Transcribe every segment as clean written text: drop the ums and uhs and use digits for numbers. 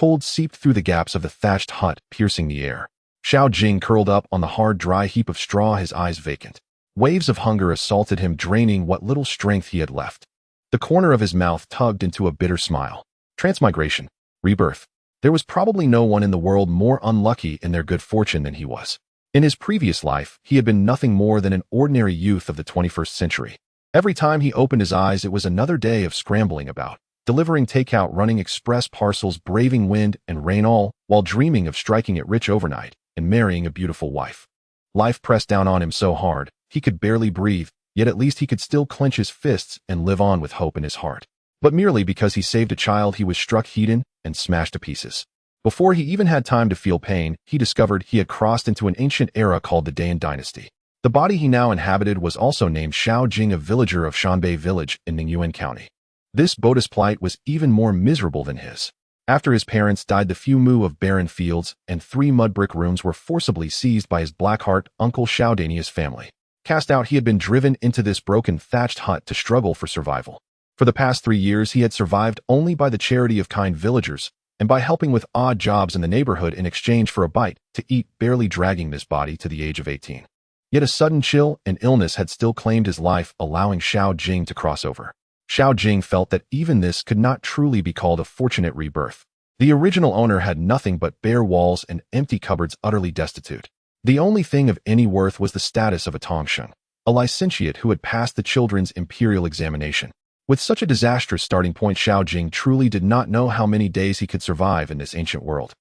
Cold seeped through the gaps of the thatched hut, piercing the air. Xiao Jing curled up on the hard, dry heap of straw, his eyes vacant. Waves of hunger assaulted him, draining what little strength he had left. The corner of his mouth tugged into a bitter smile. Transmigration. Rebirth. There was probably no one in the world more unlucky in their good fortune than he was. In his previous life, he had been nothing more than an ordinary youth of the 21st century. Every time he opened his eyes, it was another day of scrambling about, delivering takeout, running express parcels, braving wind and rain, all while dreaming of striking it rich overnight and marrying a beautiful wife. Life pressed down on him so hard, he could barely breathe, yet at least he could still clench his fists and live on with hope in his heart. But merely because he saved a child, he was struck heathen and smashed to pieces. Before he even had time to feel pain, he discovered he had crossed into an ancient era called the Dan dynasty. The body he now inhabited was also named Xiao Jing, a villager of Shanbei village in Ningyuan County. This Buddha's plight was even more miserable than his. After his parents died, the few mu of barren fields and 3 mud brick rooms were forcibly seized by his black-heart uncle Xiao Dania's family. Cast out, he had been driven into this broken thatched hut to struggle for survival. For the past 3 years, he had survived only by the charity of kind villagers and by helping with odd jobs in the neighborhood in exchange for a bite to eat, barely dragging this body to the age of 18. Yet a sudden chill and illness had still claimed his life, allowing Xiao Jing to cross over. Xiao Jing felt that even this could not truly be called a fortunate rebirth. The original owner had nothing but bare walls and empty cupboards, utterly destitute. The only thing of any worth was the status of a Tongsheng, a licentiate who had passed the children's imperial examination. With such a disastrous starting point, Xiao Jing truly did not know how many days he could survive in this ancient world.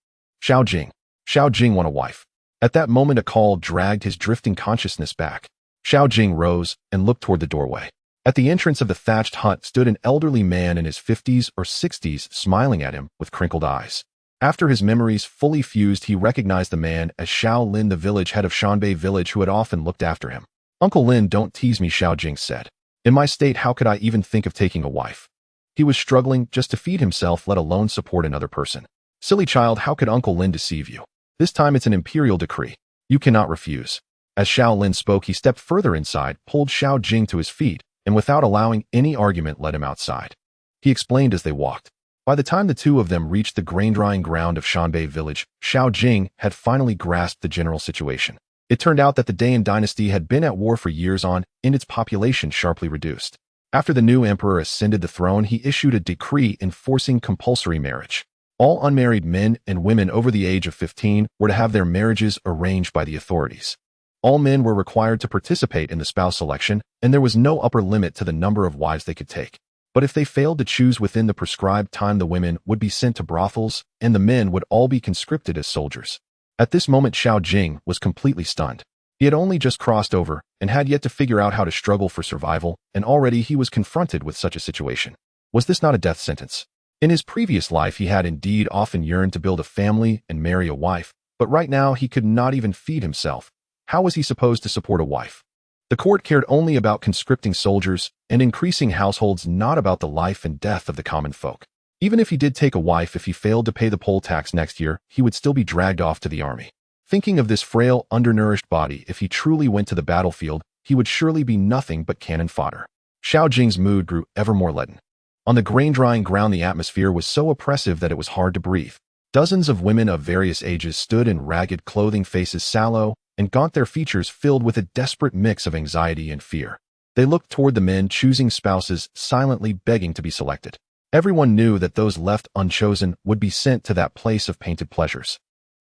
Xiao Jing want a wife. At that moment, a call dragged his drifting consciousness back. Xiao Jing rose and looked toward the doorway. At the entrance of the thatched hut stood an elderly man in his 50s or 60s, smiling at him with crinkled eyes. After his memories fully fused, he recognized the man as Xiao Lin, the village head of Shanbei village who had often looked after him. "Uncle Lin, don't tease me," Xiao Jing said. "In my state, how could I even think of taking a wife?" He was struggling just to feed himself, let alone support another person. "Silly child, how could Uncle Lin deceive you? This time it's an imperial decree. You cannot refuse." As Xiao Lin spoke, he stepped further inside, pulled Xiao Jing to his feet, and without allowing any argument led him outside. He explained as they walked. By the time the two of them reached the grain-drying ground of Shanbei village, Xiao Jing had finally grasped the general situation. It turned out that the Dan dynasty had been at war for years and its population sharply reduced. After the new emperor ascended the throne, he issued a decree enforcing compulsory marriage. All unmarried men and women over the age of 15 were to have their marriages arranged by the authorities. All men were required to participate in the spouse selection, and there was no upper limit to the number of wives they could take. But if they failed to choose within the prescribed time, the women would be sent to brothels, and the men would all be conscripted as soldiers. At this moment, Xiao Jing was completely stunned. He had only just crossed over and had yet to figure out how to struggle for survival, and already he was confronted with such a situation. Was this not a death sentence? In his previous life, he had indeed often yearned to build a family and marry a wife, but right now he could not even feed himself. How was he supposed to support a wife? The court cared only about conscripting soldiers and increasing households, not about the life and death of the common folk. Even if he did take a wife, if he failed to pay the poll tax next year, he would still be dragged off to the army. Thinking of this frail, undernourished body, if he truly went to the battlefield, he would surely be nothing but cannon fodder. Xiao Jing's mood grew ever more leaden. On the grain-drying ground, the atmosphere was so oppressive that it was hard to breathe. Dozens of women of various ages stood in ragged clothing, faces sallow and gaunt, their features filled with a desperate mix of anxiety and fear. They looked toward the men choosing spouses, silently begging to be selected. Everyone knew that those left unchosen would be sent to that place of painted pleasures.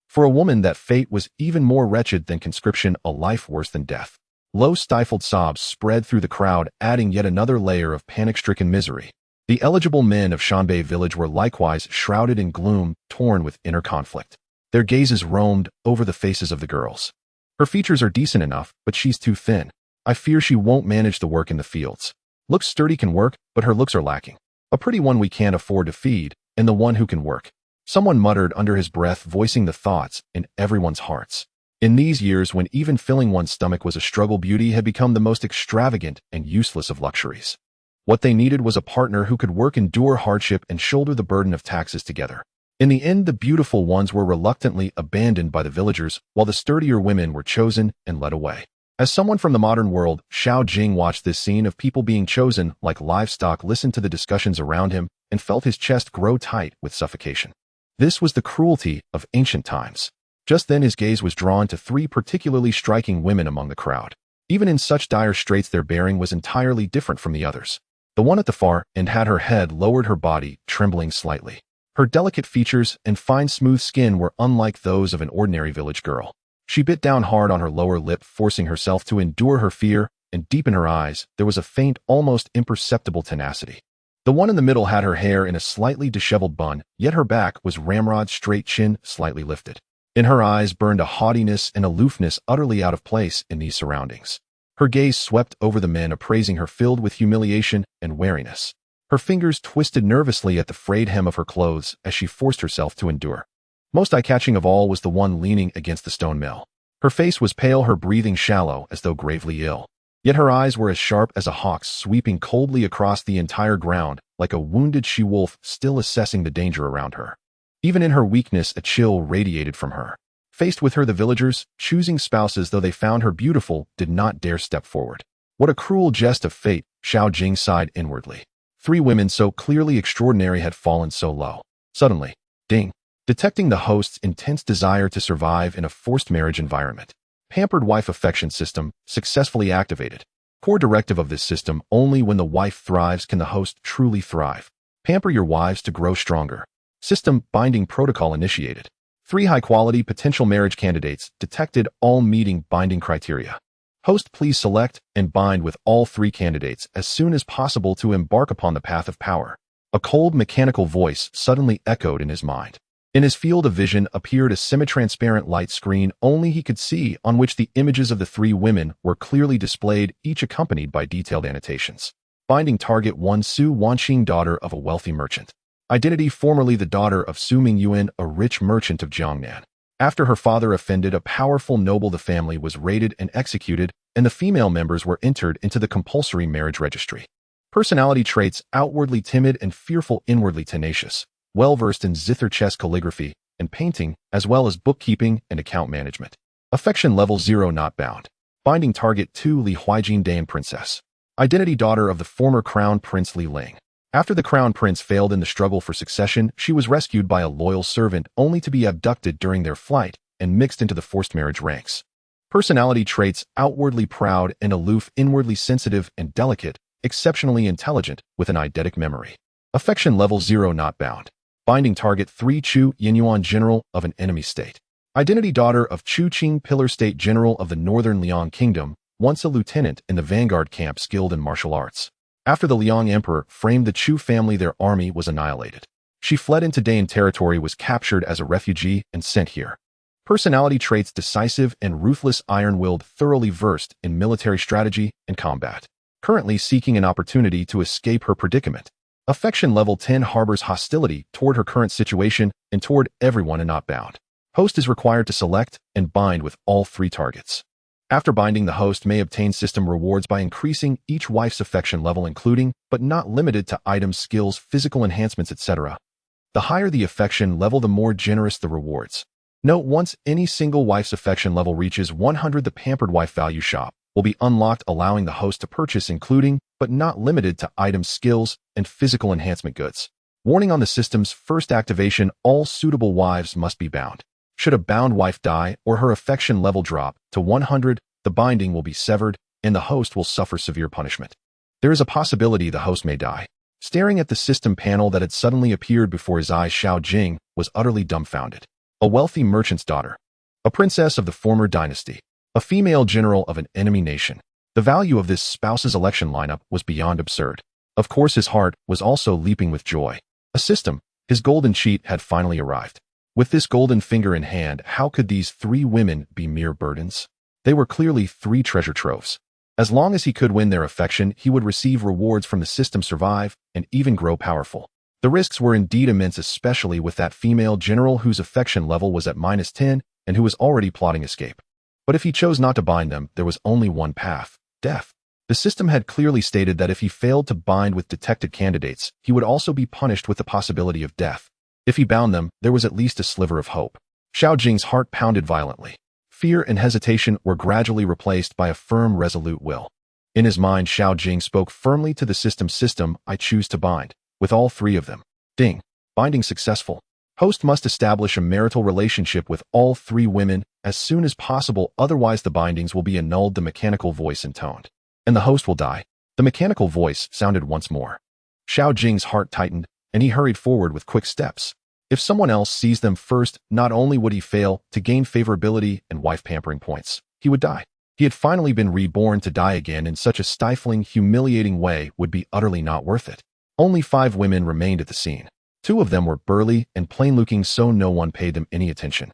For a woman, that fate was even more wretched than conscription, a life worse than death. Low, stifled sobs spread through the crowd, adding yet another layer of panic-stricken misery. The eligible men of Shanbei village were likewise shrouded in gloom, torn with inner conflict. Their gazes roamed over the faces of the girls. "Her features are decent enough, but she's too thin. I fear she won't manage the work in the fields. Looks sturdy, can work, but her looks are lacking. A pretty one we can't afford to feed, and the one who can work." Someone muttered under his breath, voicing the thoughts in everyone's hearts. In these years, when even filling one's stomach was a struggle, beauty had become the most extravagant and useless of luxuries. What they needed was a partner who could work, endure hardship, and shoulder the burden of taxes together. In the end, the beautiful ones were reluctantly abandoned by the villagers, while the sturdier women were chosen and led away. As someone from the modern world, Xiao Jing watched this scene of people being chosen like livestock, listened to the discussions around him, and felt his chest grow tight with suffocation. This was the cruelty of ancient times. Just then his gaze was drawn to three particularly striking women among the crowd. Even in such dire straits their bearing was entirely different from the others. The one at the far end had her head lowered, her body trembling slightly. Her delicate features and fine smooth skin were unlike those of an ordinary village girl. She bit down hard on her lower lip, forcing herself to endure her fear, and deep in her eyes there was a faint, almost imperceptible tenacity. The one in the middle had her hair in a slightly disheveled bun, yet her back was ramrod straight, chin slightly lifted. In her eyes burned a haughtiness and aloofness utterly out of place in these surroundings. Her gaze swept over the men, appraising her, filled with humiliation and wariness. Her fingers twisted nervously at the frayed hem of her clothes as she forced herself to endure. Most eye-catching of all was the one leaning against the stone mill. Her face was pale, her breathing shallow, as though gravely ill. Yet her eyes were as sharp as a hawk's, sweeping coldly across the entire ground, like a wounded she-wolf still assessing the danger around her. Even in her weakness, a chill radiated from her. Faced with her, the villagers, choosing spouses though they found her beautiful, did not dare step forward. What a cruel jest of fate, Xiao Jing sighed inwardly. Three women so clearly extraordinary had fallen so low. Suddenly, ding! Detecting the host's intense desire to survive in a forced marriage environment. Pampered wife affection system successfully activated. Core directive of this system: only when the wife thrives can the host truly thrive. Pamper your wives to grow stronger. System binding protocol initiated. 3 high-quality potential marriage candidates detected, all meeting binding criteria. Host, please select and bind with all 3 candidates as soon as possible to embark upon the path of power. A cold, mechanical voice suddenly echoed in his mind. In his field of vision appeared a semi-transparent light screen only he could see, on which the images of the 3 women were clearly displayed, each accompanied by detailed annotations. Binding target 1: Su Wanqing, daughter of a wealthy merchant. Identity: formerly the daughter of Su Mingyuan, a rich merchant of Jiangnan. After her father offended a powerful noble, the family was raided and executed, and the female members were entered into the compulsory marriage registry. Personality traits: outwardly timid and fearful, inwardly tenacious. Well-versed in zither chess calligraphy and painting, as well as bookkeeping and account management. Affection level 0, not bound. Binding target 2: Li Huijin, Dayan princess. Identity: daughter of the former crown prince Li Ling. After the crown prince failed in the struggle for succession, she was rescued by a loyal servant, only to be abducted during their flight and mixed into the forced marriage ranks. Personality traits: outwardly proud and aloof, inwardly sensitive and delicate, exceptionally intelligent, with an eidetic memory. Affection level 0, not bound. Binding target 3: Chu Yinyuan, general of an enemy state. Identity: daughter of Chu Qing, pillar state general of the northern Liang kingdom, once a lieutenant in the vanguard camp, skilled in martial arts. After the Liang emperor framed the Chu family, their army was annihilated. She fled into Dayan territory, was captured as a refugee, and sent here. Personality traits: decisive and ruthless, iron-willed, thoroughly versed in military strategy and combat. Currently seeking an opportunity to escape her predicament. Affection level 10, harbors hostility toward her current situation and toward everyone, and not bound. Host is required to select and bind with all 3 targets. After binding, the host may obtain system rewards by increasing each wife's affection level, including, but not limited to, items, skills, physical enhancements, etc. The higher the affection level, the more generous the rewards. Note: once any single wife's affection level reaches 100, the Pampered Wife Value Shop will be unlocked, allowing the host to purchase, including, but not limited to, items, skills, and physical enhancement goods. Warning: on the system's first activation, all suitable wives must be bound. Should a bound wife die or her affection level drop to 100, the binding will be severed and the host will suffer severe punishment. There is a possibility the host may die. Staring at the system panel that had suddenly appeared before his eyes, Xiao Jing was utterly dumbfounded. A wealthy merchant's daughter. A princess of the former dynasty. A female general of an enemy nation. The value of this spouse's election lineup was beyond absurd. Of course, his heart was also leaping with joy. A system, his golden cheat, had finally arrived. With this golden finger in hand, how could these 3 women be mere burdens? They were clearly 3 treasure troves. As long as he could win their affection, he would receive rewards from the system, survive, and even grow powerful. The risks were indeed immense, especially with that female general whose affection level was at -10 and who was already plotting escape. But if he chose not to bind them, there was only one path: death. The system had clearly stated that if he failed to bind with detected candidates, he would also be punished with the possibility of death. If he bound them, there was at least a sliver of hope. Xiao Jing's heart pounded violently. Fear and hesitation were gradually replaced by a firm, resolute will. In his mind, Xiao Jing spoke firmly to the system: system, I choose to bind with all 3 of them. Ding. Binding successful. Host must establish a marital relationship with all three women as soon as possible, otherwise the bindings will be annulled. The mechanical voice intoned. And the host will die. The mechanical voice sounded once more. Xiao Jing's heart tightened, and he hurried forward with quick steps. If someone else sees them first, not only would he fail to gain favorability and wife pampering points, he would die. He had finally been reborn. To die again in such a stifling, humiliating way would be utterly not worth it. Only 5 women remained at the scene. 2 of them were burly and plain-looking, so no one paid them any attention.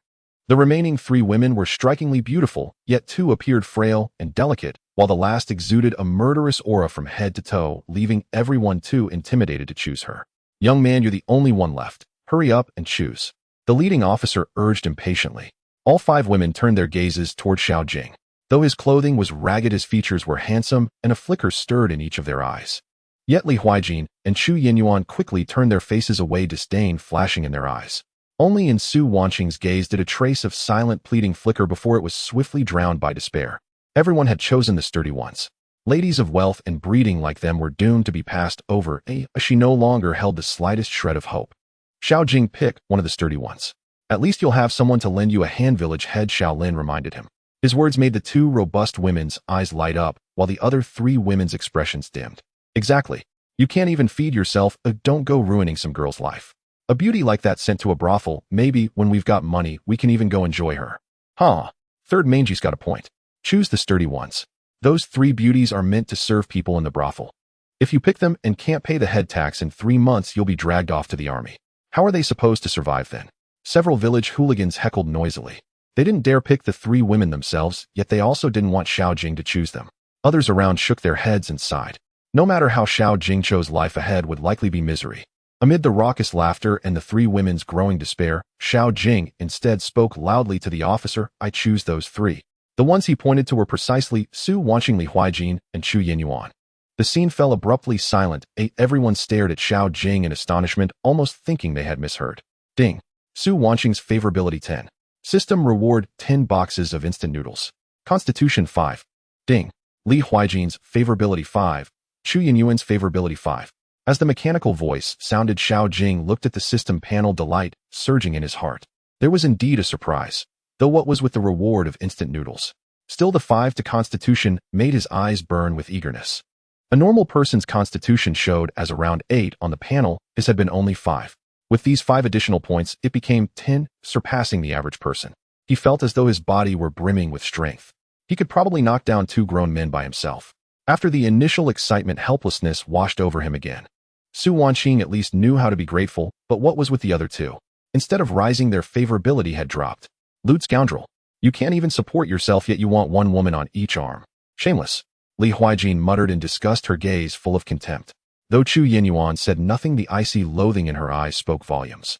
The remaining 3 women were strikingly beautiful, yet 2 appeared frail and delicate, while the last exuded a murderous aura from head to toe, leaving everyone too intimidated to choose her. Young man, you're the only one left. Hurry up and choose. The leading officer urged impatiently. All 5 women turned their gazes toward Xiao Jing. Though his clothing was ragged, his features were handsome, and a flicker stirred in each of their eyes. Yet Li Huijin and Chu Yinyuan quickly turned their faces away, disdain flashing in their eyes. Only in Su Wanqing's gaze did a trace of silent pleading flicker before it was swiftly drowned by despair. Everyone had chosen the sturdy ones. Ladies of wealth and breeding like them were doomed to be passed over, as she no longer held the slightest shred of hope. Xiao Jing picked one of the sturdy ones. At least you'll have someone to lend you a hand, village head Shaolin reminded him. His words made the 2 robust women's eyes light up, while the other 3 women's expressions dimmed. Exactly. You can't even feed yourself, don't go ruining some girl's life. A beauty like that sent to a brothel, maybe when we've got money, we can even go enjoy her. Huh. Third Mangy's got a point. Choose the sturdy ones. Those 3 beauties are meant to serve people in the brothel. If you pick them and can't pay the head tax in 3 months, you'll be dragged off to the army. How are they supposed to survive then? Several village hooligans heckled noisily. They didn't dare pick the 3 women themselves, yet they also didn't want Xiao Jing to choose them. Others around shook their heads and sighed. No matter how Xiao Jing chose, life ahead would likely be misery. Amid the raucous laughter and the 3 women's growing despair, Xiao Jing instead spoke loudly to the officer. I choose those 3. The ones he pointed to were precisely Su Wanqing, Li Huijin, and Chu Yinyuan. The scene fell abruptly silent. Everyone stared at Xiao Jing in astonishment, almost thinking they had misheard. Ding. Su Wanqing's favorability 10. System reward 10 boxes of instant noodles. Constitution 5. Ding. Li Huijin's favorability 5. Chu Yinyuan's favorability 5. As the mechanical voice sounded, Xiao Jing looked at the system panel, delight surging in his heart. There was indeed a surprise. Though what was with the reward of instant noodles? Still, the 5 to Constitution made his eyes burn with eagerness. A normal person's Constitution showed as around 8 on the panel, his had been only 5. With these 5 additional points, it became 10, surpassing the average person. He felt as though his body were brimming with strength. He could probably knock down 2 grown men by himself. After the initial excitement, helplessness washed over him again. Su Wanqing at least knew how to be grateful, but what was with the other 2? Instead of rising, their favorability had dropped. Lewd scoundrel. You can't even support yourself, yet you want 1 woman on each arm. Shameless. Li Huijin muttered in disgust, her gaze full of contempt. Though Chu Yinyuan said nothing, the icy loathing in her eyes spoke volumes.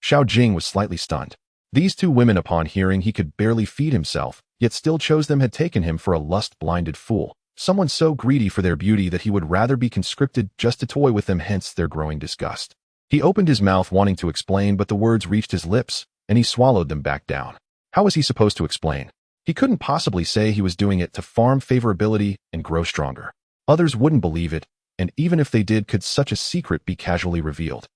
Xiao Jing was slightly stunned. These 2 women, upon hearing he could barely feed himself, yet still chose them, had taken him for a lust-blinded fool. Someone so greedy for their beauty that he would rather be conscripted just to toy with them, hence their growing disgust. He opened his mouth wanting to explain, but the words reached his lips, and he swallowed them back down. How was he supposed to explain? He couldn't possibly say he was doing it to farm favorability and grow stronger. Others wouldn't believe it, and even if they did, could such a secret be casually revealed?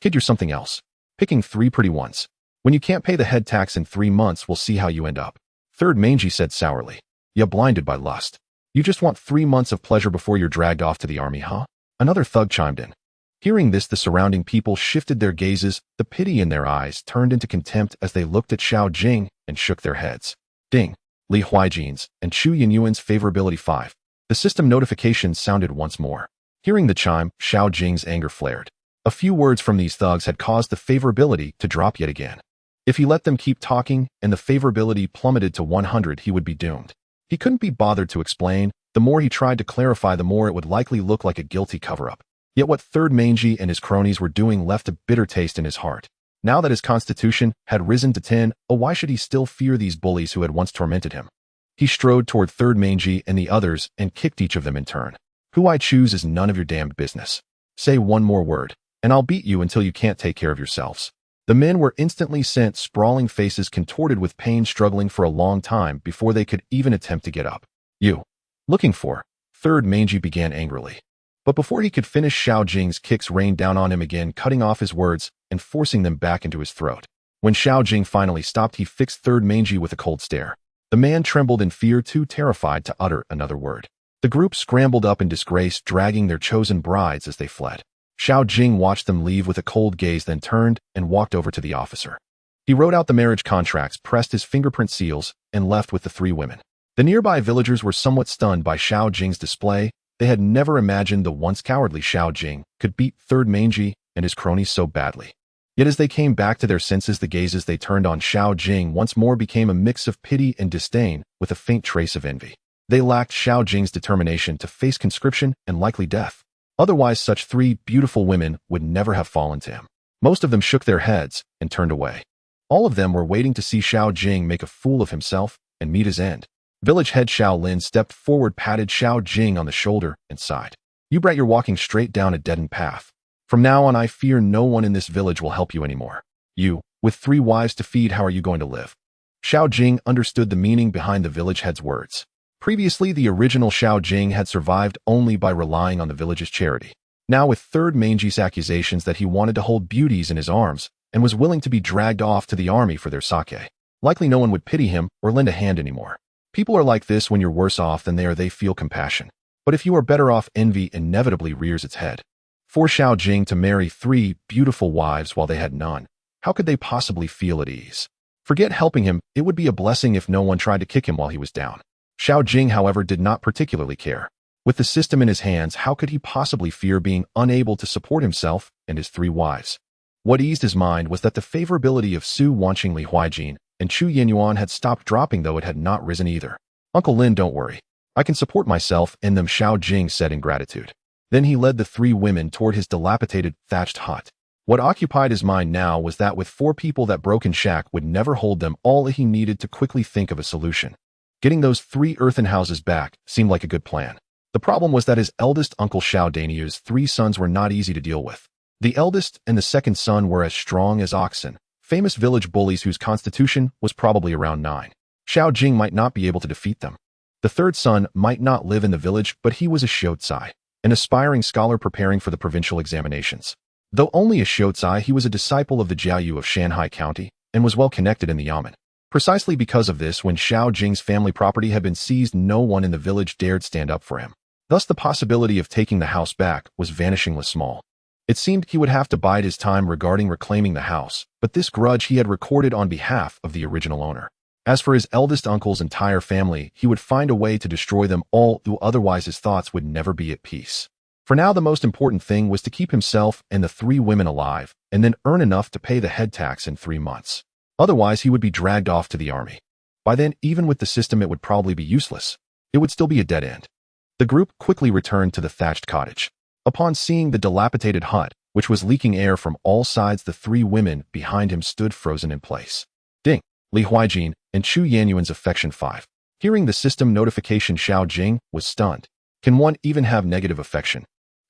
Kid, you're something else. Picking 3 pretty ones. When you can't pay the head tax in 3 months, we'll see how you end up. Third Mangy said sourly. Ya blinded by lust. You just want 3 months of pleasure before you're dragged off to the army, huh? Another thug chimed in. Hearing this, the surrounding people shifted their gazes, the pity in their eyes turned into contempt as they looked at Xiao Jing and shook their heads. Ding. Li Huijin's and Chu Yinyuan's favorability 5. The system notification sounded once more. Hearing the chime, Xiao Jing's anger flared. A few words from these thugs had caused the favorability to drop yet again. If he let them keep talking and the favorability plummeted to 100, he would be doomed. He couldn't be bothered to explain. The more he tried to clarify, the more it would likely look like a guilty cover-up. Yet what Third Mangy and his cronies were doing left a bitter taste in his heart. Now that his constitution had risen to 10, why should he still fear these bullies who had once tormented him? He strode toward Third Mangy and the others and kicked each of them in turn. Who I choose is none of your damned business. Say one more word, and I'll beat you until you can't take care of yourselves. The men were instantly sent sprawling, faces contorted with pain, struggling for a long time before they could even attempt to get up. You. Looking for? Third Mangy began angrily. But before he could finish, Xiao Jing's kicks rained down on him again, cutting off his words, and forcing them back into his throat. When Xiao Jing finally stopped, he fixed third mangy with a cold stare. The man trembled in fear, too terrified to utter another word. The group scrambled up in disgrace, dragging their chosen brides as they fled. Xiao Jing watched them leave with a cold gaze, then turned and walked over to the officer. He wrote out the marriage contracts, pressed his fingerprint seals, and left with the 3 women. The nearby villagers were somewhat stunned by Xiao Jing's display. They had never imagined the once cowardly Xiao Jing could beat third mangy and his cronies so badly. Yet as they came back to their senses, the gazes they turned on Xiao Jing once more became a mix of pity and disdain, with a faint trace of envy. They lacked Xiao Jing's determination to face conscription and likely death. Otherwise, such 3 beautiful women would never have fallen to him. Most of them shook their heads and turned away. All of them were waiting to see Xiao Jing make a fool of himself and meet his end. Village head Xiao Lin stepped forward, patted Xiao Jing on the shoulder, and sighed. "You brat, you're walking straight down a dead-end path. From now on, I fear no one in this village will help you anymore. You, with 3 wives to feed, how are you going to live?" Xiao Jing understood the meaning behind the village head's words. Previously, the original Xiao Jing had survived only by relying on the village's charity. Now, with third mangy's accusations that he wanted to hold beauties in his arms and was willing to be dragged off to the army for their sake, likely no one would pity him or lend a hand anymore. People are like this: when you're worse off than they are, they feel compassion. But if you are better off, envy inevitably rears its head. For Xiao Jing to marry 3 beautiful wives while they had none, how could they possibly feel at ease? Forget helping him, it would be a blessing if no one tried to kick him while he was down. Xiao Jing, however, did not particularly care. With the system in his hands, how could he possibly fear being unable to support himself and his 3 wives? What eased his mind was that the favorability of Su Wanqing, Li Huijin, and Chu Yenyuan had stopped dropping, though it had not risen either. "Uncle Lin, don't worry. I can support myself and them," Xiao Jing said in gratitude. Then he led the 3 women toward his dilapidated, thatched hut. What occupied his mind now was that with 4 people, that broken shack would never hold them. All he needed to quickly think of a solution. Getting those 3 earthen houses back seemed like a good plan. The problem was that his eldest uncle Xiao Danyu's 3 sons were not easy to deal with. The eldest and the second son were as strong as oxen, famous village bullies whose constitution was probably around 9. Xiao Jing might not be able to defeat them. The third son might not live in the village, but he was a Xiao, an aspiring scholar preparing for the provincial examinations. Though only a Xiao, he was a disciple of the Jiayu of Shanhai County and was well connected in the yamen. Precisely because of this, when Xiao Jing's family property had been seized, no one in the village dared stand up for him. Thus, the possibility of taking the house back was vanishingly small. It seemed he would have to bide his time regarding reclaiming the house, but this grudge he had recorded on behalf of the original owner. As for his eldest uncle's entire family, he would find a way to destroy them all, though otherwise his thoughts would never be at peace. For now, the most important thing was to keep himself and the 3 women alive, and then earn enough to pay the head tax in 3 months. Otherwise, he would be dragged off to the army. By then, even with the system, it would probably be useless. It would still be a dead end. The group quickly returned to the thatched cottage. Upon seeing the dilapidated hut, which was leaking air from all sides, the 3 women behind him stood frozen in place. Ding! Li Huijin and Chu Yanyuan's affection 5. Hearing the system notification, Xiao Jing was stunned. Can one even have negative affection?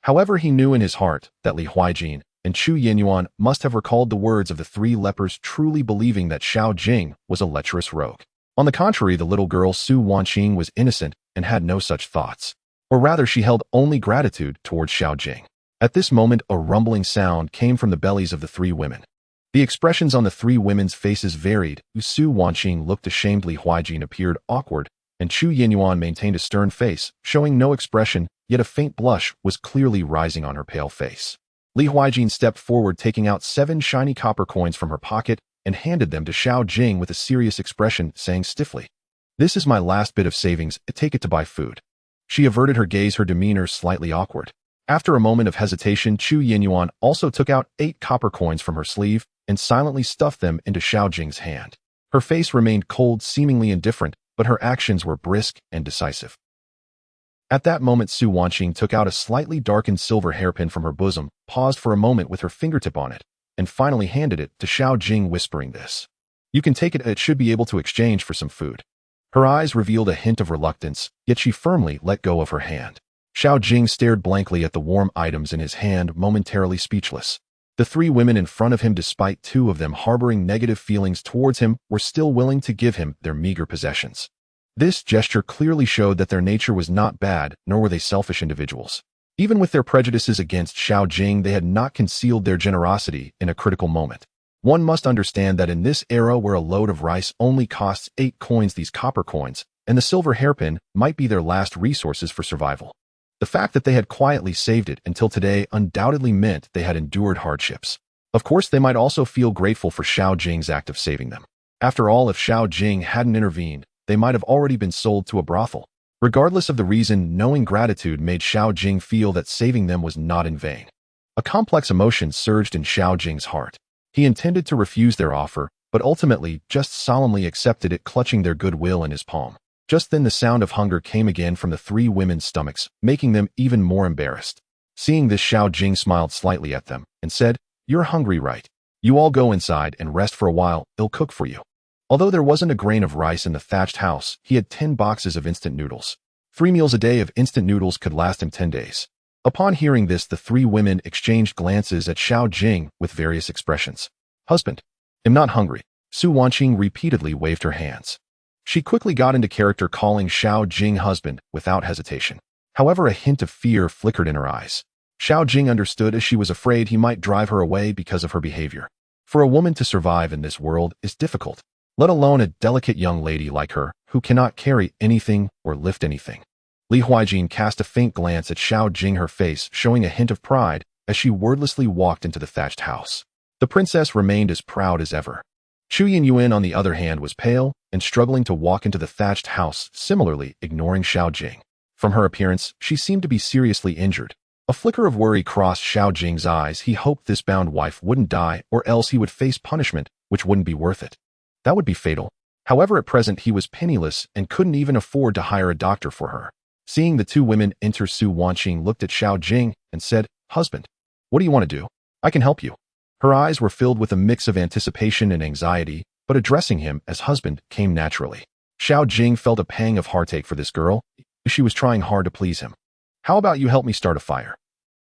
However, he knew in his heart that Li Huijin and Chu Yenyuan must have recalled the words of the 3 lepers, truly believing that Xiao Jing was a lecherous rogue. On the contrary, the little girl Su Wanqing was innocent and had no such thoughts. Or rather, she held only gratitude towards Xiao Jing. At this moment, a rumbling sound came from the bellies of the 3 women. The expressions on the 3 women's faces varied. Su Wanqing looked ashamed, Li Huijin appeared awkward, and Chu Yenyuan maintained a stern face, showing no expression, yet a faint blush was clearly rising on her pale face. Li Huijin stepped forward, taking out 7 shiny copper coins from her pocket and handed them to Xiao Jing with a serious expression, saying stiffly, "This is my last bit of savings, take it to buy food." She averted her gaze, her demeanor slightly awkward. After a moment of hesitation, Chu Yenyuan also took out 8 copper coins from her sleeve and silently stuffed them into Xiao Jing's hand. Her face remained cold, seemingly indifferent, but her actions were brisk and decisive. At that moment, Su Wanqing took out a slightly darkened silver hairpin from her bosom, paused for a moment with her fingertip on it, and finally handed it to Xiao Jing, whispering this. "You can take it should be able to exchange for some food." Her eyes revealed a hint of reluctance, yet she firmly let go of her hand. Xiao Jing stared blankly at the warm items in his hand, momentarily speechless. The 3 women in front of him, despite 2 of them harboring negative feelings towards him, were still willing to give him their meager possessions. This gesture clearly showed that their nature was not bad, nor were they selfish individuals. Even with their prejudices against Xiao Jing, they had not concealed their generosity in a critical moment. One must understand that in this era where a load of rice only costs 8 coins, these copper coins and the silver hairpin might be their last resources for survival. The fact that they had quietly saved it until today undoubtedly meant they had endured hardships. Of course, they might also feel grateful for Xiao Jing's act of saving them. After all, if Xiao Jing hadn't intervened, they might have already been sold to a brothel. Regardless of the reason, knowing gratitude made Xiao Jing feel that saving them was not in vain. A complex emotion surged in Xiao Jing's heart. He intended to refuse their offer, but ultimately just solemnly accepted it, clutching their goodwill in his palm. Just then the sound of hunger came again from the 3 women's stomachs, making them even more embarrassed. Seeing this, Xiao Jing smiled slightly at them and said, "You're hungry, right? You all go inside and rest for a while, they'll cook for you." Although there wasn't a grain of rice in the thatched house, he had 10 boxes of instant noodles. 3 meals a day of instant noodles could last him 10 days. Upon hearing this, the 3 women exchanged glances at Xiao Jing with various expressions. "Husband, I'm not hungry." Su Wanqing repeatedly waved her hands. She quickly got into character, calling Xiao Jing husband without hesitation. However, a hint of fear flickered in her eyes. Xiao Jing understood, as she was afraid he might drive her away because of her behavior. For a woman to survive in this world is difficult, let alone a delicate young lady like her who cannot carry anything or lift anything. Li Huijin cast a faint glance at Xiao Jing, her face showing a hint of pride as she wordlessly walked into the thatched house. The princess remained as proud as ever. Chu Yinyuan, on the other hand, was pale and struggling to walk into the thatched house, similarly ignoring Xiao Jing. From her appearance, she seemed to be seriously injured. A flicker of worry crossed Xiao Jing's eyes. He hoped this bound wife wouldn't die, or else he would face punishment, which wouldn't be worth it. That would be fatal. However, at present he was penniless and couldn't even afford to hire a doctor for her. Seeing the 2 women enter, Su Wanqing looked at Xiao Jing and said, "Husband, what do you want to do? I can help you." Her eyes were filled with a mix of anticipation and anxiety, but addressing him as husband came naturally. Xiao Jing felt a pang of heartache for this girl. She was trying hard to please him. "How about you help me start a fire?"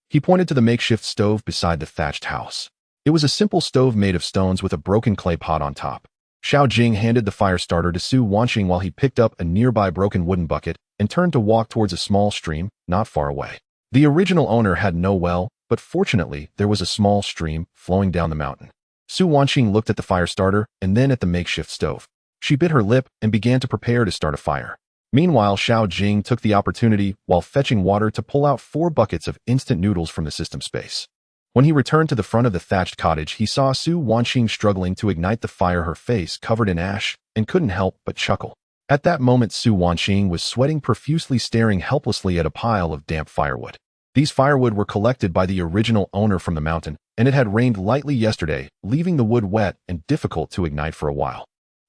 He pointed to the makeshift stove beside the thatched house. It was a simple stove made of stones with a broken clay pot on top. Xiao Jing handed the fire starter to Su Wanqing while he picked up a nearby broken wooden bucket and turned to walk towards a small stream not far away. The original owner had no well, but fortunately there was a small stream flowing down the mountain. Su Wanqing looked at the fire starter and then at the makeshift stove. She bit her lip and began to prepare to start a fire. Meanwhile, Xiao Jing took the opportunity while fetching water to pull out 4 buckets of instant noodles from the system space. When he returned to the front of the thatched cottage, he saw Su Wanqing struggling to ignite the fire, her face covered in ash, and couldn't help but chuckle. At that moment, Su Wanqing was sweating profusely, staring helplessly at a pile of damp firewood. These firewood were collected by the original owner from the mountain, and it had rained lightly yesterday, leaving the wood wet and difficult to ignite for a while.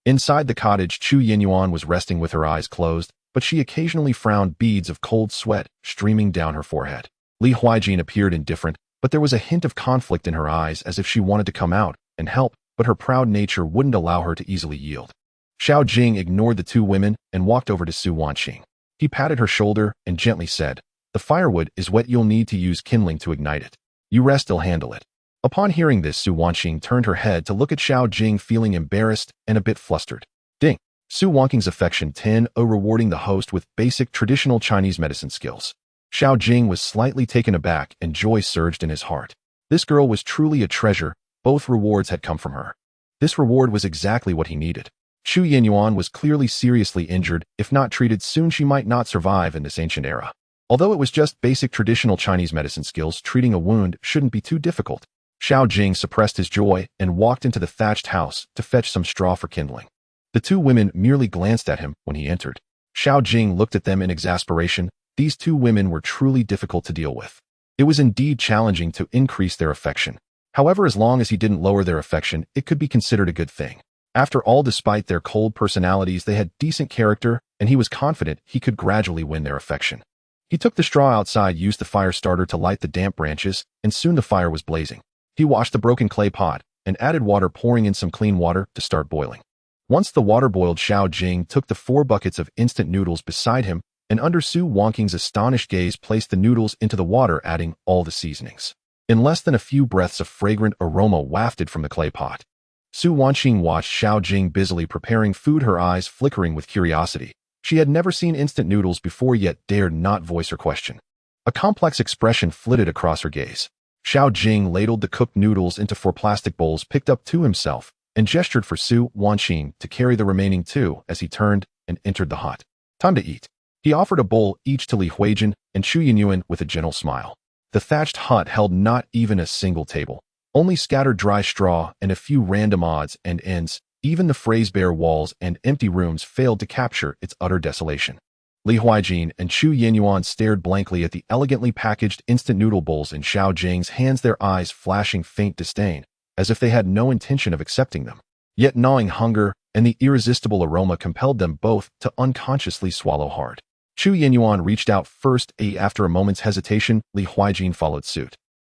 Inside the cottage, Chu Yinyuan was resting with her eyes closed, but she occasionally frowned, beads of cold sweat streaming down her forehead. Li Huijin appeared indifferent, but there was a hint of conflict in her eyes, as if she wanted to come out and help, but her proud nature wouldn't allow her to easily yield. Xiao Jing ignored the 2 women and walked over to Su Wanqing. He patted her shoulder and gently said, "The firewood is wet, you'll need to use kindling to ignite it. You rest, I'll handle it." Upon hearing this, Su Wanqing turned her head to look at Xiao Jing, feeling embarrassed and a bit flustered. Ding! Su Wanqing's affection 10, rewarding the host with basic traditional Chinese medicine skills. Xiao Jing was slightly taken aback and joy surged in his heart. This girl was truly a treasure. Both rewards had come from her. This reward was exactly what he needed. Chu Yinyuan was clearly seriously injured. If not treated soon, she might not survive in this ancient era. Although it was just basic traditional Chinese medicine skills, treating a wound shouldn't be too difficult. Xiao Jing suppressed his joy and walked into the thatched house to fetch some straw for kindling. The 2 women merely glanced at him when he entered. Xiao Jing looked at them in exasperation. These 2 women were truly difficult to deal with. It was indeed challenging to increase their affection. However, as long as he didn't lower their affection, it could be considered a good thing. After all, despite their cold personalities, they had decent character, and he was confident he could gradually win their affection. He took the straw outside, used the fire starter to light the damp branches, and soon the fire was blazing. He washed the broken clay pot and added water, pouring in some clean water to start boiling. Once the water boiled, Xiao Jing took the 4 buckets of instant noodles beside him and under Su Wanqing's astonished gaze placed the noodles into the water, adding all the seasonings. In less than a few breaths, a fragrant aroma wafted from the clay pot. Su Wanqing watched Xiao Jing busily preparing food, her eyes flickering with curiosity. She had never seen instant noodles before, yet dared not voice her question. A complex expression flitted across her gaze. Xiao Jing ladled the cooked noodles into 4 plastic bowls, picked up 2 himself, and gestured for Su Wanqing to carry the remaining 2 as he turned and entered the hut. Time to eat. He offered a bowl each to Li Huijin and Chu Yinyuan with a gentle smile. The thatched hut held not even a single table, only scattered dry straw and a few random odds and ends. Even the phrase-bare walls and empty rooms failed to capture its utter desolation. Li Huijin and Chu Yinyuan stared blankly at the elegantly packaged instant noodle bowls in Xiao Jing's hands, their eyes flashing faint disdain, as if they had no intention of accepting them. Yet gnawing hunger and the irresistible aroma compelled them both to unconsciously swallow hard. Chu Yinyuan reached out first. After a moment's hesitation, Li Huijin followed suit.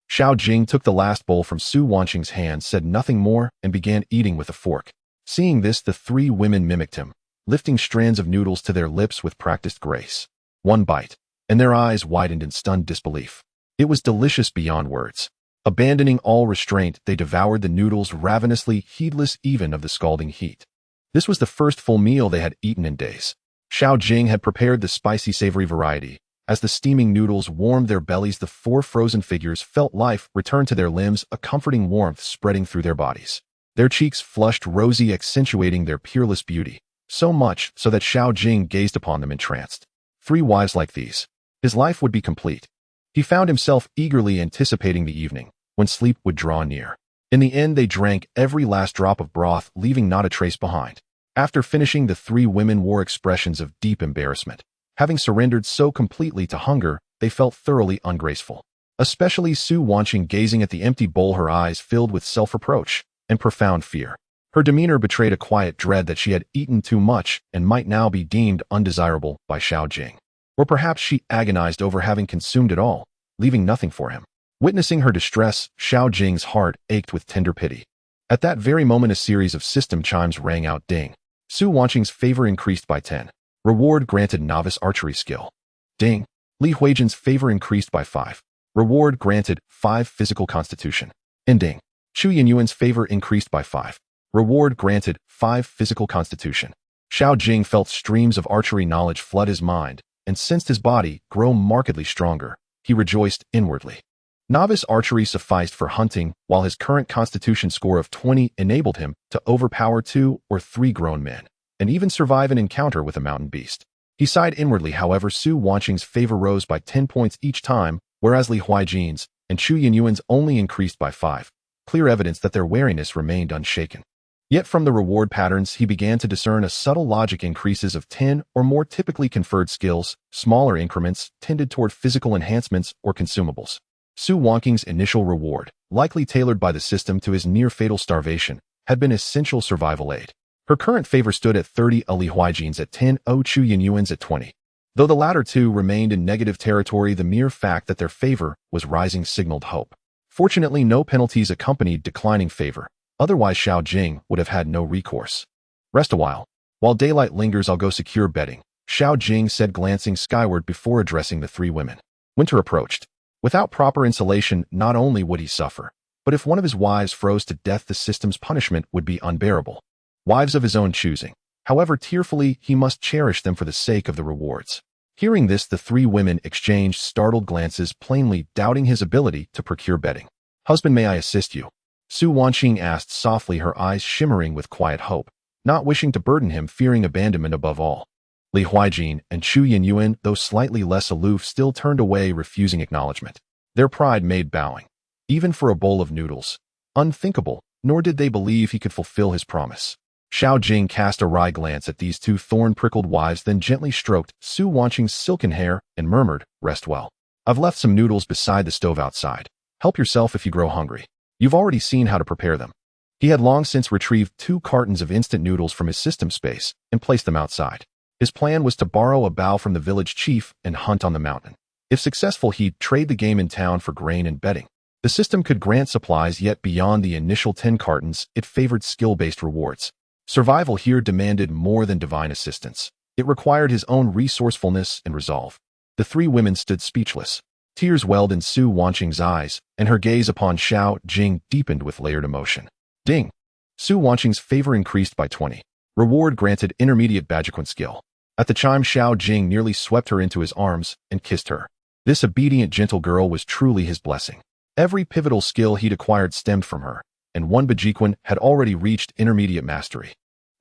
Xiao Jing took the last bowl from Su Wanqing's hand, said nothing more, and began eating with a fork. Seeing this, the 3 women mimicked him, lifting strands of noodles to their lips with practiced grace. One bite, and their eyes widened in stunned disbelief. It was delicious beyond words. Abandoning all restraint, they devoured the noodles ravenously, heedless even of the scalding heat. This was the first full meal they had eaten in days. Xiao Jing had prepared the spicy savory variety. As the steaming noodles warmed their bellies, the 4 frozen figures felt life return to their limbs, a comforting warmth spreading through their bodies. Their cheeks flushed rosy, accentuating their peerless beauty, so much so that Xiao Jing gazed upon them entranced. 3 wives like these. His life would be complete. He found himself eagerly anticipating the evening, when sleep would draw near. In the end, they drank every last drop of broth, leaving not a trace behind. After finishing, the 3 women wore expressions of deep embarrassment. Having surrendered so completely to hunger, they felt thoroughly ungraceful. Especially Su Wanqing, gazing at the empty bowl, her eyes filled with self-reproach and profound fear. Her demeanor betrayed a quiet dread that she had eaten too much and might now be deemed undesirable by Xiao Jing. Or perhaps she agonized over having consumed it all, leaving nothing for him. Witnessing her distress, Xiao Jing's heart ached with tender pity. At that very moment, a series of system chimes rang out. Ding. Su Wanqing's favor increased by 10. Reward granted, novice archery skill. Ding. Li Huijin's favor increased by 5. Reward granted, 5 physical constitution. And ding. Chu Yinyuan's favor increased by 5. Reward granted, 5 physical constitution. Xiao Jing felt streams of archery knowledge flood his mind, and sensed his body grow markedly stronger. He rejoiced inwardly. Novice archery sufficed for hunting, while his current constitution score of 20 enabled him to overpower 2 or 3 grown men, and even survive an encounter with a mountain beast. He sighed inwardly. However, Su Wanqing's favor rose by 10 points each time, whereas Li Huijin's and Chu Yinyuan's only increased by 5. Clear evidence that their wariness remained unshaken. Yet from the reward patterns, he began to discern a subtle logic. Increases of 10 or more typically conferred skills, smaller increments tended toward physical enhancements or consumables. Su Wanqing's initial reward, likely tailored by the system to his near-fatal starvation, had been essential survival aid. Her current favor stood at 30, Li Huijin's at 10, Chu Yinyuan's at 20. Though the latter 2 remained in negative territory, the mere fact that their favor was rising signaled hope. Fortunately, no penalties accompanied declining favor. Otherwise, Xiao Jing would have had no recourse. Rest a while. While daylight lingers, I'll go secure bedding, Xiao Jing said, glancing skyward before addressing the 3 women. Winter approached. Without proper insulation, not only would he suffer, but if one of his wives froze to death, the system's punishment would be unbearable. Wives of his own choosing. However, tearfully, he must cherish them for the sake of the rewards. Hearing this, the 3 women exchanged startled glances, plainly doubting his ability to procure bedding. Husband, may I assist you? Su Wanqing asked softly, her eyes shimmering with quiet hope, not wishing to burden him, fearing abandonment above all. Li Huijin and Chu Yinyuan, though slightly less aloof, still turned away, refusing acknowledgement. Their pride made bowing, even for a bowl of noodles, unthinkable, nor did they believe he could fulfill his promise. Xiao Jing cast a wry glance at these 2 thorn-prickled wives, then gently stroked Su Wanqing's silken hair and murmured, "Rest well. I've left some noodles beside the stove outside. Help yourself if you grow hungry. You've already seen how to prepare them." He had long since retrieved 2 cartons of instant noodles from his system space and placed them outside. His plan was to borrow a bow from the village chief and hunt on the mountain. If successful, he'd trade the game in town for grain and bedding. The system could grant supplies, yet beyond the initial 10 cartons, it favored skill-based rewards. Survival here demanded more than divine assistance. It required his own resourcefulness and resolve. The 3 women stood speechless. Tears welled in Su Wanqing's eyes, and her gaze upon Xiao Jing deepened with layered emotion. Ding. Su Wanqing's favor increased by 20. Reward granted, intermediate Bajiquan skill. At the chime, Xiao Jing nearly swept her into his arms and kissed her. This obedient gentle girl was truly his blessing. Every pivotal skill he'd acquired stemmed from her, and one Bajiquan had already reached intermediate mastery.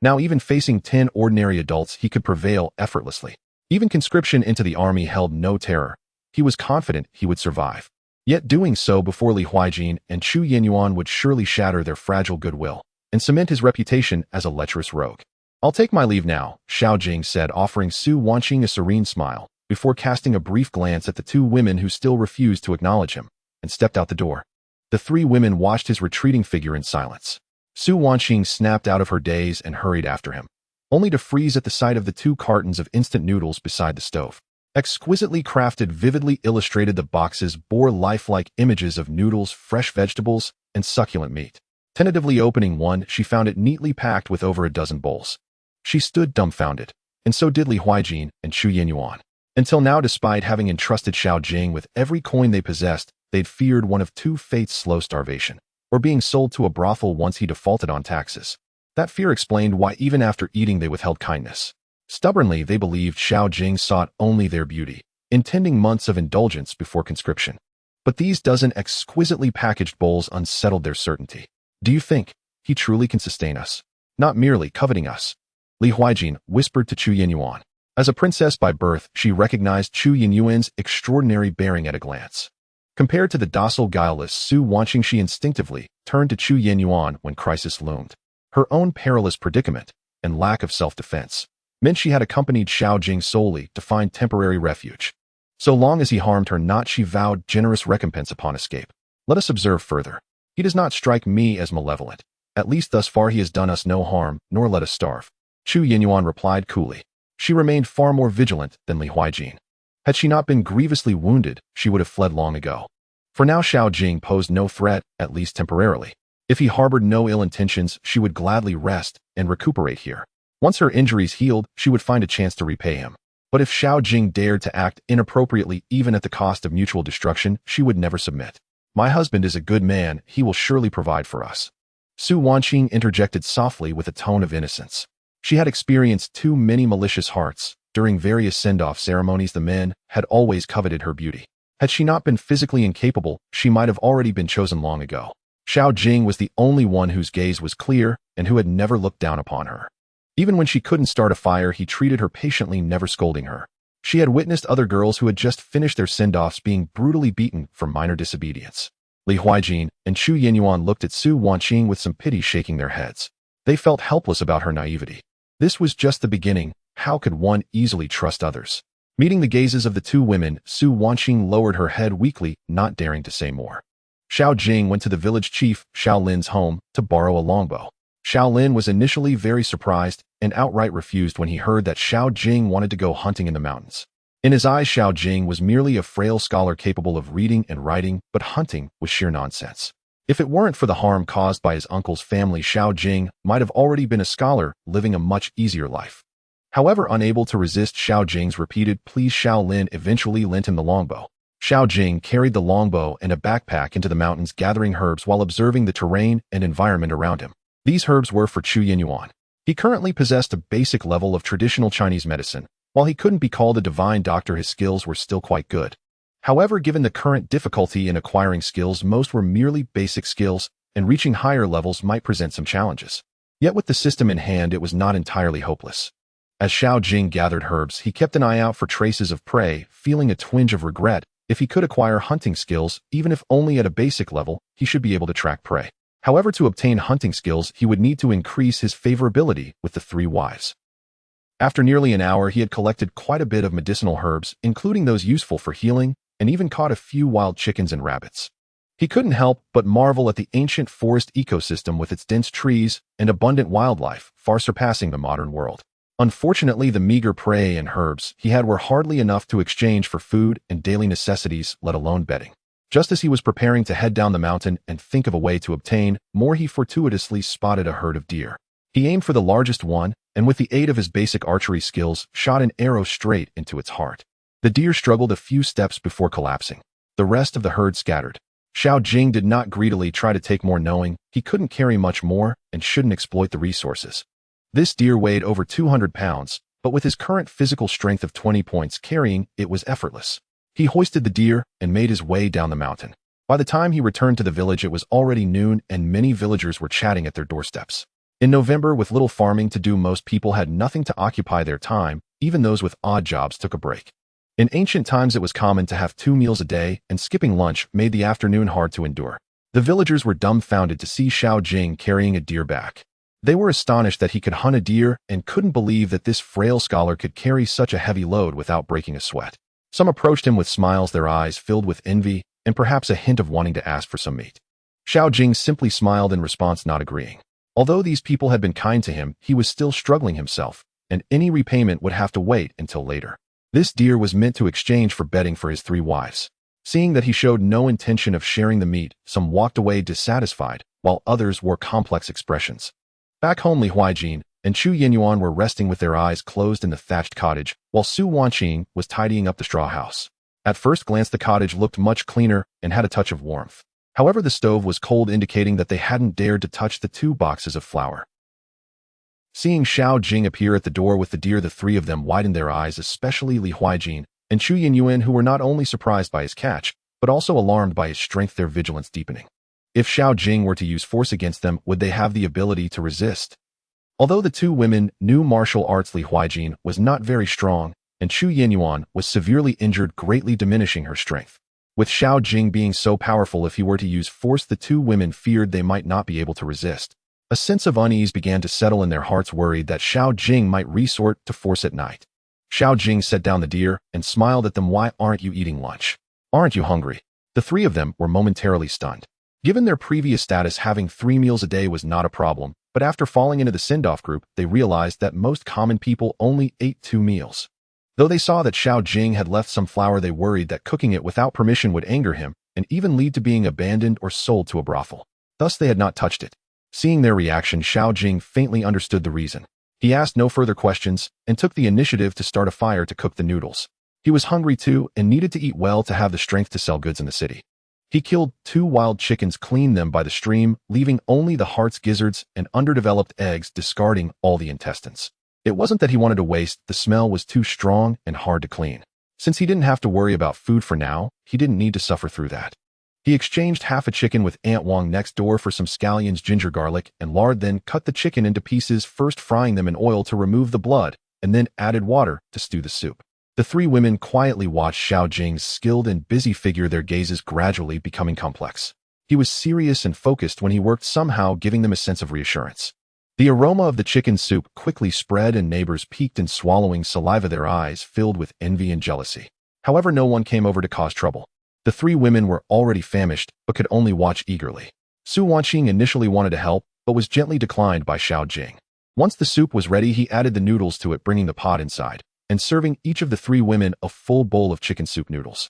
Now even facing 10 ordinary adults he could prevail effortlessly. Even conscription into the army held no terror. He was confident he would survive. Yet doing so before Li Huijin and Chu Yenyuan would surely shatter their fragile goodwill and cement his reputation as a lecherous rogue. "I'll take my leave now," Xiao Jing said, offering Su Wanqing a serene smile, before casting a brief glance at the two women who still refused to acknowledge him, and stepped out the door. The three women watched his retreating figure in silence. Su Wanqing snapped out of her daze and hurried after him, only to freeze at the sight of the 2 cartons of instant noodles beside the stove. Exquisitely crafted, vividly illustrated, the boxes bore lifelike images of noodles, fresh vegetables, and succulent meat. Tentatively opening one, she found it neatly packed with over a dozen bowls. She stood dumbfounded, and so did Li Huijin and Chu Yenyuan. Until now, despite having entrusted Xiao Jing with every coin they possessed, they'd feared one of 2 fates: slow starvation, or being sold to a brothel once he defaulted on taxes. That fear explained why even after eating they withheld kindness. Stubbornly, they believed Xiao Jing sought only their beauty, intending months of indulgence before conscription. But these dozen exquisitely packaged bowls unsettled their certainty. "Do you think he truly can sustain us? Not merely coveting us?" Li Huijin whispered to Chu Yenyuan. As a princess by birth, she recognized Chu Yenyuan's extraordinary bearing at a glance. Compared to the docile, guileless Su Wanqing, she instinctively turned to Chu Yenyuan when crisis loomed. Her own perilous predicament and lack of self-defense meant she had accompanied Xiao Jing solely to find temporary refuge. So long as he harmed her not, she vowed generous recompense upon escape. "Let us observe further. He does not strike me as malevolent. At least thus far he has done us no harm, nor let us starve." Chu Yenyuan replied coolly. She remained far more vigilant than Li Huijin. Had she not been grievously wounded, she would have fled long ago. For now Xiao Jing posed no threat, at least temporarily. If he harbored no ill intentions, she would gladly rest and recuperate here. Once her injuries healed, she would find a chance to repay him. But if Xiao Jing dared to act inappropriately, even at the cost of mutual destruction, she would never submit. "My husband is a good man, he will surely provide for us." Su Wanqing interjected softly with a tone of innocence. She had experienced too many malicious hearts. During various send-off ceremonies, the men had always coveted her beauty. Had she not been physically incapable, she might have already been chosen long ago. Xiao Jing was the only one whose gaze was clear and who had never looked down upon her. Even when she couldn't start a fire, he treated her patiently, never scolding her. She had witnessed other girls who had just finished their send-offs being brutally beaten for minor disobedience. Li Huijin and Chu Yenyuan looked at Su Wanqing with some pity, shaking their heads. They felt helpless about her naivety. This was just the beginning. How could one easily trust others? Meeting the gazes of the two women, Su Wanqing lowered her head weakly, not daring to say more. Xiao Jing went to the village chief, Xiao Lin's home, to borrow a longbow. Xiao Lin was initially very surprised and outright refused when he heard that Xiao Jing wanted to go hunting in the mountains. In his eyes, Xiao Jing was merely a frail scholar capable of reading and writing, but hunting was sheer nonsense. If it weren't for the harm caused by his uncle's family, Xiao Jing might have already been a scholar, living a much easier life. However, unable to resist Xiao Jing's repeated pleas, Xiao Lin eventually lent him the longbow. Xiao Jing carried the longbow and a backpack into the mountains, gathering herbs while observing the terrain and environment around him. These herbs were for Chu Yenyuan. He currently possessed a basic level of traditional Chinese medicine. While he couldn't be called a divine doctor, his skills were still quite good. However, given the current difficulty in acquiring skills, most were merely basic skills, and reaching higher levels might present some challenges. Yet with the system in hand, it was not entirely hopeless. As Xiao Jing gathered herbs, he kept an eye out for traces of prey, feeling a twinge of regret. If he could acquire hunting skills, even if only at a basic level, he should be able to track prey. However, to obtain hunting skills, he would need to increase his favorability with the 3 wives. After nearly an hour, he had collected quite a bit of medicinal herbs, including those useful for healing, and even caught a few wild chickens and rabbits. He couldn't help but marvel at the ancient forest ecosystem with its dense trees and abundant wildlife, far surpassing the modern world. Unfortunately, the meager prey and herbs he had were hardly enough to exchange for food and daily necessities, let alone bedding. Just as he was preparing to head down the mountain and think of a way to obtain more, he fortuitously spotted a herd of deer. He aimed for the largest one, and with the aid of his basic archery skills, shot an arrow straight into its heart. The deer struggled a few steps before collapsing. The rest of the herd scattered. Xiao Jing did not greedily try to take more, knowing he couldn't carry much more and shouldn't exploit the resources. This deer weighed over 200 pounds, but with his current physical strength of 20 points, carrying it was effortless. He hoisted the deer and made his way down the mountain. By the time he returned to the village, it was already noon and many villagers were chatting at their doorsteps. In November, with little farming to do, most people had nothing to occupy their time. Even those with odd jobs took a break. In ancient times, it was common to have 2 meals a day, and skipping lunch made the afternoon hard to endure. The villagers were dumbfounded to see Xiao Jing carrying a deer back. They were astonished that he could hunt a deer and couldn't believe that this frail scholar could carry such a heavy load without breaking a sweat. Some approached him with smiles, their eyes filled with envy and perhaps a hint of wanting to ask for some meat. Xiao Jing simply smiled in response, not agreeing. Although these people had been kind to him, he was still struggling himself, and any repayment would have to wait until later. This deer was meant to exchange for bedding for his 3 wives. Seeing that he showed no intention of sharing the meat, some walked away dissatisfied, while others wore complex expressions. Back home, Li Huijin and Chu Yinyuan were resting with their eyes closed in the thatched cottage, while Su Wanqing was tidying up the straw house. At first glance, the cottage looked much cleaner and had a touch of warmth. However, the stove was cold, indicating that they hadn't dared to touch the 2 boxes of flour. Seeing Xiao Jing appear at the door with the deer, the 3 of them widened their eyes, especially Li Huijin and Chu Yinyuan, who were not only surprised by his catch, but also alarmed by his strength, their vigilance deepening. If Xiao Jing were to use force against them, would they have the ability to resist? Although the 2 women knew martial arts, Li Huijin was not very strong, and Chu Yinyuan was severely injured, greatly diminishing her strength. With Xiao Jing being so powerful, if he were to use force, the 2 women feared they might not be able to resist. A sense of unease began to settle in their hearts, worried that Xiao Jing might resort to force at night. Xiao Jing set down the deer and smiled at them. "Why aren't you eating lunch? Aren't you hungry?" The 3 of them were momentarily stunned. Given their previous status, having 3 meals a day was not a problem, but after falling into the send-off group, they realized that most common people only ate 2 meals. Though they saw that Xiao Jing had left some flour, they worried that cooking it without permission would anger him and even lead to being abandoned or sold to a brothel. Thus, they had not touched it. Seeing their reaction, Xiao Jing faintly understood the reason. He asked no further questions and took the initiative to start a fire to cook the noodles. He was hungry too and needed to eat well to have the strength to sell goods in the city. He killed 2 wild chickens, cleaned them by the stream, leaving only the hearts, gizzards, and underdeveloped eggs, discarding all the intestines. It wasn't that he wanted to waste, the smell was too strong and hard to clean. Since he didn't have to worry about food for now, he didn't need to suffer through that. He exchanged half a chicken with Aunt Wang next door for some scallions, ginger, garlic, and lard, then cut the chicken into pieces, first frying them in oil to remove the blood, and then added water to stew the soup. The 3 women quietly watched Xiao Jing's skilled and busy figure, their gazes gradually becoming complex. He was serious and focused when he worked, somehow giving them a sense of reassurance. The aroma of the chicken soup quickly spread and neighbors peeked in, swallowing saliva, their eyes filled with envy and jealousy. However, no one came over to cause trouble. The 3 women were already famished, but could only watch eagerly. Su Wanqing initially wanted to help, but was gently declined by Xiao Jing. Once the soup was ready, he added the noodles to it, bringing the pot inside, and serving each of the 3 women a full bowl of chicken soup noodles.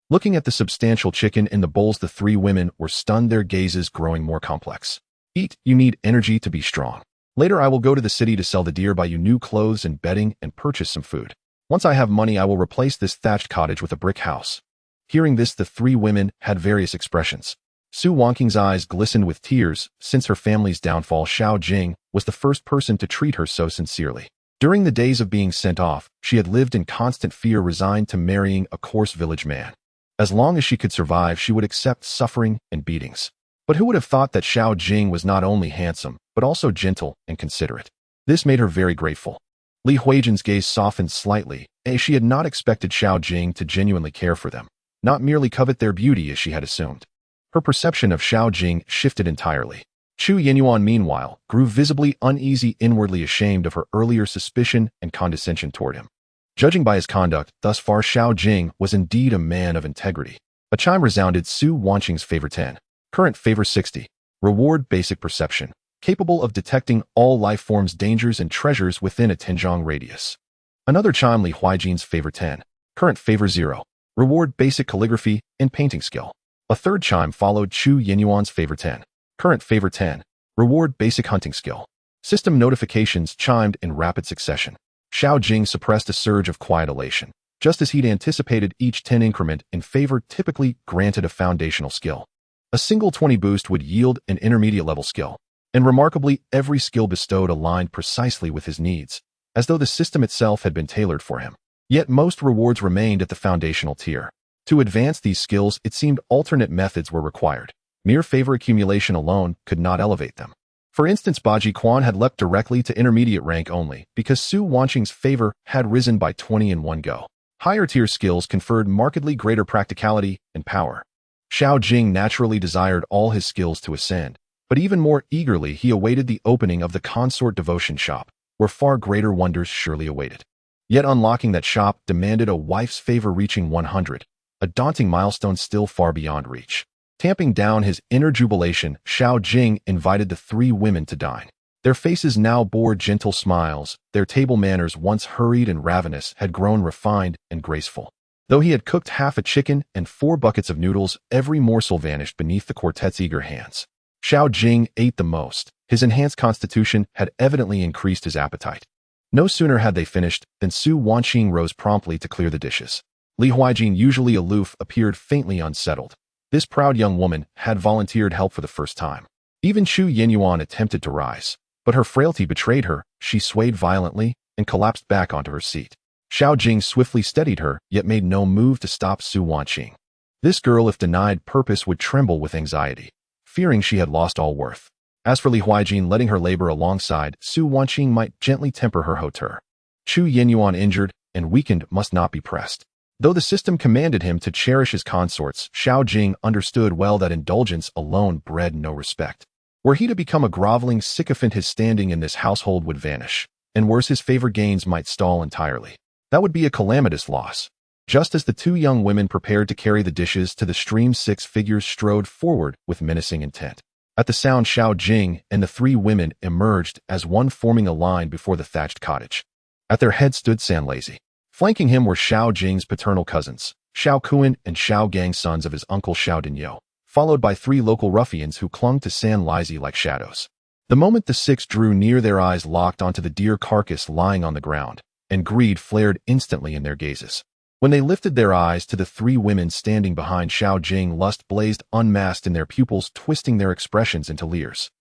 Looking at the substantial chicken in the bowls, the 3 women were stunned, their gazes growing more complex. "Eat, you need energy to be strong. Later I will go to the city to sell the deer, buy you new clothes and bedding, and purchase some food. Once I have money, I will replace this thatched cottage with a brick house." Hearing this, the 3 women had various expressions. Su Wanqing's eyes glistened with tears. Since her family's downfall, Xiao Jing was the first person to treat her so sincerely. During the days of being sent off, she had lived in constant fear, resigned to marrying a coarse village man. As long as she could survive, she would accept suffering and beatings. But who would have thought that Xiao Jing was not only handsome, but also gentle and considerate? This made her very grateful. Li Huijin's gaze softened slightly, as she had not expected Xiao Jing to genuinely care for them, not merely covet their beauty as she had assumed. Her perception of Xiao Jing shifted entirely. Chu Yinyuan, meanwhile, grew visibly uneasy, inwardly ashamed of her earlier suspicion and condescension toward him. Judging by his conduct thus far, Xiao Jing was indeed a man of integrity. A chime resounded. Su Wanqing's favor 10. Current favor 60. Reward basic perception. Capable of detecting all life forms, dangers, and treasures within a 10 radius. Another chime. Li Huijin's favor 10. Current favor 0. Reward basic calligraphy and painting skill. A third chime followed. Chu Yinyuan's favor 10. Current favor 10. Reward basic hunting skill. System notifications chimed in rapid succession. Xiao Jing suppressed a surge of quiet elation. Just as he'd anticipated, each 10 increment in favor typically granted a foundational skill. A single 20 boost would yield an intermediate level skill. And remarkably, every skill bestowed aligned precisely with his needs, as though the system itself had been tailored for him. Yet most rewards remained at the foundational tier. To advance these skills, it seemed alternate methods were required. Mere favor accumulation alone could not elevate them. For instance, Baji Quan had leapt directly to intermediate rank only because Su Wanqing's favor had risen by 20 in one go. Higher-tier skills conferred markedly greater practicality and power. Xiao Jing naturally desired all his skills to ascend, but even more eagerly he awaited the opening of the consort devotion shop, where far greater wonders surely awaited. Yet unlocking that shop demanded a wife's favor reaching 100, a daunting milestone still far beyond reach. Tamping down his inner jubilation, Xiao Jing invited the three women to dine. Their faces now bore gentle smiles, their table manners once hurried and ravenous had grown refined and graceful. Though he had cooked half a chicken and 4 buckets of noodles, every morsel vanished beneath the quartet's eager hands. Xiao Jing ate the most. His enhanced constitution had evidently increased his appetite. No sooner had they finished than Su Wanqing rose promptly to clear the dishes. Li Huijin, usually aloof, appeared faintly unsettled. This proud young woman had volunteered help for the first time. Even Chu Yinyuan attempted to rise, but her frailty betrayed her. She swayed violently and collapsed back onto her seat. Xiao Jing swiftly steadied her, yet made no move to stop Su Wanqing. This girl, if denied purpose, would tremble with anxiety, fearing she had lost all worth. As for Li Huijin, letting her labor alongside, Su Wanqing might gently temper her hauteur. Chu Yinyuan, injured and weakened, must not be pressed. Though the system commanded him to cherish his consorts, Xiao Jing understood well that indulgence alone bred no respect. Were he to become a groveling sycophant, his standing in this household would vanish, and worse, his favor gains might stall entirely. That would be a calamitous loss. Just as the 2 young women prepared to carry the dishes to the stream, 6 figures strode forward with menacing intent. At the sound, Xiao Jing and the 3 women emerged as one, forming a line before the thatched cottage. At their head stood San Lazy. Flanking him were Xiao Jing's paternal cousins, Xiao Kuan and Xiao Gang, sons of his uncle Xiao Dinyo, followed by 3 local ruffians who clung to San Lazy like shadows. The moment the 6 drew near, their eyes locked onto the deer carcass lying on the ground, and greed flared instantly in their gazes. When they lifted their eyes to the 3 women standing behind Xiao Jing, lust blazed unmasked in their pupils, twisting their expressions into leers.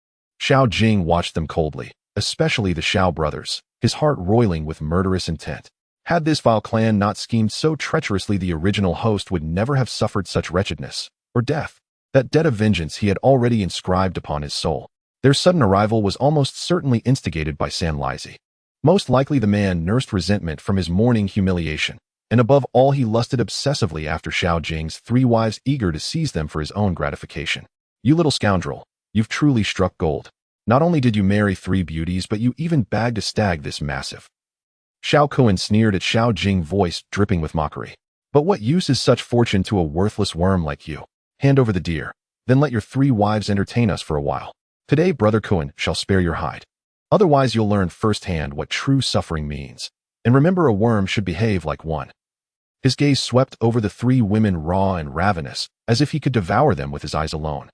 Xiao Jing watched them coldly, especially the Xiao brothers, his heart roiling with murderous intent. Had this vile clan not schemed so treacherously, the original host would never have suffered such wretchedness, or death. That debt of vengeance he had already inscribed upon his soul. Their sudden arrival was almost certainly instigated by San Lazy. Most likely the man nursed resentment from his morning humiliation, and above all he lusted obsessively after Xiao Jing's 3 wives, eager to seize them for his own gratification. You little scoundrel, you've truly struck gold. Not only did you marry 3 beauties, but you even bagged a stag this massive. Xiao Kuan sneered at Xiao Jing, voice dripping with mockery. But what use is such fortune to a worthless worm like you? Hand over the deer, then let your 3 wives entertain us for a while. Today, Brother Kuan shall spare your hide. Otherwise you'll learn firsthand what true suffering means. And remember, a worm should behave like one. His gaze swept over the 3 women, raw and ravenous, as if he could devour them with his eyes alone.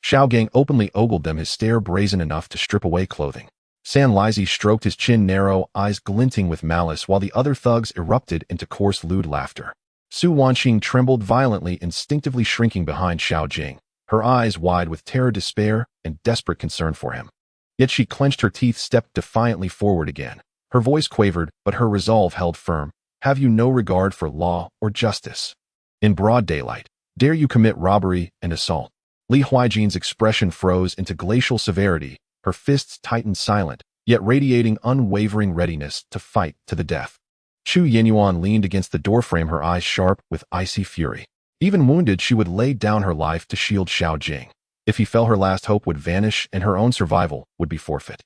Xiao Gang openly ogled them, his stare brazen enough to strip away clothing. San Lazy stroked his chin, narrow eyes glinting with malice, while the other thugs erupted into coarse, lewd laughter. Su Wanqing trembled violently, instinctively shrinking behind Xiao Jing, her eyes wide with terror, despair, and desperate concern for him. Yet she clenched her teeth, stepped defiantly forward again. Her voice quavered, but her resolve held firm. Have you no regard for law or justice? In broad daylight, dare you commit robbery and assault? Li Huijin's expression froze into glacial severity, her fists tightened, silent, yet radiating unwavering readiness to fight to the death. Chu Yinyuan leaned against the doorframe, her eyes sharp with icy fury. Even wounded, she would lay down her life to shield Xiao Jing. If he fell, her last hope would vanish and her own survival would be forfeit.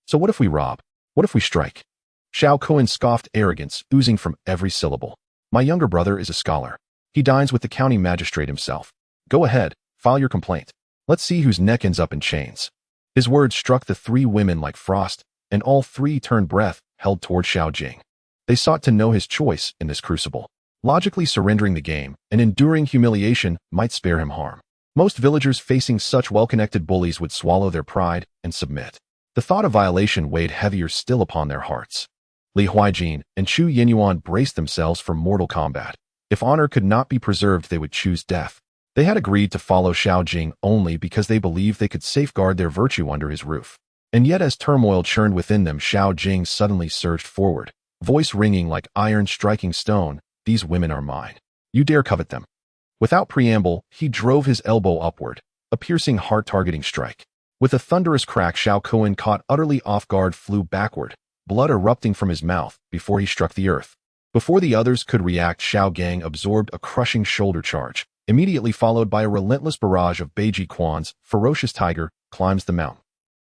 So what if we rob? What if we strike? Xiao Kuan scoffed, arrogance oozing from every syllable. My younger brother is a scholar. He dines with the county magistrate himself. Go ahead, file your complaint. Let's see whose neck ends up in chains. His words struck the 3 women like frost, and all 3 turned breath, held toward Xiao Jing. They sought to know his choice in this crucible. Logically surrendering the game and enduring humiliation might spare him harm. Most villagers facing such well-connected bullies would swallow their pride and submit. The thought of violation weighed heavier still upon their hearts. Li Huijin and Chu Yinyuan braced themselves for mortal combat. If honor could not be preserved, they would choose death. They had agreed to follow Xiao Jing only because they believed they could safeguard their virtue under his roof. And yet, as turmoil churned within them, Xiao Jing suddenly surged forward, voice ringing like iron striking stone. These women are mine. You dare covet them? Without preamble, he drove his elbow upward, a piercing heart-targeting strike. With a thunderous crack, Xiao Jing, caught utterly off guard, flew backward, blood erupting from his mouth before he struck the earth. Before the others could react, Xiao Jing absorbed a crushing shoulder charge, immediately followed by a relentless barrage of Beiji Quan's ferocious tiger climbs the mountain.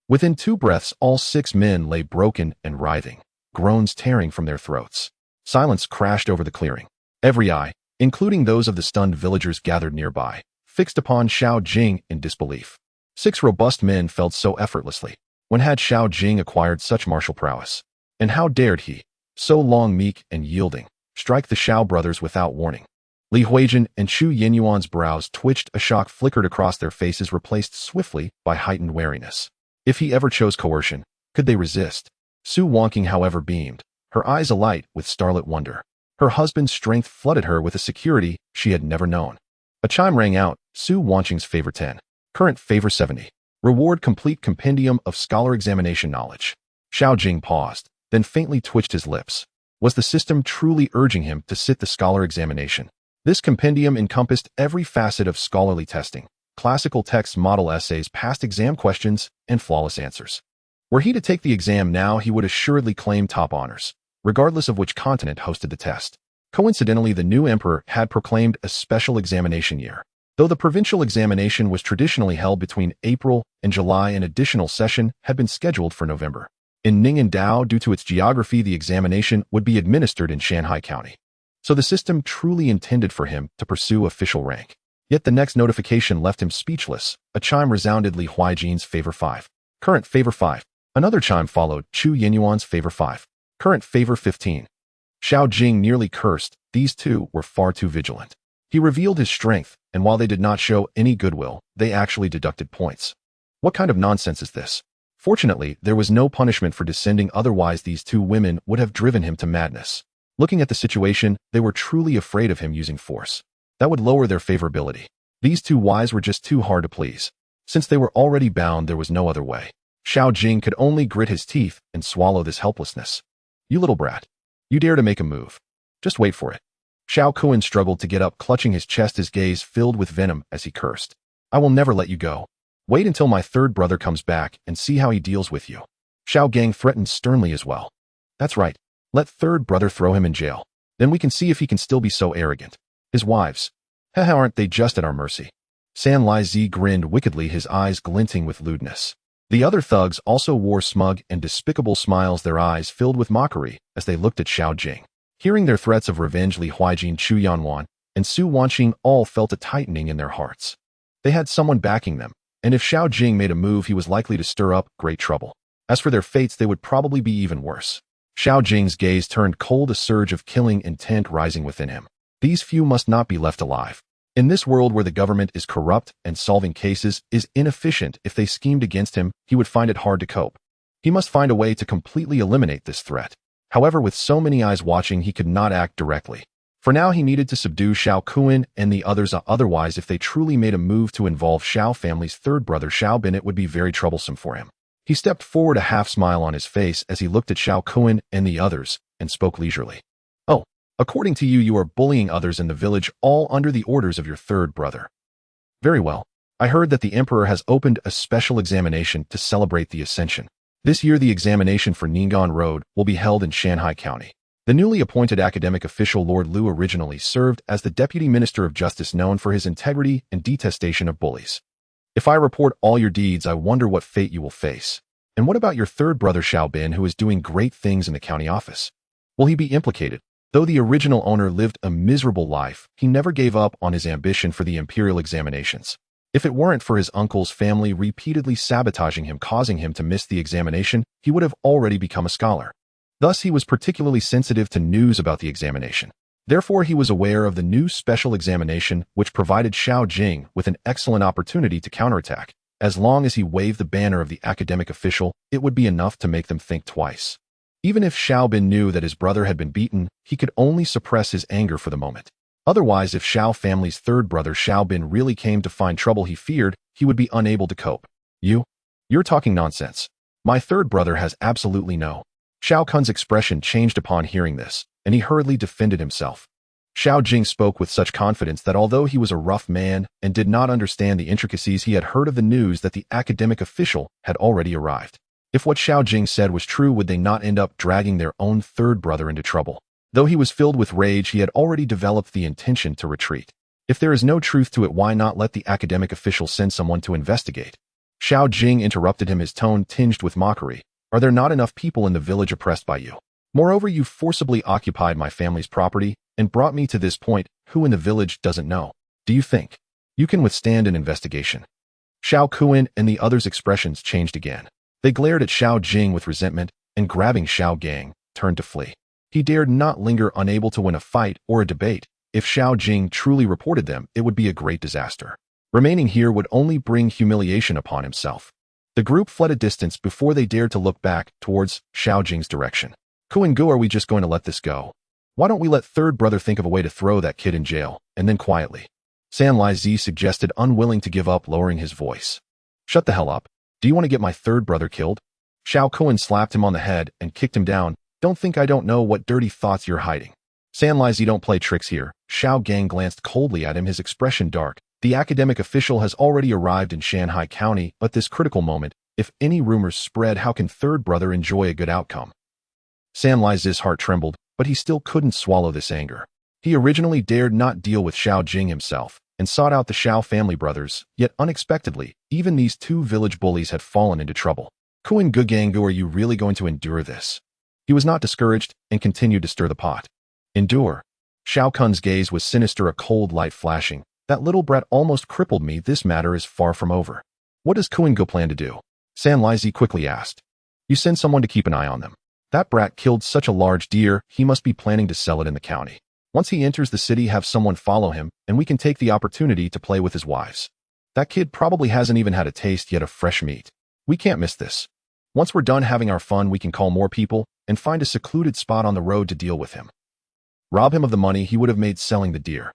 Within 2 breaths, all 6 men lay broken and writhing, groans tearing from their throats. Silence crashed over the clearing. Every eye, including those of the stunned villagers gathered nearby, fixed upon Xiao Jing in disbelief. 6 robust men felt so effortlessly. When had Xiao Jing acquired such martial prowess? And how dared he, so long meek and yielding, strike the Xiao brothers without warning? Li Huijin and Chu Yinyuan's brows twitched, a shock flickered across their faces, replaced swiftly by heightened wariness. If he ever chose coercion, could they resist? Su Wangqing, however, beamed, her eyes alight with starlit wonder. Her husband's strength flooded her with a security she had never known. A chime rang out, Su Wangqing's favor 10. Current favor 70. Reward complete compendium of scholar examination knowledge. Xiao Jing paused, then faintly twitched his lips. Was the system truly urging him to sit the scholar examination? This compendium encompassed every facet of scholarly testing: classical text, model essays, past exam questions, and flawless answers. Were he to take the exam now, he would assuredly claim top honors, regardless of which continent hosted the test. Coincidentally, the new emperor had proclaimed a special examination year. Though the provincial examination was traditionally held between April and July, an additional session had been scheduled for November. In Ning'an-Dao, due to its geography, the examination would be administered in Shanhai County. So the system truly intended for him to pursue official rank. Yet the next notification left him speechless. A chime resounded: Li Huijin's favor 5. Current favor 5. Another chime followed: Chu Yinyuan's favor 5. Current favor 15. Xiao Jing nearly cursed. These two were far too vigilant. He revealed his strength, and while they did not show any goodwill, they actually deducted points. What kind of nonsense is this? Fortunately, there was no punishment for descending, otherwise these 2 women would have driven him to madness. Looking at the situation, they were truly afraid of him using force. That would lower their favorability. These 2 wives were just too hard to please. Since they were already bound, there was no other way. Xiao Jing could only grit his teeth and swallow this helplessness. You little brat. You dare to make a move. Just wait for it. Xiao Jing struggled to get up, clutching his chest, his gaze filled with venom as he cursed. I will never let you go. Wait until my 3rd brother comes back and see how he deals with you. Xiao Jing threatened sternly as well. That's right. Let 3rd brother throw him in jail. Then we can see if he can still be so arrogant. His wives. Haha, aren't they just at our mercy? San Lai Zi grinned wickedly, his eyes glinting with lewdness. The other thugs also wore smug and despicable smiles, their eyes filled with mockery as they looked at Xiao Jing. Hearing their threats of revenge, Li Huijin, Chu Yanwan, and Su Wangqing all felt a tightening in their hearts. They had someone backing them, and if Xiao Jing made a move, he was likely to stir up great trouble. As for their fates, they would probably be even worse. Xiao Jing's gaze turned cold, a surge of killing intent rising within him. These few must not be left alive. In this world where the government is corrupt and solving cases is inefficient, if they schemed against him, he would find it hard to cope. He must find a way to completely eliminate this threat. However, with so many eyes watching, he could not act directly. For now, he needed to subdue Xiao Jing and the others, otherwise if they truly made a move to involve Xiao family's 3rd brother Xiao Bin, it would be very troublesome for him. He stepped forward, a half-smile on his face as he looked at Xiao Jing and the others, and spoke leisurely. Oh, according to you, you are bullying others in the village, all under the orders of your 3rd brother. Very well. I heard that the emperor has opened a special examination to celebrate the ascension. This year, the examination for Ning'an Road will be held in Shanhai County. The newly appointed academic official Lord Liu originally served as the Deputy Minister of Justice, known for his integrity and detestation of bullies. If I report all your deeds, I wonder what fate you will face. And what about your 3rd brother Xiao Bin, who is doing great things in the county office? Will he be implicated? Though the original owner lived a miserable life, he never gave up on his ambition for the imperial examinations. If it weren't for his uncle's family repeatedly sabotaging him, causing him to miss the examination, he would have already become a scholar. Thus, he was particularly sensitive to news about the examination. Therefore, he was aware of the new special examination, which provided Xiao Jing with an excellent opportunity to counterattack. As long as he waved the banner of the academic official, it would be enough to make them think twice. Even if Xiao Bin knew that his brother had been beaten, he could only suppress his anger for the moment. Otherwise, if Xiao family's 3rd brother Xiao Bin really came to find trouble, he feared he would be unable to cope. You're talking nonsense. My 3rd brother has absolutely no. Xiao Kun's expression changed upon hearing this, and he hurriedly defended himself. Xiao Jing spoke with such confidence that although he was a rough man and did not understand the intricacies, he had heard of the news that the academic official had already arrived. If what Xiao Jing said was true, would they not end up dragging their own third brother into trouble? Though he was filled with rage, he had already developed the intention to retreat. If there is no truth to it, why not let the academic official send someone to investigate? Xiao Jing interrupted him, his tone tinged with mockery. Are there not enough people in the village oppressed by you? Moreover, you forcibly occupied my family's property and brought me to this point. Who in the village doesn't know? Do you think you can withstand an investigation? Xiao Kuan and the others' expressions changed again. They glared at Xiao Jing with resentment and, grabbing Xiao Gang, turned to flee. He dared not linger, unable to win a fight or a debate. If Xiao Jing truly reported them, it would be a great disaster. Remaining here would only bring humiliation upon himself. The group fled a distance before they dared to look back towards Xiao Jing's direction. Kuan-gu, are we just going to let this go? Why don't we let third brother think of a way to throw that kid in jail, and then quietly? San-Lai-Zi suggested, unwilling to give up, lowering his voice. Shut the hell up. Do you want to get my third brother killed? Xiao Kuan slapped him on the head and kicked him down. Don't think I don't know what dirty thoughts you're hiding. San-Lai-Zi, don't play tricks here. Xiao Gang glanced coldly at him, his expression dark. The academic official has already arrived in Shanghai County at this critical moment. If any rumors spread, how can third brother enjoy a good outcome? San-Lai-Zi's heart trembled, but he still couldn't swallow this anger. He originally dared not deal with Xiao Jing himself and sought out the Xiao family brothers, yet unexpectedly, even these two village bullies had fallen into trouble. Kuan-gu, are you really going to endure this? He was not discouraged and continued to stir the pot. Endure. Xiao Kun's gaze was sinister, a cold light flashing. That little brat almost crippled me. This matter is far from over. What does Kuan-gu plan to do? San-Lai-Zi quickly asked. You send someone to keep an eye on them. That brat killed such a large deer, he must be planning to sell it in the county. Once he enters the city, have someone follow him, and we can take the opportunity to play with his wives. That kid probably hasn't even had a taste yet of fresh meat. We can't miss this. Once we're done having our fun, we can call more people and find a secluded spot on the road to deal with him. Rob him of the money he would have made selling the deer.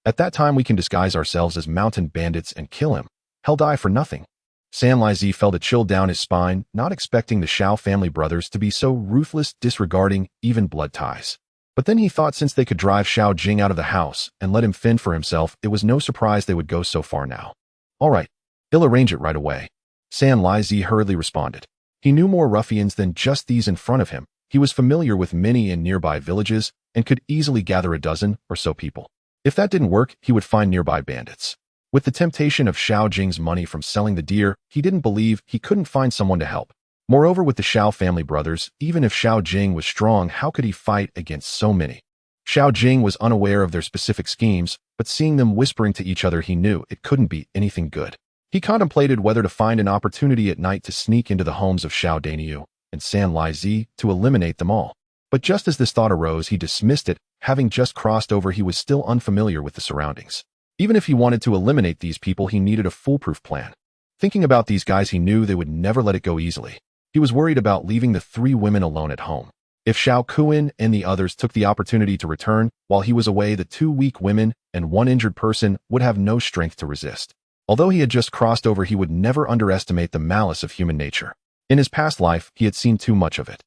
At that time, we can disguise ourselves as mountain bandits and kill him. He'll die for nothing. San-Lai-Zi felt a chill down his spine, not expecting the Xiao family brothers to be so ruthless, disregarding even blood ties. But then he thought, since they could drive Xiao Jing out of the house and let him fend for himself, it was no surprise they would go so far now. All right, he'll arrange it right away. San-Lai-Zi hurriedly responded. He knew more ruffians than just these in front of him. He was familiar with many in nearby villages and could easily gather a dozen or so people. If that didn't work, he would find nearby bandits. With the temptation of Xiao Jing's money from selling the deer, he didn't believe he couldn't find someone to help. Moreover, with the Xiao family brothers, even if Xiao Jing was strong, how could he fight against so many? Xiao Jing was unaware of their specific schemes, but seeing them whispering to each other, he knew it couldn't be anything good. He contemplated whether to find an opportunity at night to sneak into the homes of Xiao Dainiu and San-Lai-Zi to eliminate them all. But just as this thought arose, he dismissed it. Having just crossed over, he was still unfamiliar with the surroundings. Even if he wanted to eliminate these people, he needed a foolproof plan. Thinking about these guys, he knew they would never let it go easily. He was worried about leaving the three women alone at home. If Xiao Kuan and the others took the opportunity to return while he was away, the two weak women and one injured person would have no strength to resist. Although he had just crossed over, he would never underestimate the malice of human nature. In his past life, he had seen too much of it.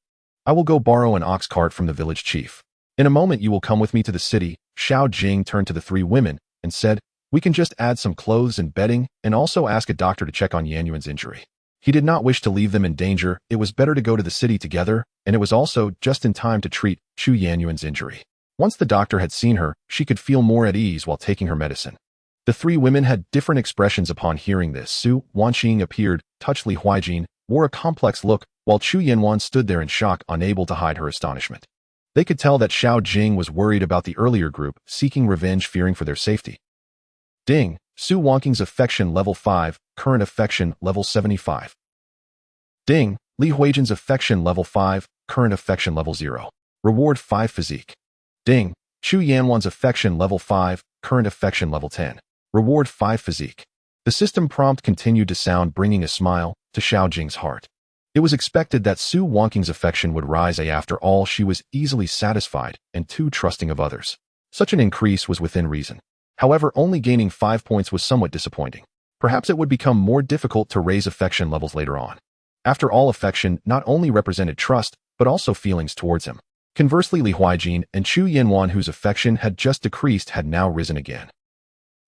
I will go borrow an ox cart from the village chief. In a moment you will come with me to the city. Xiao Jing turned to the three women and said, we can just add some clothes and bedding and also ask a doctor to check on Yan Yuan's injury. He did not wish to leave them in danger. It was better to go to the city together, and it was also just in time to treat Yan Yuan's injury. Once the doctor had seen her, she could feel more at ease while taking her medicine. The three women had different expressions upon hearing this. Su Wanxing appeared, touched Li Huijin, wore a complex look, while Chu Yanwan stood there in shock, unable to hide her astonishment. They could tell that Xiao Jing was worried about the earlier group, seeking revenge, fearing for their safety. Ding. Su Wanxing's affection level 5, current affection level 75. Ding. Li Huijin's affection level 5, current affection level 0. Reward 5 physique. Ding. Chu Yanwan's affection level 5, current affection level 10. Reward 5 physique. The system prompt continued to sound, bringing a smile to Xiao Jing's heart. It was expected that Su Wanxing's affection would rise. After all, she was easily satisfied and too trusting of others. Such an increase was within reason. However, only gaining 5 points was somewhat disappointing. Perhaps it would become more difficult to raise affection levels later on. After all, affection not only represented trust, but also feelings towards him. Conversely, Li Huijin and Chu Yanwan, whose affection had just decreased, had now risen again.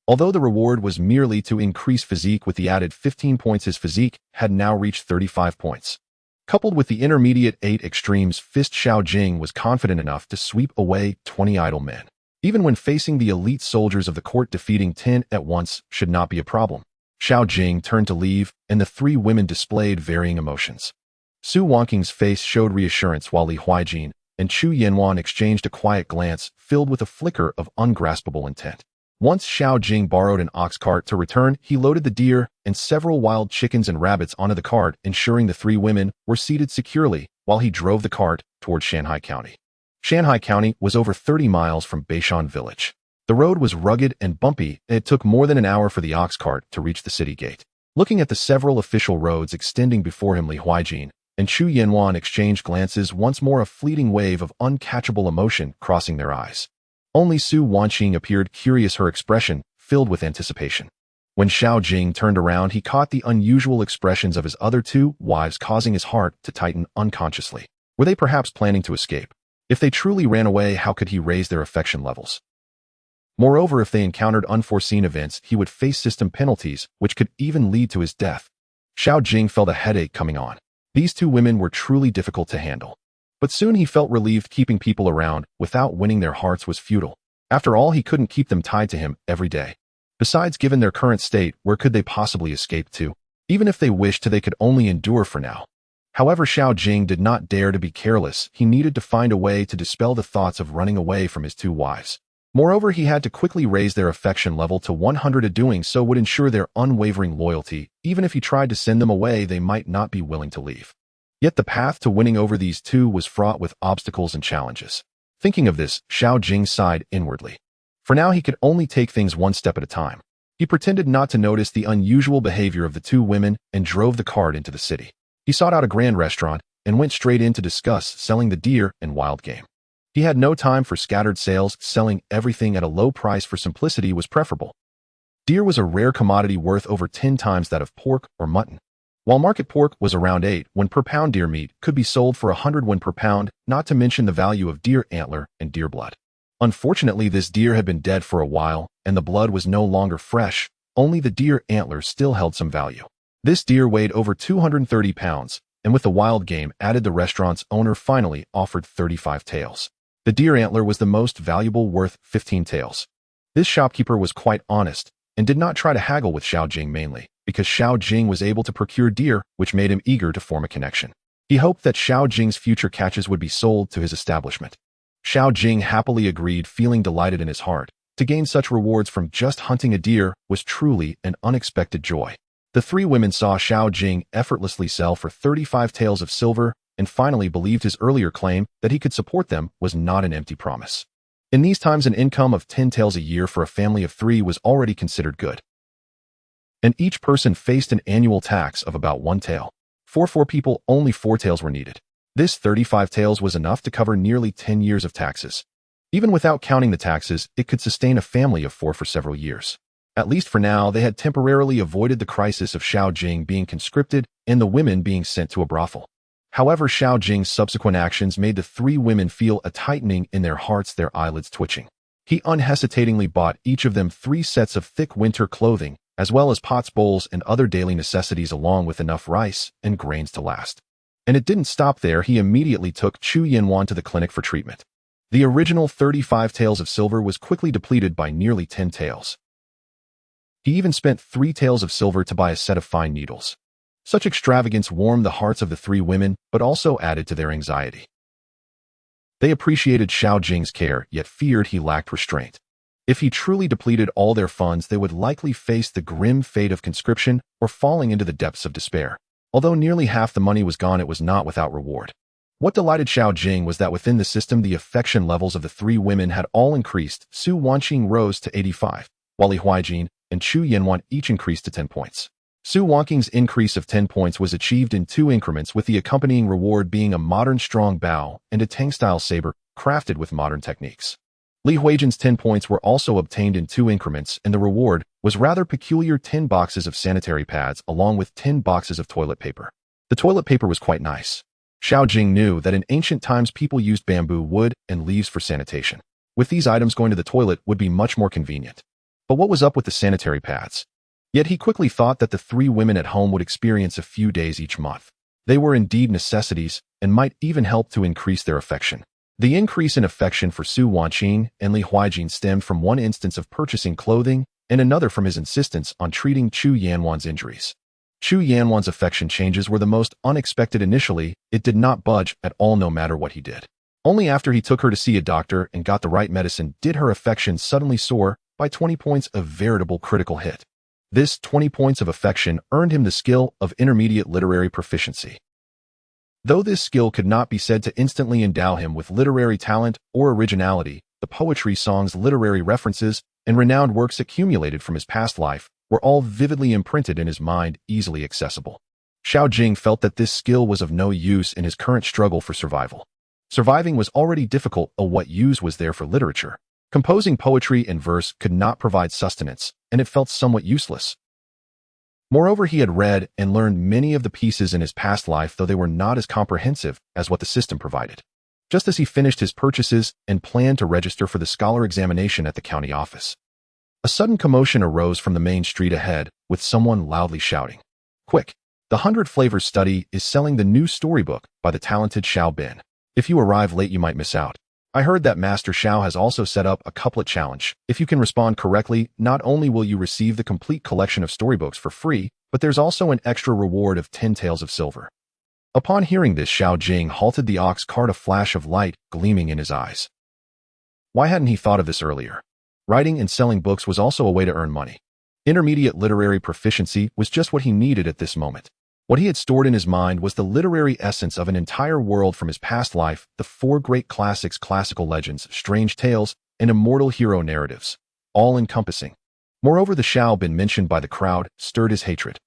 Although the reward was merely to increase physique with the added 15 points, his physique had now reached 35 points. Coupled with the intermediate 8 extremes, Fist Xiao Jing was confident enough to sweep away 20 idle men. Even when facing the elite soldiers of the court, defeating 10 at once should not be a problem. Xiao Jing turned to leave, and the three women displayed varying emotions. Su Wangqing's face showed reassurance, while Li Huijin and Chu Yanwan exchanged a quiet glance filled with a flicker of ungraspable intent. Once Xiao Jing borrowed an ox cart to return, he loaded the deer and several wild chickens and rabbits onto the cart, ensuring the three women were seated securely while he drove the cart toward Shanhai County. Shanhai County was over 30 miles from Beishan village. The road was rugged and bumpy, and it took more than an hour for the ox cart to reach the city gate. Looking at the several official roads extending before him, Li Huijin and Chu Yanwan exchanged glances, once more a fleeting wave of uncatchable emotion crossing their eyes. Only Su Wangqing appeared curious, her expression filled with anticipation. When Xiao Jing turned around, he caught the unusual expressions of his other two wives, causing his heart to tighten unconsciously. Were they perhaps planning to escape? If they truly ran away, how could he raise their affection levels? Moreover, if they encountered unforeseen events, he would face system penalties, which could even lead to his death. Xiao Jing felt a headache coming on. These two women were truly difficult to handle. But soon he felt relieved. Keeping people around without winning their hearts was futile. After all, he couldn't keep them tied to him every day. Besides, given their current state, where could they possibly escape to? Even if they wished to, they could only endure for now. However, Xiao Jing did not dare to be careless. He needed to find a way to dispel the thoughts of running away from his two wives. Moreover, he had to quickly raise their affection level to 100. Doing so would ensure their unwavering loyalty. Even if he tried to send them away, they might not be willing to leave. Yet the path to winning over these two was fraught with obstacles and challenges. Thinking of this, Xiao Jing sighed inwardly. For now, he could only take things one step at a time. He pretended not to notice the unusual behavior of the two women and drove the cart into the city. He sought out a grand restaurant and went straight in to discuss selling the deer and wild game. He had no time for scattered sales. Selling everything at a low price for simplicity was preferable. Deer was a rare commodity worth over 10 times that of pork or mutton. While market pork was around 8 when per pound, deer meat could be sold for 100 when per pound, not to mention the value of deer antler and deer blood. Unfortunately, this deer had been dead for a while, and the blood was no longer fresh. Only the deer antler still held some value. This deer weighed over 230 pounds, and with the wild game added, the restaurant's owner finally offered 35 taels. The deer antler was the most valuable, worth 15 taels. This shopkeeper was quite honest and did not try to haggle with Xiao Jing, mainly because Xiao Jing was able to procure deer, which made him eager to form a connection. He hoped that Xiao Jing's future catches would be sold to his establishment. Xiao Jing happily agreed, feeling delighted in his heart. To gain such rewards from just hunting a deer was truly an unexpected joy. The three women saw Xiao Jing effortlessly sell for 35 taels of silver and finally believed his earlier claim that he could support them was not an empty promise. In these times, an income of 10 taels a year for a family of 3 was already considered good. And each person faced an annual tax of about 1 tael. For 4 people, only 4 taels were needed. This 35 taels was enough to cover nearly 10 years of taxes. Even without counting the taxes, it could sustain a family of 4 for several years. At least for now, they had temporarily avoided the crisis of Xiao Jing being conscripted and the women being sent to a brothel. However, Xiao Jing's subsequent actions made the 3 women feel a tightening in their hearts, their eyelids twitching. He unhesitatingly bought each of them 3 sets of thick winter clothing, as well as pots, bowls, and other daily necessities, along with enough rice and grains to last. And it didn't stop there. He immediately took Chu Yanwan to the clinic for treatment. The original 35 taels of silver was quickly depleted by nearly 10 taels. He even spent 3 taels of silver to buy a set of fine needles. Such extravagance warmed the hearts of the 3 women, but also added to their anxiety. They appreciated Xiao Jing's care, yet feared he lacked restraint. If he truly depleted all their funds, they would likely face the grim fate of conscription or falling into the depths of despair. Although nearly half the money was gone, it was not without reward. What delighted Xiao Jing was that within the system, the affection levels of the 3 women had all increased. Su Wangqing rose to 85, while Li Huijin and Chu Yanwan each increased to 10 points. Su Wangqing's increase of 10 points was achieved in 2 increments, with the accompanying reward being a modern strong bow and a Tang-style saber crafted with modern techniques. Li Huijin's 10 points were also obtained in 2 increments, and the reward was rather peculiar: 10 boxes of sanitary pads along with 10 boxes of toilet paper. The toilet paper was quite nice. Xiao Jing knew that in ancient times people used bamboo, wood, and leaves for sanitation. With these items, going to the toilet would be much more convenient. But what was up with the sanitary pads? Yet he quickly thought that the 3 women at home would experience a few days each month. They were indeed necessities and might even help to increase their affection. The increase in affection for Su Wanqing and Li Huijin stemmed from one instance of purchasing clothing and another from his insistence on treating Chu Yanwan's injuries. Chu Yanwan's affection changes were the most unexpected initially. It did not budge at all no matter what he did. Only after he took her to see a doctor and got the right medicine did her affection suddenly soar by 20 points, a veritable critical hit. This 20 points of affection earned him the skill of intermediate literary proficiency. Though this skill could not be said to instantly endow him with literary talent or originality, the poetry, songs, literary references, and renowned works accumulated from his past life were all vividly imprinted in his mind, easily accessible. Xiao Jing felt that this skill was of no use in his current struggle for survival. Surviving was already difficult, what use was there for literature? Composing poetry and verse could not provide sustenance, and it felt somewhat useless. Moreover, he had read and learned many of the pieces in his past life, though they were not as comprehensive as what the system provided. Just as he finished his purchases and planned to register for the scholar examination at the county office, a sudden commotion arose from the main street ahead, with someone loudly shouting, "Quick! The 100 Flavors Study is selling the new storybook by the talented Xiao Bin. If you arrive late, you might miss out. I heard that Master Xiao has also set up a couplet challenge. If you can respond correctly, not only will you receive the complete collection of storybooks for free, but there's also an extra reward of 10 taels of silver." Upon hearing this, Xiao Jing halted the ox cart, a flash of light gleaming in his eyes. Why hadn't he thought of this earlier? Writing and selling books was also a way to earn money. Intermediate literary proficiency was just what he needed at this moment. What he had stored in his mind was the literary essence of an entire world from his past life, the 4 great classics, classical legends, strange tales, and immortal hero narratives, all-encompassing. Moreover, the Xiao Bin mentioned by the crowd stirred his hatred.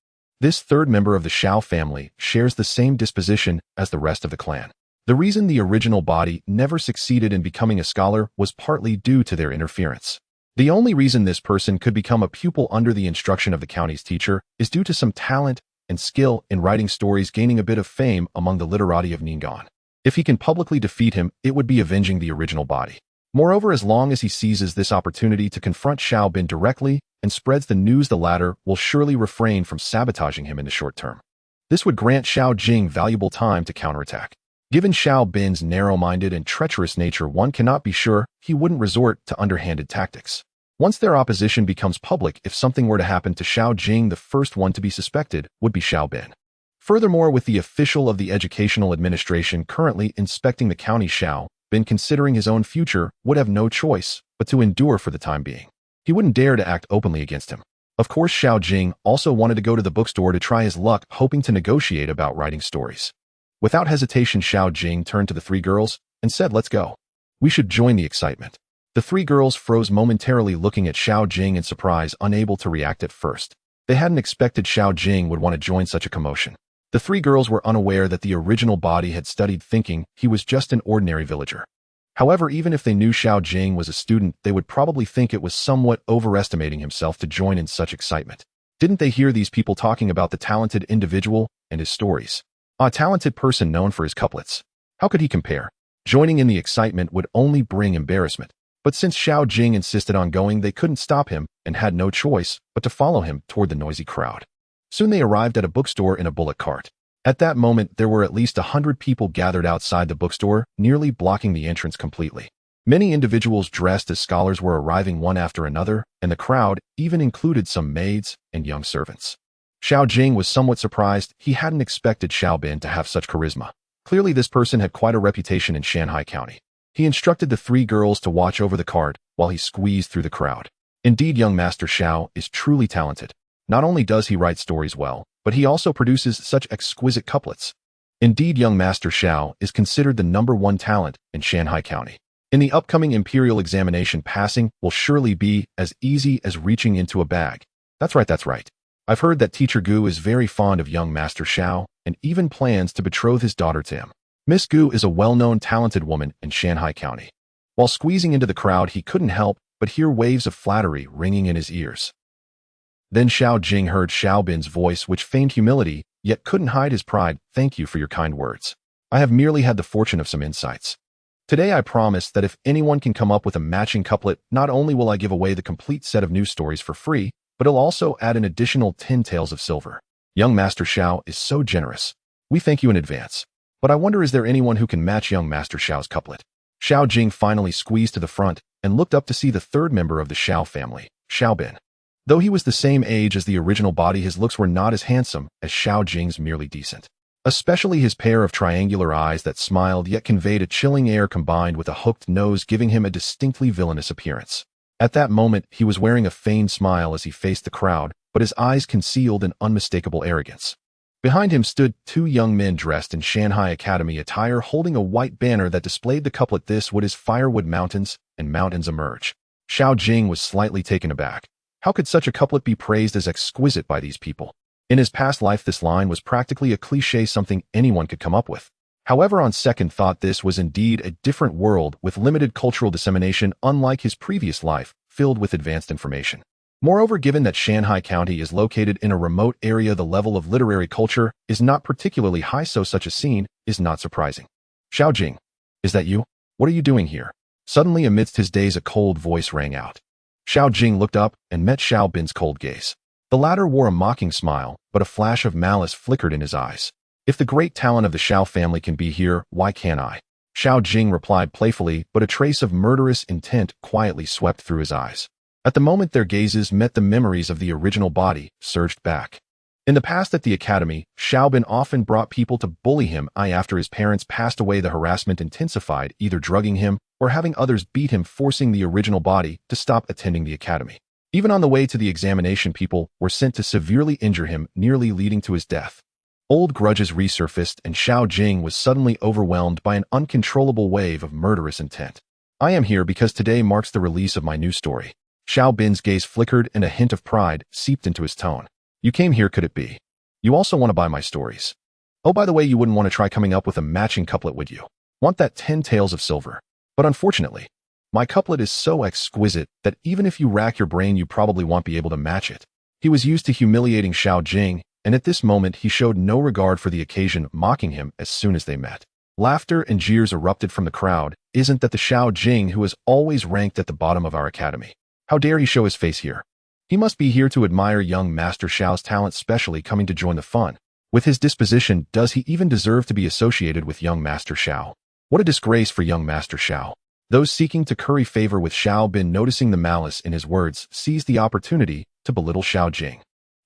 This 3rd member of the Xiao family shares the same disposition as the rest of the clan. The reason the original body never succeeded in becoming a scholar was partly due to their interference. The only reason this person could become a pupil under the instruction of the county's teacher is due to some talent and skill in writing stories, gaining a bit of fame among the literati of Ningguang. If he can publicly defeat him, it would be avenging the original body. Moreover, as long as he seizes this opportunity to confront Xiao Bin directly and spreads the news, the latter will surely refrain from sabotaging him in the short term. This would grant Xiao Jing valuable time to counterattack. Given Xiao Bin's narrow-minded and treacherous nature, one cannot be sure he wouldn't resort to underhanded tactics. Once their opposition becomes public, if something were to happen to Xiao Jing, the first one to be suspected would be Xiao Bin. Furthermore, with the official of the educational administration currently inspecting the county, Xiao Bin, considering his own future, would have no choice but to endure for the time being. He wouldn't dare to act openly against him. Of course, Xiao Jing also wanted to go to the bookstore to try his luck, hoping to negotiate about writing stories. Without hesitation, Xiao Jing turned to the 3 girls and said, "Let's go. We should join the excitement." The 3 girls froze momentarily, looking at Xiao Jing in surprise, unable to react at first. They hadn't expected Xiao Jing would want to join such a commotion. The 3 girls were unaware that the original body had studied, thinking he was just an ordinary villager. However, even if they knew Xiao Jing was a student, they would probably think it was somewhat overestimating himself to join in such excitement. Didn't they hear these people talking about the talented individual and his stories? A talented person known for his couplets. How could he compare? Joining in the excitement would only bring embarrassment. But since Xiao Jing insisted on going, they couldn't stop him and had no choice but to follow him toward the noisy crowd. Soon they arrived at a bookstore in a bullock cart. At that moment, there were at least 100 people gathered outside the bookstore, nearly blocking the entrance completely. Many individuals dressed as scholars were arriving one after another, and the crowd even included some maids and young servants. Xiao Jing was somewhat surprised. He hadn't expected Xiao Bin to have such charisma. Clearly, this person had quite a reputation in Shanghai County. He instructed the 3 girls to watch over the cart while he squeezed through the crowd. Indeed, young Master Xiao is truly talented. Not only does he write stories well, but he also produces such exquisite couplets. Indeed, young Master Xiao is considered the #1 talent in Shanghai County. In the upcoming imperial examination, passing will surely be as easy as reaching into a bag. That's right. I've heard that Teacher Gu is very fond of young Master Xiao and even plans to betroth his daughter to him. Miss Gu is a well-known talented woman in Shanghai County. While squeezing into the crowd, he couldn't help but hear waves of flattery ringing in his ears. Then Xiao Jing heard Xiao Bin's voice, which feigned humility, yet couldn't hide his pride. "Thank you for your kind words. I have merely had the fortune of some insights. Today I promise that if anyone can come up with a matching couplet, not only will I give away the complete set of news stories for free, but I'll also add an additional 10 taels of silver. Young Master Xiao is so generous. We thank you in advance. But I wonder, is there anyone who can match young Master Xiao's couplet? Xiao Jing finally squeezed to the front and looked up to see the third member of the Xiao family, Xiao Bin. Though he was the same age as the original body, his looks were not as handsome as Xiao Jing's merely decent. Especially his pair of triangular eyes that smiled yet conveyed a chilling air combined with a hooked nose, giving him a distinctly villainous appearance. At that moment, he was wearing a feigned smile as he faced the crowd, but his eyes concealed an unmistakable arrogance. Behind him stood two young men dressed in Shanghai Academy attire, holding a white banner that displayed the couplet, "This wood is firewood mountains, and mountains emerge." Xiao Jing was slightly taken aback. How could such a couplet be praised as exquisite by these people? In his past life, this line was practically a cliché, something anyone could come up with. However, on second thought, this was indeed a different world with limited cultural dissemination, unlike his previous life, filled with advanced information. Moreover, given that Shanghai County is located in a remote area, the level of literary culture is not particularly high, so such a scene is not surprising. Xiao Jing, is that you? What are you doing here? Suddenly, amidst his daze, a cold voice rang out. Xiao Jing looked up and met Xiao Bin's cold gaze. The latter wore a mocking smile, but a flash of malice flickered in his eyes. If the great talent of the Xiao family can be here, why can't I? Xiao Jing replied playfully, but a trace of murderous intent quietly swept through his eyes. At the moment their gazes met, the memories of the original body surged back. In the past at the academy, Xiao Bin often brought people to bully him. After his parents passed away, the harassment intensified, either drugging him or having others beat him, forcing the original body to stop attending the academy. Even on the way to the examination, people were sent to severely injure him, nearly leading to his death. Old grudges resurfaced, and Xiao Jing was suddenly overwhelmed by an uncontrollable wave of murderous intent. I am here because today marks the release of my new story. Xiao Bin's gaze flickered and a hint of pride seeped into his tone. You came here, could it be? You also want to buy my stories? Oh, by the way, you wouldn't want to try coming up with a matching couplet, would you? Want that 10 taels of silver? But unfortunately, my couplet is so exquisite that even if you rack your brain, you probably won't be able to match it. He was used to humiliating Xiao Jing, and at this moment he showed no regard for the occasion, mocking him as soon as they met. Laughter and jeers erupted from the crowd. Isn't that the Xiao Jing who is always ranked at the bottom of our academy? How dare he show his face here? He must be here to admire young Master Xiao's talent, specially coming to join the fun. With his disposition, does he even deserve to be associated with young Master Xiao? What a disgrace for young Master Xiao. Those seeking to curry favor with Xiao Bin, noticing the malice in his words, seized the opportunity to belittle Xiao Jing.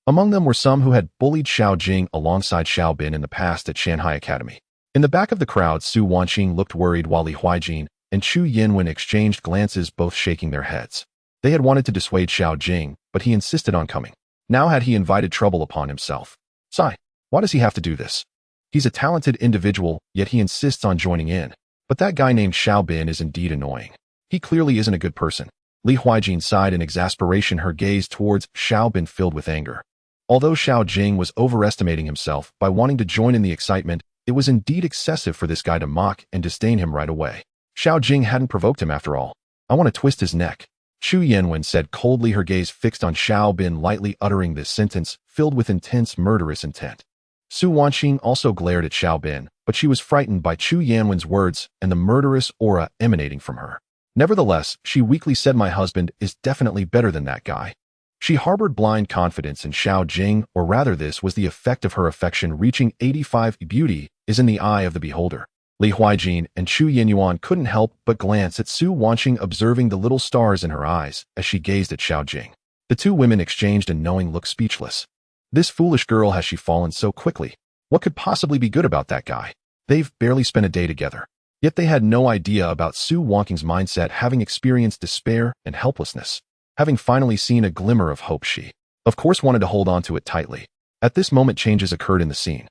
Among them were some who had bullied Xiao Jing alongside Xiao Bin in the past at Shanghai Academy. In the back of the crowd, Su Wanqing looked worried while Li Huijin and Chu Yanwen exchanged glances, both shaking their heads. They had wanted to dissuade Xiao Jing, but he insisted on coming. Now had he invited trouble upon himself. Sigh, why does he have to do this? He's a talented individual, yet he insists on joining in. But that guy named Xiao Bin is indeed annoying. He clearly isn't a good person. Li Huijin sighed in exasperation, her gaze towards Xiao Bin filled with anger. Although Xiao Jing was overestimating himself by wanting to join in the excitement, it was indeed excessive for this guy to mock and disdain him right away. Xiao Jing hadn't provoked him after all. I want to twist his neck, Chu Yanwen said coldly, her gaze fixed on Xiao Bin, lightly uttering this sentence filled with intense murderous intent. Su Wanqing also glared at Xiao Bin, but she was frightened by Chu Yanwen's words and the murderous aura emanating from her. Nevertheless, she weakly said, my husband is definitely better than that guy. She harbored blind confidence in Xiao Jing, or rather this was the effect of her affection reaching 85. Beauty is in the eye of the beholder. Li Huijin and Chu Yinyuan couldn't help but glance at Su Wanqing, observing the little stars in her eyes as she gazed at Xiao Jing. The two women exchanged a knowing look, speechless. This foolish girl, has she fallen so quickly? What could possibly be good about that guy? They've barely spent a day together. Yet they had no idea about Su Wanqing's mindset, having experienced despair and helplessness. Having finally seen a glimmer of hope, she, of course, wanted to hold on to it tightly. At this moment, changes occurred in the scene.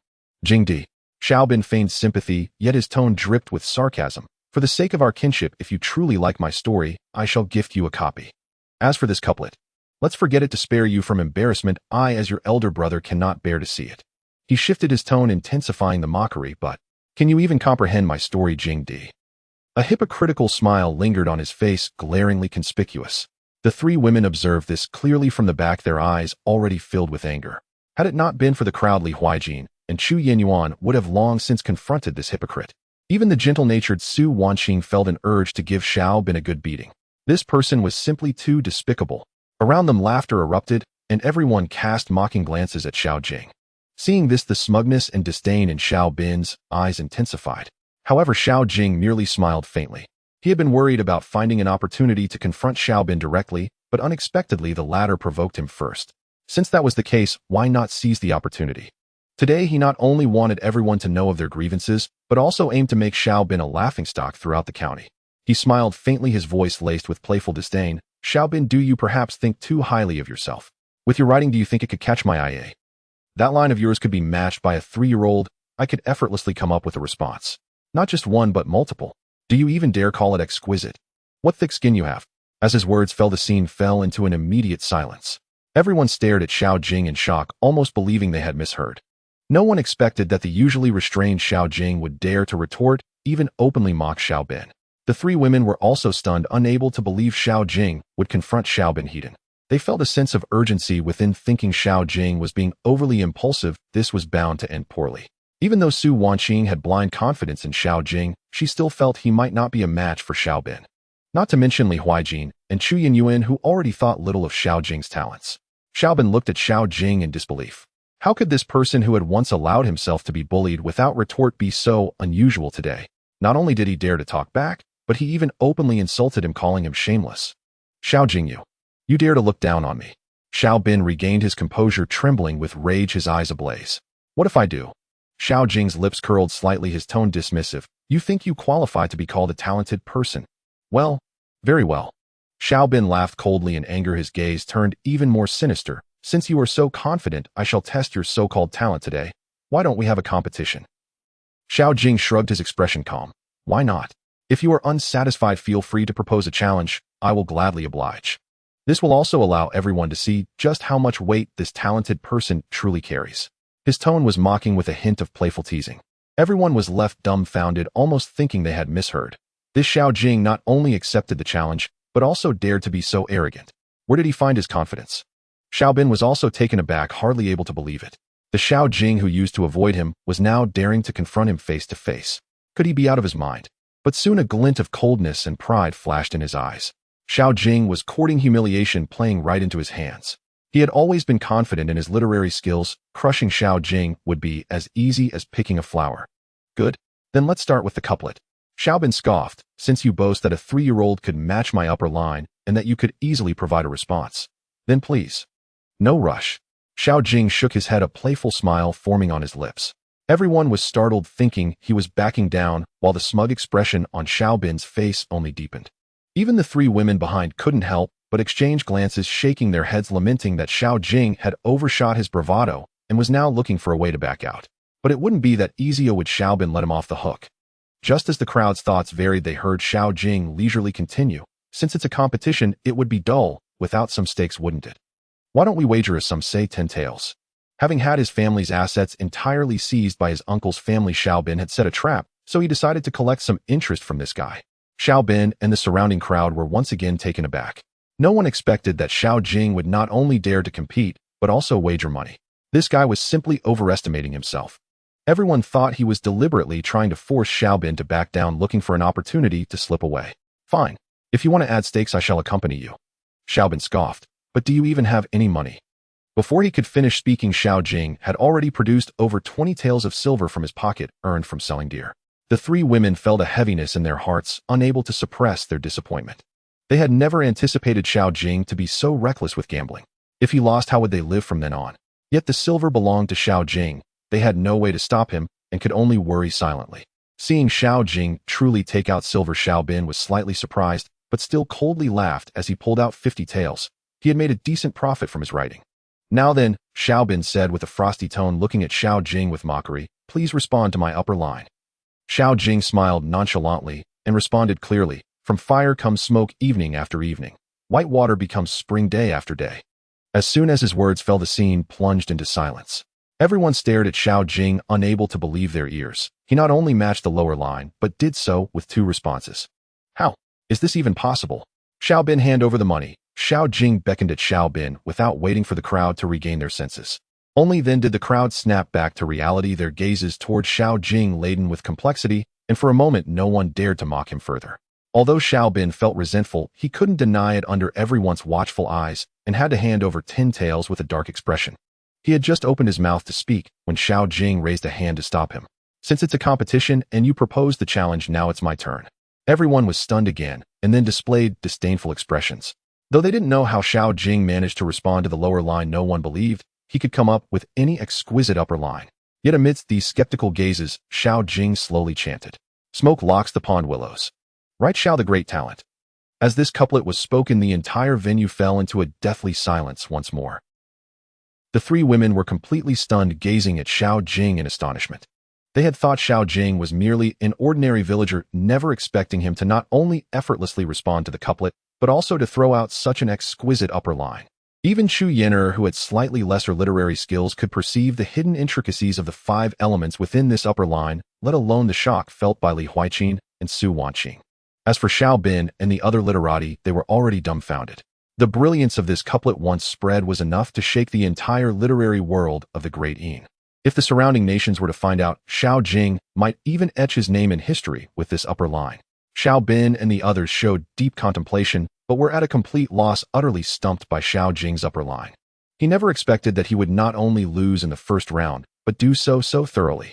Jingdi. Xiao Bin feigned sympathy, yet his tone dripped with sarcasm. For the sake of our kinship, if you truly like my story, I shall gift you a copy. As for this couplet, let's forget it to spare you from embarrassment. I, as your elder brother, cannot bear to see it. He shifted his tone, intensifying the mockery. But can you even comprehend my story, Jingdi? A hypocritical smile lingered on his face, glaringly conspicuous. The three women observed this clearly from the back, their eyes already filled with anger. Had it not been for the crowd, Li Huijin and Chu Yinyuan would have long since confronted this hypocrite. Even the gentle-natured Su Wanqing felt an urge to give Xiao Bin a good beating. This person was simply too despicable. Around them laughter erupted, and everyone cast mocking glances at Xiao Jing. Seeing this, the smugness and disdain in Xiao Bin's eyes intensified. However, Xiao Jing merely smiled faintly. He had been worried about finding an opportunity to confront Xiao Bin directly, but unexpectedly the latter provoked him first. Since that was the case, why not seize the opportunity? Today, he not only wanted everyone to know of their grievances, but also aimed to make Xiao Bin a laughingstock throughout the county. He smiled faintly, his voice laced with playful disdain. Xiao Bin, do you perhaps think too highly of yourself? With your writing, do you think it could catch my eye? That line of yours could be matched by a 3-year-old. I could effortlessly come up with a response. Not just one, but multiple. Do you even dare call it exquisite? What thick skin you have. As his words fell, the scene fell into an immediate silence. Everyone stared at Xiao Jing in shock, almost believing they had misheard. No one expected that the usually restrained Xiao Jing would dare to retort, even openly mock Xiao Bin. The 3 women were also stunned, unable to believe Xiao Jing would confront Xiao Bin heated. They felt a sense of urgency within, thinking Xiao Jing was being overly impulsive. This was bound to end poorly. Even though Su Wanqing had blind confidence in Xiao Jing, she still felt he might not be a match for Xiao Bin. Not to mention Li Huijin and Chu Yinyuan, who already thought little of Xiao Jing's talents. Xiao Bin looked at Xiao Jing in disbelief. How could this person who had once allowed himself to be bullied without retort be so unusual today? Not only did he dare to talk back, but he even openly insulted him, calling him shameless. Xiao Jing, you dare to look down on me? Xiao Bin regained his composure, trembling with rage, his eyes ablaze. What if I do? Xiao Jing's lips curled slightly, his tone dismissive. You think you qualify to be called a talented person? Well, very well. Xiao Bin laughed coldly in anger, his gaze turned even more sinister. Since you are so confident, I shall test your so-called talent today. Why don't we have a competition? Xiao Jing shrugged, his expression calm. Why not? If you are unsatisfied, feel free to propose a challenge. I will gladly oblige. This will also allow everyone to see just how much weight this talented person truly carries. His tone was mocking with a hint of playful teasing. Everyone was left dumbfounded, almost thinking they had misheard. This Xiao Jing not only accepted the challenge, but also dared to be so arrogant. Where did he find his confidence? Xiao Bin was also taken aback, hardly able to believe it. The Xiao Jing who used to avoid him was now daring to confront him face to face. Could he be out of his mind? But soon a glint of coldness and pride flashed in his eyes. Xiao Jing was courting humiliation, playing right into his hands. He had always been confident in his literary skills. Crushing Xiao Jing would be as easy as picking a flower. Good. Then let's start with the couplet. Xiao Bin scoffed, since you boast that a 3-year-old could match my upper line and that you could easily provide a response. Then please. No rush. Xiao Jing shook his head, a playful smile forming on his lips. Everyone was startled, thinking he was backing down, while the smug expression on Xiao Bin's face only deepened. Even the 3 women behind couldn't help but exchange glances, shaking their heads, lamenting that Xiao Jing had overshot his bravado and was now looking for a way to back out. But it wouldn't be that easy. Would Xiao Bin let him off the hook? Just as the crowd's thoughts varied, they heard Xiao Jing leisurely continue. Since it's a competition, it would be dull without some stakes, wouldn't it? Why don't we wager, as some say, 10 taels? Having had his family's assets entirely seized by his uncle's family, Xiao Bin had set a trap, so he decided to collect some interest from this guy. Xiao Bin and the surrounding crowd were once again taken aback. No one expected that Xiao Jing would not only dare to compete, but also wager money. This guy was simply overestimating himself. Everyone thought he was deliberately trying to force Xiao Bin to back down, looking for an opportunity to slip away. Fine. If you want to add stakes, I shall accompany you. Xiao Bin scoffed. But do you even have any money? Before he could finish speaking, Xiao Jing had already produced over 20 taels of silver from his pocket, earned from selling deer. The 3 women felt a heaviness in their hearts, unable to suppress their disappointment. They had never anticipated Xiao Jing to be so reckless with gambling. If he lost, how would they live from then on? Yet the silver belonged to Xiao Jing. They had no way to stop him and could only worry silently. Seeing Xiao Jing truly take out silver, Xiao Bin was slightly surprised, but still coldly laughed as he pulled out 50 taels. He had made a decent profit from his writing. Now then, Xiao Bin said with a frosty tone, looking at Xiao Jing with mockery, please respond to my upper line. Xiao Jing smiled nonchalantly and responded clearly, from fire comes smoke evening after evening. White water becomes spring day after day. As soon as his words fell, the scene plunged into silence. Everyone stared at Xiao Jing, unable to believe their ears. He not only matched the lower line, but did so with 2 responses. How? Is this even possible? Xiao Bin, hand over the money. Xiao Jing beckoned at Xiao Bin without waiting for the crowd to regain their senses. Only then did the crowd snap back to reality, their gazes toward Xiao Jing laden with complexity, and for a moment no one dared to mock him further. Although Xiao Bin felt resentful, he couldn't deny it under everyone's watchful eyes and had to hand over 10 taels with a dark expression. He had just opened his mouth to speak when Xiao Jing raised a hand to stop him. Since it's a competition and you proposed the challenge, now it's my turn. Everyone was stunned again and then displayed disdainful expressions. Though they didn't know how Xiao Jing managed to respond to the lower line, no one believed he could come up with any exquisite upper line. Yet amidst these skeptical gazes, Xiao Jing slowly chanted, "Smoke locks the pond willows. Right, Xiao the great talent." As this couplet was spoken, the entire venue fell into a deathly silence once more. The three women were completely stunned, gazing at Xiao Jing in astonishment. They had thought Xiao Jing was merely an ordinary villager, never expecting him to not only effortlessly respond to the couplet, but also to throw out such an exquisite upper line. Even Chu Yen'er, who had slightly lesser literary skills, could perceive the hidden intricacies of the 5 elements within this upper line, let alone the shock felt by Li Huiqin and Su Wanqing. As for Xiao Bin and the other literati, they were already dumbfounded. The brilliance of this couplet once spread was enough to shake the entire literary world of the Great Yin. If the surrounding nations were to find out, Xiao Jing might even etch his name in history with this upper line. Xiao Bin and the others showed deep contemplation, but were at a complete loss, utterly stumped by Xiao Jing's upper line. He never expected that he would not only lose in the first round, but do so thoroughly.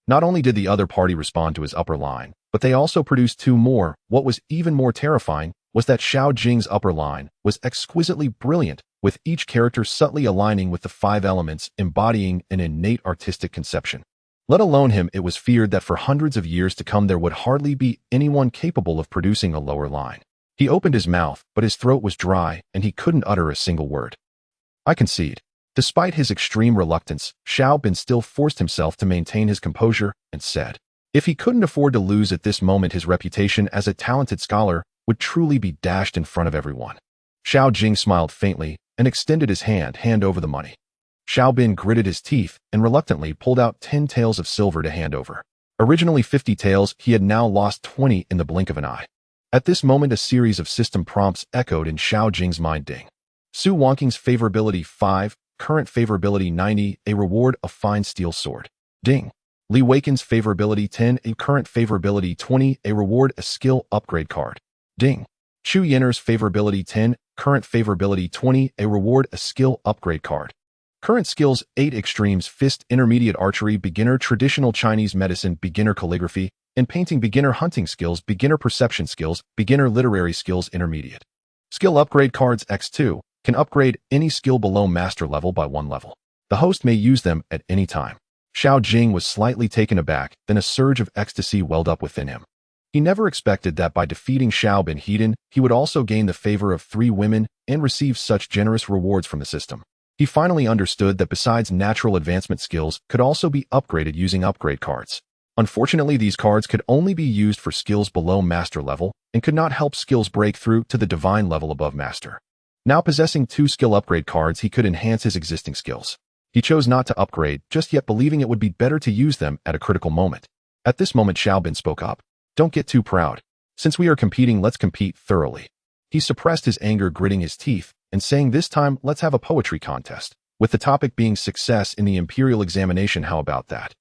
Not only did the other party respond to his upper line, but they also produced 2 more. What was even more terrifying was that Xiao Jing's upper line was exquisitely brilliant, with each character subtly aligning with the 5 elements, embodying an innate artistic conception. Let alone him, it was feared that for hundreds of years to come there would hardly be anyone capable of producing a lower line. He opened his mouth, but his throat was dry, and he couldn't utter a single word. I concede. Despite his extreme reluctance, Xiao Bin still forced himself to maintain his composure and said, if he couldn't afford to lose at this moment, his reputation as a talented scholar would truly be dashed in front of everyone. Xiao Jing smiled faintly and extended his hand over the money. Xiao Bin gritted his teeth and reluctantly pulled out 10 taels of silver to hand over. Originally 50 taels, he had now lost 20 in the blink of an eye. At this moment, a series of system prompts echoed in Xiao Jing's mind. Ding. Su Wanqing's favorability 5, current favorability 90, a reward, a fine steel sword. Ding. Li Huiqin's favorability 10, a current favorability 20, a reward, a skill upgrade card. Ding. Chu Yen'er's favorability 10, current favorability 20, a reward, a skill upgrade card. Current skills 8, extremes, fist, intermediate archery, beginner, traditional Chinese medicine, beginner calligraphy and painting, beginner hunting skills, beginner perception skills, beginner literary skills, intermediate. Skill upgrade cards X2 can upgrade any skill below master level by 1 level. The host may use them at any time. Xiao Jing was slightly taken aback, then a surge of ecstasy welled up within him. He never expected that by defeating Xiao Bin he would also gain the favor of 3 women and receive such generous rewards from the system. He finally understood that besides natural advancement skills could also be upgraded using upgrade cards. Unfortunately, these cards could only be used for skills below master level and could not help skills break through to the divine level above master. Now possessing 2 skill upgrade cards, he could enhance his existing skills. He chose not to upgrade just yet, believing it would be better to use them at a critical moment. At this moment, Xiao Bin spoke up. Don't get too proud. Since we are competing, let's compete thoroughly. He suppressed his anger, gritting his teeth, and saying, this time, let's have a poetry contest, with the topic being success in the imperial examination. How about that?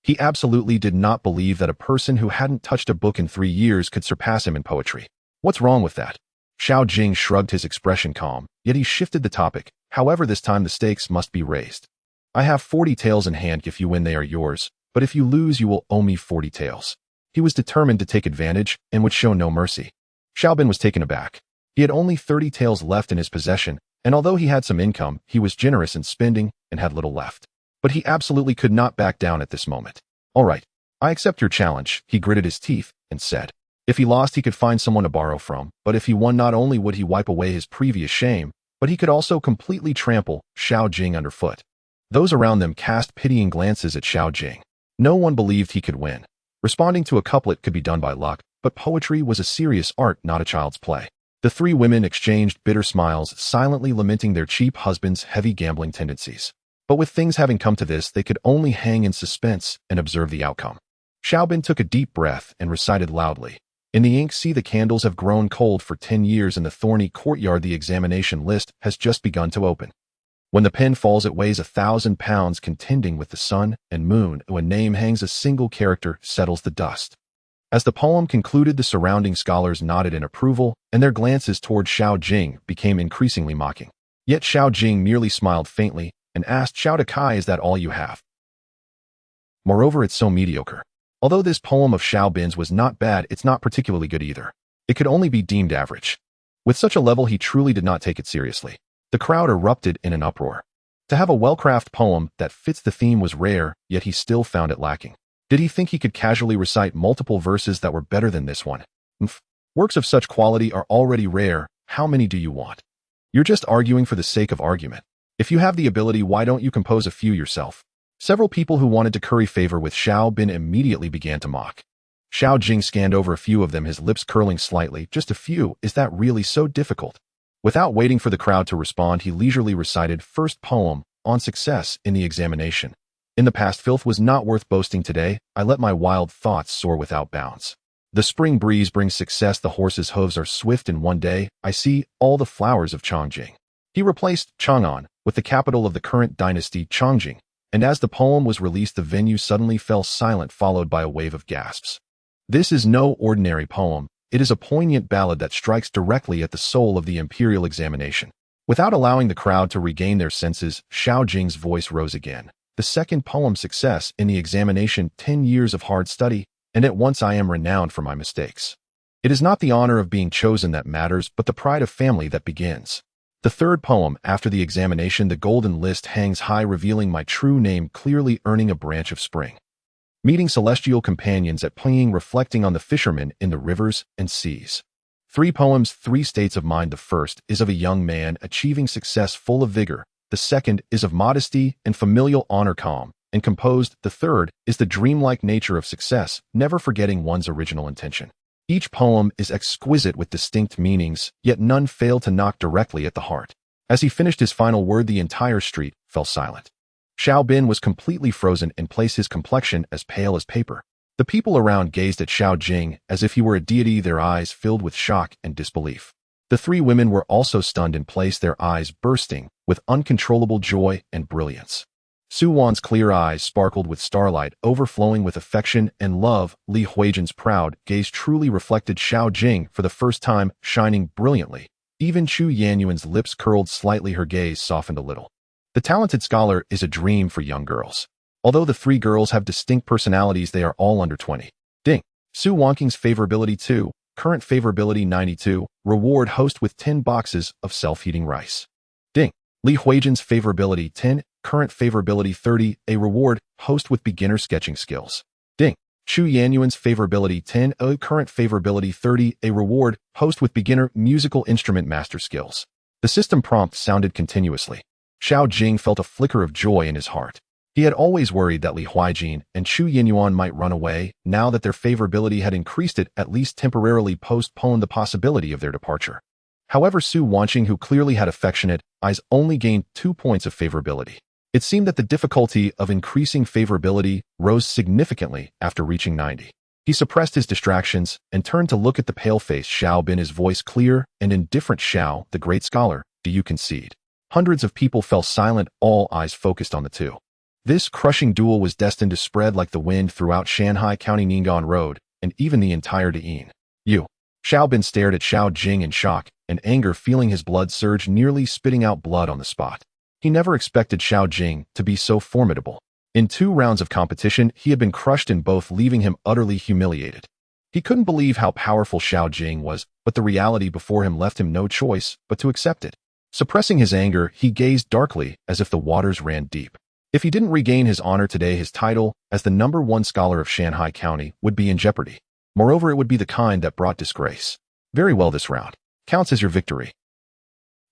He absolutely did not believe that a person who hadn't touched a book in 3 years could surpass him in poetry. What's wrong with that? Xiao Jing shrugged, his expression calm, yet he shifted the topic. However, this time the stakes must be raised. I have 40 taels in hand. If you win, they are yours, but if you lose, you will owe me 40 taels. He was determined to take advantage and would show no mercy. Xiao Bin was taken aback. He had only 30 taels left in his possession, and although he had some income, he was generous in spending and had little left. But he absolutely could not back down at this moment. All right, I accept your challenge, he gritted his teeth and said. If he lost, he could find someone to borrow from, but if he won, not only would he wipe away his previous shame, but he could also completely trample Xiao Jing underfoot. Those around them cast pitying glances at Xiao Jing. No one believed he could win. Responding to a couplet could be done by luck, but poetry was a serious art, not a child's play. The 3 women exchanged bitter smiles, silently lamenting their cheap husband's heavy gambling tendencies. But with things having come to this, they could only hang in suspense and observe the outcome. Xiao Bin took a deep breath and recited loudly. In the ink, see the candles have grown cold for 10 years in the thorny courtyard. The examination list has just begun to open. When the pen falls, it weighs 1,000 pounds, contending with the sun and moon. When name hangs, a single character settles the dust. As the poem concluded, the surrounding scholars nodded in approval, and their glances toward Xiao Jing became increasingly mocking. Yet Xiao Jing merely smiled faintly and asked, "Xiao, is that all you have?" Moreover, it's so mediocre. Although this poem of Xiao Bin's was not bad, it's not particularly good either. It could only be deemed average. With such a level, he truly did not take it seriously. The crowd erupted in an uproar. To have a well-crafted poem that fits the theme was rare, yet he still found it lacking. Did he think he could casually recite multiple verses that were better than this one? Works of such quality are already rare. How many do you want? You're just arguing for the sake of argument. If you have the ability, why don't you compose a few yourself? Several people who wanted to curry favor with Xiao Bin immediately began to mock. Xiao Jing scanned over a few of them, his lips curling slightly. Just a few? Is that really so difficult? Without waiting for the crowd to respond, he leisurely recited, "First poem, on success in the examination. In the past, filth was not worth boasting. Today, I let my wild thoughts soar without bounds. The spring breeze brings success. The horse's hooves are swift. In one day, I see all the flowers of Chongqing." He replaced Chang'an with the capital of the current dynasty, Chongqing, and as the poem was released, the venue suddenly fell silent, followed by a wave of gasps. This is no ordinary poem. It is a poignant ballad that strikes directly at the soul of the imperial examination. Without allowing the crowd to regain their senses, Xiao Jing's voice rose again. The second poem, success in the examination, 10 years of hard study, and at once I am renowned for my mistakes. It is not the honor of being chosen that matters, but the pride of family that begins. The third poem, after the examination, the golden list hangs high, revealing my true name, clearly earning a branch of spring. Meeting celestial companions at Ping, reflecting on the fishermen in the rivers and seas. 3 poems, 3 states of mind. The first is of a young man achieving success, full of vigor. The second is of modesty and familial honor, calm and composed. The third is the dreamlike nature of success, never forgetting one's original intention. Each poem is exquisite with distinct meanings, yet none fail to knock directly at the heart. As he finished his final word, the entire street fell silent. Xiao Bin was completely frozen, in place his complexion as pale as paper. The people around gazed at Xiao Jing as if he were a deity, their eyes filled with shock and disbelief. The 3 women were also stunned, in place, their eyes bursting with uncontrollable joy and brilliance. Su Wan's clear eyes sparkled with starlight, overflowing with affection and love. Li Huijin's proud gaze truly reflected Xiao Jing for the first time, shining brilliantly. Even Chu Yanyuan's lips curled slightly, her gaze softened a little. The talented scholar is a dream for young girls. Although the 3 girls have distinct personalities, they are all under 20. Ding. Su Wanking's favorability 2, current favorability 92, reward, host with 10 boxes of self-heating rice. Ding. Li Huijin's favorability 10, current favorability 30, a reward, host with beginner sketching skills. Ding. Chu Yanyuan's favorability 10, a current favorability 30, a reward, host with beginner musical instrument master skills. The system prompt sounded continuously. Xiao Jing felt a flicker of joy in his heart. He had always worried that Li Huijin and Chu Yanyuan might run away. Now that their favorability had increased, it at least temporarily postponed the possibility of their departure. However, Su Wanqing, who clearly had affectionate eyes, only gained 2 points of favorability. It seemed that the difficulty of increasing favorability rose significantly after reaching 90. He suppressed his distractions and turned to look at the pale-faced Xiao Bin, his voice clear and indifferent. "Xiao, the great scholar, do you concede?" Hundreds of people fell silent, all eyes focused on the 2. This crushing duel was destined to spread like the wind throughout Shanghai County, Ning'an Road, and even the entire De'an. "You." Xiao Bin stared at Xiao Jing in shock and anger, feeling his blood surge, nearly spitting out blood on the spot. He never expected Xiao Jing to be so formidable. In 2 rounds of competition, he had been crushed in both, leaving him utterly humiliated. He couldn't believe how powerful Xiao Jing was, but the reality before him left him no choice but to accept it. Suppressing his anger, he gazed darkly as if the waters ran deep. If he didn't regain his honor today, his title as the #1 scholar of Shanghai County would be in jeopardy. Moreover, it would be the kind that brought disgrace. Very well, this round counts as your victory.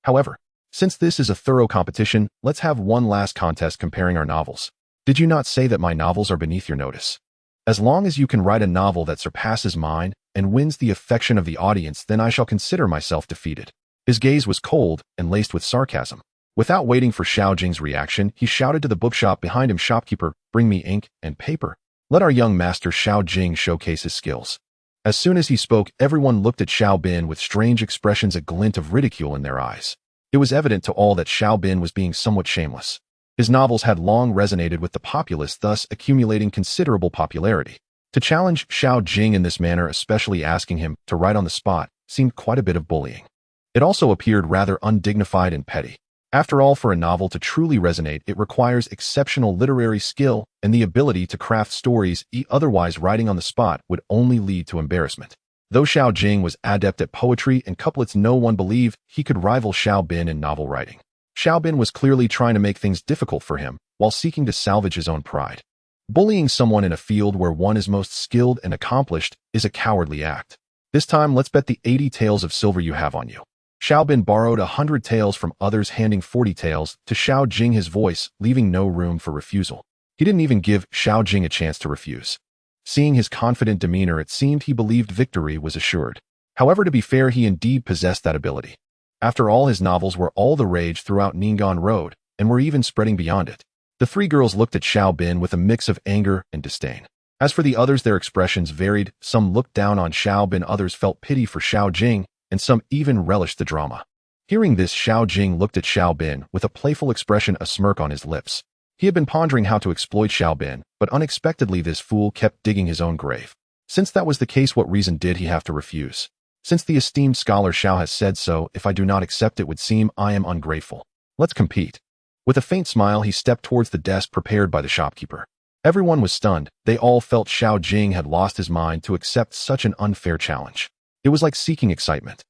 However, since this is a thorough competition, let's have one last contest comparing our novels. Did you not say that my novels are beneath your notice? As long as you can write a novel that surpasses mine and wins the affection of the audience, then I shall consider myself defeated. His gaze was cold and laced with sarcasm. Without waiting for Xiao Jing's reaction, he shouted to the bookshop behind him, "Shopkeeper, bring me ink and paper. Let our young master Xiao Jing showcase his skills." As soon as he spoke, everyone looked at Xiao Bin with strange expressions, a glint of ridicule in their eyes. It was evident to all that Xiao Bin was being somewhat shameless. His novels had long resonated with the populace, thus accumulating considerable popularity. To challenge Xiao Jing in this manner, especially asking him to write on the spot, seemed quite a bit of bullying. It also appeared rather undignified and petty. After all, for a novel to truly resonate, it requires exceptional literary skill and the ability to craft stories. Otherwise, writing on the spot would only lead to embarrassment. Though Xiao Jing was adept at poetry and couplets, no one believed he could rival Xiao Bin in novel writing. Xiao Bin was clearly trying to make things difficult for him, while seeking to salvage his own pride. Bullying someone in a field where one is most skilled and accomplished is a cowardly act. This time, let's bet the 80 taels of silver you have on you. Xiao Bin borrowed 100 taels from others, handing 40 taels to Xiao Jing, his voice leaving no room for refusal. He didn't even give Xiao Jing a chance to refuse. Seeing his confident demeanor, it seemed he believed victory was assured. However, to be fair, he indeed possessed that ability. After all, his novels were all the rage throughout Ningguang Road, and were even spreading beyond it. The three girls looked at Xiao Bin with a mix of anger and disdain. As for the others, their expressions varied. Some looked down on Xiao Bin, others felt pity for Xiao Jing, and some even relished the drama. Hearing this, Xiao Jing looked at Xiao Bin with a playful expression, a smirk on his lips. He had been pondering how to exploit Xiao Bin, but unexpectedly this fool kept digging his own grave. Since that was the case, what reason did he have to refuse? Since the esteemed scholar Xiao has said so, if I do not accept it would seem I am ungrateful. Let's compete. With a faint smile, he stepped towards the desk prepared by the shopkeeper. Everyone was stunned. They all felt Xiao Jing had lost his mind to accept such an unfair challenge. It was like seeking excitement.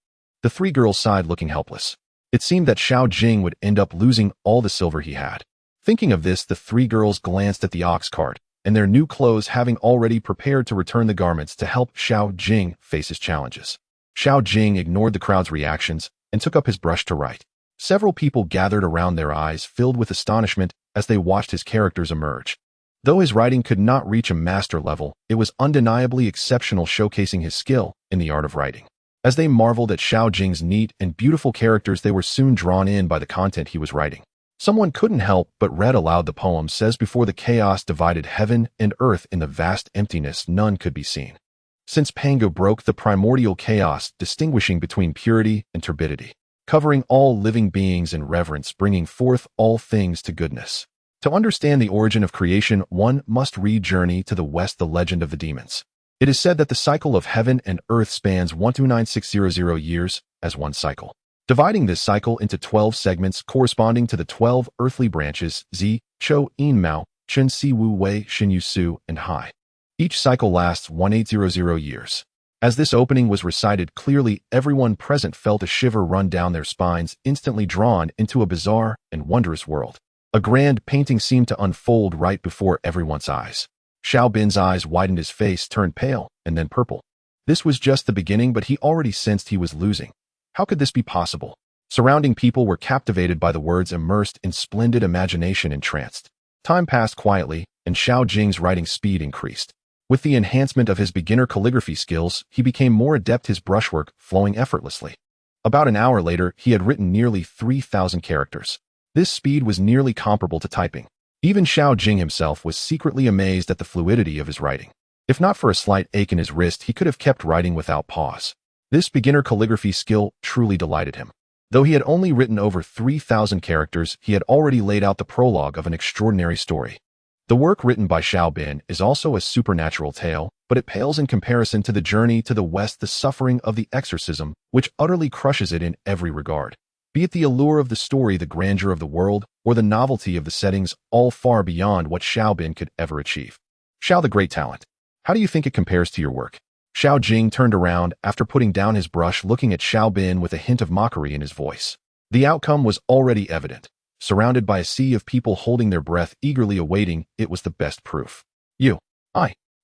The three girls sighed, looking helpless. It seemed that Xiao Jing would end up losing all the silver he had. Thinking of this, the three girls glanced at the ox cart, and their new clothes, having already prepared to return the garments to help Xiao Jing face his challenges. Xiao Jing ignored the crowd's reactions and took up his brush to write. Several people gathered around, their eyes filled with astonishment as they watched his characters emerge. Though his writing could not reach a master level, it was undeniably exceptional, showcasing his skill in the art of writing. As they marveled at Xiao Jing's neat and beautiful characters, they were soon drawn in by the content he was writing. Someone couldn't help but read aloud the poem. Says, before the chaos divided heaven and earth, in the vast emptiness none could be seen. Since Pango broke the primordial chaos, distinguishing between purity and turbidity, covering all living beings in reverence, bringing forth all things to goodness. To understand the origin of creation, one must read Journey to the West, the legend of the demons. It is said that the cycle of heaven and earth spans 129600 years as one cycle, dividing this cycle into 12 segments corresponding to the 12 earthly branches, Zi, Chou, Yin Mao, Chen Si Wu Wei, Xin Yu Su, and Hai. Each cycle lasts 1800 years. As this opening was recited, clearly everyone present felt a shiver run down their spines, instantly drawn into a bizarre and wondrous world. A grand painting seemed to unfold right before everyone's eyes. Xiao Bin's eyes widened, his face turned pale and then purple. This was just the beginning, but he already sensed he was losing. How could this be possible? Surrounding people were captivated by the words, immersed in splendid imagination, entranced. Time passed quietly, and Xiao Jing's writing speed increased. With the enhancement of his beginner calligraphy skills, he became more adept, his brushwork flowing effortlessly. About an hour later, he had written nearly 3,000 characters. This speed was nearly comparable to typing. Even Xiao Jing himself was secretly amazed at the fluidity of his writing. If not for a slight ache in his wrist, he could have kept writing without pause. This beginner calligraphy skill truly delighted him. Though he had only written over 3,000 characters, he had already laid out the prologue of an extraordinary story. The work written by Xiao Bin is also a supernatural tale, but it pales in comparison to the Journey to the West, the suffering of the exorcism, which utterly crushes it in every regard. Be it the allure of the story, the grandeur of the world, or the novelty of the settings, all far beyond what Xiao Bin could ever achieve. Xiao, the great talent. How do you think it compares to your work? Xiao Jing turned around after putting down his brush, looking at Xiao Bin with a hint of mockery in his voice. The outcome was already evident. Surrounded by a sea of people holding their breath, eagerly awaiting, it was the best proof.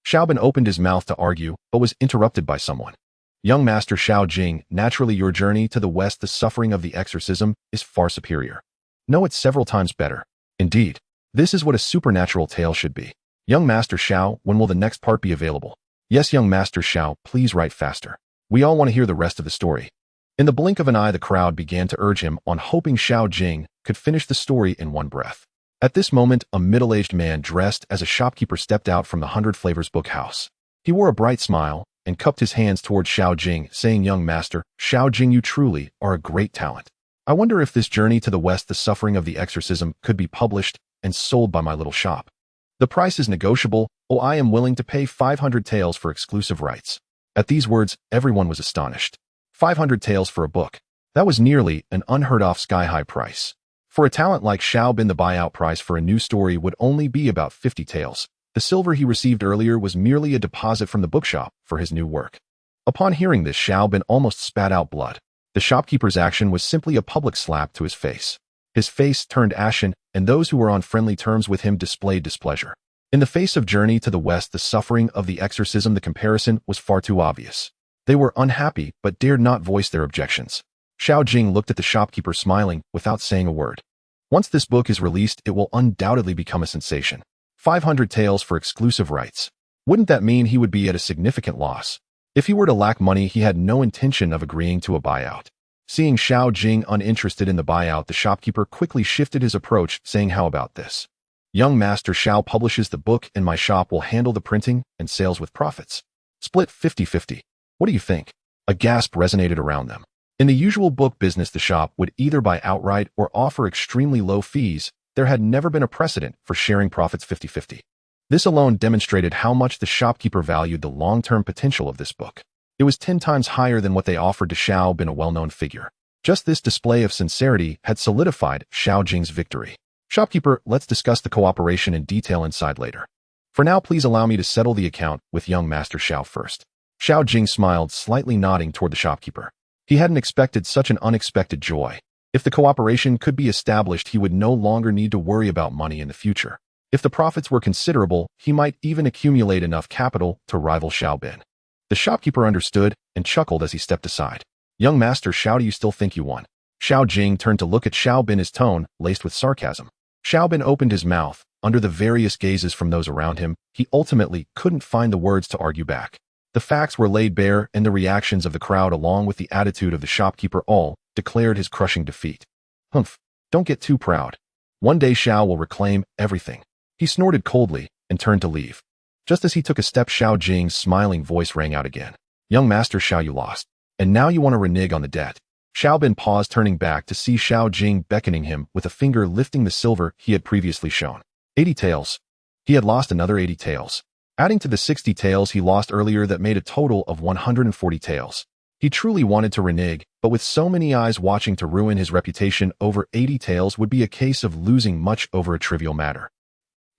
Xiao Bin opened his mouth to argue, but was interrupted by someone. Young Master Xiao Jing, naturally your Journey to the West, the suffering of the exorcism, is far superior. No, it's several times better. Indeed, this is what a supernatural tale should be. Young Master Xiao, when will the next part be available? Yes, young Master Xiao, please write faster. We all want to hear the rest of the story. In the blink of an eye, the crowd began to urge him on, hoping Xiao Jing could finish the story in one breath. At this moment, a middle-aged man dressed as a shopkeeper stepped out from the 100 Flavors book house. He wore a bright smile and cupped his hands towards Xiao Jing, saying, Young Master, Xiao Jing, you truly are a great talent. I wonder if this journey to the West, the suffering of the exorcism, could be published and sold by my little shop. The price is negotiable. Oh, I am willing to pay 500 taels for exclusive rights. At these words, everyone was astonished. 500 taels for a book. That was nearly an unheard-of sky-high price. For a talent like Xiao Bin, the buyout price for a new story would only be about 50 taels. The silver he received earlier was merely a deposit from the bookshop for his new work. Upon hearing this, Xiao Bin almost spat out blood. The shopkeeper's action was simply a public slap to his face. His face turned ashen, and those who were on friendly terms with him displayed displeasure. In the face of Journey to the West, the suffering of the exorcism, the comparison was far too obvious. They were unhappy, but dared not voice their objections. Xiao Jing looked at the shopkeeper, smiling, without saying a word. Once this book is released, it will undoubtedly become a sensation. 500 taels for exclusive rights. Wouldn't that mean he would be at a significant loss? If he were to lack money, he had no intention of agreeing to a buyout. Seeing Xiao Jing uninterested in the buyout, the shopkeeper quickly shifted his approach, saying, "How about this? Young Master Xiao publishes the book and my shop will handle the printing and sales with profits. Split 50-50. What do you think?" A gasp resonated around them. In the usual book business, the shop would either buy outright or offer extremely low fees. There had never been a precedent for sharing profits 50-50. This alone demonstrated how much the shopkeeper valued the long-term potential of this book. It was 10 times higher than what they offered to Xiao Bin, a well-known figure. Just this display of sincerity had solidified Xiao Jing's victory. "Shopkeeper, let's discuss the cooperation in detail inside later. For now, please allow me to settle the account with young Master Xiao first." Xiao Jing smiled, slightly nodding toward the shopkeeper. He hadn't expected such an unexpected joy. If the cooperation could be established, he would no longer need to worry about money in the future. If the profits were considerable, he might even accumulate enough capital to rival Xiao Bin. The shopkeeper understood and chuckled as he stepped aside. "Young Master Xiao, do you still think you won?" Xiao Jing turned to look at Xiao Bin, his tone laced with sarcasm. Xiao Bin opened his mouth. Under the various gazes from those around him, he ultimately couldn't find the words to argue back. The facts were laid bare, and the reactions of the crowd, along with the attitude of the shopkeeper, all declared his crushing defeat. "Humph, don't get too proud. One day Xiao will reclaim everything." He snorted coldly and turned to leave. Just as he took a step, Xiao Jing's smiling voice rang out again. "Young Master Xiao, you lost. And now you want to renege on the debt." Xiao Bin paused, turning back to see Xiao Jing beckoning him with a finger, lifting the silver he had previously shown. 80 taels. He had lost another 80 taels. Adding to the 60 taels he lost earlier, that made a total of 140 taels. He truly wanted to renege, but with so many eyes watching to ruin his reputation, over 80 taels would be a case of losing much over a trivial matter.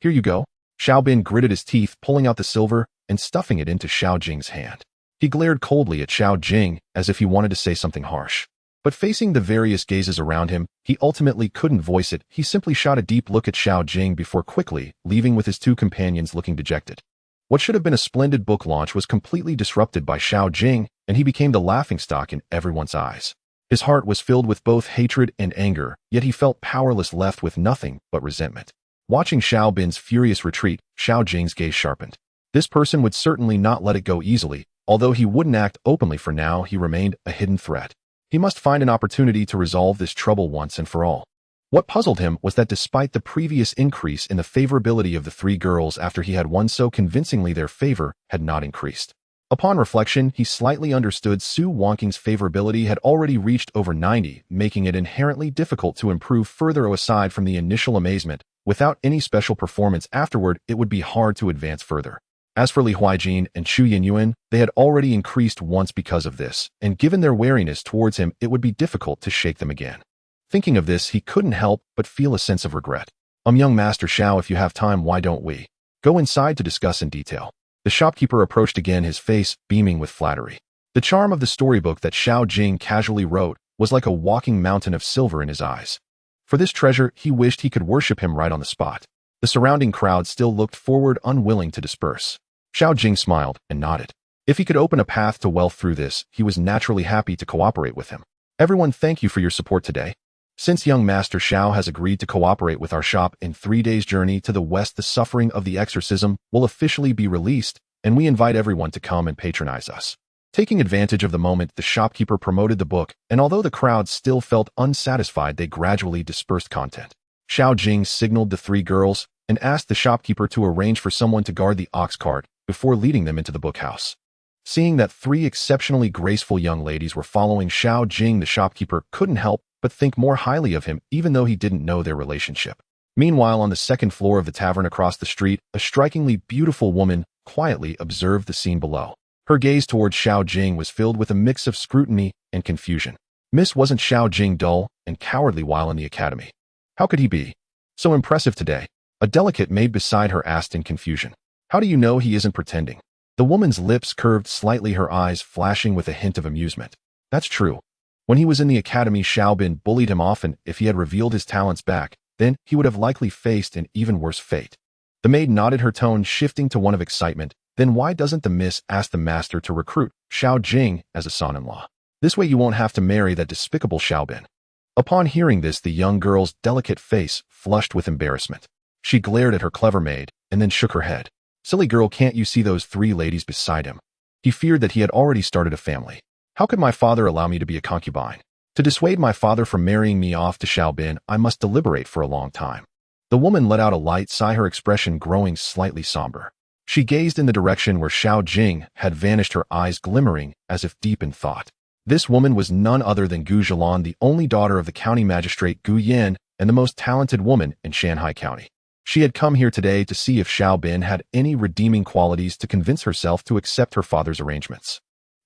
"Here you go." Xiao Bin gritted his teeth, pulling out the silver and stuffing it into Xiao Jing's hand. He glared coldly at Xiao Jing as if he wanted to say something harsh. But facing the various gazes around him, he ultimately couldn't voice it. He simply shot a deep look at Xiao Jing before quickly leaving, with his two companions looking dejected. What should have been a splendid book launch was completely disrupted by Xiao Jing, and he became the laughingstock in everyone's eyes. His heart was filled with both hatred and anger, yet he felt powerless, left with nothing but resentment. Watching Xiao Bin's furious retreat, Xiao Jing's gaze sharpened. This person would certainly not let it go easily. Although he wouldn't act openly for now, he remained a hidden threat. He must find an opportunity to resolve this trouble once and for all. What puzzled him was that despite the previous increase in the favorability of the three girls after he had won so convincingly, their favor had not increased. Upon reflection, he slightly understood Su Wangqing's favorability had already reached over 90, making it inherently difficult to improve further. Aside from the initial amazement, without any special performance afterward, it would be hard to advance further. As for Li Huijin and Chu Yinyuan, they had already increased once because of this, and given their wariness towards him, it would be difficult to shake them again. Thinking of this, he couldn't help but feel a sense of regret. Young Master Xiao, if you have time, why don't we go inside to discuss in detail?" The shopkeeper approached again, his face beaming with flattery. The charm of the storybook that Xiao Jing casually wrote was like a walking mountain of silver in his eyes. For this treasure, he wished he could worship him right on the spot. The surrounding crowd still looked forward, unwilling to disperse. Xiao Jing smiled and nodded. If he could open a path to wealth through this, he was naturally happy to cooperate with him. "Everyone, thank you for your support today. Since young Master Xiao has agreed to cooperate with our shop in 3 days' journey to the west, the suffering of the exorcism will officially be released, and we invite everyone to come and patronize us." Taking advantage of the moment, the shopkeeper promoted the book, and although the crowd still felt unsatisfied, they gradually dispersed content. Xiao Jing signaled the three girls and asked the shopkeeper to arrange for someone to guard the ox cart before leading them into the bookhouse. Seeing that 3 exceptionally graceful young ladies were following Xiao Jing, the shopkeeper couldn't help but think more highly of him even though he didn't know their relationship. Meanwhile, on the second floor of the tavern across the street, a strikingly beautiful woman quietly observed the scene below. Her gaze towards Xiao Jing was filled with a mix of scrutiny and confusion. Wasn't Xiao Jing dull and cowardly while in the academy? How could he be so impressive today? A delicate maid beside her asked in confusion. How do you know he isn't pretending? The woman's lips curved slightly, her eyes flashing with a hint of amusement. That's true. When he was in the academy, Xiaobin bullied him often. If he had revealed his talents back, then he would have likely faced an even worse fate. The maid nodded, her tone shifting to one of excitement. Then why doesn't the miss ask the master to recruit Xiao Jing as a son-in-law? This way you won't have to marry that despicable Xiaobin. Upon hearing this, the young girl's delicate face flushed with embarrassment. She glared at her clever maid and then shook her head. Silly girl, can't you see those three ladies beside him? He feared that he had already started a family. How could my father allow me to be a concubine? To dissuade my father from marrying me off to Xiaobin, I must deliberate for a long time. The woman let out a light sigh, her expression growing slightly somber. She gazed in the direction where Xiao Jing had vanished, her eyes glimmering as if deep in thought. This woman was none other than Gu Zhilan, the only daughter of the county magistrate Gu Yan and the most talented woman in Shanghai County. She had come here today to see if Xiaobin had any redeeming qualities to convince herself to accept her father's arrangements.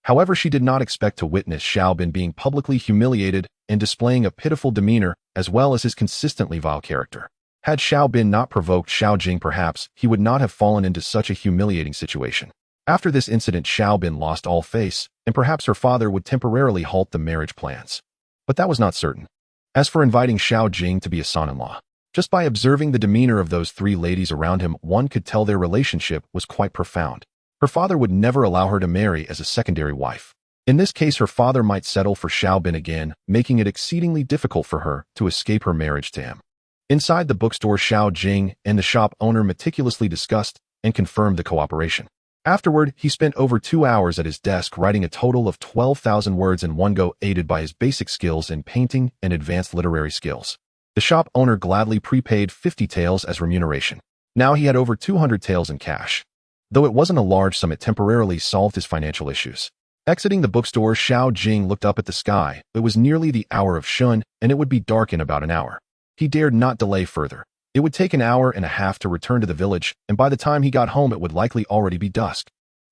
However, she did not expect to witness Xiaobin being publicly humiliated and displaying a pitiful demeanor as well as his consistently vile character. Had Xiaobin not provoked Xiao Jing, perhaps he would not have fallen into such a humiliating situation. After this incident, Xiaobin lost all face, and perhaps her father would temporarily halt the marriage plans. But that was not certain. As for inviting Xiao Jing to be a son-in-law, just by observing the demeanor of those three ladies around him, one could tell their relationship was quite profound. Her father would never allow her to marry as a secondary wife. In this case, her father might settle for Xiaobin again, making it exceedingly difficult for her to escape her marriage to him. Inside the bookstore, Xiao Jing and the shop owner meticulously discussed and confirmed the cooperation. Afterward, he spent over 2 hours at his desk writing a total of 12,000 words in one go, aided by his basic skills in painting and advanced literary skills. The shop owner gladly prepaid 50 taels as remuneration. Now he had over 200 taels in cash. Though it wasn't a large sum, it temporarily solved his financial issues. Exiting the bookstore, Xiao Jing looked up at the sky. It was nearly the hour of Shun, and it would be dark in about an hour. He dared not delay further. It would take an hour and a half to return to the village, and by the time he got home it would likely already be dusk.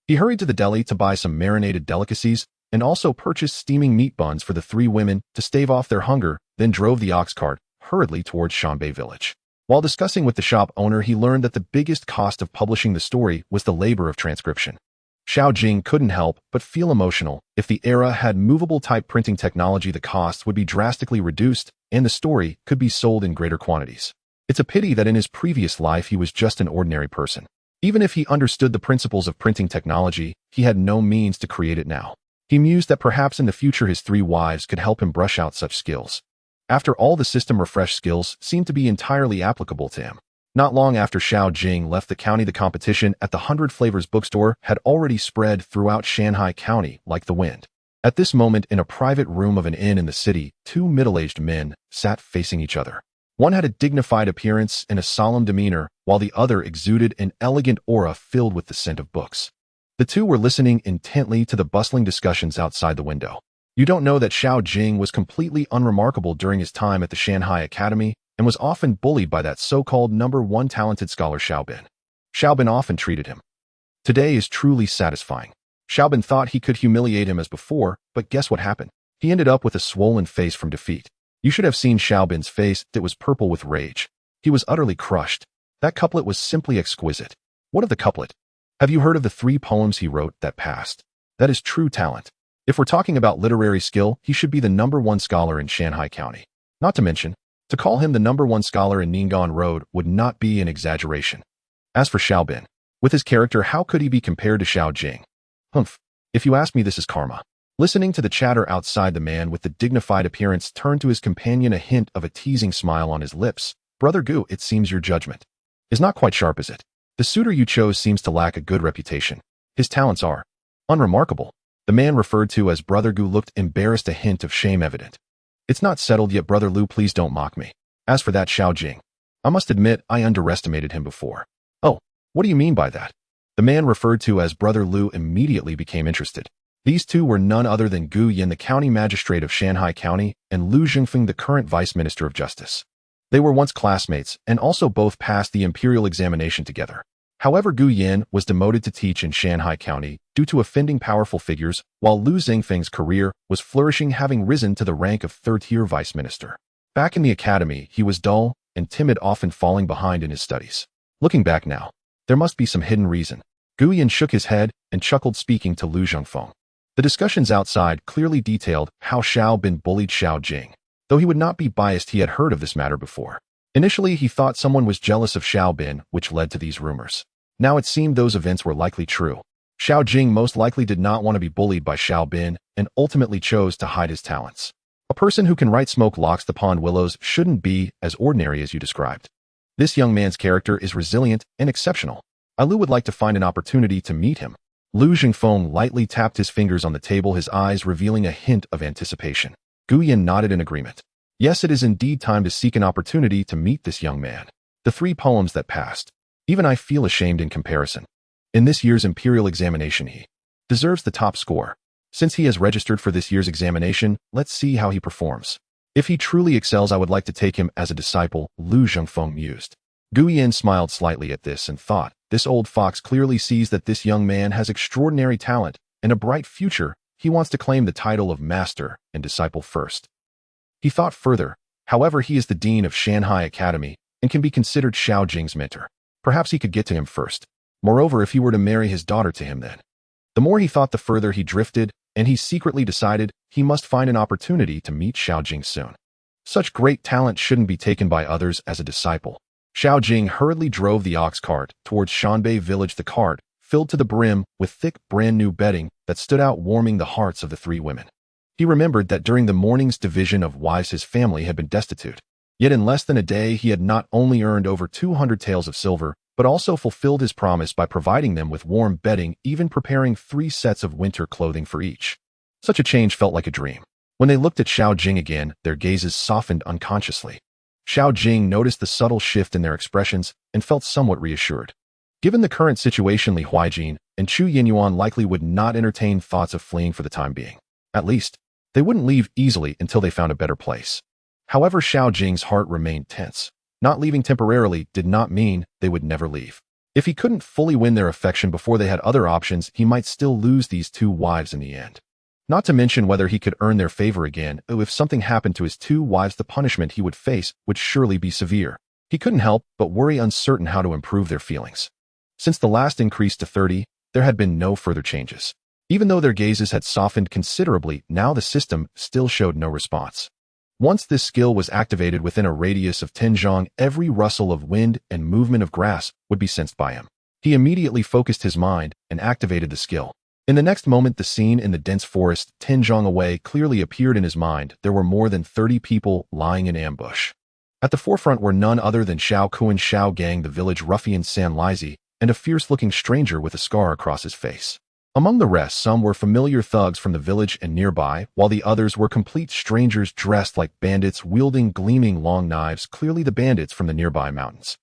He hurried to the deli to buy some marinated delicacies, and also purchased steaming meat buns for the three women to stave off their hunger, then drove the ox cart hurriedly towards Shanbei village. While discussing with the shop owner, he learned that the biggest cost of publishing the story was the labor of transcription. Xiao Jing couldn't help but feel emotional. If the era had movable type printing technology, the costs would be drastically reduced, and the story could be sold in greater quantities. It's a pity that in his previous life he was just an ordinary person. Even if he understood the principles of printing technology, he had no means to create it now. He mused that perhaps in the future his three wives could help him brush out such skills. After all, the system refresh skills seemed to be entirely applicable to him. Not long after Xiao Jing left the county, the competition at the 100 Flavors bookstore had already spread throughout Shanghai County like the wind. At this moment, in a private room of an inn in the city, two middle-aged men sat facing each other. One had a dignified appearance and a solemn demeanor, while the other exuded an elegant aura filled with the scent of books. The two were listening intently to the bustling discussions outside the window. You don't know that Xiao Jing was completely unremarkable during his time at the Shanghai Academy and was often bullied by that so-called #1 talented scholar Xiaobin. Xiaobin often treated him. Today is truly satisfying. Xiaobin thought he could humiliate him as before, but guess what happened? He ended up with a swollen face from defeat. You should have seen Xiaobin's face. It was purple with rage. He was utterly crushed. That couplet was simply exquisite. What of the couplet? Have you heard of the 3 poems he wrote that passed? That is true talent. If we're talking about literary skill, he should be the #1 scholar in Shanghai County. Not to mention, to call him the #1 scholar in Ningguan Road would not be an exaggeration. As for Xiaobin, with his character, how could he be compared to Xiao Jing? Humph. If you ask me, this is karma. Listening to the chatter outside, the man with the dignified appearance turned to his companion, a hint of a teasing smile on his lips. Brother Gu, it seems your judgment is not quite sharp, is it? The suitor you chose seems to lack a good reputation. His talents are unremarkable. The man referred to as Brother Gu looked embarrassed, a hint of shame evident. It's not settled yet, Brother Lu, please don't mock me. As for that Xiao Jing, I must admit I underestimated him before. Oh, what do you mean by that? The man referred to as Brother Lu immediately became interested. These two were none other than Gu Yin, the county magistrate of Shanghai County, and Lu Zhengfeng, the current vice minister of justice. They were once classmates and also both passed the imperial examination together. However, Gu Yin was demoted to teach in Shanghai County due to offending powerful figures, while Lu Zhengfeng's career was flourishing, having risen to the rank of third-tier vice minister. Back in the academy, he was dull and timid, often falling behind in his studies. Looking back now, there must be some hidden reason. Gu Yin shook his head and chuckled, speaking to Lu Zhengfeng. The discussions outside clearly detailed how Xiao Bin bullied Xiao Jing. Though he would not be biased, he had heard of this matter before. Initially, he thought someone was jealous of Xiao Bin, which led to these rumors. Now it seemed those events were likely true. Xiao Jing most likely did not want to be bullied by Xiao Bin and ultimately chose to hide his talents. A person who can write smoke locks the pond willows shouldn't be as ordinary as you described. This young man's character is resilient and exceptional. Lu would like to find an opportunity to meet him. Lu Zhengfeng lightly tapped his fingers on the table, his eyes revealing a hint of anticipation. Gu Yin nodded in agreement. Yes, it is indeed time to seek an opportunity to meet this young man. The 3 poems that passed. Even I feel ashamed in comparison. In this year's imperial examination, he deserves the top score. Since he has registered for this year's examination, let's see how he performs. If he truly excels, I would like to take him as a disciple, Lu Zhengfeng mused. Gu Yin smiled slightly at this and thought, this old fox clearly sees that this young man has extraordinary talent and a bright future. He wants to claim the title of master and disciple first. He thought further. However, he is the dean of Shanghai Academy and can be considered Xiao Jing's mentor. Perhaps he could get to him first. Moreover, if he were to marry his daughter to him, then. The more he thought, the further he drifted, and he secretly decided he must find an opportunity to meet Xiao Jing soon. Such great talent shouldn't be taken by others as a disciple. Xiao Jing hurriedly drove the ox cart towards Shanbei village. The cart, filled to the brim with thick, brand-new bedding that stood out, warming the hearts of the 3 women. He remembered that during the morning's division of wives his family had been destitute. Yet in less than a day he had not only earned over 200 taels of silver, but also fulfilled his promise by providing them with warm bedding, even preparing 3 sets of winter clothing for each. Such a change felt like a dream. When they looked at Xiao Jing again, their gazes softened unconsciously. Xiao Jing noticed the subtle shift in their expressions and felt somewhat reassured. Given the current situation, Li Huijin and Chu Yinyuan likely would not entertain thoughts of fleeing for the time being. At least, they wouldn't leave easily until they found a better place. However, Xiao Jing's heart remained tense. Not leaving temporarily did not mean they would never leave. If he couldn't fully win their affection before they had other options, he might still lose these 2 wives in the end. Not to mention whether he could earn their favor again. If something happened to his 2 wives, the punishment he would face would surely be severe. He couldn't help but worry, uncertain how to improve their feelings. Since the last increase to 30, there had been no further changes. Even though their gazes had softened considerably, now the system still showed no response. Once this skill was activated within a radius of 10 zhang, every rustle of wind and movement of grass would be sensed by him. He immediately focused his mind and activated the skill. In the next moment, the scene in the dense forest 10 zhang away clearly appeared in his mind. There were more than 30 people lying in ambush. At the forefront were none other than Xiao Kuan, Xiao Gang, the village ruffian San Lizi, and a fierce-looking stranger with a scar across his face. Among the rest, some were familiar thugs from the village and nearby, while the others were complete strangers dressed like bandits, wielding gleaming long knives, clearly the bandits from the nearby mountains.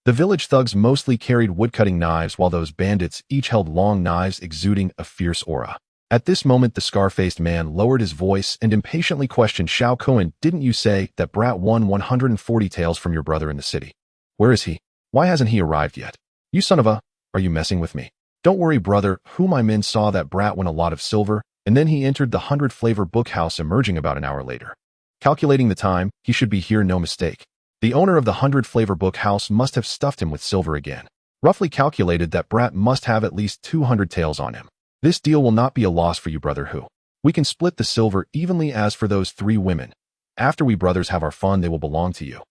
The village thugs mostly carried woodcutting knives, while those bandits each held long knives exuding a fierce aura. At this moment, the scar-faced man lowered his voice and impatiently questioned Xiao Kuan, "Didn't you say that brat won 140 taels from your brother in the city? Where is he? Why hasn't he arrived yet? You son of a, are you messing with me?" "Don't worry, brother, who my men saw that brat win a lot of silver, and then he entered the 100-flavor book house, emerging about an hour later. Calculating the time, he should be here, no mistake. The owner of the 100-flavor book house must have stuffed him with silver again. Roughly calculated, that brat must have at least 200 taels on him. This deal will not be a loss for you, brother Hu. We can split the silver evenly. As for those 3 women, after we brothers have our fun, they will belong to you.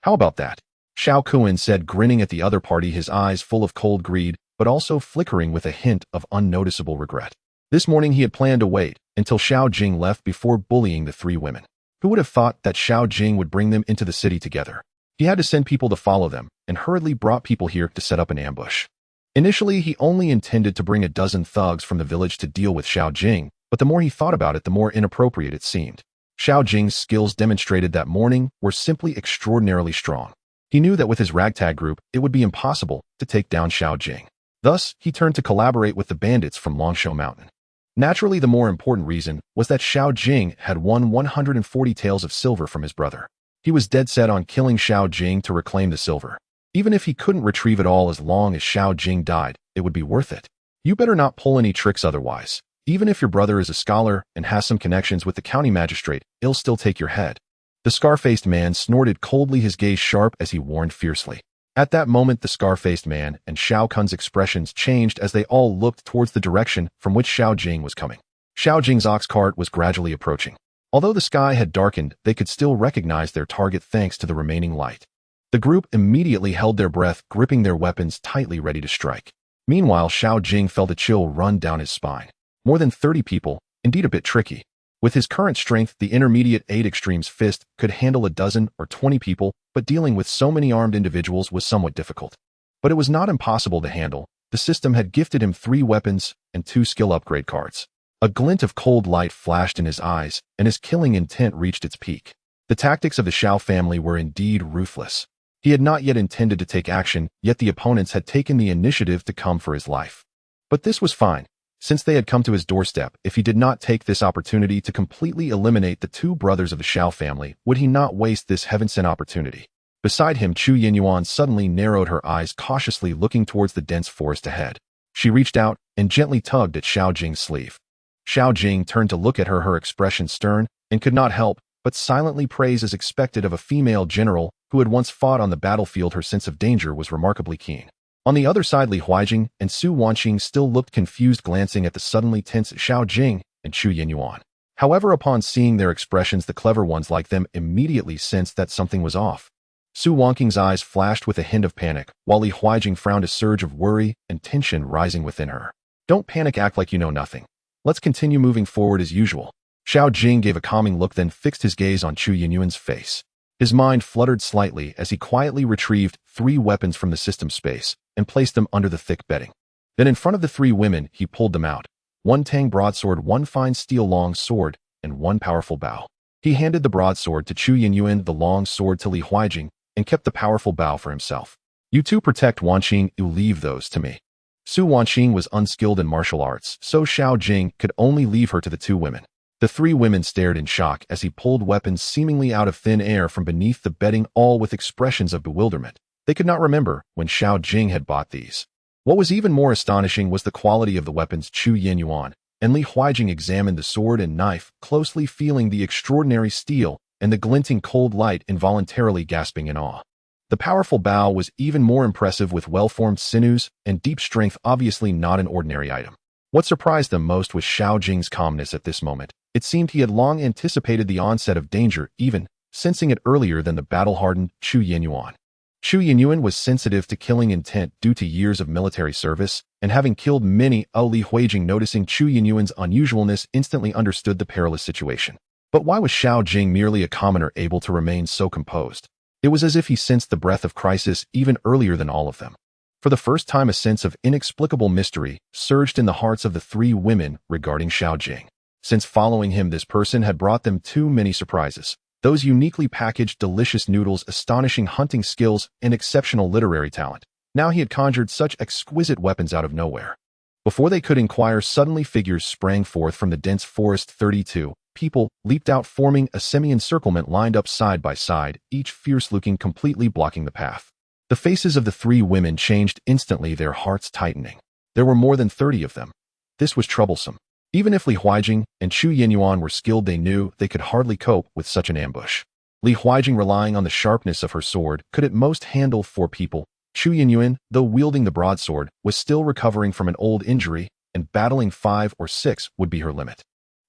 How about that?" Xiao Kuan said, grinning at the other party, his eyes full of cold greed, but also flickering with a hint of unnoticeable regret. This morning he had planned to wait until Xiao Jing left before bullying the 3 women. Who would have thought that Xiao Jing would bring them into the city together? He had to send people to follow them, and hurriedly brought people here to set up an ambush. Initially, he only intended to bring a dozen thugs from the village to deal with Xiao Jing, but the more he thought about it, the more inappropriate it seemed. Xiao Jing's skills demonstrated that morning were simply extraordinarily strong. He knew that with his ragtag group, it would be impossible to take down Xiao Jing. Thus, he turned to collaborate with the bandits from Longshou Mountain. Naturally, the more important reason was that Xiao Jing had won 140 taels of silver from his brother. He was dead set on killing Xiao Jing to reclaim the silver. Even if he couldn't retrieve it all, as long as Xiao Jing died, it would be worth it. You better not pull any tricks otherwise. Even if your brother is a scholar and has some connections with the county magistrate, he'll still take your head. The scar-faced man snorted coldly, his gaze sharp as he warned fiercely. At that moment, the scar-faced man and Xiao Kun's expressions changed as they all looked towards the direction from which Xiao Jing was coming. Xiao Jing's ox cart was gradually approaching. Although the sky had darkened, they could still recognize their target thanks to the remaining light. The group immediately held their breath, gripping their weapons tightly, ready to strike. Meanwhile, Xiao Jing felt a chill run down his spine. More than 30 people, indeed a bit tricky. With his current strength, the intermediate 8 extremes fist could handle a dozen or 20 people, but dealing with so many armed individuals was somewhat difficult. But it was not impossible to handle. The system had gifted him 3 weapons and 2 skill upgrade cards. A glint of cold light flashed in his eyes, and his killing intent reached its peak. The tactics of the Xiao family were indeed ruthless. He had not yet intended to take action, yet the opponents had taken the initiative to come for his life. But this was fine. Since they had come to his doorstep, if he did not take this opportunity to completely eliminate the 2 brothers of the Xiao family, would he not waste this heaven-sent opportunity? Beside him, Chu Yinyuan suddenly narrowed her eyes, cautiously looking towards the dense forest ahead. She reached out and gently tugged at Xiao Jing's sleeve. Xiao Jing turned to look at her, her expression stern, and could not help but silently praise, as expected of a female general who had once fought on the battlefield. Her sense of danger was remarkably keen. On the other side, Li Huijing and Su Wanqing still looked confused, glancing at the suddenly tense Xiao Jing and Chu Yinyuan. However, upon seeing their expressions, the clever ones like them immediately sensed that something was off. Su Wanqing's eyes flashed with a hint of panic, while Li Huijing frowned, a surge of worry and tension rising within her. Don't panic, act like you know nothing. Let's continue moving forward as usual. Xiao Jing gave a calming look, then fixed his gaze on Chu Yinyuan's face. His mind fluttered slightly as he quietly retrieved 3 weapons from the system space and placed them under the thick bedding. Then in front of the 3 women, he pulled them out. 1 tang broadsword, 1 fine steel long sword, and 1 powerful bow. He handed the broadsword to Chu Yinyuan, the long sword to Li Huijing, and kept the powerful bow for himself. You 2 protect Wanqing, you leave those to me. Su Wanqing was unskilled in martial arts, so Xiao Jing could only leave her to the 2 women. The 3 women stared in shock as he pulled weapons seemingly out of thin air from beneath the bedding, all with expressions of bewilderment. They could not remember when Xiao Jing had bought these. What was even more astonishing was the quality of the weapons. Chu Yinyuan and Li Huijing examined the sword and knife, closely feeling the extraordinary steel and the glinting cold light, involuntarily gasping in awe. The powerful bow was even more impressive, with well-formed sinews and deep strength, obviously not an ordinary item. What surprised them most was Xiao Jing's calmness at this moment. It seemed he had long anticipated the onset of danger, even sensing it earlier than the battle-hardened Chu Yinyuan. Chu Yinyuan was sensitive to killing intent due to years of military service, and having killed many. Li Huijing, noticing Chu Yinyuan's unusualness, instantly understood the perilous situation. But why was Xiao Jing, merely a commoner, able to remain so composed? It was as if he sensed the breath of crisis even earlier than all of them. For the first time, a sense of inexplicable mystery surged in the hearts of the 3 women regarding Xiao Jing. Since following him, this person had brought them too many surprises. Those uniquely packaged delicious noodles, astonishing hunting skills, and exceptional literary talent. Now he had conjured such exquisite weapons out of nowhere. Before they could inquire, suddenly figures sprang forth from the dense forest. 32 people leaped out, forming a semi-encirclement, lined up side by side, each fierce-looking, completely blocking the path. The faces of the 3 women changed instantly, their hearts tightening. There were more than 30 of them. This was troublesome. Even if Li Huijing and Chu Yinyuan were skilled, they knew they could hardly cope with such an ambush. Li Huijing, relying on the sharpness of her sword, could at most handle 4 people. Chu Yinyuan, though wielding the broadsword, was still recovering from an old injury, and battling 5 or 6 would be her limit.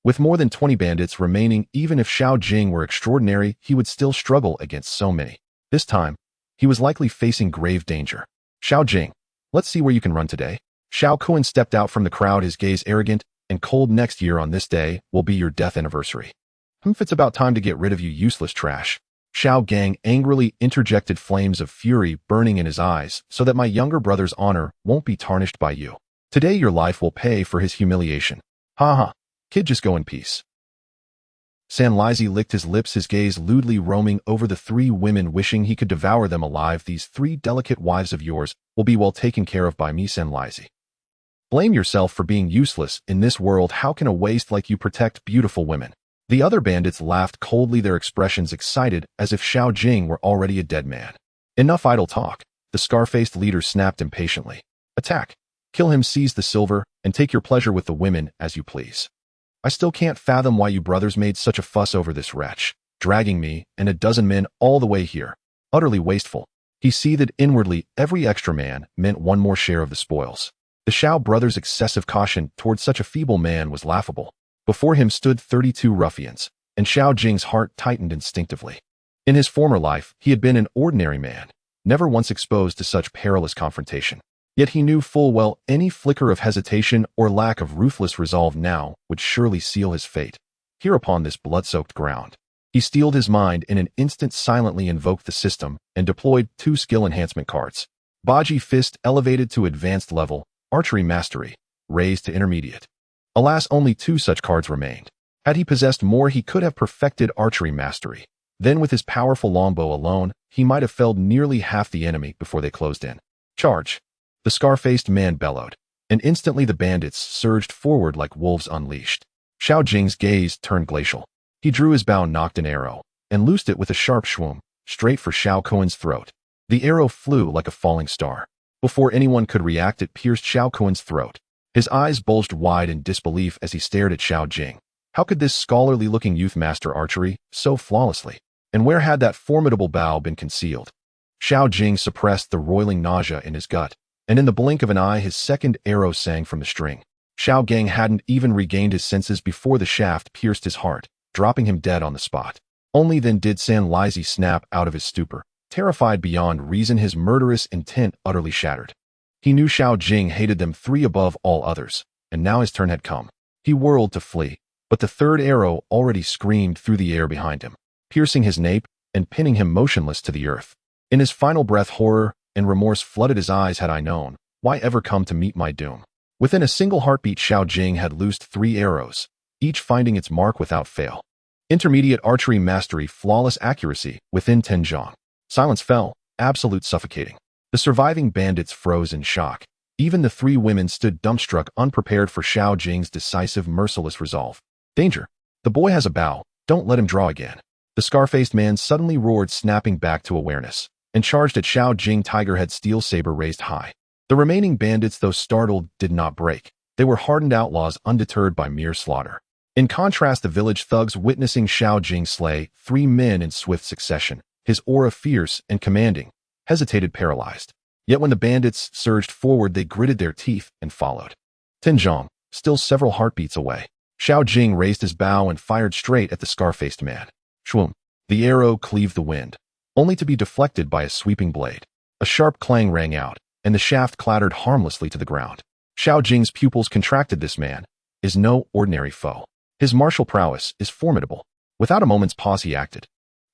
With more than 20 bandits remaining, even if Xiao Jing were extraordinary, he would still struggle against so many. This time, he was likely facing grave danger. Xiao Jing, let's see where you can run today. Xiao Kun stepped out from the crowd, his gaze arrogant and cold. Next year on this day will be your death anniversary. If it's about time to get rid of you, useless trash. Xiao Gang angrily interjected, flames of fury burning in his eyes, so that my younger brother's honor won't be tarnished by you. Today your life will pay for his humiliation. Ha ha. Kid, just go in peace. Sanlaizi licked his lips, his gaze lewdly roaming over the 3 women, wishing he could devour them alive. These 3 delicate wives of yours will be well taken care of by me, Sanlaizi. Blame yourself for being useless in this world. How can a waste like you protect beautiful women? The other bandits laughed coldly, their expressions excited as if Xiao Jing were already a dead man. Enough idle talk, the scar-faced leader snapped impatiently. Attack. Kill him, seize the silver, and take your pleasure with the women as you please. I still can't fathom why you brothers made such a fuss over this wretch, dragging me and a dozen men all the way here. Utterly wasteful. He seethed inwardly. Every extra man meant one more share of the spoils. The Xiao brothers' excessive caution toward such a feeble man was laughable. Before him stood 32 ruffians, and Xiao Jing's heart tightened instinctively. In his former life, he had been an ordinary man, never once exposed to such perilous confrontation. Yet he knew full well any flicker of hesitation or lack of ruthless resolve now would surely seal his fate. Here upon this blood-soaked ground, he steeled his mind in an instant, silently invoked the system, and deployed 2 skill enhancement cards. Baji Fist elevated to advanced level, Archery Mastery raised to intermediate. Alas, only 2 such cards remained. Had he possessed more, he could have perfected Archery Mastery. Then with his powerful longbow alone, he might have felled nearly half the enemy before they closed in. Charge! The scar-faced man bellowed, and instantly the bandits surged forward like wolves unleashed. Xiao Jing's gaze turned glacial. He drew his bow, nocked an arrow, and loosed it with a sharp shwoom, straight for Xiao Kuan's throat. The arrow flew like a falling star. Before anyone could react, it pierced Xiao Kuan's throat. His eyes bulged wide in disbelief as he stared at Xiao Jing. How could this scholarly-looking youth master archery so flawlessly? And where had that formidable bow been concealed? Xiao Jing suppressed the roiling nausea in his gut, and in the blink of an eye his second arrow sang from the string. Xiao Gang hadn't even regained his senses before the shaft pierced his heart, dropping him dead on the spot. Only then did San Lizi snap out of his stupor, terrified beyond reason, his murderous intent utterly shattered. He knew Xiao Jing hated them 3 above all others, and now his turn had come. He whirled to flee, but the third arrow already screamed through the air behind him, piercing his nape and pinning him motionless to the earth. In his final breath, horror and remorse flooded his eyes. Had I known, why ever come to meet my doom? Within a single heartbeat, Xiao Jing had loosed 3 arrows, each finding its mark without fail. Intermediate Archery Mastery, flawless accuracy within 10 zhang. Silence fell, absolute, suffocating. The surviving bandits froze in shock. Even the 3 women stood dumbstruck, unprepared for Xiao Jing's decisive, merciless resolve. Danger! The boy has a bow, don't let him draw again. The scar-faced man suddenly roared, snapping back to awareness, and charged at Xiao Jing, tiger-head steel saber raised high. The remaining bandits, though startled, did not break. They were hardened outlaws, undeterred by mere slaughter. In contrast, the village thugs, witnessing Xiao Jing slay 3 men in swift succession, his aura fierce and commanding, hesitated, paralyzed. Yet when the bandits surged forward, they gritted their teeth and followed. 10 zhang, still several heartbeats away. Xiao Jing raised his bow and fired straight at the scar-faced man. Shwoom! The arrow cleaved the wind, only to be deflected by a sweeping blade. A sharp clang rang out, and the shaft clattered harmlessly to the ground. Xiao Jing's pupils contracted. This man is no ordinary foe. His martial prowess is formidable. Without a moment's pause, he acted.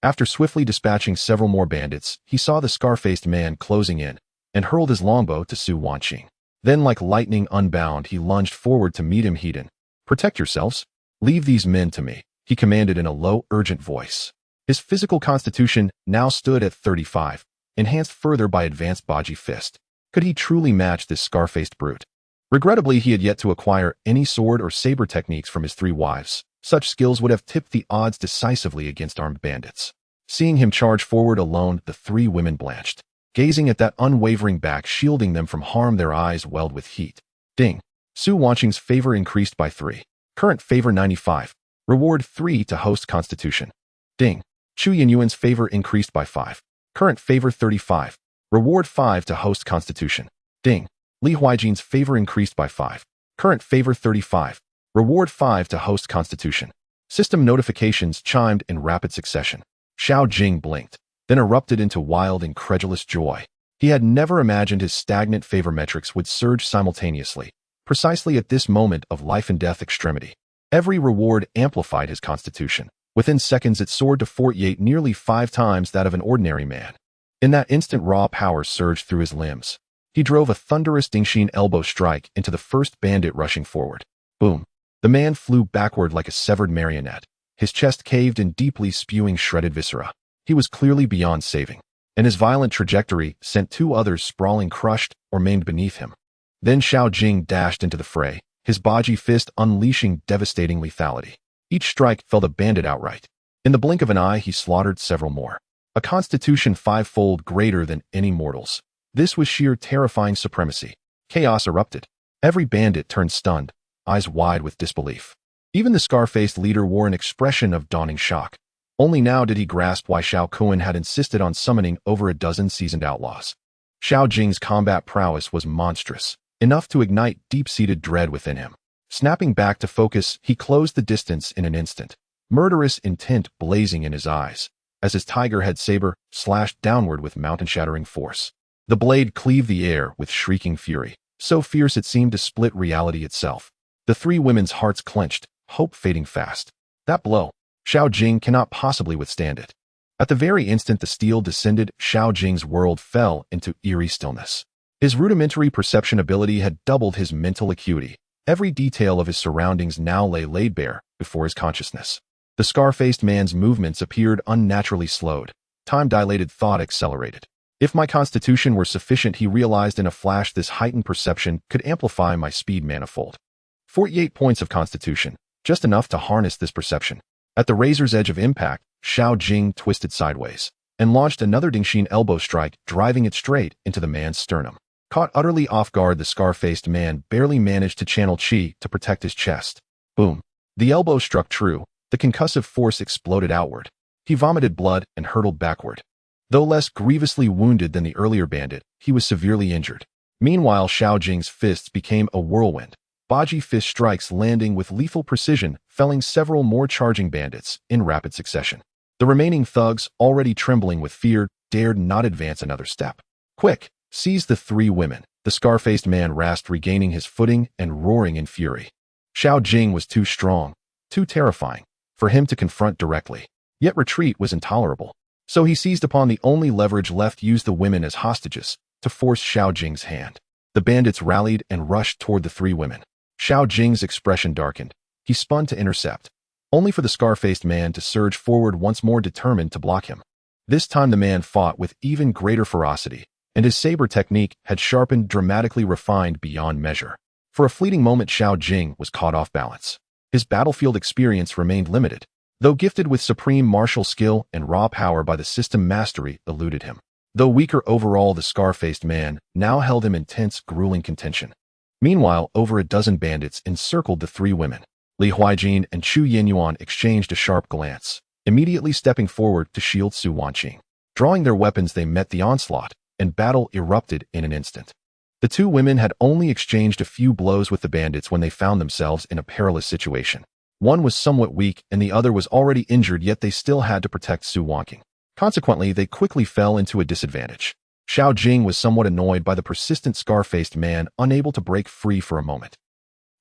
After swiftly dispatching several more bandits, he saw the scar-faced man closing in, and hurled his longbow to Su Wanqing. Then, like lightning unbound, he lunged forward to meet him. Hedon. Protect yourselves. Leave these men to me, he commanded in a low, urgent voice. His physical constitution now stood at 35, enhanced further by advanced Baji Fist. Could he truly match this scar-faced brute? Regrettably, he had yet to acquire any sword or saber techniques from his 3 wives. Such skills would have tipped the odds decisively against armed bandits. Seeing him charge forward alone, the 3 women blanched, gazing at that unwavering back shielding them from harm, their eyes welled with heat. Ding! Su Wanqing's favor increased by 3. Current favor 95. Reward 3 to host constitution. Ding! Chu Yinyuan's favor increased by 5. Current favor 35. Reward 5 to host constitution. Ding! Li Huijin's favor increased by 5. Current favor 35. Reward 5 to host constitution. System notifications chimed in rapid succession. Xiao Jing blinked, then erupted into wild, incredulous joy. He had never imagined his stagnant favor metrics would surge simultaneously, precisely at this moment of life and death extremity. Every reward amplified his constitution. Within seconds it soared to 48, nearly 5 times that of an ordinary man. In that instant, raw power surged through his limbs. He drove a thunderous Dingshin elbow strike into the first bandit rushing forward. Boom! The man flew backward like a severed marionette, his chest caved in, deeply spewing shredded viscera. He was clearly beyond saving, and his violent trajectory sent 2 others sprawling, crushed or maimed beneath him. Then Xiao Jing dashed into the fray, his Baji fist unleashing devastating lethality. Each strike felled a bandit outright. In the blink of an eye, he slaughtered several more. A constitution fivefold greater than any mortal's. This was sheer terrifying supremacy. Chaos erupted. Every bandit turned stunned, eyes wide with disbelief. Even the scar-faced leader wore an expression of dawning shock. Only now did he grasp why Xiao Kuan had insisted on summoning over a dozen seasoned outlaws. Xiao Jing's combat prowess was monstrous, enough to ignite deep-seated dread within him. Snapping back to focus, he closed the distance in an instant, murderous intent blazing in his eyes, as his tiger-head saber slashed downward with mountain-shattering force. The blade cleaved the air with shrieking fury, so fierce it seemed to split reality itself. The three women's hearts clenched, hope fading fast. That blow, Xiao Jing cannot possibly withstand it. At the very instant the steel descended, Xiao Jing's world fell into eerie stillness. His rudimentary perception ability had doubled his mental acuity. Every detail of his surroundings now lay laid bare before his consciousness. The scar-faced man's movements appeared unnaturally slowed. Time-dilated thought accelerated. If my constitution were sufficient, he realized in a flash, this heightened perception could amplify my speed manifold. 48 points of constitution, just enough to harness this perception. At the razor's edge of impact, Xiao Jing twisted sideways and launched another Dingxin elbow strike, driving it straight into the man's sternum. Caught utterly off guard, the scar-faced man barely managed to channel chi to protect his chest. Boom. The elbow struck true. The concussive force exploded outward. He vomited blood and hurtled backward. Though less grievously wounded than the earlier bandit, he was severely injured. Meanwhile, Xiao Jing's fists became a whirlwind. Baji fist strikes landing with lethal precision, felling several more charging bandits in rapid succession. The remaining thugs, already trembling with fear, dared not advance another step. Quick! Seize the three women, the scar-faced man rasped, regaining his footing and roaring in fury. Xiao Jing was too strong, too terrifying, for him to confront directly. Yet retreat was intolerable. So he seized upon the only leverage left, used the women as hostages, to force Xiao Jing's hand. The bandits rallied and rushed toward the three women. Xiao Jing's expression darkened. He spun to intercept, only for the scar-faced man to surge forward once more, determined to block him. This time the man fought with even greater ferocity, and his saber technique had sharpened, dramatically refined beyond measure. For a fleeting moment, Xiao Jing was caught off balance. His battlefield experience remained limited, though gifted with supreme martial skill and raw power by the system, mastery eluded him. Though weaker overall, the scar-faced man now held him in tense, grueling contention. Meanwhile, over a dozen bandits encircled the three women. Li Huijin and Chu Yenyuan exchanged a sharp glance, immediately stepping forward to shield Su Wanqing. Drawing their weapons, they met the onslaught, and battle erupted in an instant. The two women had only exchanged a few blows with the bandits when they found themselves in a perilous situation. One was somewhat weak and the other was already injured, yet they still had to protect Su Wanqing. Consequently, they quickly fell into a disadvantage. Xiao Jing was somewhat annoyed by the persistent scar-faced man, unable to break free for a moment.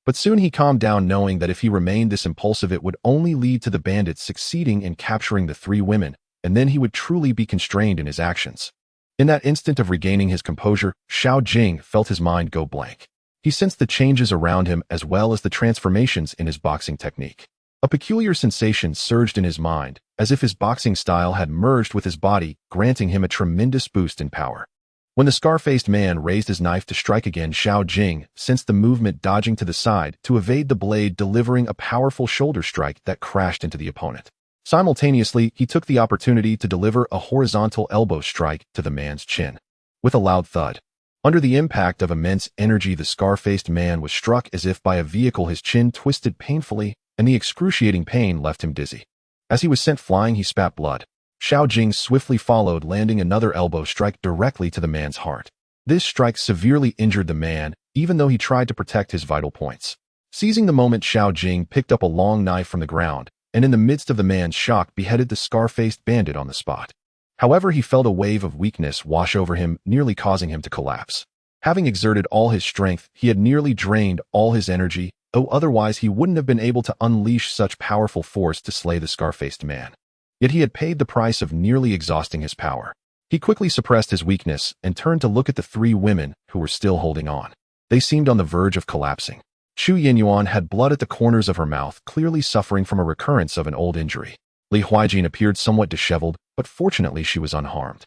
But soon he calmed down, knowing that if he remained this impulsive, it would only lead to the bandits succeeding in capturing the three women, and then he would truly be constrained in his actions. In that instant of regaining his composure, Xiao Jing felt his mind go blank. He sensed the changes around him as well as the transformations in his boxing technique. A peculiar sensation surged in his mind, as if his boxing style had merged with his body, granting him a tremendous boost in power. When the scar-faced man raised his knife to strike again, Xiao Jing sensed the movement, dodging to the side to evade the blade, delivering a powerful shoulder strike that crashed into the opponent. Simultaneously, he took the opportunity to deliver a horizontal elbow strike to the man's chin. With a loud thud, under the impact of immense energy, the scar-faced man was struck as if by a vehicle. His chin twisted painfully, and the excruciating pain left him dizzy. As he was sent flying, he spat blood. Xiao Jing swiftly followed, landing another elbow strike directly to the man's heart. This strike severely injured the man, even though he tried to protect his vital points. Seizing the moment, Xiao Jing picked up a long knife from the ground, and in the midst of the man's shock, beheaded the scar-faced bandit on the spot. However, he felt a wave of weakness wash over him, nearly causing him to collapse. Having exerted all his strength, he had nearly drained all his energy, though otherwise he wouldn't have been able to unleash such powerful force to slay the scar-faced man. Yet he had paid the price of nearly exhausting his power. He quickly suppressed his weakness and turned to look at the three women who were still holding on. They seemed on the verge of collapsing. Chu Yenyuan had blood at the corners of her mouth, clearly suffering from a recurrence of an old injury. Li Huijin appeared somewhat disheveled, but fortunately she was unharmed.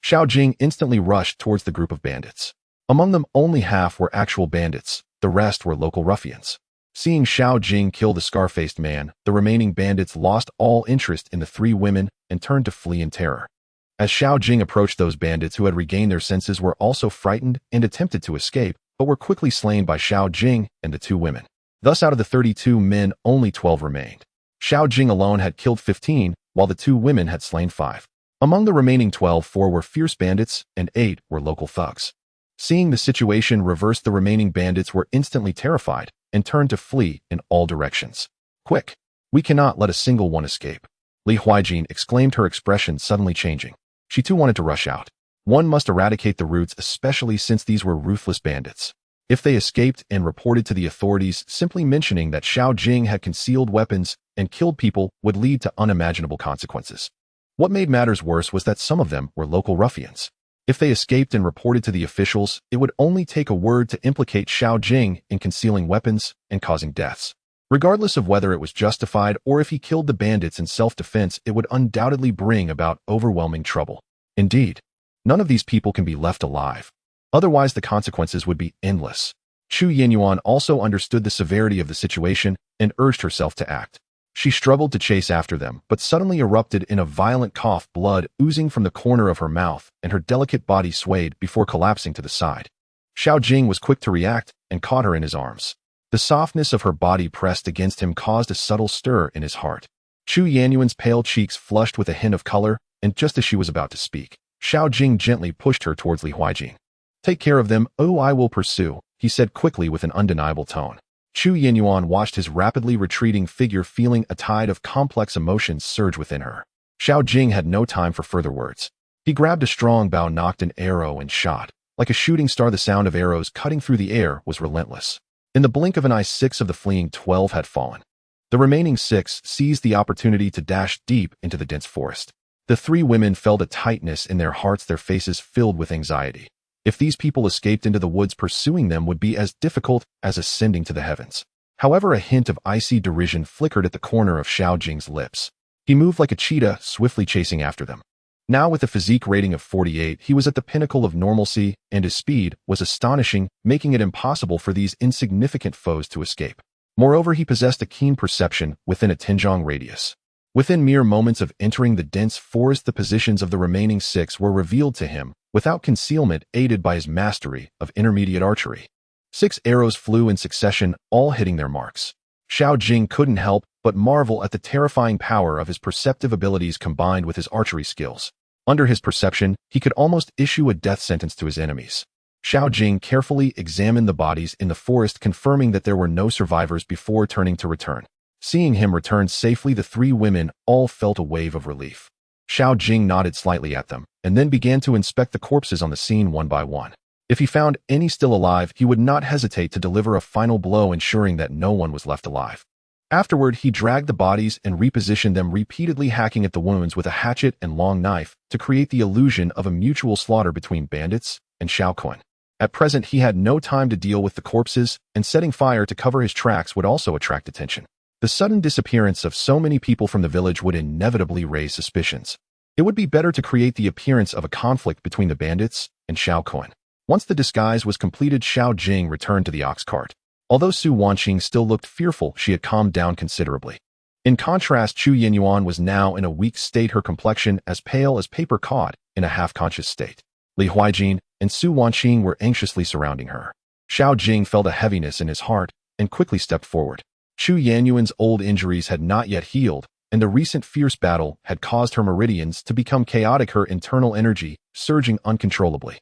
Xiao Jing instantly rushed towards the group of bandits. Among them, only half were actual bandits, the rest were local ruffians. Seeing Xiao Jing kill the scar-faced man, the remaining bandits lost all interest in the three women and turned to flee in terror. As Xiao Jing approached, those bandits who had regained their senses were also frightened and attempted to escape, but were quickly slain by Xiao Jing and the two women. Thus, out of the 32 men, only 12 remained. Xiao Jing alone had killed 15, while the two women had slain 5. Among the remaining 12, 4 were fierce bandits and 8 were local thugs. Seeing the situation reversed, the remaining bandits were instantly terrified and turned to flee in all directions. "Quick! We cannot let a single one escape," Li Huijin exclaimed, her expression suddenly changing. She too wanted to rush out. One must eradicate the roots, especially since these were ruthless bandits. If they escaped and reported to the authorities, simply mentioning that Xiao Jing had concealed weapons and killed people would lead to unimaginable consequences. What made matters worse was that some of them were local ruffians. If they escaped and reported to the officials, it would only take a word to implicate Xiao Jing in concealing weapons and causing deaths. Regardless of whether it was justified or if he killed the bandits in self-defense, it would undoubtedly bring about overwhelming trouble. Indeed, none of these people can be left alive. Otherwise, the consequences would be endless. Chu Yinyuan also understood the severity of the situation and urged herself to act. She struggled to chase after them, but suddenly erupted in a violent cough, blood oozing from the corner of her mouth, and her delicate body swayed before collapsing to the side. Xiao Jing was quick to react and caught her in his arms. The softness of her body pressed against him caused a subtle stir in his heart. Chu Yanyuan's pale cheeks flushed with a hint of color, and just as she was about to speak, Xiao Jing gently pushed her towards Li Huijin. "Take care of them, oh, I will pursue," he said quickly with an undeniable tone. Chu Yinyuan watched his rapidly retreating figure, feeling a tide of complex emotions surge within her. Xiao Jing had no time for further words. He grabbed a strong bow, knocked an arrow, and shot. Like a shooting star, the sound of arrows cutting through the air was relentless. In the blink of an eye, 6 of the fleeing 12 had fallen. The remaining 6 seized the opportunity to dash deep into the dense forest. The 3 women felt a tightness in their hearts, their faces filled with anxiety. If these people escaped into the woods, pursuing them would be as difficult as ascending to the heavens. However, a hint of icy derision flickered at the corner of Xiao Jing's lips. He moved like a cheetah, swiftly chasing after them. Now, with a physique rating of 48, he was at the pinnacle of normalcy, and his speed was astonishing, making it impossible for these insignificant foes to escape. Moreover, he possessed a keen perception within a Tinjiang radius. Within mere moments of entering the dense forest, the positions of the remaining 6 were revealed to him, without concealment, aided by his mastery of intermediate archery. 6 arrows flew in succession, all hitting their marks. Xiao Jing couldn't help but marvel at the terrifying power of his perceptive abilities combined with his archery skills. Under his perception, he could almost issue a death sentence to his enemies. Xiao Jing carefully examined the bodies in the forest, confirming that there were no survivors before turning to return. Seeing him return safely, the 3 women all felt a wave of relief. Xiao Jing nodded slightly at them, and then began to inspect the corpses on the scene one by one. If he found any still alive, he would not hesitate to deliver a final blow, ensuring that no one was left alive. Afterward, he dragged the bodies and repositioned them, repeatedly hacking at the wounds with a hatchet and long knife to create the illusion of a mutual slaughter between bandits and Xiao Kun. At present, he had no time to deal with the corpses, and setting fire to cover his tracks would also attract attention. The sudden disappearance of so many people from the village would inevitably raise suspicions. It would be better to create the appearance of a conflict between the bandits and Xiao Kun. Once the disguise was completed, Xiao Jing returned to the ox cart. Although Su Wanqing still looked fearful, she had calmed down considerably. In contrast, Chu Yinyuan was now in a weak state, her complexion as pale as paper, caught in a half-conscious state. Li Huijin and Su Wanqing were anxiously surrounding her. Xiao Jing felt a heaviness in his heart and quickly stepped forward. Chu Yanyuan's old injuries had not yet healed, and the recent fierce battle had caused her meridians to become chaotic, her internal energy surging uncontrollably.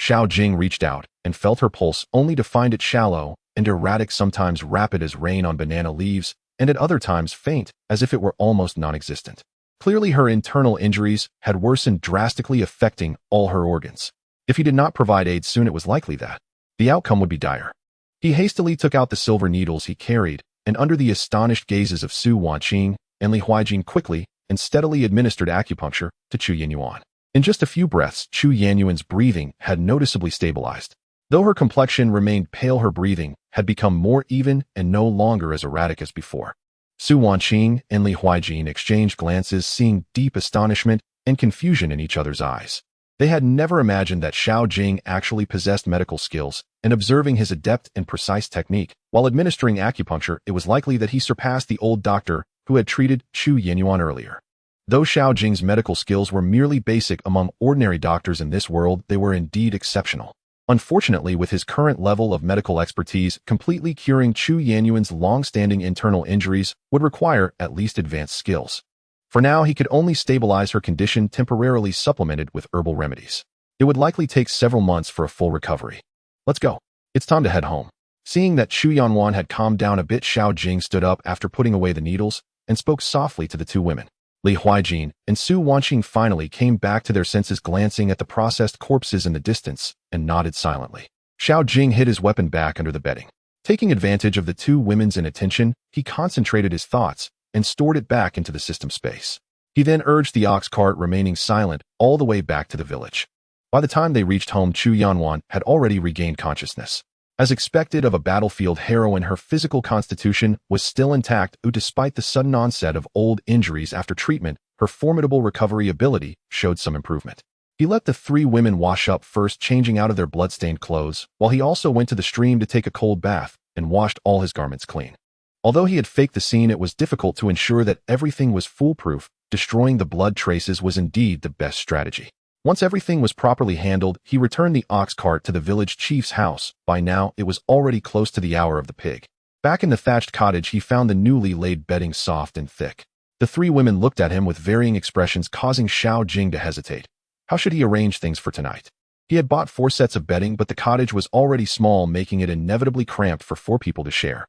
Xiao Jing reached out and felt her pulse, only to find it shallow and erratic, sometimes rapid as rain on banana leaves, and at other times faint, as if it were almost non-existent. Clearly, her internal injuries had worsened drastically, affecting all her organs. If he did not provide aid soon, it was likely that the outcome would be dire. He hastily took out the silver needles he carried, and under the astonished gazes of Su Wanqing and Li Huijin, quickly and steadily administered acupuncture to Chu Yinyuan. In just a few breaths, Chu Yanyuan's breathing had noticeably stabilized. Though her complexion remained pale, her breathing had become more even and no longer as erratic as before. Su Wanqing and Li Huijin exchanged glances, seeing deep astonishment and confusion in each other's eyes. They had never imagined that Xiao Jing actually possessed medical skills, and observing his adept and precise technique, while administering acupuncture, it was likely that he surpassed the old doctor who had treated Chu Yinyuan earlier. Though Xiao Jing's medical skills were merely basic among ordinary doctors in this world, they were indeed exceptional. Unfortunately, with his current level of medical expertise, completely curing Chu Yinyuan's long-standing internal injuries would require at least advanced skills. For now, he could only stabilize her condition temporarily supplemented with herbal remedies. It would likely take several months for a full recovery. Let's go. It's time to head home. Seeing that Chu Yanwan had calmed down a bit, Xiao Jing stood up after putting away the needles and spoke softly to the two women. Li Huijin and Su Wanqing finally came back to their senses, glancing at the processed corpses in the distance and nodded silently. Xiao Jing hid his weapon back under the bedding. Taking advantage of the two women's inattention, he concentrated his thoughts and stored it back into the system space. He then urged the ox cart, remaining silent all the way back to the village. By the time they reached home, Chu Yanwan had already regained consciousness. As expected of a battlefield heroine, her physical constitution was still intact, despite the sudden onset of old injuries. After treatment, her formidable recovery ability showed some improvement. He let the three women wash up first, changing out of their blood-stained clothes, while he also went to the stream to take a cold bath and washed all his garments clean. Although he had faked the scene, it was difficult to ensure that everything was foolproof. Destroying the blood traces was indeed the best strategy. Once everything was properly handled, he returned the ox cart to the village chief's house. By now, it was already close to the hour of the pig. Back in the thatched cottage, he found the newly laid bedding soft and thick. The three women looked at him with varying expressions, causing Xiao Jing to hesitate. How should he arrange things for tonight? He had bought 4 sets of bedding, but the cottage was already small, making it inevitably cramped for 4 people to share.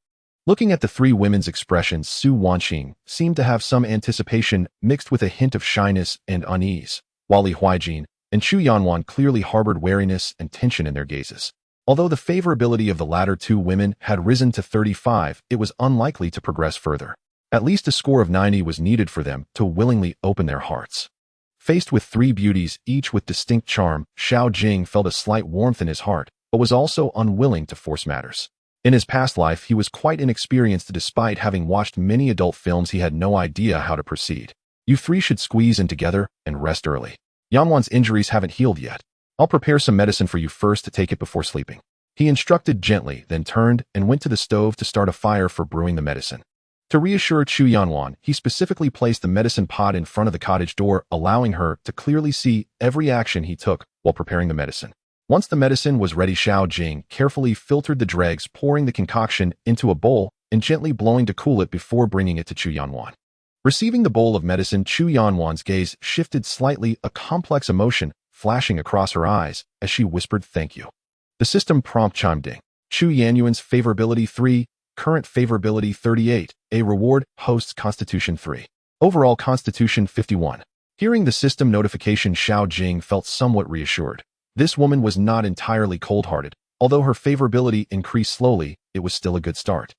Looking at the three women's expressions, Su Wanqing seemed to have some anticipation mixed with a hint of shyness and unease, while Li Huijin and Chu Yanwan clearly harbored wariness and tension in their gazes. Although the favorability of the latter two women had risen to 35, it was unlikely to progress further. At least a score of 90 was needed for them to willingly open their hearts. Faced with 3 beauties, each with distinct charm, Xiao Jing felt a slight warmth in his heart, but was also unwilling to force matters. In his past life, he was quite inexperienced. Despite having watched many adult films, he had no idea how to proceed. You 3 should squeeze in together and rest early. Yanwan's injuries haven't healed yet. I'll prepare some medicine for you first to take it before sleeping. He instructed gently, then turned and went to the stove to start a fire for brewing the medicine. To reassure Chu Yanwan, he specifically placed the medicine pot in front of the cottage door, allowing her to clearly see every action he took while preparing the medicine. Once the medicine was ready, Xiao Jing carefully filtered the dregs, pouring the concoction into a bowl and gently blowing to cool it before bringing it to Chu Yanwan. Receiving the bowl of medicine, Chu Yanwan's gaze shifted slightly, a complex emotion flashing across her eyes as she whispered, "Thank you." The system prompt chimed in. Chu Yanwan's favorability 3, current favorability 38, a reward, host's constitution 3. Overall constitution 51. Hearing the system notification, Xiao Jing felt somewhat reassured. This woman was not entirely cold-hearted. Although her favorability increased slowly, it was still a good start.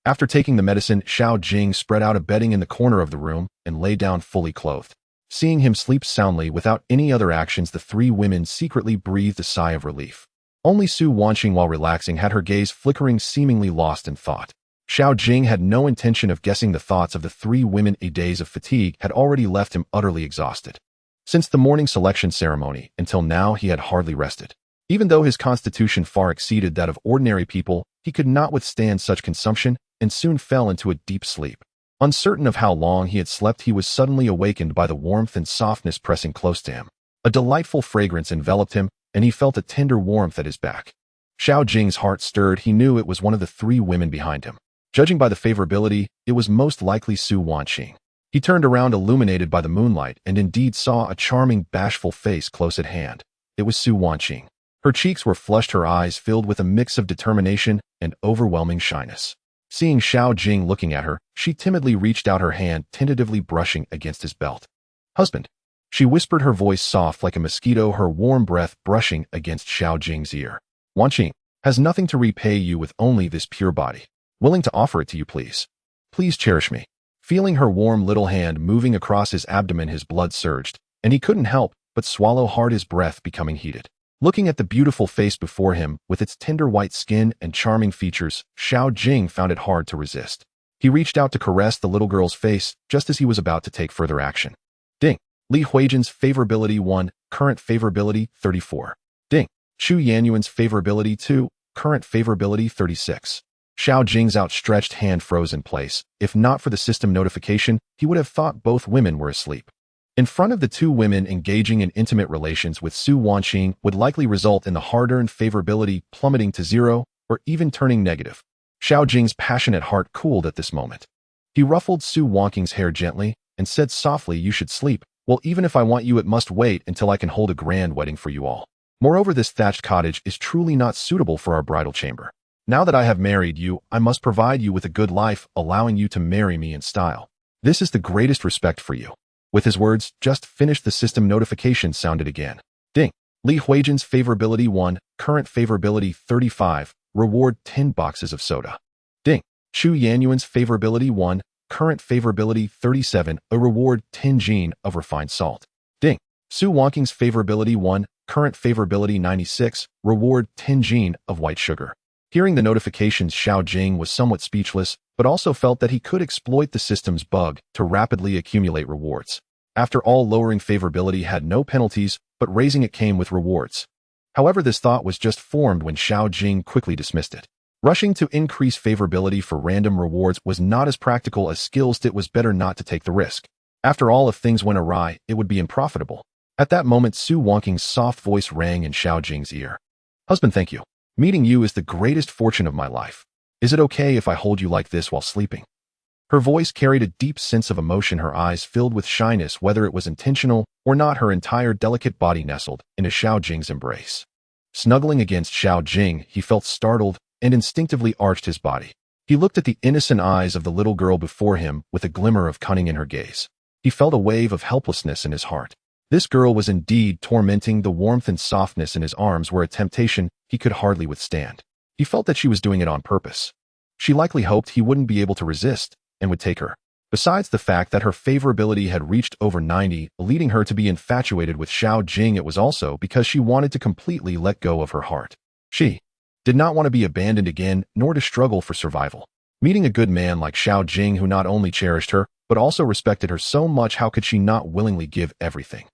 After taking the medicine, Xiao Jing spread out a bedding in the corner of the room and lay down fully clothed. Seeing him sleep soundly without any other actions, the 3 women secretly breathed a sigh of relief. Only Su Wanqing, while relaxing, had her gaze flickering, seemingly lost in thought. Xiao Jing had no intention of guessing the thoughts of the 3 women. A days of fatigue had already left him utterly exhausted. Since the morning selection ceremony, until now he had hardly rested. Even though his constitution far exceeded that of ordinary people, he could not withstand such consumption and soon fell into a deep sleep. Uncertain of how long he had slept, he was suddenly awakened by the warmth and softness pressing close to him. A delightful fragrance enveloped him, and he felt a tender warmth at his back. Xiao Jing's heart stirred. He knew it was one of the 3 women behind him. Judging by the favorability, it was most likely Su Wanqing. He turned around, illuminated by the moonlight, and indeed saw a charming, bashful face close at hand. It was Su Wanqing. Her cheeks were flushed, her eyes filled with a mix of determination and overwhelming shyness. Seeing Xiao Jing looking at her, she timidly reached out her hand, tentatively brushing against his belt. "Husband," she whispered, her voice soft like a mosquito, her warm breath brushing against Xiao Jing's ear. "Wanqing has nothing to repay you with, only this pure body. Willing to offer it to you, please. Please cherish me." Feeling her warm little hand moving across his abdomen, his blood surged, and he couldn't help but swallow hard, his breath becoming heated. Looking at the beautiful face before him, with its tender white skin and charming features, Xiao Jing found it hard to resist. He reached out to caress the little girl's face just as he was about to take further action. Ding! Li Huijin's favorability 1, current favorability 34. Ding. Chu Yanyuan's favorability 2, current favorability 36. Xiao Jing's outstretched hand froze in place. If not for the system notification, he would have thought both women were asleep. In front of the two women, engaging in intimate relations with Su Wanqing would likely result in the hard-earned favorability plummeting to 0 or even turning negative. Xiao Jing's passionate heart cooled at this moment. He ruffled Su Wanqing's hair gently and said softly, "You should sleep. Well, even if I want you, it must wait until I can hold a grand wedding for you all. Moreover, this thatched cottage is truly not suitable for our bridal chamber. Now that I have married you, I must provide you with a good life, allowing you to marry me in style. This is the greatest respect for you." With his words just finished, the system notification sounded again. Ding. Li Huijin's favorability 1, current favorability 35, reward 10 boxes of soda. Ding. Chu Yanyuan's favorability 1, current favorability 37, a reward 10 jin of refined salt. Ding. Su Wanqing's favorability 1, current favorability 96, reward 10 jin of white sugar. Hearing the notifications, Xiao Jing was somewhat speechless, but also felt that he could exploit the system's bug to rapidly accumulate rewards. After all, lowering favorability had no penalties, but raising it came with rewards. However, this thought was just formed when Xiao Jing quickly dismissed it. Rushing to increase favorability for random rewards was not as practical as skills. It was better not to take the risk. After all, if things went awry, it would be unprofitable. At that moment, Su Wanqing's soft voice rang in Xiao Jing's ear. "Husband, thank you. Meeting you is the greatest fortune of my life. Is it okay if I hold you like this while sleeping?" Her voice carried a deep sense of emotion, her eyes filled with shyness. Whether it was intentional or not, her entire delicate body nestled into Xiao Jing's embrace. Snuggling against Xiao Jing, he felt startled and instinctively arched his body. He looked at the innocent eyes of the little girl before him with a glimmer of cunning in her gaze. He felt a wave of helplessness in his heart. This girl was indeed tormenting. The warmth and softness in his arms were a temptation he could hardly withstand. He felt that she was doing it on purpose. She likely hoped he wouldn't be able to resist and would take her. Besides the fact that her favorability had reached over 90, leading her to be infatuated with Xiao Jing, it was also because she wanted to completely let go of her heart. She did not want to be abandoned again, nor to struggle for survival. Meeting a good man like Xiao Jing, who not only cherished her, but also respected her so much, how could she not willingly give everything?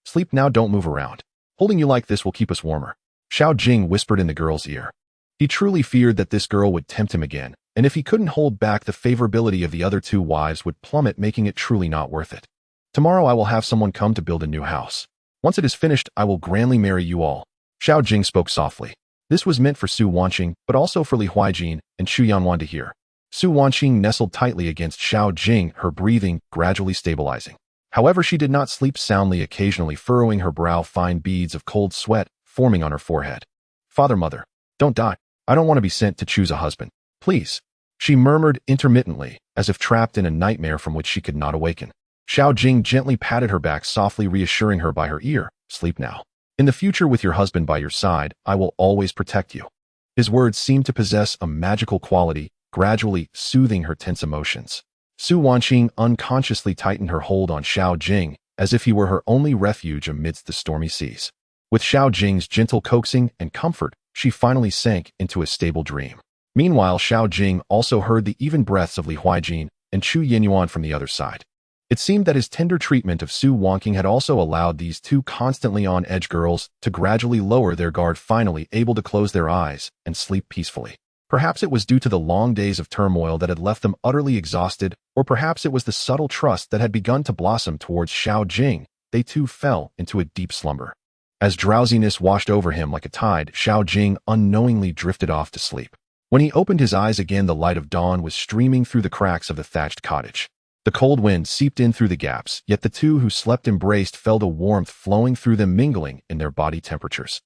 "Sleep now, don't move around. Holding you like this will keep us warmer," Xiao Jing whispered in the girl's ear. He truly feared that this girl would tempt him again, and if he couldn't hold back, the favorability of the other two wives would plummet, making it truly not worth it. "Tomorrow I will have someone come to build a new house. Once it is finished, I will grandly marry you all." Xiao Jing spoke softly. This was meant for Su Wanqing, but also for Li Huijin and Xu Yanwan to hear. Su Wanqing nestled tightly against Xiao Jing, her breathing gradually stabilizing. However, she did not sleep soundly, occasionally furrowing her brow, fine beads of cold sweat forming on her forehead. "Father, mother, don't die. I don't want to be sent to choose a husband. Please," she murmured intermittently, as if trapped in a nightmare from which she could not awaken. Xiao Jing gently patted her back, softly reassuring her by her ear, "Sleep now. In the future, with your husband by your side, I will always protect you." His words seemed to possess a magical quality, gradually soothing her tense emotions. Su Wanqing unconsciously tightened her hold on Xiao Jing, as if he were her only refuge amidst the stormy seas. With Xiao Jing's gentle coaxing and comfort, she finally sank into a stable dream. Meanwhile, Xiao Jing also heard the even breaths of Li Huijin and Chu Yinyuan from the other side. It seemed that his tender treatment of Su Wanqing had also allowed these two constantly on-edge girls to gradually lower their guard, finally able to close their eyes and sleep peacefully. Perhaps it was due to the long days of turmoil that had left them utterly exhausted, or perhaps it was the subtle trust that had begun to blossom towards Xiao Jing. They too fell into a deep slumber. As drowsiness washed over him like a tide, Xiao Jing unknowingly drifted off to sleep. When he opened his eyes again, the light of dawn was streaming through the cracks of the thatched cottage. The cold wind seeped in through the gaps, yet the two who slept embraced felt a warmth flowing through them, mingling in their body temperatures.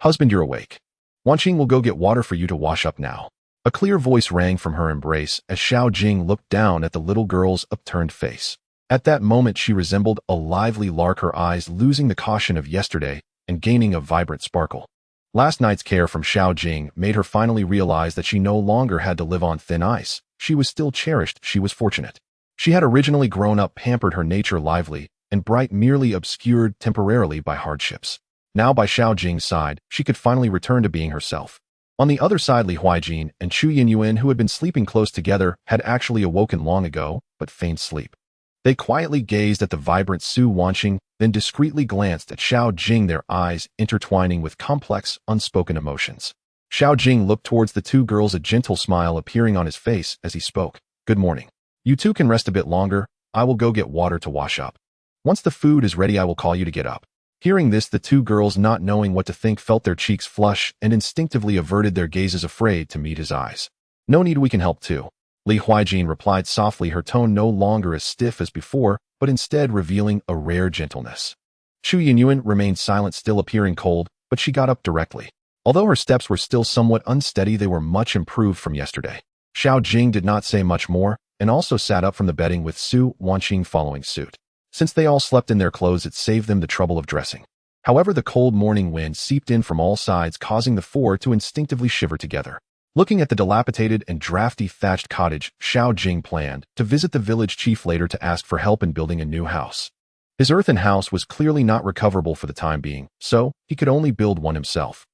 "Husband, you're awake. Wanqing will go get water for you to wash up now." A clear voice rang from her embrace as Xiao Jing looked down at the little girl's upturned face. At that moment, she resembled a lively lark, her eyes losing the caution of yesterday and gaining a vibrant sparkle. Last night's care from Xiao Jing made her finally realize that she no longer had to live on thin ice. She was still cherished, she was fortunate. She had originally grown up pampered, her nature lively and bright, merely obscured temporarily by hardships. Now, by Xiao Jing's side, she could finally return to being herself. On the other side, Li Huijin and Chu Yinyuan, who had been sleeping close together, had actually awoken long ago, but feigned sleep. They quietly gazed at the vibrant Xiao Wanqing, then discreetly glanced at Xiao Jing, their eyes intertwining with complex, unspoken emotions. Xiao Jing looked towards the two girls, a gentle smile appearing on his face as he spoke. Good morning. You two can rest a bit longer. I will go get water to wash up. Once the food is ready, I will call you to get up. Hearing this, the two girls, not knowing what to think, felt their cheeks flush and instinctively averted their gazes, afraid to meet his eyes. No need, we can help too. Li Huijin replied softly, her tone no longer as stiff as before, but instead revealing a rare gentleness. Chu Yinyuan remained silent, still appearing cold, but she got up directly. Although her steps were still somewhat unsteady, they were much improved from yesterday. Xiao Jing did not say much more, and also sat up from the bedding with Xiao Wanqing following suit. Since they all slept in their clothes, it saved them the trouble of dressing. However, the cold morning wind seeped in from all sides, causing the four to instinctively shiver together. Looking at the dilapidated and drafty thatched cottage, Xiao Jing planned to visit the village chief later to ask for help in building a new house. His earthen house was clearly not recoverable for the time being, so he could only build one himself.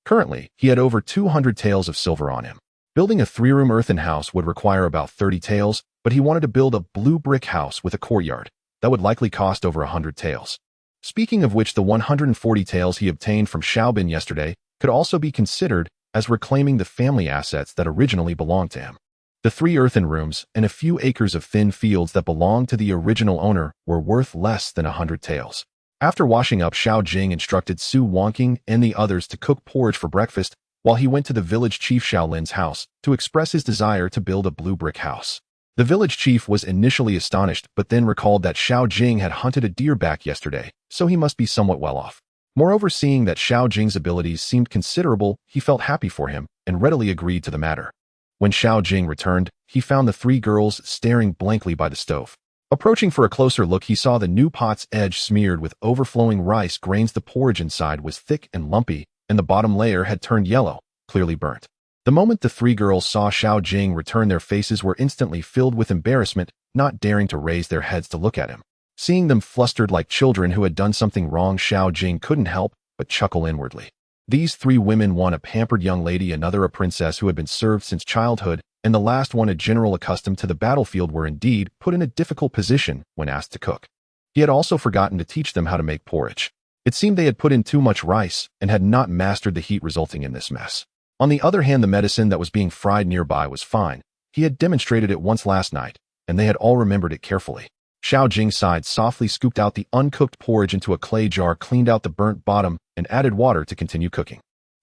Currently, he had over 200 taels of silver on him. Building a 3-room earthen house would require about 30 taels, but he wanted to build a blue brick house with a courtyard. That would likely cost over 100 taels. Speaking of which, the 140 taels he obtained from Xiaobin yesterday could also be considered as reclaiming the family assets that originally belonged to him. The 3 earthen rooms and a few acres of thin fields that belonged to the original owner were worth less than 100 taels. After washing up, Xiao Jing instructed Xiao Wanqing and the others to cook porridge for breakfast while he went to the village chief Shaolin's house to express his desire to build a blue brick house. The village chief was initially astonished, but then recalled that Xiao Jing had hunted a deer back yesterday, so he must be somewhat well off. Moreover, seeing that Xiao Jing's abilities seemed considerable, he felt happy for him and readily agreed to the matter. When Xiao Jing returned, he found the 3 girls staring blankly by the stove. Approaching for a closer look, he saw the new pot's edge smeared with overflowing rice grains. The porridge inside was thick and lumpy, and the bottom layer had turned yellow, clearly burnt. The moment the 3 girls saw Xiao Jing return, their faces were instantly filled with embarrassment, not daring to raise their heads to look at him. Seeing them flustered like children who had done something wrong, Xiao Jing couldn't help but chuckle inwardly. These 3 women, one a pampered young lady, another a princess who had been served since childhood, and the last one a general accustomed to the battlefield, were indeed put in a difficult position when asked to cook. He had also forgotten to teach them how to make porridge. It seemed they had put in too much rice and had not mastered the heat, resulting in this mess. On the other hand, the medicine that was being fried nearby was fine. He had demonstrated it once last night, and they had all remembered it carefully. Xiao Jing sighed softly, scooped out the uncooked porridge into a clay jar, cleaned out the burnt bottom, and added water to continue cooking.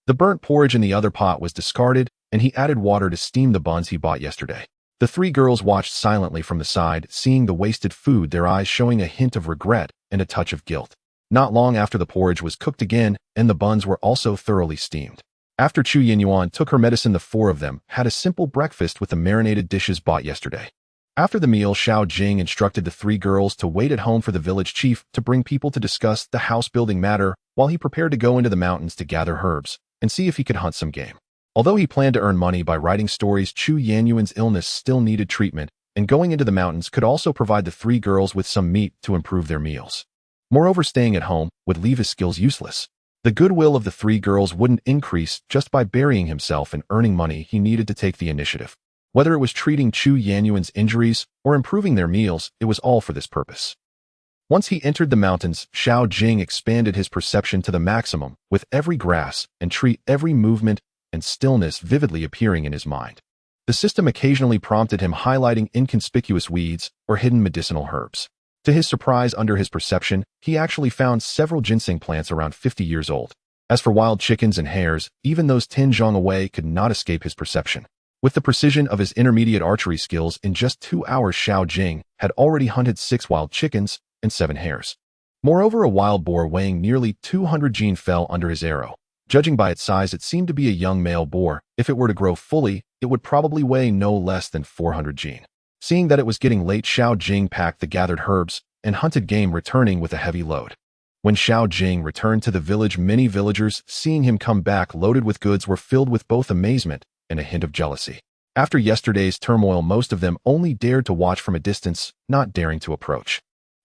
The burnt porridge in the other pot was discarded, and he added water to steam the buns he bought yesterday. The 3 girls watched silently from the side, seeing the wasted food, their eyes showing a hint of regret and a touch of guilt. Not long after, the porridge was cooked again, and the buns were also thoroughly steamed. After Chu Yinyuan took her medicine, the 4 of them had a simple breakfast with the marinated dishes bought yesterday. After the meal, Xiao Jing instructed the 3 girls to wait at home for the village chief to bring people to discuss the house-building matter while he prepared to go into the mountains to gather herbs and see if he could hunt some game. Although he planned to earn money by writing stories, Chu Yanyuan's illness still needed treatment, and going into the mountains could also provide the 3 girls with some meat to improve their meals. Moreover, staying at home would leave his skills useless. The goodwill of the 3 girls wouldn't increase just by burying himself and earning money. He needed to take the initiative. Whether it was treating Chu Yanyuan's injuries or improving their meals, it was all for this purpose. Once he entered the mountains, Xiao Jing expanded his perception to the maximum, with every grass and tree, every movement and stillness vividly appearing in his mind. The system occasionally prompted him highlighting inconspicuous weeds or hidden medicinal herbs. To his surprise, under his perception, he actually found several ginseng plants around 50 years old. As for wild chickens and hares, even those 10 zhong away could not escape his perception. With the precision of his intermediate archery skills, in just 2 hours Xiao Jing had already hunted 6 wild chickens and 7 hares. Moreover, a wild boar weighing nearly 200 jin fell under his arrow. Judging by its size, it seemed to be a young male boar. If it were to grow fully, it would probably weigh no less than 400 jin. Seeing that it was getting late, Xiao Jing packed the gathered herbs and hunted game, returning with a heavy load. When Xiao Jing returned to the village, many villagers, seeing him come back loaded with goods, were filled with both amazement and a hint of jealousy. After yesterday's turmoil, most of them only dared to watch from a distance, not daring to approach.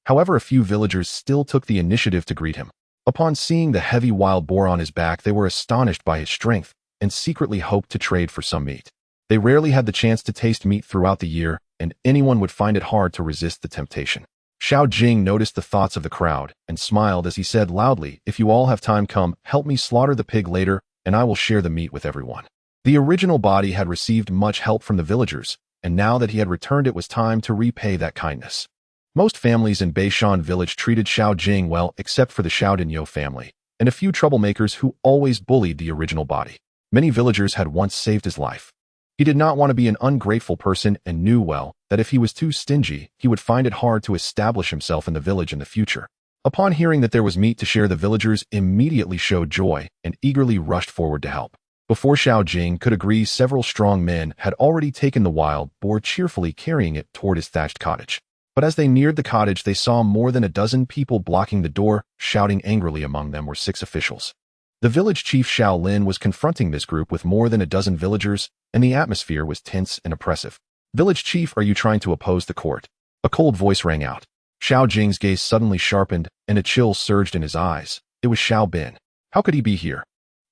However, a few villagers still took the initiative to greet him. Upon seeing the heavy wild boar on his back, they were astonished by his strength and secretly hoped to trade for some meat. They rarely had the chance to taste meat throughout the year, and anyone would find it hard to resist the temptation. Xiao Jing noticed the thoughts of the crowd and smiled as he said loudly, "If you all have time, come, help me slaughter the pig later, and I will share the meat with everyone." The original body had received much help from the villagers, and now that he had returned it was time to repay that kindness. Most families in Beishan village treated Xiao Jing well except for the Xiao family, and a few troublemakers who always bullied the original body. Many villagers had once saved his life. He did not want to be an ungrateful person and knew well that if he was too stingy, he would find it hard to establish himself in the village in the future. Upon hearing that there was meat to share, the villagers immediately showed joy and eagerly rushed forward to help. Before Xiao Jing could agree, several strong men had already taken the wild boar, cheerfully carrying it toward his thatched cottage. But as they neared the cottage, they saw more than a dozen people blocking the door, shouting angrily. Among them were 6 officials. The village chief Xiao Lin was confronting this group with more than a dozen villagers, and the atmosphere was tense and oppressive. "Village chief, are you trying to oppose the court?" A cold voice rang out. Xiao Jing's gaze suddenly sharpened, and a chill surged in his eyes. It was Xiao Bin. How could he be here?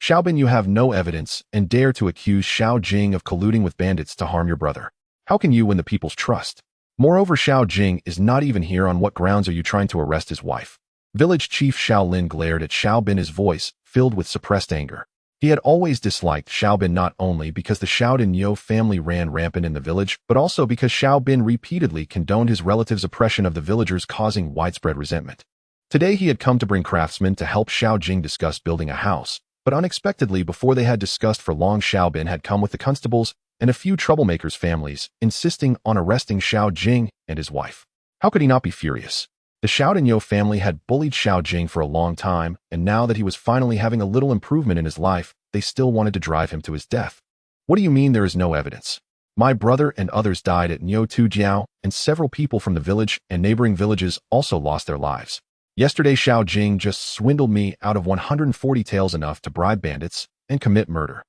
"Xiao Bin, you have no evidence and dare to accuse Xiao Jing of colluding with bandits to harm your brother. How can you win the people's trust? Moreover, Xiao Jing is not even here. On what grounds are you trying to arrest his wife?" Village chief Xiao Lin glared at Xiao Bin, his voice filled with suppressed anger. He had always disliked Xiao Bin, not only because the Xiao family ran rampant in the village, but also because Xiao Bin repeatedly condoned his relatives' oppression of the villagers, causing widespread resentment. Today he had come to bring craftsmen to help Xiao Jing discuss building a house, but unexpectedly, before they had discussed for long, Xiao Bin had come with the constables and a few troublemakers' families, insisting on arresting Xiao Jing and his wife. How could he not be furious? The Xiao family had bullied Xiao Jing for a long time, and now that he was finally having a little improvement in his life, they still wanted to drive him to his death. "What do you mean there is no evidence? My brother and others died at Tujiao, and several people from the village and neighboring villages also lost their lives. Yesterday Xiao Jing just swindled me out of 140 taels, enough to bribe bandits and commit murder.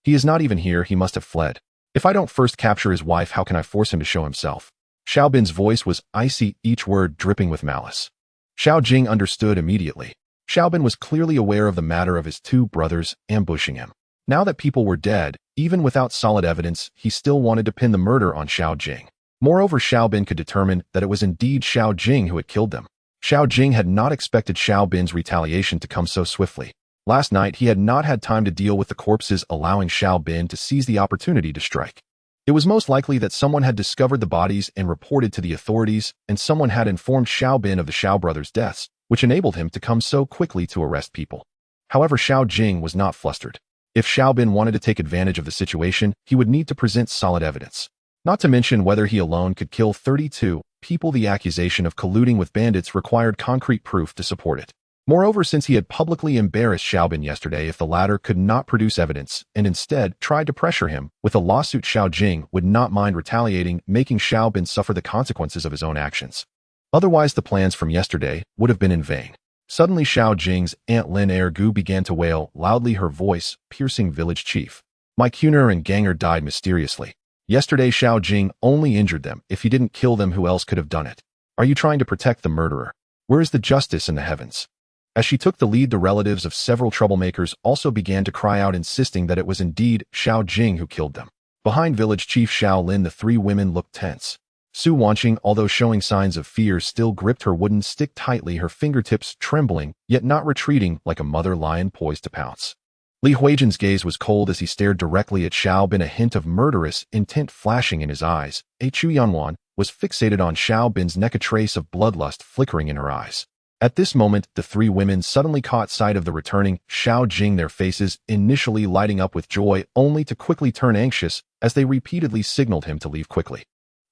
He is not even here. He must have fled. If I don't first capture his wife, how can I force him to show himself?" Xiao Bin's voice was icy, each word dripping with malice. Xiao Jing understood immediately. Xiao Bin was clearly aware of the matter of his 2 brothers ambushing him. Now that people were dead, even without solid evidence, he still wanted to pin the murder on Xiao Jing. Moreover, Xiao Bin could determine that it was indeed Xiao Jing who had killed them. Xiao Jing had not expected Xiao Bin's retaliation to come so swiftly. Last night, he had not had time to deal with the corpses, allowing Xiao Bin to seize the opportunity to strike. It was most likely that someone had discovered the bodies and reported to the authorities, and someone had informed Xiao Bin of the Xiao brothers' deaths, which enabled him to come so quickly to arrest people. However, Xiao Jing was not flustered. If Xiao Bin wanted to take advantage of the situation, he would need to present solid evidence. Not to mention whether he alone could kill 32 people. The accusation of colluding with bandits required concrete proof to support it. Moreover, since he had publicly embarrassed Xiao Bin yesterday, if the latter could not produce evidence and instead tried to pressure him with a lawsuit, Xiao Jing would not mind retaliating, making Xiao Bin suffer the consequences of his own actions. Otherwise, the plans from yesterday would have been in vain. Suddenly, Xiao Jing's Aunt Lin Ergu began to wail loudly, her voice piercing. "Village chief, my Kuner and Ganger died mysteriously. Yesterday, Xiao Jing only injured them. If he didn't kill them, who else could have done it? Are you trying to protect the murderer? Where is the justice in the heavens?" As she took the lead, the relatives of several troublemakers also began to cry out, insisting that it was indeed Xiao Jing who killed them. Behind village chief Xiao Lin, the 3 women looked tense. Su Wanqing, although showing signs of fear, still gripped her wooden stick tightly, her fingertips trembling, yet not retreating, like a mother lion poised to pounce. Li Huijin's gaze was cold as he stared directly at Xiao Bin, a hint of murderous intent flashing in his eyes. Chu Yanwan was fixated on Xiao Bin's neck, a trace of bloodlust flickering in her eyes. At this moment, the 3 women suddenly caught sight of the returning Xiao Jing, their faces initially lighting up with joy, only to quickly turn anxious as they repeatedly signaled him to leave quickly.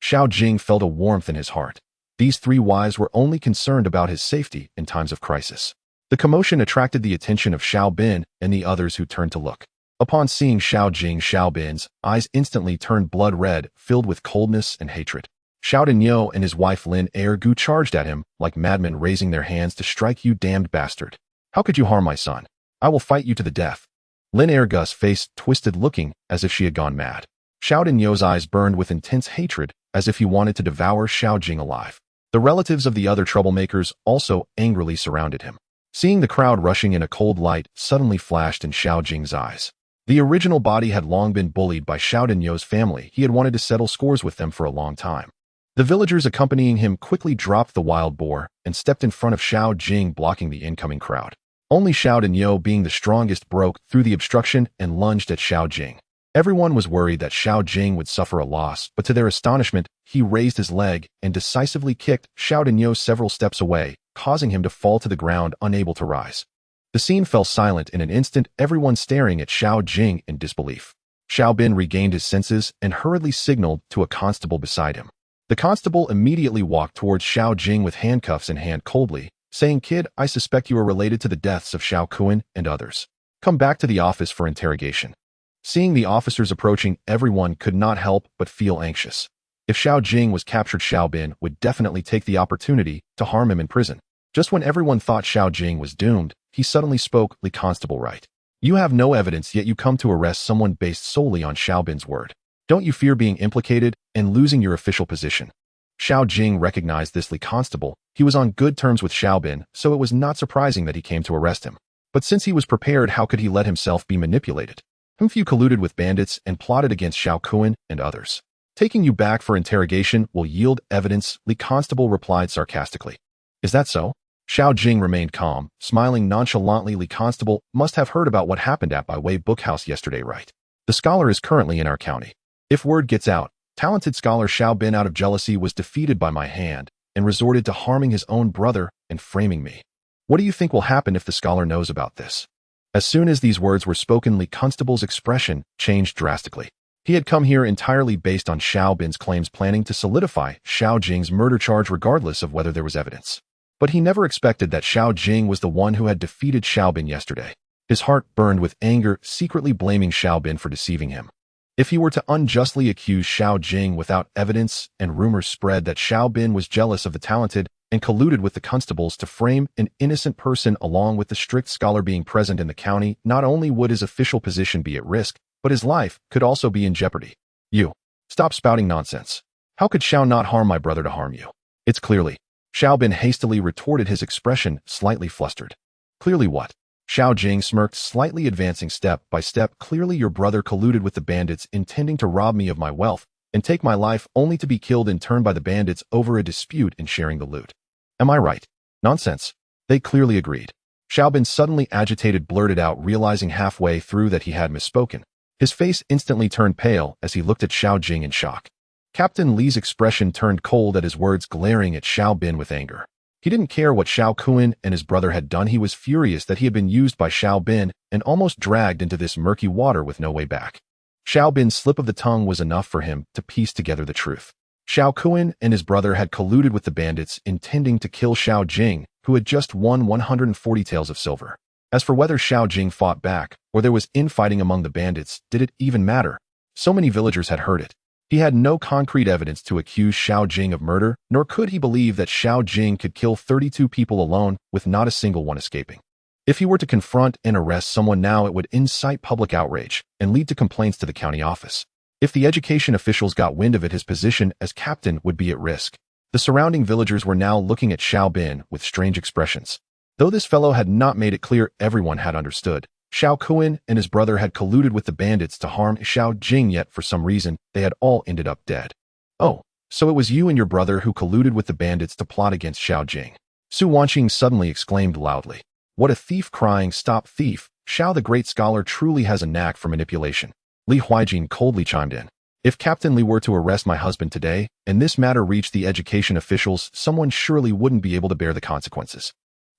Xiao Jing felt a warmth in his heart. These 3 wives were only concerned about his safety in times of crisis. The commotion attracted the attention of Xiao Bin and the others, who turned to look. Upon seeing Xiao Jing, Xiao Bin's eyes instantly turned blood red, filled with coldness and hatred. Xiao Denyo and his wife Lin Ergu charged at him like madmen, raising their hands to strike. "You damned bastard! How could you harm my son? I will fight you to the death." Lin Ergu's face twisted, looking as if she had gone mad. Xiao Denyo's eyes burned with intense hatred, as if he wanted to devour Xiao Jing alive. The relatives of the other troublemakers also angrily surrounded him. Seeing the crowd rushing in, a cold light suddenly flashed in Xiao Jing's eyes. The original body had long been bullied by Xiao Denyo's family. He had wanted to settle scores with them for a long time. The villagers accompanying him quickly dropped the wild boar and stepped in front of Xiao Jing, blocking the incoming crowd. Only Xiao Dinyo, being the strongest, broke through the obstruction and lunged at Xiao Jing. Everyone was worried that Xiao Jing would suffer a loss, but to their astonishment, he raised his leg and decisively kicked Xiao Dinyo several steps away, causing him to fall to the ground, unable to rise. The scene fell silent in an instant, everyone staring at Xiao Jing in disbelief. Xiao Bin regained his senses and hurriedly signaled to a constable beside him. The constable immediately walked towards Xiao Jing with handcuffs in hand, coldly saying, "Kid, I suspect you are related to the deaths of Xiao Kuan and others. Come back to the office for interrogation." Seeing the officers approaching, everyone could not help but feel anxious. If Xiao Jing was captured, Xiao Bin would definitely take the opportunity to harm him in prison. Just when everyone thought Xiao Jing was doomed, he suddenly spoke, "Constable-Right. You have no evidence, yet you come to arrest someone based solely on Xiao Bin's word. Don't you fear being implicated and losing your official position?" Xiao Jing recognized this constable. He was on good terms with Xiao Bin, so it was not surprising that he came to arrest him. But since he was prepared, how could he let himself be manipulated? You colluded with bandits and plotted against Xiao Kuan and others. Taking you back for interrogation will yield evidence, the constable replied sarcastically. Is that so? Xiao Jing remained calm, smiling nonchalantly. The constable must have heard about what happened at By Bookhouse yesterday, right? The scholar is currently in our county. If word gets out, talented scholar Xiao Bin, out of jealousy, was defeated by my hand and resorted to harming his own brother and framing me. What do you think will happen if the scholar knows about this? As soon as these words were spoken, the constable's expression changed drastically. He had come here entirely based on Xiao Bin's claims, planning to solidify Xiao Jing's murder charge regardless of whether there was evidence. But he never expected that Xiao Jing was the one who had defeated Xiao Bin yesterday. His heart burned with anger, secretly blaming Xiao Bin for deceiving him. If he were to unjustly accuse Xiao Jing without evidence, and rumors spread that Xiao Bin was jealous of the talented and colluded with the constables to frame an innocent person, along with the strict scholar being present in the county, not only would his official position be at risk, but his life could also be in jeopardy. You. Stop spouting nonsense. How could Xiao not harm my brother to harm you? It's clearly. Xiao Bin hastily retorted, his expression slightly flustered. Clearly what? Xiao Jing smirked, slightly advancing step by step. Clearly your brother colluded with the bandits, intending to rob me of my wealth and take my life, only to be killed in turn by the bandits over a dispute in sharing the loot. Am I right? Nonsense. They clearly agreed. Xiao Bin, suddenly agitated, blurted out, realizing halfway through that he had misspoken. His face instantly turned pale as he looked at Xiao Jing in shock. Captain Li's expression turned cold at his words, glaring at Xiao Bin with anger. He didn't care what Xiao Kuan and his brother had done. He was furious that he had been used by Xiao Bin and almost dragged into this murky water with no way back. Xiao Bin's slip of the tongue was enough for him to piece together the truth. Xiao Kuan and his brother had colluded with the bandits, intending to kill Xiao Jing, who had just won 140 taels of silver. As for whether Xiao Jing fought back or there was infighting among the bandits, did it even matter? So many villagers had heard it. He had no concrete evidence to accuse Xiao Jing of murder, nor could he believe that Xiao Jing could kill 32 people alone with not a single one escaping. If he were to confront and arrest someone now, it would incite public outrage and lead to complaints to the county office. If the education officials got wind of it, his position as captain would be at risk. The surrounding villagers were now looking at Xiao Bin with strange expressions. Though this fellow had not made it clear, everyone had understood. Xiao Kuan and his brother had colluded with the bandits to harm Xiao Jing, yet for some reason, they had all ended up dead. Oh, so it was you and your brother who colluded with the bandits to plot against Xiao Jing. Su Wanqing suddenly exclaimed loudly. What a thief! Crying, "Stop, thief! Xiao the great scholar truly has a knack for manipulation." Li Huijin coldly chimed in. If Captain Li were to arrest my husband today, and this matter reached the education officials, someone surely wouldn't be able to bear the consequences.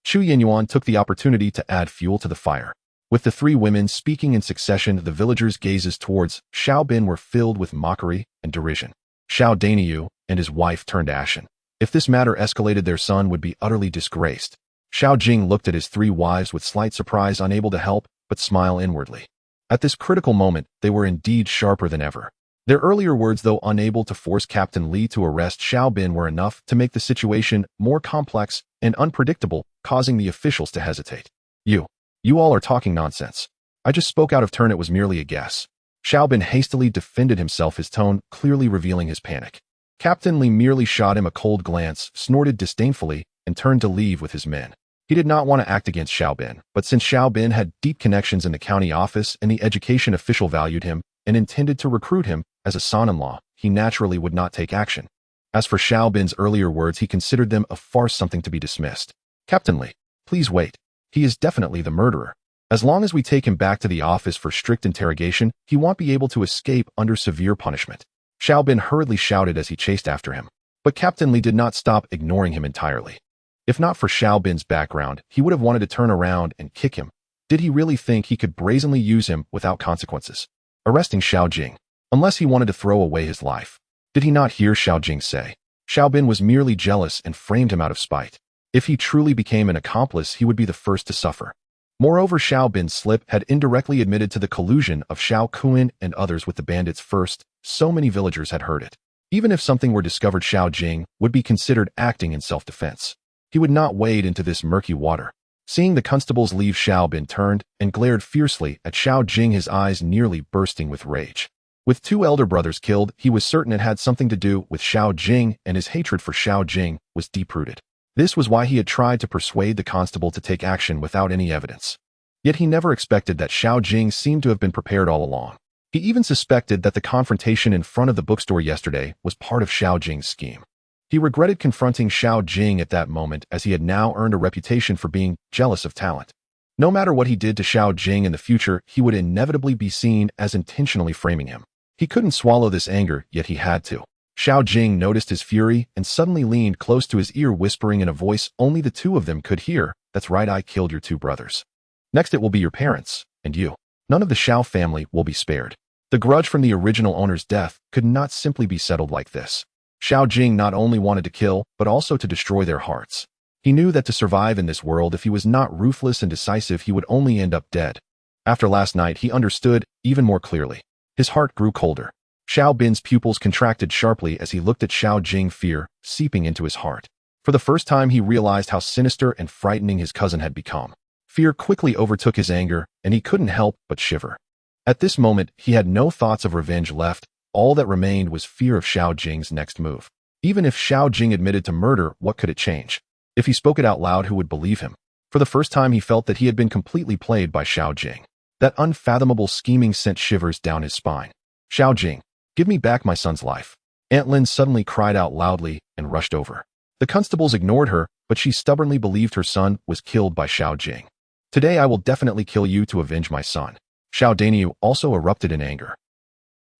Chu Yinyuan took the opportunity to add fuel to the fire. With the three women speaking in succession, the villagers' gazes towards Xiao Bin were filled with mockery and derision. Xiao Daniyu and his wife turned ashen. If this matter escalated, their son would be utterly disgraced. Xiao Jing looked at his three wives with slight surprise, unable to help but smile inwardly. At this critical moment, they were indeed sharper than ever. Their earlier words, though unable to force Captain Li to arrest Xiao Bin, were enough to make the situation more complex and unpredictable, causing the officials to hesitate. You all are talking nonsense. I just spoke out of turn. It was merely a guess. Xiao Bin hastily defended himself, his tone clearly revealing his panic. Captain Li merely shot him a cold glance, snorted disdainfully, and turned to leave with his men. He did not want to act against Xiao Bin, but since Xiao Bin had deep connections in the county office and the education official valued him and intended to recruit him as a son-in-law, he naturally would not take action. As for Xiao Bin's earlier words, he considered them a farce, something to be dismissed. Captain Li, please wait. He is definitely the murderer. As long as we take him back to the office for strict interrogation, he won't be able to escape under severe punishment. Xiao Bin hurriedly shouted as he chased after him. But Captain Li did not stop ignoring him entirely. If not for Xiao Bin's background, he would have wanted to turn around and kick him. Did he really think he could brazenly use him without consequences? Arresting Xiao Jing, unless he wanted to throw away his life. Did he not hear Xiao Jing say? Xiao Bin was merely jealous and framed him out of spite. If he truly became an accomplice, he would be the first to suffer. Moreover, Xiao Bin's slip had indirectly admitted to the collusion of Xiao Kuan and others with the bandits first. So many villagers had heard it. Even if something were discovered, Xiao Jing would be considered acting in self-defense. He would not wade into this murky water. Seeing the constables leave, Xiao Bin turned and glared fiercely at Xiao Jing, his eyes nearly bursting with rage. With two elder brothers killed, he was certain it had something to do with Xiao Jing, and his hatred for Xiao Jing was deep-rooted. This was why he had tried to persuade the constable to take action without any evidence. Yet he never expected that Xiao Jing seemed to have been prepared all along. He even suspected that the confrontation in front of the bookstore yesterday was part of Xiao Jing's scheme. He regretted confronting Xiao Jing at that moment, as he had now earned a reputation for being jealous of talent. No matter what he did to Xiao Jing in the future, he would inevitably be seen as intentionally framing him. He couldn't swallow this anger, yet he had to. Xiao Jing noticed his fury and suddenly leaned close to his ear, whispering in a voice only the two of them could hear, "That's right, I killed your two brothers. Next it will be your parents, and you. None of the Xiao family will be spared." The grudge from the original owner's death could not simply be settled like this. Xiao Jing not only wanted to kill, but also to destroy their hearts. He knew that to survive in this world, if he was not ruthless and decisive, he would only end up dead. After last night, he understood even more clearly. His heart grew colder. Xiao Bin's pupils contracted sharply as he looked at Xiao Jing, fear seeping into his heart. For the first time, he realized how sinister and frightening his cousin had become. Fear quickly overtook his anger, and he couldn't help but shiver. At this moment, he had no thoughts of revenge left. All that remained was fear of Xiao Jing's next move. Even if Xiao Jing admitted to murder, what could it change? If he spoke it out loud, who would believe him? For the first time, he felt that he had been completely played by Xiao Jing. That unfathomable scheming sent shivers down his spine. "Xiao Jing, give me back my son's life." Aunt Lin suddenly cried out loudly and rushed over. The constables ignored her, but she stubbornly believed her son was killed by Xiao Jing. "Today I will definitely kill you to avenge my son." Xiao Daniu also erupted in anger.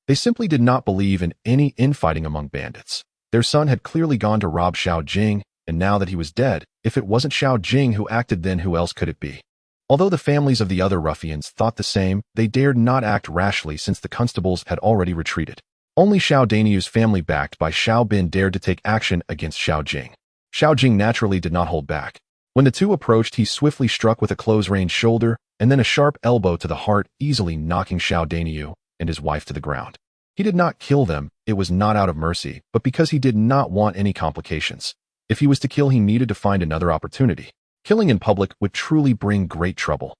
They simply did not believe in any infighting among bandits. Their son had clearly gone to rob Xiao Jing, and now that he was dead, if it wasn't Xiao Jing who acted, then who else could it be? Although the families of the other ruffians thought the same, they dared not act rashly since the constables had already retreated. Only Xiao Daniu's family, backed by Xiao Bin, dared to take action against Xiao Jing. Xiao Jing naturally did not hold back. When the two approached, he swiftly struck with a close-range shoulder and then a sharp elbow to the heart, easily knocking Xiao Daniu and his wife to the ground. He did not kill them. It was not out of mercy, but because he did not want any complications. If he was to kill, he needed to find another opportunity. Killing in public would truly bring great trouble.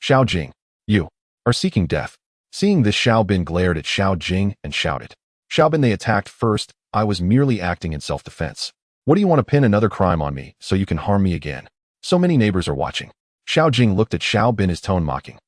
"Xiao Jing, you are seeking death." Seeing this, Xiao Bin glared at Xiao Jing and shouted, "Xiao Bin, they attacked first. I was merely acting in self-defense. What do you want to pin another crime on me so you can harm me again? So many neighbors are watching." Xiao Jing looked at Xiao Bin, his tone mocking.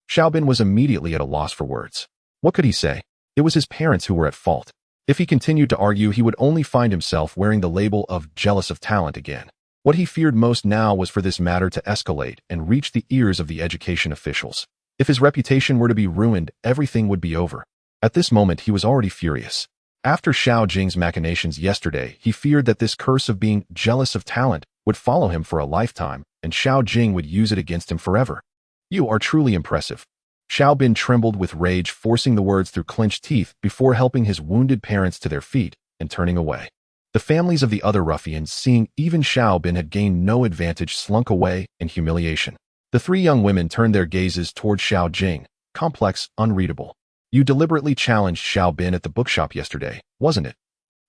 Xiao Bin was immediately at a loss for words. What could he say? It was his parents who were at fault. If he continued to argue, he would only find himself wearing the label of jealous of talent again. What he feared most now was for this matter to escalate and reach the ears of the education officials. If his reputation were to be ruined, everything would be over. At this moment, he was already furious. After Xiao Jing's machinations yesterday, he feared that this curse of being jealous of talent would follow him for a lifetime, and Xiao Jing would use it against him forever. "You are truly impressive." Xiao Bin trembled with rage, forcing the words through clenched teeth before helping his wounded parents to their feet and turning away. The families of the other ruffians, seeing even Xiao Bin had gained no advantage, slunk away in humiliation. The three young women turned their gazes toward Xiao Jing, complex, unreadable. "You deliberately challenged Xiao Bin at the bookshop yesterday, wasn't it?"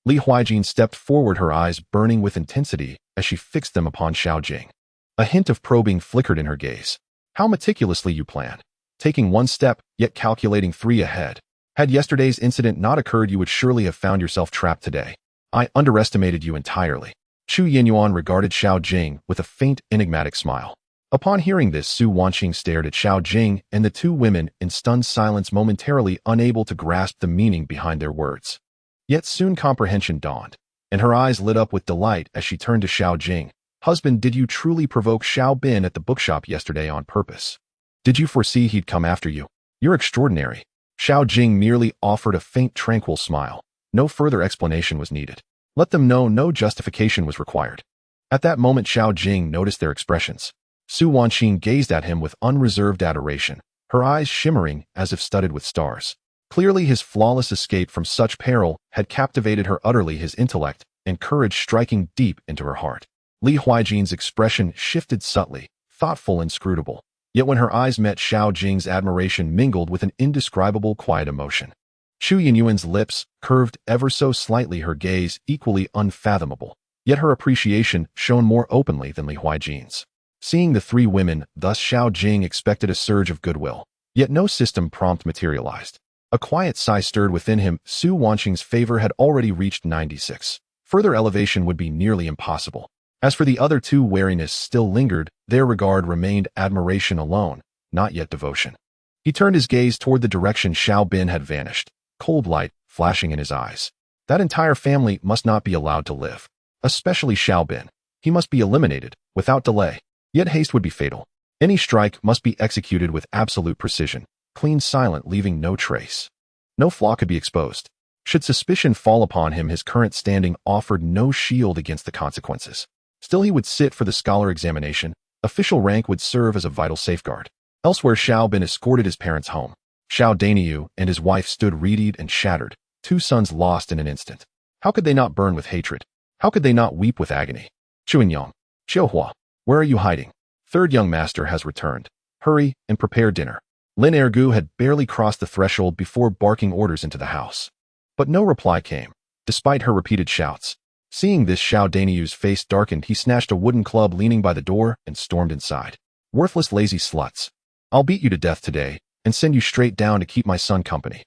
Li Huijin stepped forward, her eyes burning with intensity as she fixed them upon Xiao Jing. A hint of probing flickered in her gaze. "How meticulously you planned. Taking one step, yet calculating three ahead. Had yesterday's incident not occurred, you would surely have found yourself trapped today. I underestimated you entirely." Chu Yinyuan regarded Xiao Jing with a faint, enigmatic smile. Upon hearing this, Su Wanqing stared at Xiao Jing and the two women in stunned silence, momentarily unable to grasp the meaning behind their words. Yet soon comprehension dawned. and her eyes lit up with delight as she turned to Xiao Jing. Husband, did you truly provoke Xiao Bin at the bookshop yesterday on purpose? Did you foresee he'd come after you? You're extraordinary. Xiao Jing merely offered a faint, tranquil smile. No further explanation was needed. Let them know no justification was required. At that moment, Xiao Jing noticed their expressions. Su Wanqing gazed at him with unreserved adoration, her eyes shimmering as if studded with stars. Clearly, his flawless escape from such peril had captivated her utterly, his intellect and courage striking deep into her heart. Li Huijin's expression shifted subtly, thoughtful and inscrutable. Yet when her eyes met, Xiao Jing's admiration mingled with an indescribable quiet emotion. Xu Yinyuan's lips curved ever so slightly, her gaze equally unfathomable. Yet her appreciation shone more openly than Li Huijin's. Seeing the three women, thus Xiao Jing expected a surge of goodwill. Yet no system prompt materialized. A quiet sigh stirred within him. Su Wanqing's favor had already reached 96. Further elevation would be nearly impossible. As for the other two, wariness still lingered. Their regard remained admiration alone, not yet devotion. He turned his gaze toward the direction Xiao Bin had vanished, cold light flashing in his eyes. That entire family must not be allowed to live. Especially Xiao Bin. He must be eliminated, without delay. Yet haste would be fatal. Any strike must be executed with absolute precision, clean, silent, leaving no trace. No flaw could be exposed. Should suspicion fall upon him, his current standing offered no shield against the consequences. Still, he would sit for the scholar examination. Official rank would serve as a vital safeguard. Elsewhere, Xiao Bin escorted his parents home. Xiao Dainiu and his wife stood reedied and shattered, two sons lost in an instant. How could they not burn with hatred? How could they not weep with agony? Chuanyang, Xiaohua, where are you hiding? Third young master has returned. Hurry and prepare dinner. Lin Ergu had barely crossed the threshold before barking orders into the house. But no reply came, despite her repeated shouts. Seeing this, Xiao Dainiu's face darkened. He snatched a wooden club leaning by the door and stormed inside. Worthless, lazy sluts. I'll beat you to death today and send you straight down to keep my son company.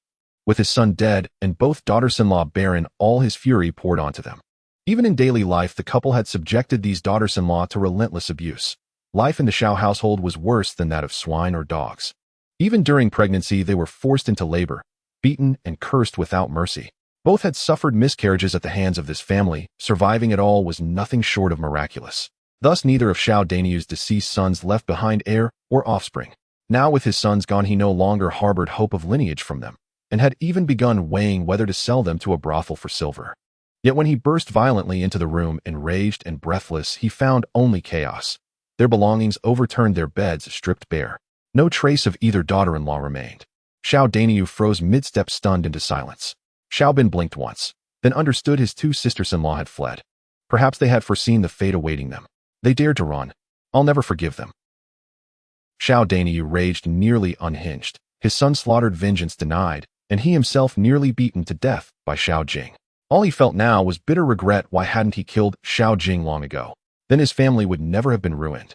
With his son dead and both daughters-in-law barren, all his fury poured onto them. Even in daily life, the couple had subjected these daughters-in-law to relentless abuse. Life in the Xiao household was worse than that of swine or dogs. Even during pregnancy, they were forced into labor, beaten and cursed without mercy. Both had suffered miscarriages at the hands of this family. Surviving it all was nothing short of miraculous. Thus, neither of Xiao Dainiu's deceased sons left behind heir or offspring. Now, with his sons gone, he no longer harbored hope of lineage from them, and had even begun weighing whether to sell them to a brothel for silver. Yet when he burst violently into the room, enraged and breathless, he found only chaos. Their belongings overturned, their beds stripped bare. No trace of either daughter-in-law remained. Xiao Dainiu froze mid-step, stunned into silence. Xiao Bin blinked once, then understood his two sisters-in-law had fled. Perhaps they had foreseen the fate awaiting them. They dared to run. I'll never forgive them. Xiao Dainiu raged, nearly unhinged. His son slaughtered, vengeance denied, and he himself nearly beaten to death by Xiao Jing. All he felt now was bitter regret. Why hadn't he killed Xiao Jing long ago? Then his family would never have been ruined.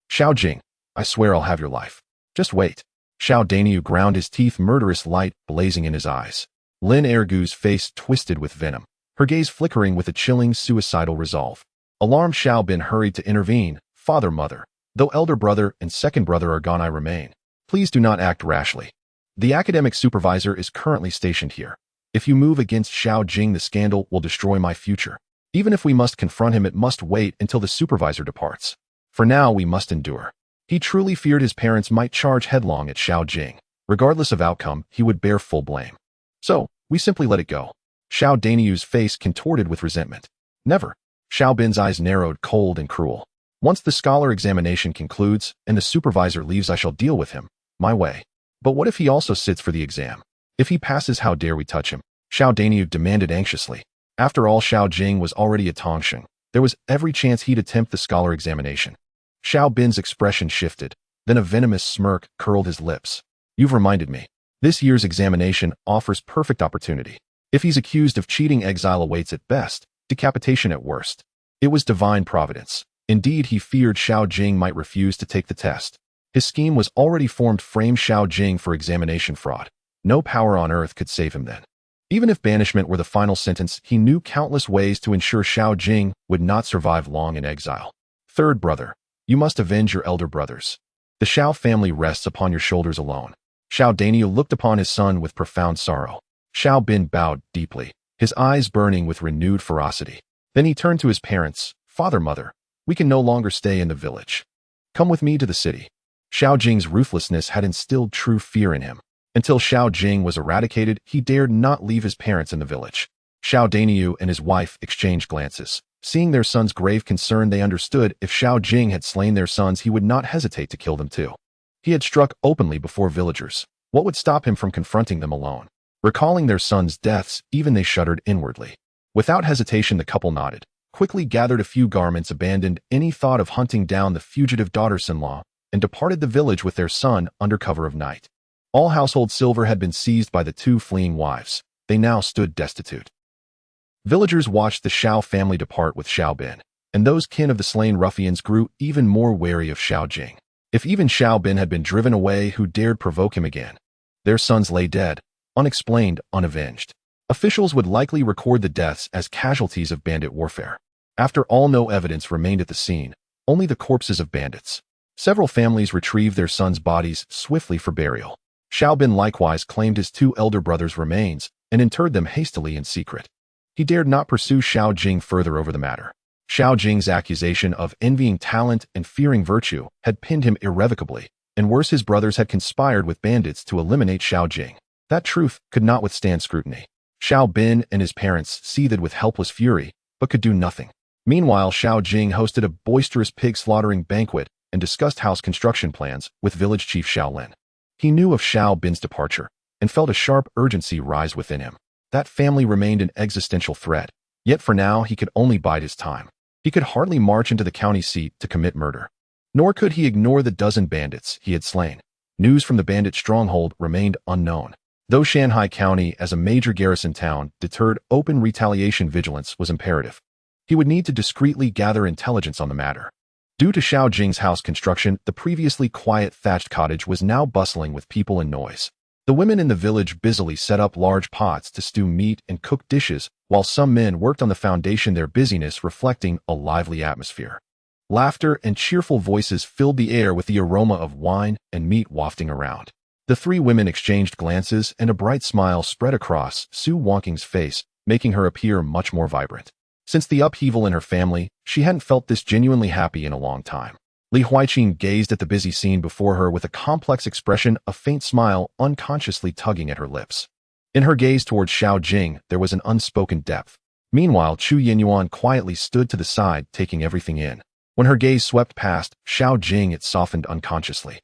Xiao Jing, I swear I'll have your life. Just wait. Xiao Dainiu ground his teeth, murderous light blazing in his eyes. Lin Ergu's face twisted with venom, her gaze flickering with a chilling, suicidal resolve. Alarmed, Xiao Bin hurried to intervene. Father, mother, though elder brother and second brother are gone, I remain. Please do not act rashly. The academic supervisor is currently stationed here. If you move against Xiao Jing, the scandal will destroy my future. Even if we must confront him, it must wait until the supervisor departs. For now, we must endure. He truly feared his parents might charge headlong at Xiao Jing. Regardless of outcome, he would bear full blame. So, we simply let it go. Xiao Dainiu's face contorted with resentment. Never. Xiao Bin's eyes narrowed, cold and cruel. Once the scholar examination concludes and the supervisor leaves, I shall deal with him, my way. But what if he also sits for the exam? If he passes, how dare we touch him? Xiao Dainiu demanded anxiously. After all, Xiao Jing was already a Tongsheng. There was every chance he'd attempt the scholar examination. Xiao Bin's expression shifted. Then a venomous smirk curled his lips. You've reminded me. This year's examination offers perfect opportunity. If he's accused of cheating, exile awaits at best, decapitation at worst. It was divine providence. Indeed, he feared Xiao Jing might refuse to take the test. His scheme was already formed: frame Xiao Jing for examination fraud. No power on earth could save him then. Even if banishment were the final sentence, he knew countless ways to ensure Xiao Jing would not survive long in exile. Third brother, you must avenge your elder brothers. The Xiao family rests upon your shoulders alone. Xiao Dainiu looked upon his son with profound sorrow. Xiao Bin bowed deeply, his eyes burning with renewed ferocity. Then he turned to his parents. Father, mother, we can no longer stay in the village. Come with me to the city. Xiao Jing's ruthlessness had instilled true fear in him. Until Xiao Jing was eradicated, he dared not leave his parents in the village. Xiao Dainiu and his wife exchanged glances. Seeing their son's grave concern, they understood if Xiao Jing had slain their sons, he would not hesitate to kill them too. He had struck openly before villagers. What would stop him from confronting them alone? Recalling their sons' deaths, even they shuddered inwardly. Without hesitation, the couple nodded, quickly gathered a few garments, abandoned any thought of hunting down the fugitive daughters-in-law, and departed the village with their son under cover of night. All household silver had been seized by the two fleeing wives. They now stood destitute. Villagers watched the Xiao family depart with Xiao Bin, and those kin of the slain ruffians grew even more wary of Xiao Jing. If even Xiao Bin had been driven away, who dared provoke him again? Their sons lay dead, unexplained, unavenged. Officials would likely record the deaths as casualties of bandit warfare. After all, no evidence remained at the scene, only the corpses of bandits. Several families retrieved their sons' bodies swiftly for burial. Xiao Bin likewise claimed his two elder brothers' remains and interred them hastily in secret. He dared not pursue Xiao Jing further over the matter. Xiao Jing's accusation of envying talent and fearing virtue had pinned him irrevocably, and worse, his brothers had conspired with bandits to eliminate Xiao Jing. That truth could not withstand scrutiny. Xiao Bin and his parents seethed with helpless fury, but could do nothing. Meanwhile, Xiao Jing hosted a boisterous pig-slaughtering banquet and discussed house construction plans with village chief Xiao Lin. He knew of Xiao Bin's departure and felt a sharp urgency rise within him. That family remained an existential threat, yet for now he could only bide his time. He could hardly march into the county seat to commit murder. Nor could he ignore the dozen bandits he had slain. News from the bandit stronghold remained unknown. Though Shanghai County, as a major garrison town, deterred open retaliation, vigilance was imperative. He would need to discreetly gather intelligence on the matter. Due to Xiao Jing's house construction, the previously quiet thatched cottage was now bustling with people and noise. The women in the village busily set up large pots to stew meat and cook dishes, while some men worked on the foundation, their busyness reflecting a lively atmosphere. Laughter and cheerful voices filled the air with the aroma of wine and meat wafting around. The three women exchanged glances, and a bright smile spread across Su Wangqing's face, making her appear much more vibrant. Since the upheaval in her family, she hadn't felt this genuinely happy in a long time. Li Huaiqin gazed at the busy scene before her with a complex expression, a faint smile unconsciously tugging at her lips. In her gaze towards Xiao Jing, there was an unspoken depth. Meanwhile, Chu Yinyuan quietly stood to the side, taking everything in. When her gaze swept past Xiao Jing, it softened unconsciously.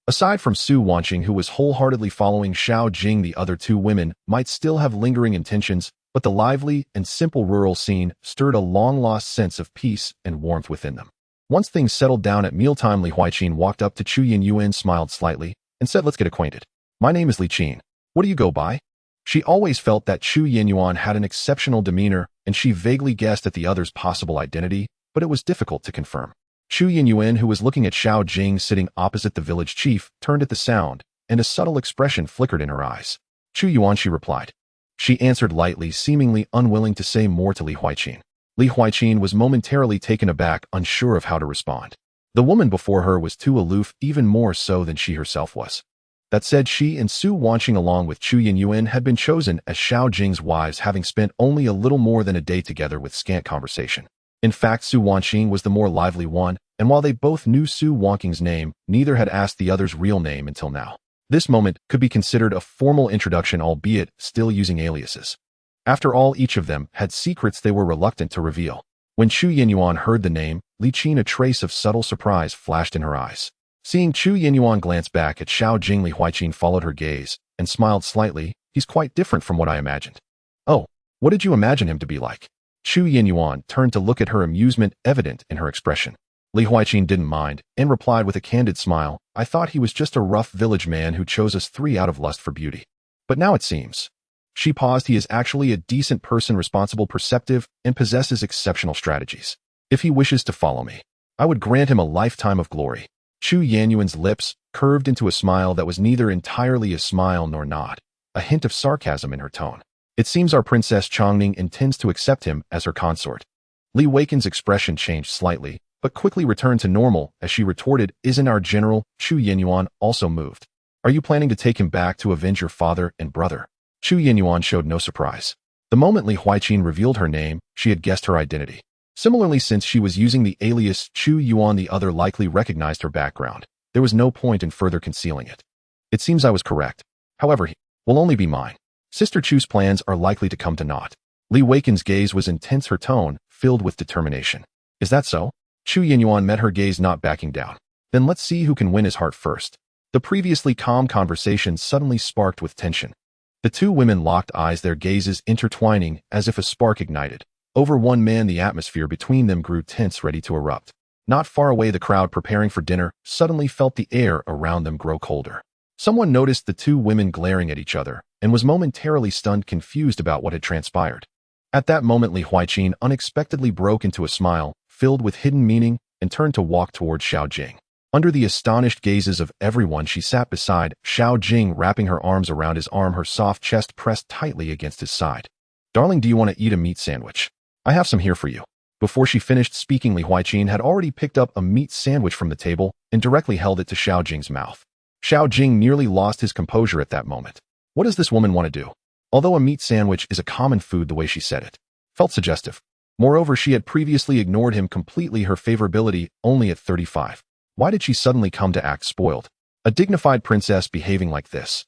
Aside from Su Wangqing, who was wholeheartedly following Xiao Jing, the other two women might still have lingering intentions, but the lively and simple rural scene stirred a long-lost sense of peace and warmth within them. Once things settled down at mealtime, Li Huaiqin walked up to Chu Yinyuan, smiled slightly, and said, "Let's get acquainted. My name is Li Qin. What do you go by?" She always felt that Chu Yinyuan had an exceptional demeanor, and she vaguely guessed at the other's possible identity, but it was difficult to confirm. Chu Yinyuan, who was looking at Xiao Jing sitting opposite the village chief, turned at the sound, and a subtle expression flickered in her eyes. "Chu Yuan," she replied. She answered lightly, seemingly unwilling to say more to Li Huaiqin. Li Huaiqin was momentarily taken aback, unsure of how to respond. The woman before her was too aloof, even more so than she herself was. That said, she and Su Wangqing, along with Chu Yinyuan, had been chosen as Xiao Jing's wives, having spent only a little more than a day together with scant conversation. In fact, Su Wangqing was the more lively one, and while they both knew Su Wangqing's name, neither had asked the other's real name until now. This moment could be considered a formal introduction, albeit still using aliases. After all, each of them had secrets they were reluctant to reveal. When Chu Yinyuan heard the name, Li Qin, a trace of subtle surprise flashed in her eyes. Seeing Chu Yinyuan glance back at Xiao Jing, Li Huaiqin followed her gaze and smiled slightly. "He's quite different from what I imagined." "Oh, what did you imagine him to be like?" Chu Yinyuan turned to look at her, amusement evident in her expression. Li Huaiqin didn't mind and replied with a candid smile, "I thought he was just a rough village man who chose us three out of lust for beauty. But now it seems." She paused. "He is actually a decent person, responsible, perceptive, and possesses exceptional strategies. If he wishes to follow me, I would grant him a lifetime of glory." Chu Yinyuan's lips curved into a smile that was neither entirely a smile nor nod, a hint of sarcasm in her tone. "It seems our Princess Chongning intends to accept him as her consort." Li Weiken's expression changed slightly, but quickly returned to normal as she retorted, "Isn't our general, Chu Yinyuan, also moved? Are you planning to take him back to avenge your father and brother?" Chu Yinyuan showed no surprise. The moment Li Huiqin revealed her name, she had guessed her identity. Similarly, since she was using the alias Chu Yuan, the other likely recognized her background. There was no point in further concealing it. It seems I was correct. However, he will only be mine. Sister Chu's plans are likely to come to naught. Li Huiqin's gaze was intense, her tone filled with determination. Is that so? Chu Yinyuan met her gaze, not backing down. Then let's see who can win his heart first. The previously calm conversation suddenly sparked with tension. The two women locked eyes, their gazes intertwining as if a spark ignited. Over one man, the atmosphere between them grew tense, ready to erupt. Not far away, the crowd preparing for dinner suddenly felt the air around them grow colder. Someone noticed the two women glaring at each other and was momentarily stunned, confused about what had transpired. At that moment, Li Huiqin unexpectedly broke into a smile, filled with hidden meaning, and turned to walk towards Xiao Jing. Under the astonished gazes of everyone, she sat beside Xiao Jing, wrapping her arms around his arm, her soft chest pressed tightly against his side. Darling, do you want to eat a meat sandwich? I have some here for you. Before she finished speaking, Li Huiqin had already picked up a meat sandwich from the table and directly held it to Xiao Jing's mouth. Xiao Jing nearly lost his composure at that moment. What does this woman want to do? Although a meat sandwich is a common food, the way she said it felt suggestive. Moreover, she had previously ignored him completely, her favorability only at 35. Why did she suddenly come to act spoiled? A dignified princess behaving like this?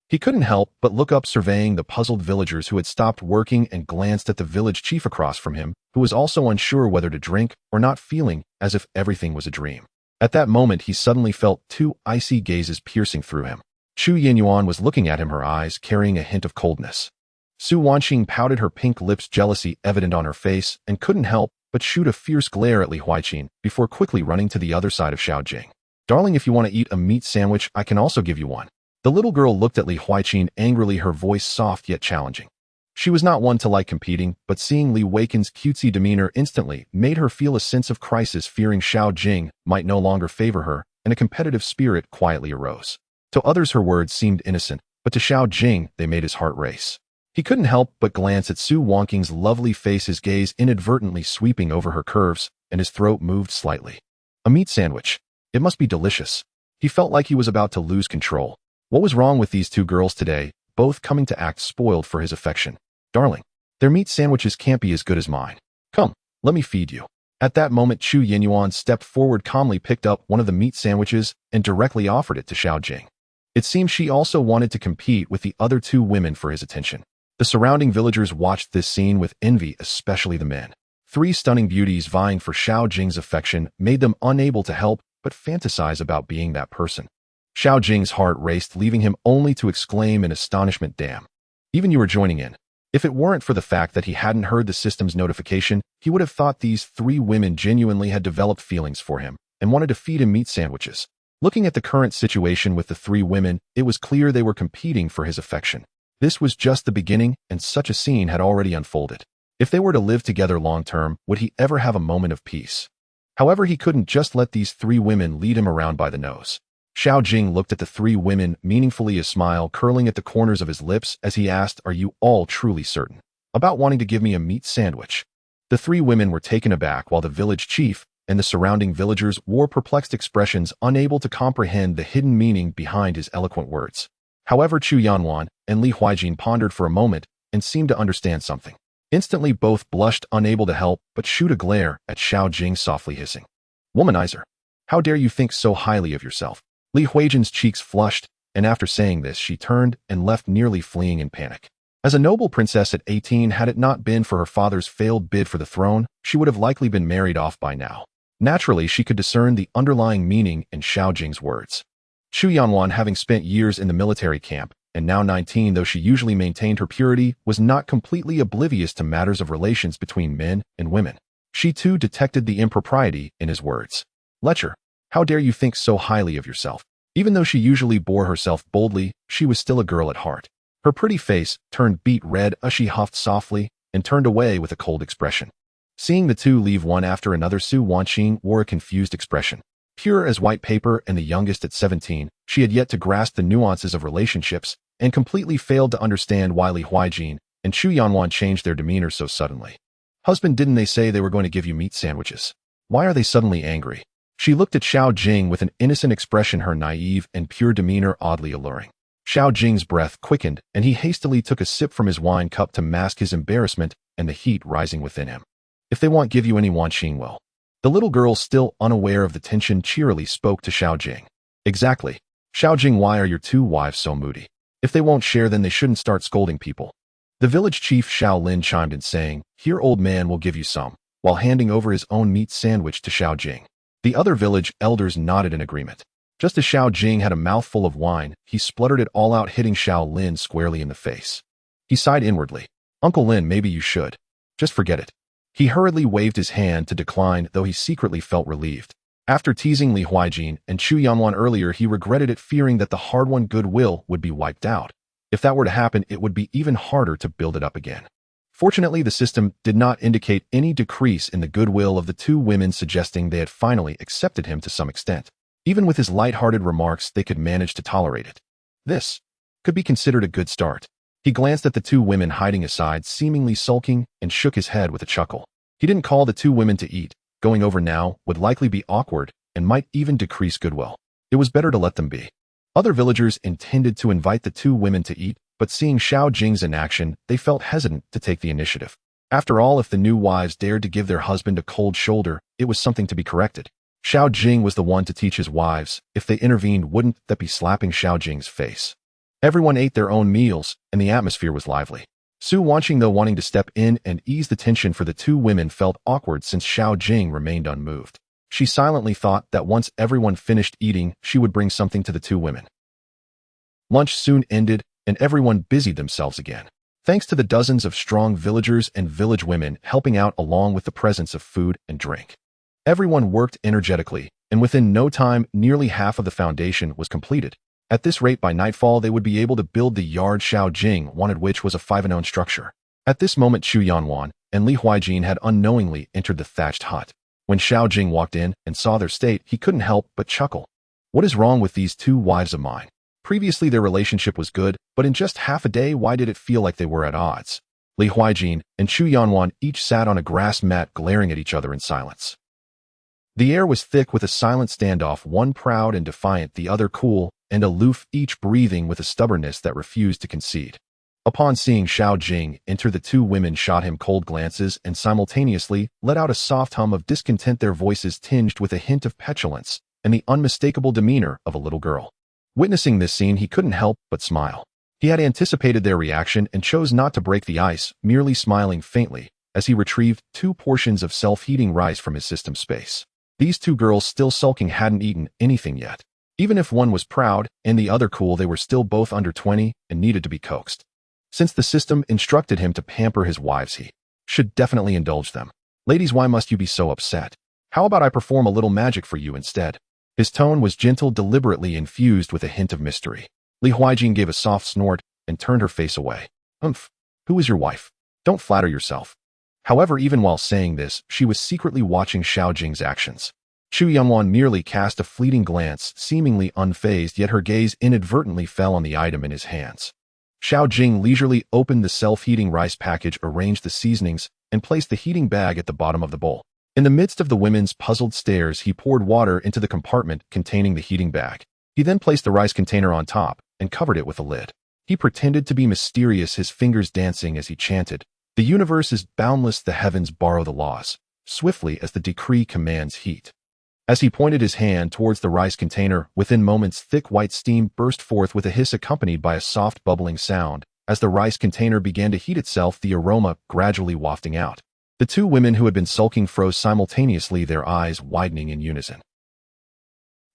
He couldn't help but look up, surveying the puzzled villagers who had stopped working, and glanced at the village chief across from him, who was also unsure whether to drink or not, feeling as if everything was a dream. At that moment, he suddenly felt two icy gazes piercing through him. Chu Yinyuan was looking at him, her eyes carrying a hint of coldness. Su Wanqing pouted, her pink lips, jealousy evident on her face, and couldn't help but shoot a fierce glare at Li Huiqin before quickly running to the other side of Xiao Jing. Darling, if you want to eat a meat sandwich, I can also give you one. The little girl looked at Li Huiqin angrily, her voice soft yet challenging. She was not one to like competing, but seeing Li Huiqin's cutesy demeanor instantly made her feel a sense of crisis, fearing Xiao Jing might no longer favor her, and a competitive spirit quietly arose. To others her words seemed innocent, but to Xiao Jing they made his heart race. He couldn't help but glance at Su Wanqing's lovely face, his gaze inadvertently sweeping over her curves, and his throat moved slightly. A meat sandwich. It must be delicious. He felt like he was about to lose control. What was wrong with these two girls today, both coming to act spoiled for his affection? Darling, their meat sandwiches can't be as good as mine. Come, let me feed you. At that moment, Chu Yinyuan stepped forward, calmly picked up one of the meat sandwiches and directly offered it to Xiao Jing. It seemed she also wanted to compete with the other two women for his attention. The surrounding villagers watched this scene with envy, especially the men. Three stunning beauties vying for Xiao Jing's affection made them unable to help but fantasize about being that person. Xiao Jing's heart raced, leaving him only to exclaim in astonishment, damn. Even you were joining in. If it weren't for the fact that he hadn't heard the system's notification, he would have thought these three women genuinely had developed feelings for him and wanted to feed him meat sandwiches. Looking at the current situation with the three women, it was clear they were competing for his affection. This was just the beginning, and such a scene had already unfolded. If they were to live together long-term, would he ever have a moment of peace? However, he couldn't just let these three women lead him around by the nose. Xiao Jing looked at the three women meaningfully, a smile curling at the corners of his lips as he asked, "Are you all truly certain about wanting to give me a meat sandwich?" The three women were taken aback, while the village chief and the surrounding villagers wore perplexed expressions, unable to comprehend the hidden meaning behind his eloquent words. However, Chu Yanwan and Li Huiqin pondered for a moment and seemed to understand something. Instantly, both blushed, unable to help but shoot a glare at Xiao Jing, softly hissing, "Womanizer! How dare you think so highly of yourself?" Li Huiqin's cheeks flushed, and after saying this, she turned and left, nearly fleeing in panic. As a noble princess at 18, had it not been for her father's failed bid for the throne, she would have likely been married off by now. Naturally, she could discern the underlying meaning in Xiao Jing's words. Chu Yanwan, having spent years in the military camp, and now 19, though she usually maintained her purity, was not completely oblivious to matters of relations between men and women. She too detected the impropriety in his words. "Lecher, how dare you think so highly of yourself?" Even though she usually bore herself boldly, she was still a girl at heart. Her pretty face turned beet red as she huffed softly and turned away with a cold expression. Seeing the two leave one after another, Su Wanqing wore a confused expression. Pure as white paper and the youngest at 17, she had yet to grasp the nuances of relationships and completely failed to understand why Li Huiqin and Chu Yanwan changed their demeanor so suddenly. "Husband, didn't they say they were going to give you meat sandwiches? Why are they suddenly angry?" She looked at Xiao Jing with an innocent expression, her naive and pure demeanor oddly alluring. Xiao Jing's breath quickened, and he hastily took a sip from his wine cup to mask his embarrassment and the heat rising within him. If they won't give you any Wanqing will. The little girl, still unaware of the tension, cheerily spoke to Xiao Jing. Exactly. Xiao Jing, why are your two wives so moody? If they won't share, then they shouldn't start scolding people. The village chief Xiao Lin chimed in, saying, Here, old man will give you some, while handing over his own meat sandwich to Xiao Jing. The other village elders nodded in agreement. Just as Xiao Jing had a mouthful of wine, he spluttered it all out, hitting Xiao Lin squarely in the face. He sighed inwardly. Uncle Lin, maybe you should. Just forget it. He hurriedly waved his hand to decline, though he secretly felt relieved. After teasing Li Huijin and Chu Yanwan earlier, he regretted it, fearing that the hard-won goodwill would be wiped out. If that were to happen, it would be even harder to build it up again. Fortunately, the system did not indicate any decrease in the goodwill of the two women, suggesting they had finally accepted him to some extent. Even with his light-hearted remarks, they could manage to tolerate it. This could be considered a good start. He glanced at the two women hiding aside, seemingly sulking, and shook his head with a chuckle. He didn't call the two women to eat. Going over now would likely be awkward and might even decrease goodwill. It was better to let them be. Other villagers intended to invite the two women to eat, but seeing Xiao Jing's inaction, they felt hesitant to take the initiative. After all, if the new wives dared to give their husband a cold shoulder, it was something to be corrected. Xiao Jing was the one to teach his wives. If they intervened, wouldn't that be slapping Xiao Jing's face? Everyone ate their own meals, and the atmosphere was lively. Su Wanqing, though wanting to step in and ease the tension for the two women, felt awkward since Xiao Jing remained unmoved. She silently thought that once everyone finished eating, she would bring something to the two women. Lunch soon ended, and everyone busied themselves again. Thanks to the dozens of strong villagers and village women helping out, along with the presence of food and drink. Everyone worked energetically, and within no time, nearly half of the foundation was completed. At this rate, by nightfall, they would be able to build the yard Xiao Jing wanted, which was a 5-own structure. At this moment, Chu Yanwan and Li Huijin had unknowingly entered the thatched hut. When Xiao Jing walked in and saw their state, he couldn't help but chuckle. What is wrong with these two wives of mine? Previously, their relationship was good, but in just half a day, why did it feel like they were at odds? Li Huijin and Chu Yanwan each sat on a grass mat, glaring at each other in silence. The air was thick with a silent standoff, one proud and defiant, the other cool and aloof, each breathing with a stubbornness that refused to concede. Upon seeing Xiao Jing enter, the two women shot him cold glances and simultaneously let out a soft hum of discontent, their voices tinged with a hint of petulance and the unmistakable demeanor of a little girl. Witnessing this scene, he couldn't help but smile. He had anticipated their reaction and chose not to break the ice, merely smiling faintly as he retrieved 2 portions of self-heating rice from his system space. These two girls, still sulking, hadn't eaten anything yet. Even if one was proud and the other cool, they were still both under 20 and needed to be coaxed. Since the system instructed him to pamper his wives, he should definitely indulge them. Ladies, why must you be so upset? How about I perform a little magic for you instead? His tone was gentle, deliberately infused with a hint of mystery. Li Huijin gave a soft snort and turned her face away. Who is your wife? Don't flatter yourself. However, even while saying this, she was secretly watching Xiao Jing's actions. Chu Yanwan merely cast a fleeting glance, seemingly unfazed, yet her gaze inadvertently fell on the item in his hands. Xiao Jing leisurely opened the self-heating rice package, arranged the seasonings, and placed the heating bag at the bottom of the bowl. In the midst of the women's puzzled stares, he poured water into the compartment containing the heating bag. He then placed the rice container on top and covered it with a lid. He pretended to be mysterious, his fingers dancing as he chanted, "The universe is boundless, the heavens borrow the laws, swiftly as the decree commands heat." As he pointed his hand towards the rice container, within moments thick white steam burst forth with a hiss, accompanied by a soft bubbling sound. As the rice container began to heat itself, the aroma gradually wafting out. The two women who had been sulking froze simultaneously, their eyes widening in unison.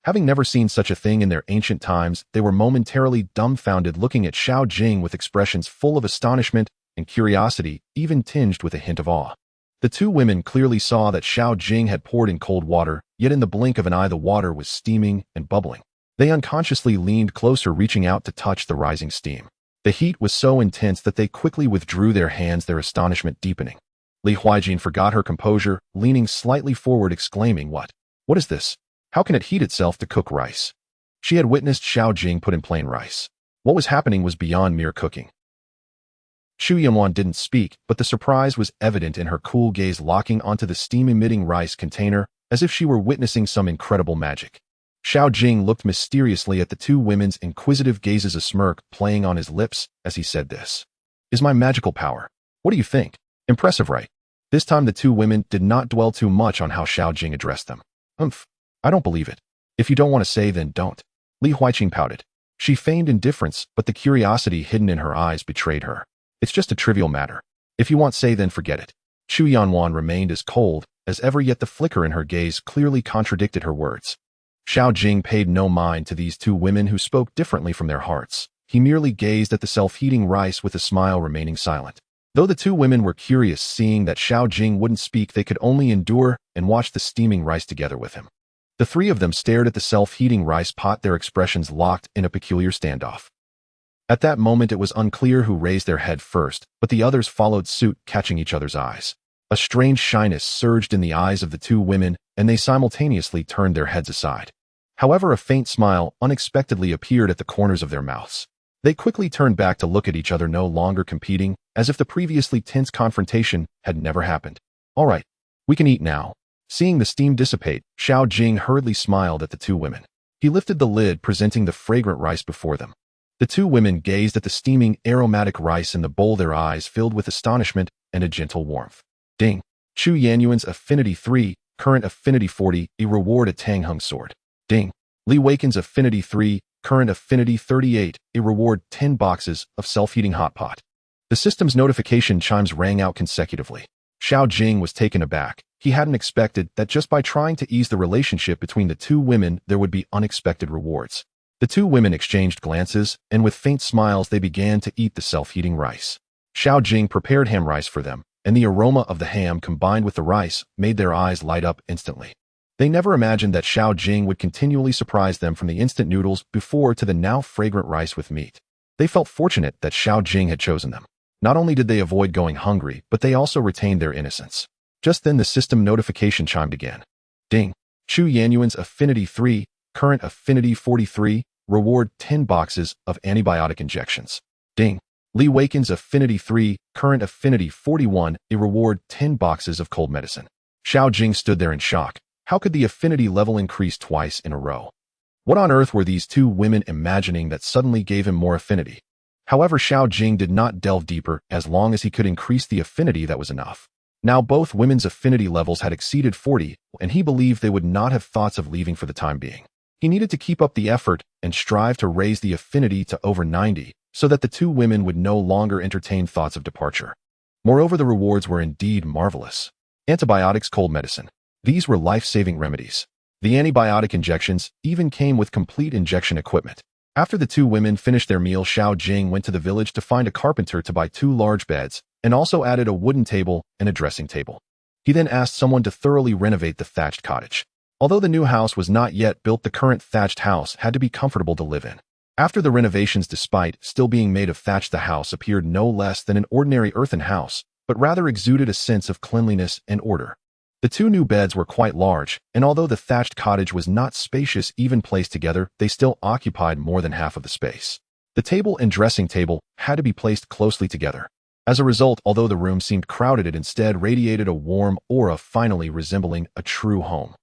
Having never seen such a thing in their ancient times, they were momentarily dumbfounded, looking at Xiao Jing with expressions full of astonishment and curiosity, even tinged with a hint of awe. The two women clearly saw that Xiao Jing had poured in cold water, yet in the blink of an eye the water was steaming and bubbling. They unconsciously leaned closer, reaching out to touch the rising steam. The heat was so intense that they quickly withdrew their hands, their astonishment deepening. Li Huijin forgot her composure, leaning slightly forward, exclaiming, What is this? How can it heat itself to cook rice?" She had witnessed Xiao Jing put in plain rice. What was happening was beyond mere cooking. Chu Yanwan didn't speak, but the surprise was evident in her cool gaze, locking onto the steam-emitting rice container as if she were witnessing some incredible magic. Xiao Jing looked mysteriously at the two women's inquisitive gazes, a smirk playing on his lips as he said this. Is my magical power. What do you think? Impressive, right? This time the two women did not dwell too much on how Xiao Jing addressed them. I don't believe it. If you don't want to say, then don't. Li Huiqing pouted. She feigned indifference, but the curiosity hidden in her eyes betrayed her. It's just a trivial matter. If you want say, then forget it. Chu Yanwan remained as cold as ever, yet the flicker in her gaze clearly contradicted her words. Xiao Jing paid no mind to these two women who spoke differently from their hearts. He merely gazed at the self-heating rice with a smile, remaining silent. Though the two women were curious, seeing that Xiao Jing wouldn't speak, they could only endure and watch the steaming rice together with him. The three of them stared at the self-heating rice pot, their expressions locked in a peculiar standoff. At that moment it was unclear who raised their head first, but the others followed suit, catching each other's eyes. A strange shyness surged in the eyes of the two women, and they simultaneously turned their heads aside. However, a faint smile unexpectedly appeared at the corners of their mouths. They quickly turned back to look at each other, no longer competing, as if the previously tense confrontation had never happened. All right, we can eat now. Seeing the steam dissipate, Xiao Jing hurriedly smiled at the two women. He lifted the lid, presenting the fragrant rice before them. The two women gazed at the steaming, aromatic rice in the bowl, their eyes filled with astonishment and a gentle warmth. Ding. Chu Yanyuan's affinity 3, current affinity 40, a reward, a Tang Hung sword. Ding. Li Waken's affinity 3, current affinity 38, a reward, 10 boxes of self-heating hot pot. The system's notification chimes rang out consecutively. Xiao Jing was taken aback. He hadn't expected that just by trying to ease the relationship between the two women, there would be unexpected rewards. The two women exchanged glances, and with faint smiles they began to eat the self-heating rice. Xiao Jing prepared ham rice for them, and the aroma of the ham combined with the rice made their eyes light up instantly. They never imagined that Xiao Jing would continually surprise them, from the instant noodles before to the now fragrant rice with meat. They felt fortunate that Xiao Jing had chosen them. Not only did they avoid going hungry, but they also retained their innocence. Just then the system notification chimed again. Ding. Chu Yanyuan's affinity 3, current affinity 43, reward, 10 boxes of antibiotic injections. Ding. Li Waken's affinity 3, current affinity 41, a reward, 10 boxes of cold medicine. Xiao Jing stood there in shock. How could the affinity level increase twice in a row? What on earth were these two women imagining that suddenly gave him more affinity? However, Xiao Jing did not delve deeper. As long as he could increase the affinity, that was enough. Now both women's affinity levels had exceeded 40, and he believed they would not have thoughts of leaving for the time being. He needed to keep up the effort and strive to raise the affinity to over 90, so that the two women would no longer entertain thoughts of departure. Moreover, the rewards were indeed marvelous. Antibiotics, cold medicine. These were life-saving remedies. The antibiotic injections even came with complete injection equipment. After the two women finished their meal, Xiao Jing went to the village to find a carpenter to buy 2 large beds, and also added a wooden table and a dressing table. He then asked someone to thoroughly renovate the thatched cottage. Although the new house was not yet built, the current thatched house had to be comfortable to live in. After the renovations, despite still being made of thatch, the house appeared no less than an ordinary earthen house, but rather exuded a sense of cleanliness and order. The 2 new beds were quite large, and although the thatched cottage was not spacious even placed together, they still occupied more than half of the space. The table and dressing table had to be placed closely together. As a result, although the room seemed crowded, it instead radiated a warm aura, finally resembling a true home.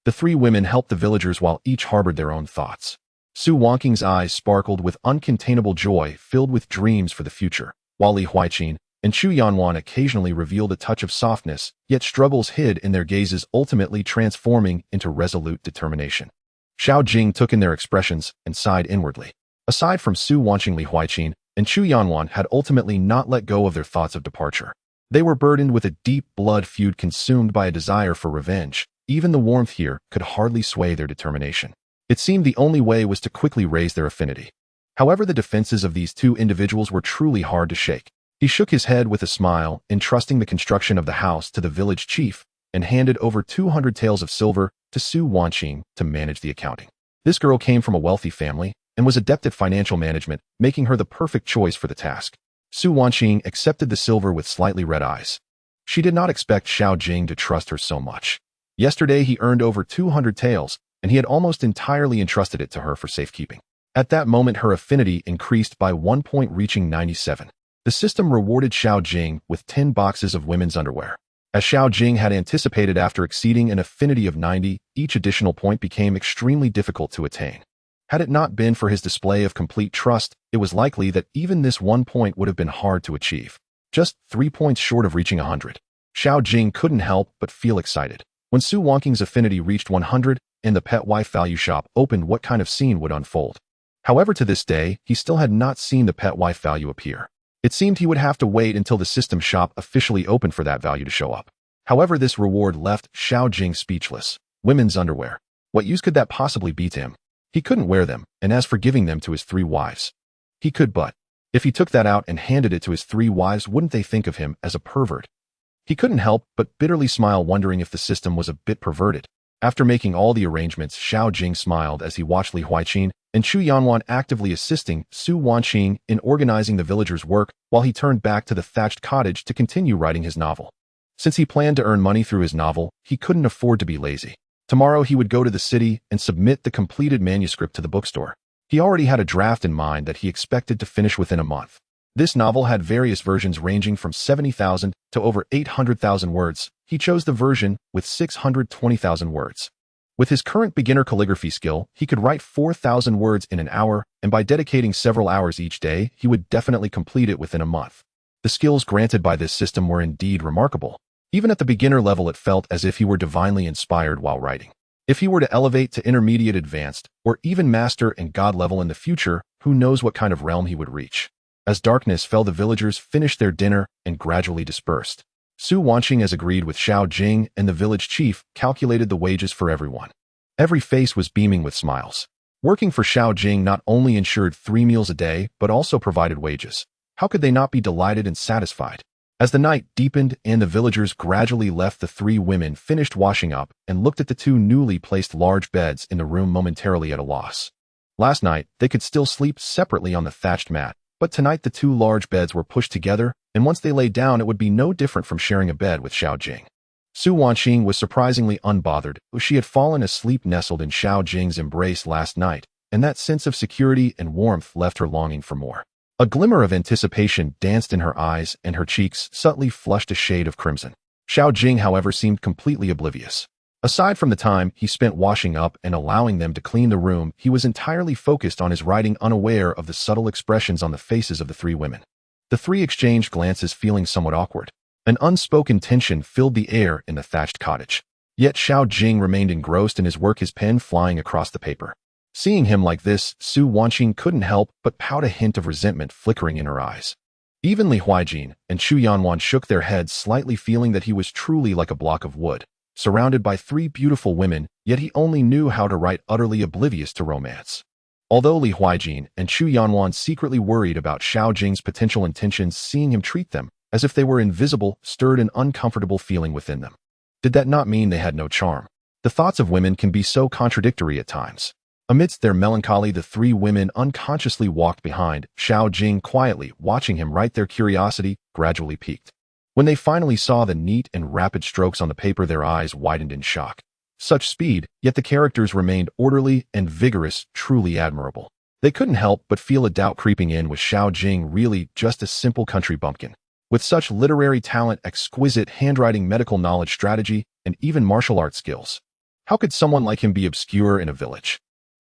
The 3 women helped the villagers while each harbored their own thoughts. Su Wangqing's eyes sparkled with uncontainable joy, filled with dreams for the future, while Li Huiqing and Chu Yanwan occasionally revealed a touch of softness, yet struggles hid in their gazes, ultimately transforming into resolute determination. Xiao Jing took in their expressions and sighed inwardly. Aside from Su Wangqing, Li Huiqing and Chu Yanwan had ultimately not let go of their thoughts of departure. They were burdened with a deep blood feud, consumed by a desire for revenge. Even the warmth here could hardly sway their determination. It seemed the only way was to quickly raise their affinity. However, the defenses of these 2 individuals were truly hard to shake. He shook his head with a smile, entrusting the construction of the house to the village chief, and handed over 200 taels of silver to Su Wangqing to manage the accounting. This girl came from a wealthy family and was adept at financial management, making her the perfect choice for the task. Su Wangqing accepted the silver with slightly red eyes. She did not expect Xiao Jing to trust her so much. Yesterday he earned over 200 taels, and he had almost entirely entrusted it to her for safekeeping. At that moment her affinity increased by 1 point, reaching 97. The system rewarded Xiao Jing with 10 boxes of women's underwear. As Xiao Jing had anticipated, after exceeding an affinity of 90, each additional point became extremely difficult to attain. Had it not been for his display of complete trust, it was likely that even this 1 point would have been hard to achieve. Just 3 points short of reaching 100. Xiao Jing couldn't help but feel excited. When Su Wanqing's affinity reached 100 and the pet wife value shop opened, what kind of scene would unfold? However, to this day, he still had not seen the pet wife value appear. It seemed he would have to wait until the system shop officially opened for that value to show up. However, this reward left Xiao Jing speechless. Women's underwear. What use could that possibly be to him? He couldn't wear them, and as for giving them to his 3 wives, he could, but if he took that out and handed it to his 3 wives, wouldn't they think of him as a pervert? He couldn't help but bitterly smile, wondering if the system was a bit perverted. After making all the arrangements, Xiao Jing smiled as he watched Li Huaiqin and Chu Yanwan actively assisting Su Wanqing in organizing the villagers' work while he turned back to the thatched cottage to continue writing his novel. Since he planned to earn money through his novel, he couldn't afford to be lazy. Tomorrow he would go to the city and submit the completed manuscript to the bookstore. He already had a draft in mind that he expected to finish within a month. This novel had various versions ranging from 70,000 to over 800,000 words. He chose the version with 620,000 words. With his current beginner calligraphy skill, he could write 4,000 words in an hour, and by dedicating several hours each day, he would definitely complete it within a month. The skills granted by this system were indeed remarkable. Even at the beginner level, it felt as if he were divinely inspired while writing. If he were to elevate to intermediate, advanced, or even master and god level in the future, who knows what kind of realm he would reach. As darkness fell, the villagers finished their dinner and gradually dispersed. Su Wanqing, as agreed with Xiao Jing and the village chief, calculated the wages for everyone. Every face was beaming with smiles. Working for Xiao Jing not only ensured 3 meals a day, but also provided wages. How could they not be delighted and satisfied? As the night deepened and the villagers gradually left, the 3 women finished washing up and looked at the 2 newly placed large beds in the room, momentarily at a loss. Last night, they could still sleep separately on the thatched mat, but tonight the 2 large beds were pushed together, and once they lay down, it would be no different from sharing a bed with Xiao Jing. Su Wanqing was surprisingly unbothered. She had fallen asleep nestled in Xiao Jing's embrace last night, and that sense of security and warmth left her longing for more. A glimmer of anticipation danced in her eyes, and her cheeks subtly flushed a shade of crimson. Xiao Jing, however, seemed completely oblivious. Aside from the time he spent washing up and allowing them to clean the room, he was entirely focused on his writing, unaware of the subtle expressions on the faces of the 3 women. The 3 exchanged glances, feeling somewhat awkward. An unspoken tension filled the air in the thatched cottage. Yet Xiao Jing remained engrossed in his work, his pen flying across the paper. Seeing him like this, Su Wanqing couldn't help but pout, a hint of resentment flickering in her eyes. Even Li Huaiqin and Chu Yanwan shook their heads slightly, feeling that he was truly like a block of wood, surrounded by 3 beautiful women, yet he only knew how to write, utterly oblivious to romance. Although Li Huaiqin and Chu Yanwan secretly worried about Xiao Jing's potential intentions, seeing him treat them as if they were invisible stirred an uncomfortable feeling within them. Did that not mean they had no charm? The thoughts of women can be so contradictory at times. Amidst their melancholy, the 3 women unconsciously walked behind Xiao Jing, quietly watching him write. Their curiosity gradually piqued. When they finally saw the neat and rapid strokes on the paper, their eyes widened in shock. Such speed, yet the characters remained orderly and vigorous, truly admirable. They couldn't help but feel a doubt creeping in. Was Xiao Jing really just a simple country bumpkin? With such literary talent, exquisite handwriting, medical knowledge, strategy, and even martial arts skills, how could someone like him be obscure in a village?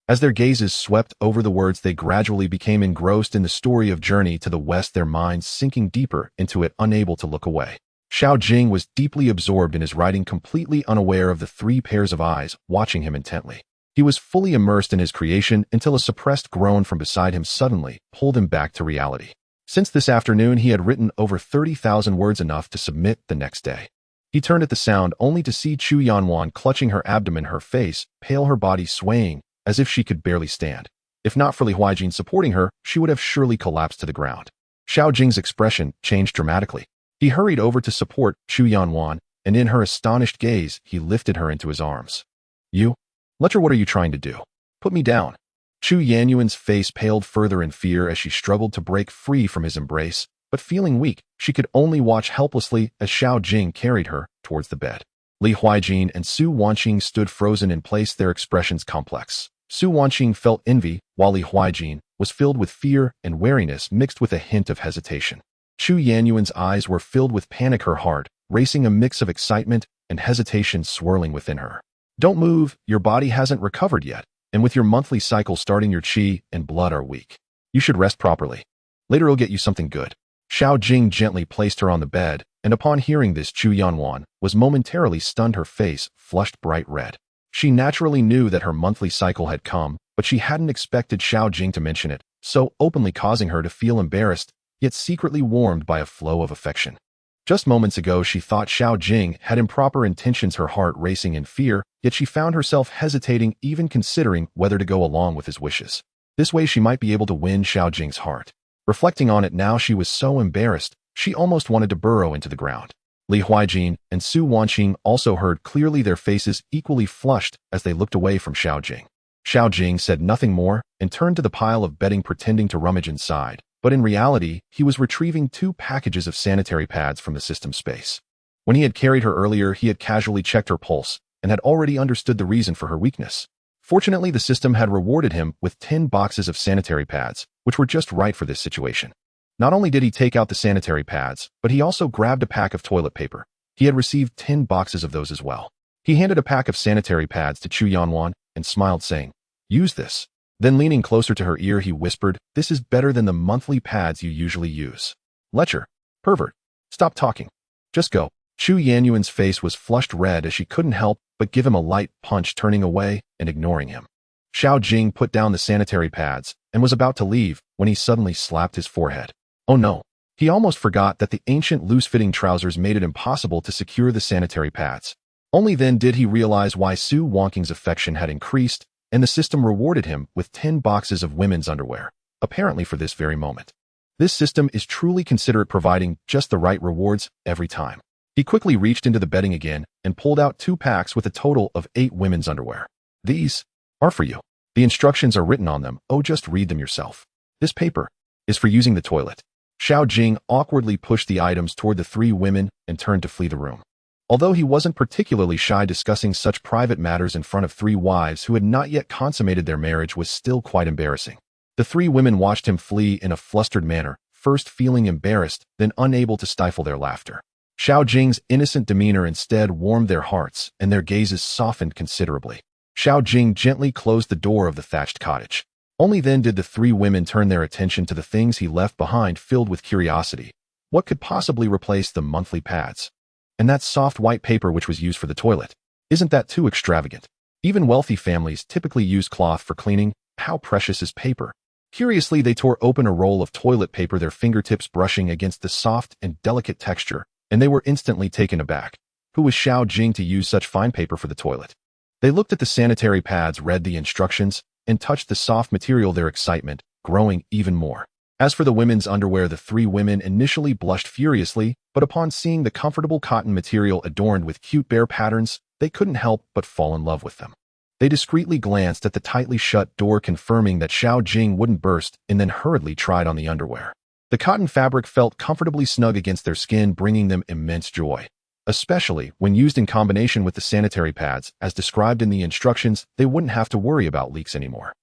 As their gazes swept over the words, they gradually became engrossed in the story of Journey to the West, their minds sinking deeper into it, unable to look away. Xiao Jing was deeply absorbed in his writing, completely unaware of the 3 pairs of eyes watching him intently. He was fully immersed in his creation until a suppressed groan from beside him suddenly pulled him back to reality. Since this afternoon, he had written over 30,000 words, enough to submit the next day. He turned at the sound, only to see Chu Yanwan clutching her abdomen, her face pale, her body swaying as if she could barely stand. If not for Li Huaiqin supporting her, she would have surely collapsed to the ground. Xiao Jing's expression changed dramatically. He hurried over to support Chu Yanwan, and in her astonished gaze, he lifted her into his arms. "You? Lecher, what are you trying to do? Put me down." Chu Yanyuan's face paled further in fear as she struggled to break free from his embrace, but feeling weak, she could only watch helplessly as Xiao Jing carried her towards the bed. Li Huaiqin and Su Wanqing stood frozen in place, their expressions complex. Su Wanqing felt envy, while Li Huaiqin was filled with fear and wariness mixed with a hint of hesitation. Chu Yanyuan's eyes were filled with panic, her heart racing a mix of excitement and hesitation swirling within her. Don't move, your body hasn't recovered yet, and with your monthly cycle starting, your qi and blood are weak. You should rest properly. Later I'll get you something good. Xiao Jing gently placed her on the bed, and upon hearing this, Chu Yanwan was momentarily stunned, her face flushed bright red. She naturally knew that her monthly cycle had come, but she hadn't expected Xiao Jing to mention it, so openly, causing her to feel embarrassed, yet secretly warmed by a flow of affection. Just moments ago, she thought Xiao Jing had improper intentions, her heart racing in fear, yet she found herself hesitating, even considering whether to go along with his wishes. This way she might be able to win Xiao Jing's heart. Reflecting on it now, she was so embarrassed, she almost wanted to burrow into the ground. Li Huijin and Su Wanqing also heard clearly, their faces equally flushed as they looked away from Xiao Jing. Xiao Jing said nothing more and turned to the pile of bedding, pretending to rummage inside, but in reality, he was retrieving 2 packages of sanitary pads from the system space. When he had carried her earlier, he had casually checked her pulse and had already understood the reason for her weakness. Fortunately, the system had rewarded him with 10 boxes of sanitary pads, which were just right for this situation. Not only did he take out the sanitary pads, but he also grabbed a pack of toilet paper. He had received 10 boxes of those as well. He handed a pack of sanitary pads to Chu Yanwan and smiled, saying, "Use this." Then leaning closer to her ear, he whispered, "This is better than the monthly pads you usually use. Lecher, pervert, stop talking. Just go." Chu Yanyuan's face was flushed red as she couldn't help but give him a light punch, turning away and ignoring him. Xiao Jing put down the sanitary pads and was about to leave when he suddenly slapped his forehead. Oh no. He almost forgot that the ancient loose-fitting trousers made it impossible to secure the sanitary pads. Only then did he realize why Su Wanqing's affection had increased, and the system rewarded him with 10 boxes of women's underwear, apparently for this very moment. This system is truly considerate, providing just the right rewards every time. He quickly reached into the bedding again and pulled out 2 packs with a total of 8 women's underwear. "These are for you. The instructions are written on them. Oh, just read them yourself. This paper is for using the toilet." Xiao Jing awkwardly pushed the items toward the 3 women and turned to flee the room. Although he wasn't particularly shy, discussing such private matters in front of 3 wives who had not yet consummated their marriage was still quite embarrassing. The 3 women watched him flee in a flustered manner, first feeling embarrassed, then unable to stifle their laughter. Xiao Jing's innocent demeanor instead warmed their hearts, and their gazes softened considerably. Xiao Jing gently closed the door of the thatched cottage. Only then did the 3 women turn their attention to the things he left behind, filled with curiosity. What could possibly replace the monthly pads? And that soft white paper which was used for the toilet. Isn't that too extravagant? Even wealthy families typically use cloth for cleaning. How precious is paper? Curiously, they tore open a roll of toilet paper, their fingertips brushing against the soft and delicate texture, and they were instantly taken aback. Who was Xiao Jing to use such fine paper for the toilet? They looked at the sanitary pads, read the instructions, and touched the soft material, their excitement growing even more. As for the women's underwear, the 3 women initially blushed furiously, but upon seeing the comfortable cotton material adorned with cute bear patterns, they couldn't help but fall in love with them. They discreetly glanced at the tightly shut door, confirming that Xiao Jing wouldn't burst, and then hurriedly tried on the underwear. The cotton fabric felt comfortably snug against their skin, bringing them immense joy. Especially when used in combination with the sanitary pads, as described in the instructions, they wouldn't have to worry about leaks anymore.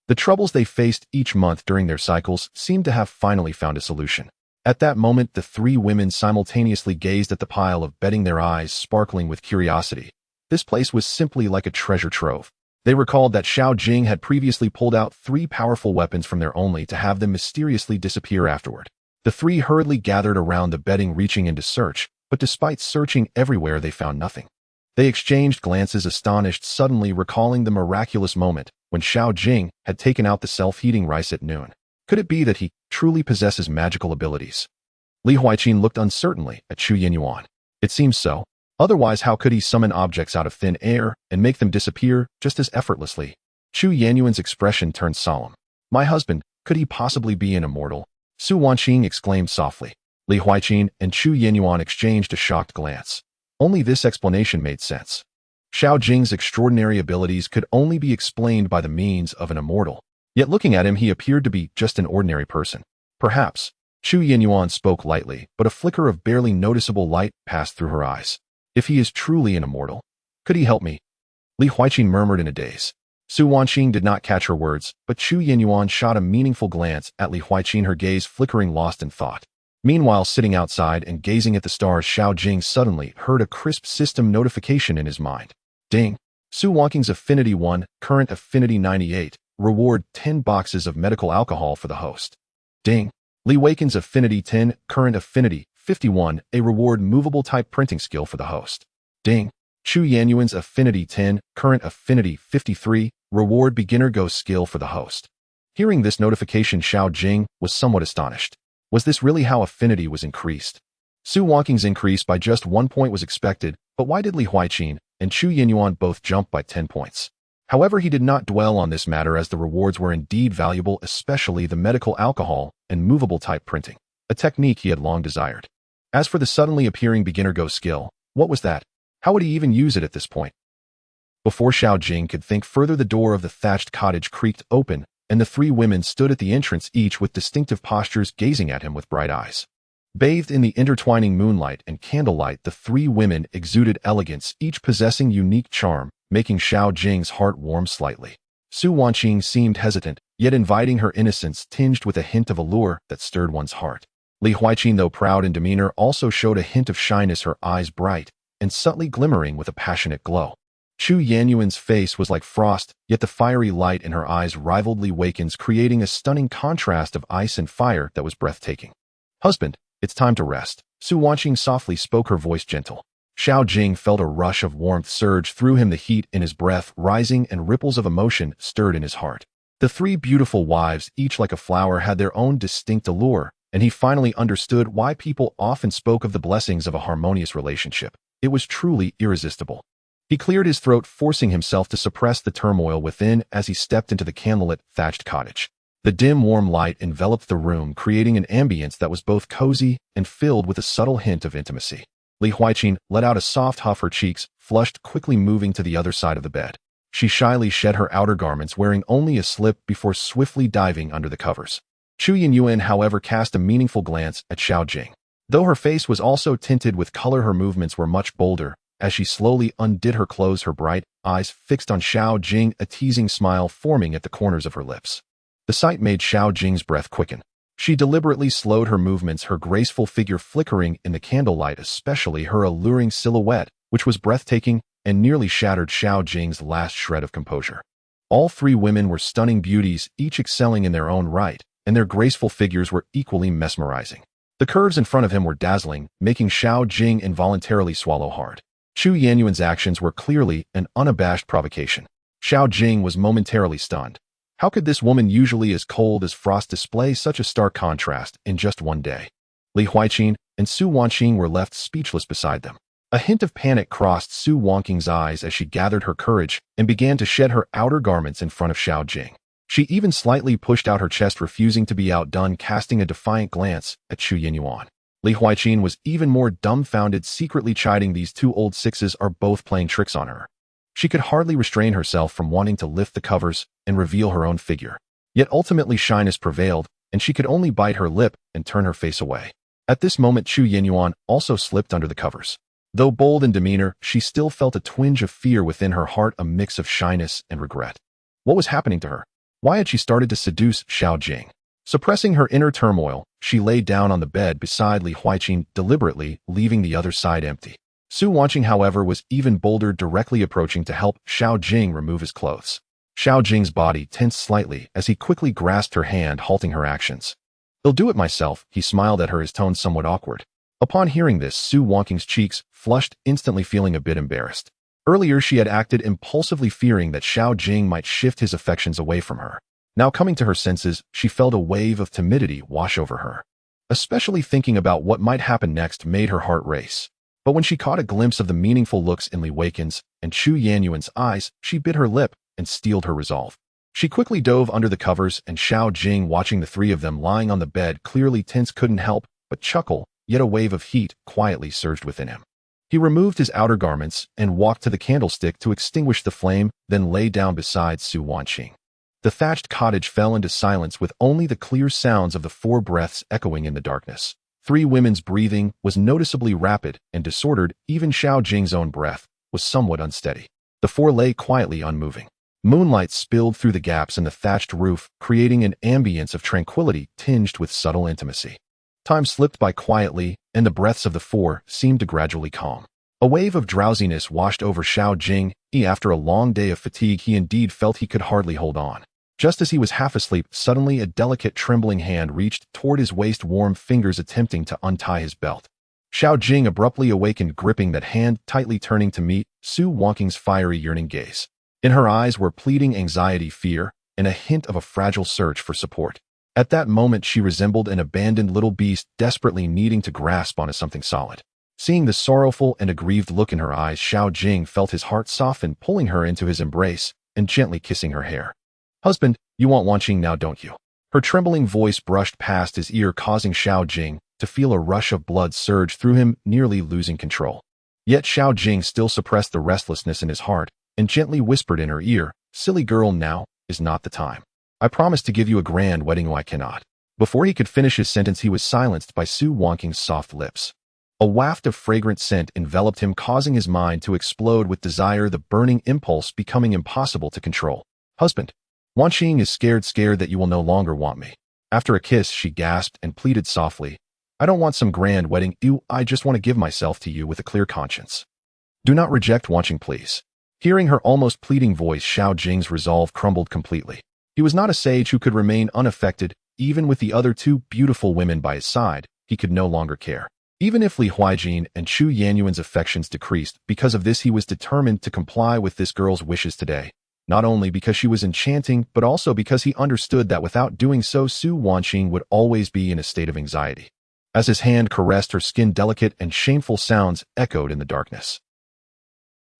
The troubles they faced each month during their cycles seemed to have finally found a solution. At that moment, the 3 women simultaneously gazed at the pile of bedding, their eyes sparkling with curiosity. This place was simply like a treasure trove. They recalled that Xiao Jing had previously pulled out 3 powerful weapons from there, only to have them mysteriously disappear afterward. The 3 hurriedly gathered around the bedding, reaching in to search, but despite searching everywhere, they found nothing. They exchanged glances, astonished, suddenly recalling the miraculous moment when Xiao Jing had taken out the self-heating rice at noon. Could it be that he truly possesses magical abilities? Li Huiqin looked uncertainly at Chu Yanyuan. It seems so. Otherwise, how could he summon objects out of thin air and make them disappear just as effortlessly? Chu Yanyuan's expression turned solemn. My husband, could he possibly be an immortal? Su Wanqing exclaimed softly. Li Huiqin and Chu Yanyuan exchanged a shocked glance. Only this explanation made sense. Xiao Jing's extraordinary abilities could only be explained by the means of an immortal. Yet looking at him, he appeared to be just an ordinary person. Perhaps. Chu Yanyuan spoke lightly, but a flicker of barely noticeable light passed through her eyes. If he is truly an immortal, could he help me? Li Huiqin murmured in a daze. Su Wanqing did not catch her words, but Chu Yanyuan shot a meaningful glance at Li Huiqin, her gaze flickering, lost in thought. Meanwhile, sitting outside and gazing at the stars, Xiao Jing suddenly heard a crisp system notification in his mind. Ding! Su Wangqing's Affinity 1, current Affinity 98, reward 10 boxes of medical alcohol for the host. Ding! Li Weiken's Affinity 10, current Affinity 51, a reward movable type printing skill for the host. Ding! Chu Yanyuan's Affinity 10, current Affinity 53, reward beginner go skill for the host. Hearing this notification, Xiao Jing was somewhat astonished. Was this really how affinity was increased? Su Wangqing's increase by just 1 point was expected, but why did Li Huaiqin and Chu Yinyuan both jump by 10 points? However, he did not dwell on this matter, as the rewards were indeed valuable, especially the medical alcohol and movable type printing, a technique he had long desired. As for the suddenly appearing beginner go skill, what was that? How would he even use it at this point? Before Xiao Jing could think further, the door of the thatched cottage creaked open, and the 3 women stood at the entrance, each with distinctive postures, gazing at him with bright eyes. Bathed in the intertwining moonlight and candlelight, the 3 women exuded elegance, each possessing unique charm, making Xiao Jing's heart warm slightly. Su Wangqing seemed hesitant, yet inviting, her innocence tinged with a hint of allure that stirred one's heart. Li Huaiqin, though proud in demeanor, also showed a hint of shyness, her eyes bright and subtly glimmering with a passionate glow. Chu Yanyuan's face was like frost, yet the fiery light in her eyes rivaled Li Weiken's, creating a stunning contrast of ice and fire that was breathtaking. Husband, it's time to rest, Su Wangqing softly spoke, her voice gentle. Xiao Jing felt a rush of warmth surge through him, the heat in his breath rising, and ripples of emotion stirred in his heart. The 3 beautiful wives, each like a flower, had their own distinct allure, and he finally understood why people often spoke of the blessings of a harmonious relationship. It was truly irresistible. He cleared his throat, forcing himself to suppress the turmoil within as he stepped into the candlelit, thatched cottage. The dim, warm light enveloped the room, creating an ambience that was both cozy and filled with a subtle hint of intimacy. Li Huaiqin let out a soft huff, her cheeks flushed, quickly moving to the other side of the bed. She shyly shed her outer garments, wearing only a slip, before swiftly diving under the covers. Chu Yinyuan, however, cast a meaningful glance at Xiao Jing. Though her face was also tinted with color, her movements were much bolder. As she slowly undid her clothes, her bright eyes fixed on Xiao Jing, a teasing smile forming at the corners of her lips. The sight made Xiao Jing's breath quicken. She deliberately slowed her movements, her graceful figure flickering in the candlelight, especially her alluring silhouette, which was breathtaking and nearly shattered Xiao Jing's last shred of composure. All 3 women were stunning beauties, each excelling in their own right, and their graceful figures were equally mesmerizing. The curves in front of him were dazzling, making Xiao Jing involuntarily swallow hard. Chu Yanyuan's actions were clearly an unabashed provocation. Xiao Jing was momentarily stunned. How could this woman, usually as cold as frost, display such a stark contrast in just one day? Li Huaiqin and Su Wangqing were left speechless beside them. A hint of panic crossed Su Wangqing's eyes as she gathered her courage and began to shed her outer garments in front of Xiao Jing. She even slightly pushed out her chest, refusing to be outdone, casting a defiant glance at Chu Yinyuan. Li Huaiqin was even more dumbfounded, secretly chiding these 2 old sixes are both playing tricks on her. She could hardly restrain herself from wanting to lift the covers and reveal her own figure. Yet ultimately shyness prevailed, and she could only bite her lip and turn her face away. At this moment, Chu Yinyuan also slipped under the covers. Though bold in demeanor, she still felt a twinge of fear within her heart, a mix of shyness and regret. What was happening to her? Why had she started to seduce Xiao Jing? Suppressing her inner turmoil, she lay down on the bed beside Li Huaiqin, deliberately leaving the other side empty. Su Wangqing, however, was even bolder, directly approaching to help Xiao Jing remove his clothes. Xiao Jing's body tensed slightly as he quickly grasped her hand, halting her actions. "I'll do it myself," he smiled at her, his tone somewhat awkward. Upon hearing this, Su Wangqing's cheeks flushed, instantly feeling a bit embarrassed. Earlier, she had acted impulsively, fearing that Xiao Jing might shift his affections away from her. Now, coming to her senses, she felt a wave of timidity wash over her. Especially thinking about what might happen next made her heart race. But when she caught a glimpse of the meaningful looks in Li Weiken's and Chu Yanyuan's eyes, she bit her lip and steeled her resolve. She quickly dove under the covers, and Xiao Jing, watching the 3 of them lying on the bed, clearly tense, couldn't help but chuckle, yet a wave of heat quietly surged within him. He removed his outer garments and walked to the candlestick to extinguish the flame, then lay down beside Su Wangqing. The thatched cottage fell into silence, with only the clear sounds of the 4 breaths echoing in the darkness. 3 women's breathing was noticeably rapid and disordered. Even Xiao Jing's own breath was somewhat unsteady. The 4 lay quietly unmoving. Moonlight spilled through the gaps in the thatched roof, creating an ambience of tranquility tinged with subtle intimacy. Time slipped by quietly, and the breaths of the four seemed to gradually calm. A wave of drowsiness washed over Xiao Jing. After a long day of fatigue, he indeed felt he could hardly hold on. Just as he was half asleep, suddenly a delicate trembling hand reached toward his waist, warm fingers attempting to untie his belt. Xiao Jing abruptly awakened, gripping that hand tightly, turning to meet Su Wangqing's fiery, yearning gaze. In her eyes were pleading anxiety, fear, and a hint of a fragile search for support. At that moment, she resembled an abandoned little beast desperately needing to grasp onto something solid. Seeing the sorrowful and aggrieved look in her eyes, Xiao Jing felt his heart soften, pulling her into his embrace and gently kissing her hair. "Husband, you want Wanqing now, don't you?" Her trembling voice brushed past his ear, causing Xiao Jing to feel a rush of blood surge through him, nearly losing control. Yet Xiao Jing still suppressed the restlessness in his heart and gently whispered in her ear, "Silly girl, now is not the time. I promised to give you a grand wedding, or I cannot." Before he could finish his sentence, he was silenced by Su Wangqing's soft lips. A waft of fragrant scent enveloped him, causing his mind to explode with desire, the burning impulse becoming impossible to control. "Husband, Wanqing is scared that you will no longer want me." After a kiss, she gasped and pleaded softly, "I don't want some grand wedding. I just want to give myself to you with a clear conscience. Do not reject Wanqing, please." Hearing her almost pleading voice, Xiao Jing's resolve crumbled completely. He was not a sage who could remain unaffected. Even with the other two beautiful women by his side, he could no longer care. Even if Li Huijin and Chu Yanyuan's affections decreased, because of this he was determined to comply with this girl's wishes today, not only because she was enchanting, but also because he understood that without doing so, Su Wangqing would always be in a state of anxiety. As his hand caressed her skin, delicate and shameful sounds echoed in the darkness.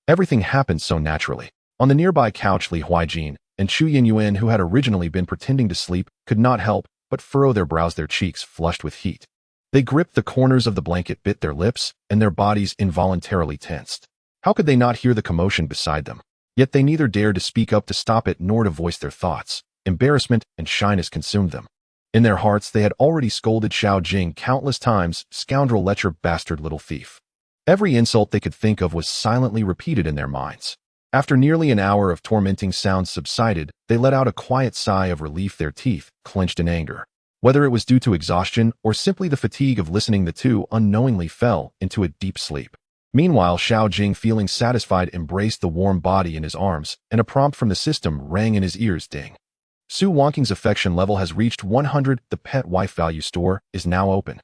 Everything happened so naturally. On the nearby couch, Li Huijin and Chu Yanyuan, who had originally been pretending to sleep, could not help but furrow their brows, their cheeks flushed with heat. They gripped the corners of the blanket, bit their lips, and their bodies involuntarily tensed. How could they not hear the commotion beside them? Yet they neither dared to speak up to stop it nor to voice their thoughts. Embarrassment and shyness consumed them. In their hearts, they had already scolded Xiao Jing countless times, "Scoundrel, lecher, bastard, little thief." Every insult they could think of was silently repeated in their minds. After nearly an hour of tormenting sounds subsided, they let out a quiet sigh of relief, their teeth clenched in anger. Whether it was due to exhaustion or simply the fatigue of listening, the two unknowingly fell into a deep sleep. Meanwhile, Xiao Jing, feeling satisfied, embraced the warm body in his arms, and a prompt from the system rang in his ears. Ding. Su Wangqing's affection level has reached 100. The pet wife value store is now open.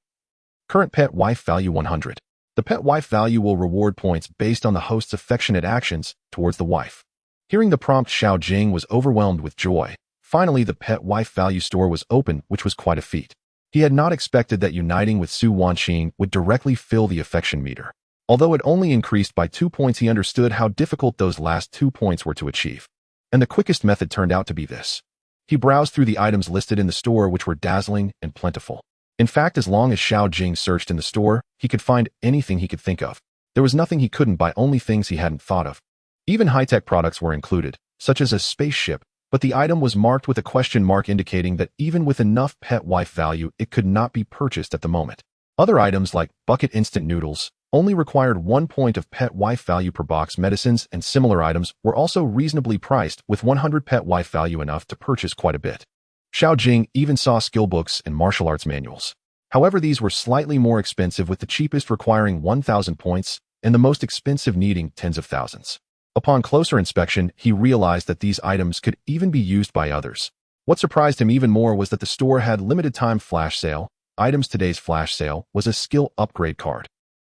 Current pet wife value 100. The pet wife value will reward points based on the host's affectionate actions towards the wife. Hearing the prompt, Xiao Jing was overwhelmed with joy. Finally, the pet wife value store was open, which was quite a feat. He had not expected that uniting with Su Wangqing would directly fill the affection meter. Although it only increased by 2 points, he understood how difficult those last 2 points were to achieve. And the quickest method turned out to be this. He browsed through the items listed in the store, which were dazzling and plentiful. In fact, as long as Xiao Jing searched in the store, he could find anything he could think of. There was nothing he couldn't buy, only things he hadn't thought of. Even high-tech products were included, such as a spaceship, but the item was marked with a question mark, indicating that even with enough pet wife value, it could not be purchased at the moment. Other items like bucket instant noodles only required 1 point of pet wife value per box. Medicines and similar items were also reasonably priced, with 100 pet wife value, enough to purchase quite a bit. Xiao Jing even saw skill books and martial arts manuals. However, these were slightly more expensive, with the cheapest requiring 1,000 points and the most expensive needing tens of thousands. Upon closer inspection, he realized that these items could even be used by others. What surprised him even more was that the store had limited-time flash sale. Today's flash sale was a skill upgrade card.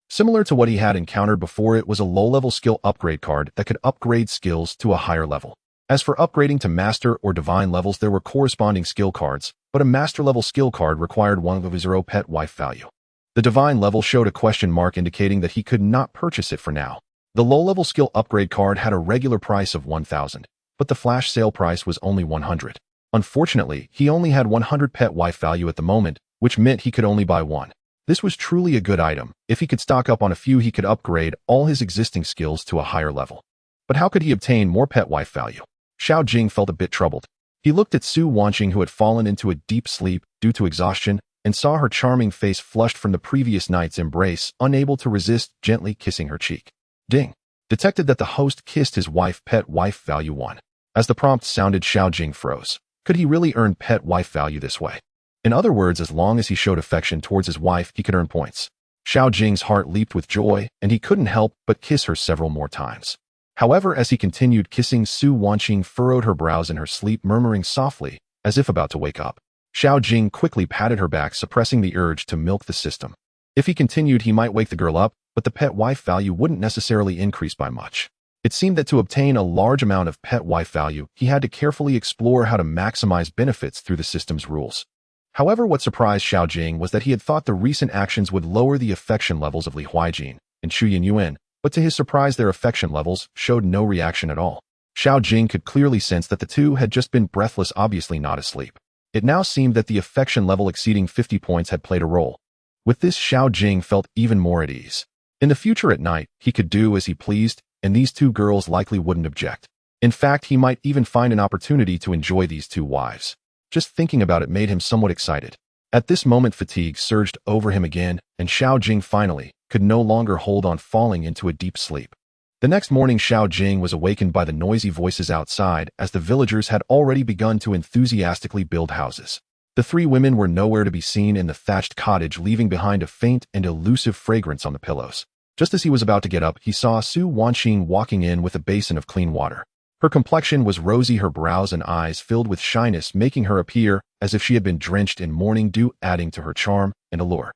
Similar to what he had encountered before, it was a low-level skill upgrade card that could upgrade skills to a higher level. As for upgrading to master or divine levels, there were corresponding skill cards, but a master-level skill card required 1 pet wife value. The divine level showed a question mark, indicating that he could not purchase it for now. The low-level skill upgrade card had a regular price of 1,000, but the flash sale price was only 100. Unfortunately, he only had 100 pet wife value at the moment, which meant he could only buy one. This was truly a good item. If he could stock up on a few, he could upgrade all his existing skills to a higher level. But how could he obtain more pet wife value? Xiao Jing felt a bit troubled. He looked at Su Wangqing, who had fallen into a deep sleep due to exhaustion, and saw her charming face flushed from the previous night's embrace, unable to resist gently kissing her cheek. Ding. Detected that the host kissed his wife. Pet wife value 1. As the prompt sounded, Xiao Jing froze. Could he really earn pet wife value this way? In other words, as long as he showed affection towards his wife, he could earn points. Xiao Jing's heart leaped with joy, and he couldn't help but kiss her several more times. However, as he continued kissing, Su Wanqing furrowed her brows in her sleep, murmuring softly, as if about to wake up. Xiao Jing quickly patted her back, suppressing the urge to milk the system. If he continued, he might wake the girl up, but the pet wife value wouldn't necessarily increase by much. It seemed that to obtain a large amount of pet wife value, he had to carefully explore how to maximize benefits through the system's rules. However, what surprised Xiao Jing was that he had thought the recent actions would lower the affection levels of Li Huijin and Xu Yinyuan, but to his surprise their affection levels showed no reaction at all. Xiao Jing could clearly sense that the two had just been breathless, obviously not asleep. It now seemed that the affection level exceeding 50 points had played a role. With this, Xiao Jing felt even more at ease. In the future at night, he could do as he pleased, and these two girls likely wouldn't object. In fact, he might even find an opportunity to enjoy these two wives. Just thinking about it made him somewhat excited. At this moment, fatigue surged over him again, and Xiao Jing finally could no longer hold on, falling into a deep sleep. The next morning, Xiao Jing was awakened by the noisy voices outside, as the villagers had already begun to enthusiastically build houses. The three women were nowhere to be seen in the thatched cottage, leaving behind a faint and elusive fragrance on the pillows. Just as he was about to get up, he saw Su Wanqing walking in with a basin of clean water. Her complexion was rosy, her brows and eyes filled with shyness, making her appear as if she had been drenched in morning dew, adding to her charm and allure.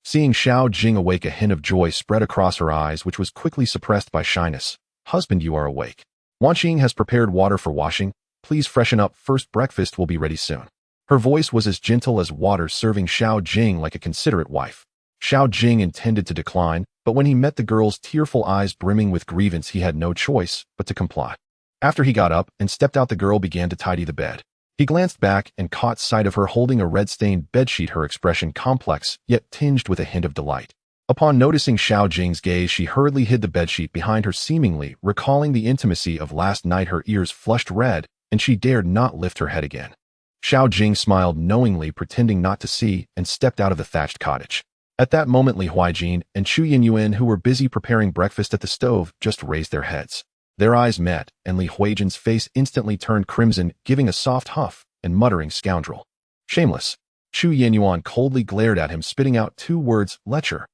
Seeing Xiao Jing awake, a hint of joy spread across her eyes, which was quickly suppressed by shyness. "Husband, you are awake. Wanqing has prepared water for washing. Please freshen up first, breakfast will be ready soon." Her voice was as gentle as water, serving Xiao Jing like a considerate wife. Xiao Jing intended to decline, but when he met the girl's tearful eyes brimming with grievance, he had no choice but to comply. After he got up and stepped out, the girl began to tidy the bed. He glanced back and caught sight of her holding a red-stained bedsheet, her expression complex, yet tinged with a hint of delight. Upon noticing Xiao Jing's gaze, she hurriedly hid the bedsheet behind her, seemingly recalling the intimacy of last night. Her ears flushed red, and she dared not lift her head again. Xiao Jing smiled knowingly, pretending not to see, and stepped out of the thatched cottage. At that moment, Li Huijin and Xu Yinyuan, who were busy preparing breakfast at the stove, just raised their heads. Their eyes met, and Li Huijin's face instantly turned crimson, giving a soft huff and muttering, "Scoundrel. Shameless." Xu Yinyuan coldly glared at him, spitting out two words, "Lecher."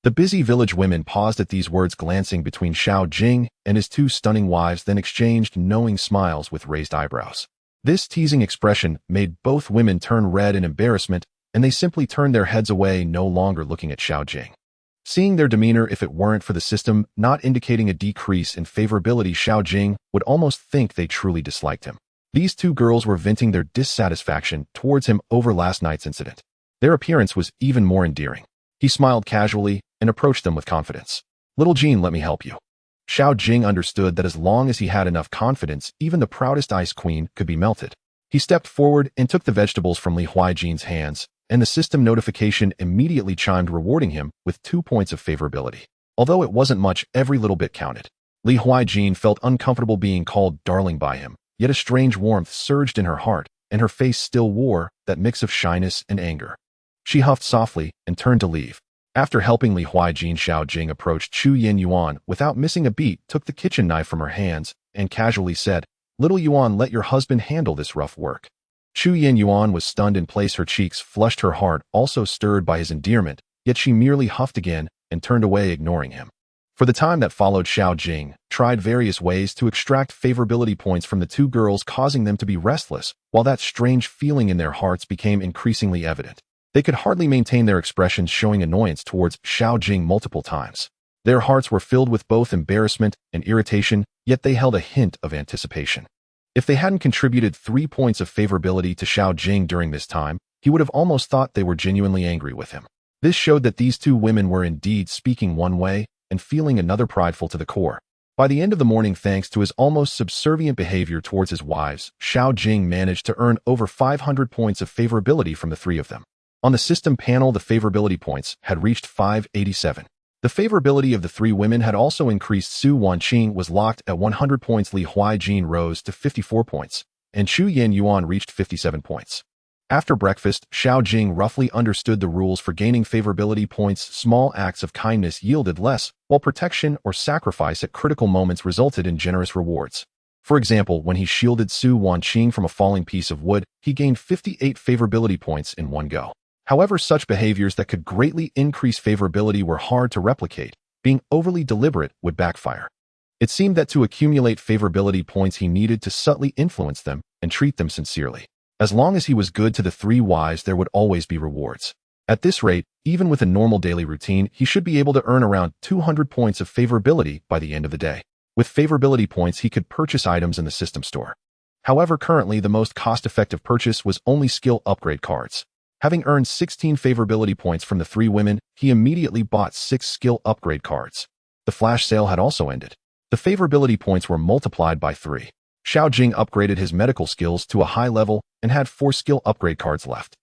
The busy village women paused at these words, glancing between Xiao Jing and his two stunning wives, then exchanged knowing smiles with raised eyebrows. This teasing expression made both women turn red in embarrassment, and they simply turned their heads away, no longer looking at Xiao Jing. Seeing their demeanor, if it weren't for the system not indicating a decrease in favorability, Xiao Jing would almost think they truly disliked him. These two girls were venting their dissatisfaction towards him over last night's incident. Their appearance was even more endearing. He smiled casually and approached them with confidence. "Little Jean, let me help you." Xiao Jing understood that as long as he had enough confidence, even the proudest ice queen could be melted. He stepped forward and took the vegetables from Li Huijin's hands, and the system notification immediately chimed, rewarding him with 2 points of favorability. Although it wasn't much, every little bit counted. Li Huijin felt uncomfortable being called darling by him, yet a strange warmth surged in her heart, and her face still wore that mix of shyness and anger. She huffed softly and turned to leave. After helping Li Huijin, Xiao Jing approached Xu Yinyuan without missing a beat, took the kitchen knife from her hands, and casually said, "Little Yuan, let your husband handle this rough work." Xu Yinyuan was stunned in place, her cheeks flushed, her heart also stirred by his endearment, yet she merely huffed again and turned away, ignoring him. For the time that followed, Xiao Jing tried various ways to extract favorability points from the two girls, causing them to be restless, while that strange feeling in their hearts became increasingly evident. They could hardly maintain their expressions, showing annoyance towards Xiao Jing multiple times. Their hearts were filled with both embarrassment and irritation, yet they held a hint of anticipation. If they hadn't contributed 3 points of favorability to Xiao Jing during this time, he would have almost thought they were genuinely angry with him. This showed that these two women were indeed speaking one way and feeling another, prideful to the core. By the end of the morning, thanks to his almost subservient behavior towards his wives, Xiao Jing managed to earn over 500 points of favorability from the three of them. On the system panel, the favorability points had reached 587. The favorability of the three women had also increased. Su Wanqing was locked at 100 points, Li Huijin rose to 54 points, and Xu Yinyuan reached 57 points. After breakfast, Xiao Jing roughly understood the rules for gaining favorability points. Small acts of kindness yielded less, while protection or sacrifice at critical moments resulted in generous rewards. For example, when he shielded Su Wanqing from a falling piece of wood, he gained 58 favorability points in one go. However, such behaviors that could greatly increase favorability were hard to replicate. Being overly deliberate would backfire. It seemed that to accumulate favorability points he needed to subtly influence them and treat them sincerely. As long as he was good to the three wives, there would always be rewards. At this rate, even with a normal daily routine, he should be able to earn around 200 points of favorability by the end of the day. With favorability points, he could purchase items in the system store. However, currently the most cost-effective purchase was only skill upgrade cards. Having earned 16 favorability points from the three women, he immediately bought 6 skill upgrade cards. The flash sale had also ended. The favorability points were multiplied by 3. Xiao Jing upgraded his medical skills to a high level and had 4 skill upgrade cards left.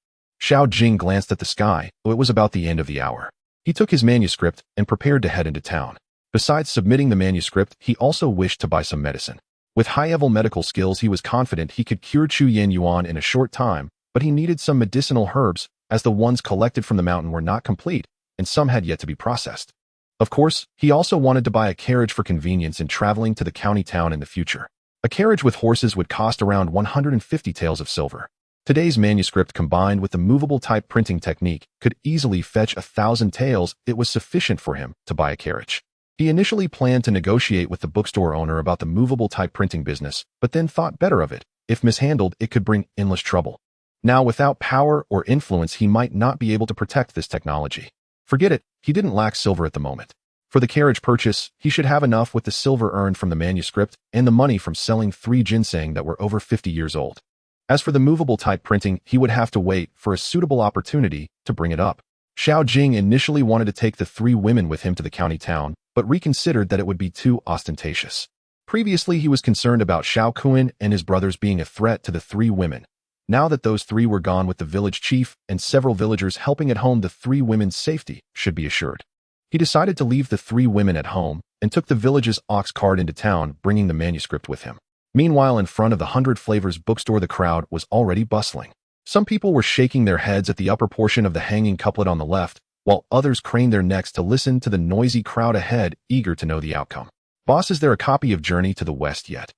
Xiao Jing glanced at the sky, though it was about the end of the hour. He took his manuscript and prepared to head into town. Besides submitting the manuscript, he also wished to buy some medicine. With high-level medical skills, he was confident he could cure Chu Yin Yuan in a short time, but he needed some medicinal herbs, as the ones collected from the mountain were not complete, and some had yet to be processed. Of course, he also wanted to buy a carriage for convenience in traveling to the county town in the future. A carriage with horses would cost around 150 taels of silver. Today's manuscript, combined with the movable type printing technique, could easily fetch 1,000 taels. It was sufficient for him to buy a carriage. He initially planned to negotiate with the bookstore owner about the movable type printing business, but then thought better of it. If mishandled, it could bring endless trouble. Now, without power or influence, he might not be able to protect this technology. Forget it, he didn't lack silver at the moment. For the carriage purchase, he should have enough with the silver earned from the manuscript and the money from selling 3 ginseng that were over 50 years old. As for the movable type printing, he would have to wait for a suitable opportunity to bring it up. Xiao Jing initially wanted to take the 3 women with him to the county town, but reconsidered that it would be too ostentatious. Previously, he was concerned about Xiao Kuan and his brothers being a threat to the 3 women. Now that those 3 were gone with the village chief and several villagers helping at home, the 3 women's safety should be assured. He decided to leave the 3 women at home and took the village's ox cart into town, bringing the manuscript with him. Meanwhile, in front of the 100 Flavors bookstore, the crowd was already bustling. Some people were shaking their heads at the upper portion of the hanging couplet on the left, while others craned their necks to listen to the noisy crowd ahead, eager to know the outcome. Boss, is there a copy of Journey to the West yet?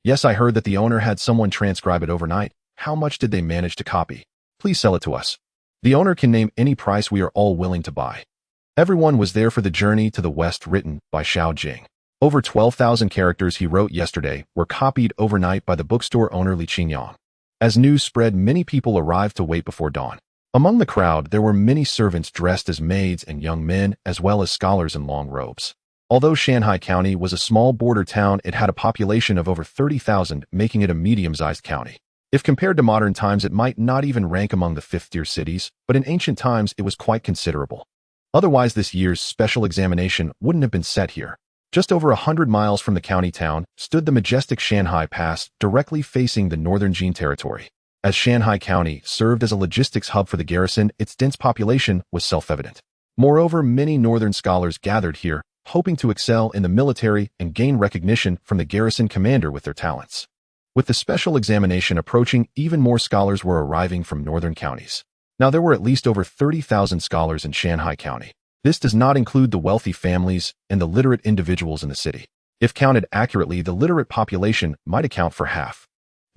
Yes, I heard that the owner had someone transcribe it overnight. How much did they manage to copy? Please sell it to us. The owner can name any price, we are all willing to buy. Everyone was there for the Journey to the West, written by Xiao Jing. Over 12,000 characters he wrote yesterday were copied overnight by the bookstore owner Li Qingyang. As news spread, many people arrived to wait before dawn. Among the crowd, there were many servants dressed as maids and young men, as well as scholars in long robes. Although Shanghai County was a small border town, it had a population of over 30,000, making it a medium-sized county. If compared to modern times, it might not even rank among the 5th-tier cities, but in ancient times it was quite considerable. Otherwise, this year's special examination wouldn't have been set here. Just over 100 miles from the county town stood the majestic Shanghai Pass, directly facing the northern Jin territory. As Shanghai County served as a logistics hub for the garrison, its dense population was self-evident. Moreover, many northern scholars gathered here, hoping to excel in the military and gain recognition from the garrison commander with their talents. With the special examination approaching, even more scholars were arriving from northern counties. Now, there were at least over 30,000 scholars in Shanghai County. This does not include the wealthy families and the literate individuals in the city. If counted accurately, the literate population might account for half.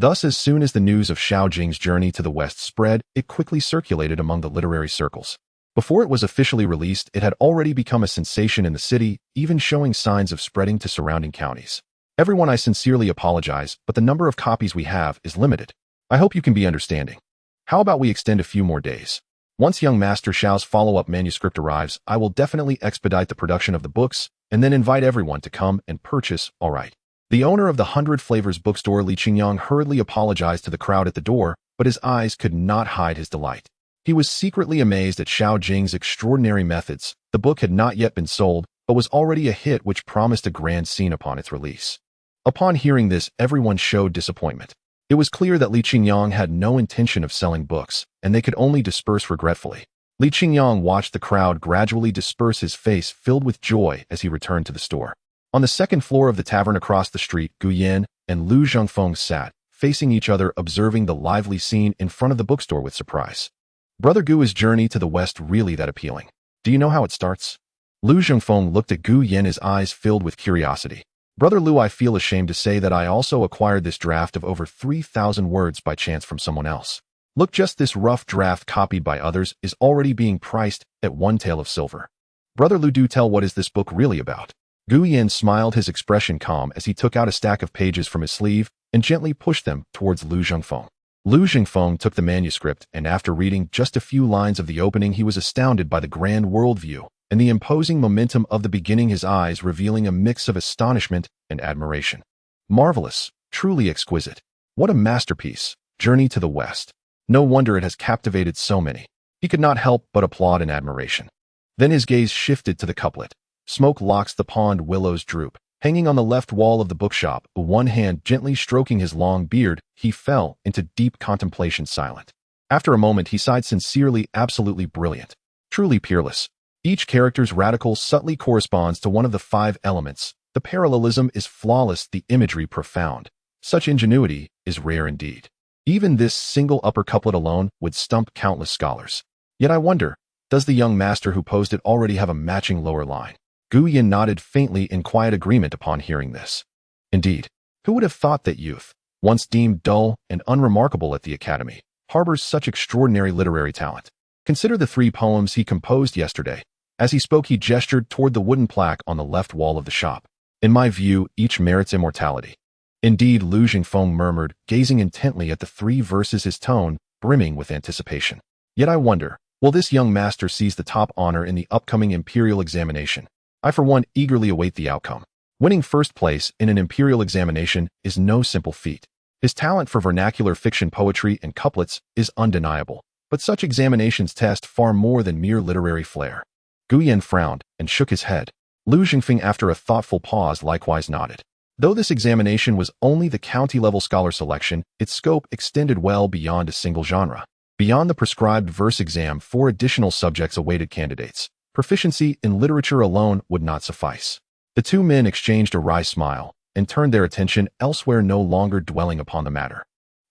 Thus, as soon as the news of Xiao Jing's Journey to the West spread, it quickly circulated among the literary circles. Before it was officially released, it had already become a sensation in the city, even showing signs of spreading to surrounding counties. Everyone, I sincerely apologize, but the number of copies we have is limited. I hope you can be understanding. How about we extend a few more days? Once young Master Xiao's follow-up manuscript arrives, I will definitely expedite the production of the books and then invite everyone to come and purchase. All right. The owner of the 100 Flavors bookstore, Li Qingyang, hurriedly apologized to the crowd at the door, but his eyes could not hide his delight. He was secretly amazed at Xiao Jing's extraordinary methods. The book had not yet been sold, but was already a hit, which promised a grand scene upon its release. Upon hearing this, everyone showed disappointment. It was clear that Li Qingyang had no intention of selling books, and they could only disperse regretfully. Li Qingyang watched the crowd gradually disperse, his face filled with joy as he returned to the store. On the second floor of the tavern across the street, Gu Yan and Lu Zhengfeng sat, facing each other, observing the lively scene in front of the bookstore with surprise. Brother Gu, is Journey to the West really that appealing? Do you know how it starts? Lu Zhengfeng looked at Gu Yan, his eyes filled with curiosity. Brother Lu, I feel ashamed to say that I also acquired this draft of over 3,000 words by chance from someone else. Look, just this rough draft copied by others is already being priced at 1 tael of silver. Brother Lu, do tell, what is this book really about? Gu Yan smiled, his expression calm as he took out a stack of pages from his sleeve and gently pushed them towards Lu Zhengfeng. Lu Zhengfeng took the manuscript, and after reading just a few lines of the opening, he was astounded by the grand worldview and the imposing momentum of the beginning, his eyes revealing a mix of astonishment and admiration. Marvelous, truly exquisite. What a masterpiece. Journey to the West. No wonder it has captivated so many. He could not help but applaud in admiration. Then his gaze shifted to the couplet. Smoke locks the pond, willows droop. Hanging on the left wall of the bookshop, one hand gently stroking his long beard, he fell into deep contemplation, silent. After a moment, he sighed sincerely, absolutely brilliant. Truly peerless. Each character's radical subtly corresponds to one of the 5 elements. The parallelism is flawless, the imagery profound. Such ingenuity is rare indeed. Even this single upper couplet alone would stump countless scholars. Yet I wonder, does the young master who posed it already have a matching lower line? Gu Yan nodded faintly in quiet agreement upon hearing this. Indeed, who would have thought that youth, once deemed dull and unremarkable at the academy, harbors such extraordinary literary talent? Consider the 3 poems he composed yesterday. As he spoke, he gestured toward the wooden plaque on the left wall of the shop. In my view, each merits immortality. Indeed, Lu Zhengfeng murmured, gazing intently at the 3 verses, his tone brimming with anticipation. Yet I wonder, will this young master seize the top honor in the upcoming imperial examination? I, for one, eagerly await the outcome. Winning first place in an imperial examination is no simple feat. His talent for vernacular fiction, poetry, and couplets is undeniable, but such examinations test far more than mere literary flair. Gu Yan frowned and shook his head. Lu Zhengfeng, after a thoughtful pause, likewise nodded. Though this examination was only the county-level scholar selection, its scope extended well beyond a single genre. Beyond the prescribed verse exam, 4 additional subjects awaited candidates. Proficiency in literature alone would not suffice. The 2 men exchanged a wry smile and turned their attention elsewhere, no longer dwelling upon the matter.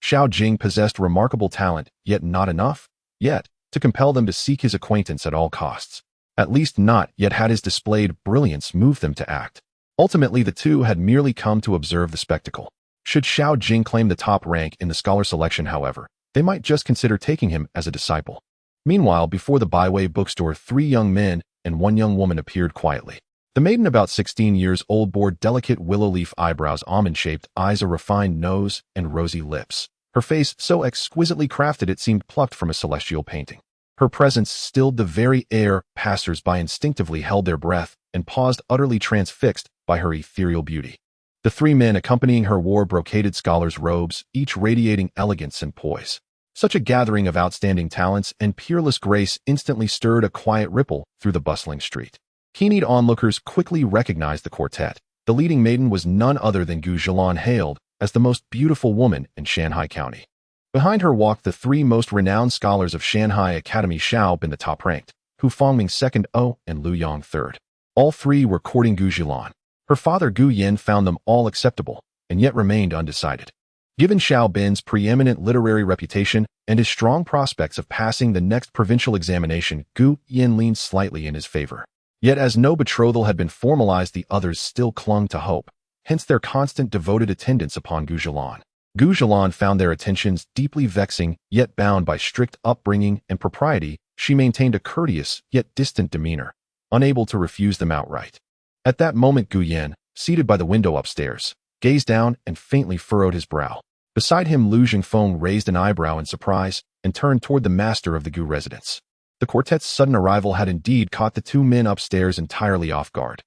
Xiao Jing possessed remarkable talent, yet not enough, to compel them to seek his acquaintance at all costs. At least not yet had his displayed brilliance moved them to act. Ultimately, the 2 had merely come to observe the spectacle. Should Xiao Jing claim the top rank in the scholar selection, however, they might just consider taking him as a disciple. Meanwhile, before the Byway bookstore, 3 young men and 1 young woman appeared quietly. The maiden, about 16 years old, bore delicate willow leaf eyebrows, almond-shaped eyes, a refined nose, and rosy lips. Her face, so exquisitely crafted it seemed plucked from a celestial painting. Her presence stilled the very air. Passers-by instinctively held their breath and paused, utterly transfixed by her ethereal beauty. The 3 men accompanying her wore brocaded scholars' robes, each radiating elegance and poise. Such a gathering of outstanding talents and peerless grace instantly stirred a quiet ripple through the bustling street. Keen-eyed onlookers quickly recognized the quartet. The leading maiden was none other than Gu Zhilan, hailed as the most beautiful woman in Shanghai County. Behind her walked the 3 most renowned scholars of Shanghai Academy, Xiao Bin the top-ranked, Hu Fangming second, and Lu Yang third. All 3 were courting Gu Zhilan. Her father Gu Yan found them all acceptable, and yet remained undecided. Given Xiao Bin's preeminent literary reputation and his strong prospects of passing the next provincial examination, Gu Yan leaned slightly in his favor. Yet as no betrothal had been formalized, the others still clung to hope, hence their constant devoted attendance upon Gu Zhilan. Gu Zhilan found their attentions deeply vexing, yet bound by strict upbringing and propriety, she maintained a courteous yet distant demeanor, unable to refuse them outright. At that moment, Gu Yan, seated by the window upstairs, gazed down and faintly furrowed his brow. Beside him, Lu Zhengfeng raised an eyebrow in surprise and turned toward the master of the Gu residence. The quartet's sudden arrival had indeed caught the 2 men upstairs entirely off guard.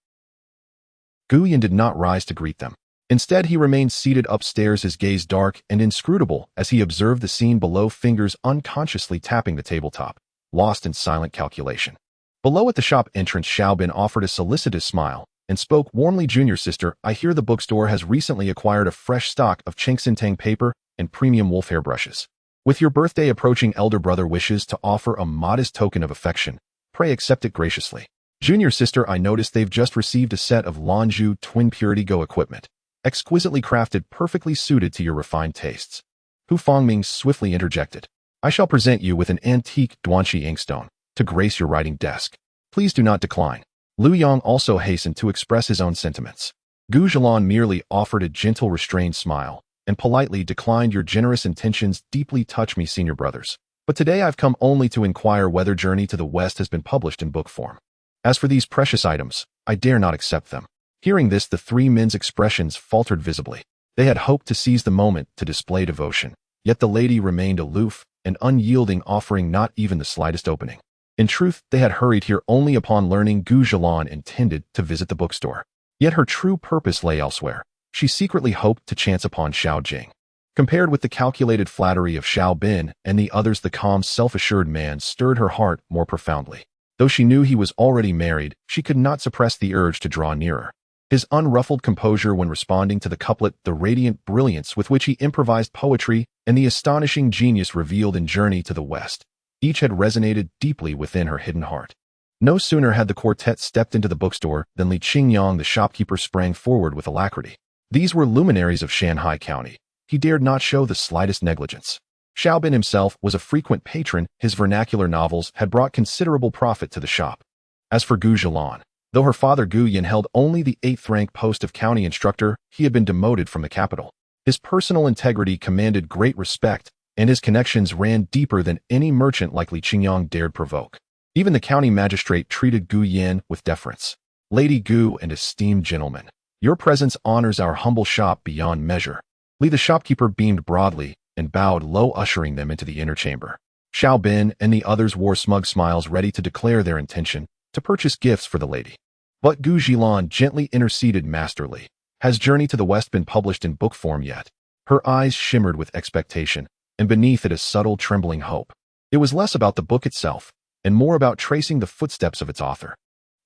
Gu Yan did not rise to greet them. Instead, he remained seated upstairs, his gaze dark and inscrutable as he observed the scene below, fingers unconsciously tapping the tabletop, lost in silent calculation. Below at the shop entrance, Xiao Bin offered a solicitous smile and spoke warmly. Junior sister, I hear the bookstore has recently acquired a fresh stock of Chengsintang paper and premium wolf hair brushes. With your birthday approaching, elder brother wishes to offer a modest token of affection. Pray accept it graciously. Junior sister, I noticed they've just received a set of Lanzhou Twin Purity Go equipment, exquisitely crafted, perfectly suited to your refined tastes. Hu Fangming swiftly interjected. I shall present you with an antique Duanxi inkstone to grace your writing desk. Please do not decline. Lu Yang also hastened to express his own sentiments. Gu Zhilan merely offered a gentle, restrained smile and politely declined. Your generous intentions deeply touch me, senior brothers. But today I've come only to inquire whether Journey to the West has been published in book form. As for these precious items, I dare not accept them. Hearing this, the three men's expressions faltered visibly. They had hoped to seize the moment to display devotion, yet the lady remained aloof and unyielding, offering not even the slightest opening. In truth, they had hurried here only upon learning Gu Zhilan intended to visit the bookstore. Yet her true purpose lay elsewhere. She secretly hoped to chance upon Xiao Jing. Compared with the calculated flattery of Xiao Bin and the others, the calm, self-assured man stirred her heart more profoundly. Though she knew he was already married, she could not suppress the urge to draw nearer. His unruffled composure when responding to the couplet, the radiant brilliance with which he improvised poetry, and the astonishing genius revealed in Journey to the West, each had resonated deeply within her hidden heart. No sooner had the quartet stepped into the bookstore than Li Qingyang, the shopkeeper, sprang forward with alacrity. These were luminaries of Shanghai County. He dared not show the slightest negligence. Xiao Bin himself was a frequent patron. His vernacular novels had brought considerable profit to the shop. As for Gu Zhilan, though her father Gu Yin held only the 8th-rank post of county instructor, he had been demoted from the capital. His personal integrity commanded great respect, and his connections ran deeper than any merchant like Li Qingyang dared provoke. Even the county magistrate treated Gu Yin with deference. Lady Gu and esteemed gentlemen, your presence honors our humble shop beyond measure. Li the shopkeeper beamed broadly and bowed low, ushering them into the inner chamber. Xiao Bin and the others wore smug smiles, ready to declare their intention to purchase gifts for the lady. But Gu Zhilan gently interceded. Master Li, has Journey to the West been published in book form yet? Her eyes shimmered with expectation, and beneath it a subtle, trembling hope. It was less about the book itself, and more about tracing the footsteps of its author.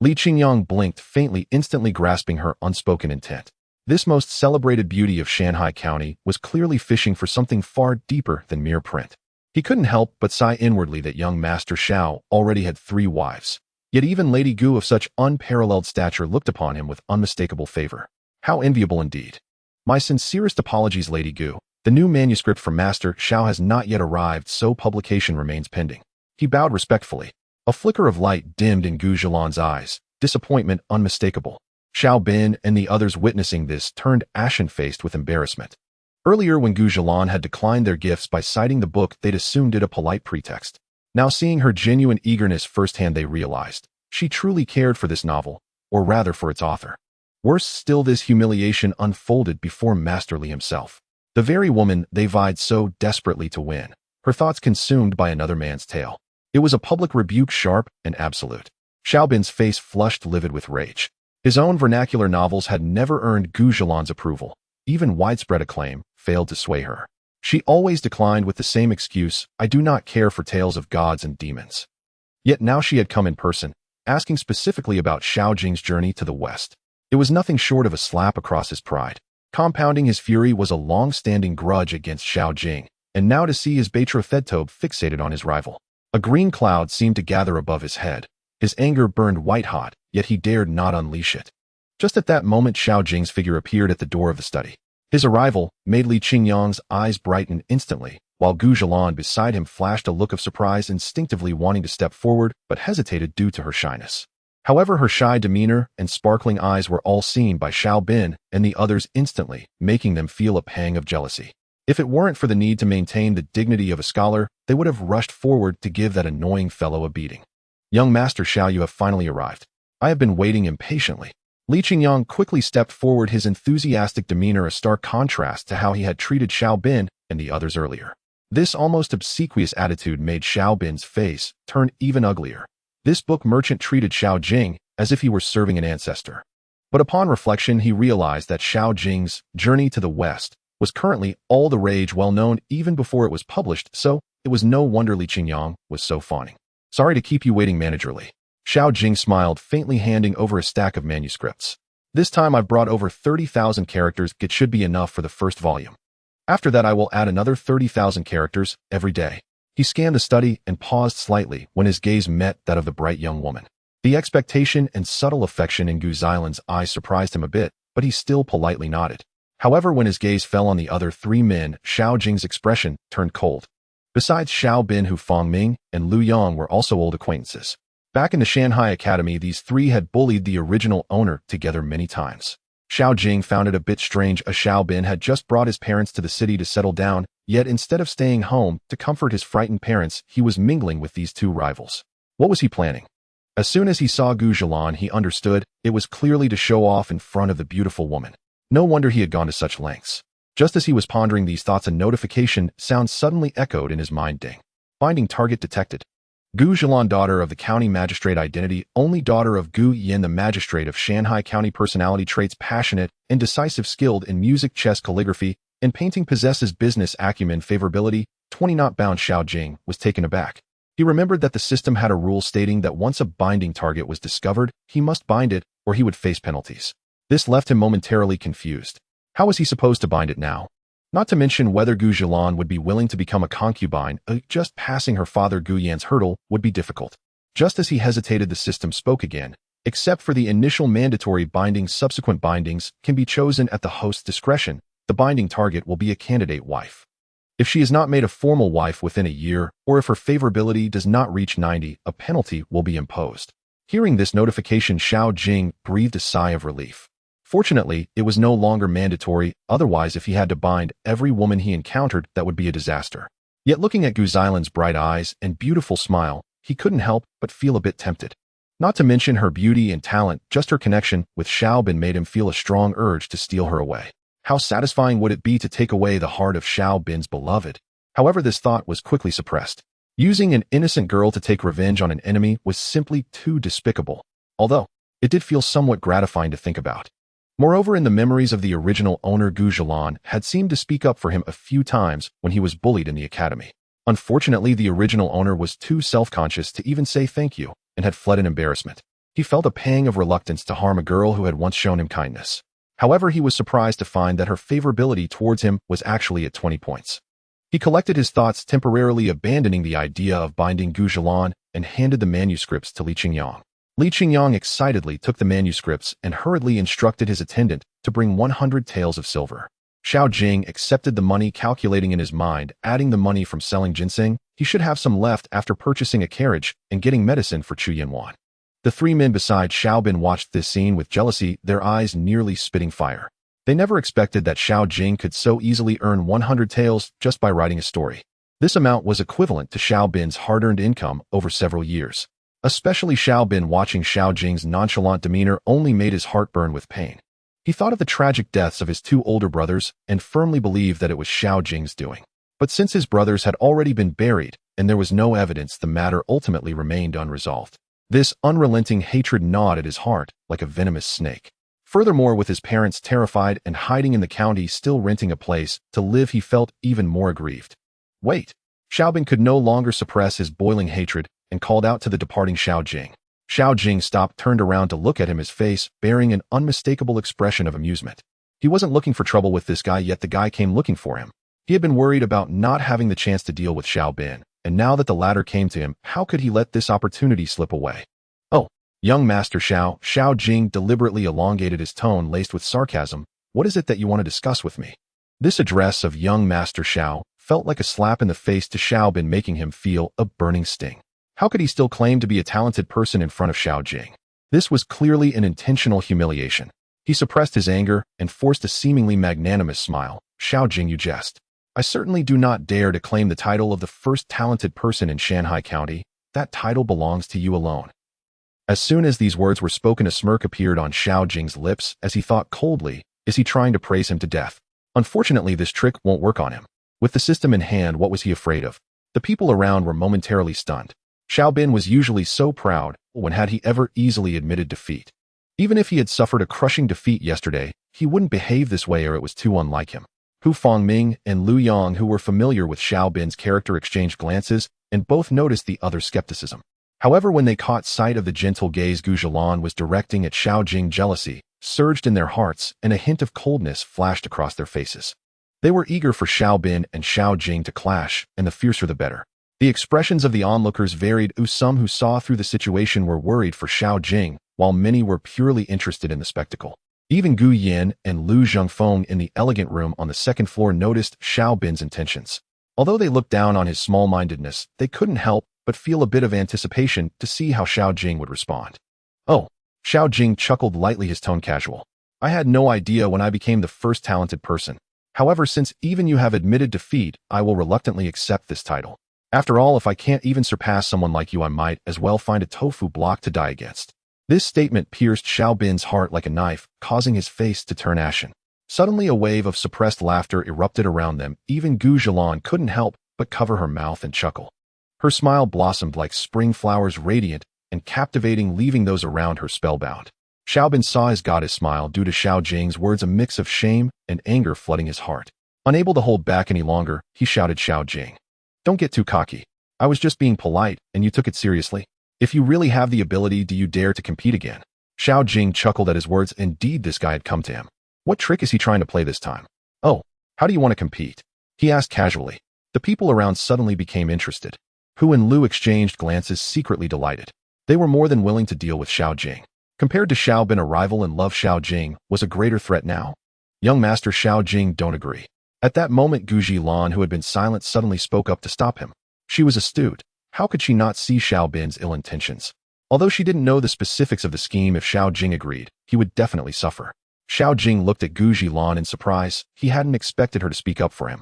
Li Qingyang blinked faintly, instantly grasping her unspoken intent. This most celebrated beauty of Shanghai County was clearly fishing for something far deeper than mere print. He couldn't help but sigh inwardly that young Master Xiao already had 3 wives. Yet even Lady Gu of such unparalleled stature looked upon him with unmistakable favor. How enviable indeed. My sincerest apologies, Lady Gu. The new manuscript from Master Xiao has not yet arrived, so publication remains pending. He bowed respectfully. A flicker of light dimmed in Gu Zhilan's eyes, disappointment unmistakable. Xiao Bin and the others witnessing this turned ashen-faced with embarrassment. Earlier, when Gu Zhilan had declined their gifts by citing the book, they'd assumed it a polite pretext. Now, seeing her genuine eagerness firsthand, they realized she truly cared for this novel, or rather for its author. Worse still, this humiliation unfolded before Master Li himself. The very woman they vied so desperately to win, her thoughts consumed by another man's tale. It was a public rebuke, sharp and absolute. Xiao Bin's face flushed livid with rage. His own vernacular novels had never earned Gu Zhilan's approval. Even widespread acclaim failed to sway her. She always declined with the same excuse, I do not care for tales of gods and demons. Yet now she had come in person, asking specifically about Xiao Jing's Journey to the West. It was nothing short of a slap across his pride. Compounding his fury was a long-standing grudge against Xiao Jing, and now to see his betrothed fixated on his rival. A green cloud seemed to gather above his head. His anger burned white-hot, yet he dared not unleash it. Just at that moment, Xiao Jing's figure appeared at the door of the study. His arrival made Li Qingyang's eyes brighten instantly, while Gu Zhilan beside him flashed a look of surprise, instinctively wanting to step forward, but hesitated due to her shyness. However, her shy demeanor and sparkling eyes were all seen by Xiao Bin and the others instantly, making them feel a pang of jealousy. If it weren't for the need to maintain the dignity of a scholar, they would have rushed forward to give that annoying fellow a beating. Young Master Xiao, you have finally arrived. I have been waiting impatiently. Li Qingyang quickly stepped forward, his enthusiastic demeanor a stark contrast to how he had treated Xiao Bin and the others earlier. This almost obsequious attitude made Xiao Bin's face turn even uglier. This book merchant treated Xiao Jing as if he were serving an ancestor. But upon reflection, he realized that Xiao Jing's Journey to the West was currently all the rage, well known even before it was published, so it was no wonder Li Qingyang was so fawning. Sorry to keep you waiting, Manager Li. Xiao Jing smiled, faintly handing over a stack of manuscripts. This time I've brought over 30,000 characters. It should be enough for the first volume. After that I will add another 30,000 characters every day. He scanned the study and paused slightly when his gaze met that of the bright young woman. The expectation and subtle affection in Gu Zhilan's eyes surprised him a bit, but he still politely nodded. However, when his gaze fell on the other 3 men, Xiao Jing's expression turned cold. Besides Xiao Bin, Hu Fangming and Lu Yang were also old acquaintances. Back in the Shanghai Academy, these 3 had bullied the original owner together many times. Xiao Jing found it a bit strange Xiao Bin had just brought his parents to the city to settle down, yet instead of staying home to comfort his frightened parents, he was mingling with these two rivals. What was he planning? As soon as he saw Gu Zhilan, he understood it was clearly to show off in front of the beautiful woman. No wonder he had gone to such lengths. Just as he was pondering these thoughts, a notification sound suddenly echoed in his mind. Ding. Finding target detected. Gu Zhilan, daughter of the county magistrate, identity, only daughter of Gu Yin, the magistrate of Shanghai County, personality traits, passionate and decisive, skilled in music, chess, calligraphy, and painting, possesses business acumen, favorability, 20 not bound. Xiao Jing was taken aback. He remembered that the system had a rule stating that once a binding target was discovered, he must bind it or he would face penalties. This left him momentarily confused. How was he supposed to bind it now? Not to mention whether Gu Zhilan would be willing to become a concubine. Just passing her father Gu Yan's hurdle would be difficult. Just as he hesitated, the system spoke again. Except for the initial mandatory bindings, subsequent bindings can be chosen at the host's discretion. The binding target will be a candidate wife. If she is not made a formal wife within a year, or if her favorability does not reach 90, a penalty will be imposed. Hearing this notification, Xiao Jing breathed a sigh of relief. Fortunately, it was no longer mandatory, otherwise if he had to bind every woman he encountered, that would be a disaster. Yet looking at Gu Zilan's bright eyes and beautiful smile, he couldn't help but feel a bit tempted. Not to mention her beauty and talent, just her connection with Xiao Bin made him feel a strong urge to steal her away. How satisfying would it be to take away the heart of Xiao Bin's beloved? However, this thought was quickly suppressed. Using an innocent girl to take revenge on an enemy was simply too despicable, although it did feel somewhat gratifying to think about. Moreover, in the memories of the original owner, Gu Zhilan had seemed to speak up for him a few times when he was bullied in the academy. Unfortunately, the original owner was too self-conscious to even say thank you and had fled in embarrassment. He felt a pang of reluctance to harm a girl who had once shown him kindness. However, he was surprised to find that her favorability towards him was actually at 20 points. He collected his thoughts, temporarily abandoning the idea of binding Gu Zhilan, and handed the manuscripts to Li Qingyang. Li Qingyang excitedly took the manuscripts and hurriedly instructed his attendant to bring 100 taels of silver. Xiao Jing accepted the money, calculating in his mind, adding the money from selling ginseng, he should have some left after purchasing a carriage and getting medicine for Chu Yanwan. The three men beside Xiao Bin watched this scene with jealousy, their eyes nearly spitting fire. They never expected that Xiao Jing could so easily earn 100 taels just by writing a story. This amount was equivalent to Xiao Bin's hard-earned income over several years. Especially Xiao Bin, watching Xiao Jing's nonchalant demeanor, only made his heart burn with pain. He thought of the tragic deaths of his two older brothers and firmly believed that it was Xiao Jing's doing. But since his brothers had already been buried and there was no evidence, the matter ultimately remained unresolved. This unrelenting hatred gnawed at his heart like a venomous snake. Furthermore, with his parents terrified and hiding in the county, still renting a place to live, he felt even more aggrieved. Wait! Xiao Bin could no longer suppress his boiling hatred and called out to the departing Xiao Jing. Xiao Jing stopped, turned around to look at him, his face bearing an unmistakable expression of amusement. He wasn't looking for trouble with this guy, yet the guy came looking for him. He had been worried about not having the chance to deal with Xiao Bin, and now that the latter came to him, how could he let this opportunity slip away? Oh, young Master Xiao, Xiao Jing deliberately elongated his tone, laced with sarcasm. What is it that you want to discuss with me? This address of young Master Xiao felt like a slap in the face to Xiao Bin, making him feel a burning sting. How could he still claim to be a talented person in front of Xiao Jing? This was clearly an intentional humiliation. He suppressed his anger and forced a seemingly magnanimous smile. Xiao Jing, you jest. I certainly do not dare to claim the title of the first talented person in Shanghai County. That title belongs to you alone. As soon as these words were spoken, a smirk appeared on Xiao Jing's lips as he thought coldly, is he trying to praise him to death? Unfortunately, this trick won't work on him. With the system in hand, what was he afraid of? The people around were momentarily stunned. Xiao Bin was usually so proud, when had he ever easily admitted defeat? Even if he had suffered a crushing defeat yesterday, he wouldn't behave this way, or it was too unlike him. Hu Fangming and Lu Yang, who were familiar with Xiao Bin's character, exchanged glances, and both noticed the other's skepticism. However, when they caught sight of the gentle gaze Gu Zhilan was directing at Xiao Jing, jealousy surged in their hearts and a hint of coldness flashed across their faces. They were eager for Xiao Bin and Xiao Jing to clash, and the fiercer the better. The expressions of the onlookers varied. Some who saw through the situation were worried for Xiao Jing, while many were purely interested in the spectacle. Even Gu Yin and Lu Zhengfeng in the elegant room on the second floor noticed Xiao Bin's intentions. Although they looked down on his small-mindedness, they couldn't help but feel a bit of anticipation to see how Xiao Jing would respond. Oh, Xiao Jing chuckled lightly, his tone casual. I had no idea when I became the first talented person. However, since even you have admitted defeat, I will reluctantly accept this title. After all, if I can't even surpass someone like you, I might as well find a tofu block to die against. This statement pierced Xiao Bin's heart like a knife, causing his face to turn ashen. Suddenly, a wave of suppressed laughter erupted around them. Even Gu Zhilan couldn't help but cover her mouth and chuckle. Her smile blossomed like spring flowers, radiant and captivating, leaving those around her spellbound. Xiao Bin saw his goddess smile due to Xiao Jing's words, a mix of shame and anger flooding his heart. Unable to hold back any longer, he shouted, Xiao Jing, don't get too cocky. I was just being polite, and you took it seriously. If you really have the ability, do you dare to compete again? Xiao Jing chuckled at his words. Indeed, this guy had come to him. What trick is he trying to play this time? Oh, how do you want to compete? He asked casually. The people around suddenly became interested. Hu and Lu exchanged glances, secretly delighted. They were more than willing to deal with Xiao Jing. Compared to Xiao Bin, a rival and love, Xiao Jing was a greater threat now. Young Master Xiao Jing, don't agree. At that moment, Gu Zhilan, who had been silent, suddenly spoke up to stop him. She was astute. How could she not see Xiao Bin's ill intentions? Although she didn't know the specifics of the scheme, if Xiao Jing agreed, he would definitely suffer. Xiao Jing looked at Gu Zhilan in surprise. He hadn't expected her to speak up for him.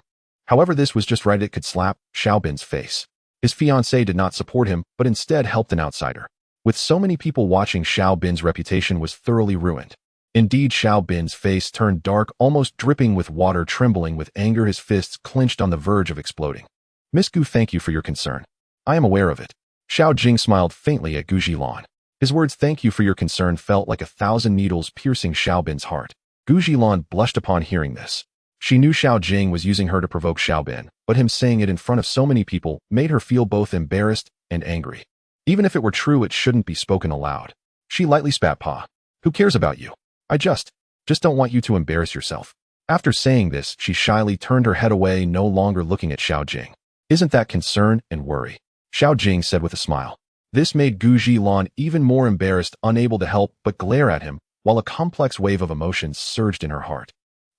However, this was just right. It could slap Xiao Bin's face. His fiancée did not support him, but instead helped an outsider. With so many people watching, Xiao Bin's reputation was thoroughly ruined. Indeed, Xiao Bin's face turned dark, almost dripping with water. Trembling with anger, his fists clenched on the verge of exploding. Miss Gu, thank you for your concern. I am aware of it. Xiao Jing smiled faintly at Gu Zhilan. His words, thank you for your concern, felt like 1,000 needles piercing Xiao Bin's heart. Gu Zhilan blushed upon hearing this. She knew Xiao Jing was using her to provoke Xiao Bin, but him saying it in front of so many people made her feel both embarrassed and angry. Even if it were true, it shouldn't be spoken aloud. She lightly spat paw. Who cares about you? I just don't want you to embarrass yourself. After saying this, she shyly turned her head away, no longer looking at Xiao Jing. Isn't that concern and worry? Xiao Jing said with a smile. This made Gu Zhilan even more embarrassed, unable to help but glare at him, while a complex wave of emotions surged in her heart.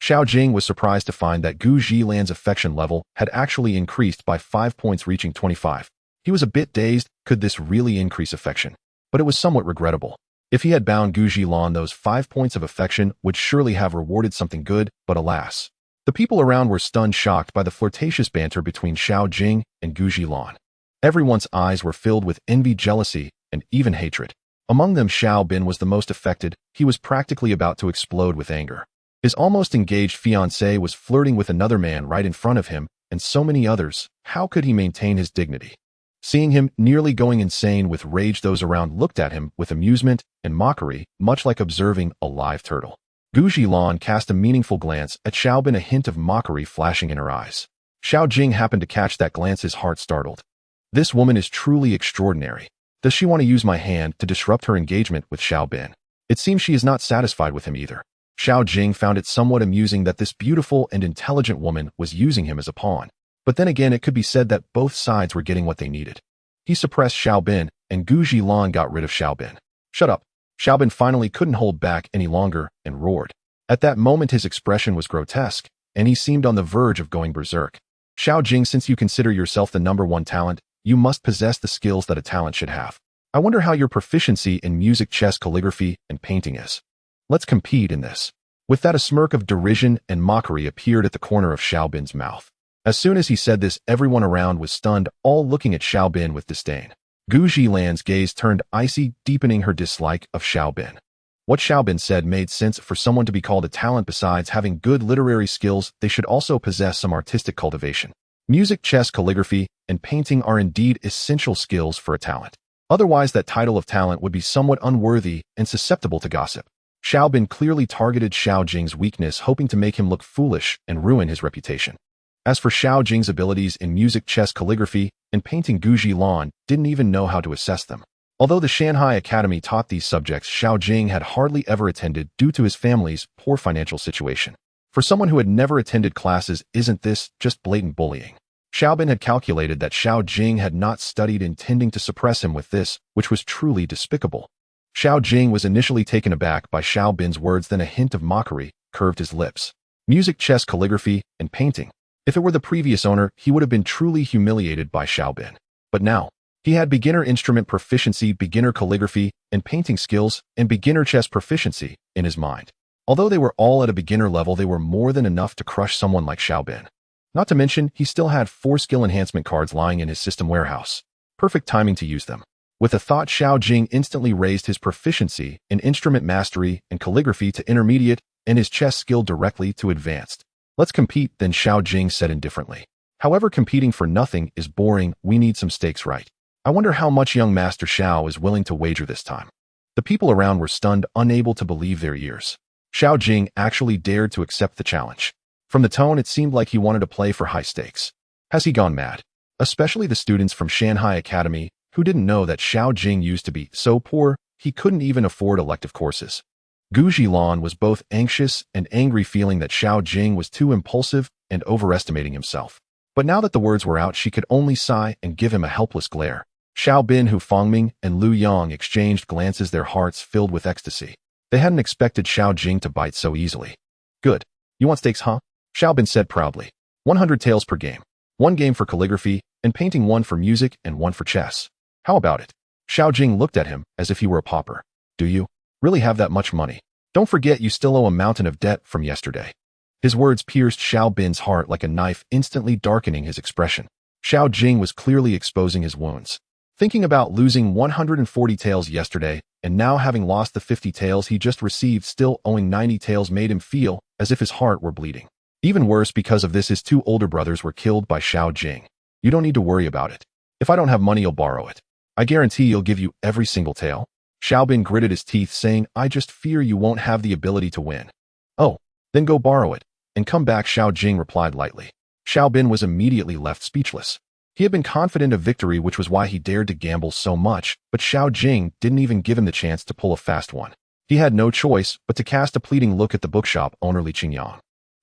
Xiao Jing was surprised to find that Gu Zhilan's affection level had actually increased by 5 points, reaching 25. He was a bit dazed. Could this really increase affection? But it was somewhat regrettable. If he had bound Gu Zhilan, those 5 points of affection would surely have rewarded something good, but alas. The people around were stunned, shocked by the flirtatious banter between Xiao Jing and Gu Zhilan. Everyone's eyes were filled with envy, jealousy, and even hatred. Among them, Xiao Bin was the most affected. He was practically about to explode with anger. His almost engaged fiancée was flirting with another man right in front of him, and so many others. How could he maintain his dignity? Seeing him nearly going insane with rage, those around looked at him with amusement and mockery, much like observing a live turtle. Gu Zhilan cast a meaningful glance at Xiao Bin, a hint of mockery flashing in her eyes. Xiao Jing happened to catch that glance, his heart startled. This woman is truly extraordinary. Does she want to use my hand to disrupt her engagement with Xiao Bin? It seems she is not satisfied with him either. Xiao Jing found it somewhat amusing that this beautiful and intelligent woman was using him as a pawn. But then again, it could be said that both sides were getting what they needed. He suppressed Xiao Bin, and Gu Zhilan got rid of Xiao Bin. Shut up. Xiao Bin finally couldn't hold back any longer and roared. At that moment, his expression was grotesque, and he seemed on the verge of going berserk. Xiao Jing, since you consider yourself the #1 talent, you must possess the skills that a talent should have. I wonder how your proficiency in music, chess, calligraphy, and painting is. Let's compete in this. With that, a smirk of derision and mockery appeared at the corner of Xiao Bin's mouth. As soon as he said this, everyone around was stunned, all looking at Xiao Bin with disdain. Gu Zhilan's gaze turned icy, deepening her dislike of Xiao Bin. What Xiao Bin said made sense. For someone to be called a talent, besides having good literary skills, they should also possess some artistic cultivation. Music, chess, calligraphy, and painting are indeed essential skills for a talent. Otherwise, that title of talent would be somewhat unworthy and susceptible to gossip. Xiao Bin clearly targeted Xiao Jing's weakness, hoping to make him look foolish and ruin his reputation. As for Xiao Jing's abilities in music, chess, calligraphy, and painting, Gu Zhilan didn't even know how to assess them. Although the Shanghai Academy taught these subjects, Xiao Jing had hardly ever attended due to his family's poor financial situation. For someone who had never attended classes, isn't this just blatant bullying? Xiao Bin had calculated that Xiao Jing had not studied, intending to suppress him with this, which was truly despicable. Xiao Jing was initially taken aback by Xiao Bin's words, then a hint of mockery curved his lips. Music, chess, calligraphy, and painting. If it were the previous owner, he would have been truly humiliated by Xiao Bin. But now, he had beginner instrument proficiency, beginner calligraphy and painting skills, and beginner chess proficiency in his mind. Although they were all at a beginner level, they were more than enough to crush someone like Xiao Bin. Not to mention, he still had 4 skill enhancement cards lying in his system warehouse. Perfect timing to use them. With a thought, Xiao Jing instantly raised his proficiency in instrument mastery and calligraphy to intermediate and his chess skill directly to advanced. Let's compete, then Xiao Jing said indifferently. However, competing for nothing is boring. We need some stakes, right? I wonder how much young Master Xiao is willing to wager this time. The people around were stunned, unable to believe their ears. Xiao Jing actually dared to accept the challenge. From the tone, it seemed like he wanted to play for high stakes. Has he gone mad? Especially the students from Shanghai Academy, who didn't know that Xiao Jing used to be so poor he couldn't even afford elective courses. Gu Jilan was both anxious and angry, feeling that Xiao Jing was too impulsive and overestimating himself. But now that the words were out, she could only sigh and give him a helpless glare. Xiao Bin, Hu Fangming, and Lu Yang exchanged glances, their hearts filled with ecstasy. They hadn't expected Xiao Jing to bite so easily. Good. You want stakes, huh? Xiao Bin said proudly. 100 taels per game. 1 game for calligraphy, and painting, 1 for music, and 1 for chess. How about it? Xiao Jing looked at him as if he were a pauper. Do you really have that much money? Don't forget you still owe a mountain of debt from yesterday. His words pierced Xiao Bin's heart like a knife, instantly darkening his expression. Xiao Jing was clearly exposing his wounds. Thinking about losing 140 taels yesterday, and now having lost the 50 taels he just received, still owing 90 taels, made him feel as if his heart were bleeding. Even worse, because of this, his 2 older brothers were killed by Xiao Jing. You don't need to worry about it. If I don't have money, you'll borrow it. I guarantee you'll give you every single tael. Xiao Bin gritted his teeth, saying, I just fear you won't have the ability to win. Oh, then go borrow it, and come back, Xiao Jing replied lightly. Xiao Bin was immediately left speechless. He had been confident of victory, which was why he dared to gamble so much, but Xiao Jing didn't even give him the chance to pull a fast one. He had no choice but to cast a pleading look at the bookshop owner Li Qingyang.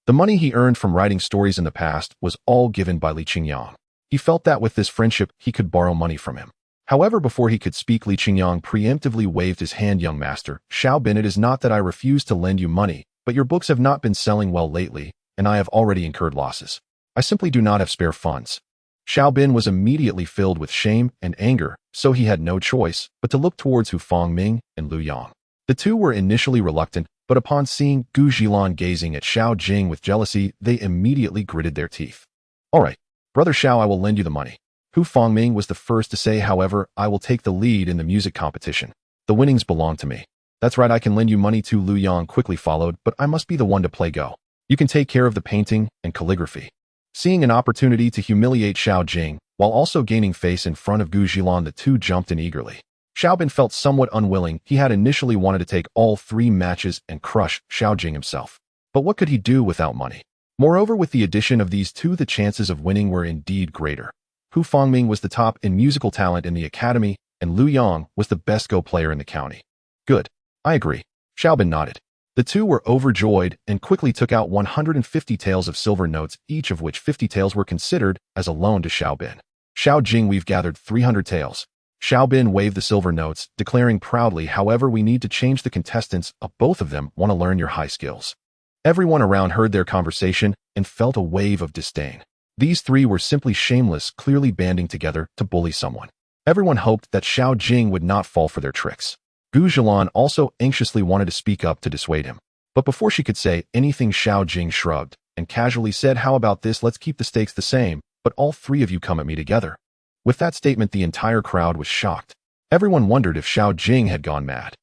The money he earned from writing stories in the past was all given by Li Qingyang. He felt that with this friendship, he could borrow money from him. However, before he could speak, Li Qingyang preemptively waved his hand. Young master, Xiao Bin, it is not that I refuse to lend you money, but your books have not been selling well lately, and I have already incurred losses. I simply do not have spare funds. Xiao Bin was immediately filled with shame and anger, so he had no choice but to look towards Hu Fangming and Lu Yang. The two were initially reluctant, but upon seeing Gu Jilan gazing at Xiao Jing with jealousy, they immediately gritted their teeth. All right, Brother Xiao, I will lend you the money. Hu Fangming was the first to say, however, I will take the lead in the music competition. The winnings belong to me. That's right, I can lend you money too, Lu Yang quickly followed, but I must be the one to play go. You can take care of the painting and calligraphy. Seeing an opportunity to humiliate Xiao Jing, while also gaining face in front of Gu Jilan, the two jumped in eagerly. Xiao Bin felt somewhat unwilling. He had initially wanted to take all 3 matches and crush Xiao Jing himself. But what could he do without money? Moreover, with the addition of these two, the chances of winning were indeed greater. Hu Fangming was the top in musical talent in the academy, and Lu Yang was the best Go player in the county. Good. I agree. Xiao Bin nodded. The two were overjoyed and quickly took out 150 taels of silver notes, each of which 50 taels were considered as a loan to Xiao Bin. Xiao Jing, we've gathered 300 taels. Xiao Bin waved the silver notes, declaring proudly, however, we need to change the contestants. Both of them want to learn your high skills. Everyone around heard their conversation and felt a wave of disdain. These 3 were simply shameless, clearly banding together to bully someone. Everyone hoped that Xiao Jing would not fall for their tricks. Gu Jilan also anxiously wanted to speak up to dissuade him. But before she could say anything, Xiao Jing shrugged and casually said, how about this? Let's keep the stakes the same, but all 3 of you come at me together. With that statement, the entire crowd was shocked. Everyone wondered if Xiao Jing had gone mad.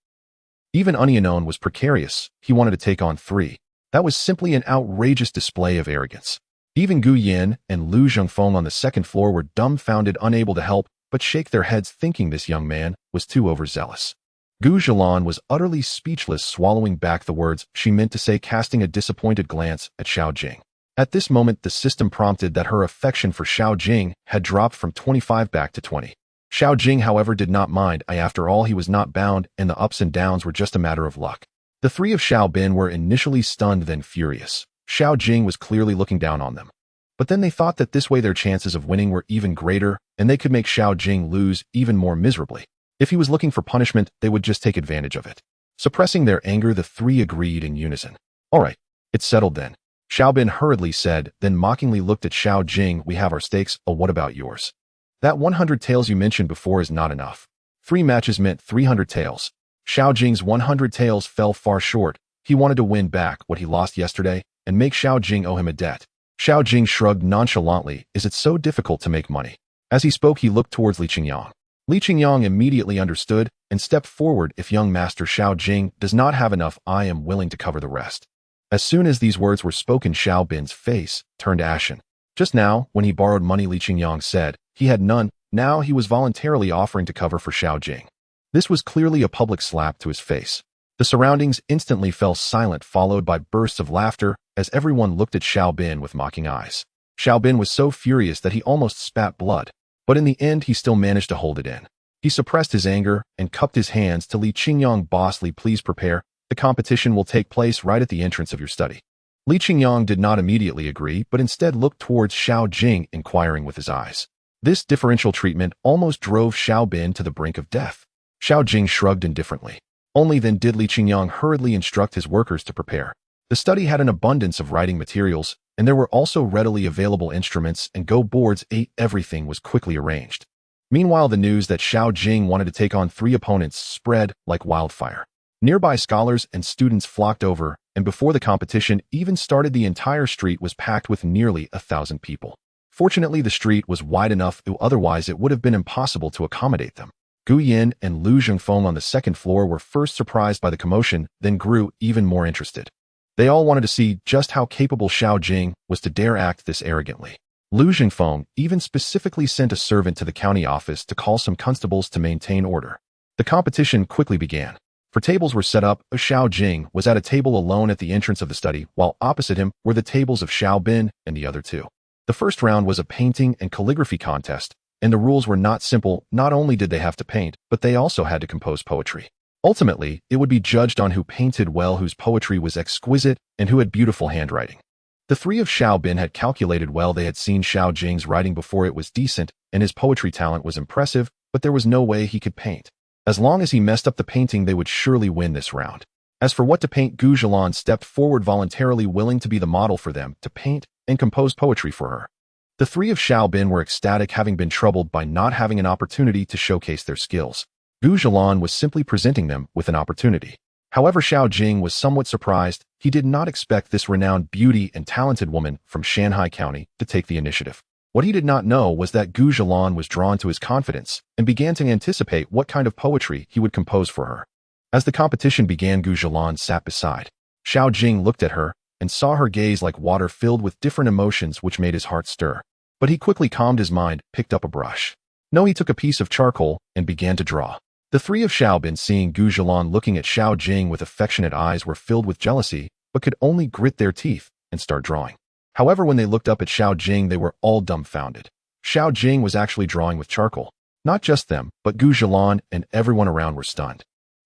Even Onianon was precarious. He wanted to take on 3. That was simply an outrageous display of arrogance. Even Gu Yin and Lu Zhengfeng on the second floor were dumbfounded, unable to help but shake their heads, thinking this young man was too overzealous. Gu Jilan was utterly speechless, swallowing back the words she meant to say, casting a disappointed glance at Xiao Jing. At this moment, the system prompted that her affection for Xiao Jing had dropped from 25 back to 20. Xiao Jing, however, did not mind. After all, he was not bound, and the ups and downs were just a matter of luck. The 3 of Xiao Bin were initially stunned, then furious. Xiao Jing was clearly looking down on them. But then they thought that this way their chances of winning were even greater, and they could make Xiao Jing lose even more miserably. If he was looking for punishment, they would just take advantage of it. Suppressing their anger, the 3 agreed in unison. All right, it's settled then. Xiao Bin hurriedly said, then mockingly looked at Xiao Jing, we have our stakes. What about yours? That 100 taels you mentioned before is not enough. 3 matches meant 300 taels. Xiao Jing's 100 taels fell far short. He wanted to win back what he lost yesterday and make Xiao Jing owe him a debt. Xiao Jing shrugged nonchalantly. Is it so difficult to make money? As he spoke, he looked towards Li Qingyang. Li Qingyang immediately understood and stepped forward. If young master Xiao Jing does not have enough, I am willing to cover the rest. As soon as these words were spoken, Xiao Bin's face turned ashen. Just now, when he borrowed money, Li Qingyang said he had none. Now he was voluntarily offering to cover for Xiao Jing. This was clearly a public slap to his face. The surroundings instantly fell silent, followed by bursts of laughter as everyone looked at Xiao Bin with mocking eyes. Xiao Bin was so furious that he almost spat blood, but in the end he still managed to hold it in. He suppressed his anger and cupped his hands to Li Qingyang. Boss Li, please prepare. The competition will take place right at the entrance of your study. Li Qingyang did not immediately agree, but instead looked towards Xiao Jing, inquiring with his eyes. This differential treatment almost drove Xiao Bin to the brink of death. Xiao Jing shrugged indifferently. Only then did Li Qingyang hurriedly instruct his workers to prepare. The study had an abundance of writing materials, and there were also readily available instruments and go boards. Everything was quickly arranged. Meanwhile, the news that Xiao Jing wanted to take on 3 opponents spread like wildfire. Nearby scholars and students flocked over, and before the competition even started, the entire street was packed with nearly 1,000 people. Fortunately, the street was wide enough, otherwise it would have been impossible to accommodate them. Gu Yin and Lu Zhengfeng on the second floor were first surprised by the commotion, then grew even more interested. They all wanted to see just how capable Xiao Jing was to dare act this arrogantly. Lu Zhengfeng even specifically sent a servant to the county office to call some constables to maintain order. The competition quickly began. For tables were set up, Xiao Jing was at a table alone at the entrance of the study, while opposite him were the tables of Xiao Bin and the other 2. The first round was a painting and calligraphy contest, and the rules were not simple. Not only did they have to paint, but they also had to compose poetry. Ultimately, it would be judged on who painted well, whose poetry was exquisite, and who had beautiful handwriting. The 3 of Xiao Bin had calculated well. They had seen Xiao Jing's writing before. It was decent, and his poetry talent was impressive, but there was no way he could paint. As long as he messed up the painting, they would surely win this round. As for what to paint, Gu Zhilan stepped forward voluntarily, willing to be the model for them, to paint and compose poetry for her. The 3 of Xiao Bin were ecstatic, having been troubled by not having an opportunity to showcase their skills. Gu Zhilan was simply presenting them with an opportunity. However, Xiao Jing was somewhat surprised. He did not expect this renowned beauty and talented woman from Shanhai County to take the initiative. What he did not know was that Gu Zhilan was drawn to his confidence and began to anticipate what kind of poetry he would compose for her. As the competition began, Gu Zhilan sat beside. Xiao Jing looked at her and saw her gaze like water, filled with different emotions, which made his heart stir. But he quickly calmed his mind, picked up a brush. No, he took a piece of charcoal and began to draw. The 3 of Xiao Bin, seeing Gu Zhilan looking at Xiao Jing with affectionate eyes, were filled with jealousy, but could only grit their teeth and start drawing. However, when they looked up at Xiao Jing, they were all dumbfounded. Xiao Jing was actually drawing with charcoal. Not just them, but Gu Zhilan and everyone around were stunned.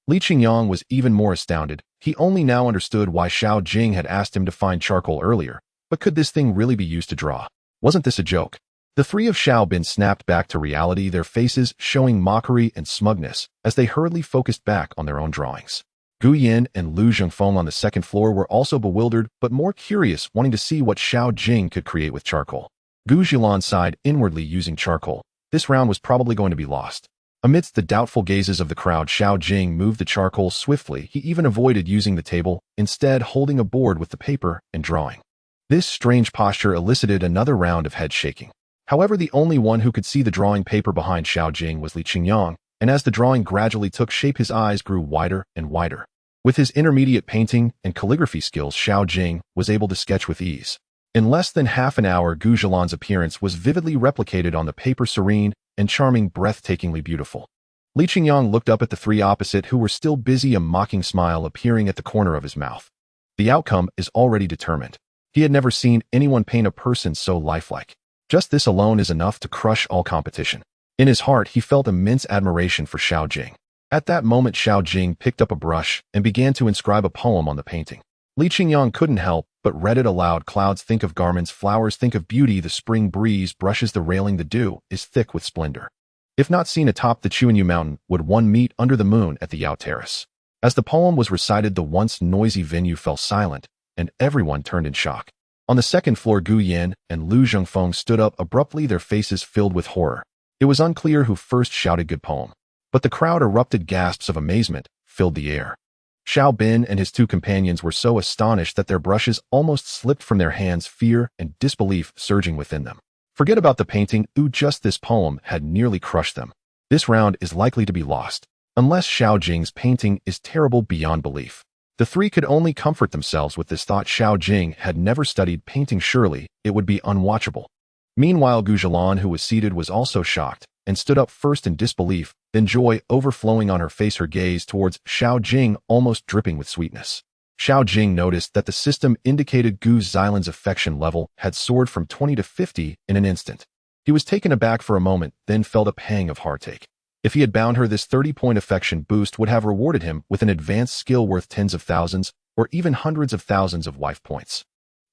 Li Qingyang was even more astounded. He only now understood why Xiao Jing had asked him to find charcoal earlier. But could this thing really be used to draw? Wasn't this a joke? The 3 of Xiao Bin snapped back to reality, their faces showing mockery and smugness as they hurriedly focused back on their own drawings. Gu Yin and Lu Zhengfeng on the second floor were also bewildered, but more curious, wanting to see what Xiao Jing could create with charcoal. Gu Zhilan sighed inwardly. Using charcoal, this round was probably going to be lost. Amidst the doubtful gazes of the crowd, Xiao Jing moved the charcoal swiftly. He even avoided using the table, instead holding a board with the paper and drawing. This strange posture elicited another round of head shaking. However, the only one who could see the drawing paper behind Xiao Jing was Li Qingyang, and as the drawing gradually took shape, his eyes grew wider and wider. With his intermediate painting and calligraphy skills, Xiao Jing was able to sketch with ease. In less than half an hour, Gu Zhilan's appearance was vividly replicated on the paper, serene and charming, breathtakingly beautiful. Li Qingyang looked up at the 3 opposite, who were still busy, a mocking smile appearing at the corner of his mouth. The outcome is already determined. He had never seen anyone paint a person so lifelike. Just this alone is enough to crush all competition. In his heart, he felt immense admiration for Xiao Jing. At that moment, Xiao Jing picked up a brush and began to inscribe a poem on the painting. Li Qingyang couldn't help but read it aloud. Clouds think of garments, flowers think of beauty, the spring breeze brushes the railing, the dew is thick with splendor. If not seen atop the Chuanyu mountain, would one meet under the moon at the Yao Terrace. As the poem was recited, the once noisy venue fell silent, and everyone turned in shock. On the second floor, Gu Yin and Lu Zhengfeng stood up abruptly, their faces filled with horror. It was unclear who first shouted good poem, but the crowd erupted. Gasps of amazement filled the air. Xiao Bin and his two companions were so astonished that their brushes almost slipped from their hands, fear and disbelief surging within them. Forget about the painting, just this poem had nearly crushed them. This round is likely to be lost, unless Xiao Jing's painting is terrible beyond belief. The three could only comfort themselves with this thought. Xiao Jing had never studied painting, surely it would be unwatchable. Meanwhile, Gu Zhilan, who was seated, was also shocked, and stood up first in disbelief, then joy overflowing on her face, her gaze towards Xiao Jing almost dripping with sweetness. Xiao Jing noticed that the system indicated Gu Xilan's affection level had soared from 20 to 50 in an instant. He was taken aback for a moment, then felt a pang of heartache. If he had bound her, this 30-point affection boost would have rewarded him with an advanced skill worth tens of thousands or even hundreds of thousands of wife points.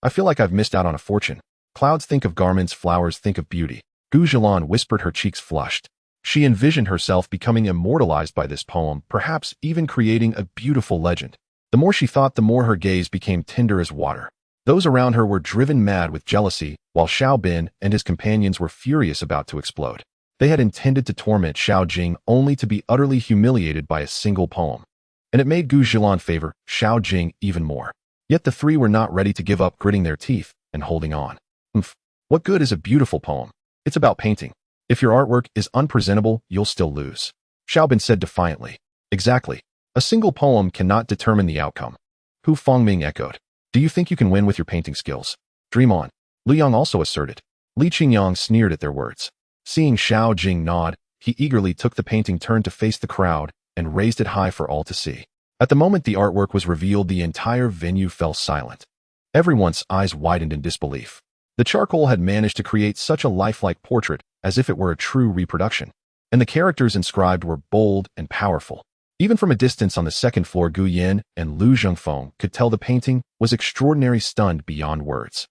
I feel like I've missed out on a fortune. Clouds think of garments, flowers think of beauty. Gu Zhilan whispered, her cheeks flushed. She envisioned herself becoming immortalized by this poem, perhaps even creating a beautiful legend. The more she thought, the more her gaze became tender as water. Those around her were driven mad with jealousy, while Xiao Bin and his companions were furious, about to explode. They had intended to torment Xiao Jing only to be utterly humiliated by a single poem. And it made Gu Zhilan favor Xiao Jing even more. Yet the three were not ready to give up, gritting their teeth and holding on. What good is a beautiful poem? It's about painting. If your artwork is unpresentable, you'll still lose. Xiao Bin said defiantly. Exactly. A single poem cannot determine the outcome. Hu Fangming echoed. Do you think you can win with your painting skills? Dream on. Lu Yang also asserted. Li Qingyang sneered at their words. Seeing Xiao Jing nod, he eagerly took the painting, turned to face the crowd, and raised it high for all to see. At the moment the artwork was revealed, the entire venue fell silent. Everyone's eyes widened in disbelief. The charcoal had managed to create such a lifelike portrait, as if it were a true reproduction. And the characters inscribed were bold and powerful. Even from a distance on the second floor, Gu Yin and Lu Zhengfeng could tell the painting was extraordinary, stunned beyond words.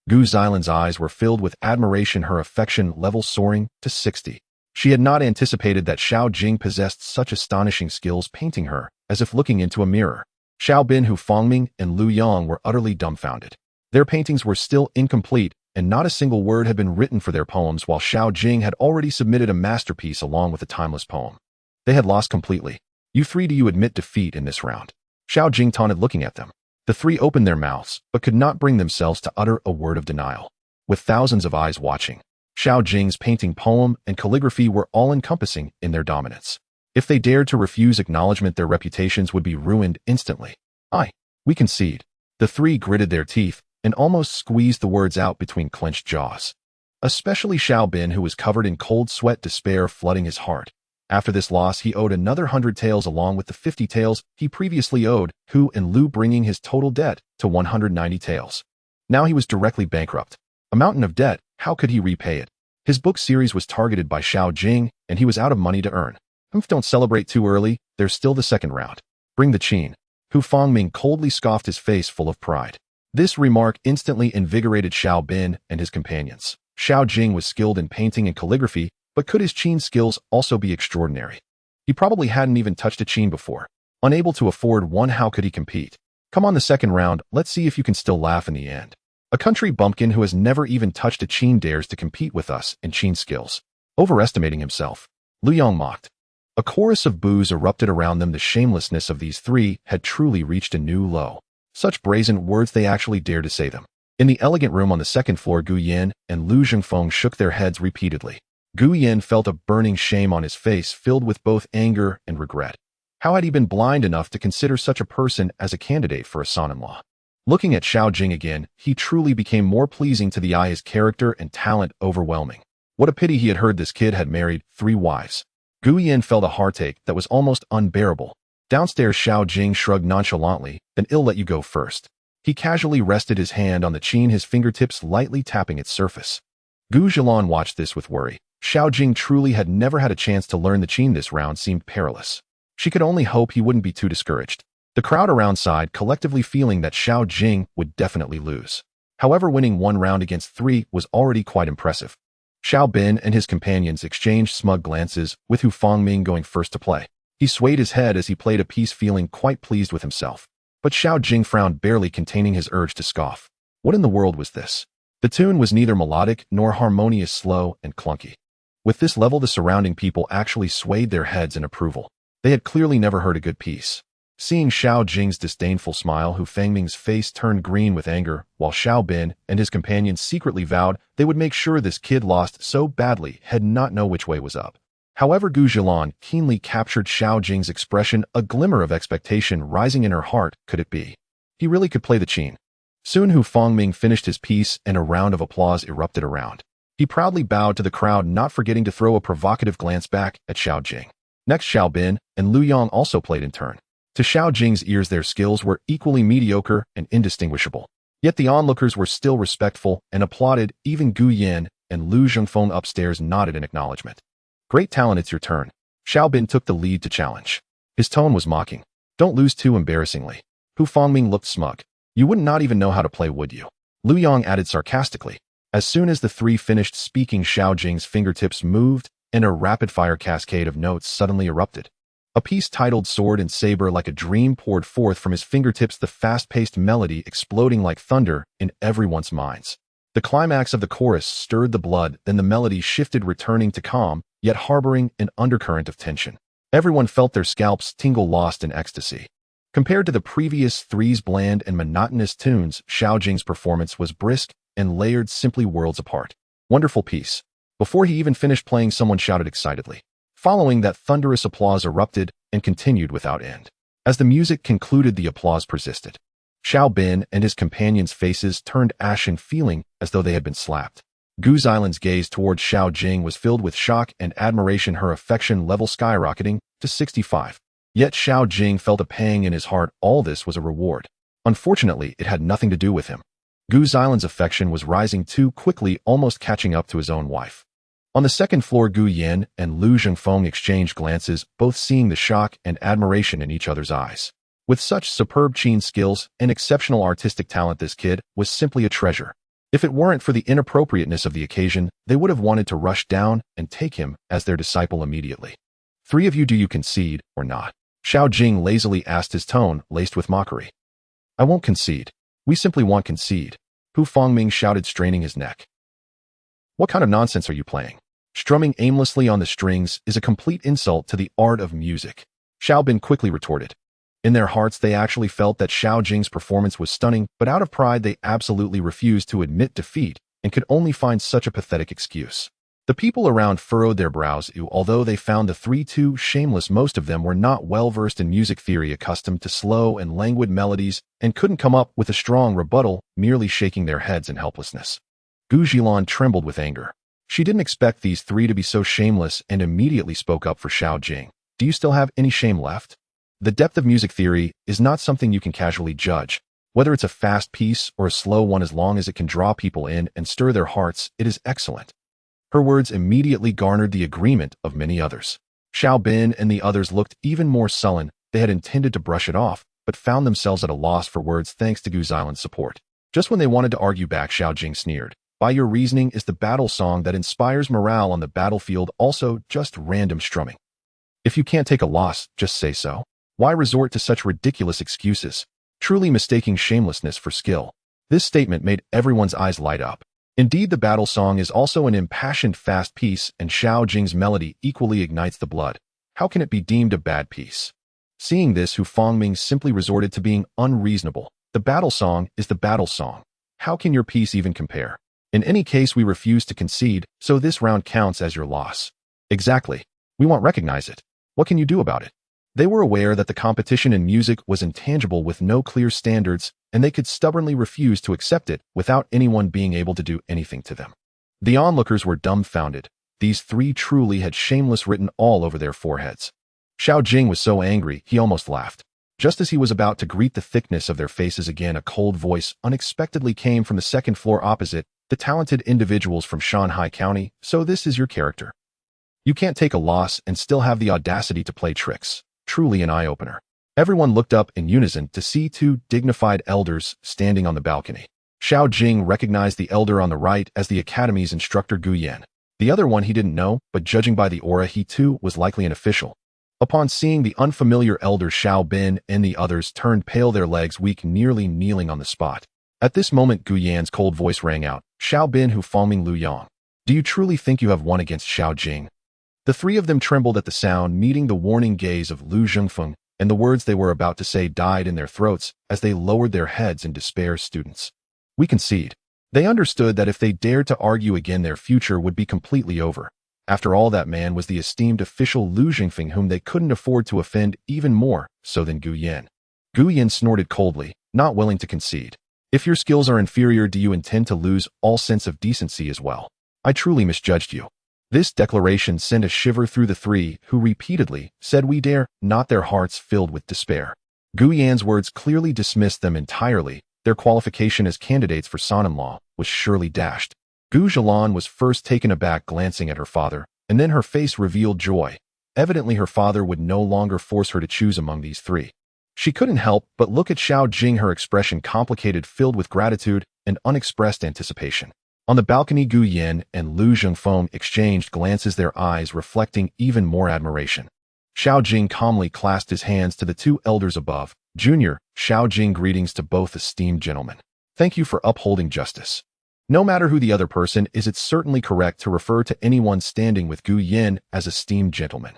Gu Xilan's eyes were filled with admiration, her affection level soaring to 60. She had not anticipated that Xiao Jing possessed such astonishing skills, painting her as if looking into a mirror. Xiao Bin, Hu Fangming, and Lu Yang were utterly dumbfounded. Their paintings were still incomplete, and not a single word had been written for their poems, while Xiao Jing had already submitted a masterpiece along with a timeless poem. They had lost completely. You three, do you admit defeat in this round? Xiao Jing taunted, looking at them. The three opened their mouths, but could not bring themselves to utter a word of denial. With thousands of eyes watching, Xiao Jing's painting, poem, and calligraphy were all-encompassing in their dominance. If they dared to refuse acknowledgement, their reputations would be ruined instantly. We concede. The three gritted their teeth and almost squeezed the words out between clenched jaws. Especially Xiao Bin, who was covered in cold sweat, despair flooding his heart. After this loss, he owed another 100 taels along with the 50 taels he previously owed Hu and Lu, bringing his total debt to 190 taels. Now he was directly bankrupt. A mountain of debt, how could he repay it? His book series was targeted by Xiao Jing, and he was out of money to earn. Don't celebrate too early, there's still the second round. Bring the qin. Hu Fangming coldly scoffed, his face full of pride. This remark instantly invigorated Xiao Bin and his companions. Xiao Jing was skilled in painting and calligraphy, but could his qin skills also be extraordinary? He probably hadn't even touched a qin before. Unable to afford one, how could he compete? Come on, the second round, let's see if you can still laugh in the end. A country bumpkin who has never even touched a qin dares to compete with us in qin skills. Overestimating himself. Lu Yang mocked. A chorus of boos erupted around them. The shamelessness of these three had truly reached a new low. Such brazen words, they actually dared to say them. In the elegant room on the second floor, Gu Yin and Lu Zhengfeng shook their heads repeatedly. Gu Yin felt a burning shame on his face, filled with both anger and regret. How had he been blind enough to consider such a person as a candidate for a son-in-law? Looking at Xiao Jing again, he truly became more pleasing to the eye, his character and talent overwhelming. What a pity he had heard this kid had married 3 wives. Gu Yin felt a heartache that was almost unbearable. Downstairs, Xiao Jing shrugged nonchalantly, then "I'll let you go first." He casually rested his hand on the qin, his fingertips lightly tapping its surface. Gu Zhilan watched this with worry. Xiao Jing truly had never had a chance to learn the qin. This round seemed perilous. She could only hope he wouldn't be too discouraged. The crowd around sighed, collectively feeling that Xiao Jing would definitely lose. However, winning 1 round against 3 was already quite impressive. Xiao Bin and his companions exchanged smug glances, with Hu Fangming going first to play. He swayed his head as he played a piece, feeling quite pleased with himself. But Xiao Jing frowned, barely containing his urge to scoff. What in the world was this? The tune was neither melodic nor harmonious, slow and clunky. With this level, the surrounding people actually swayed their heads in approval. They had clearly never heard a good piece. Seeing Xiao Jing's disdainful smile, Hu Fangming's face turned green with anger, while Xiao Bin and his companions secretly vowed they would make sure this kid lost so badly he'd not know which way was up. However, Gu Zhilan keenly captured Xiao Jing's expression, a glimmer of expectation rising in her heart. Could it be? He really could play the qin. Soon Hu Fangming finished his piece and a round of applause erupted around. He proudly bowed to the crowd, not forgetting to throw a provocative glance back at Xiao Jing. Next, Xiao Bin and Lu Yang also played in turn. To Xiao Jing's ears, their skills were equally mediocre and indistinguishable. Yet the onlookers were still respectful and applauded. Even Gu Yan and Lu Zhengfeng upstairs nodded in acknowledgement. Great talent, it's your turn. Xiao Bin took the lead to challenge. His tone was mocking. Don't lose too embarrassingly. Hu Fangming looked smug. You would not even know how to play, would you? Lu Yang added sarcastically. As soon as the three finished speaking, Xiao Jing's fingertips moved and a rapid-fire cascade of notes suddenly erupted. A piece titled Sword and Saber like a dream poured forth from his fingertips, the fast-paced melody exploding like thunder in everyone's minds. The climax of the chorus stirred the blood, then the melody shifted, returning to calm, yet harboring an undercurrent of tension. Everyone felt their scalps tingle, lost in ecstasy. Compared to the previous three's bland and monotonous tunes, Xiao Jing's performance was brisk and layered, simply worlds apart. Wonderful piece. Before he even finished playing, someone shouted excitedly. Following that, thunderous applause erupted and continued without end. As the music concluded, the applause persisted. Xiao Bin and his companions' faces turned ashen, feeling as though they had been slapped. Gu Zilan's gaze towards Xiao Jing was filled with shock and admiration, her affection level skyrocketing to 65. Yet Xiao Jing felt a pang in his heart. All this was a reward. Unfortunately, it had nothing to do with him. Gu Zilan's affection was rising too quickly, almost catching up to his own wife. On the second floor, Gu Yan and Lu Zhengfeng exchanged glances, both seeing the shock and admiration in each other's eyes. With such superb qin skills and exceptional artistic talent, this kid was simply a treasure. If it weren't for the inappropriateness of the occasion, they would have wanted to rush down and take him as their disciple immediately. Three of you, do you concede or not? Xiao Jing lazily asked, his tone laced with mockery. I won't concede. We simply won't concede. Hu Fangming shouted, straining his neck. What kind of nonsense are you playing? Strumming aimlessly on the strings is a complete insult to the art of music. Xiao Bin quickly retorted. In their hearts, they actually felt that Xiao Jing's performance was stunning, but out of pride, they absolutely refused to admit defeat and could only find such a pathetic excuse. The people around furrowed their brows. Although they found the three too shameless, most of them were not well-versed in music theory, accustomed to slow and languid melodies, and couldn't come up with a strong rebuttal, merely shaking their heads in helplessness. Gu Zhilan trembled with anger. She didn't expect these three to be so shameless and immediately spoke up for Xiao Jing. Do you still have any shame left? The depth of music theory is not something you can casually judge. Whether it's a fast piece or a slow one, as long as it can draw people in and stir their hearts, it is excellent. Her words immediately garnered the agreement of many others. Xiao Bin and the others looked even more sullen. They had intended to brush it off, but found themselves at a loss for words thanks to Gu Zilan's support. Just when they wanted to argue back, Xiao Jing sneered. By your reasoning is the battle song that inspires morale on the battlefield, also just random strumming. If you can't take a loss, just say so. Why resort to such ridiculous excuses? Truly mistaking shamelessness for skill. This statement made everyone's eyes light up. Indeed, the battle song is also an impassioned fast piece, and Xiao Jing's melody equally ignites the blood. How can it be deemed a bad piece? Seeing this, Hu Fangming simply resorted to being unreasonable. The battle song is the battle song. How can your piece even compare? In any case, we refuse to concede, so this round counts as your loss. Exactly. We won't recognize it. What can you do about it? They were aware that the competition in music was intangible with no clear standards, and they could stubbornly refuse to accept it without anyone being able to do anything to them. The onlookers were dumbfounded. These three truly had shameless written all over their foreheads. Xiao Jing was so angry, he almost laughed. Just as he was about to greet the thickness of their faces again, a cold voice unexpectedly came from the second floor opposite. The talented individuals from Shanghai County, so this is your character. You can't take a loss and still have the audacity to play tricks. Truly an eye-opener. Everyone looked up in unison to see two dignified elders standing on the balcony. Xiao Jing recognized the elder on the right as the academy's instructor Gu Yan. The other one he didn't know, but judging by the aura, he too was likely an official. Upon seeing the unfamiliar elder, Xiao Bin and the others turned pale, their legs weak, nearly kneeling on the spot. At this moment, Gu Yan's cold voice rang out. Xiao Bin, Hu Fangming, Lu Yang. Do you truly think you have won against Xiao Jing? The three of them trembled at the sound, meeting the warning gaze of Lu Zhengfeng. and the words they were about to say died in their throats as they lowered their heads in despair. Students. We concede. They understood that if they dared to argue again, their future would be completely over. After all, that man was the esteemed official Lu Jingfeng, whom they couldn't afford to offend even more so than Gu Yan. Gu Yan snorted coldly, not willing to concede. If your skills are inferior, do you intend to lose all sense of decency as well? I truly misjudged you. This declaration sent a shiver through the three, who repeatedly said we dare not, their hearts filled with despair. Gu Yan's words clearly dismissed them entirely. Their qualification as candidates for son-in-law was surely dashed. Gu Zhilan was first taken aback, glancing at her father, and then her face revealed joy. Evidently her father would no longer force her to choose among these three. She couldn't help but look at Xiao Jing, her expression complicated, filled with gratitude and unexpressed anticipation. On the balcony, Gu Yan and Lu Zhengfeng exchanged glances, their eyes reflecting even more admiration. Xiao Jing calmly clasped his hands to the two elders above. Junior, Xiao Jing, greetings to both esteemed gentlemen. Thank you for upholding justice. No matter who the other person is, it's certainly correct to refer to anyone standing with Gu Yan as esteemed gentleman.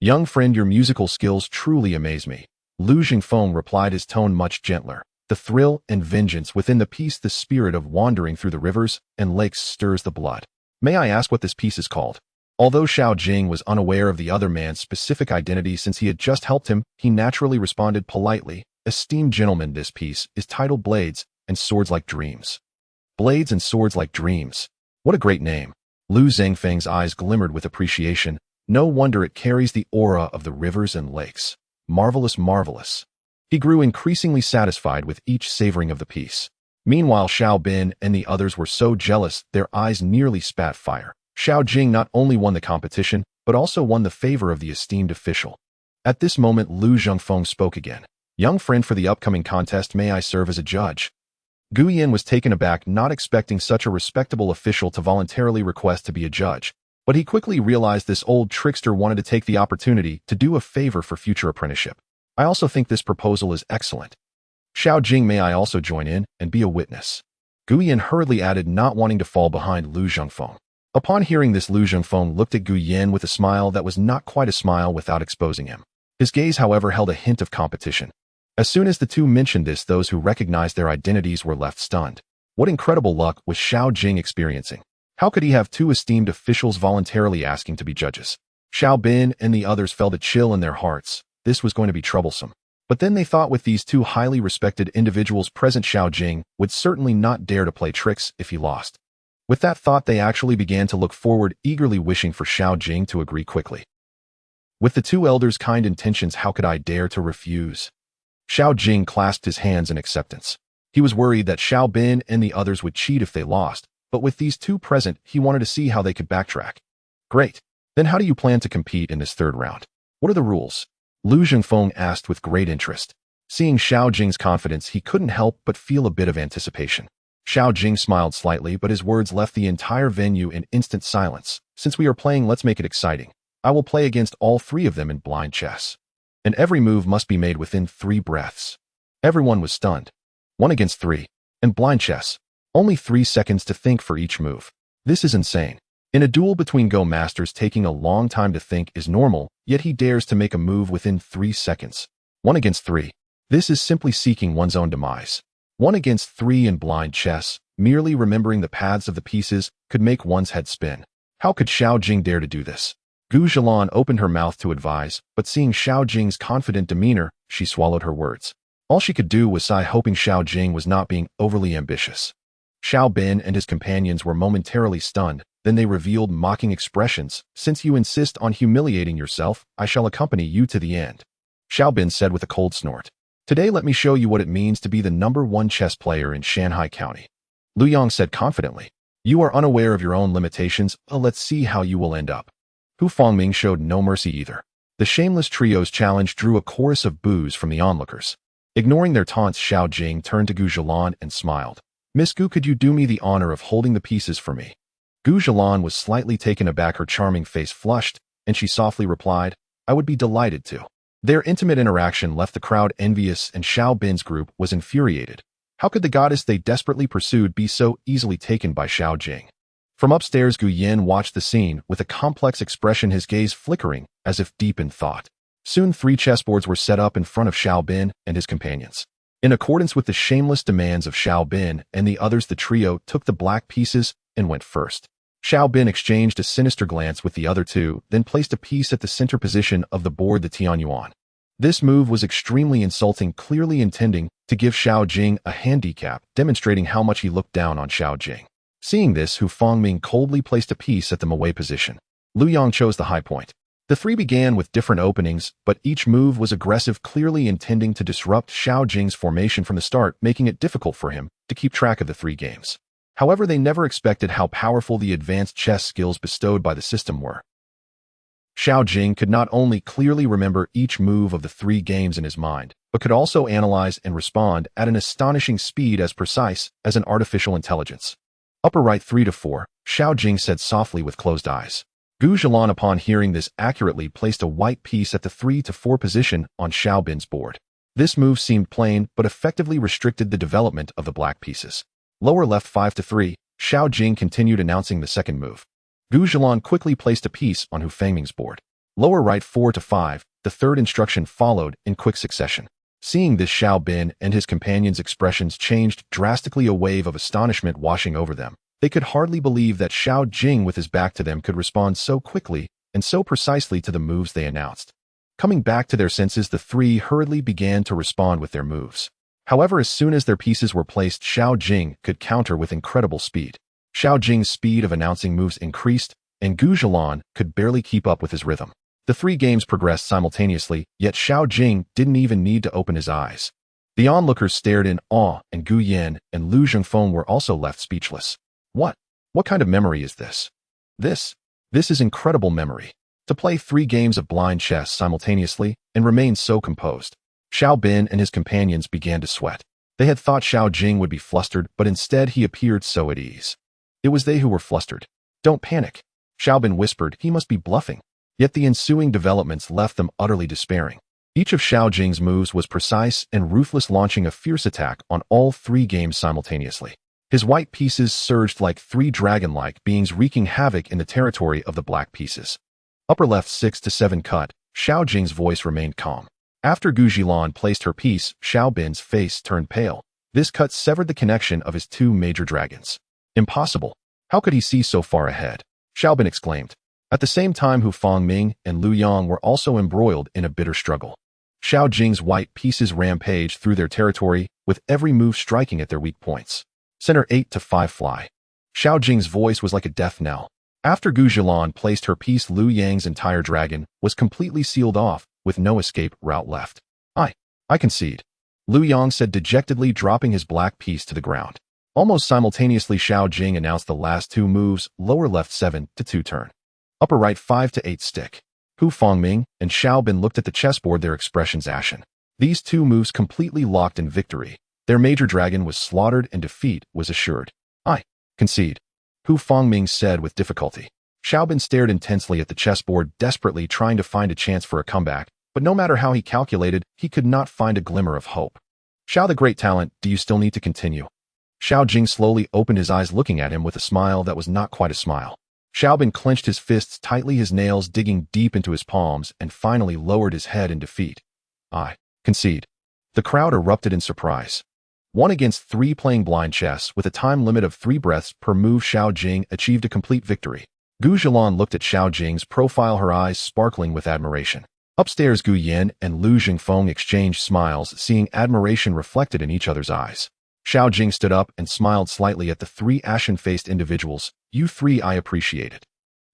Young friend, your musical skills truly amaze me. Lu Zhengfeng replied, his tone much gentler. The thrill and vengeance within the piece, the spirit of wandering through the rivers and lakes, stirs the blood. May I ask what this piece is called? Although Xiao Jing was unaware of the other man's specific identity since he had just helped him, he naturally responded politely. Esteemed gentlemen, this piece is titled Blades and Swords Like Dreams. Blades and Swords Like Dreams. What a great name. Lu Zhengfeng's eyes glimmered with appreciation. No wonder it carries the aura of the rivers and lakes. Marvelous, marvelous. He grew increasingly satisfied with each savoring of the piece. Meanwhile, Xiao Bin and the others were so jealous, their eyes nearly spat fire. Xiao Jing not only won the competition, but also won the favor of the esteemed official. At this moment, Lu Zhengfeng spoke again. Young friend, for the upcoming contest, may I serve as a judge? Gu Yan was taken aback, not expecting such a respectable official to voluntarily request to be a judge. But he quickly realized this old trickster wanted to take the opportunity to do a favor for future apprenticeship. I also think this proposal is excellent. Xiao Jing, may I also join in and be a witness? Gu Yan hurriedly added, not wanting to fall behind Lu Zhengfeng. Upon hearing this, Lu Zhengfeng looked at Gu Yan with a smile that was not quite a smile without exposing him. His gaze, however, held a hint of competition. As soon as the two mentioned this, those who recognized their identities were left stunned. What incredible luck was Xiao Jing experiencing? How could he have two esteemed officials voluntarily asking to be judges? Xiao Bin and the others felt a chill in their hearts. This was going to be troublesome. But then they thought, with these two highly respected individuals present, Xiao Jing would certainly not dare to play tricks if he lost. With that thought, they actually began to look forward, eagerly wishing for Xiao Jing to agree quickly. With the two elders' kind intentions, how could I dare to refuse? Xiao Jing clasped his hands in acceptance. He was worried that Xiao Bin and the others would cheat if they lost, but with these two present, he wanted to see how they could backtrack. Great. Then how do you plan to compete in this third round? What are the rules? Lu Zhengfeng asked with great interest. Seeing Xiao Jing's confidence, he couldn't help but feel a bit of anticipation. Xiao Jing smiled slightly, but his words left the entire venue in instant silence. Since we are playing, let's make it exciting. I will play against all three of them in blind chess. And every move must be made within 3 breaths. Everyone was stunned. 1 against 3. And blind chess. Only 3 seconds to think for each move. This is insane. In a duel between Go masters, taking a long time to think is normal, yet he dares to make a move within 3 seconds. 1 against 3. This is simply seeking one's own demise. 1 against 3 in blind chess, merely remembering the paths of the pieces, could make one's head spin. How could Xiao Jing dare to do this? Gu Zhilan opened her mouth to advise, but seeing Xiao Jing's confident demeanor, she swallowed her words. All she could do was sigh, hoping Xiao Jing was not being overly ambitious. Xiao Bin and his companions were momentarily stunned. Then they revealed mocking expressions. Since you insist on humiliating yourself, I shall accompany you to the end. Xiao Bin said with a cold snort. Today let me show you what it means to be the #1 chess player in Shanghai County. Lu Yang said confidently. You are unaware of your own limitations. Let's see how you will end up. Hu Fangming showed no mercy either. The shameless trio's challenge drew a chorus of boos from the onlookers. Ignoring their taunts, Xiao Jing turned to Gu Zhilan and smiled. Miss Gu, could you do me the honor of holding the pieces for me? Gu Zhilan was slightly taken aback, her charming face flushed, and she softly replied, I would be delighted to. Their intimate interaction left the crowd envious, and Xiao Bin's group was infuriated. How could the goddess they desperately pursued be so easily taken by Xiao Jing? From upstairs, Gu Yan watched the scene with a complex expression, his gaze flickering as if deep in thought. Soon 3 chessboards were set up in front of Xiao Bin and his companions. In accordance with the shameless demands of Xiao Bin and the others, the trio took the black pieces and went first. Xiao Bin exchanged a sinister glance with the other two, then placed a piece at the center position of the board, the Tianyuan. This move was extremely insulting, clearly intending to give Xiao Jing a handicap, demonstrating how much he looked down on Xiao Jing. Seeing this, Hu Fangming coldly placed a piece at the Mawei position. Lu Yang chose the high point. The 3 began with different openings, but each move was aggressive, clearly intending to disrupt Xiao Jing's formation from the start, making it difficult for him to keep track of the 3 games. However, they never expected how powerful the advanced chess skills bestowed by the system were. Xiao Jing could not only clearly remember each move of the 3 games in his mind, but could also analyze and respond at an astonishing speed, as precise as an artificial intelligence. Upper right 3-4, Xiao Jing said softly with closed eyes. Gu Zhilan, upon hearing this, accurately placed a white piece at the 3-4 position on Xiao Bin's board. This move seemed plain, but effectively restricted the development of the black pieces. Lower left 5-3, Xiao Jing continued, announcing the second move. Gu Zhilan quickly placed a piece on Hu Fangming's board. Lower right 4-5, the third instruction followed in quick succession. Seeing this, Xiao Bin and his companions' expressions changed drastically, a wave of astonishment washing over them. They could hardly believe that Xiao Jing, with his back to them, could respond so quickly and so precisely to the moves they announced. Coming back to their senses, the 3 hurriedly began to respond with their moves. However, as soon as their pieces were placed, Xiao Jing could counter with incredible speed. Xiao Jing's speed of announcing moves increased, and Gu Zhilan could barely keep up with his rhythm. The 3 games progressed simultaneously, yet Xiao Jing didn't even need to open his eyes. The onlookers stared in awe, and Gu Yan and Lu Zhengfeng were also left speechless. What kind of memory is this? This is incredible memory. To play 3 games of blind chess simultaneously and remain so composed. Xiao Bin and his companions began to sweat. They had thought Xiao Jing would be flustered, but instead he appeared so at ease. It was they who were flustered. Don't panic, Xiao Bin whispered. He must be bluffing. Yet the ensuing developments left them utterly despairing. Each of Xiao Jing's moves was precise and ruthless, launching a fierce attack on all 3 games simultaneously. His white pieces surged like 3 dragon-like beings, wreaking havoc in the territory of the black pieces. Upper left 6-7 cut, Xiao Jing's voice remained calm. After Gu Zhilan placed her piece, Xiao Bin's face turned pale. This cut severed the connection of his 2 major dragons. Impossible. How could he see so far ahead? Xiao Bin exclaimed. At the same time, Hu Fangming and Lu Yang were also embroiled in a bitter struggle. Xiao Jing's white pieces rampaged through their territory, with every move striking at their weak points. Center 8-5 fly. Xiao Jing's voice was like a death knell. After Gu Zhilan placed her piece, Lu Yang's entire dragon was completely sealed off, with no escape route left. I concede, Lu Yang said dejectedly, dropping his black piece to the ground. Almost simultaneously, Xiao Jing announced the last 2 moves, lower left 7-2 turn. Upper right 5-8 stick. Hu Fangming and Xiao Bin looked at the chessboard, their expressions ashen. These 2 moves completely locked in victory. Their major dragon was slaughtered and defeat was assured. I concede, Hu Fangming said with difficulty. Xiao Bin stared intensely at the chessboard, desperately trying to find a chance for a comeback, but no matter how he calculated, he could not find a glimmer of hope. Xiao the great talent, do you still need to continue? Xiao Jing slowly opened his eyes, looking at him with a smile that was not quite a smile. Xiao Bin clenched his fists tightly, his nails digging deep into his palms, and finally lowered his head in defeat. I concede. The crowd erupted in surprise. 1 against 3 playing blind chess with a time limit of 3 breaths per move, Xiao Jing achieved a complete victory. Gu Zhilan looked at Xiao Jing's profile, her eyes sparkling with admiration. Upstairs, Gu Yan and Lu Zhengfeng exchanged smiles, seeing admiration reflected in each other's eyes. Xiao Jing stood up and smiled slightly at the 3 ashen-faced individuals. You 3 I appreciate it.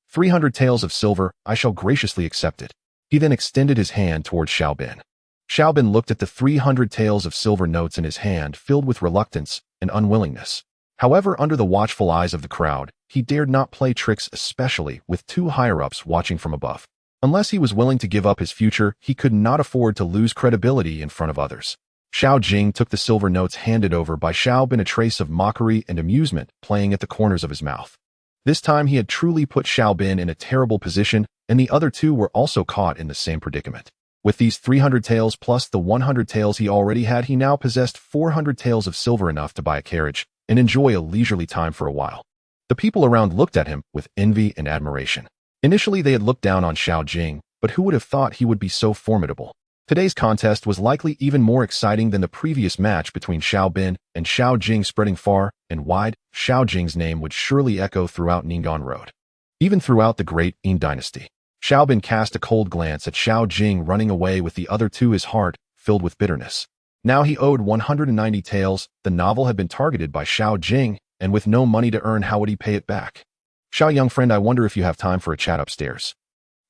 300 taels of silver, I shall graciously accept it. He then extended his hand towards Xiao Bin. Xiao Bin looked at the 300 taels of silver notes in his hand, filled with reluctance and unwillingness. However, under the watchful eyes of the crowd, he dared not play tricks, especially with 2 higher-ups watching from above. Unless he was willing to give up his future, he could not afford to lose credibility in front of others. Xiao Jing took the silver notes handed over by Xiao Bin, a trace of mockery and amusement playing at the corners of his mouth. This time he had truly put Xiao Bin in a terrible position, and the other 2 were also caught in the same predicament. With these 300 taels plus the 100 taels he already had, he now possessed 400 taels of silver, enough to buy a carriage and enjoy a leisurely time for a while. The people around looked at him with envy and admiration. Initially they had looked down on Xiao Jing, but who would have thought he would be so formidable? Today's contest was likely even more exciting than the previous match between Xiao Bin and Xiao Jing. Spreading far and wide, Xiao Jing's name would surely echo throughout Ningguang Road. Even throughout the great Yin dynasty. Xiao Bin cast a cold glance at Xiao Jing running away with the other two, his heart filled with bitterness. Now he owed 190 taels, the novel had been targeted by Xiao Jing, and with no money to earn, how would he pay it back? Xiao, young friend, I wonder if you have time for a chat upstairs.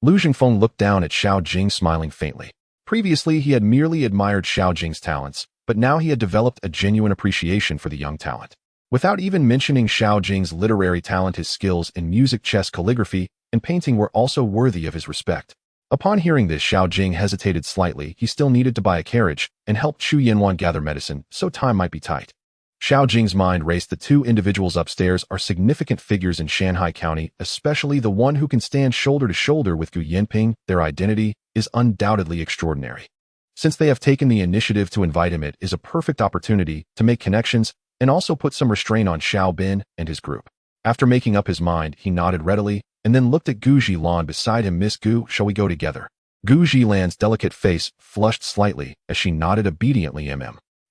Lu Zhengfeng looked down at Xiao Jing, smiling faintly. Previously, he had merely admired Xiao Jing's talents, but now he had developed a genuine appreciation for the young talent. Without even mentioning Xiao Jing's literary talent, his skills in music, chess, calligraphy, and painting were also worthy of his respect. Upon hearing this, Xiao Jing hesitated slightly. He still needed to buy a carriage and help Chu Yanwan gather medicine, so time might be tight. Xiao Jing's mind raced. The two individuals upstairs are significant figures in Shanghai County, especially the one who can stand shoulder to shoulder with Gu Yinping. Their identity is undoubtedly extraordinary. Since they have taken the initiative to invite him, it is a perfect opportunity to make connections and also put some restraint on Xiao Bin and his group. After making up his mind, he nodded readily and then looked at Gu Zhilan beside him. Miss Gu, shall we go together? Gu Zhilan's delicate face flushed slightly as she nodded obediently.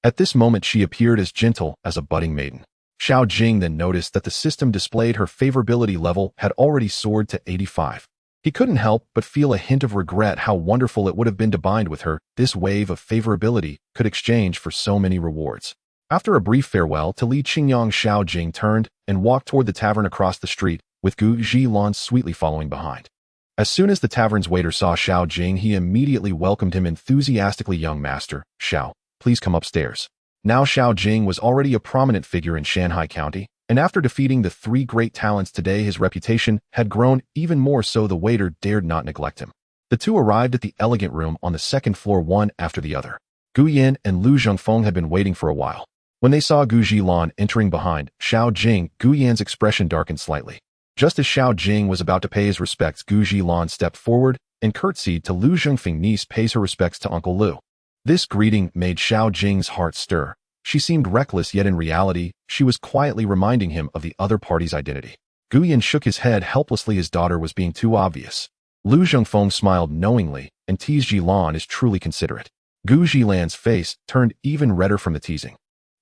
At this moment, she appeared as gentle as a budding maiden. Xiao Jing then noticed that the system displayed her favorability level had already soared to 85. He couldn't help but feel a hint of regret. How wonderful it would have been to bind with her. This wave of favorability could exchange for so many rewards. After a brief farewell to Li Qingyang, Xiao Jing turned and walked toward the tavern across the street, with Gu Zhilan sweetly following behind. As soon as the tavern's waiter saw Xiao Jing, he immediately welcomed him enthusiastically. Young master, Xiao, please come upstairs. Now Xiao Jing was already a prominent figure in Shanghai County, and after defeating the three great talents today, his reputation had grown even more so. The waiter dared not neglect him. The two arrived at the elegant room on the second floor, one after the other. Gu Yin and Lu Zhengfeng had been waiting for a while. When they saw Gu Zhilan entering behind Xiao Jing, Gu Yan's expression darkened slightly. Just as Xiao Jing was about to pay his respects, Gu Zhilan stepped forward and curtsied to Lu Zhengfeng. Niece pays her respects to Uncle Lu. This greeting made Xiao Jing's heart stir. She seemed reckless, yet in reality, she was quietly reminding him of the other party's identity. Gu Yan shook his head helplessly. His daughter was being too obvious. Lu Zhengfeng smiled knowingly and teased Zhilan is truly considerate. Gu Zhilan's face turned even redder from the teasing.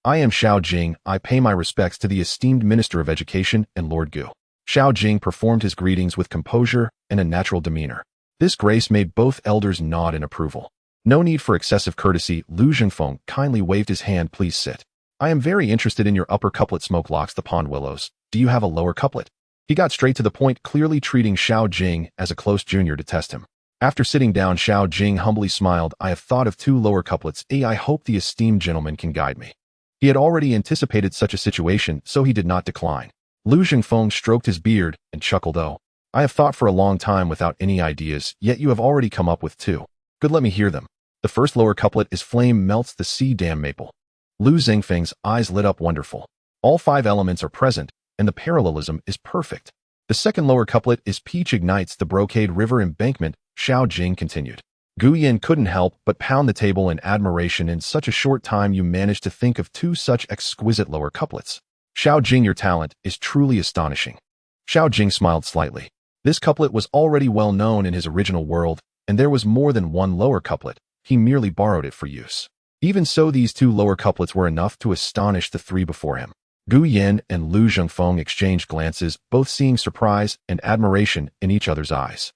I am Xiao Jing. I pay my respects to the esteemed Minister of Education and Lord Gu. Xiao Jing performed his greetings with composure and a natural demeanor. This grace made both elders nod in approval. No need for excessive courtesy. Lu Zhengfeng kindly waved his hand. Please sit. I am very interested in your upper couplet. Smoke locks the pond willows. Do you have a lower couplet? He got straight to the point, clearly treating Xiao Jing as a close junior to test him. After sitting down, Xiao Jing humbly smiled. I have thought of 2 lower couplets. I hope the esteemed gentleman can guide me. He had already anticipated such a situation, so he did not decline. Lu Zhengfeng stroked his beard and chuckled. Oh, I have thought for a long time without any ideas, yet you have already come up with 2. Good, let me hear them. The first lower couplet is flame melts the sea dam maple. Lu Zhengfeng's eyes lit up. Wonderful. All 5 elements are present, and the parallelism is perfect. The second lower couplet is peach ignites the brocade river embankment. Xiao Jing continued. Gu Yin couldn't help but pound the table in admiration. In such a short time you managed to think of 2 such exquisite lower couplets. Xiao Jing, your talent is truly astonishing. Xiao Jing smiled slightly. This couplet was already well known in his original world, and there was more than 1 lower couplet. He merely borrowed it for use. Even so, these 2 lower couplets were enough to astonish the 3 before him. Gu Yin and Lu Zhengfeng exchanged glances, both seeing surprise and admiration in each other's eyes.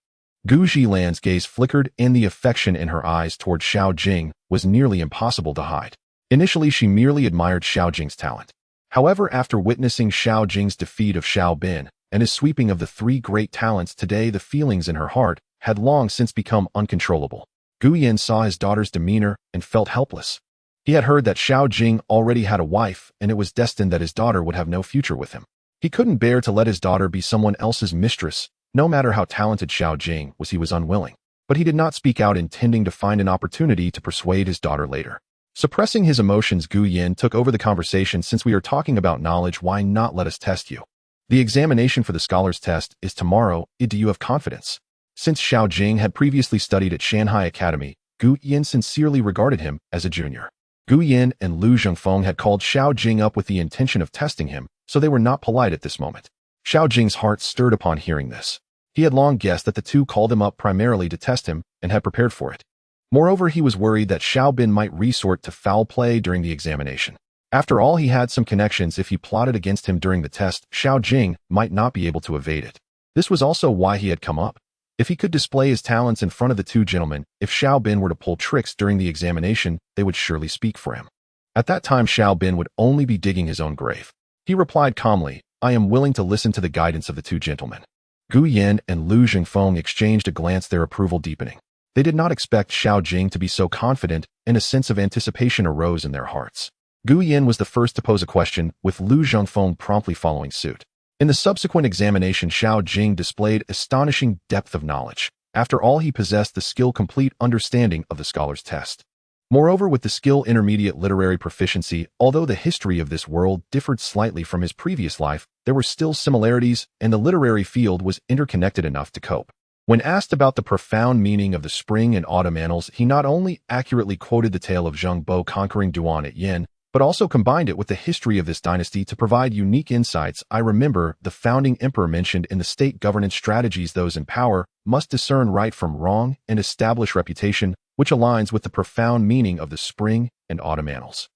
Gu Zhilan's gaze flickered, and the affection in her eyes toward Xiao Jing was nearly impossible to hide. Initially, she merely admired Xiao Jing's talent. However, after witnessing Xiao Jing's defeat of Xiao Bin and his sweeping of the 3 great talents today, the feelings in her heart had long since become uncontrollable. Gu Yin saw his daughter's demeanor and felt helpless. He had heard that Xiao Jing already had a wife, and it was destined that his daughter would have no future with him. He couldn't bear to let his daughter be someone else's mistress. No matter how talented Xiao Jing was, he was unwilling. But he did not speak out, intending to find an opportunity to persuade his daughter later. Suppressing his emotions, Gu Yin took over the conversation. Since we are talking about knowledge, why not let us test you? The examination for the scholar's test is tomorrow. Do you have confidence? Since Xiao Jing had previously studied at Shanghai Academy, Gu Yin sincerely regarded him as a junior. Gu Yin and Lu Zhengfeng had called Xiao Jing up with the intention of testing him, so they were not polite at this moment. Xiao Jing's heart stirred upon hearing this. He had long guessed that the two called him up primarily to test him and had prepared for it. Moreover, he was worried that Xiao Bin might resort to foul play during the examination. After all, he had some connections. If he plotted against him during the test, Xiao Jing might not be able to evade it. This was also why he had come up. If he could display his talents in front of the two gentlemen, if Xiao Bin were to pull tricks during the examination, they would surely speak for him. At that time, Xiao Bin would only be digging his own grave. He replied calmly, "I am willing to listen to the guidance of the two gentlemen." Gu Yan and Lu Zhengfeng exchanged a glance, their approval deepening. They did not expect Xiao Jing to be so confident, and a sense of anticipation arose in their hearts. Gu Yan was the first to pose a question, with Lu Zhengfeng promptly following suit. In the subsequent examination, Xiao Jing displayed astonishing depth of knowledge. After all, he possessed the skill-complete understanding of the scholar's test. Moreover, with the skill intermediate literary proficiency, although the history of this world differed slightly from his previous life, there were still similarities, and the literary field was interconnected enough to cope. When asked about the profound meaning of the spring and autumn annals, he not only accurately quoted the tale of Zheng Bo conquering Duan at Yin, but also combined it with the history of this dynasty to provide unique insights. I remember the founding emperor mentioned in the state governance strategies those in power must discern right from wrong and establish reputation, which aligns with the profound meaning of the spring and autumn annals.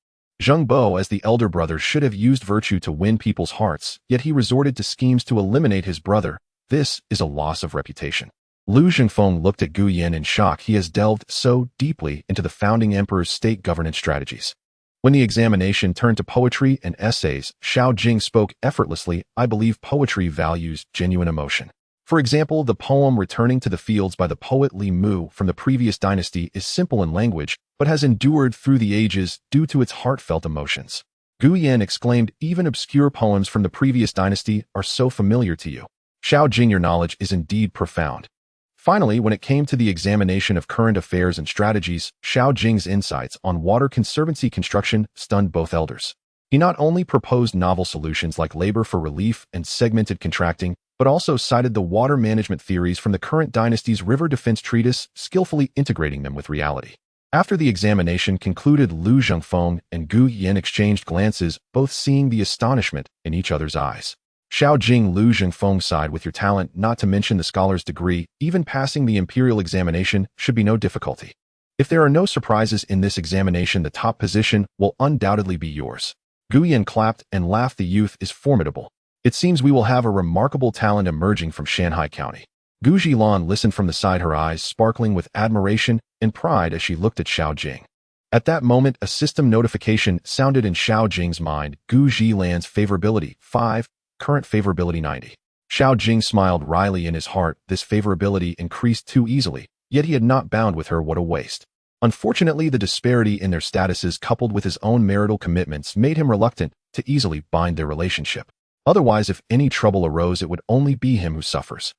Zheng Bo, as the elder brother, should have used virtue to win people's hearts, yet he resorted to schemes to eliminate his brother. This is a loss of reputation. Lu Zhengfeng looked at Gu Yan in shock. He has delved so deeply into the founding emperor's state governance strategies. When the examination turned to poetry and essays, Xiao Jing spoke effortlessly. "I believe poetry values genuine emotion. For example, the poem Returning to the Fields by the poet Li Mu from the previous dynasty is simple in language, but has endured through the ages due to its heartfelt emotions." Gu Yan exclaimed, "Even obscure poems from the previous dynasty are so familiar to you. Xiao Jing, your knowledge is indeed profound." Finally, when it came to the examination of current affairs and strategies, Xiao Jing's insights on water conservancy construction stunned both elders. He not only proposed novel solutions like labor for relief and segmented contracting, but also cited the water management theories from the current dynasty's river defense treatise, skillfully integrating them with reality. After the examination concluded, Lu Zhengfeng and Gu Yan exchanged glances, both seeing the astonishment in each other's eyes. Xiao Jing, Lu Zhengfeng sighed, "With your talent, not to mention the scholar's degree, even passing the imperial examination should be no difficulty. If there are no surprises in this examination, the top position will undoubtedly be yours." Gu Yan clapped and laughed. "The youth is formidable. It seems we will have a remarkable talent emerging from Shanhai County." Gu Zhilan listened from the side, her eyes sparkling with admiration and pride as she looked at Xiao Jing. At that moment, a system notification sounded in Xiao Jing's mind. Gu Zhilan's favorability 5, current favorability 90. Xiao Jing smiled wryly in his heart. This favorability increased too easily, yet he had not bound with her. What a waste. Unfortunately, the disparity in their statuses coupled with his own marital commitments made him reluctant to easily bind their relationship. Otherwise, if any trouble arose, it would only be him who suffers.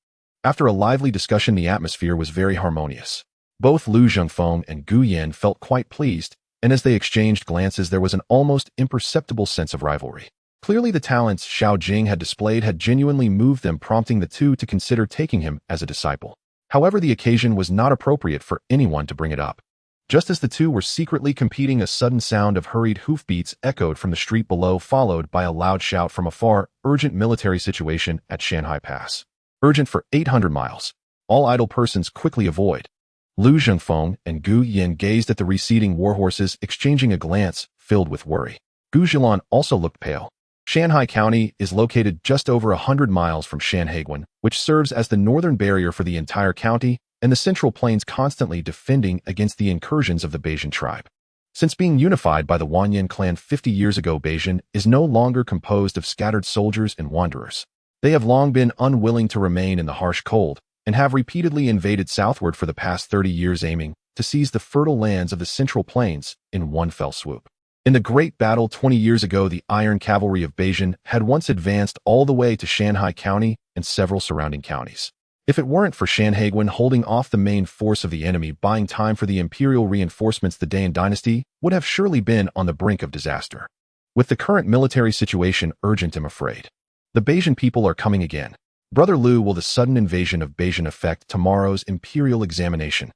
After a lively discussion, the atmosphere was very harmonious. Both Lu Zhengfeng and Gu Yan felt quite pleased, and as they exchanged glances, there was an almost imperceptible sense of rivalry. Clearly, the talents Xiao Jing had displayed had genuinely moved them, prompting the two to consider taking him as a disciple. However, the occasion was not appropriate for anyone to bring it up. Just as the two were secretly competing, a sudden sound of hurried hoofbeats echoed from the street below, followed by a loud shout from afar. "Urgent military situation at Shanhai Pass. Urgent for 800 miles. All idle persons quickly avoid." Lu Zhengfeng and Gu Yan gazed at the receding warhorses, exchanging a glance filled with worry. Gu Zhilan also looked pale. Shanhai County is located just over 100 miles from Shanhaiguan, which serves as the northern barrier for the entire county, and the Central Plains, constantly defending against the incursions of the Bajan tribe. Since being unified by the Wanyan clan 50 years ago, Bajan is no longer composed of scattered soldiers and wanderers. They have long been unwilling to remain in the harsh cold, and have repeatedly invaded southward for the past 30 years, aiming to seize the fertile lands of the Central Plains in one fell swoop. In the Great Battle 20 years ago, the Iron Cavalry of Bajan had once advanced all the way to Shanhai County and several surrounding counties. If it weren't for Shanhaiguan holding off the main force of the enemy, buying time for the imperial reinforcements, the Dayan dynasty would have surely been on the brink of disaster. With the current military situation urgent, I'm afraid. The Bajan people are coming again. Brother Lu, will the sudden invasion of Bajan affect tomorrow's imperial examination?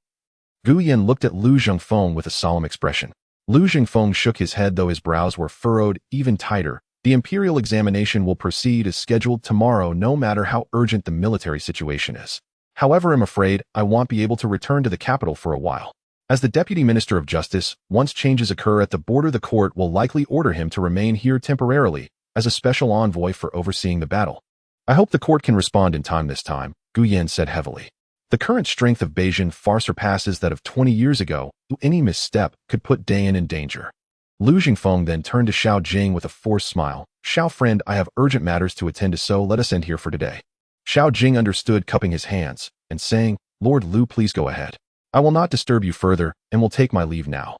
Gu Yan looked at Lu Zhengfeng with a solemn expression. Lu Zhengfeng shook his head, though his brows were furrowed even tighter. The imperial examination will proceed as scheduled tomorrow no matter how urgent the military situation is. However, I'm afraid I won't be able to return to the capital for a while. As the Deputy Minister of Justice, once changes occur at the border, the court will likely order him to remain here temporarily as a special envoy for overseeing the battle. I hope the court can respond in time this time, Gu Yan said heavily. The current strength of Beijing far surpasses that of 20 years ago, any misstep could put Dayan in danger. Lu Jingfeng then turned to Xiao Jing with a forced smile. Xiao friend, I have urgent matters to attend to, so let us end here for today. Xiao Jing understood, cupping his hands and saying, Lord Lu, please go ahead. I will not disturb you further and will take my leave now.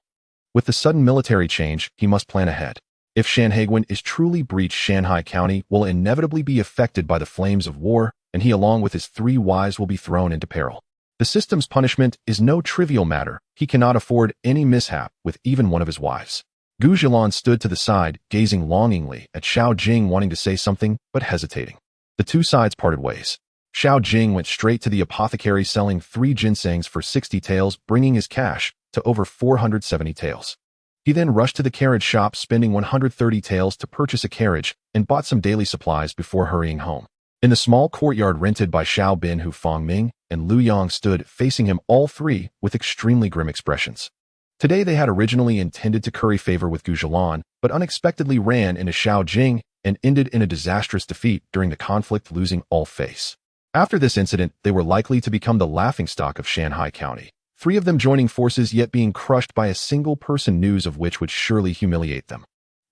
With the sudden military change, he must plan ahead. If Shanhaiguan is truly breached, Shanhai County will inevitably be affected by the flames of war, and he along with his 3 wives will be thrown into peril. The system's punishment is no trivial matter. He cannot afford any mishap with even one of his wives. Gu Zhilan stood to the side, gazing longingly at Xiao Jing, wanting to say something, but hesitating. The two sides parted ways. Xiao Jing went straight to the apothecary, selling 3 ginsengs for 60 taels, bringing his cash to over 470 taels. He then rushed to the carriage shop, spending 130 taels to purchase a carriage, and bought some daily supplies before hurrying home. In the small courtyard rented by Xiao Bin, Hu Fangming and Lu Yang stood facing him, all 3 with extremely grim expressions. Today they had originally intended to curry favor with Gu Zhilan, but unexpectedly ran into Xiao Jing and ended in a disastrous defeat during the conflict, losing all face. After this incident, they were likely to become the laughingstock of Shanhai County. 3 of them joining forces, yet being crushed by a single person, news of which would surely humiliate them.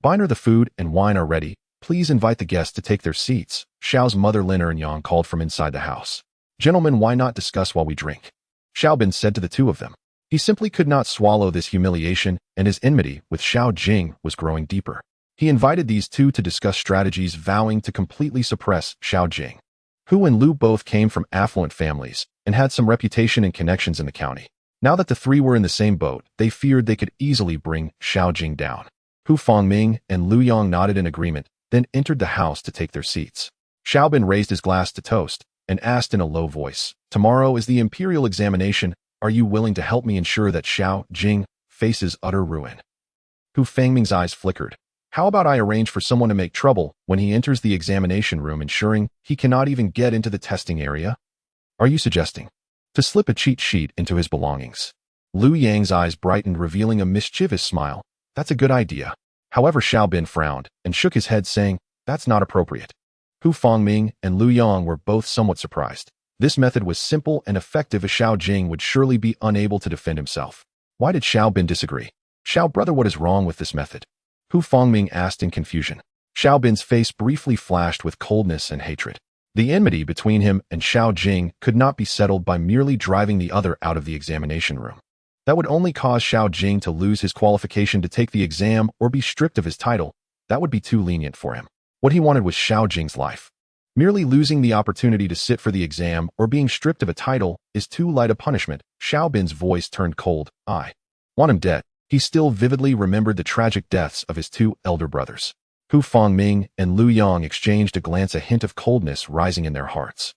Biner, the food and wine are ready. Please invite the guests to take their seats. Xiao's mother Lin and Yang called from inside the house. Gentlemen, why not discuss while we drink? Xiao Bin said to the 2 of them. He simply could not swallow this humiliation, and his enmity with Xiao Jing was growing deeper. He invited these 2 to discuss strategies, vowing to completely suppress Xiao Jing. Hu and Lu both came from affluent families and had some reputation and connections in the county. Now that the 3 were in the same boat, they feared they could easily bring Xiao Jing down. Hu Fangming and Lu Yang nodded in agreement, then entered the house to take their seats. Xiao Bin raised his glass to toast and asked in a low voice, Tomorrow is the imperial examination. Are you willing to help me ensure that Xiao Jing faces utter ruin? Hu Fangming's eyes flickered. How about I arrange for someone to make trouble when he enters the examination room, ensuring he cannot even get into the testing area? Are you suggesting to slip a cheat sheet into his belongings? Lu Yang's eyes brightened, revealing a mischievous smile. That's a good idea. However, Xiao Bin frowned and shook his head, saying, That's not appropriate. Hu Fangming and Lu Yang were both somewhat surprised. This method was simple and effective, as Xiao Jing would surely be unable to defend himself. Why did Xiao Bin disagree? Xiao brother, what is wrong with this method? Hu Fangming asked in confusion. Xiao Bin's face briefly flashed with coldness and hatred. The enmity between him and Xiao Jing could not be settled by merely driving the other out of the examination room. That would only cause Xiao Jing to lose his qualification to take the exam or be stripped of his title. That would be too lenient for him. What he wanted was Xiao Jing's life. Merely losing the opportunity to sit for the exam or being stripped of a title is too light a punishment. Xiao Bin's voice turned cold. I want him dead. He still vividly remembered the tragic deaths of his 2 elder brothers. Hu Fangming and Lu Yang exchanged a glance, a hint of coldness rising in their hearts.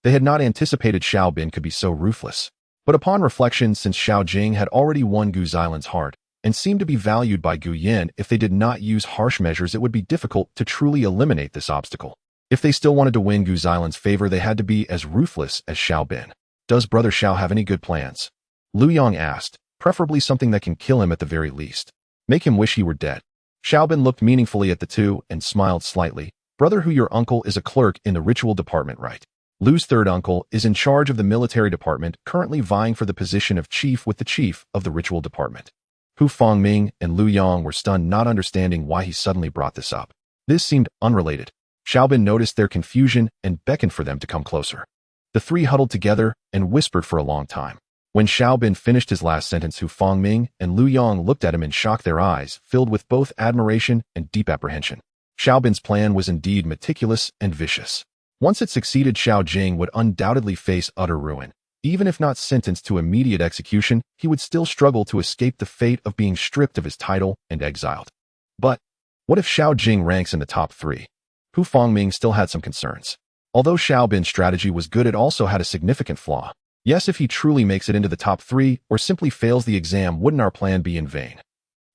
They had not anticipated Xiao Bin could be so ruthless. But upon reflection, since Xiao Jing had already won Gu Xilan's heart and seemed to be valued by Gu Yan, if they did not use harsh measures, it would be difficult to truly eliminate this obstacle. If they still wanted to win Gu Xilan's favor, they had to be as ruthless as Xiao Bin. Does brother Xiao have any good plans? Lu Yang asked, preferably something that can kill him at the very least. Make him wish he were dead. Xiao Bin looked meaningfully at the 2 and smiled slightly. Brother Hu, your uncle is a clerk in the ritual department, right? Lu's 3rd uncle is in charge of the military department, currently vying for the position of chief with the chief of the ritual department. Hu Fangming and Lu Yang were stunned, not understanding why he suddenly brought this up. This seemed unrelated. Xiao Bin noticed their confusion and beckoned for them to come closer. The 3 huddled together and whispered for a long time. When Xiao Bin finished his last sentence, Hu Fangming and Lu Yang looked at him in shock, their eyes filled with both admiration and deep apprehension. Xiao Bin's plan was indeed meticulous and vicious. Once it succeeded, Xiao Jing would undoubtedly face utter ruin. Even if not sentenced to immediate execution, he would still struggle to escape the fate of being stripped of his title and exiled. But what if Xiao Jing ranks in the top 3? Hu Fangming still had some concerns. Although Xiao Bin's strategy was good, it also had a significant flaw. Yes, if he truly makes it into the top 3 or simply fails the exam, wouldn't our plan be in vain?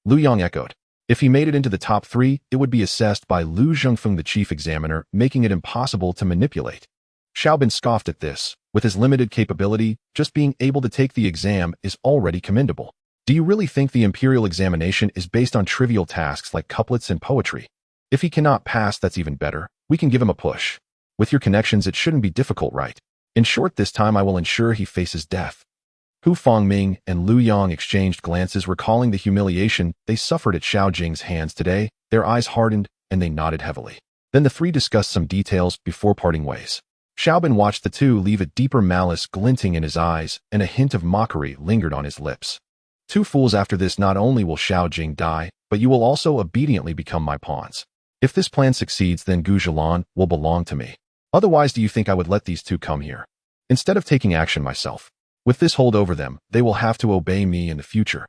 Lu Yang echoed. If he made it into the top 3, it would be assessed by Lu Zhengfeng, the chief examiner, making it impossible to manipulate. Xiao Bin scoffed at this. With his limited capability, just being able to take the exam is already commendable. Do you really think the imperial examination is based on trivial tasks like couplets and poetry? If he cannot pass, that's even better. We can give him a push. With your connections, it shouldn't be difficult, right? In short, this time I will ensure he faces death. Hu Fangming and Lu Yang exchanged glances, recalling the humiliation they suffered at Xiao Jing's hands today. Their eyes hardened, and they nodded heavily. Then the three discussed some details before parting ways. Xiao Bin watched the two leave, a deeper malice glinting in his eyes, and a hint of mockery lingered on his lips. 2 fools, after this not only will Xiao Jing die, but you will also obediently become my pawns. If this plan succeeds, then Gu Zhilan will belong to me. Otherwise, do you think I would let these 2 come here? Instead of taking action myself. With this hold over them, they will have to obey me in the future.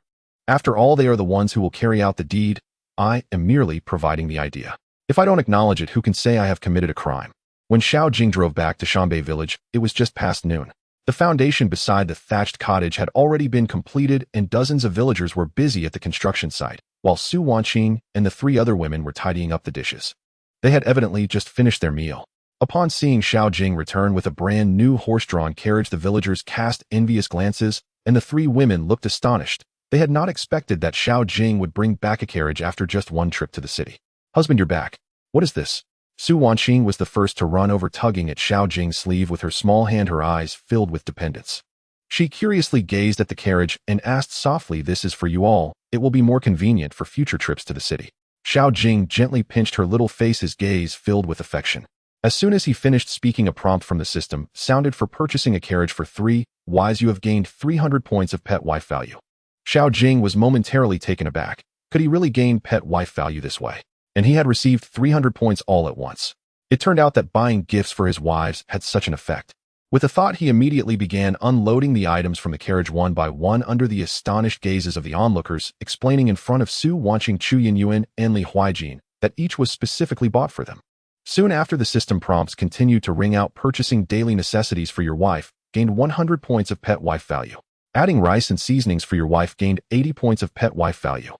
After all, they are the ones who will carry out the deed. I am merely providing the idea. If I don't acknowledge it, who can say I have committed a crime? When Xiao Jing drove back to Shanbei village, it was just past noon. The foundation beside the thatched cottage had already been completed, and dozens of villagers were busy at the construction site, while Su Wanqing and the 3 other women were tidying up the dishes. They had evidently just finished their meal. Upon seeing Xiao Jing return with a brand new horse-drawn carriage, the villagers cast envious glances, and the 3 women looked astonished. They had not expected that Xiao Jing would bring back a carriage after just one trip to the city. Husband, you're back. What is this? Su Wanqing was the first to run over, tugging at Xiao Jing's sleeve with her small hand, her eyes filled with dependence. She curiously gazed at the carriage and asked softly, "This is for you all. It will be more convenient for future trips to the city." Xiao Jing gently pinched her little face, his gaze filled with affection. As soon as he finished speaking, a prompt from the system sounded for purchasing a carriage for 3 wives. You have gained 300 points of pet wife value. Xiao Jing was momentarily taken aback. Could he really gain pet wife value this way? And he had received 300 points all at once. It turned out that buying gifts for his wives had such an effect. With the thought, he immediately began unloading the items from the carriage one by one under the astonished gazes of the onlookers, explaining in front of Su Wanqing, Chu Yinyuan, and Li Huijin that each was specifically bought for them. Soon after, the system prompts continued to ring out. Purchasing daily necessities for your wife gained 100 points of pet wife value. Adding rice and seasonings for your wife gained 80 points of pet wife value.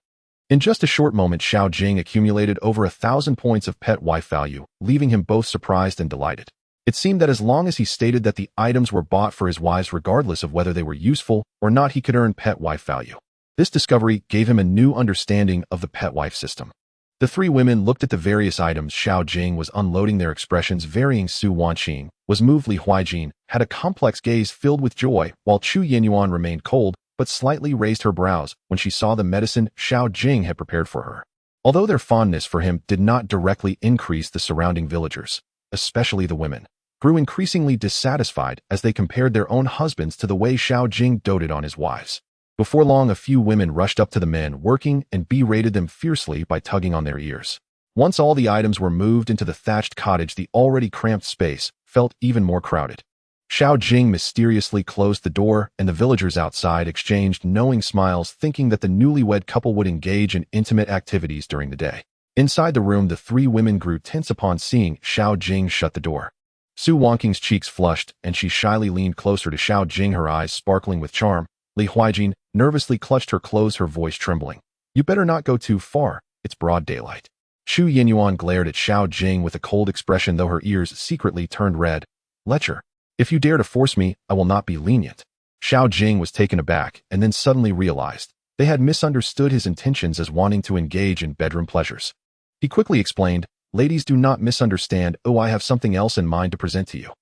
In just a short moment, Xiao Jing accumulated over 1,000 points of pet wife value, leaving him both surprised and delighted. It seemed that as long as he stated that the items were bought for his wives, regardless of whether they were useful or not, he could earn pet wife value. This discovery gave him a new understanding of the pet wife system. The 3 women looked at the various items Xiao Jing was unloading, their expressions varying. Su Wanqing was moved. Li Huijin had a complex gaze filled with joy, while Chu Yinyuan remained cold, but slightly raised her brows when she saw the medicine Xiao Jing had prepared for her. Although their fondness for him did not directly increase, the surrounding villagers, especially the women, grew increasingly dissatisfied as they compared their own husbands to the way Xiao Jing doted on his wives. Before long, a few women rushed up to the men working and berated them fiercely by tugging on their ears. Once all the items were moved into the thatched cottage, the already cramped space felt even more crowded. Xiao Jing mysteriously closed the door, and the villagers outside exchanged knowing smiles, thinking that the newlywed couple would engage in intimate activities during the day. Inside the room, the 3 women grew tense upon seeing Xiao Jing shut the door. Su Wanqing's cheeks flushed, and she shyly leaned closer to Xiao Jing, her eyes sparkling with charm. Li Huijin nervously clutched her clothes, her voice trembling. "You better not go too far. It's broad daylight." Chu Yinyuan glared at Xiao Jing with a cold expression, though her ears secretly turned red. "Lecher. If you dare to force me, I will not be lenient." Xiao Jing was taken aback and then suddenly realized they had misunderstood his intentions as wanting to engage in bedroom pleasures. He quickly explained, "Ladies, do not misunderstand. Oh, I have something else in mind to present to you."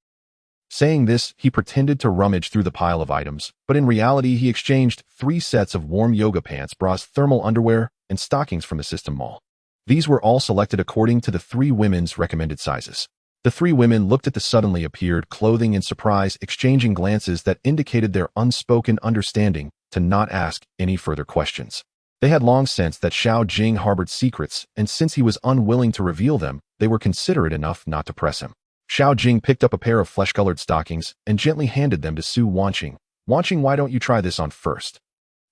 Saying this, he pretended to rummage through the pile of items, but in reality he exchanged 3 sets of warm yoga pants, bras, thermal underwear, and stockings from the system mall. These were all selected according to the 3 women's recommended sizes. The 3 women looked at the suddenly appeared clothing in surprise, exchanging glances that indicated their unspoken understanding to not ask any further questions. They had long sensed that Xiao Jing harbored secrets, and since he was unwilling to reveal them, they were considerate enough not to press him. Xiao Jing picked up a pair of flesh-colored stockings and gently handed them to Su Wanqing. "Wanqing, why don't you try this on first?"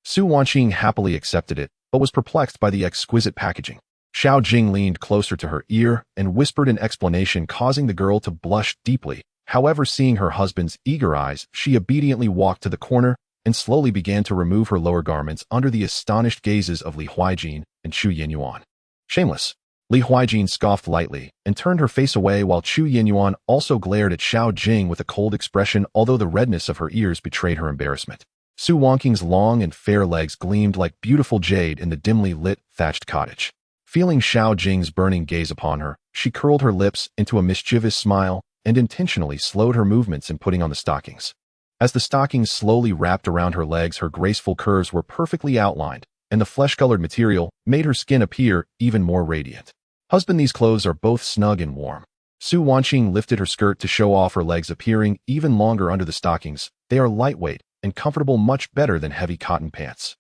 Su Wanqing happily accepted it, but was perplexed by the exquisite packaging. Xiao Jing leaned closer to her ear and whispered an explanation, causing the girl to blush deeply. However, seeing her husband's eager eyes, she obediently walked to the corner and slowly began to remove her lower garments under the astonished gazes of Li Huijin and Chu Yinyuan. Shameless. Li Huijin scoffed lightly and turned her face away while Chu Yinyuan also glared at Xiao Jing with a cold expression, although the redness of her ears betrayed her embarrassment. Su Wanqing's long and fair legs gleamed like beautiful jade in the dimly lit, thatched cottage. Feeling Xiao Jing's burning gaze upon her, she curled her lips into a mischievous smile and intentionally slowed her movements in putting on the stockings. As the stockings slowly wrapped around her legs, her graceful curves were perfectly outlined, and the flesh-colored material made her skin appear even more radiant. Husband, these clothes are both snug and warm. Su Wanqing lifted her skirt to show off her legs, appearing even longer under the stockings. They are lightweight and comfortable, much better than heavy cotton pants.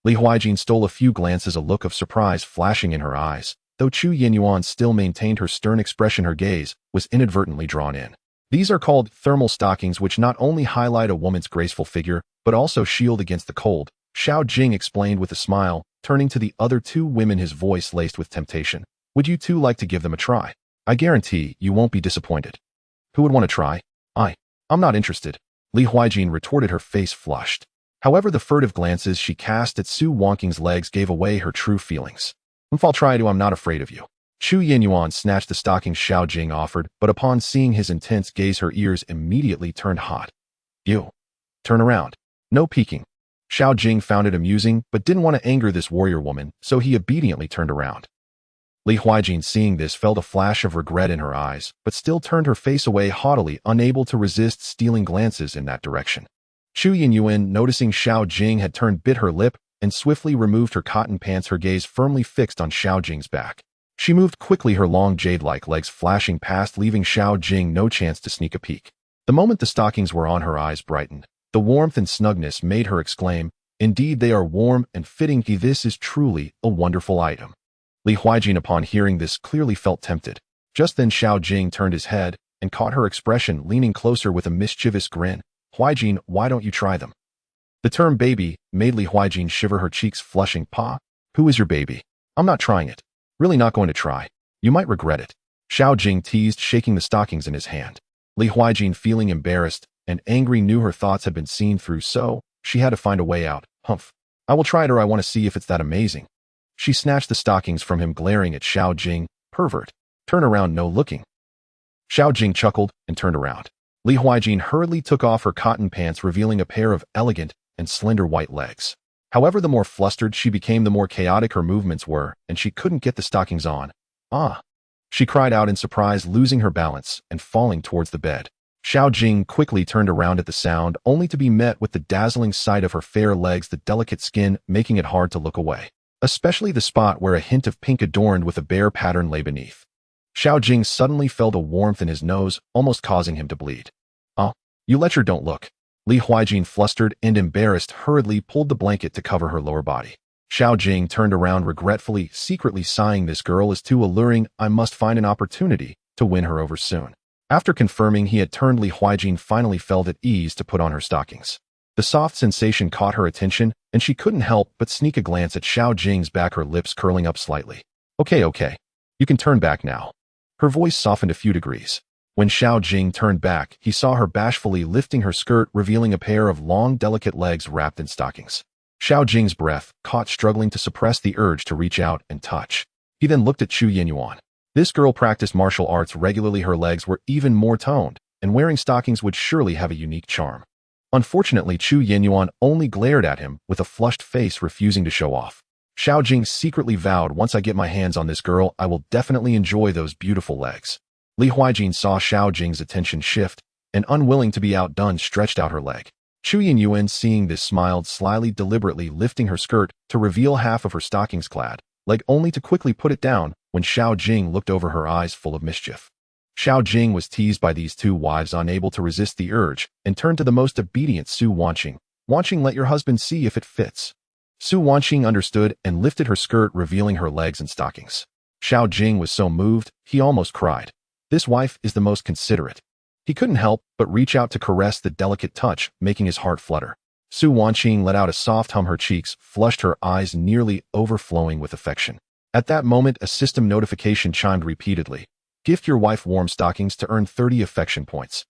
Li Huijin stole a few glances, a look of surprise flashing in her eyes. Though Chu Yinyuan still maintained her stern expression, her gaze was inadvertently drawn in. These are called thermal stockings, which not only highlight a woman's graceful figure, but also shield against the cold, Xiao Jing explained with a smile, turning to the other two women, his voice laced with temptation. Would you two like to give them a try? I guarantee you won't be disappointed. Who would want to try? I'm not interested. Li Huijin retorted, her face flushed. However, the furtive glances she cast at Su Wanqing's legs gave away her true feelings. If I'll try to, I'm not afraid of you. Chu Yinyuan snatched the stockings Xiao Jing offered, but upon seeing his intense gaze, her ears immediately turned hot. You. Turn around. No peeking. Xiao Jing found it amusing, but didn't want to anger this warrior woman, so he obediently turned around. Li Huijin, seeing this, felt a flash of regret in her eyes, but still turned her face away haughtily, unable to resist stealing glances in that direction. Chu Yinyuan, noticing Xiao Jing had turned, bit her lip and swiftly removed her cotton pants, her gaze firmly fixed on Xiao Jing's back. She moved quickly, her long jade-like legs flashing past, leaving Xiao Jing no chance to sneak a peek. The moment the stockings were on, her eyes brightened. The warmth and snugness made her exclaim, "Indeed, they are warm and fitting. This is truly a wonderful item." Li Huijin, upon hearing this, clearly felt tempted. Just then Xiao Jing turned his head and caught her expression, leaning closer with a mischievous grin. "Huijin, why don't you try them?" The term baby made Li Huijin shiver, her cheeks flushing. "Pa? Who is your baby? I'm not trying it. Really not going to try. You might regret it." Xiao Jing teased, shaking the stockings in his hand. Li Huijin, feeling embarrassed and angry, knew her thoughts had been seen through, so she had to find a way out. "Humph. I will try it, or I want to see if it's that amazing." She snatched the stockings from him, glaring at Xiao Jing. "Pervert. Turn around, no looking." Xiao Jing chuckled and turned around. Li Huijin hurriedly took off her cotton pants, revealing a pair of elegant and slender white legs. However, the more flustered she became, the more chaotic her movements were, and she couldn't get the stockings on. "Ah!" She cried out in surprise, losing her balance and falling towards the bed. Xiao Jing quickly turned around at the sound, only to be met with the dazzling sight of her fair legs, the delicate skin making it hard to look away, especially the spot where a hint of pink adorned with a bear pattern lay beneath. Xiao Jing suddenly felt a warmth in his nose, almost causing him to bleed. "Oh, you lecher, don't look." Li Huijin, flustered and embarrassed, hurriedly pulled the blanket to cover her lower body. Xiao Jing turned around regretfully, secretly sighing, "This girl is too alluring. I must find an opportunity to win her over soon." After confirming he had turned, Li Huijin finally felt at ease to put on her stockings. The soft sensation caught her attention, and she couldn't help but sneak a glance at Xiao Jing's back, her lips curling up slightly. Okay. You can turn back now." Her voice softened a few degrees. When Xiao Jing turned back, he saw her bashfully lifting her skirt, revealing a pair of long, delicate legs wrapped in stockings. Xiao Jing's breath caught, struggling to suppress the urge to reach out and touch. He then looked at Chu Yinyuan. This girl practiced martial arts regularly. Her legs were even more toned, and wearing stockings would surely have a unique charm. Unfortunately, Chu Yinyuan only glared at him with a flushed face, refusing to show off. Xiao Jing secretly vowed, "Once I get my hands on this girl, I will definitely enjoy those beautiful legs." Li Huijin saw Xiao Jing's attention shift, and unwilling to be outdone, stretched out her leg. Chu Yinyuan, seeing this, smiled slyly, deliberately lifting her skirt to reveal half of her stockings-clad leg, only to quickly put it down when Xiao Jing looked over, her eyes full of mischief. Xiao Jing was teased by these two wives, unable to resist the urge, and turned to the most obedient Su Wanqing. "Wanqing, let your husband see if it fits." Su Wanqing understood and lifted her skirt, revealing her legs and stockings. Xiao Jing was so moved, he almost cried. This wife is the most considerate. He couldn't help but reach out to caress the delicate touch, making his heart flutter. Su Wanqing let out a soft hum, her cheeks flushed, her eyes nearly overflowing with affection. At that moment, a system notification chimed repeatedly. "Gift your wife warm stockings to earn 30 affection points."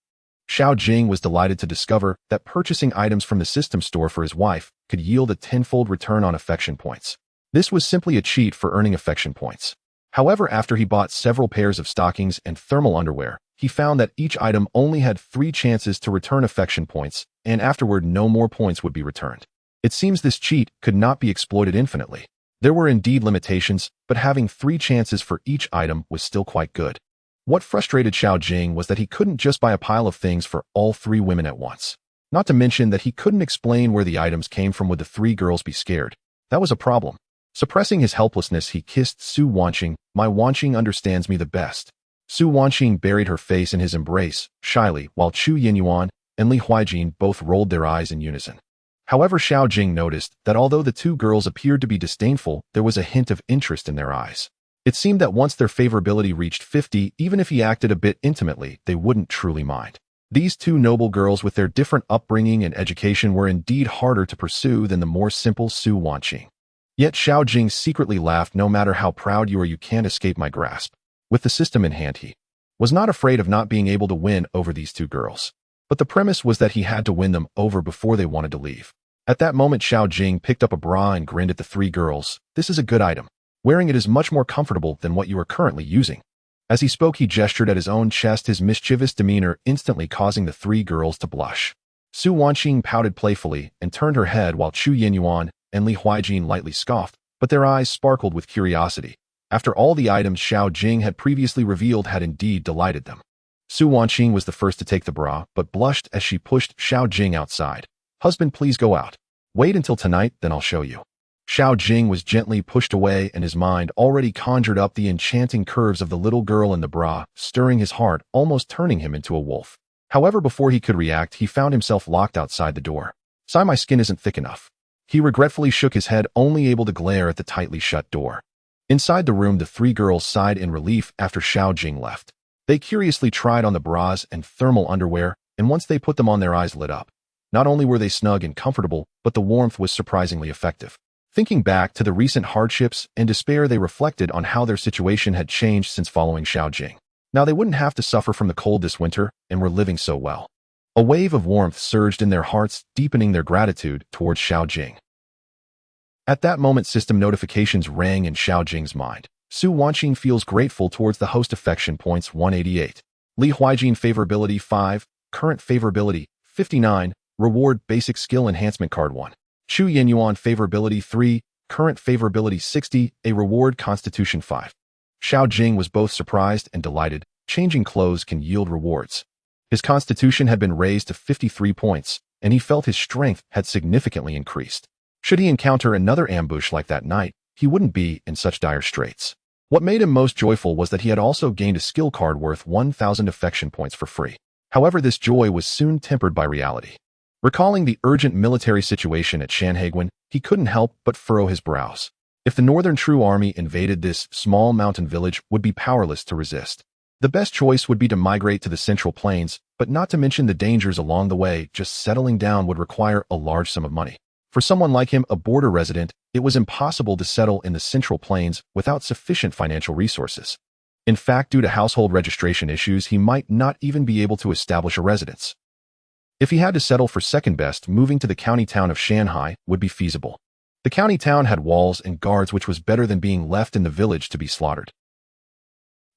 Xiao Jing was delighted to discover that purchasing items from the system store for his wife could yield a tenfold return on affection points. This was simply a cheat for earning affection points. However, after he bought several pairs of stockings and thermal underwear, he found that each item only had 3 chances to return affection points, and afterward no more points would be returned. It seems this cheat could not be exploited infinitely. There were indeed limitations, but having 3 chances for each item was still quite good. What frustrated Xiao Jing was that he couldn't just buy a pile of things for all 3 women at once. Not to mention that he couldn't explain where the items came from. Would the 3 girls be scared? That was a problem. Suppressing his helplessness, he kissed Su Wanqing. My Wanqing understands me the best. Su Wanqing buried her face in his embrace, shyly, while Chu Yinyuan and Li Huijin both rolled their eyes in unison. However, Xiao Jing noticed that although the 2 girls appeared to be disdainful, there was a hint of interest in their eyes. It seemed that once their favorability reached 50, even if he acted a bit intimately, they wouldn't truly mind. These 2 noble girls with their different upbringing and education were indeed harder to pursue than the more simple Su Wanqing. Yet Xiao Jing secretly laughed. No matter how proud you are, you can't escape my grasp. With the system in hand, he was not afraid of not being able to win over these 2 girls. But the premise was that he had to win them over before they wanted to leave. At that moment, Xiao Jing picked up a bra and grinned at the 3 girls. This is a good item. Wearing it is much more comfortable than what you are currently using. As he spoke, he gestured at his own chest, his mischievous demeanor instantly causing the 3 girls to blush. Su Wanqing pouted playfully and turned her head while Chu Yinyuan and Li Huijin lightly scoffed, but their eyes sparkled with curiosity. After all, the items Xiao Jing had previously revealed had indeed delighted them. Su Wanqing was the first to take the bra, but blushed as she pushed Xiao Jing outside. Husband, please go out. Wait until tonight, then I'll show you. Xiao Jing was gently pushed away, and his mind already conjured up the enchanting curves of the little girl in the bra, stirring his heart, almost turning him into a wolf. However, before he could react, he found himself locked outside the door. Sigh, my skin isn't thick enough. He regretfully shook his head, only able to glare at the tightly shut door. Inside the room, the 3 girls sighed in relief after Xiao Jing left. They curiously tried on the bras and thermal underwear, and once they put them on, their eyes lit up. Not only were they snug and comfortable, but the warmth was surprisingly effective. Thinking back to the recent hardships and despair, they reflected on how their situation had changed since following Xiao Jing. Now they wouldn't have to suffer from the cold this winter, and were living so well. A wave of warmth surged in their hearts, deepening their gratitude towards Xiao Jing. At that moment, system notifications rang in Xiao Jing's mind. Su Wanqing feels grateful towards the host. Affection points 188. Li Huijin favorability 5, current favorability 59, reward basic skill enhancement card 1. Chu Yinyuan favorability 3, current favorability 60, a reward constitution 5. Xiao Jing was both surprised and delighted. Changing clothes can yield rewards. His constitution had been raised to 53 points, and he felt his strength had significantly increased. Should he encounter another ambush like that night, he wouldn't be in such dire straits. What made him most joyful was that he had also gained a skill card worth 1,000 affection points for free. However, this joy was soon tempered by reality. Recalling the urgent military situation at Shanhaiguan, he couldn't help but furrow his brows. If the Northern True Army invaded this small mountain village, would be powerless to resist. The best choice would be to migrate to the Central Plains, but not to mention the dangers along the way. Just settling down would require a large sum of money. For someone like him, a border resident, it was impossible to settle in the Central Plains without sufficient financial resources. In fact, due to household registration issues, he might not even be able to establish a residence. If he had to settle for second best, moving to the county town of Shanhai would be feasible. The county town had walls and guards, which was better than being left in the village to be slaughtered.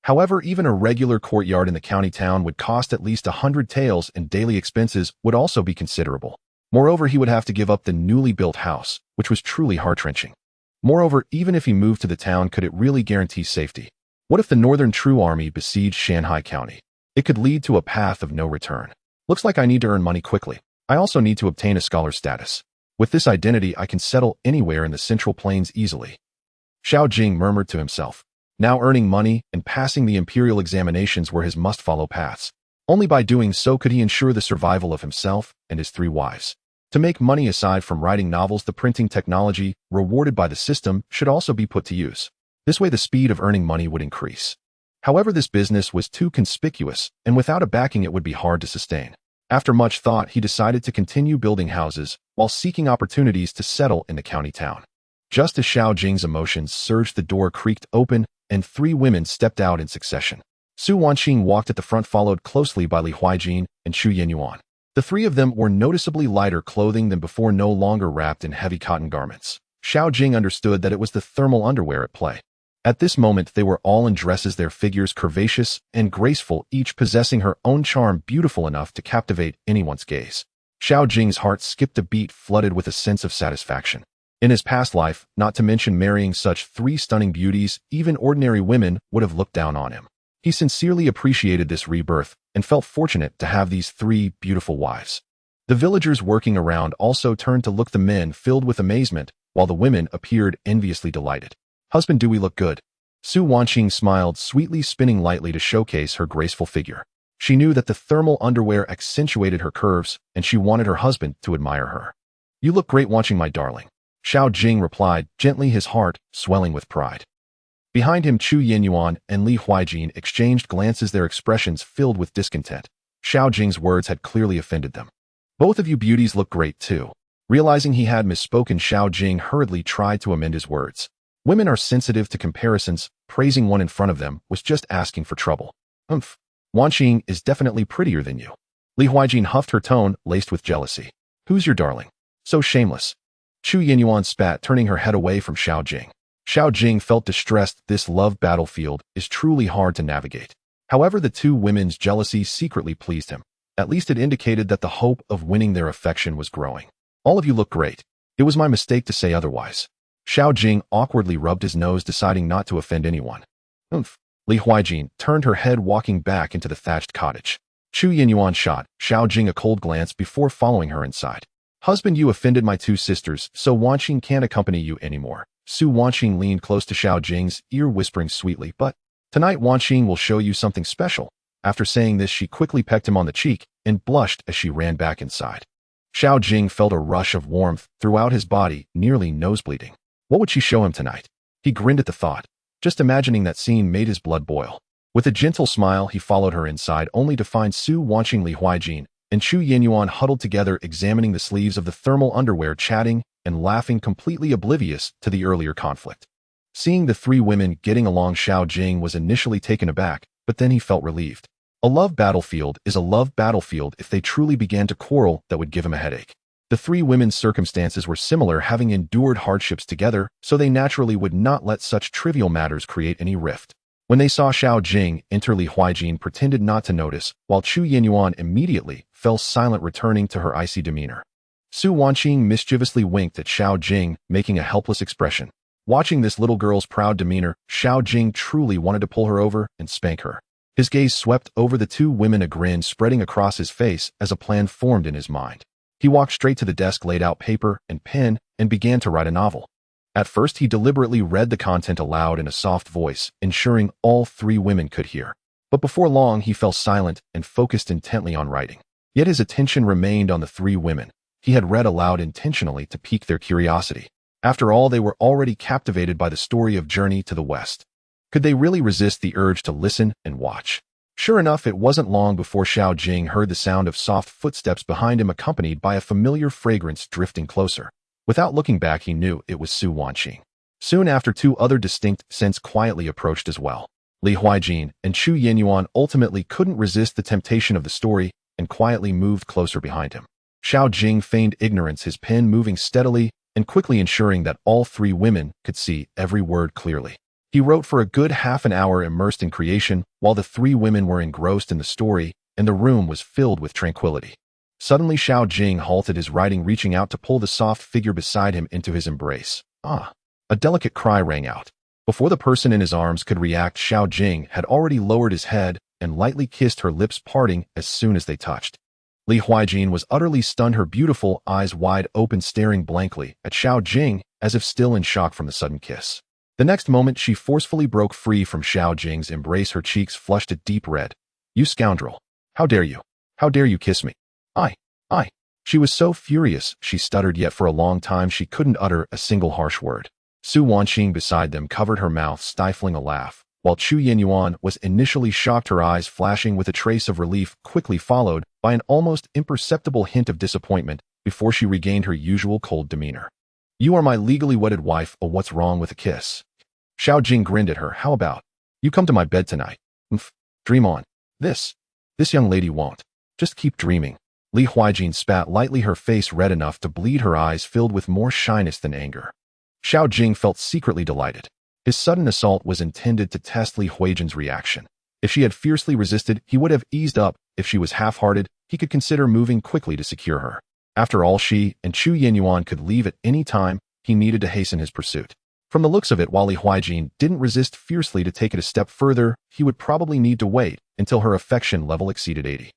However, even a regular courtyard in the county town would cost at least 100 taels, and daily expenses would also be considerable. Moreover, he would have to give up the newly built house, which was truly heart-wrenching. Moreover, even if he moved to the town, could it really guarantee safety? What if the Northern True Army besieged Shanhai County? It could lead to a path of no return. Looks like I need to earn money quickly. I also need to obtain a scholar status. With this identity, I can settle anywhere in the Central Plains easily. Xiao Jing murmured to himself. Now earning money and passing the imperial examinations were his must-follow paths. Only by doing so could he ensure the survival of himself and his 3 wives. To make money aside from writing novels, the printing technology, rewarded by the system, should also be put to use. This way the speed of earning money would increase. However, this business was too conspicuous, and without a backing it would be hard to sustain. After much thought, he decided to continue building houses while seeking opportunities to settle in the county town. Just as Xiao Jing's emotions surged, the door creaked open, and 3 women stepped out in succession. Su Wanqing walked at the front, followed closely by Li Huijin and Xu Yenyuan. The three of them wore noticeably lighter clothing than before, no longer wrapped in heavy cotton garments. Xiao Jing understood that it was the thermal underwear at play. At this moment, they were all in dresses, their figures curvaceous and graceful, each possessing her own charm beautiful enough to captivate anyone's gaze. Xiao Jing's heart skipped a beat, flooded with a sense of satisfaction. In his past life, not to mention marrying such three stunning beauties, even ordinary women would have looked down on him. He sincerely appreciated this rebirth and felt fortunate to have these three beautiful wives. The villagers working around also turned to look, the men filled with amazement, while the women appeared enviously delighted. "Husband, do we look good?" Su Wanqing smiled sweetly, spinning lightly to showcase her graceful figure. She knew that the thermal underwear accentuated her curves, and she wanted her husband to admire her. "You look great, Wanqing, my darling," Xiao Jing replied gently, his heart swelling with pride. Behind him, Xu Yenyuan and Li Huijin exchanged glances, their expressions filled with discontent. Xiao Jing's words had clearly offended them. "Both of you beauties look great too." Realizing he had misspoken, Xiao Jing hurriedly tried to amend his words. Women are sensitive to comparisons. Praising one in front of them was just asking for trouble. Wanqing is definitely prettier than you." Li Huijin huffed, her tone laced with jealousy. "Who's your darling? So shameless." Xu Yenyuan spat, turning her head away from Xiao Jing. Xiao Jing felt distressed. This love battlefield is truly hard to navigate. However, the two women's jealousy secretly pleased him. At least it indicated that the hope of winning their affection was growing. "All of you look great. It was my mistake to say otherwise." Xiao Jing awkwardly rubbed his nose, deciding not to offend anyone. Li Huijin turned her head, walking back into the thatched cottage. Xu Yenyuan shot Xiao Jing a cold glance before following her inside. "Husband, you offended my two sisters, so Wanqing can't accompany you anymore." Su Wanqing leaned close to Xiao Jing's ear, whispering sweetly, "But tonight Wanqing will show you something special." After saying this, she quickly pecked him on the cheek and blushed as she ran back inside. Xiao Jing felt a rush of warmth throughout his body, nearly nosebleeding. What would she show him tonight? He grinned at the thought. Just imagining that scene made his blood boil. With a gentle smile, he followed her inside, only to find Su Wanqing, Li Huijin, and Xu Yenyuan huddled together, examining the sleeves of the thermal underwear, chatting and laughing, completely oblivious to the earlier conflict. Seeing the three women getting along, Xiao Jing was initially taken aback, but then he felt relieved. A love battlefield is a love battlefield. If they truly began to quarrel, that would give him a headache. The three women's circumstances were similar, having endured hardships together, so they naturally would not let such trivial matters create any rift. When they saw Xiao Jing enter, Li Huijin pretended not to notice, while Xu Yenyuan immediately fell silent, returning to her icy demeanor. Su Wanqing mischievously winked at Xiao Jing, making a helpless expression. Watching this little girl's proud demeanor, Xiao Jing truly wanted to pull her over and spank her. His gaze swept over the two women, a grin spreading across his face as a plan formed in his mind. He walked straight to the desk, laid out paper and pen, and began to write a novel. At first, he deliberately read the content aloud in a soft voice, ensuring all three women could hear. But before long, he fell silent and focused intently on writing. Yet his attention remained on the three women. He had read aloud intentionally to pique their curiosity. After all, they were already captivated by the story of Journey to the West. Could they really resist the urge to listen and watch? Sure enough, it wasn't long before Xiao Jing heard the sound of soft footsteps behind him, accompanied by a familiar fragrance drifting closer. Without looking back, he knew it was Su Wanqing. Soon after, two other distinct scents quietly approached as well. Li Huijin and Xu Yenyuan ultimately couldn't resist the temptation of the story and quietly moved closer behind him. Xiao Jing feigned ignorance, his pen moving steadily and quickly, ensuring that all three women could see every word clearly. He wrote for a good half an hour, immersed in creation, while the three women were engrossed in the story, and the room was filled with tranquility. Suddenly, Xiao Jing halted his writing, reaching out to pull the soft figure beside him into his embrace. "Ah!" A delicate cry rang out. Before the person in his arms could react, Xiao Jing had already lowered his head and lightly kissed her lips, parting as soon as they touched. Li Huijin was utterly stunned, her beautiful eyes wide open, staring blankly at Xiao Jing as if still in shock from the sudden kiss. The next moment, she forcefully broke free from Xiao Jing's embrace, her cheeks flushed a deep red. "You scoundrel! How dare you? How dare you kiss me? I. She was so furious, she stuttered, yet for a long time she couldn't utter a single harsh word. Su Wanqing beside them covered her mouth, stifling a laugh, while Xu Yenyuan was initially shocked, her eyes flashing with a trace of relief, quickly followed by an almost imperceptible hint of disappointment before she regained her usual cold demeanor. "You are my legally wedded wife, oh, what's wrong with a kiss?" Xiao Jing grinned at her. "How about you come to my bed tonight?" Dream on. This young lady won't. Just keep dreaming. Li Huijin spat lightly, her face red enough to bleed, her eyes filled with more shyness than anger. Xiao Jing felt secretly delighted. His sudden assault was intended to test Li Huijin's reaction. If she had fiercely resisted, he would have eased up. If she was half-hearted, he could consider moving quickly to secure her. After all, she and Chu Yinyuan could leave at any time. He needed to hasten his pursuit. From the looks of it, while Li Huijin didn't resist fiercely to take it a step further, he would probably need to wait until her affection level exceeded 80.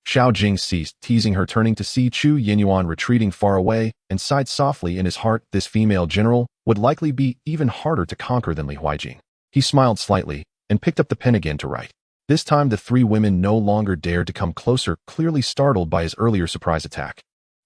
Xiao Jing ceased teasing her, turning to see Chu Yinyuan retreating far away, and sighed softly in his heart. This female general would likely be even harder to conquer than Li Huijin. He smiled slightly and picked up the pen again to write. This time the three women no longer dared to come closer, clearly startled by his earlier surprise attack.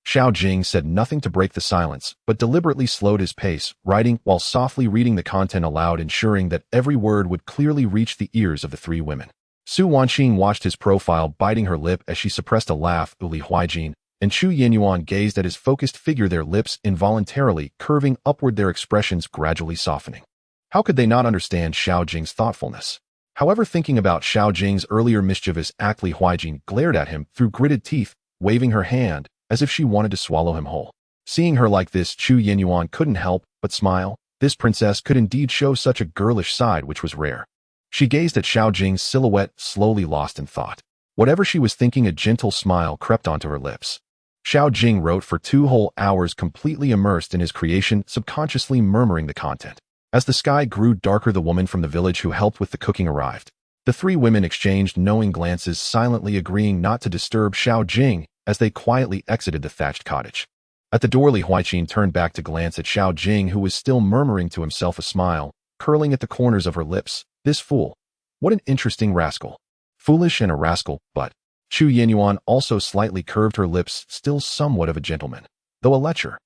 Xiao Jing said nothing to break the silence, but deliberately slowed his pace, writing while softly reading the content aloud, ensuring that every word would clearly reach the ears of the three women. Su Wanqing watched his profile, biting her lip as she suppressed a laugh. Li Huijin and Chu Yinyuan gazed at his focused figure, their lips involuntarily curving upward, their expressions gradually softening. How could they not understand Xiao Jing's thoughtfulness? However, thinking about Xiao Jing's earlier mischievous act, Li Huijin glared at him through gritted teeth, waving her hand as if she wanted to swallow him whole. Seeing her like this, Chu Yinyuan couldn't help but smile. This princess could indeed show such a girlish side, which was rare. She gazed at Xiao Jing's silhouette, slowly lost in thought. Whatever she was thinking, a gentle smile crept onto her lips. Xiao Jing wrote for 2 whole hours, completely immersed in his creation, subconsciously murmuring the content. As the sky grew darker, the woman from the village who helped with the cooking arrived. The three women exchanged knowing glances, silently agreeing not to disturb Xiao Jing as they quietly exited the thatched cottage. At the door, Li Huijin turned back to glance at Xiao Jing, who was still murmuring to himself, a smile curling at the corners of her lips. This fool. What an interesting rascal. Foolish and a rascal, but Chu Yinyuan also slightly curved her lips, still somewhat of a gentleman, though a lecher.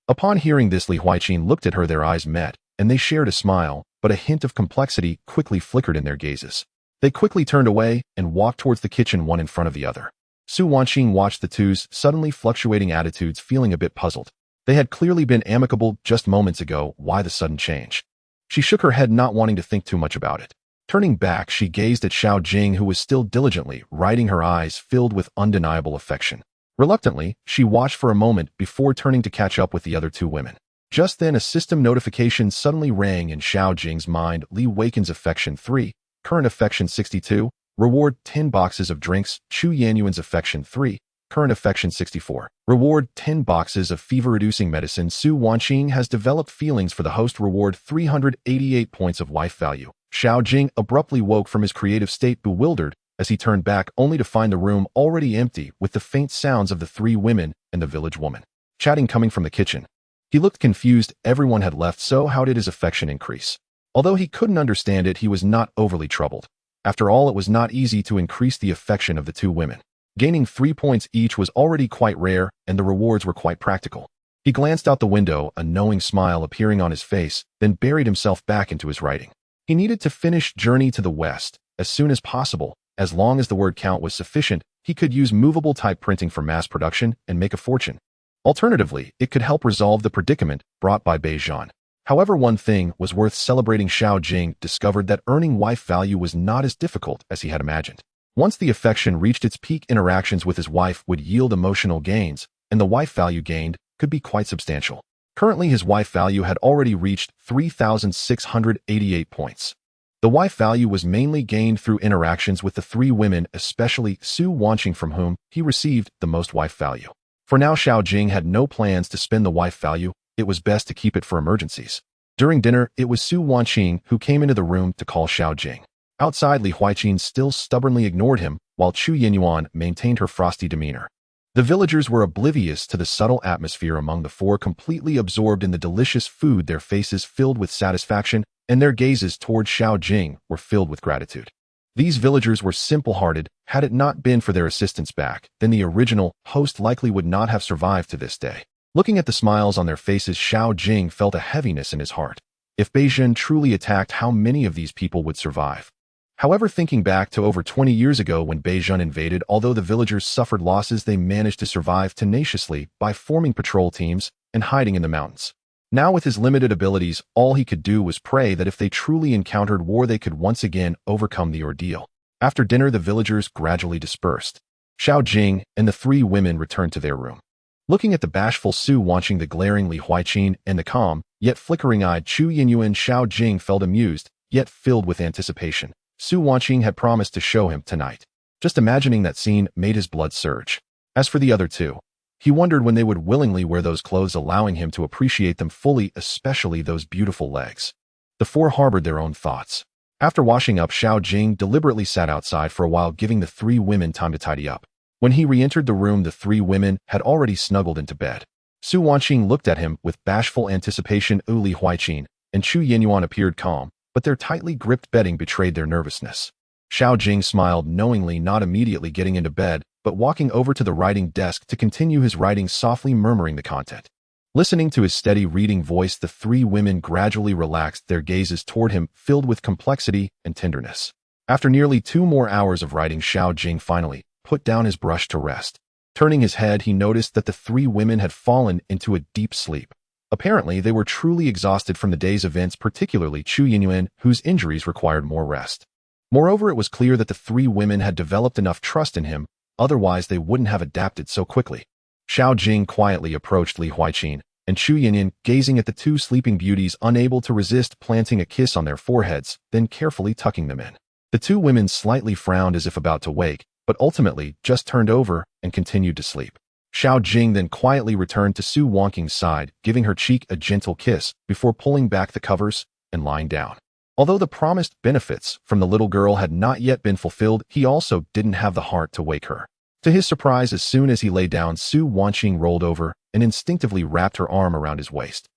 Upon hearing this, Li Huijin looked at her, their eyes met, and they shared a smile, but a hint of complexity quickly flickered in their gazes. They quickly turned away and walked towards the kitchen, one in front of the other. Su Wanqing watched the two's suddenly fluctuating attitudes, feeling a bit puzzled. They had clearly been amicable just moments ago. Why the sudden change? She shook her head, not wanting to think too much about it. Turning back, she gazed at Xiao Jing, who was still diligently writing, her eyes filled with undeniable affection. Reluctantly, she watched for a moment before turning to catch up with the other two women. Just then, a system notification suddenly rang in Xiao Jing's mind. Li Wakens affection 3, current affection 62, reward 10 boxes of drinks. Chu Yanyuan's affection 3, current affection 64, reward 10 boxes of fever-reducing medicine. Su Wanqing has developed feelings for the host, reward 388 points of wife value. Xiao Jing abruptly woke from his creative state, bewildered, as he turned back only to find the room already empty, with the faint sounds of the three women and the village woman chatting coming from the kitchen. He looked confused. Everyone had left, so how did his affection increase? Although he couldn't understand it, he was not overly troubled. After all, it was not easy to increase the affection of the two women. Gaining 3 points each was already quite rare, and the rewards were quite practical. He glanced out the window, a knowing smile appearing on his face, then buried himself back into his writing. He needed to finish Journey to the West as soon as possible. As long as the word count was sufficient, he could use movable type printing for mass production and make a fortune. Alternatively, it could help resolve the predicament brought by Beijing. However, one thing was worth celebrating. Xiao Jing discovered that earning wife value was not as difficult as he had imagined. Once the affection reached its peak, interactions with his wife would yield emotional gains, and the wife value gained could be quite substantial. Currently, his wife value had already reached 3,688 points. The wife value was mainly gained through interactions with the three women, especially Su Wanqing, from whom he received the most wife value. For now, Xiao Jing had no plans to spend the wife value. It was best to keep it for emergencies. During dinner, it was Su Wanqing who came into the room to call Xiao Jing. Outside, Li Huijin still stubbornly ignored him, while Chu Yinyuan maintained her frosty demeanor. The villagers were oblivious to the subtle atmosphere among the four, completely absorbed in the delicious food, their faces filled with satisfaction, and their gazes toward Xiao Jing were filled with gratitude. These villagers were simple-hearted. Had it not been for their assistance back, then the original host likely would not have survived to this day. Looking at the smiles on their faces, Xiao Jing felt a heaviness in his heart. If Beijing truly attacked, how many of these people would survive? However, thinking back to over 20 years ago when Beijing invaded, although the villagers suffered losses, they managed to survive tenaciously by forming patrol teams and hiding in the mountains. Now, with his limited abilities, all he could do was pray that if they truly encountered war, they could once again overcome the ordeal. After dinner, the villagers gradually dispersed. Xiao Jing and the three women returned to their room. Looking at the bashful Su, watching the glaring Li Huaiqin and the calm, yet flickering-eyed Chu Yinyuan, Xiao Jing felt amused, yet filled with anticipation. Su Wanqing had promised to show him tonight. Just imagining that scene made his blood surge. As for the other two, he wondered when they would willingly wear those clothes, allowing him to appreciate them fully, especially those beautiful legs. The four harbored their own thoughts. After washing up, Xiao Jing deliberately sat outside for a while, giving the three women time to tidy up. When he re-entered the room, the three women had already snuggled into bed. Su Wanqing looked at him with bashful anticipation. Li Huaiqin and Chu Yinyuan appeared calm, but their tightly gripped bedding betrayed their nervousness. Xiao Jing smiled knowingly, not immediately getting into bed, but walking over to the writing desk to continue his writing, softly murmuring the content. Listening to his steady reading voice, the three women gradually relaxed their gazes toward him, filled with complexity and tenderness. After nearly 2 more hours of writing, Xiao Jing finally put down his brush to rest. Turning his head, he noticed that the three women had fallen into a deep sleep. Apparently, they were truly exhausted from the day's events, particularly Chu Yinyuan, whose injuries required more rest. Moreover, it was clear that the three women had developed enough trust in him, otherwise they wouldn't have adapted so quickly. Xiao Jing quietly approached Li Huaiqin and Chu Yinyuan, gazing at the two sleeping beauties, unable to resist planting a kiss on their foreheads, then carefully tucking them in. The two women slightly frowned as if about to wake, but ultimately just turned over and continued to sleep. Xiao Jing then quietly returned to Su Wanqing's side, giving her cheek a gentle kiss before pulling back the covers and lying down. Although the promised benefits from the little girl had not yet been fulfilled, he also didn't have the heart to wake her. To his surprise, as soon as he lay down, Su Wanqing rolled over and instinctively wrapped her arm around his waist.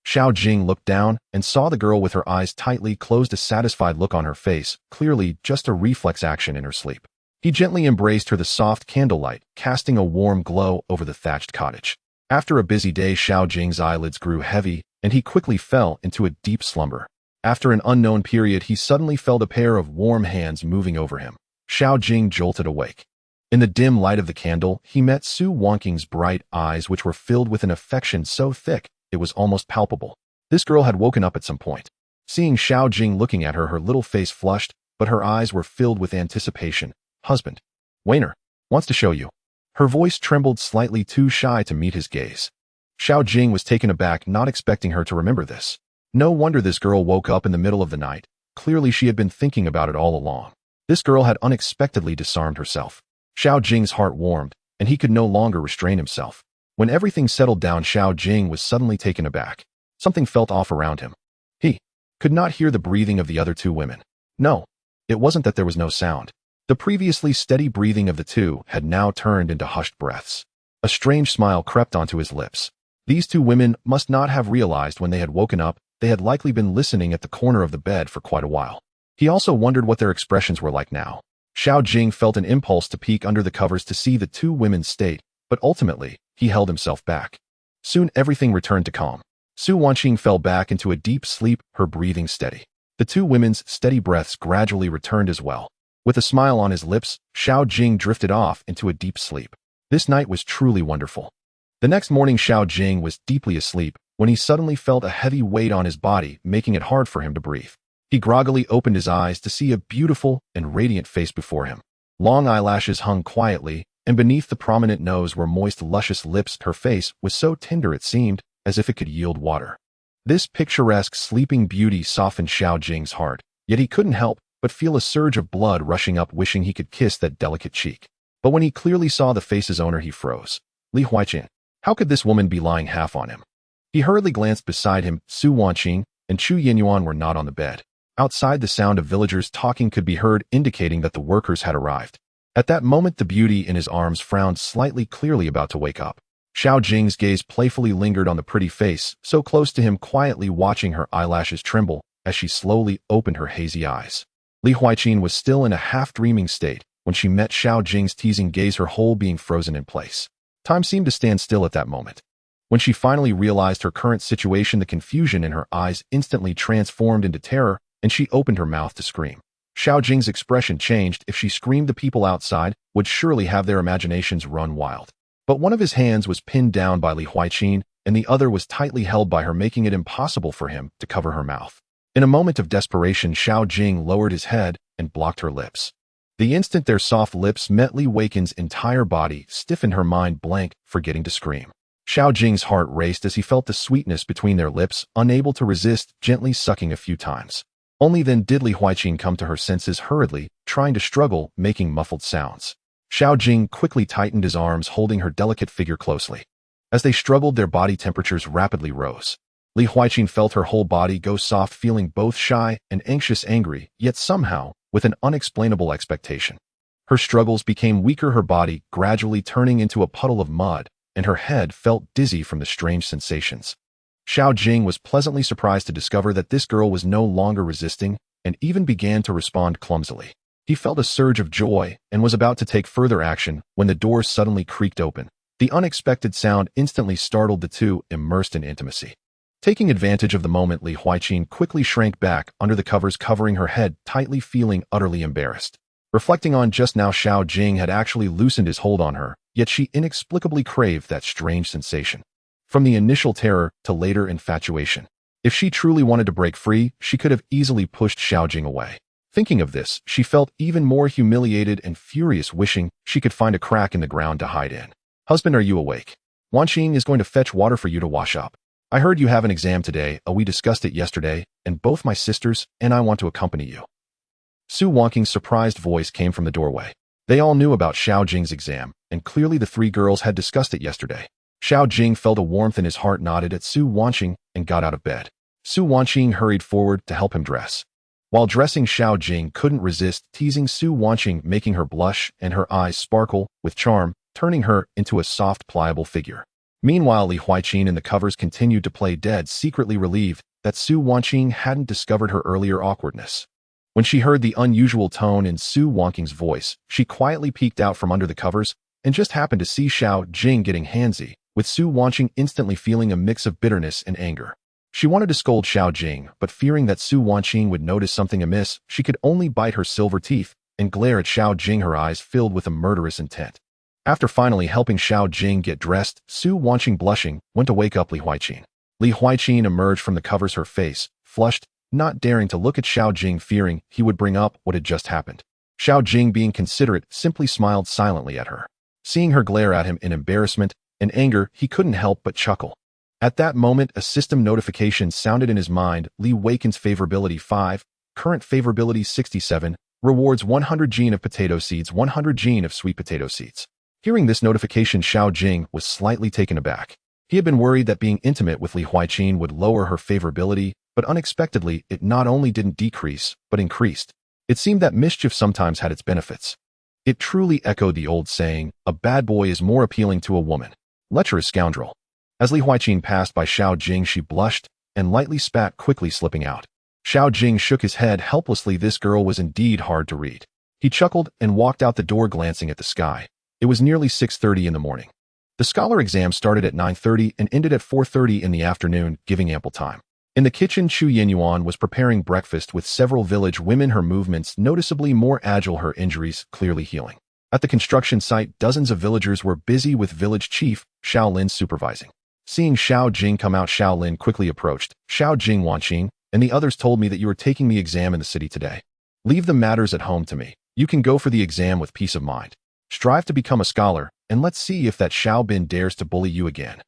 Xiao Jing looked down and saw the girl with her eyes tightly closed, a satisfied look on her face, clearly just a reflex action in her sleep. He gently embraced her, the soft candlelight casting a warm glow over the thatched cottage. After a busy day, Xiao Jing's eyelids grew heavy, and he quickly fell into a deep slumber. After an unknown period, he suddenly felt a pair of warm hands moving over him. Xiao Jing jolted awake. In the dim light of the candle, he met Su Wanqing's bright eyes, which were filled with an affection so thick it was almost palpable. This girl had woken up at some point. Seeing Xiao Jing looking at her, her little face flushed, but her eyes were filled with anticipation. "Husband, Wainer wants to show you." Her voice trembled slightly, too shy to meet his gaze. Xiao Jing was taken aback, not expecting her to remember this. No wonder this girl woke up in the middle of the night. Clearly she had been thinking about it all along. This girl had unexpectedly disarmed herself. Xiao Jing's heart warmed, and he could no longer restrain himself. When everything settled down, Xiao Jing was suddenly taken aback. Something felt off around him. He could not hear the breathing of the other two women. No, it wasn't that there was no sound. The previously steady breathing of the two had now turned into hushed breaths. A strange smile crept onto his lips. These two women must not have realized when they had woken up. They had likely been listening at the corner of the bed for quite a while. He also wondered what their expressions were like now. Xiao Jing felt an impulse to peek under the covers to see the two women's state, but ultimately, he held himself back. Soon everything returned to calm. Su Wanqing fell back into a deep sleep, her breathing steady. The two women's steady breaths gradually returned as well. With a smile on his lips, Xiao Jing drifted off into a deep sleep. This night was truly wonderful. The next morning, Xiao Jing was deeply asleep when he suddenly felt a heavy weight on his body, making it hard for him to breathe. He groggily opened his eyes to see a beautiful and radiant face before him. Long eyelashes hung quietly, and beneath the prominent nose were moist, luscious lips. Her face was so tender it seemed as if it could yield water. This picturesque sleeping beauty softened Xiao Jing's heart, yet he couldn't help but feel a surge of blood rushing up, wishing he could kiss that delicate cheek. But when he clearly saw the face's owner, he froze. Li Huaiqin. How could this woman be lying half on him? He hurriedly glanced beside him. Su Wanqing and Chu Yinyuan were not on the bed. Outside, the sound of villagers talking could be heard, indicating that the workers had arrived. At that moment, the beauty in his arms frowned slightly, clearly about to wake up. Xiao Jing's gaze playfully lingered on the pretty face, so close to him, quietly watching her eyelashes tremble as she slowly opened her hazy eyes. Li Huaiqin was still in a half-dreaming state when she met Xiao Jing's teasing gaze, her whole being frozen in place. Time seemed to stand still at that moment. When she finally realized her current situation, the confusion in her eyes instantly transformed into terror, and she opened her mouth to scream. Xiao Jing's expression changed. If she screamed, the people outside would surely have their imaginations run wild. But one of his hands was pinned down by Li Huaiqin, and the other was tightly held by her, making it impossible for him to cover her mouth. In a moment of desperation, Xiao Jing lowered his head and blocked her lips. The instant their soft lips met, Li Weiken's entire body stiffened, her mind blank, forgetting to scream. Xiao Jing's heart raced as he felt the sweetness between their lips, unable to resist, gently sucking a few times. Only then did Li Huaiqin come to her senses, hurriedly, trying to struggle, making muffled sounds. Xiao Jing quickly tightened his arms, holding her delicate figure closely. As they struggled, their body temperatures rapidly rose. Li Huaiqin felt her whole body go soft, feeling both shy and anxious, angry, yet somehow, with an unexplainable expectation. Her struggles became weaker, her body gradually turning into a puddle of mud, and her head felt dizzy from the strange sensations. Xiao Jing was pleasantly surprised to discover that this girl was no longer resisting and even began to respond clumsily. He felt a surge of joy and was about to take further action when the door suddenly creaked open. The unexpected sound instantly startled the two, immersed in intimacy. Taking advantage of the moment, Li Huaiqin quickly shrank back under the covers, covering her head tightly, feeling utterly embarrassed. Reflecting on just now, Xiao Jing had actually loosened his hold on her, yet she inexplicably craved that strange sensation. From the initial terror to later infatuation. If she truly wanted to break free, she could have easily pushed Xiao Jing away. Thinking of this, she felt even more humiliated and furious, wishing she could find a crack in the ground to hide in. "Husband, are you awake? Wanqing is going to fetch water for you to wash up. I heard you have an exam today. We discussed it yesterday, and both my sisters and I want to accompany you." Su Wanqing's surprised voice came from the doorway. They all knew about Xiao Jing's exam, and clearly the three girls had discussed it yesterday. Xiao Jing felt a warmth in his heart, nodded at Su Wanqing, and got out of bed. Su Wanqing hurried forward to help him dress. While dressing, Xiao Jing couldn't resist teasing Su Wanqing, making her blush and her eyes sparkle with charm, turning her into a soft, pliable figure. Meanwhile, Li Huaiqin and the covers continued to play dead, secretly relieved that Su Wanqing hadn't discovered her earlier awkwardness. When she heard the unusual tone in Su Wanqing's voice, she quietly peeked out from under the covers and just happened to see Xiao Jing getting handsy, with Su Wanqing instantly feeling a mix of bitterness and anger. She wanted to scold Xiao Jing, but fearing that Su Wanqing would notice something amiss, she could only bite her silver teeth and glare at Xiao Jing, her eyes filled with a murderous intent. After finally helping Xiao Jing get dressed, Su Wanqing, blushing, went to wake up Li Huaiqin. Li Huaiqin emerged from the covers, her face flushed, not daring to look at Xiao Jing, fearing he would bring up what had just happened. Xiao Jing, being considerate, simply smiled silently at her. Seeing her glare at him in embarrassment and anger, he couldn't help but chuckle. At that moment, a system notification sounded in his mind. Li Weiken's favorability 5, current favorability 67, rewards 100 gene of potato seeds, 100 gene of sweet potato seeds. Hearing this notification, Xiao Jing was slightly taken aback. He had been worried that being intimate with Li Huaiqin would lower her favorability, but unexpectedly, it not only didn't decrease, but increased. It seemed that mischief sometimes had its benefits. It truly echoed the old saying, "A bad boy is more appealing to a woman. Lecherous scoundrel." As Li Huaiqin passed by Xiao Jing, she blushed and lightly spat, quickly slipping out. Xiao Jing shook his head helplessly. This girl was indeed hard to read. He chuckled and walked out the door, glancing at the sky. It was nearly 6:30 in the morning. The scholar exam started at 9:30 and ended at 4:30 in the afternoon, giving ample time. In the kitchen, Chu Yenyuan was preparing breakfast with several village women, her movements noticeably more agile, her injuries clearly healing. At the construction site, dozens of villagers were busy with village chief Xiao Lin supervising. Seeing Xiao Jing come out, Xiao Lin quickly approached. "Xiao Jing, Wanqing, and the others told me that you were taking the exam in the city today. Leave the matters at home to me. You can go for the exam with peace of mind. Strive to become a scholar, and let's see if that Xiao Bin dares to bully you again."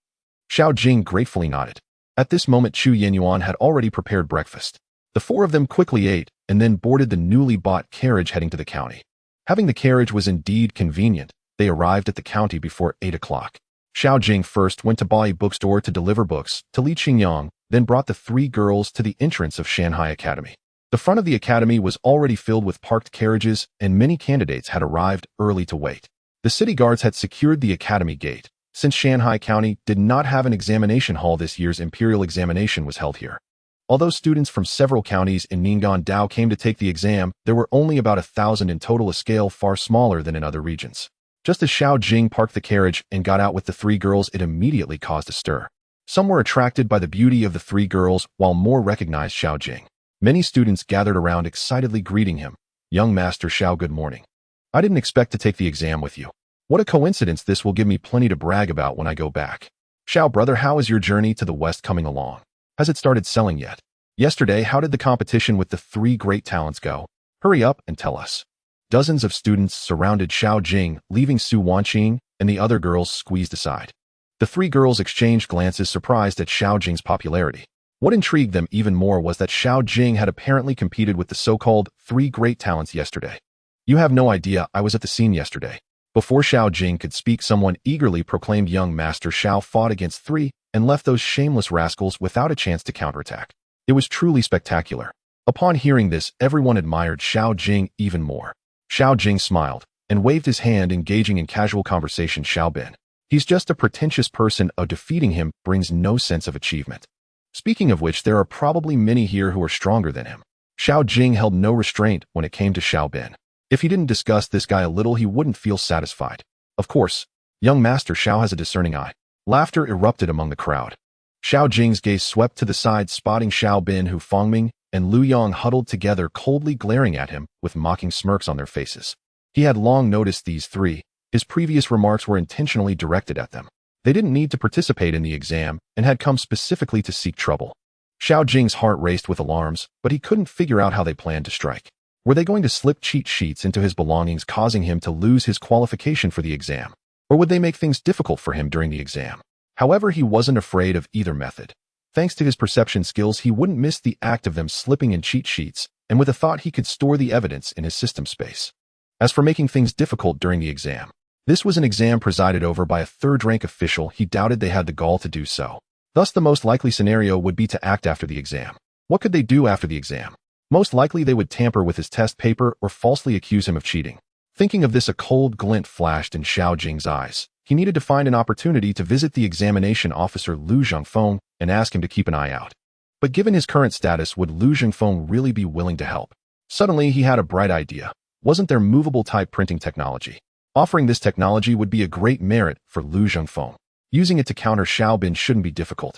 Xiao Jing gratefully nodded. At this moment, Chu Yenyuan had already prepared breakfast. The four of them quickly ate and then boarded the newly bought carriage heading to the county. Having the carriage was indeed convenient. They arrived at the county before 8 o'clock. Xiao Jing first went to Bai bookstore to deliver books to Li Qingyang, then brought the three girls to the entrance of Shanghai Academy. The front of the academy was already filled with parked carriages, and many candidates had arrived early to wait. The city guards had secured the academy gate. Since Shanghai County did not have an examination hall, this year's imperial examination was held here. Although students from several counties in Ning'an Dao came to take the exam, there were only about 1,000 in total, a scale far smaller than in other regions. Just as Xiao Jing parked the carriage and got out with the three girls, it immediately caused a stir. Some were attracted by the beauty of the three girls, while more recognized Xiao Jing. Many students gathered around, excitedly greeting him. "Young Master Xiao, good morning. I didn't expect to take the exam with you. What a coincidence. This will give me plenty to brag about when I go back. Xiao brother, how is your journey to the west coming along? Has it started selling yet? Yesterday, how did the competition with the three great talents go? Hurry up and tell us." Dozens of students surrounded Xiao Jing, leaving Su Wanqing and the other girls squeezed aside. The three girls exchanged glances, surprised at Xiao Jing's popularity. What intrigued them even more was that Xiao Jing had apparently competed with the so-called three great talents yesterday. "You have no idea, I was at the scene yesterday." Before Xiao Jing could speak, someone eagerly proclaimed young Master Xiao fought against three and left those shameless rascals without a chance to counterattack. It was truly spectacular. Upon hearing this, everyone admired Xiao Jing even more. Xiao Jing smiled and waved his hand, engaging in casual conversation. "Xiao Bin. He's just a pretentious person. Defeating him brings no sense of achievement. Speaking of which, there are probably many here who are stronger than him." Xiao Jing held no restraint when it came to Xiao Bin. If he didn't discuss this guy a little, he wouldn't feel satisfied. Of course, young Master Xiao has a discerning eye. Laughter erupted among the crowd. Xiao Jing's gaze swept to the side, spotting Xiao Bin, Hu Fangming, and Lu Yong huddled together, coldly glaring at him with mocking smirks on their faces. He had long noticed these three. His previous remarks were intentionally directed at them. They didn't need to participate in the exam and had come specifically to seek trouble. Xiao Jing's heart raced with alarms, but he couldn't figure out how they planned to strike. Were they going to slip cheat sheets into his belongings, causing him to lose his qualification for the exam? Or would they make things difficult for him during the exam? However, he wasn't afraid of either method. Thanks to his perception skills, he wouldn't miss the act of them slipping in cheat sheets, and with a thought he could store the evidence in his system space. As for making things difficult during the exam, this was an exam presided over by a third-rank official. He doubted they had the gall to do so. Thus, the most likely scenario would be to act after the exam. What could they do after the exam? Most likely they would tamper with his test paper or falsely accuse him of cheating. Thinking of this, a cold glint flashed in Xiao Jing's eyes. He needed to find an opportunity to visit the examination officer Lu Zhengfeng and ask him to keep an eye out. But given his current status, would Lu Zhengfeng really be willing to help? Suddenly, he had a bright idea. Wasn't there movable type printing technology? Offering this technology would be a great merit for Lu Zhengfeng. Using it to counter Xiao Bin shouldn't be difficult.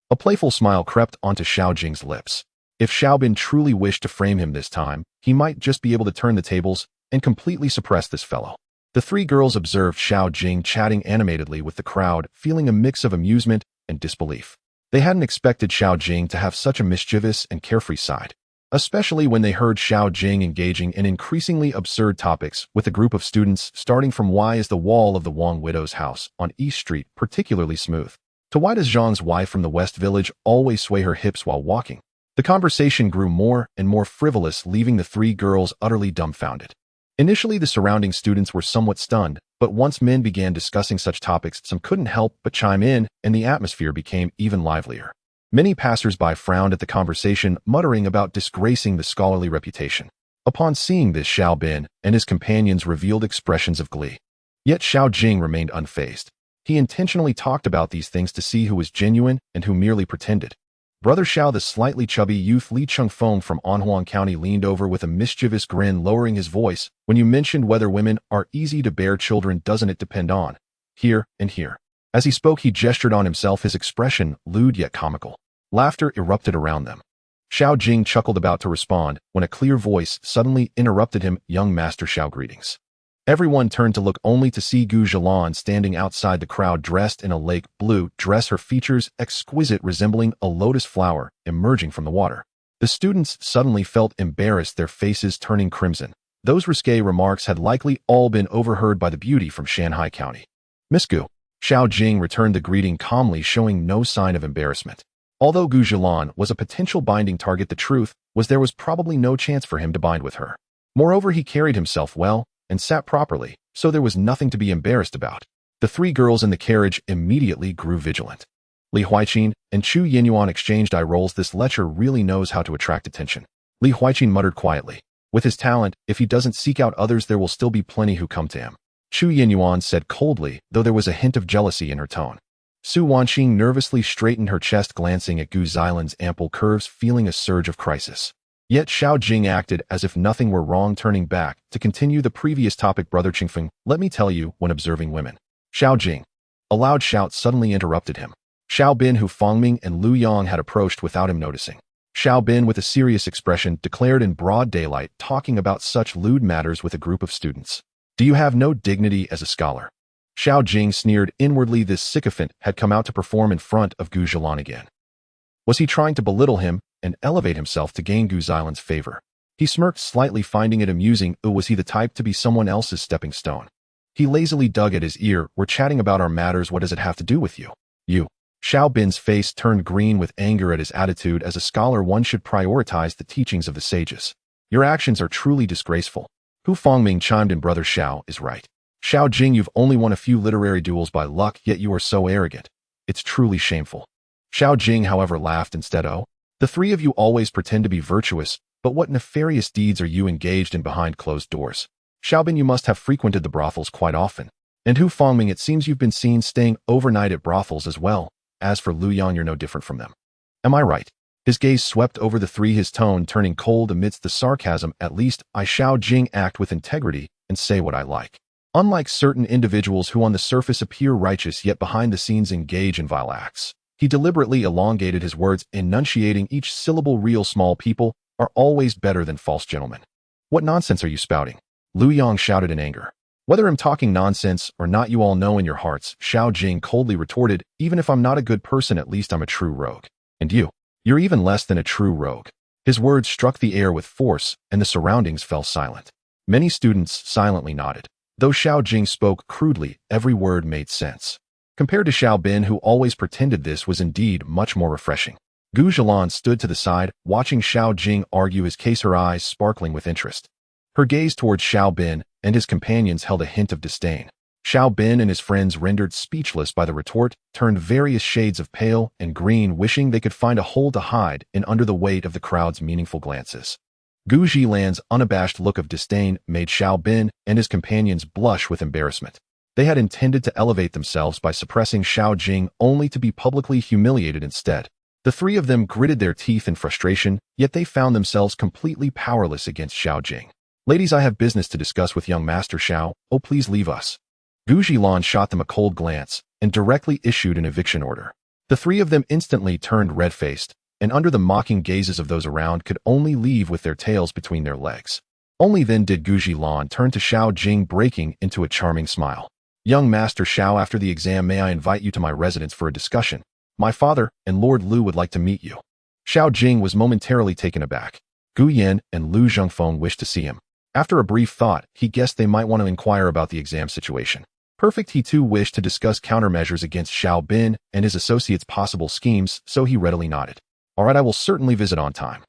A playful smile crept onto Xiao Jing's lips. If Xiao Bin truly wished to frame him this time, he might just be able to turn the tables and completely suppress this fellow. The three girls observed Xiao Jing chatting animatedly with the crowd, feeling a mix of amusement and disbelief. They hadn't expected Xiao Jing to have such a mischievous and carefree side, especially when they heard Xiao Jing engaging in increasingly absurd topics with a group of students, starting from "Why is the wall of the Wang widow's house on East Street particularly smooth?" to "Why does Zhang's wife from the West Village always sway her hips while walking?" The conversation grew more and more frivolous, leaving the three girls utterly dumbfounded. Initially, the surrounding students were somewhat stunned, but once men began discussing such topics, some couldn't help but chime in, and the atmosphere became even livelier. Many passers-by frowned at the conversation, muttering about disgracing the scholarly reputation. Upon seeing this, Xiao Bin and his companions revealed expressions of glee. Yet Xiao Jing remained unfazed. He intentionally talked about these things to see who was genuine and who merely pretended. Brother Xiao, the slightly chubby youth Li Chengfeng from Anhuang County, leaned over with a mischievous grin, lowering his voice. "When you mentioned whether women are easy to bear children, doesn't it depend on here and here?" As he spoke, he gestured on himself, his expression lewd yet comical. Laughter erupted around them. Xiao Jing chuckled, about to respond, when a clear voice suddenly interrupted him. "Young Master Xiao, greetings." Everyone turned to look, only to see Gu Zhilan standing outside the crowd, dressed in a lake blue dress, her features exquisite, resembling a lotus flower emerging from the water. The students suddenly felt embarrassed, their faces turning crimson. Those risque remarks had likely all been overheard by the beauty from Shanghai County. "Miss Gu." Xiao Jing returned the greeting calmly, showing no sign of embarrassment. Although Gu Zhilan was a potential binding target, the truth was there was probably no chance for him to bind with her. Moreover, he carried himself well and sat properly, so there was nothing to be embarrassed about. The three girls in the carriage immediately grew vigilant. Li Huaiqin and Chu Yinyuan exchanged eye rolls. This lecher really knows how to attract attention. Li Huaiqin muttered quietly. With his talent, if he doesn't seek out others, there will still be plenty who come to him. Chu Yinyuan said coldly, though there was a hint of jealousy in her tone. Su Wanqing nervously straightened her chest, glancing at Gu Xilan's ample curves, feeling a surge of crisis. Yet Xiao Jing acted as if nothing were wrong, turning back to continue the previous topic. "Brother Qingfeng, let me tell you, when observing women." Xiao Jing. A loud shout suddenly interrupted him. Xiao Bin, Hu Fangming, and Lu Yong had approached without him noticing. Xiao Bin, with a serious expression, declared in broad daylight, talking about such lewd matters with a group of students. "Do you have no dignity as a scholar?" Xiao Jing sneered inwardly. This sycophant had come out to perform in front of Gu Zhilan again. Was he trying to belittle him and elevate himself to gain Gu Xilan's favor? He smirked slightly, finding it amusing. Was he the type to be someone else's stepping stone? He lazily dug at his ear. We're chatting about our matters. What does it have to do with you? You. Xiao Bin's face turned green with anger at his attitude. As a scholar, one should prioritize the teachings of the sages. Your actions are truly disgraceful. Hu Fangming chimed in. Brother Xiao is right. Xiao Jing, you've only won a few literary duels by luck, yet you are so arrogant. It's truly shameful. Xiao Jing, however, laughed instead. Oh, the three of you always pretend to be virtuous, but what nefarious deeds are you engaged in behind closed doors? Xiaobin, you must have frequented the brothels quite often. And Hu Fangming, it seems you've been seen staying overnight at brothels as well. As for Lu Yang, you're no different from them. Am I right? His gaze swept over the three, his tone turning cold amidst the sarcasm. At least I, Xiao Jing, act with integrity and say what I like. Unlike certain individuals who on the surface appear righteous yet behind the scenes engage in vile acts. He deliberately elongated his words, enunciating each syllable. Real small people are always better than false gentlemen. What nonsense are you spouting? Lu Yang shouted in anger. Whether I'm talking nonsense or not, you all know in your hearts, Xiao Jing coldly retorted. Even if I'm not a good person, at least I'm a true rogue. And you're even less than a true rogue. His words struck the air with force, and the surroundings fell silent. Many students silently nodded. Though Xiao Jing spoke crudely, every word made sense. Compared to Xiao Bin, who always pretended, this was indeed much more refreshing. Gu Zhilan stood to the side, watching Xiao Jing argue his case, her eyes sparkling with interest. Her gaze towards Xiao Bin and his companions held a hint of disdain. Xiao Bin and his friends, rendered speechless by the retort, turned various shades of pale and green, wishing they could find a hole to hide in under the weight of the crowd's meaningful glances. Gu Zhilan's unabashed look of disdain made Xiao Bin and his companions blush with embarrassment. They had intended to elevate themselves by suppressing Xiao Jing, only to be publicly humiliated instead. The three of them gritted their teeth in frustration, yet they found themselves completely powerless against Xiao Jing. Ladies, I have business to discuss with young Master Xiao. Oh, please leave us. Gu Zhilan shot them a cold glance and directly issued an eviction order. The three of them instantly turned red-faced, and under the mocking gazes of those around could only leave with their tails between their legs. Only then did Gu Zhilan turn to Xiao Jing, breaking into a charming smile. Young Master Xiao, after the exam, may I invite you to my residence for a discussion? My father and Lord Lu would like to meet you. Xiao Jing was momentarily taken aback. Gu Yan and Lu Zhengfeng wished to see him. After a brief thought, he guessed they might want to inquire about the exam situation. Perfect, he too wished to discuss countermeasures against Xiao Bin and his associates' possible schemes, so he readily nodded. All right, I will certainly visit on time.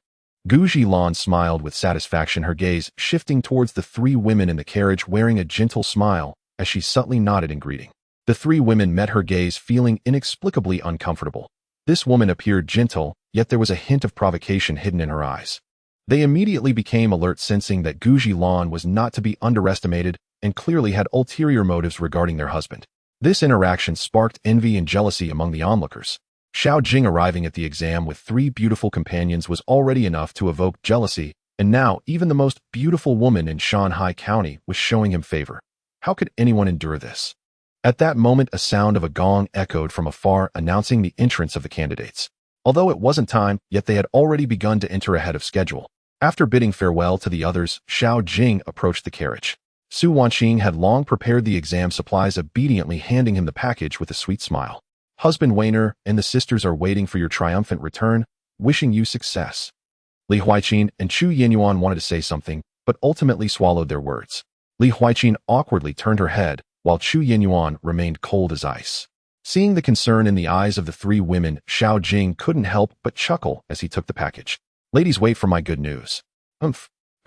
Gu Zhilan smiled with satisfaction, her gaze shifting towards the three women in the carriage, wearing a gentle smile as she subtly nodded in greeting. The three women met her gaze, feeling inexplicably uncomfortable. This woman appeared gentle, yet there was a hint of provocation hidden in her eyes. They immediately became alert, sensing that Gu Zhilan was not to be underestimated and clearly had ulterior motives regarding their husband. This interaction sparked envy and jealousy among the onlookers. Xiao Jing arriving at the exam with three beautiful companions was already enough to evoke jealousy, and now even the most beautiful woman in Shanhai County was showing him favor. How could anyone endure this? At that moment, a sound of a gong echoed from afar, announcing the entrance of the candidates. Although it wasn't time, yet they had already begun to enter ahead of schedule. After bidding farewell to the others, Xiao Jing approached the carriage. Su Wanqing had long prepared the exam supplies, obediently handing him the package with a sweet smile. Husband Weiner and the sisters are waiting for your triumphant return, wishing you success. Li Huaiqin and Chu Yinyuan wanted to say something, but ultimately swallowed their words. Li Huaiqin awkwardly turned her head, while Chu Yinyuan remained cold as ice. Seeing the concern in the eyes of the three women, Xiao Jing couldn't help but chuckle as he took the package. Ladies, wait for my good news. Who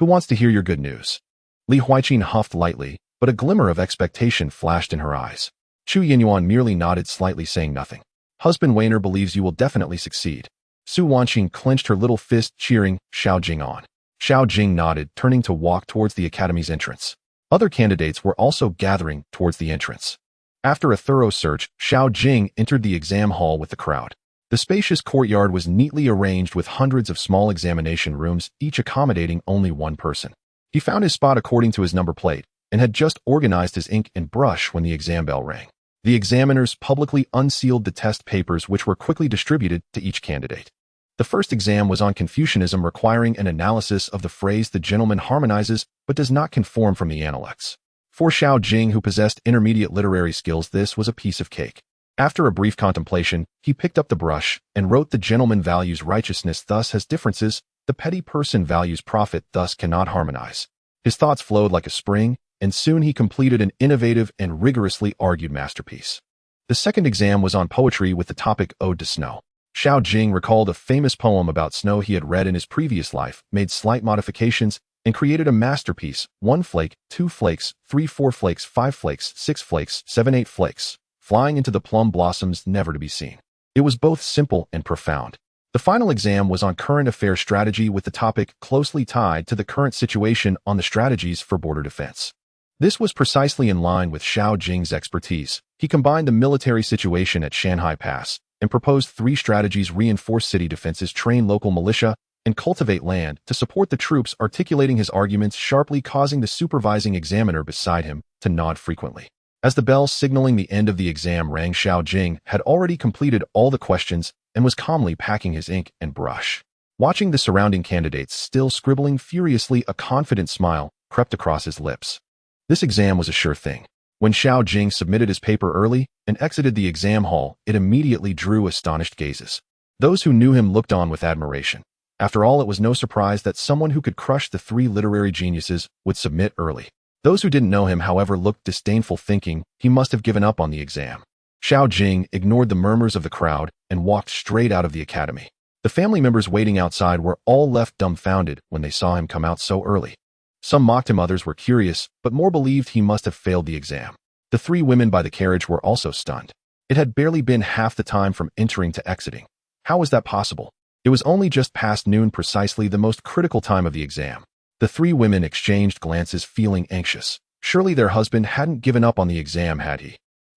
wants to hear your good news? Li Huaiqin huffed lightly, but a glimmer of expectation flashed in her eyes. Chu Yinyuan merely nodded slightly, saying nothing. Husband Weiner believes you will definitely succeed. Su Wanqing clenched her little fist, cheering Xiao Jing on. Xiao Jing nodded, turning to walk towards the academy's entrance. Other candidates were also gathering towards the entrance. After a thorough search, Xiao Jing entered the exam hall with the crowd. The spacious courtyard was neatly arranged with hundreds of small examination rooms, each accommodating only one person. He found his spot according to his number plate and had just organized his ink and brush when the exam bell rang. The examiners publicly unsealed the test papers, which were quickly distributed to each candidate. The first exam was on Confucianism, requiring an analysis of the phrase "the gentleman harmonizes but does not conform" from the Analects. For Xiao Jing, who possessed intermediate literary skills, this was a piece of cake. After a brief contemplation, he picked up the brush and wrote "the gentleman values righteousness, thus has differences, The petty person values profit, thus cannot harmonize. His thoughts flowed like a spring, and soon he completed an innovative and rigorously argued masterpiece. The second exam was on poetry with the topic Ode to Snow. Xiao Jing recalled a famous poem about snow he had read in his previous life, made slight modifications, and created a masterpiece: 1 flake, 2 flakes, 3 4 flakes, 5 flakes, 6 flakes, 7 8 flakes, flying into the plum blossoms never to be seen. It was both simple and profound. The final exam was on current affairs strategy with the topic closely tied to the current situation on the strategies for border defense. This was precisely in line with Xiao Jing's expertise. He combined the military situation at Shanghai Pass and proposed 3 strategies: reinforce city defenses, train local militia, and cultivate land to support the troops, articulating his arguments sharply, causing the supervising examiner beside him to nod frequently. As the bell signaling the end of the exam rang, Xiao Jing had already completed all the questions and was calmly packing his ink and brush. Watching the surrounding candidates still scribbling furiously, a confident smile crept across his lips. This exam was a sure thing. When Xiao Jing submitted his paper early and exited the exam hall, it immediately drew astonished gazes. Those who knew him looked on with admiration. After all, it was no surprise that someone who could crush the 3 literary geniuses would submit early. Those who didn't know him, however, looked disdainful, thinking he must have given up on the exam. Xiao Jing ignored the murmurs of the crowd and walked straight out of the academy. The family members waiting outside were all left dumbfounded when they saw him come out so early. Some mocked him, others were curious, but more believed he must have failed the exam. The 3 women by the carriage were also stunned. It had barely been half the time from entering to exiting. How was that possible? It was only just past noon, precisely the most critical time of the exam. The 3 women exchanged glances, feeling anxious. Surely their husband hadn't given up on the exam, had he?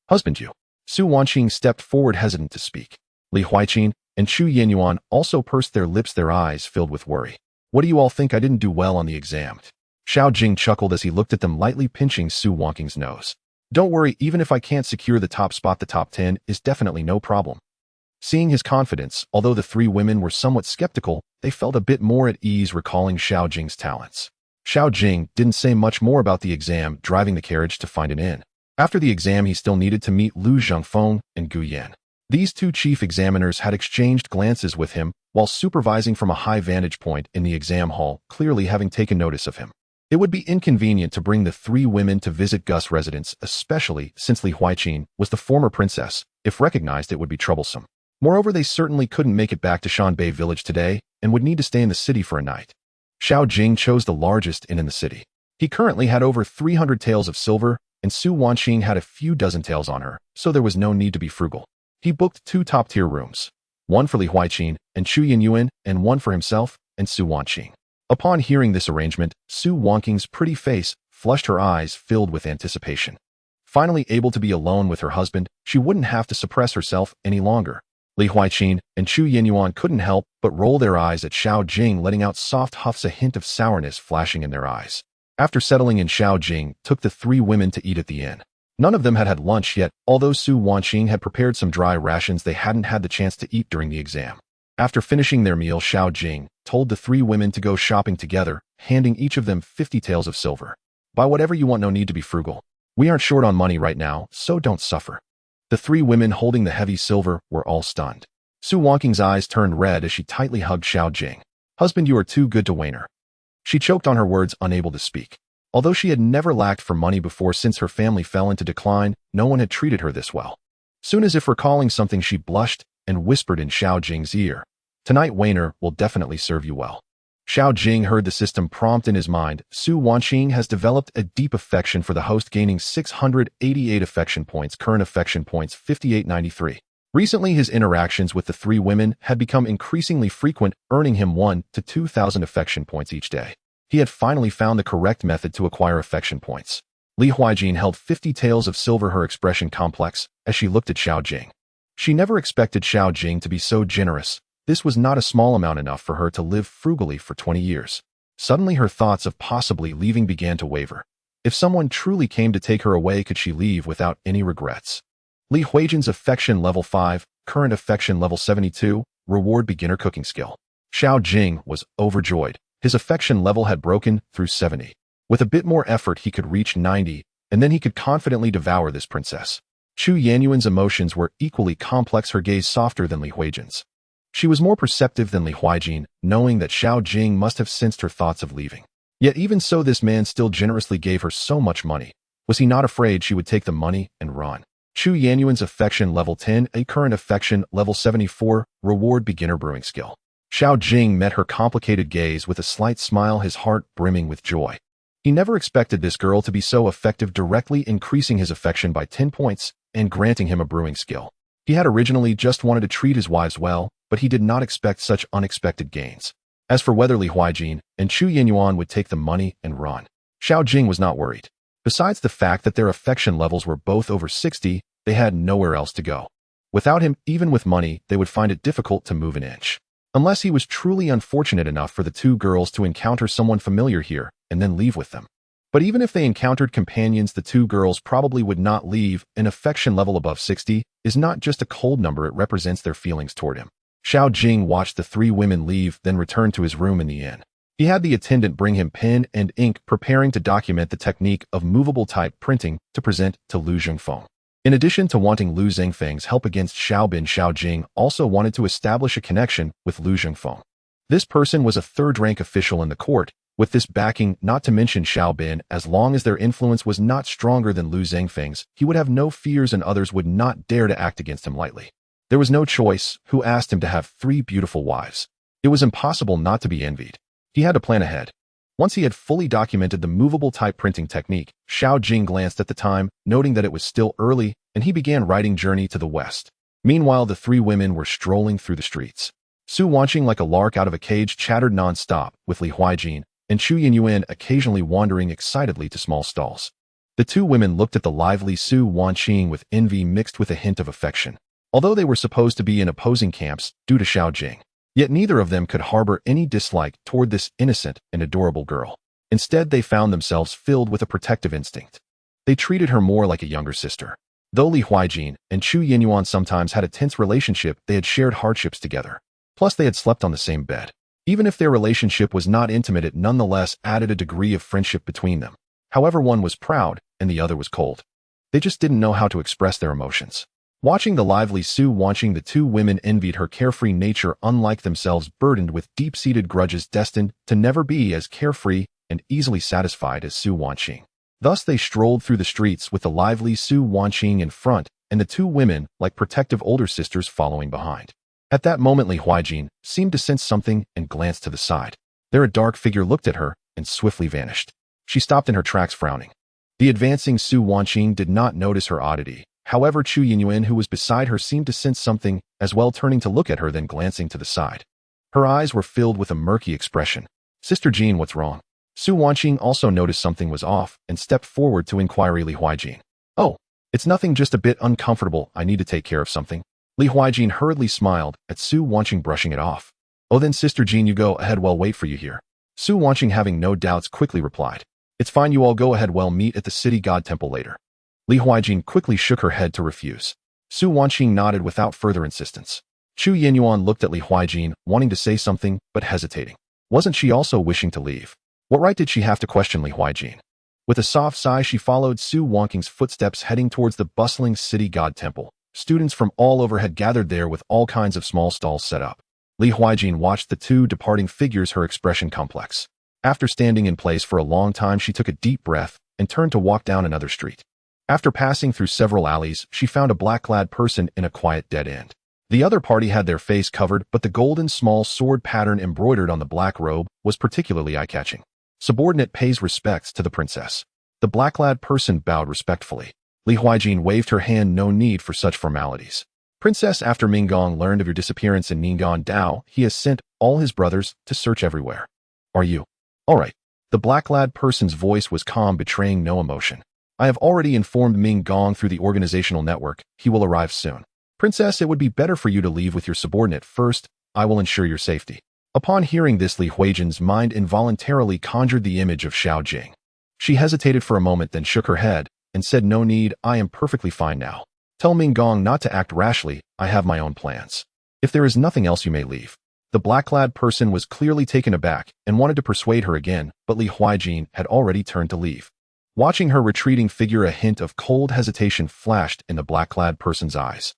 Husband, you. Su Wanqing stepped forward, hesitant to speak. Li Huaiqin and Chu Yenyuan also pursed their lips, their eyes filled with worry. What do you all think? I didn't do well on the exam. Xiao Jing chuckled as he looked at them, lightly pinching Su Wanqing's nose. Don't worry, even if I can't secure the top spot, the top 10 is definitely no problem. Seeing his confidence, although the 3 women were somewhat skeptical, they felt a bit more at ease, recalling Xiao Jing's talents. Xiao Jing didn't say much more about the exam, driving the carriage to find an inn. After the exam, he still needed to meet Lu Zhengfeng and Gu Yan. These 2 chief examiners had exchanged glances with him while supervising from a high vantage point in the exam hall, clearly having taken notice of him. It would be inconvenient to bring the 3 women to visit Gus' residence, especially since Li Huaiqin was the former princess. If recognized, it would be troublesome. Moreover, they certainly couldn't make it back to Shanbei village today and would need to stay in the city for a night. Xiao Jing chose the largest inn in the city. He currently had over 300 taels of silver, and Su Wanqing had a few dozen taels on her, so there was no need to be frugal. He booked 2 top-tier rooms, one for Li Huaiqin and Chu Yenyuan, and one for himself and Su Wanqing. Upon hearing this arrangement, Su Wanqing's pretty face flushed, her eyes filled with anticipation. Finally able to be alone with her husband, she wouldn't have to suppress herself any longer. Li Huaiqin and Chu Yenyuan couldn't help but roll their eyes at Xiao Jing, letting out soft huffs, a hint of sourness flashing in their eyes. After settling in, Xiao Jing took the 3 women to eat at the inn. None of them had had lunch yet, although Su Wanqing had prepared some dry rations they hadn't had the chance to eat during the exam. After finishing their meal, Xiao Jing told the 3 women to go shopping together, handing each of them 50 taels of silver. Buy whatever you want, no need to be frugal. We aren't short on money right now, so don't suffer. The 3 women holding the heavy silver were all stunned. Su Wanqing's eyes turned red as she tightly hugged Xiao Jing. Husband, you are too good to Wainer. She choked on her words, unable to speak. Although she had never lacked for money before, since her family fell into decline, no one had treated her this well. Soon, as if recalling something, she blushed and whispered in Xiao Jing's ear, "Tonight Wainer will definitely serve you well." Xiao Jing heard the system prompt in his mind. Su Wanqing has developed a deep affection for the host, gaining 688 affection points, current affection points 5893. Recently, his interactions with the 3 women had become increasingly frequent, earning him 1 to 2,000 affection points each day. He had finally found the correct method to acquire affection points. Li Huaiqin held 50 taels of silver, her expression complex, as she looked at Xiao Jing. She never expected Xiao Jing to be so generous. This was not a small amount, enough for her to live frugally for 20 years. Suddenly, her thoughts of possibly leaving began to waver. If someone truly came to take her away, could she leave without any regrets? Li Huaiqin's affection level 5, current affection level 72, reward beginner cooking skill. Xiao Jing was overjoyed. His affection level had broken through 70. With a bit more effort, he could reach 90, and then he could confidently devour this princess. Chu Yenyuan's emotions were equally complex, her gaze softer than Li Huaiqin's. She was more perceptive than Li Huijin, knowing that Xiao Jing must have sensed her thoughts of leaving. Yet even so, this man still generously gave her so much money. Was he not afraid she would take the money and run? Chu Yanyuan's affection level 10, a current affection level 74, reward beginner brewing skill. Xiao Jing met her complicated gaze with a slight smile, his heart brimming with joy. He never expected this girl to be so effective, directly increasing his affection by 10 points and granting him a brewing skill. He had originally just wanted to treat his wives well, but he did not expect such unexpected gains. As for whether Li Huijin and Chu Yanyuan would take the money and run, Xiao Jing was not worried. Besides the fact that their affection levels were both over 60, they had nowhere else to go. Without him, even with money, they would find it difficult to move an inch. Unless he was truly unfortunate enough for the two girls to encounter someone familiar here and then leave with them. But even if they encountered companions, the two girls probably would not leave. An affection level above 60 is not just a cold number, it represents their feelings toward him. Xiao Jing watched the three women leave, then returned to his room in the inn. He had the attendant bring him pen and ink, preparing to document the technique of movable type printing to present to Lu Zhengfeng. In addition to wanting Lu Zhengfeng's help against Xiao Bin, Xiao Jing also wanted to establish a connection with Lu Zhengfeng. This person was a third-rank official in the court. With this backing, not to mention Xiao Bin, as long as their influence was not stronger than Lu Zhengfeng's, he would have no fears and others would not dare to act against him lightly. There was no choice who asked him to have 3 beautiful wives. It was impossible not to be envied. He had to plan ahead. Once he had fully documented the movable type printing technique, Xiao Jing glanced at the time, noting that it was still early, and he began writing Journey to the West. Meanwhile, the 3 women were strolling through the streets. Su Wanqing, like a lark out of a cage, chattered non-stop, with Li Huijin and Chu Yanyuan occasionally wandering excitedly to small stalls. The 2 women looked at the lively Su Wanqing with envy mixed with a hint of affection. Although they were supposed to be in opposing camps due to Xiao Jing, yet neither of them could harbor any dislike toward this innocent and adorable girl. Instead, they found themselves filled with a protective instinct. They treated her more like a younger sister. Though Li Huijin and Chu Yanyuan sometimes had a tense relationship, they had shared hardships together. Plus, they had slept on the same bed. Even if their relationship was not intimate, it nonetheless added a degree of friendship between them. However, one was proud and the other was cold. They just didn't know how to express their emotions. Watching the lively Su Wanqing, the 2 women envied her carefree nature, unlike themselves, burdened with deep-seated grudges, destined to never be as carefree and easily satisfied as Su Wanqing. Thus they strolled through the streets with the lively Su Wanqing in front and the 2 women, like protective older sisters, following behind. At that moment, Li Huijin seemed to sense something and glanced to the side. There, a dark figure looked at her and swiftly vanished. She stopped in her tracks, frowning. The advancing Su Wanqing did not notice her oddity. However, Chu Yanyuan, who was beside her, seemed to sense something as well, turning to look at her, then glancing to the side. Her eyes were filled with a murky expression. Sister Jean, what's wrong? Su Wanqing also noticed something was off and stepped forward to inquire Li Huijin. Oh, it's nothing, just a bit uncomfortable. I need to take care of something. Li Huijin hurriedly smiled at Su Wanqing, brushing it off. Oh, then Sister Jean, you go ahead, we'll wait for you here. Su Wanqing, having no doubts, quickly replied. It's fine, you all go ahead, we'll meet at the city god temple later. Li Huijin quickly shook her head to refuse. Su Wanqing nodded without further insistence. Chu Yanyuan looked at Li Huijin, wanting to say something, but hesitating. Wasn't she also wishing to leave? What right did she have to question Li Huijin? With a soft sigh, she followed Su Wanqing's footsteps, heading towards the bustling city god temple. Students from all over had gathered there with all kinds of small stalls set up. Li Huijin watched the 2 departing figures, her expression complex. After standing in place for a long time, she took a deep breath and turned to walk down another street. After passing through several alleys, she found a black-clad person in a quiet dead end. The other party had their face covered, but the golden small sword pattern embroidered on the black robe was particularly eye-catching. Subordinate pays respects to the princess. The black-clad person bowed respectfully. Li Huijin waved her hand. No need for such formalities. Princess, after Minggong learned of your disappearance in Ningguan Dao, he has sent all his brothers to search everywhere. Are you? All right. The black-clad person's voice was calm, betraying no emotion. I have already informed Minggong through the organizational network. He will arrive soon. Princess, it would be better for you to leave with your subordinate first. I will ensure your safety. Upon hearing this, Li Huijin's mind involuntarily conjured the image of Xiao Jing. She hesitated for a moment, then shook her head and said, no need, I am perfectly fine now. Tell Minggong not to act rashly. I have my own plans. If there is nothing else, you may leave. The black-clad person was clearly taken aback and wanted to persuade her again, but Li Huijin had already turned to leave. Watching her retreating figure, a hint of cold hesitation flashed in the black-clad person's eyes.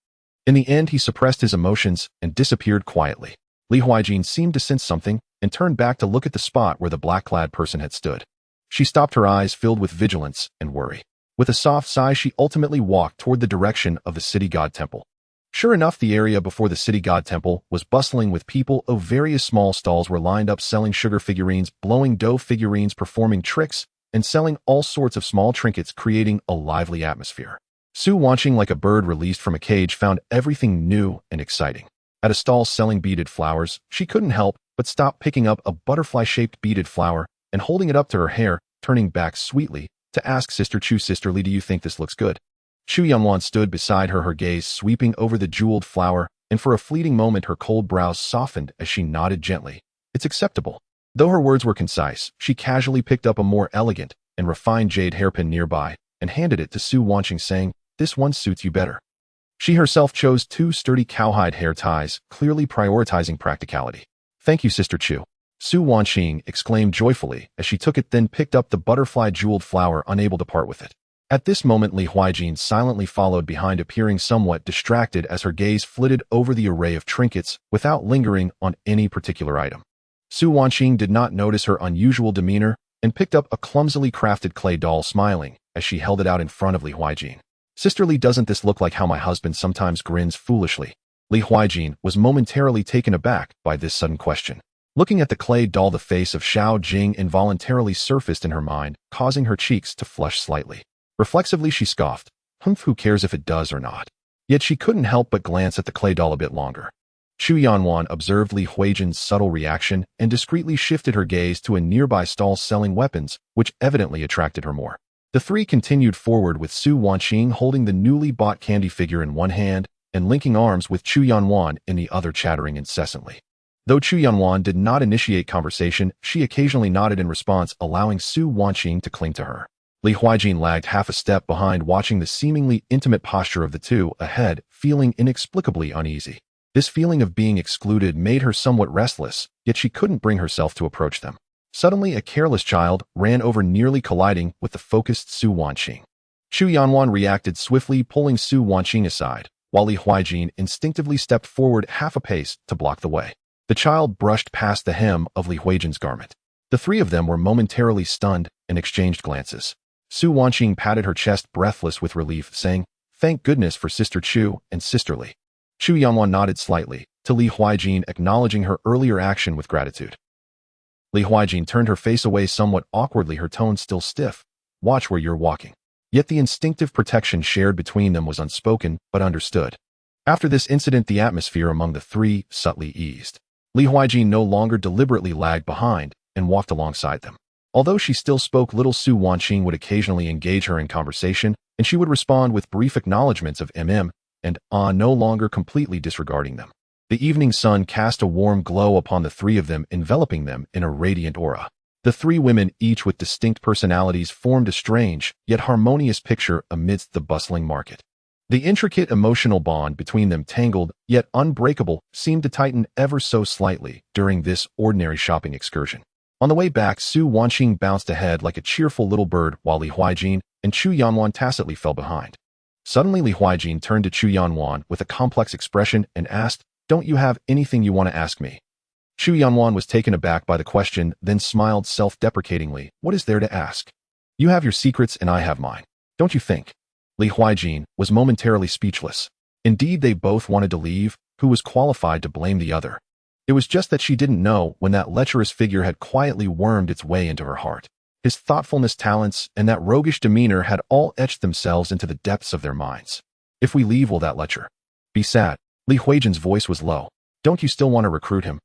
In the end, he suppressed his emotions and disappeared quietly. Li Huijin seemed to sense something and turned back to look at the spot where the black-clad person had stood. She stopped, her eyes filled with vigilance and worry. With a soft sigh, she ultimately walked toward the direction of the city god temple. Sure enough, the area before the city god temple was bustling with people. Various small stalls were lined up selling sugar figurines, blowing dough figurines, performing tricks, and selling all sorts of small trinkets, creating a lively atmosphere. Su, watching like a bird released from a cage, found everything new and exciting. At a stall selling beaded flowers, she couldn't help but stop, picking up a butterfly-shaped beaded flower and holding it up to her hair, turning back sweetly to ask Sister Chu, "Sister Li, do you think this looks good?" Chu Yanwan stood beside her, her gaze sweeping over the jeweled flower, and for a fleeting moment her cold brows softened as she nodded gently. "It's acceptable." Though her words were concise, she casually picked up a more elegant and refined jade hairpin nearby and handed it to Su Wanqing, saying, "This one suits you better." She herself chose 2 sturdy cowhide hair ties, clearly prioritizing practicality. "Thank you, Sister Chu," Su Wanqing exclaimed joyfully as she took it, then picked up the butterfly jeweled flower, unable to part with it. At this moment, Li Huijin silently followed behind, appearing somewhat distracted as her gaze flitted over the array of trinkets without lingering on any particular item. Su Wanqing did not notice her unusual demeanor and picked up a clumsily crafted clay doll, smiling as she held it out in front of Li Huijin. "Sister Li, doesn't this look like how my husband sometimes grins foolishly?" Li Huijin was momentarily taken aback by this sudden question. Looking at the clay doll, the face of Xiao Jing involuntarily surfaced in her mind, causing her cheeks to flush slightly. Reflexively, she scoffed, "Who cares if it does or not?" Yet she couldn't help but glance at the clay doll a bit longer. Chu Yanwan observed Li Huijin's subtle reaction and discreetly shifted her gaze to a nearby stall selling weapons, which evidently attracted her more. The three continued forward, with Su Wanqing holding the newly bought candy figure in one hand and linking arms with Chu Yanwan in the other, chattering incessantly. Though Chu Yanwan did not initiate conversation, she occasionally nodded in response, allowing Su Wanqing to cling to her. Li Huijin lagged half a step behind, watching the seemingly intimate posture of the two ahead, feeling inexplicably uneasy. This feeling of being excluded made her somewhat restless, yet she couldn't bring herself to approach them. Suddenly, a careless child ran over, nearly colliding with the focused Su Wanqing. Chu Yanwan reacted swiftly, pulling Su Wanqing aside, while Li Huijin instinctively stepped forward half a pace to block the way. The child brushed past the hem of Li Huijin's garment. The three of them were momentarily stunned and exchanged glances. Su Wanqing patted her chest, breathless with relief, saying, "Thank goodness for Sister Chu and Sister Li." Chu Yanwan nodded slightly to Li Huijin, acknowledging her earlier action with gratitude. Li Huijin turned her face away somewhat awkwardly, her tone still stiff. "Watch where you're walking." Yet the instinctive protection shared between them was unspoken but understood. After this incident, the atmosphere among the three subtly eased. Li Huijin no longer deliberately lagged behind and walked alongside them. Although she still spoke little, Su Wanqing would occasionally engage her in conversation, and she would respond with brief acknowledgments of and no longer completely disregarding them. The evening sun cast a warm glow upon the three of them, enveloping them in a radiant aura. The three women, each with distinct personalities, formed a strange yet harmonious picture amidst the bustling market. The intricate emotional bond between them, tangled yet unbreakable, seemed to tighten ever so slightly during this ordinary shopping excursion. On the way back, Su Wanqing bounced ahead like a cheerful little bird, while Li Huijin and Chu Yanwan tacitly fell behind. Suddenly, Li Huijin turned to Chu Yanwan with a complex expression and asked, "Don't you have anything you want to ask me?" Chu Yanwan was taken aback by the question, then smiled self-deprecatingly. "What is there to ask? You have your secrets and I have mine. Don't you think?" Li Huijin was momentarily speechless. Indeed, they both wanted to leave. Who was qualified to blame the other? It was just that she didn't know when that lecherous figure had quietly wormed its way into her heart. His thoughtfulness, talents, and that roguish demeanor had all etched themselves into the depths of their minds. "If we leave, will that lecher be sad?" Li Huijin's voice was low. "Don't you still want to recruit him?"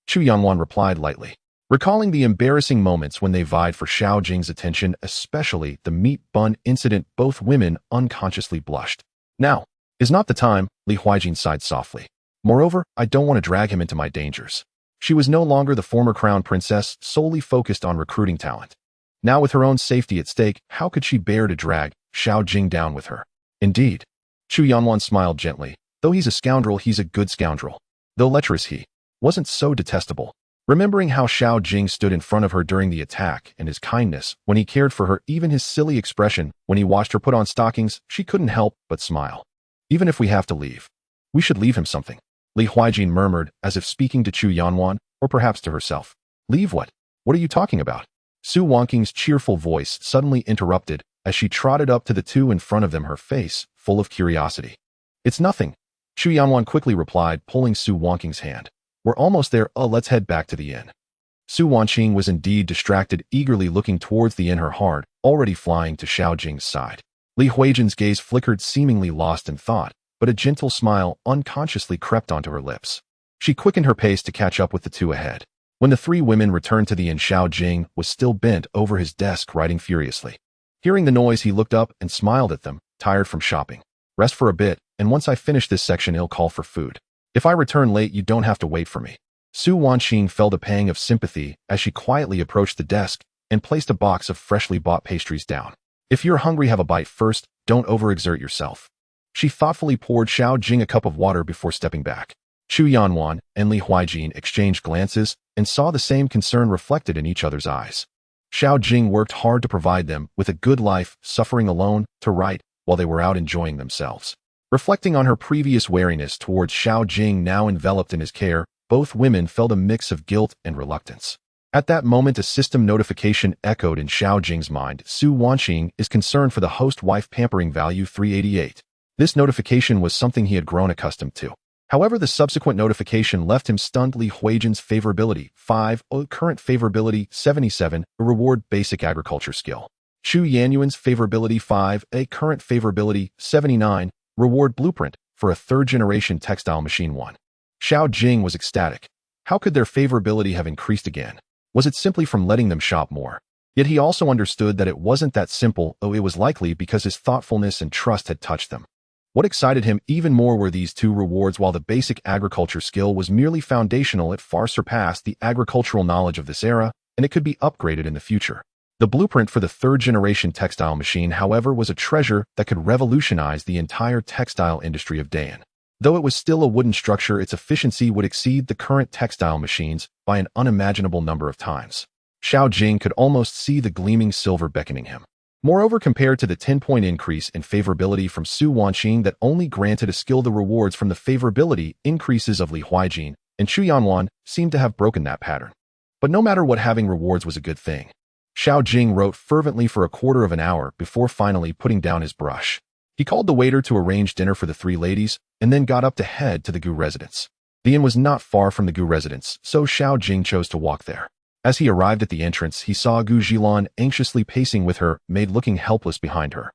Chu Yanwan replied lightly. Recalling the embarrassing moments when they vied for Xiao Jing's attention, especially the meat bun incident, both women unconsciously blushed. "Now is not the time," Li Huijin sighed softly. "Moreover, I don't want to drag him into my dangers." She was no longer the former crown princess, solely focused on recruiting talent. Now, with her own safety at stake, how could she bear to drag Xiao Jing down with her? Indeed. Chu Yanwan smiled gently. "Though he's a scoundrel, he's a good scoundrel. Though lecherous, he wasn't so detestable." Remembering how Xiao Jing stood in front of her during the attack and his kindness when he cared for her, even his silly expression when he watched her put on stockings, she couldn't help but smile. "Even if we have to leave, We should leave him something, Li Huijin murmured, as if speaking to Chu Yanwan, or perhaps to herself. Leave what? What are you talking about? Su Wangqing's cheerful voice suddenly interrupted as she trotted up to the two in front of them, her face full of curiosity. It's nothing, Chu Yanwan quickly replied, pulling Su Wangqing's hand. We're almost there, let's head back to the inn. Su Wangqing was indeed distracted, eagerly looking towards the inn, her heart already flying to Xiao Jing's side. Li Huijin's gaze flickered, seemingly lost in thought, but a gentle smile unconsciously crept onto her lips. She quickened her pace to catch up with the two ahead. When the three women returned to the inn, Xiao Jing was still bent over his desk, writing furiously. Hearing the noise, he looked up and smiled at them, tired from shopping. Rest for a bit, and once I finish this section, I'll call for food. If I return late, you don't have to wait for me. Su Wangqing felt a pang of sympathy as she quietly approached the desk and placed a box of freshly bought pastries down. If you're hungry, have a bite first, don't overexert yourself. She thoughtfully poured Xiao Jing a cup of water before stepping back. Chu Yanwan and Li Huijin exchanged glances and saw the same concern reflected in each other's eyes. Xiao Jing worked hard to provide them with a good life, suffering alone to right while they were out enjoying themselves. Reflecting on her previous wariness towards Xiao Jing, now enveloped in his care, both women felt a mix of guilt and reluctance. At that moment, a system notification echoed in Xiao Jing's mind. Su Wangqing is concerned for the host-wife pampering, value 388. This notification was something he had grown accustomed to. However, the subsequent notification left him stunned. Li Huijin's favorability 5, current favorability 77, a reward basic agriculture skill. Chu Yanyuan's favorability 5, a current favorability 79, reward blueprint for a third-generation textile machine 1. Xiao Jing was ecstatic. How could their favorability have increased again? Was it simply from letting them shop more? Yet he also understood that it wasn't that simple, it was likely because his thoughtfulness and trust had touched them. What excited him even more were these two rewards. While the basic agriculture skill was merely foundational, it far surpassed the agricultural knowledge of this era, and it could be upgraded in the future. The blueprint for the third-generation textile machine, however, was a treasure that could revolutionize the entire textile industry of Dayan. Though it was still a wooden structure, its efficiency would exceed the current textile machines by an unimaginable number of times. Xiao Jing could almost see the gleaming silver beckoning him. Moreover, compared to the 10-point increase in favorability from Su Wangqing that only granted a skill, the rewards from the favorability increases of Li Huijin and Chu Yanwan seemed to have broken that pattern. But no matter what, having rewards was a good thing. Xiao Jing wrote fervently for a quarter of an hour before finally putting down his brush. He called the waiter to arrange dinner for the three ladies and then got up to head to the Gu residence. The inn was not far from the Gu residence, so Xiao Jing chose to walk there. As he arrived at the entrance, he saw Gu Zhilan anxiously pacing with her maid, looking helpless behind her.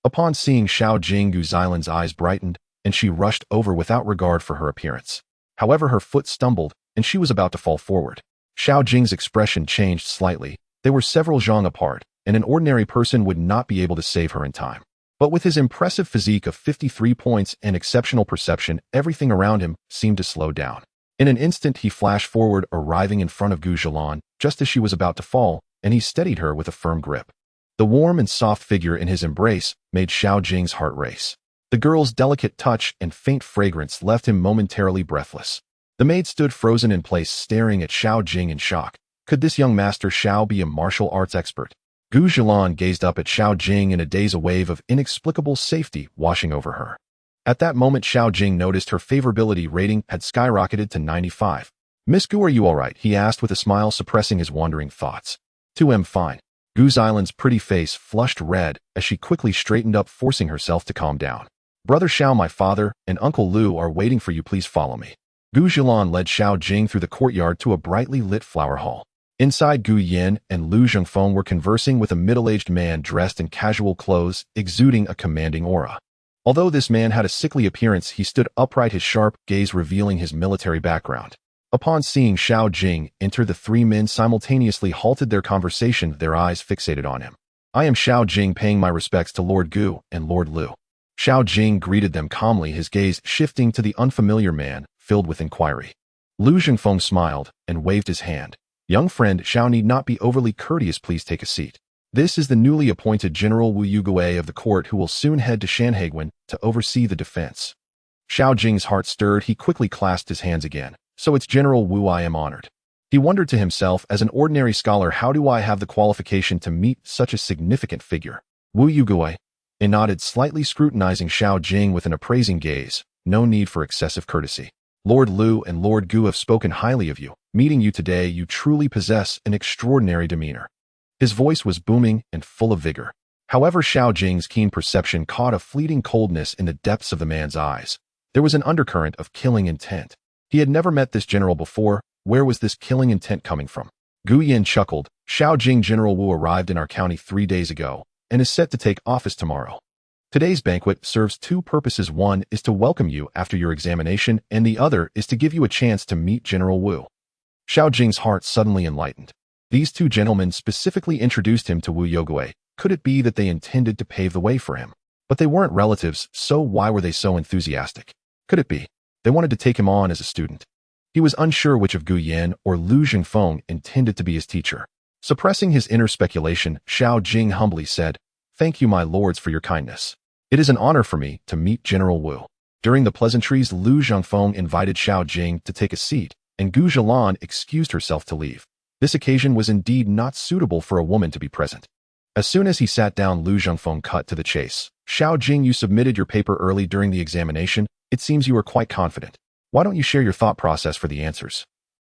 Upon seeing Xiao Jing, Gu Zilan's eyes brightened, and she rushed over without regard for her appearance. However, her foot stumbled, and she was about to fall forward. Xiao Jing's expression changed slightly. They were several zhang apart, and an ordinary person would not be able to save her in time. But with his impressive physique of 53 points and exceptional perception, everything around him seemed to slow down. In an instant, he flashed forward, arriving in front of Gu Zhilan just as she was about to fall, and he steadied her with a firm grip. The warm and soft figure in his embrace made Xiao Jing's heart race. The girl's delicate touch and faint fragrance left him momentarily breathless. The maid stood frozen in place, staring at Xiao Jing in shock. Could this young master Xiao be a martial arts expert? Gu Zhilan gazed up at Xiao Jing in a daze, a wave of inexplicable safety washing over her. At that moment, Xiao Jing noticed her favorability rating had skyrocketed to 95. Miss Gu, are you all right? He asked with a smile, suppressing his wandering thoughts. 2M fine. Gu Zilan's pretty face flushed red as she quickly straightened up, forcing herself to calm down. Brother Xiao, my father, and Uncle Lu are waiting for you. Please follow me. Gu Zhilan led Xiao Jing through the courtyard to a brightly lit flower hall. Inside, Gu Yin and Lu Zhengfeng were conversing with a middle-aged man dressed in casual clothes, exuding a commanding aura. Although this man had a sickly appearance, he stood upright, his sharp gaze revealing his military background. Upon seeing Xiao Jing enter, the three men simultaneously halted their conversation, their eyes fixated on him. I am Xiao Jing, paying my respects to Lord Gu and Lord Lu. Xiao Jing greeted them calmly, his gaze shifting to the unfamiliar man, filled with inquiry. Lu Zhengfeng smiled and waved his hand. Young friend, Xiao need not be overly courteous, please take a seat. This is the newly appointed General Wu Yugui of the court, who will soon head to Shanhaiguan to oversee the defense. Xiao Jing's heart stirred. He quickly clasped his hands again. So it's General Wu, I am honored. He wondered to himself, as an ordinary scholar, how do I have the qualification to meet such a significant figure? Wu Yugui. He nodded, slightly scrutinizing Xiao Jing with an appraising gaze. no need for excessive courtesy. Lord Lu and Lord Gu have spoken highly of you. Meeting you today, you truly possess an extraordinary demeanor. His voice was booming and full of vigor. However, Xiao Jing's keen perception caught a fleeting coldness in the depths of the man's eyes. There was an undercurrent of killing intent. He had never met this general before. Where was this killing intent coming from? Gu Yin chuckled. Xiao Jing General Wu arrived in our county 3 days ago and is set to take office tomorrow. Today's banquet serves two purposes. One is to welcome you after your examination, and the other is to give you a chance to meet General Wu. Xiao Jing's heart suddenly enlightened. These two gentlemen specifically introduced him to Wu Yogui. Could it be that they intended to pave the way for him? But they weren't relatives, so why were they so enthusiastic? Could it be they wanted to take him on as a student? He was unsure which of Gu Yan or Lu Zhengfeng intended to be his teacher. Suppressing his inner speculation, Xiao Jing humbly said, "Thank you, my lords, for your kindness. It is an honor for me to meet General Wu." During the pleasantries, Lu Zhengfeng invited Xiao Jing to take a seat, and Gu Zhelan excused herself to leave. This occasion was indeed not suitable for a woman to be present. As soon as he sat down, Lu Zhengfeng cut to the chase. "Xiao Jing, you submitted your paper early during the examination. It seems you are quite confident. Why don't you share your thought process for the answers?"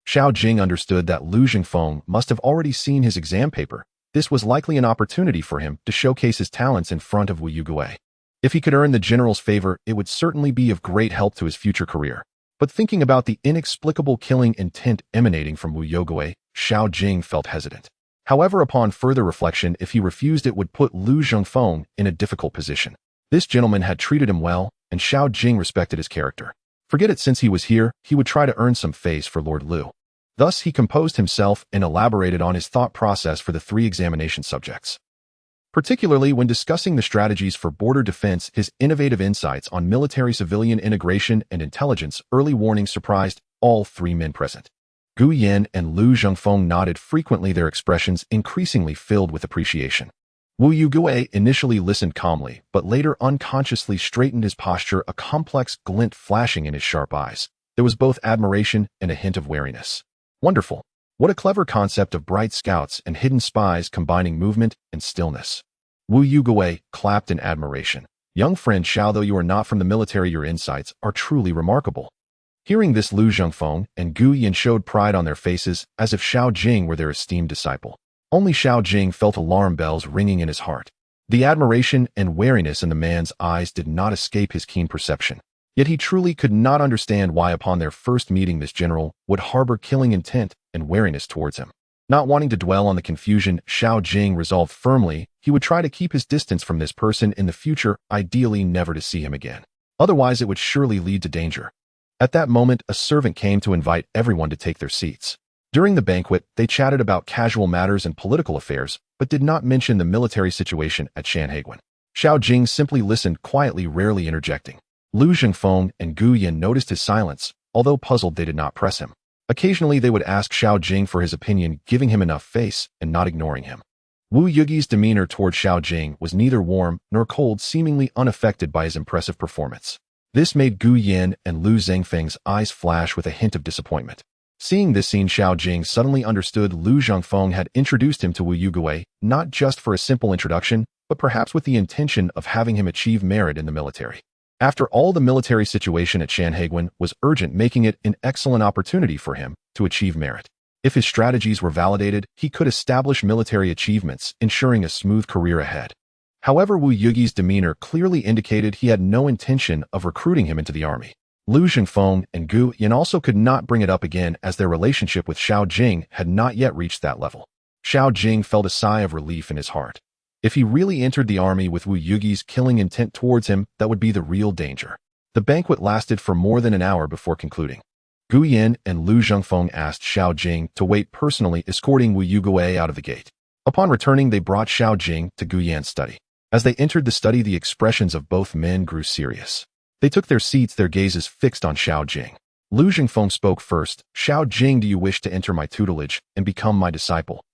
Xiao Jing understood that Lu Zhengfeng must have already seen his exam paper. This was likely an opportunity for him to showcase his talents in front of Wu Yugui. If he could earn the general's favor, it would certainly be of great help to his future career. But thinking about the inexplicable killing intent emanating from Wu Yogui, Xiao Jing felt hesitant. However, upon further reflection, if he refused, it would put Lu Zhengfeng in a difficult position. This gentleman had treated him well, and Xiao Jing respected his character. Forget it, since he was here, he would try to earn some face for Lord Lu. Thus, he composed himself and elaborated on his thought process for the 3 examination subjects. Particularly when discussing the strategies for border defense, his innovative insights on military-civilian integration and intelligence early warning surprised all 3 men present. Gu Yan and Lu Zhengfeng nodded frequently, their expressions increasingly filled with appreciation. Wu Yugui initially listened calmly, but later unconsciously straightened his posture, a complex glint flashing in his sharp eyes. There was both admiration and a hint of wariness. Wonderful. What a clever concept of bright scouts and hidden spies combining movement and stillness. Wu Yugui clapped in admiration. Young friend Xiao, though you are not from the military, your insights are truly remarkable. Hearing this, Lu Zhengfeng and Gu Yan showed pride on their faces, as if Xiao Jing were their esteemed disciple. Only Xiao Jing felt alarm bells ringing in his heart. The admiration and wariness in the man's eyes did not escape his keen perception. Yet he truly could not understand why, upon their first meeting, this general would harbor killing intent and wariness towards him. Not wanting to dwell on the confusion, Xiao Jing resolved firmly he would try to keep his distance from this person in the future, ideally never to see him again. Otherwise, it would surely lead to danger. At that moment, a servant came to invite everyone to take their seats. During the banquet, they chatted about casual matters and political affairs, but did not mention the military situation at Shanhaiguan. Xiao Jing simply listened quietly, rarely interjecting. Lu Zhengfeng and Gu Yan noticed his silence. Although puzzled, they did not press him. Occasionally, they would ask Xiao Jing for his opinion, giving him enough face and not ignoring him. Wu Yugi's demeanor toward Xiao Jing was neither warm nor cold, seemingly unaffected by his impressive performance. This made Gu Yan and Lu Zhengfeng's eyes flash with a hint of disappointment. Seeing this scene, Xiao Jing suddenly understood Lu Zhengfeng had introduced him to Wu Yugui, not just for a simple introduction, but perhaps with the intention of having him achieve merit in the military. After all, the military situation at Shanhaiguan was urgent, making it an excellent opportunity for him to achieve merit. If his strategies were validated, he could establish military achievements, ensuring a smooth career ahead. However, Wu Yugi's demeanor clearly indicated he had no intention of recruiting him into the army. Lu Zhengfeng and Gu Yan also could not bring it up again, as their relationship with Xiao Jing had not yet reached that level. Xiao Jing felt a sigh of relief in his heart. If he really entered the army with Wu Yugi's killing intent towards him, that would be the real danger. The banquet lasted for more than an hour before concluding. Gu Yan and Lu Zhengfeng asked Xiao Jing to wait personally, escorting Wu Yugui out of the gate. Upon returning, they brought Xiao Jing to Gu Yan's study. As they entered the study, the expressions of both men grew serious. They took their seats, their gazes fixed on Xiao Jing. Lu Zhengfeng spoke first. "Xiao Jing, do you wish to enter my tutelage and become my disciple?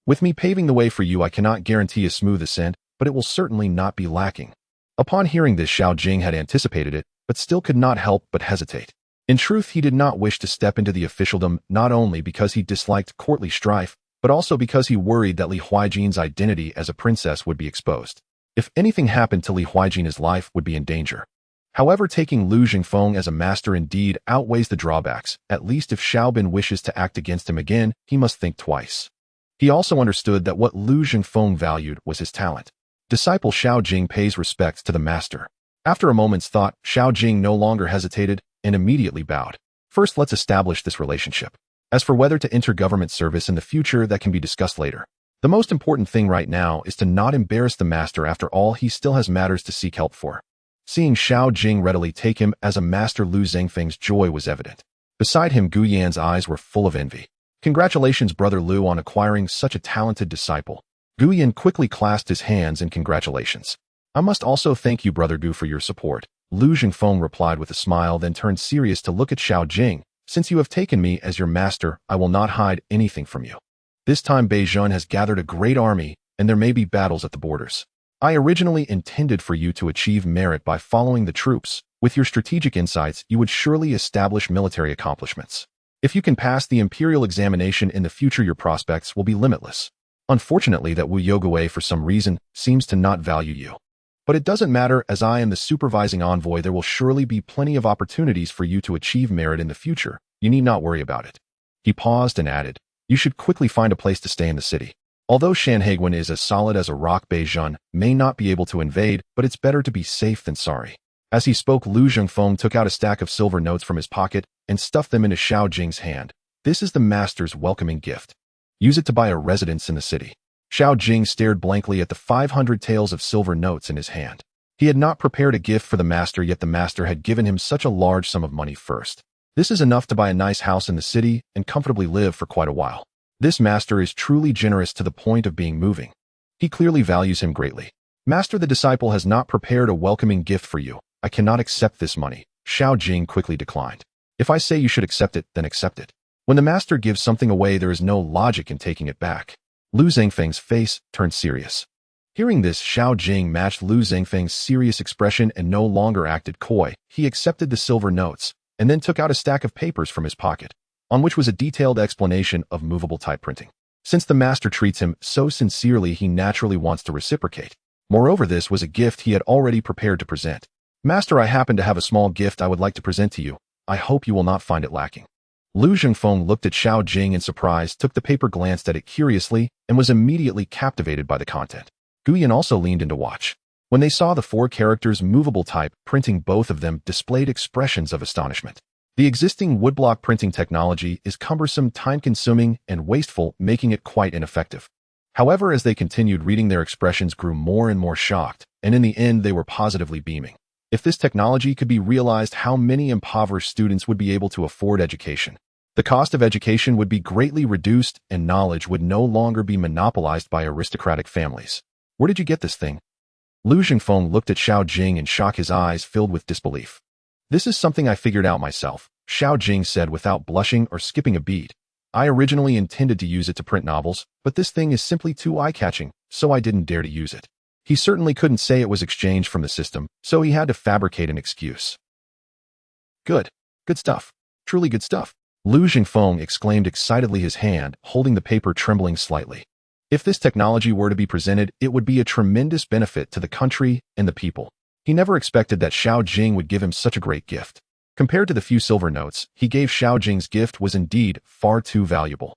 With me paving the way for you, I cannot guarantee a smooth ascent, but it will certainly not be lacking." Upon hearing this, Xiao Jing had anticipated it, but still could not help but hesitate. In truth, he did not wish to step into the officialdom, not only because he disliked courtly strife, but also because he worried that Li Huijin's identity as a princess would be exposed. If anything happened to Li Huijin, his life would be in danger. However, taking Lu Jingfeng as a master indeed outweighs the drawbacks. At least if Xiao Bin wishes to act against him again, he must think twice. He also understood that what Lu Jingfeng valued was his talent. Disciple Xiao Jing pays respects to the master. After a moment's thought, Xiao Jing no longer hesitated and immediately bowed. First, let's establish this relationship. As for whether to enter government service in the future, that can be discussed later. The most important thing right now is to not embarrass the master. After all, he still has matters to seek help for. Seeing Xiao Jing readily take him as a master, Lu Zhengfeng's joy was evident. Beside him, Gu Yan's eyes were full of envy. Congratulations, brother Lu, on acquiring such a talented disciple. Gu Yan quickly clasped his hands in congratulations. I must also thank you, brother Gu, for your support. Lu Jingfeng replied with a smile, then turned serious to look at Xiao Jing. Since you have taken me as your master, I will not hide anything from you. This time Beijing has gathered a great army, and there may be battles at the borders. I originally intended for you to achieve merit by following the troops. With your strategic insights, you would surely establish military accomplishments. If you can pass the imperial examination in the future, your prospects will be limitless. Unfortunately, that Wu Yogui, for some reason, seems to not value you. But it doesn't matter, as I am the supervising envoy. There will surely be plenty of opportunities for you to achieve merit in the future. You need not worry about it. He paused and added, you should quickly find a place to stay in the city. Although Shanhaiguan is as solid as a rock, Beijing may not be able to invade, but it's better to be safe than sorry. As he spoke, Lu Jingfeng took out a stack of silver notes from his pocket and stuffed them into Xiao Jing's hand. This is the master's welcoming gift. Use it to buy a residence in the city. Xiao Jing stared blankly at the 500 taels of silver notes in his hand. He had not prepared a gift for the master, yet the master had given him such a large sum of money first. This is enough to buy a nice house in the city and comfortably live for quite a while. This master is truly generous to the point of being moving. He clearly values him greatly. Master, the disciple has not prepared a welcoming gift for you. I cannot accept this money. Xiao Jing quickly declined. If I say you should accept it, then accept it. When the master gives something away, there is no logic in taking it back. Lu Zhengfeng's face turned serious. Hearing this, Xiao Jing matched Lu Zhengfeng's serious expression and no longer acted coy. He accepted the silver notes and then took out a stack of papers from his pocket, on which was a detailed explanation of movable type printing. Since the master treats him so sincerely, he naturally wants to reciprocate. Moreover, this was a gift he had already prepared to present. Master, I happen to have a small gift I would like to present to you. I hope you will not find it lacking. Lu Jingfeng looked at Xiao Jing in surprise, took the paper, glanced at it curiously, and was immediately captivated by the content. Guyan also leaned in to watch. When they saw the 4 characters movable type printing, both of them displayed expressions of astonishment. The existing woodblock printing technology is cumbersome, time-consuming, and wasteful, making it quite ineffective. However, as they continued reading, their expressions grew more and more shocked, and in the end they were positively beaming. If this technology could be realized, how many impoverished students would be able to afford education? The cost of education would be greatly reduced, and knowledge would no longer be monopolized by aristocratic families. Where did you get this thing? Lu Jingfeng looked at Xiao Jing in shock, his eyes filled with disbelief. This is something I figured out myself, Xiao Jing said without blushing or skipping a beat. I originally intended to use it to print novels, but this thing is simply too eye-catching, so I didn't dare to use it. He certainly couldn't say it was exchanged from the system, so he had to fabricate an excuse. Good. Good stuff. Truly good stuff. Lu Jingfeng exclaimed excitedly, his hand holding the paper trembling slightly. If this technology were to be presented, it would be a tremendous benefit to the country and the people. He never expected that Xiao Jing would give him such a great gift. Compared to the few silver notes he gave, Xiao Jing's gift was indeed far too valuable.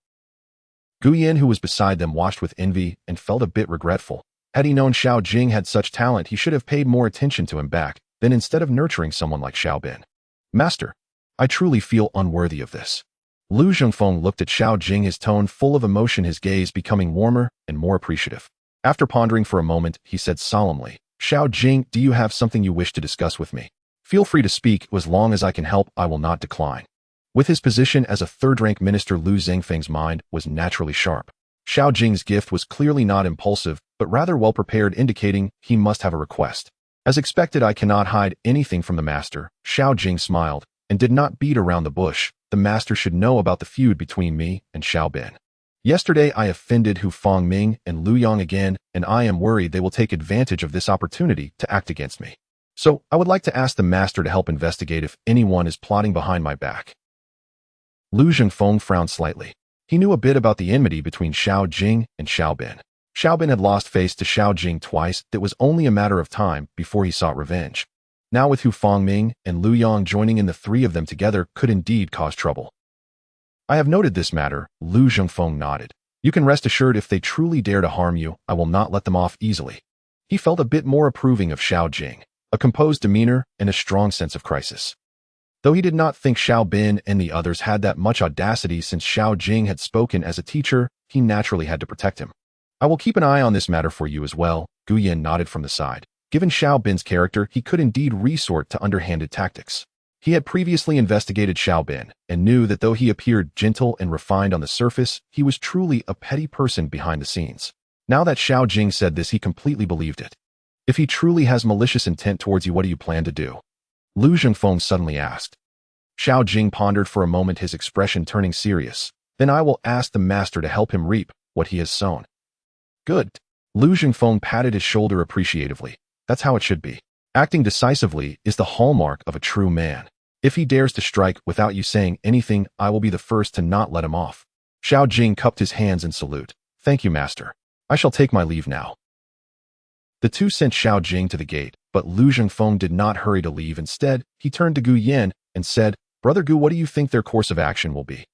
Guyan, who was beside them, watched with envy and felt a bit regretful. Had he known Xiao Jing had such talent, he should have paid more attention to him back then, instead of nurturing someone like Xiao Bin. Master, I truly feel unworthy of this. Lu Jingfeng looked at Xiao Jing, his tone full of emotion, his gaze becoming warmer and more appreciative. After pondering for a moment, he said solemnly, Xiao Jing, do you have something you wish to discuss with me? Feel free to speak. As long as I can help, I will not decline. With his position as a third-rank minister, Lu Zhengfeng's mind was naturally sharp. Xiao Jing's gift was clearly not impulsive, but rather well-prepared, indicating he must have a request. As expected, I cannot hide anything from the master. Xiao Jing smiled and did not beat around the bush. The master should know about the feud between me and Xiao Bin. Yesterday I offended Hu Fangming and Lu Yang again, and I am worried they will take advantage of this opportunity to act against me. So, I would like to ask the master to help investigate if anyone is plotting behind my back. Lu Jingfeng frowned slightly. He knew a bit about the enmity between Xiao Jing and Xiao Bin. Xiao Bin had lost face to Xiao Jing twice. It was only a matter of time before he sought revenge. Now with Hu Fangming and Liu Yang joining in, the three of them together could indeed cause trouble. I have noted this matter, Lu Zhengfeng nodded. You can rest assured if they truly dare to harm you, I will not let them off easily. He felt a bit more approving of Xiao Jing, a composed demeanor and a strong sense of crisis. Though he did not think Xiao Bin and the others had that much audacity, since Xiao Jing had spoken as a teacher, he naturally had to protect him. I will keep an eye on this matter for you as well, Gu Yan nodded from the side. Given Xiao Bin's character, he could indeed resort to underhanded tactics. He had previously investigated Xiao Bin and knew that though he appeared gentle and refined on the surface, he was truly a petty person behind the scenes. Now that Xiao Jing said this, he completely believed it. If he truly has malicious intent towards you, what do you plan to do? Lu Zhengfeng suddenly asked. Xiao Jing pondered for a moment, his expression turning serious. Then I will ask the master to help him reap what he has sown. Good. Lu Zhengfeng patted his shoulder appreciatively. That's how it should be. Acting decisively is the hallmark of a true man. If he dares to strike without you saying anything, I will be the first to not let him off. Xiao Jing cupped his hands in salute. Thank you, master. I shall take my leave now. The two sent Xiao Jing to the gate, but Lu Zhengfeng did not hurry to leave. Instead, he turned to Gu Yan and said, Brother Gu, what do you think their course of action will be?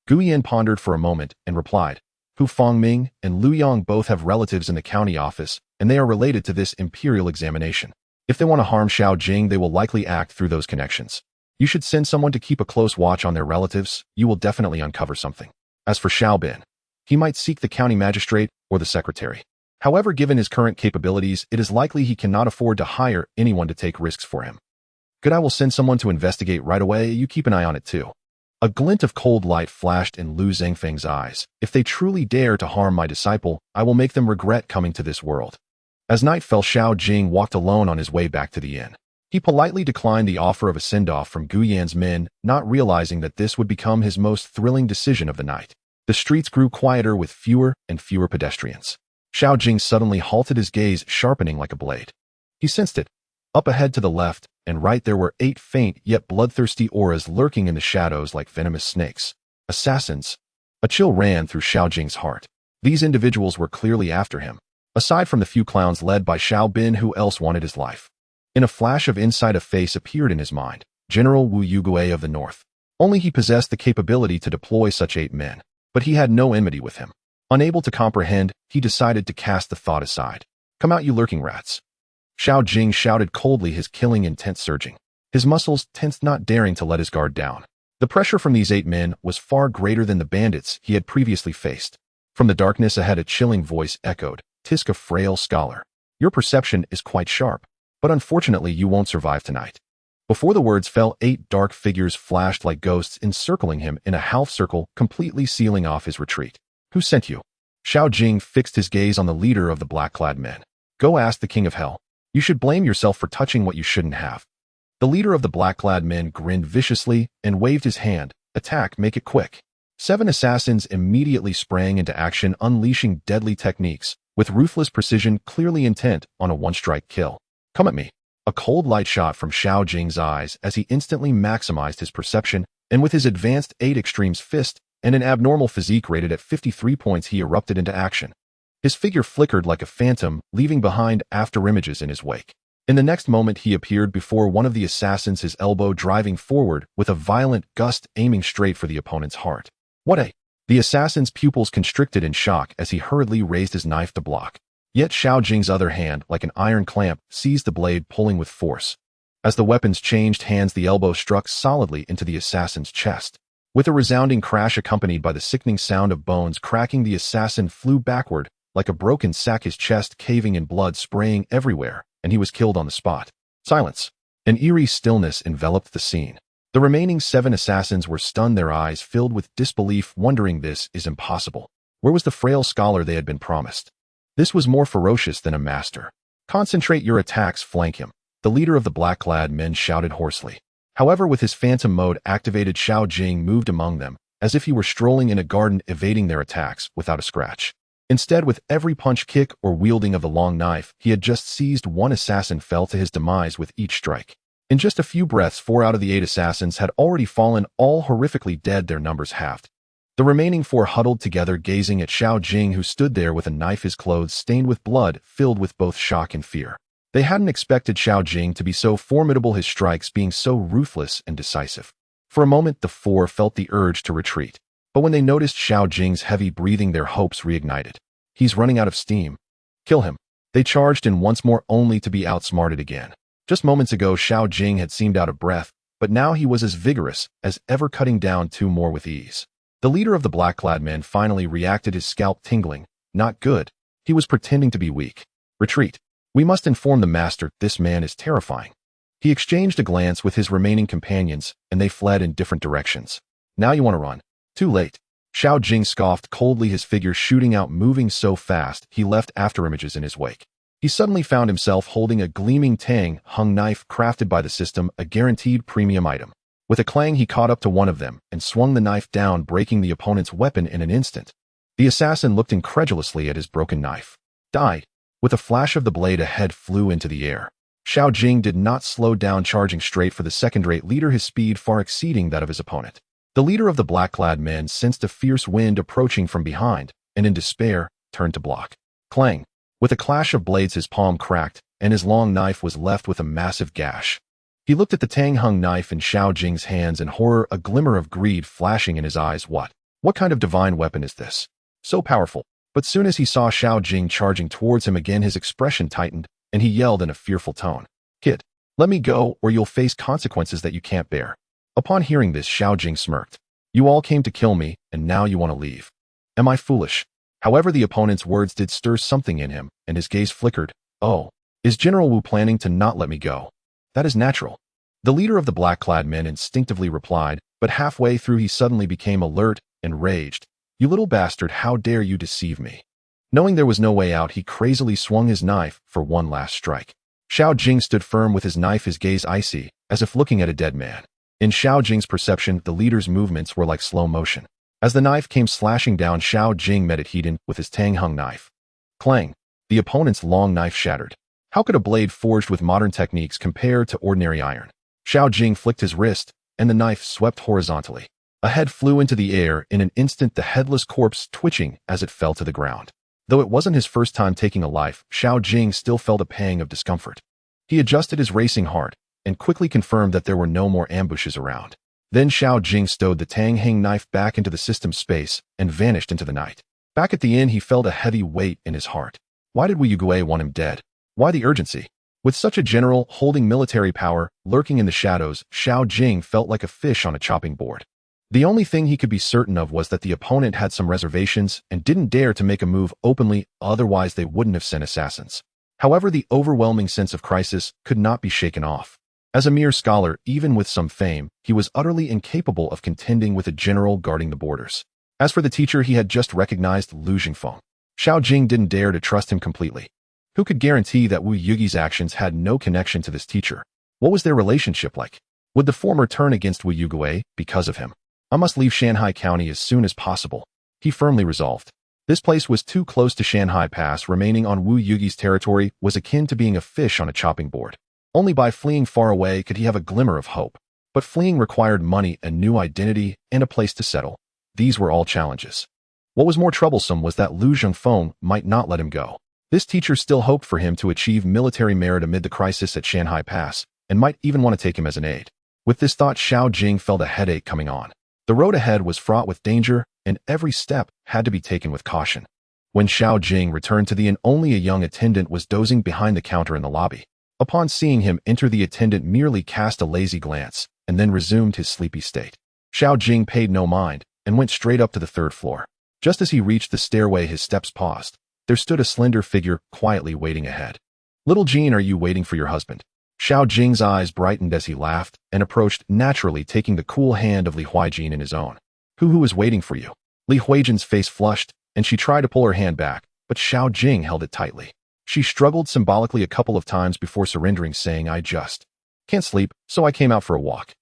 Gu Yan pondered for a moment and replied, Hu Fangming and Liu Yang both have relatives in the county office, and they are related to this imperial examination. If they want to harm Xiao Jing, they will likely act through those connections. You should send someone to keep a close watch on their relatives. You will definitely uncover something. As for Xiao Bin, he might seek the county magistrate or the secretary. However, given his current capabilities, it is likely he cannot afford to hire anyone to take risks for him. Good, I will send someone to investigate right away. You keep an eye on it too. A glint of cold light flashed in Lu Zhengfeng's eyes. If they truly dare to harm my disciple, I will make them regret coming to this world. As night fell, Xiao Jing walked alone on his way back to the inn. He politely declined the offer of a send-off from Gu Yan's men, not realizing that this would become his most thrilling decision of the night. The streets grew quieter with fewer and fewer pedestrians. Xiao Jing suddenly halted, his gaze sharpening like a blade. He sensed it. Up ahead to the left and right there were 8 faint yet bloodthirsty auras lurking in the shadows like venomous snakes. Assassins. A chill ran through Xiao Jing's heart. These individuals were clearly after him. Aside from the few clowns led by Xiao Bin, who else wanted his life? In a flash of insight, a face appeared in his mind. General Wu Yugue of the North. Only he possessed the capability to deploy such 8 men. But he had no enmity with him. Unable to comprehend, he decided to cast the thought aside. Come out, you lurking rats. Xiao Jing shouted coldly, his killing intent surging. His muscles tensed, not daring to let his guard down. The pressure from these 8 men was far greater than the bandits he had previously faced. From the darkness ahead, a chilling voice echoed. Tisk, a frail scholar. Your perception is quite sharp, but unfortunately you won't survive tonight. Before the words fell, 8 dark figures flashed like ghosts, encircling him in a half circle, completely sealing off his retreat. Who sent you? Xiao Jing fixed his gaze on the leader of the black-clad men. Go ask the king of hell. You should blame yourself for touching what you shouldn't have. The leader of the black-clad men grinned viciously and waved his hand. Attack, make it quick. 7 assassins immediately sprang into action, unleashing deadly techniques, with ruthless precision, clearly intent on a one-strike kill. Come at me. A cold light shot from Xiao Jing's eyes as he instantly maximized his perception, and with his advanced 8 extremes fist and an abnormal physique rated at 53 points, he erupted into action. His figure flickered like a phantom, leaving behind afterimages in his wake. In the next moment, he appeared before one of the assassins, his elbow driving forward with a violent gust, aiming straight for the opponent's heart. What a... The assassin's pupils constricted in shock as he hurriedly raised his knife to block. Yet Xiao Jing's other hand, like an iron clamp, seized the blade, pulling with force. As the weapons changed hands, the elbow struck solidly into the assassin's chest. With a resounding crash accompanied by the sickening sound of bones cracking, the assassin flew backward like a broken sack, his chest caving in, blood spraying everywhere, and he was killed on the spot. Silence. An eerie stillness enveloped the scene. The remaining 7 assassins were stunned, their eyes filled with disbelief, wondering, this is impossible. Where was the frail scholar they had been promised? This was more ferocious than a master. Concentrate your attacks, flank him. The leader of the black-clad men shouted hoarsely. However, with his phantom mode activated, Xiao Jing moved among them, as if he were strolling in a garden, evading their attacks without a scratch. Instead, with every punch, kick, or wielding of the long knife he had just seized, one assassin fell to his demise with each strike. In just a few breaths, 4 out of the 8 assassins had already fallen, all horrifically dead, their numbers halved. The remaining 4 huddled together, gazing at Xiao Jing, who stood there with a knife, his clothes stained with blood, filled with both shock and fear. They hadn't expected Xiao Jing to be so formidable, his strikes being so ruthless and decisive. For a moment, the four felt the urge to retreat. But when they noticed Xiao Jing's heavy breathing, their hopes reignited. He's running out of steam. Kill him. They charged in once more, only to be outsmarted again. Just moments ago, Xiao Jing had seemed out of breath, but now he was as vigorous as ever, cutting down two more with ease. The leader of the black-clad men finally reacted, his scalp tingling. Not good. He was pretending to be weak. Retreat. We must inform the master. This man is terrifying. He exchanged a glance with his remaining companions, and they fled in different directions. Now you want to run? Too late. Xiao Jing scoffed coldly, his figure shooting out, moving so fast he left afterimages in his wake. He suddenly found himself holding a gleaming Tang-hung knife crafted by the system, a guaranteed premium item. With a clang, he caught up to one of them and swung the knife down, breaking the opponent's weapon in an instant. The assassin looked incredulously at his broken knife. Die. With a flash of the blade, a head flew into the air. Xiao Jing did not slow down, charging straight for the second-rate leader, his speed far exceeding that of his opponent. The leader of the black-clad men sensed a fierce wind approaching from behind, and in despair, turned to block. Clang. With a clash of blades, his palm cracked, and his long knife was left with a massive gash. He looked at the Tang-hung knife in Xiao Jing's hands in horror, a glimmer of greed flashing in his eyes. What kind of divine weapon is this? So powerful. But soon as he saw Xiao Jing charging towards him again, his expression tightened, and he yelled in a fearful tone, "Kid, let me go, or you'll face consequences that you can't bear." Upon hearing this, Xiao Jing smirked. "You all came to kill me, and now you want to leave. Am I foolish?" However, the opponent's words did stir something in him, and his gaze flickered. "Oh, is General Wu planning to not let me go?" "That is natural." The leader of the black-clad men instinctively replied, but halfway through he suddenly became alert and raged. "You little bastard, how dare you deceive me?" Knowing there was no way out, he crazily swung his knife for one last strike. Xiao Jing stood firm with his knife, his gaze icy, as if looking at a dead man. In Xiao Jing's perception, the leader's movements were like slow motion. As the knife came slashing down, Xiao Jing met it head-on with his Tang-hung knife. Clang! The opponent's long knife shattered. How could a blade forged with modern techniques compare to ordinary iron? Xiao Jing flicked his wrist, and the knife swept horizontally. A head flew into the air in an instant, the headless corpse twitching as it fell to the ground. Though it wasn't his first time taking a life, Xiao Jing still felt a pang of discomfort. He adjusted his racing heart and quickly confirmed that there were no more ambushes around. Then Xiao Jing stowed the Tang-hung knife back into the system's space and vanished into the night. Back at the inn, he felt a heavy weight in his heart. Why did Wu Yugui want him dead? Why the urgency? With such a general holding military power lurking in the shadows, Xiao Jing felt like a fish on a chopping board. The only thing he could be certain of was that the opponent had some reservations and didn't dare to make a move openly, otherwise they wouldn't have sent assassins. However, the overwhelming sense of crisis could not be shaken off. As a mere scholar, even with some fame, he was utterly incapable of contending with a general guarding the borders. As for the teacher, he had just recognized Lu Jingfeng. Xiao Jing didn't dare to trust him completely. Who could guarantee that Wu Yugi's actions had no connection to this teacher? What was their relationship like? Would the former turn against Wu Yugui because of him? I must leave Shanghai County as soon as possible, he firmly resolved. This place was too close to Shanghai Pass. Remaining on Wu Yugi's territory was akin to being a fish on a chopping board. Only by fleeing far away could he have a glimmer of hope. But fleeing required money, a new identity, and a place to settle. These were all challenges. What was more troublesome was that Lu Jingfeng might not let him go. This teacher still hoped for him to achieve military merit amid the crisis at Shanghai Pass, and might even want to take him as an aide. With this thought, Xiao Jing felt a headache coming on. The road ahead was fraught with danger, and every step had to be taken with caution. When Xiao Jing returned to the inn, only a young attendant was dozing behind the counter in the lobby. Upon seeing him enter, the attendant merely cast a lazy glance, and then resumed his sleepy state. Xiao Jing paid no mind, and went straight up to the third floor. Just as he reached the stairway, his steps paused. There stood a slender figure, quietly waiting ahead. "Little Jean, are you waiting for your husband?" Xiao Jing's eyes brightened as he laughed, and approached, naturally taking the cool hand of Li Huijin in his own. Who is waiting for you?" Li Huijin's face flushed, and she tried to pull her hand back, but Xiao Jing held it tightly. She struggled symbolically a couple of times before surrendering, saying, "I just can't sleep, so I came out for a walk."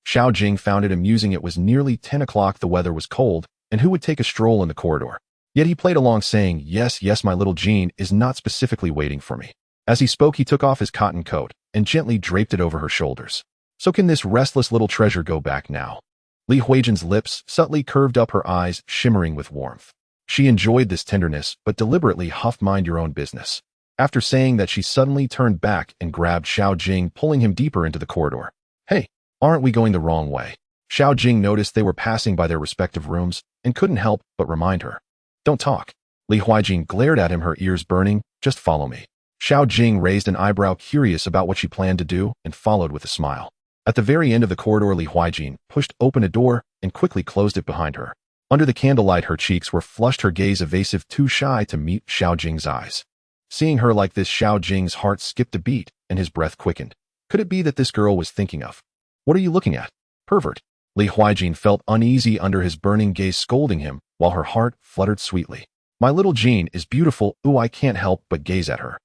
Xiao Jing found it amusing. It was nearly 10 o'clock, the weather was cold, and who would take a stroll in the corridor? Yet he played along, saying, yes, my little Jean is not specifically waiting for me." As he spoke, he took off his cotton coat and gently draped it over her shoulders. "So can this restless little treasure go back now?" Li Huijin's lips subtly curved up, her eyes shimmering with warmth. She enjoyed this tenderness, but deliberately huffed, "Mind your own business." After saying that, she suddenly turned back and grabbed Xiao Jing, pulling him deeper into the corridor. Hey, aren't we going the wrong way? Xiao Jing noticed they were passing by their respective rooms and couldn't help but remind her. Don't talk. Li Huijin glared at him, her ears burning. Just follow me. Xiao Jing raised an eyebrow, curious about what she planned to do, and followed with a smile. At the very end of the corridor, Li Huijin pushed open a door and quickly closed it behind her. Under the candlelight, her cheeks were flushed, her gaze evasive, too shy to meet Xiao Jing's eyes. Seeing her like this, Xiao Jing's heart skipped a beat and his breath quickened. Could it be that this girl was thinking of? What are you looking at, pervert? Li Huijin felt uneasy under his burning gaze, scolding him, while her heart fluttered sweetly. My little Jean is beautiful. Ooh, I can't help but gaze at her.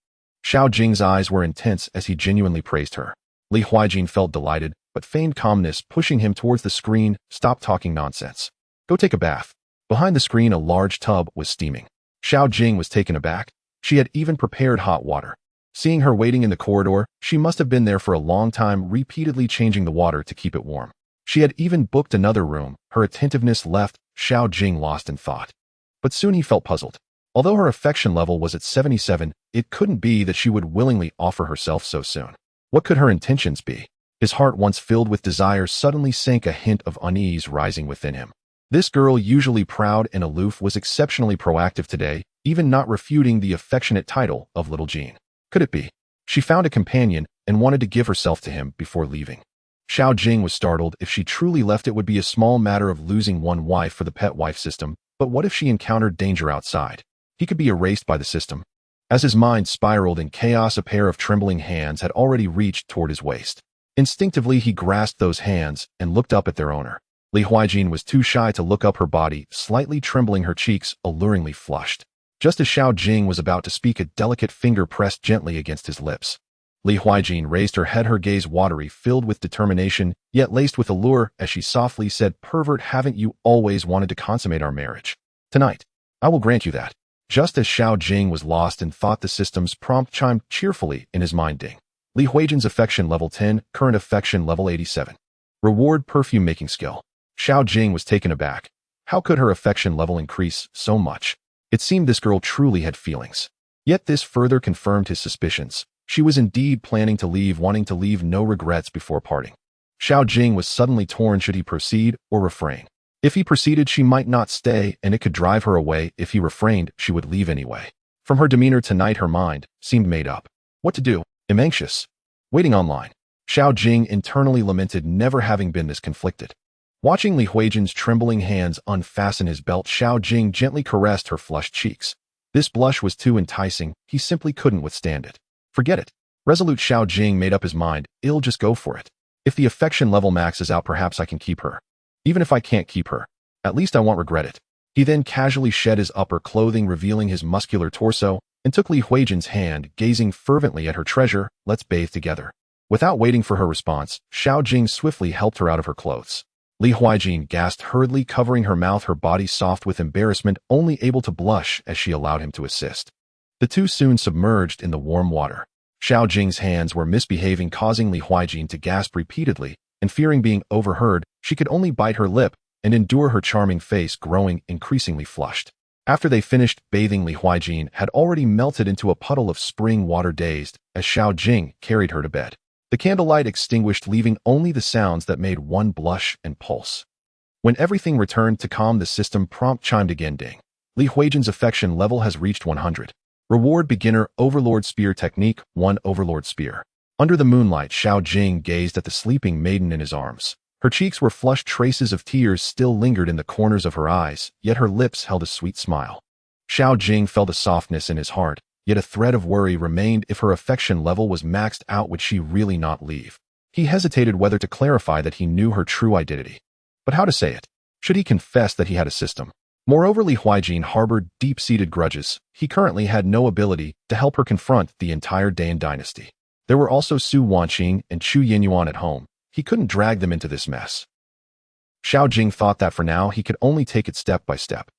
Xiao Jing's eyes were intense as he genuinely praised her. Li Huijin felt delighted, but feigned calmness, pushing him towards the screen. Stop talking nonsense. Go take a bath. Behind the screen, a large tub was steaming. Xiao Jing was taken aback. She had even prepared hot water. Seeing her waiting in the corridor, she must have been there for a long time, repeatedly changing the water to keep it warm. She had even booked another room. Her attentiveness left Xiao Jing lost in thought. But soon he felt puzzled. Although her affection level was at 77, it couldn't be that she would willingly offer herself so soon. What could her intentions be? His heart, once filled with desire, suddenly sank, a hint of unease rising within him. This girl, usually proud and aloof, was exceptionally proactive today, even not refuting the affectionate title of Little Jean. Could it be? She found a companion and wanted to give herself to him before leaving. Xiao Jing was startled. If she truly left, it would be a small matter of losing one wife for the pet wife system, but what if she encountered danger outside? He could be erased by the system. As his mind spiraled in chaos, a pair of trembling hands had already reached toward his waist. Instinctively, he grasped those hands and looked up at their owner. Li Huijin was too shy to look up, her body slightly trembling, her cheeks alluringly flushed. Just as Xiao Jing was about to speak, a delicate finger pressed gently against his lips. Li Huijin raised her head, her gaze watery, filled with determination, yet laced with allure, as she softly said, Pervert, haven't you always wanted to consummate our marriage? Tonight, I will grant you that. Just as Xiao Jing was lost in thought, the system's prompt chimed cheerfully in his mind. Ding. Li Huijin's affection level 10, current affection level 87. Reward perfume making skill. Xiao Jing was taken aback. How could her affection level increase so much? It seemed this girl truly had feelings. Yet this further confirmed his suspicions. She was indeed planning to leave, wanting to leave no regrets before parting. Xiao Jing was suddenly torn. Should he proceed or refrain? If he proceeded, she might not stay, and it could drive her away. If he refrained, she would leave anyway. From her demeanor tonight, her mind seemed made up. What to do? I'm anxious. Waiting online. Xiao Jing internally lamented never having been this conflicted. Watching Li Huijin's trembling hands unfasten his belt, Xiao Jing gently caressed her flushed cheeks. This blush was too enticing. He simply couldn't withstand it. Forget it. Resolute, Xiao Jing made up his mind. I'll just go for it. If the affection level maxes out, perhaps I can keep her. Even if I can't keep her, at least I won't regret it. He then casually shed his upper clothing, revealing his muscular torso, and took Li Huijin's hand, gazing fervently at her treasure. Let's bathe together. Without waiting for her response, Xiao Jing swiftly helped her out of her clothes. Li Huijin gasped hurriedly, covering her mouth, her body soft with embarrassment, only able to blush as she allowed him to assist. The two soon submerged in the warm water. Xiao Jing's hands were misbehaving, causing Li Huijin to gasp repeatedly, and fearing being overheard, she could only bite her lip and endure, her charming face growing increasingly flushed. After they finished bathing, Li Huijin had already melted into a puddle of spring water, dazed as Xiao Jing carried her to bed. The candlelight extinguished, leaving only the sounds that made one blush and pulse. When everything returned to calm, the system prompt chimed again. Ding. Li Huijin's affection level has reached 100. Reward beginner Overlord Spear Technique 1 Overlord Spear. Under the moonlight, Xiao Jing gazed at the sleeping maiden in his arms. Her cheeks were flushed, traces of tears still lingered in the corners of her eyes, yet her lips held a sweet smile. Xiao Jing felt a softness in his heart, yet a thread of worry remained. If her affection level was maxed out, would she really not leave? He hesitated whether to clarify that he knew her true identity. But how to say it? Should he confess that he had a system? Moreover, Li Huijin harbored deep-seated grudges. He currently had no ability to help her confront the entire Dan dynasty. There were also Su Wanqing and Chu Yinyuan at home. He couldn't drag them into this mess. Xiao Jing thought that for now he could only take it step by step.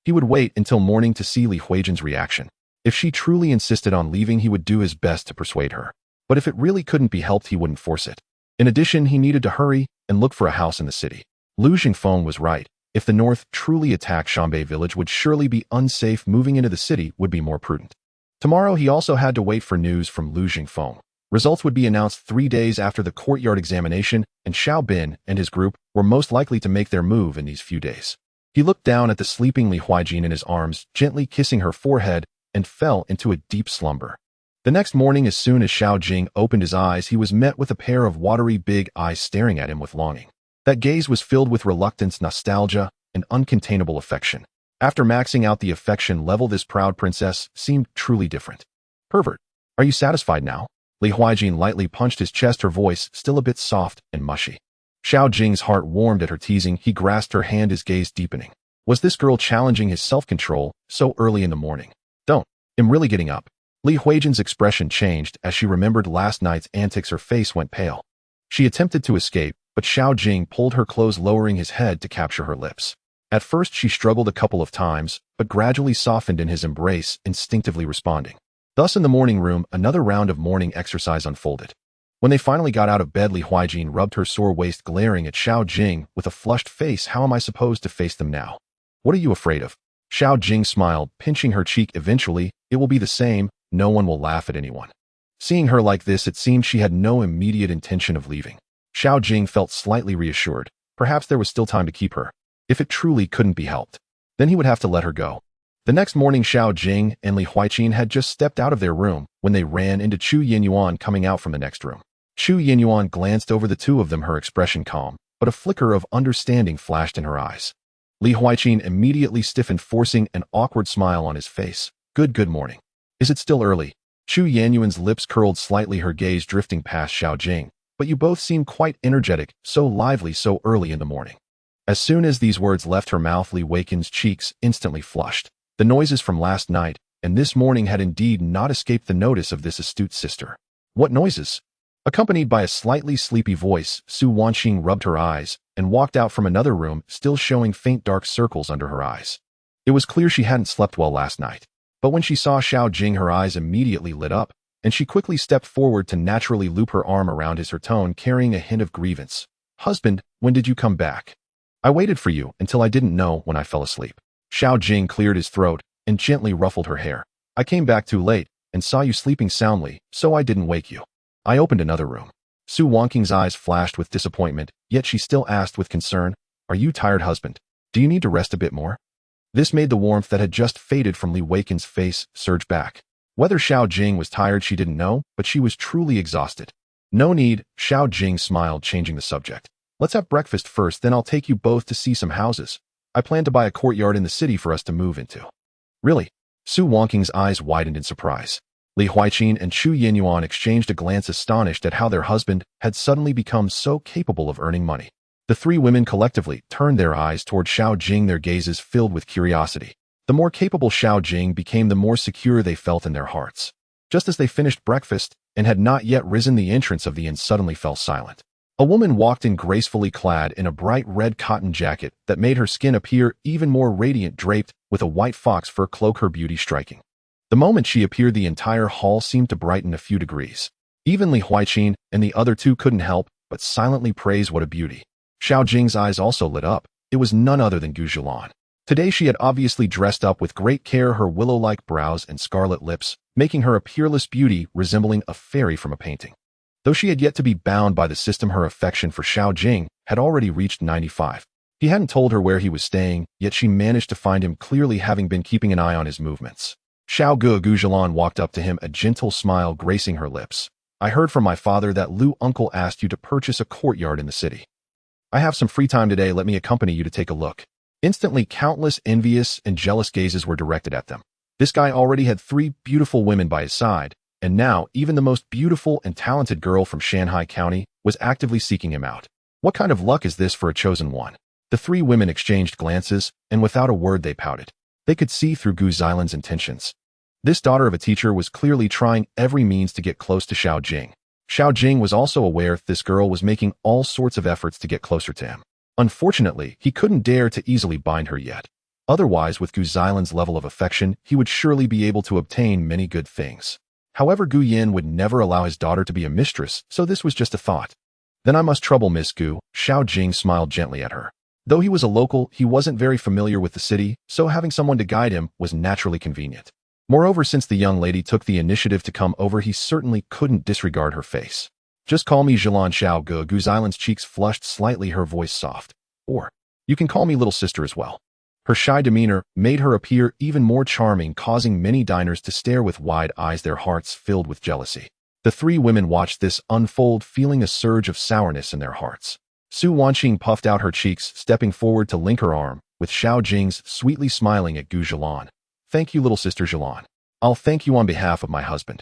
He would wait until morning to see Li Huijin's reaction. If she truly insisted on leaving, he would do his best to persuade her. But if it really couldn't be helped, he wouldn't force it. In addition, he needed to hurry and look for a house in the city. Lu Xingfeng was right. If the North truly attacked Shanbei village, would surely be unsafe. Moving into the city would be more prudent. Tomorrow he also had to wait for news from Lu Jingfeng. Results would be announced 3 days after the courtyard examination, and Xiao Bin and his group were most likely to make their move in these few days. He looked down at the sleeping Li Huijin in his arms, gently kissing her forehead, and fell into a deep slumber. The next morning, as soon as Xiao Jing opened his eyes, he was met with a pair of watery big eyes staring at him with longing. That gaze was filled with reluctance, nostalgia, and uncontainable affection. After maxing out the affection level, this proud princess seemed truly different. Pervert, are you satisfied now? Li Huijin lightly punched his chest, her voice still a bit soft and mushy. Xiao Jing's heart warmed at her teasing. He grasped her hand, his gaze deepening. Was this girl challenging his self-control so early in the morning? I'm really getting up. Li Huijin's expression changed as she remembered last night's antics. Her face went pale. She attempted to escape, but Xiao Jing pulled her close, lowering his head to capture her lips. At first she struggled a couple of times, but gradually softened in his embrace, instinctively responding. Thus in the morning room, another round of morning exercise unfolded. When they finally got out of bed, Li Huijin rubbed her sore waist, glaring at Xiao Jing with a flushed face. How am I supposed to face them now? What are you afraid of? Xiao Jing smiled, pinching her cheek. Eventually, it will be the same. No one will laugh at anyone. Seeing her like this, it seemed she had no immediate intention of leaving. Xiao Jing felt slightly reassured. Perhaps there was still time to keep her. If it truly couldn't be helped, then he would have to let her go. The next morning, Xiao Jing and Li Huijin had just stepped out of their room when they ran into Chu Yinyuan coming out from the next room. Chu Yinyuan glanced over the two of them, her expression calm, but a flicker of understanding flashed in her eyes. Li Huijin immediately stiffened, forcing an awkward smile on his face. Good morning. Is it still early? Chu Yinyuan's lips curled slightly, her gaze drifting past Xiao Jing. But you both seem quite energetic, so lively so early in the morning. As soon as these words left her mouth, Li Huijin's cheeks instantly flushed. The noises from last night and this morning had indeed not escaped the notice of this astute sister. What noises? Accompanied by a slightly sleepy voice, Su Wanxing rubbed her eyes and walked out from another room, still showing faint dark circles under her eyes. It was clear she hadn't slept well last night. But when she saw Xiao Jing, her eyes immediately lit up, and she quickly stepped forward to naturally loop her arm around his, her tone carrying a hint of grievance. Husband, when did you come back? I waited for you until I didn't know when I fell asleep. Xiao Jing cleared his throat and gently ruffled her hair. I came back too late and saw you sleeping soundly, so I didn't wake you. I opened another room. Su Wanqing's eyes flashed with disappointment, yet she still asked with concern, Are you tired, husband? Do you need to rest a bit more? This made the warmth that had just faded from Li Huijin's face surge back. Whether Xiao Jing was tired she didn't know, but she was truly exhausted. No need, Xiao Jing smiled, changing the subject. Let's have breakfast first, then I'll take you both to see some houses. I plan to buy a courtyard in the city for us to move into. Really? Su Wanqing's eyes widened in surprise. Li Huijin and Chu Yinyuan exchanged a glance, astonished at how their husband had suddenly become so capable of earning money. The three women collectively turned their eyes toward Xiao Jing, their gazes filled with curiosity. The more capable Xiao Jing became, the more secure they felt in their hearts. Just as they finished breakfast and had not yet risen, the entrance of the inn suddenly fell silent. A woman walked in, gracefully clad in a bright red cotton jacket that made her skin appear even more radiant, draped with a white fox fur cloak, her beauty striking. The moment she appeared, the entire hall seemed to brighten a few degrees. Even Li Huijin and the other two couldn't help but silently praise what a beauty. Xiao Jing's eyes also lit up. It was none other than Gu Zhilan. Today she had obviously dressed up with great care, her willow-like brows and scarlet lips, making her a peerless beauty resembling a fairy from a painting. Though she had yet to be bound by the system, her affection for Xiao Jing had already reached 95. He hadn't told her where he was staying, yet she managed to find him, clearly having been keeping an eye on his movements. Gu Zhilan walked up to him, a gentle smile gracing her lips. I heard from my father that Lu uncle asked you to purchase a courtyard in the city. I have some free time today, let me accompany you to take a look. Instantly, countless envious and jealous gazes were directed at them. This guy already had 3 beautiful women by his side, and now even the most beautiful and talented girl from Shanghai County was actively seeking him out. What kind of luck is this for a chosen one? The 3 women exchanged glances, and without a word they pouted. They could see through Gu Zilan's intentions. This daughter of a teacher was clearly trying every means to get close to Xiao Jing. Xiao Jing was also aware this girl was making all sorts of efforts to get closer to him. Unfortunately, he couldn't dare to easily bind her yet. Otherwise, with Gu Zilan's level of affection, he would surely be able to obtain many good things. However, Gu Yin would never allow his daughter to be a mistress, so this was just a thought. Then I must trouble Miss Gu. Xiao Jing smiled gently at her. Though he was a local, he wasn't very familiar with the city, so having someone to guide him was naturally convenient. Moreover, since the young lady took the initiative to come over, he certainly couldn't disregard her face. Just call me Zhilan Xiao Ge. Gu Xilan's cheeks flushed slightly, her voice soft. Or, you can call me little sister as well. Her shy demeanor made her appear even more charming, causing many diners to stare with wide eyes, their hearts filled with jealousy. The three women watched this unfold, feeling a surge of sourness in their hearts. Su Wanqing puffed out her cheeks, stepping forward to link her arm, with Xiao Jing's sweetly smiling at Gu Zhilan. Thank you, little sister Zhilan. I'll thank you on behalf of my husband.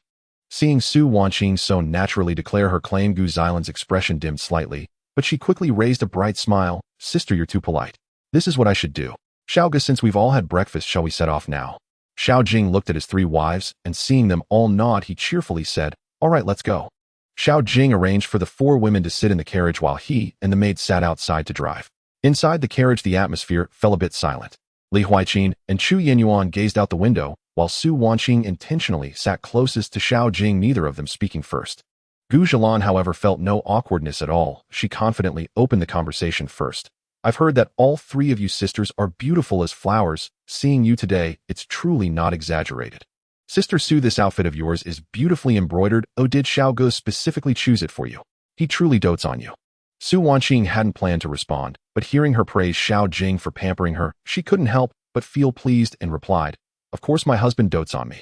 Seeing Su Wanqing so naturally declare her claim, Gu Xilan's expression dimmed slightly, but she quickly raised a bright smile. Sister, you're too polite. This is what I should do. Xiao Ge, since we've all had breakfast, shall we set off now? Xiao Jing looked at his three wives, and seeing them all nod, he cheerfully said, all right, let's go. Xiao Jing arranged for the four women to sit in the carriage while he and the maid sat outside to drive. Inside the carriage, the atmosphere fell a bit silent. Li Huaiqin and Chu Yinyuan gazed out the window, while Su Wanqing intentionally sat closest to Xiao Jing, neither of them speaking first. Gu Zhilan, however, felt no awkwardness at all. She confidently opened the conversation first. I've heard that all three of you sisters are beautiful as flowers. Seeing you today, it's truly not exaggerated. Sister Su, this outfit of yours is beautifully embroidered. Oh, did Xiao Ge specifically choose it for you? He truly dotes on you. Su Wanqing hadn't planned to respond, but hearing her praise Xiao Jing for pampering her, she couldn't help but feel pleased and replied, of course my husband dotes on me.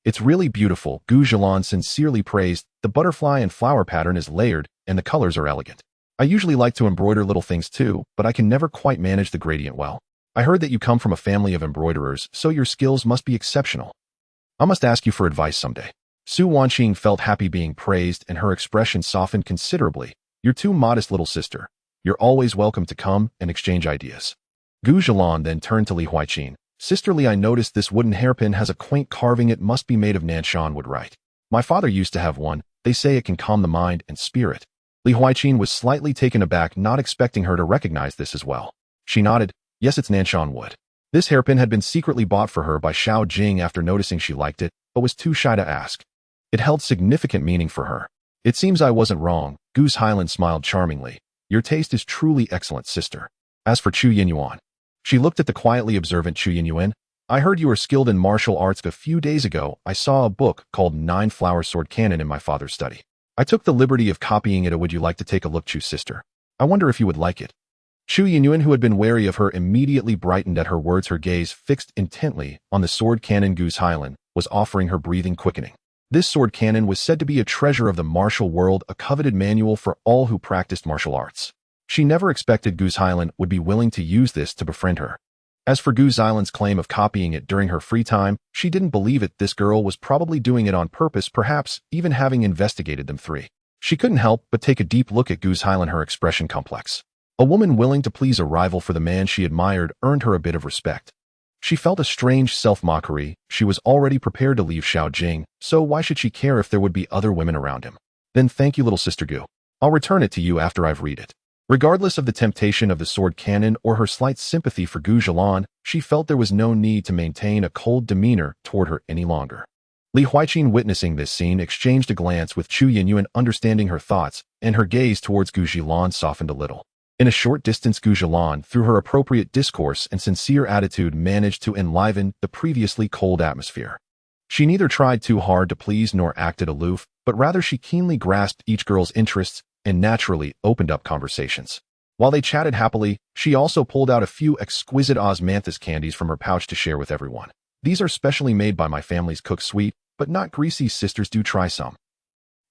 It's really beautiful. Gu Zhilan sincerely praised. The butterfly and flower pattern is layered, and the colors are elegant. I usually like to embroider little things too, but I can never quite manage the gradient well. I heard that you come from a family of embroiderers, so your skills must be exceptional. I must ask you for advice someday. Su Wanqing felt happy being praised, and her expression softened considerably. You're too modest, little sister. You're always welcome to come and exchange ideas. Gu Zhilan then turned to Li Huaiqin. Sister Li, I noticed this wooden hairpin has a quaint carving. It must be made of Nanshan wood, right? My father used to have one. They say it can calm the mind and spirit. Li Huaiqin was slightly taken aback, not expecting her to recognize this as well. She nodded. Yes, it's Nanshan wood. This hairpin had been secretly bought for her by Xiao Jing after noticing she liked it, but was too shy to ask. It held significant meaning for her. It seems I wasn't wrong. Gu Zhilan smiled charmingly. Your taste is truly excellent, sister. As for Chu Yinyuan, she looked at the quietly observant Chu Yinyuan. I heard you were skilled in martial arts. A few days ago, I saw a book called 9-Flower Sword Cannon in my father's study. I took the liberty of copying it. Would you like to take a look, Chu sister? I wonder if you would like it. Chu Yinyuan, who had been wary of her, immediately brightened at her words, her gaze fixed intently on the sword cannon. Gu Zhilan was offering her breathing quickening. This sword cannon was said to be a treasure of the martial world, a coveted manual for all who practiced martial arts. She never expected Gu Zhilan would be willing to use this to befriend her. As for Gu Zhilan's claim of copying it during her free time, she didn't believe it. This girl was probably doing it on purpose, perhaps even having investigated them three. She couldn't help but take a deep look at Gu Zhilan, her expression complex. A woman willing to please a rival for the man she admired earned her a bit of respect. She felt a strange self-mockery. She was already prepared to leave Xiao Jing, so why should she care if there would be other women around him? Then thank you, little sister Gu. I'll return it to you after I've read it. Regardless of the temptation of the sword cannon or her slight sympathy for Gu Zhilan, she felt there was no need to maintain a cold demeanor toward her any longer. Li Huaiqin, witnessing this scene, exchanged a glance with Chu Yinyuan, understanding her thoughts, and her gaze towards Gu Zhilan softened a little. In a short distance, Gu Zhilan, through her appropriate discourse and sincere attitude, managed to enliven the previously cold atmosphere. She neither tried too hard to please nor acted aloof, but rather she keenly grasped each girl's interests and naturally opened up conversations. While they chatted happily, she also pulled out a few exquisite osmanthus candies from her pouch to share with everyone. These are specially made by my family's cook, sweet, but not greasy. Sisters, do try some.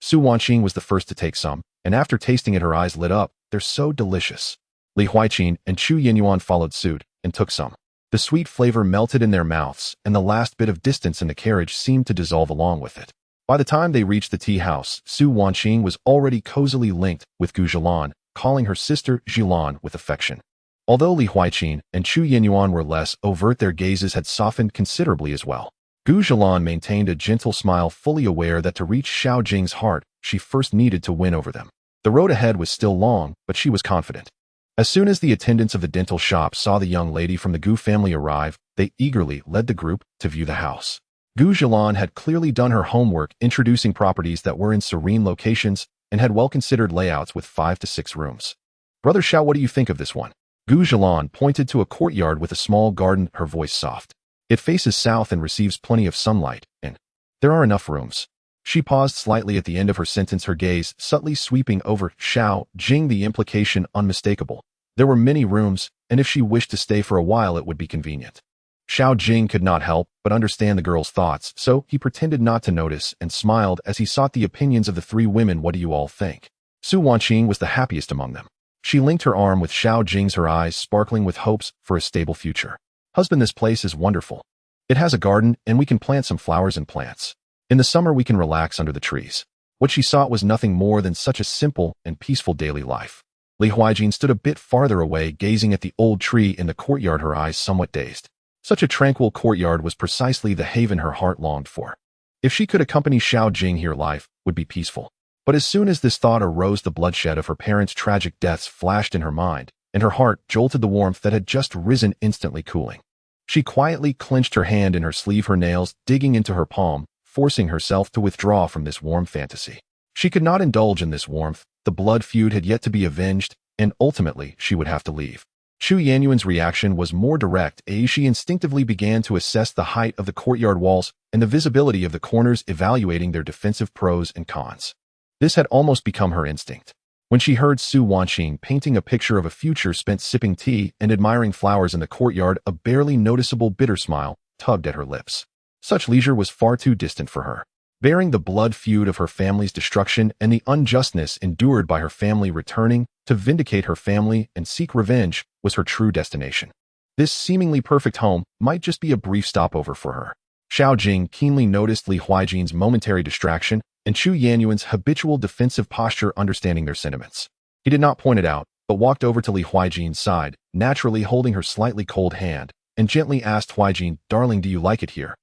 Su Wanqing was the first to take some, and after tasting it, her eyes lit up. They're so delicious. Li Huaiqin and Chu Yinyuan followed suit and took some. The sweet flavor melted in their mouths, and the last bit of distance in the carriage seemed to dissolve along with it. By the time they reached the tea house, Su Wanqing was already cozily linked with Gu Zhilan, calling her sister Zhilan with affection. Although Li Huaiqin and Chu Yinyuan were less overt, their gazes had softened considerably as well. Gu Zhilan maintained a gentle smile, fully aware that to reach Xiao Jing's heart, she first needed to win over them. The road ahead was still long, but she was confident. As soon as the attendants of the dental shop saw the young lady from the Gu family arrive, they eagerly led the group to view the house. Gu Zhilan had clearly done her homework, introducing properties that were in serene locations and had well-considered layouts with 5 to 6 rooms. Brother Xiao, what do you think of this one? Gu Zhilan pointed to a courtyard with a small garden, her voice soft. It faces south and receives plenty of sunlight, and there are enough rooms. She paused slightly at the end of her sentence, her gaze subtly sweeping over Xiao Jing, the implication unmistakable. There were many rooms, and if she wished to stay for a while it would be convenient. Xiao Jing could not help but understand the girl's thoughts, so he pretended not to notice and smiled as he sought the opinions of the three women. What do you all think? Su Wanqing was the happiest among them. She linked her arm with Xiao Jing's, her eyes sparkling with hopes for a stable future. Husband, this place is wonderful. It has a garden, and we can plant some flowers and plants. In the summer we can relax under the trees. What she sought was nothing more than such a simple and peaceful daily life. Li Huijin stood a bit farther away, gazing at the old tree in the courtyard, her eyes somewhat dazed. Such a tranquil courtyard was precisely the haven her heart longed for. If she could accompany Xiao Jing here, life would be peaceful. But as soon as this thought arose, the bloodshed of her parents' tragic deaths flashed in her mind, and her heart jolted, the warmth that had just risen instantly cooling. She quietly clenched her hand in her sleeve, her nails digging into her palm, forcing herself to withdraw from this warm fantasy. She could not indulge in this warmth. The blood feud had yet to be avenged, and ultimately she would have to leave. Chu Yanyuan's reaction was more direct. She instinctively began to assess the height of the courtyard walls and the visibility of the corners, evaluating their defensive pros and cons. This had almost become her instinct. When she heard Su Wanqing painting a picture of a future spent sipping tea and admiring flowers in the courtyard, a barely noticeable bitter smile tugged at her lips. Such leisure was far too distant for her. Bearing the blood feud of her family's destruction and the unjustness endured by her family, returning to vindicate her family and seek revenge was her true destination. This seemingly perfect home might just be a brief stopover for her. Xiao Jing keenly noticed Li Huijin's momentary distraction and Chu Yanyuan's habitual defensive posture, understanding their sentiments. He did not point it out, but walked over to Li Huijin's side, naturally holding her slightly cold hand, and gently asked Huijin, "Darling, do you like it here?"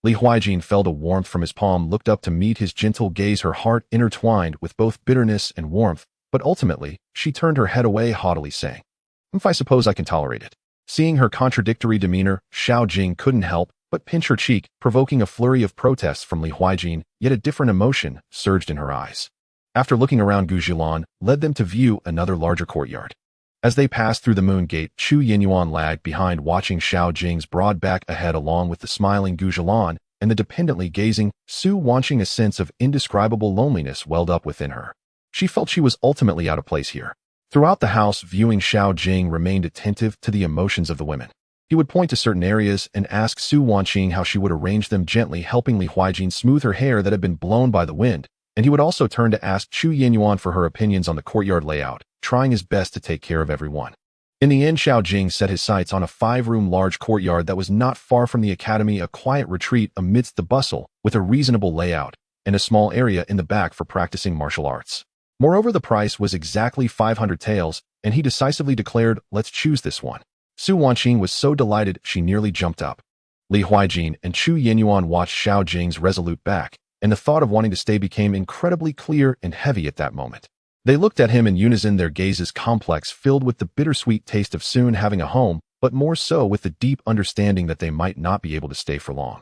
Li Huijin felt a warmth from his palm, looked up to meet his gentle gaze, her heart intertwined with both bitterness and warmth, but ultimately, she turned her head away, haughtily saying, I suppose I can tolerate it." Seeing her contradictory demeanor, Xiao Jing couldn't help but pinch her cheek, provoking a flurry of protests from Li Huijin, yet a different emotion surged in her eyes. After looking around, Gu Zhilan led them to view another larger courtyard. As they passed through the moon gate, Chu Yanyuan lagged behind, watching Xiao Jing's broad back ahead along with the smiling Gu Zhilan and the dependently gazing Su Wanqing. A sense of indescribable loneliness welled up within her. She felt she was ultimately out of place here. Throughout the house, viewing Xiao Jing remained attentive to the emotions of the women. He would point to certain areas and ask Su Wanqing how she would arrange them, gently helping Li Huijin smooth her hair that had been blown by the wind, and he would also turn to ask Chu Yanyuan for her opinions on the courtyard layout, trying his best to take care of everyone. In the end, Xiao Jing set his sights on a 5-room large courtyard that was not far from the academy, a quiet retreat amidst the bustle, with a reasonable layout, and a small area in the back for practicing martial arts. Moreover, the price was exactly 500 taels, and he decisively declared, "Let's choose this one." Su Wanqing was so delighted she nearly jumped up. Li Huijin and Chu Yanyuan watched Xiao Jing's resolute back, and the thought of wanting to stay became incredibly clear and heavy at that moment. They looked at him in unison, their gazes complex, filled with the bittersweet taste of soon having a home, but more so with the deep understanding that they might not be able to stay for long.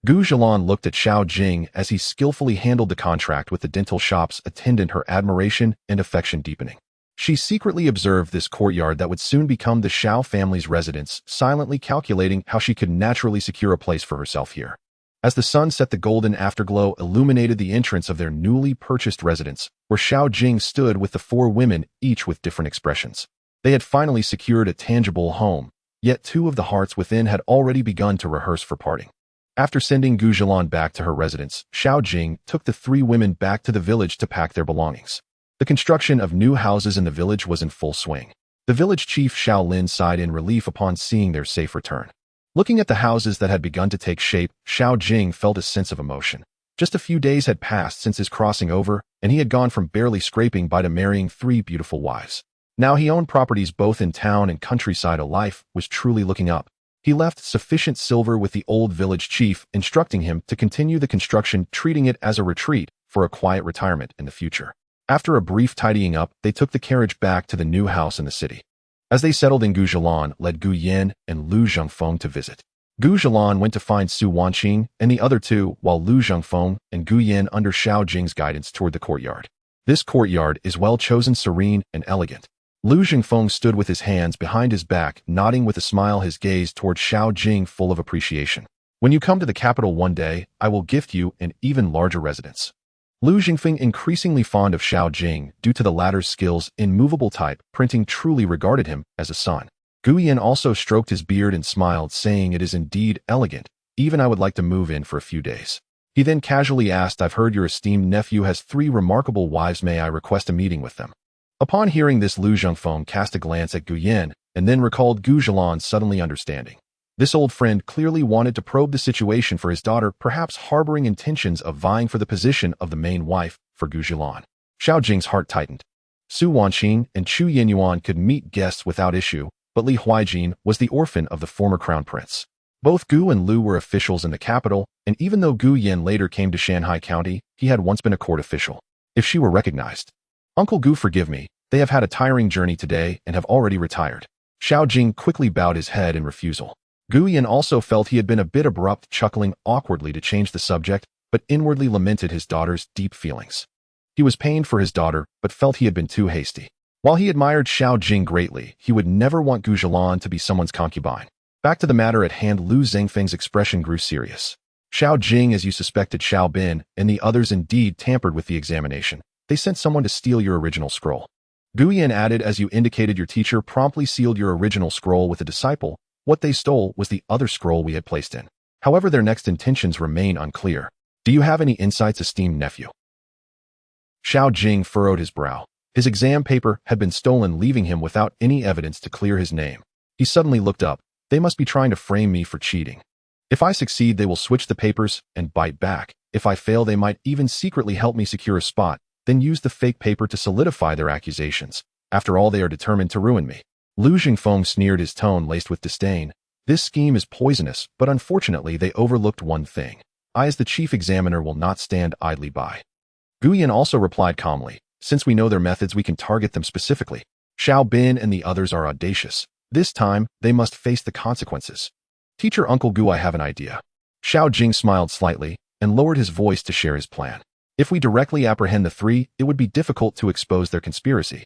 Gu Zhilan looked at Xiao Jing as he skillfully handled the contract with the dental shop's attendant, her admiration and affection deepening. She secretly observed this courtyard that would soon become the Xiao family's residence, silently calculating how she could naturally secure a place for herself here. As the sun set, the golden afterglow illuminated the entrance of their newly purchased residence, where Xiao Jing stood with the 4 women, each with different expressions. They had finally secured a tangible home, yet 2 of the hearts within had already begun to rehearse for parting. After sending Gu Zhilan back to her residence, Xiao Jing took the 3 women back to the village to pack their belongings. The construction of new houses in the village was in full swing. The village chief Xiao Lin sighed in relief upon seeing their safe return. Looking at the houses that had begun to take shape, Xiao Jing felt a sense of emotion. Just a few days had passed since his crossing over, and he had gone from barely scraping by to marrying 3 beautiful wives. Now he owned properties both in town and countryside. A life was truly looking up. He left sufficient silver with the old village chief, instructing him to continue the construction, treating it as a retreat for a quiet retirement in the future. After a brief tidying up, they took the carriage back to the new house in the city. As they settled in, Gu Zhilan led Gu Yan and Lu Zhengfeng to visit. Gu Zhilan went to find Su Wanqing and the other 2, while Lu Zhengfeng and Gu Yan, under Xiao Jing's guidance, toward the courtyard. This courtyard is well chosen, serene, and elegant. Lu Zhengfeng stood with his hands behind his back, nodding with a smile, his gaze toward Xiao Jing full of appreciation. When you come to the capital one day, I will gift you an even larger residence. Lu Jingfeng, increasingly fond of Xiao Jing due to the latter's skills in movable type printing, truly regarded him as a son. Gu Yan also stroked his beard and smiled, saying, "It is indeed elegant. Even I would like to move in for a few days." He then casually asked, "I've heard your esteemed nephew has 3 remarkable wives. May I request a meeting with them?" Upon hearing this, Lu Jingfeng cast a glance at Gu Yan and then recalled Gu Zhilan, suddenly understanding. This old friend clearly wanted to probe the situation for his daughter, perhaps harboring intentions of vying for the position of the main wife for Gu Zhilan. Xiao Jing's heart tightened. Su Wanqing and Chu Yinyuan could meet guests without issue, but Li Huijin was the orphan of the former crown prince. Both Gu and Lu were officials in the capital, and even though Gu Yan later came to Shanghai County, he had once been a court official. If she were recognized. "Uncle Gu, forgive me. They have had a tiring journey today and have already retired." Xiao Jing quickly bowed his head in refusal. Gu Yan also felt he had been a bit abrupt, chuckling awkwardly to change the subject, but inwardly lamented his daughter's deep feelings. He was pained for his daughter, but felt he had been too hasty. While he admired Xiao Jing greatly, he would never want Gu Zhilan to be someone's concubine. Back to the matter at hand, Lu Zhengfeng's expression grew serious. "Xiao Jing, as you suspected, Xiao Bin and the others indeed tampered with the examination. They sent someone to steal your original scroll." Gu Yan added, "As you indicated, your teacher promptly sealed your original scroll with a disciple. What they stole was the other scroll we had placed in. However, their next intentions remain unclear. Do you have any insights, esteemed nephew?" Xiao Jing furrowed his brow. His exam paper had been stolen, leaving him without any evidence to clear his name. He suddenly looked up. "They must be trying to frame me for cheating. If I succeed, they will switch the papers and bite back. If I fail, they might even secretly help me secure a spot, then use the fake paper to solidify their accusations. After all, they are determined to ruin me." Lu Jingfeng sneered, his tone laced with disdain. "This scheme is poisonous, but unfortunately they overlooked one thing. I, as the chief examiner, will not stand idly by." Gu Yan also replied calmly, "Since we know their methods, we can target them specifically. Xiao Bin and the others are audacious. This time, they must face the consequences. Teacher Uncle Gu, I have an idea." Xiao Jing smiled slightly and lowered his voice to share his plan. "If we directly apprehend the 3, it would be difficult to expose their conspiracy.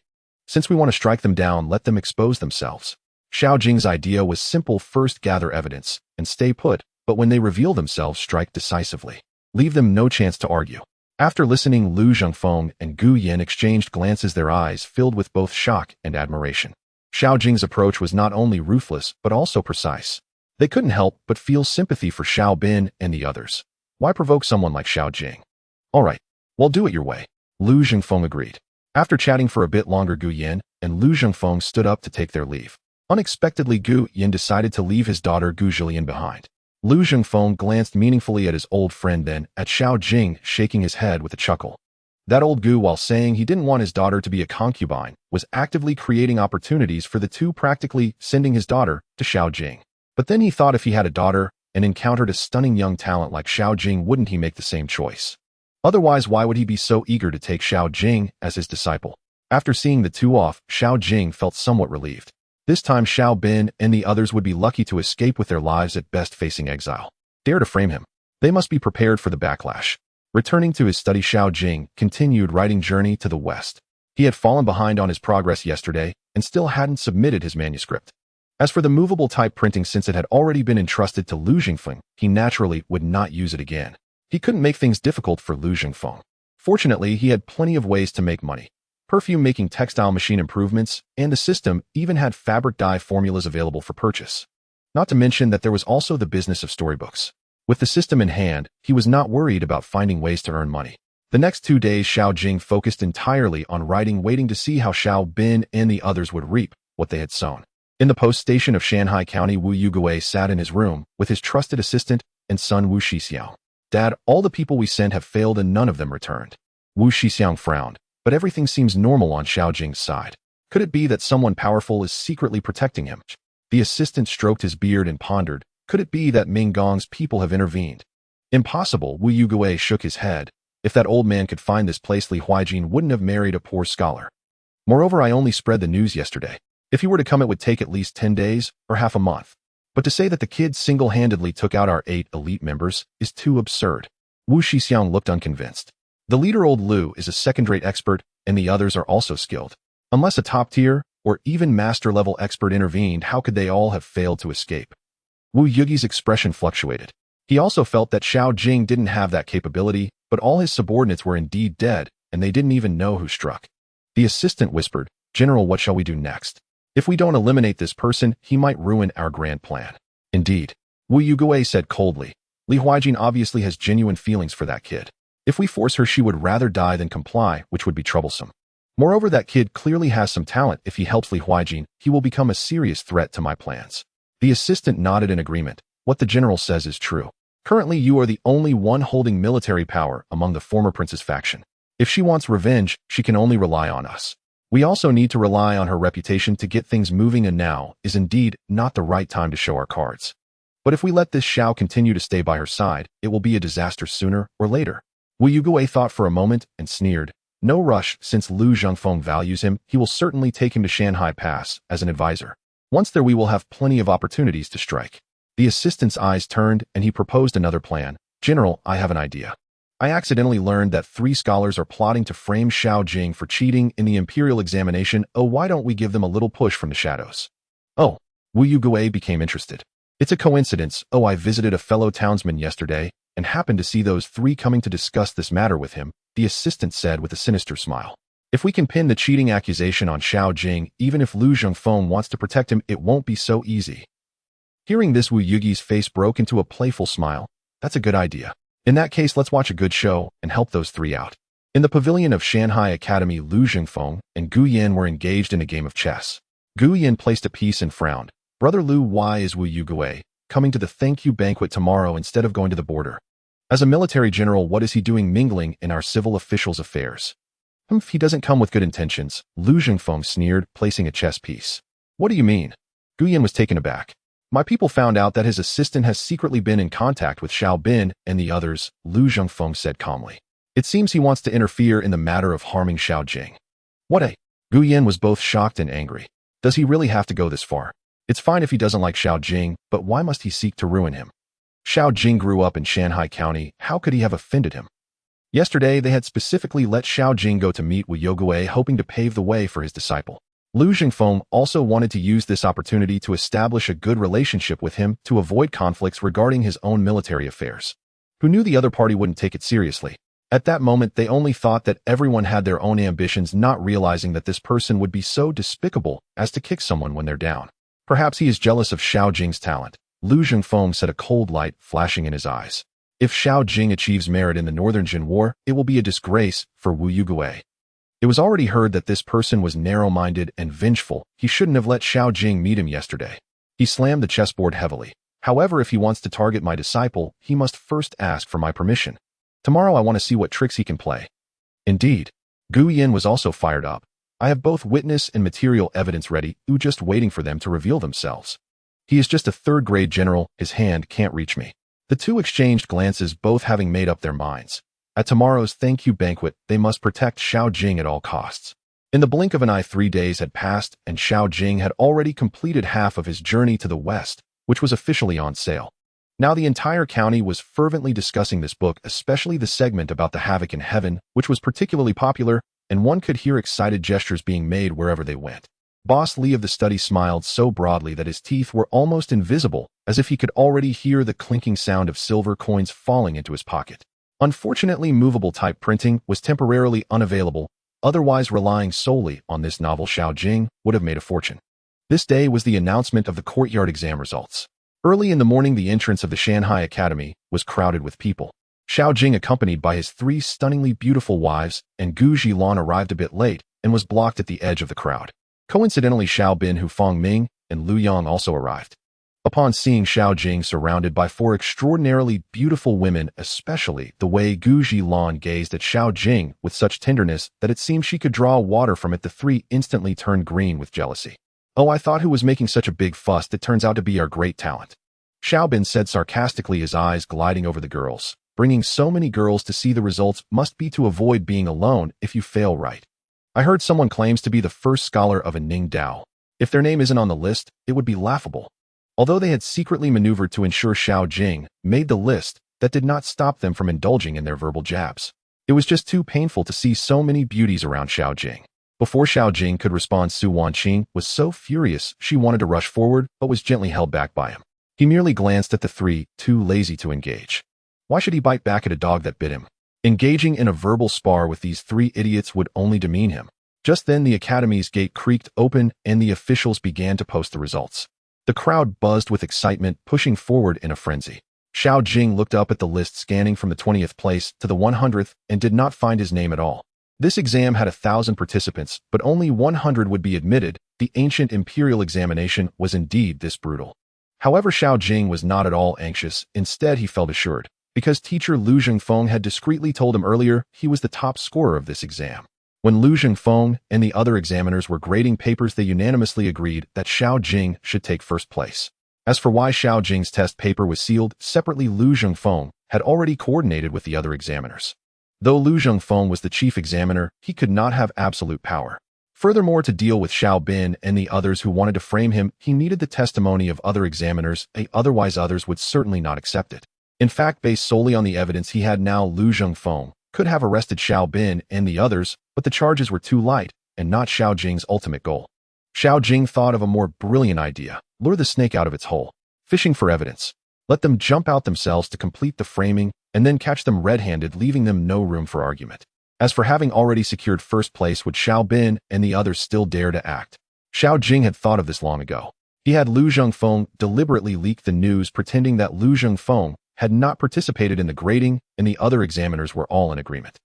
Since we want to strike them down, let them expose themselves." Xiao Jing's idea was simple: first gather evidence and stay put, but when they reveal themselves, strike decisively. Leave them no chance to argue. After listening, Lu Zhengfeng and Gu Yan exchanged glances, their eyes filled with both shock and admiration. Xiao Jing's approach was not only ruthless, but also precise. They couldn't help but feel sympathy for Xiao Bin and the others. Why provoke someone like Xiao Jing? "All right, well, do it your way," Lu Zhengfeng agreed. After chatting for a bit longer, Gu Yan and Lu Zhengfeng stood up to take their leave. Unexpectedly, Gu Yan decided to leave his daughter Gu Zhilian behind. Lu Zhengfeng glanced meaningfully at his old friend, then at Xiao Jing, shaking his head with a chuckle. That old Gu, while saying he didn't want his daughter to be a concubine, was actively creating opportunities for the two, practically sending his daughter to Xiao Jing. But then he thought, if he had a daughter and encountered a stunning young talent like Xiao Jing, wouldn't he make the same choice? Otherwise, why would he be so eager to take Xiao Jing as his disciple? After seeing the two off, Xiao Jing felt somewhat relieved. This time, Xiao Bin and the others would be lucky to escape with their lives, at best facing exile. Dare to frame him. They must be prepared for the backlash. Returning to his study, Xiao Jing continued writing Journey to the West. He had fallen behind on his progress yesterday and still hadn't submitted his manuscript. As for the movable type printing, since it had already been entrusted to Lu Jingfeng, he naturally would not use it again. He couldn't make things difficult for Lu Jingfeng. Fortunately, he had plenty of ways to make money. Perfume making, textile machine improvements, and the system even had fabric dye formulas available for purchase. Not to mention that there was also the business of storybooks. With the system in hand, he was not worried about finding ways to earn money. The next 2 days, Xiao Jing focused entirely on writing, waiting to see how Xiao Bin and the others would reap what they had sown. In the post station of Shanghai County, Wu Yugui sat in his room with his trusted assistant and son Wu Shixiao. "Dad, all the people we sent have failed and none of them returned." Wu Shixiao frowned, but everything seems normal on Xiao Jing's side. Could it be that someone powerful is secretly protecting him? The assistant stroked his beard and pondered. Could it be that Ming Gong's people have intervened? Impossible, Wu Yugui shook his head. If that old man could find this place, Li Huijin wouldn't have married a poor scholar. Moreover, I only spread the news yesterday. If he were to come, it would take at least 10 days or half a month. But to say that the kid single-handedly took out our 8 elite members is too absurd. Wu Shixiang looked unconvinced. The leader, old Lu, is a second-rate expert, and the others are also skilled. Unless a top-tier or even master-level expert intervened, how could they all have failed to escape? Wu Yugi's expression fluctuated. He also felt that Xiao Jing didn't have that capability, but all his subordinates were indeed dead, and they didn't even know who struck. The assistant whispered, "General, what shall we do next? If we don't eliminate this person, he might ruin our grand plan." "Indeed," Wu Yugui said coldly. "Li Huijin obviously has genuine feelings for that kid. If we force her, she would rather die than comply, which would be troublesome. Moreover, that kid clearly has some talent. If he helps Li Huijin, he will become a serious threat to my plans." The assistant nodded in agreement. "What the general says is true. Currently, you are the only one holding military power among the former prince's faction. If she wants revenge, she can only rely on us. We also need to rely on her reputation to get things moving, and now is indeed not the right time to show our cards. But if we let this Xiao continue to stay by her side, it will be a disaster sooner or later." Wu Yugui thought for a moment and sneered. "No rush. Since Lu Zhengfeng values him, he will certainly take him to Shanghai Pass as an advisor. Once there, we will have plenty of opportunities to strike." The assistant's eyes turned, and he proposed another plan. "General, I have an idea. I accidentally learned that 3 scholars are plotting to frame Xiao Jing for cheating in the imperial examination. Oh, why don't we give them a little push from the shadows?" "Oh." Wu Yugui became interested. "It's a coincidence. Oh, I visited a fellow townsman yesterday and happened to see those 3 coming to discuss this matter with him," the assistant said with a sinister smile. "If we can pin the cheating accusation on Xiao Jing, even if Lu Zhengfeng wants to protect him, it won't be so easy." Hearing this, Wu Yugi's face broke into a playful smile. "That's a good idea. In that case, let's watch a good show and help those 3 out." In the pavilion of Shanghai Academy, Lu Zhengfeng and Gu Yan were engaged in a game of chess. Gu Yan placed a piece and frowned. "Brother Lu, why is Wu Yugui coming to the thank you banquet tomorrow instead of going to the border? As a military general, what is he doing mingling in our civil officials' affairs?" He doesn't come with good intentions," Lu Zhengfeng sneered, placing a chess piece. "What do you mean?" Gu Yan was taken aback. "My people found out that his assistant has secretly been in contact with Xiao Bin and the others," Lu Zhengfeng said calmly. "It seems he wants to interfere in the matter of harming Xiao Jing." "What a—" Gu Yan was both shocked and angry. "Does he really have to go this far? It's fine if he doesn't like Xiao Jing, but why must he seek to ruin him? Xiao Jing grew up in Shanghai County. How could he have offended him?" Yesterday, they had specifically let Xiao Jing go to meet with Yogui, hoping to pave the way for his disciple. Lu Zhengfeng also wanted to use this opportunity to establish a good relationship with him to avoid conflicts regarding his own military affairs. Who knew the other party wouldn't take it seriously? At that moment, they only thought that everyone had their own ambitions, not realizing that this person would be so despicable as to kick someone when they're down. Perhaps he is jealous of Xiao Jing's talent. Lu Zhengfeng said, a cold light flashing in his eyes. If Xiao Jing achieves merit in the Northern Jin War, it will be a disgrace for Wu Yugui. It was already heard that this person was narrow-minded and vengeful. He shouldn't have let Xiao Jing meet him yesterday. He slammed the chessboard heavily. However, if he wants to target my disciple, he must first ask for my permission. Tomorrow I want to see what tricks he can play. Indeed. Gu Yan was also fired up. I have both witness and material evidence ready, just waiting for them to reveal themselves. He is just a third-grade general, his hand can't reach me. The two exchanged glances, both having made up their minds. At tomorrow's thank you banquet, they must protect Xiao Jing at all costs. In the blink of an eye, 3 days had passed, and Xiao Jing had already completed half of his journey to the west, which was officially on sale. Now the entire county was fervently discussing this book, especially the segment about the havoc in heaven, which was particularly popular, and one could hear excited gestures being made wherever they went. Boss Li of the study smiled so broadly that his teeth were almost invisible, as if he could already hear the clinking sound of silver coins falling into his pocket. Unfortunately, movable type printing was temporarily unavailable, otherwise relying solely on this novel Xiao Jing would have made a fortune. This day was the announcement of the courtyard exam results. Early in the morning, the entrance of the Shanghai Academy was crowded with people. Xiao Jing, accompanied by his 3 stunningly beautiful wives, and Gu Zhilan, arrived a bit late and was blocked at the edge of the crowd. Coincidentally, Xiao Bin, Hu Fangming, and Lu Yang also arrived. Upon seeing Xiao Jing surrounded by 4 extraordinarily beautiful women, especially the way Gu Zhilan gazed at Xiao Jing with such tenderness that it seemed she could draw water from it, the 3 instantly turned green with jealousy. Oh, I thought who was making such a big fuss? That turns out to be our great talent. Xiao Bin said sarcastically, his eyes gliding over the girls. Bringing so many girls to see the results must be to avoid being alone if you fail right. I heard someone claims to be the first scholar of a Ning Dao. If their name isn't on the list, it would be laughable. Although they had secretly maneuvered to ensure Xiao Jing made the list, that did not stop them from indulging in their verbal jabs. It was just too painful to see so many beauties around Xiao Jing. Before Xiao Jing could respond, Su Wanqing was so furious she wanted to rush forward, but was gently held back by him. He merely glanced at the three, too lazy to engage. Why should he bite back at a dog that bit him? Engaging in a verbal spar with these three idiots would only demean him. Just then the academy's gate creaked open and the officials began to post the results. The crowd buzzed with excitement, pushing forward in a frenzy. Xiao Jing looked up at the list, scanning from the 20th place to the 100th, and did not find his name at all. This exam had 1,000 participants, but only 100 would be admitted. The ancient imperial examination was indeed this brutal. However, Xiao Jing was not at all anxious. Instead, he felt assured, because teacher Lu Zhengfeng had discreetly told him earlier he was the top scorer of this exam. When Lu Zhengfeng and the other examiners were grading papers, they unanimously agreed that Xiao Jing should take first place. As for why Xiao Jing's test paper was sealed separately, Lu Zhengfeng had already coordinated with the other examiners. Though Lu Zhengfeng was the chief examiner, he could not have absolute power. Furthermore, to deal with Xiao Bin and the others who wanted to frame him, he needed the testimony of other examiners, otherwise others would certainly not accept it. In fact, based solely on the evidence he had now, Lu Zhengfeng could have arrested Xiao Bin and the others, but the charges were too light and not Xiao Jing's ultimate goal. Xiao Jing thought of a more brilliant idea: lure the snake out of its hole. Fishing for evidence. Let them jump out themselves to complete the framing, and then catch them red-handed, leaving them no room for argument. As for having already secured first place, would Xiao Bin and the others still dare to act? Xiao Jing had thought of this long ago. He had Lu Zhengfeng deliberately leak the news, pretending that Lu Zhengfeng had not participated in the grading, and the other examiners were all in agreement.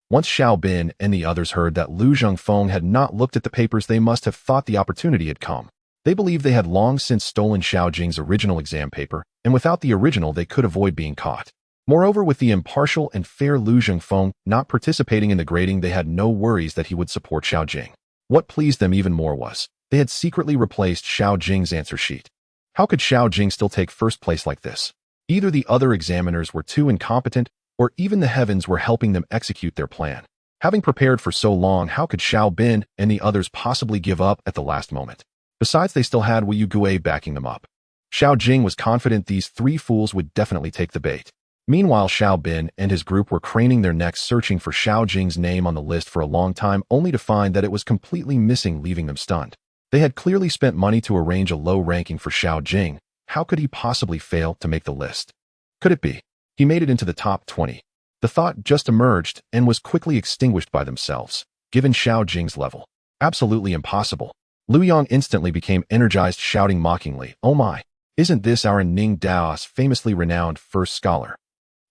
Once Xiao Bin and the others heard that Lu Zhengfeng had not looked at the papers, they must have thought the opportunity had come. They believed they had long since stolen Xiao Jing's original exam paper, and without the original they could avoid being caught. Moreover, with the impartial and fair Lu Zhengfeng not participating in the grading, they had no worries that he would support Xiao Jing. What pleased them even more was, they had secretly replaced Xiao Jing's answer sheet. How could Xiao Jing still take first place like this? Either the other examiners were too incompetent, or even the heavens were helping them execute their plan. Having prepared for so long, how could Xiao Bin and the others possibly give up at the last moment? Besides, they still had Wu Yugui backing them up. Xiao Jing was confident these three fools would definitely take the bait. Meanwhile, Xiao Bin and his group were craning their necks, searching for Xiao Jing's name on the list for a long time, only to find that it was completely missing, leaving them stunned. They had clearly spent money to arrange a low ranking for Xiao Jing. How could he possibly fail to make the list? Could it be he made it into the top 20? The thought just emerged and was quickly extinguished by themselves. Given Xiao Jing's level, absolutely impossible. Lu Yang instantly became energized, shouting mockingly, "Oh my! Isn't this our Ning Dao's famously renowned first scholar?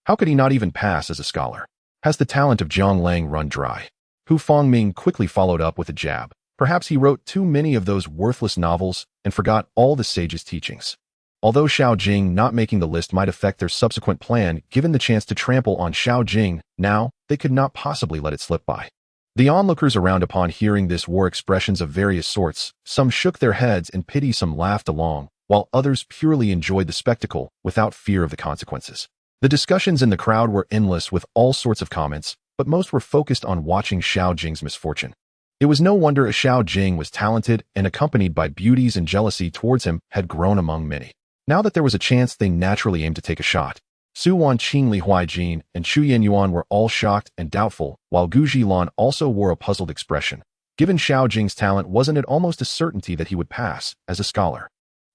How could he not even pass as a scholar? Has the talent of Jiang Lang run dry?" Hu Fangming quickly followed up with a jab. Perhaps he wrote too many of those worthless novels and forgot all the sage's teachings. Although Xiao Jing not making the list might affect their subsequent plan, given the chance to trample on Xiao Jing, now they could not possibly let it slip by. The onlookers around, upon hearing this, wore expressions of various sorts. Some shook their heads in pity, some laughed along, while others purely enjoyed the spectacle without fear of the consequences. The discussions in the crowd were endless, with all sorts of comments, but most were focused on watching Xiao Jing's misfortune. It was no wonder a Xiao Jing was talented and, accompanied by beauties, and jealousy towards him had grown among many. Now that there was a chance, they naturally aimed to take a shot. Su Wanqing, Li Huaijin, and Chu Yenyuan were all shocked and doubtful, while Gu Zhilan also wore a puzzled expression. Given Xiao Jing's talent, wasn't it almost a certainty that he would pass as a scholar?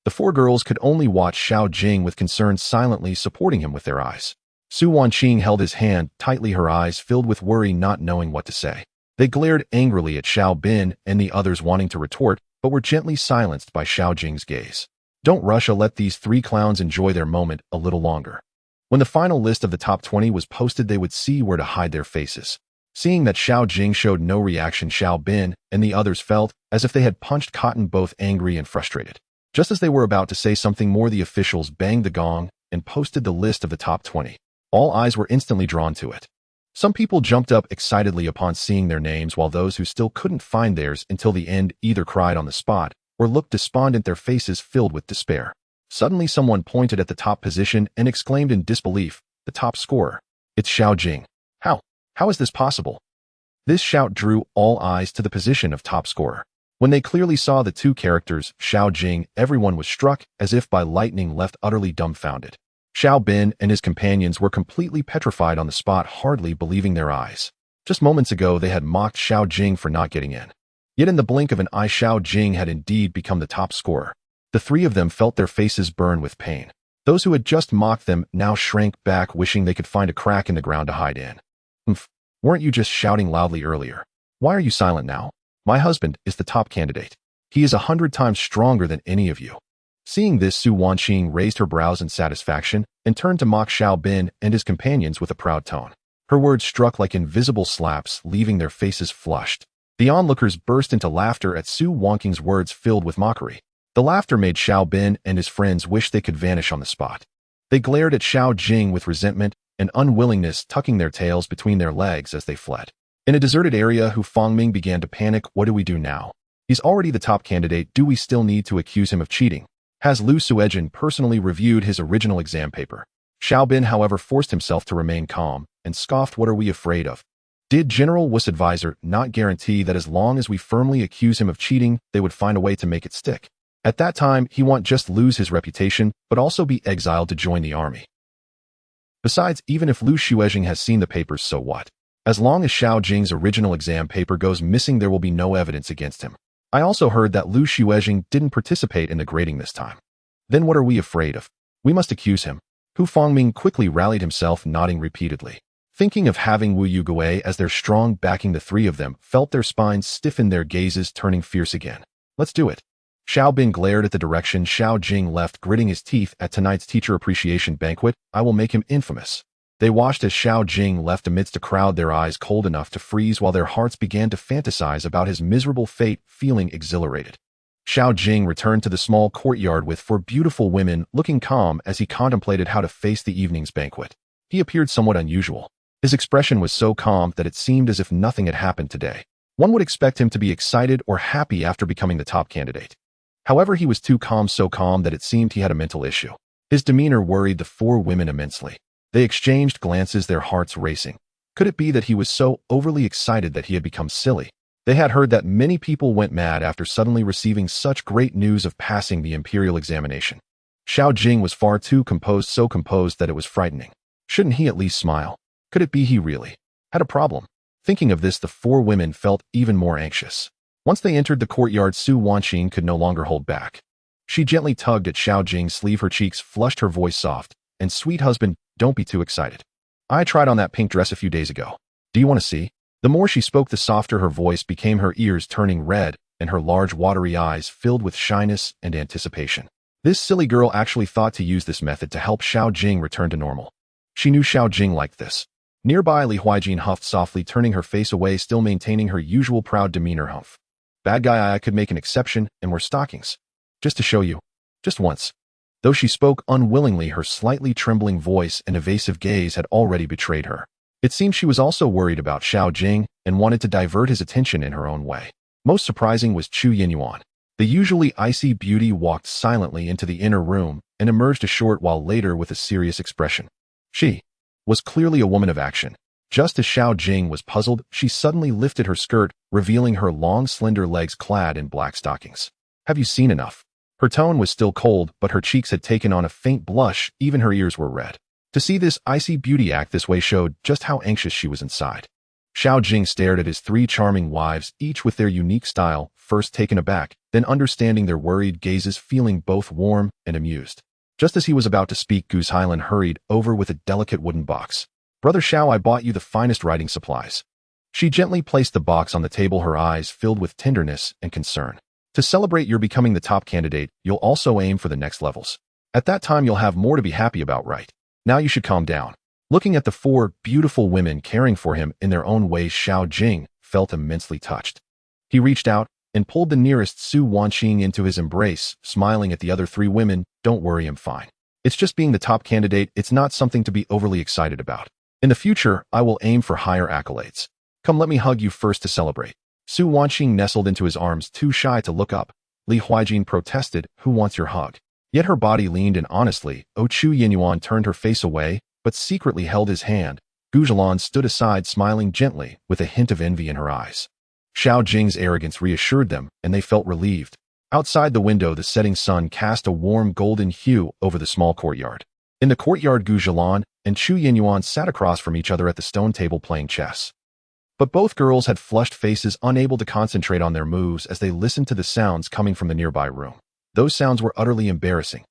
The four girls could only watch Xiao Jing with concern, silently supporting him with their eyes. Su Wanqing held his hand tightly, her eyes filled with worry, not knowing what to say. They glared angrily at Xiao Bin and the others, wanting to retort, but were gently silenced by Xiao Jing's gaze. Don't rush, let these three clowns enjoy their moment a little longer. When the final list of the top 20 was posted, they would see where to hide their faces. Seeing that Xiao Jing showed no reaction, Xiao Bin and the others felt as if they had punched cotton, both angry and frustrated. Just as they were about to say something more, the officials banged the gong and posted the list of the top 20. All eyes were instantly drawn to it. Some people jumped up excitedly upon seeing their names, while those who still couldn't find theirs until the end either cried on the spot or looked despondent, their faces filled with despair. Suddenly, someone pointed at the top position and exclaimed in disbelief, "The top scorer. It's Xiao Jing. How is this possible?" This shout drew all eyes to the position of top scorer. When they clearly saw the two characters, Xiao Jing, everyone was struck as if by lightning, left utterly dumbfounded. Xiao Bin and his companions were completely petrified on the spot, hardly believing their eyes. Just moments ago, they had mocked Xiao Jing for not getting in. Yet in the blink of an eye, Xiao Jing had indeed become the top scorer. The three of them felt their faces burn with pain. Those who had just mocked them now shrank back, wishing they could find a crack in the ground to hide in. "Humph, weren't you just shouting loudly earlier? Why are you silent now? My husband is the top candidate. He is 100 times stronger than any of you." Seeing this, Su Wanqing raised her brows in satisfaction and turned to mock Xiao Bin and his companions with a proud tone. Her words struck like invisible slaps, leaving their faces flushed. The onlookers burst into laughter at Su Wanqing's words filled with mockery. The laughter made Xiao Bin and his friends wish they could vanish on the spot. They glared at Xiao Jing with resentment and unwillingness, tucking their tails between their legs as they fled. In a deserted area, Hu Fangming began to panic. What do we do now? He's already the top candidate. Do we still need to accuse him of cheating? Has Lu Suejin personally reviewed his original exam paper? Xiao Bin, however, forced himself to remain calm and scoffed. What are we afraid of? Did General Wu's advisor not guarantee that as long as we firmly accuse him of cheating, they would find a way to make it stick? At that time, he won't just lose his reputation, but also be exiled to join the army. Besides, even if Lu Suejin has seen the papers, so what? As long as Xiao Jing's original exam paper goes missing, there will be no evidence against him. I also heard that Lu Suejin didn't participate in the grading this time. Then what are we afraid of? We must accuse him. Hu Fangming quickly rallied himself, nodding repeatedly. Thinking of having Wu Yugui as their strong backing, the three of them felt their spines stiffen, their gazes turning fierce again. Let's do it. Xiao Bin glared at the direction Xiao Jing left, gritting his teeth. At tonight's teacher appreciation banquet, I will make him infamous. They watched as Xiao Jing left amidst a crowd, their eyes cold enough to freeze while their hearts began to fantasize about his miserable fate, feeling exhilarated. Xiao Jing returned to the small courtyard with four beautiful women, looking calm as he contemplated how to face the evening's banquet. He appeared somewhat unusual. His expression was so calm that it seemed as if nothing had happened today. One would expect him to be excited or happy after becoming the top candidate. However, he was too calm, so calm that it seemed he had a mental issue. His demeanor worried the four women immensely. They exchanged glances, their hearts racing. Could it be that he was so overly excited that he had become silly? They had heard that many people went mad after suddenly receiving such great news of passing the imperial examination. Xiao Jing was far too composed, so composed that it was frightening. Shouldn't he at least smile? Could it be he really had a problem? Thinking of this, the four women felt even more anxious. Once they entered the courtyard, Su Wanqing could no longer hold back. She gently tugged at Xiao Jing's sleeve, her cheeks flushed, her voice soft. And sweet husband, don't be too excited. I tried on that pink dress a few days ago. Do you want to see? The more she spoke, the softer her voice became, her ears turning red and her large watery eyes filled with shyness and anticipation. This silly girl actually thought to use this method to help Xiao Jing return to normal. She knew Xiao Jing liked this. Nearby, Li Huijin huffed softly, turning her face away, still maintaining her usual proud demeanor. Humph. Bad guy, I could make an exception and wear stockings. Just to show you. Just once. Though she spoke unwillingly, her slightly trembling voice and evasive gaze had already betrayed her. It seemed she was also worried about Xiao Jing and wanted to divert his attention in her own way. Most surprising was Chu Yinyuan. The usually icy beauty walked silently into the inner room and emerged a short while later with a serious expression. She was clearly a woman of action. Just as Xiao Jing was puzzled, she suddenly lifted her skirt, revealing her long, slender legs clad in black stockings. Have you seen enough? Her tone was still cold, but her cheeks had taken on a faint blush, even her ears were red. To see this icy beauty act this way showed just how anxious she was inside. Xiao Jing stared at his three charming wives, each with their unique style, first taken aback, then understanding their worried gazes, feeling both warm and amused. Just as he was about to speak, Goose Highland hurried over with a delicate wooden box. Brother Xiao, I bought you the finest writing supplies. She gently placed the box on the table, her eyes filled with tenderness and concern. To celebrate your becoming the top candidate, you'll also aim for the next levels. At that time, you'll have more to be happy about, right? Now you should calm down. Looking at the four beautiful women caring for him in their own ways, Xiao Jing felt immensely touched. He reached out and pulled the nearest Su Wanqing into his embrace, smiling at the other three women. Don't worry, I'm fine. It's just being the top candidate. It's not something to be overly excited about. In the future, I will aim for higher accolades. Come, let me hug you first to celebrate. Su Wanqing nestled into his arms, too shy to look up. Li Huijin protested, who wants your hug? Yet her body leaned in honestly. Chu Yinyuan turned her face away, but secretly held his hand. Gu Zhilan stood aside, smiling gently, with a hint of envy in her eyes. Xiao Jing's arrogance reassured them, and they felt relieved. Outside the window, the setting sun cast a warm golden hue over the small courtyard. In the courtyard, Gu Zhilan and Chu Yinyuan sat across from each other at the stone table playing chess. But both girls had flushed faces, unable to concentrate on their moves as they listened to the sounds coming from the nearby room. Those sounds were utterly embarrassing.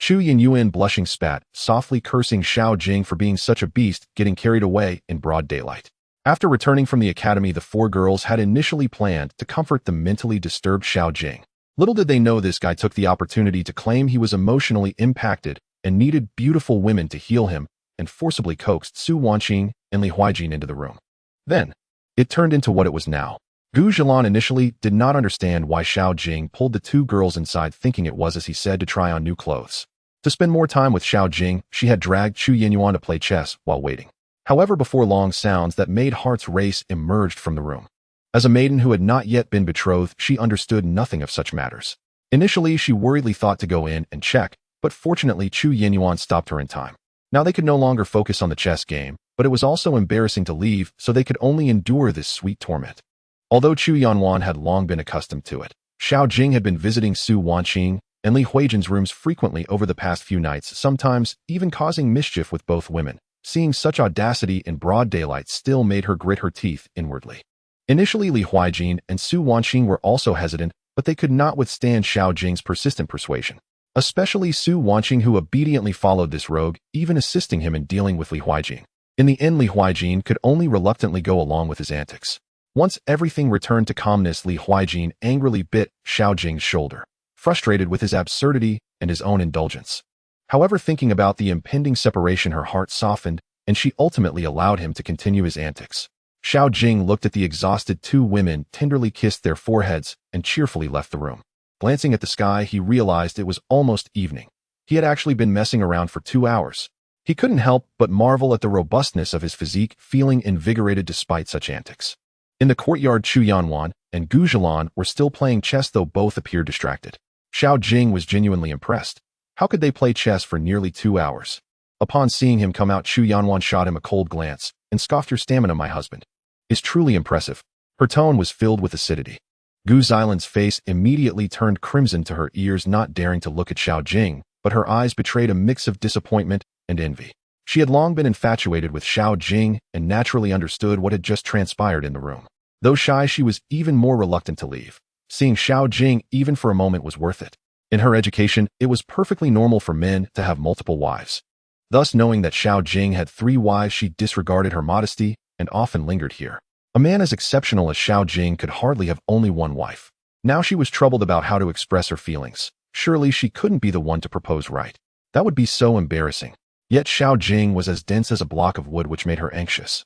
Chu Yinyuan blushing spat, softly cursing Xiao Jing for being such a beast, getting carried away in broad daylight. After returning from the academy, the four girls had initially planned to comfort the mentally disturbed Xiao Jing. Little did they know this guy took the opportunity to claim he was emotionally impacted and needed beautiful women to heal him, and forcibly coaxed Su Wanqing and Li Huijin into the room. Then, it turned into what it was now. Gu Zhilan initially did not understand why Xiao Jing pulled the two girls inside, thinking it was, as he said, to try on new clothes. To spend more time with Xiao Jing, she had dragged Chu Yinyuan to play chess while waiting. However, before long, sounds that made hearts race emerged from the room. As a maiden who had not yet been betrothed, she understood nothing of such matters. Initially, she worriedly thought to go in and check, but fortunately Chu Yinyuan stopped her in time. Now they could no longer focus on the chess game, but it was also embarrassing to leave, so they could only endure this sweet torment. Although Chu Yanwan had long been accustomed to it, Xiao Jing had been visiting Su Wanqing and Li Huijin's rooms frequently over the past few nights, sometimes even causing mischief with both women. Seeing such audacity in broad daylight still made her grit her teeth inwardly. Initially, Li Huijin and Su Wanqing were also hesitant, but they could not withstand Xiao Jing's persistent persuasion. Especially Su Wanqing, who obediently followed this rogue, even assisting him in dealing with Li Huijin. In the end, Li Huijin could only reluctantly go along with his antics. Once everything returned to calmness, Li Huijin angrily bit Xiao Jing's shoulder, frustrated with his absurdity and his own indulgence. However, thinking about the impending separation, her heart softened, and she ultimately allowed him to continue his antics. Xiao Jing looked at the exhausted two women, tenderly kissed their foreheads, and cheerfully left the room. Glancing at the sky, he realized it was almost evening. He had actually been messing around for 2 hours. He couldn't help but marvel at the robustness of his physique, feeling invigorated despite such antics. In the courtyard, Chu Yanwan and Gu Zhilan were still playing chess, though both appeared distracted. Xiao Jing was genuinely impressed. How could they play chess for nearly 2 hours? Upon seeing him come out, Chu Yanwan shot him a cold glance and scoffed, "Your stamina, my husband, is truly impressive." Her tone was filled with acidity. Gu Zilan's face immediately turned crimson to her ears, not daring to look at Xiao Jing, but her eyes betrayed a mix of disappointment and envy. She had long been infatuated with Xiao Jing and naturally understood what had just transpired in the room. Though shy, she was even more reluctant to leave. Seeing Xiao Jing even for a moment was worth it. In her education, it was perfectly normal for men to have multiple wives. Thus, knowing that Xiao Jing had 3 wives, she disregarded her modesty and often lingered here. A man as exceptional as Xiao Jing could hardly have only 1 wife. Now she was troubled about how to express her feelings. Surely she couldn't be the one to propose, right? That would be so embarrassing. Yet Xiao Jing was as dense as a block of wood, which made her anxious.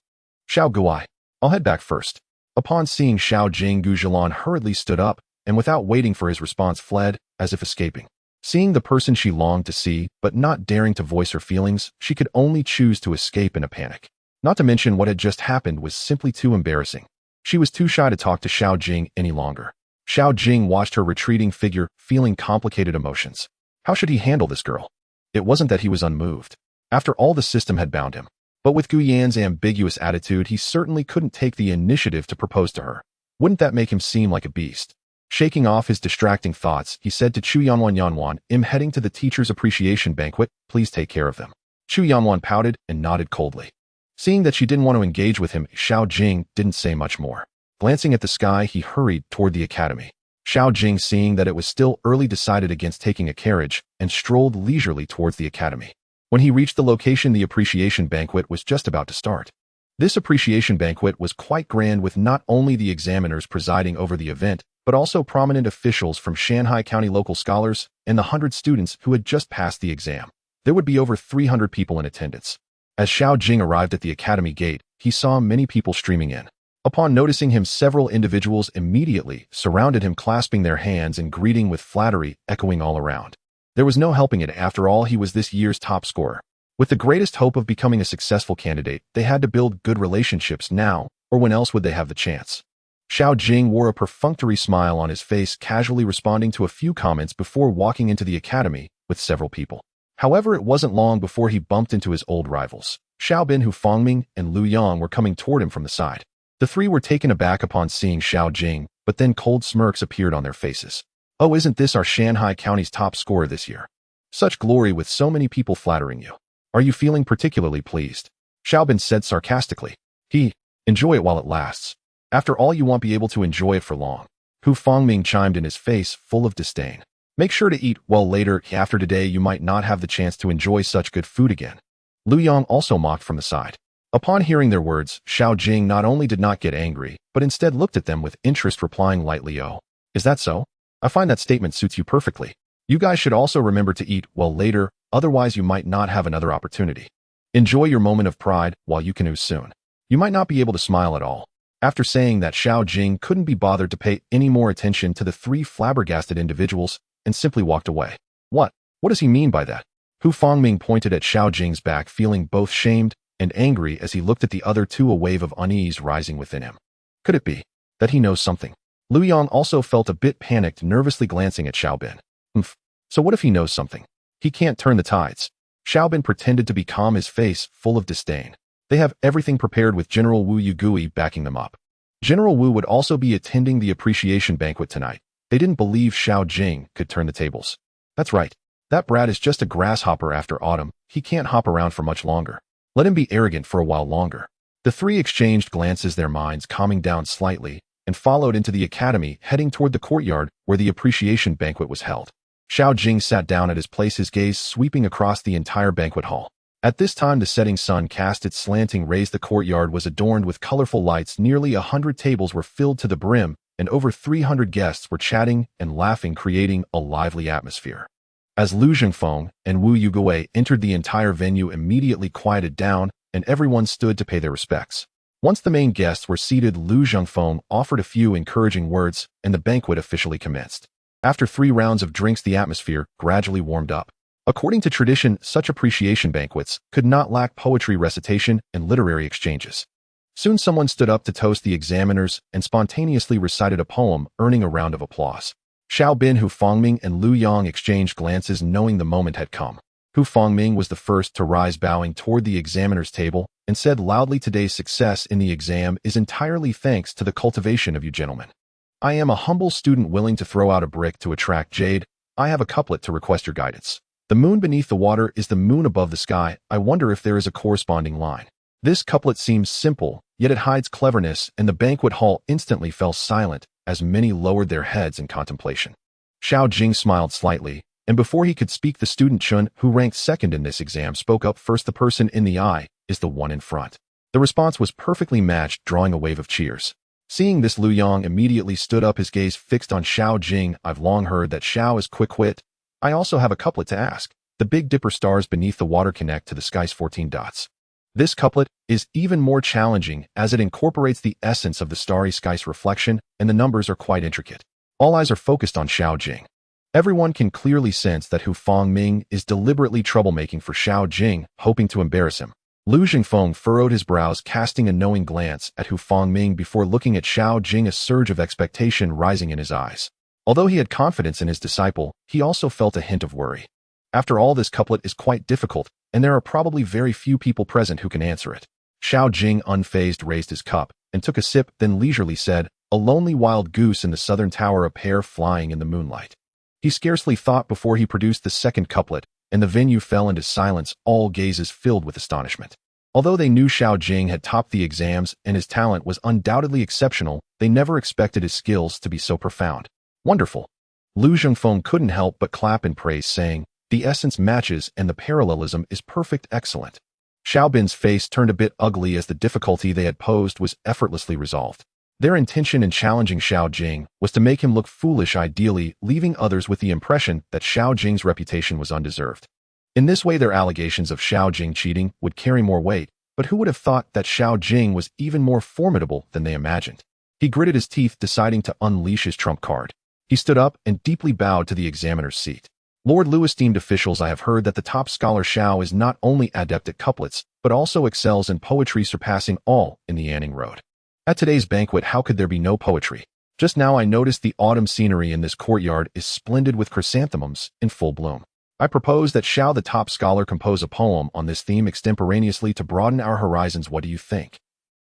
"Xiao Guai, I'll head back first." Upon seeing Xiao Jing, Gu Zhilan hurriedly stood up, and without waiting for his response fled, as if escaping. Seeing the person she longed to see, but not daring to voice her feelings, she could only choose to escape in a panic. Not to mention what had just happened was simply too embarrassing. She was too shy to talk to Xiao Jing any longer. Xiao Jing watched her retreating figure, feeling complicated emotions. How should he handle this girl? It wasn't that he was unmoved. After all, the system had bound him. But with Gu Yan's ambiguous attitude, he certainly couldn't take the initiative to propose to her. Wouldn't that make him seem like a beast? Shaking off his distracting thoughts, he said to Chu Yanwan, "I'm heading to the teacher's appreciation banquet. Please take care of them." Chu Yanwan pouted and nodded coldly. Seeing that she didn't want to engage with him, Xiao Jing didn't say much more. Glancing at the sky, he hurried toward the academy. Xiao Jing, seeing that it was still early, decided against taking a carriage and strolled leisurely towards the academy. When he reached the location, the appreciation banquet was just about to start. This appreciation banquet was quite grand, with not only the examiners presiding over the event, but also prominent officials from Shanghai County, local scholars, and the 100 students who had just passed the exam. There would be over 300 people in attendance. As Xiao Jing arrived at the academy gate, he saw many people streaming in. Upon noticing him, several individuals immediately surrounded him, clasping their hands and greeting with flattery echoing all around. There was no helping it. After all, he was this year's top scorer. With the greatest hope of becoming a successful candidate, they had to build good relationships now, or when else would they have the chance? Xiao Jing wore a perfunctory smile on his face, casually responding to a few comments before walking into the academy with several people. However, it wasn't long before he bumped into his old rivals. Xiao Bin, Hu Fangming, and Lu Yang were coming toward him from the side. The three were taken aback upon seeing Xiao Jing, but then cold smirks appeared on their faces. "Oh, isn't this our Shanghai County's top scorer this year? Such glory with so many people flattering you. Are you feeling particularly pleased?" Xiao Bin said sarcastically. Enjoy it while it lasts. After all, you won't be able to enjoy it for long." Hu Fangming chimed in, his face full of disdain. Make sure to eat well later. After today, you might not have the chance to enjoy such good food again. Lu Yang also mocked from the side. Upon hearing their words, Xiao Jing not only did not get angry, but instead looked at them with interest, replying lightly, "Oh, is that so? I find that statement suits you perfectly. You guys should also remember to eat well later, otherwise you might not have another opportunity. Enjoy your moment of pride while you can ooze soon. You might not be able to smile at all." After saying that, Xiao Jing couldn't be bothered to pay any more attention to the three flabbergasted individuals and simply walked away. What? What does he mean by that? Hu Fangming pointed at Xiao Jing's back, feeling both shamed and angry as he looked at the other two, a wave of unease rising within him. Could it be that he knows something? Lu Yang also felt a bit panicked, nervously glancing at Xiaobin. So what if he knows something? He can't turn the tides. Xiaobin pretended to be calm, his face full of disdain. They have everything prepared with General Wu Yugui backing them up. General Wu would also be attending the appreciation banquet tonight. They didn't believe Xiao Jing could turn the tables. That's right. That brat is just a grasshopper after autumn. He can't hop around for much longer. Let him be arrogant for a while longer. The three exchanged glances, their minds calming down slightly, and followed into the academy, heading toward the courtyard where the appreciation banquet was held. Xiao Jing sat down at his place, his gaze sweeping across the entire banquet hall. At this time, the setting sun cast its slanting rays. The courtyard was adorned with colorful lights. Nearly 100 tables were filled to the brim, and over 300 guests were chatting and laughing, creating a lively atmosphere. As Lu Zhengfeng and Wu Yugui entered, the entire venue immediately quieted down, and everyone stood to pay their respects. Once the main guests were seated, Lu Zhengfeng offered a few encouraging words, and the banquet officially commenced. After 3 rounds of drinks, the atmosphere gradually warmed up. According to tradition, such appreciation banquets could not lack poetry recitation and literary exchanges. Soon someone stood up to toast the examiners and spontaneously recited a poem, earning a round of applause. Xiaobin, Hu Fangming, and Lu Yang exchanged glances, knowing the moment had come. Hu Fangming was the first to rise, bowing toward the examiner's table, and said loudly, "Today's success in the exam is entirely thanks to the cultivation of you gentlemen. I am a humble student willing to throw out a brick to attract jade. I have a couplet to request your guidance. The moon beneath the water is the moon above the sky. I wonder if there is a corresponding line." This couplet seems simple, yet it hides cleverness, and the banquet hall instantly fell silent as many lowered their heads in contemplation. Xiao Jing smiled slightly, and before he could speak, the student Chun, who ranked second in this exam, spoke up first. "The person in the eye is the one in front." The response was perfectly matched, drawing a wave of cheers. Seeing this, Lu Yang immediately stood up, his gaze fixed on Xiao Jing. "I've long heard that Xiao is quick-wit. I also have a couplet to ask. The Big Dipper stars beneath the water connect to the sky's 14 dots. This couplet is even more challenging as it incorporates the essence of the starry sky's reflection, and the numbers are quite intricate. All eyes are focused on Xiao Jing. Everyone can clearly sense that Hu Fangming is deliberately troublemaking for Xiao Jing, hoping to embarrass him. Lu Zhengfeng furrowed his brows, casting a knowing glance at Hu Fangming before looking at Xiao Jing, a surge of expectation rising in his eyes. Although he had confidence in his disciple, he also felt a hint of worry. After all, this couplet is quite difficult, and there are probably very few people present who can answer it. Xiao Jing, unfazed, raised his cup and took a sip, then leisurely said, "A lonely wild goose in the southern tower, a pair flying in the moonlight." He scarcely thought before he produced the second couplet, and the venue fell into silence, all gazes filled with astonishment. Although they knew Xiao Jing had topped the exams and his talent was undoubtedly exceptional, they never expected his skills to be so profound. "Wonderful." Lu Zhengfeng couldn't help but clap in praise, saying, "The essence matches and the parallelism is perfect, excellent." Xiaobin's face turned a bit ugly as the difficulty they had posed was effortlessly resolved. Their intention in challenging Xiao Jing was to make him look foolish, ideally leaving others with the impression that Xiao Jing's reputation was undeserved. In this way, their allegations of Xiao Jing cheating would carry more weight, but who would have thought that Xiao Jing was even more formidable than they imagined? He gritted his teeth, deciding to unleash his trump card. He stood up and deeply bowed to the examiner's seat. "Lord Lu, esteemed officials, I have heard that the top scholar Xiao is not only adept at couplets, but also excels in poetry, surpassing all in the Anning Road. At today's banquet, how could there be no poetry? Just now I noticed the autumn scenery in this courtyard is splendid with chrysanthemums in full bloom. I propose that Xiao, the top scholar, compose a poem on this theme extemporaneously to broaden our horizons. What do you think?"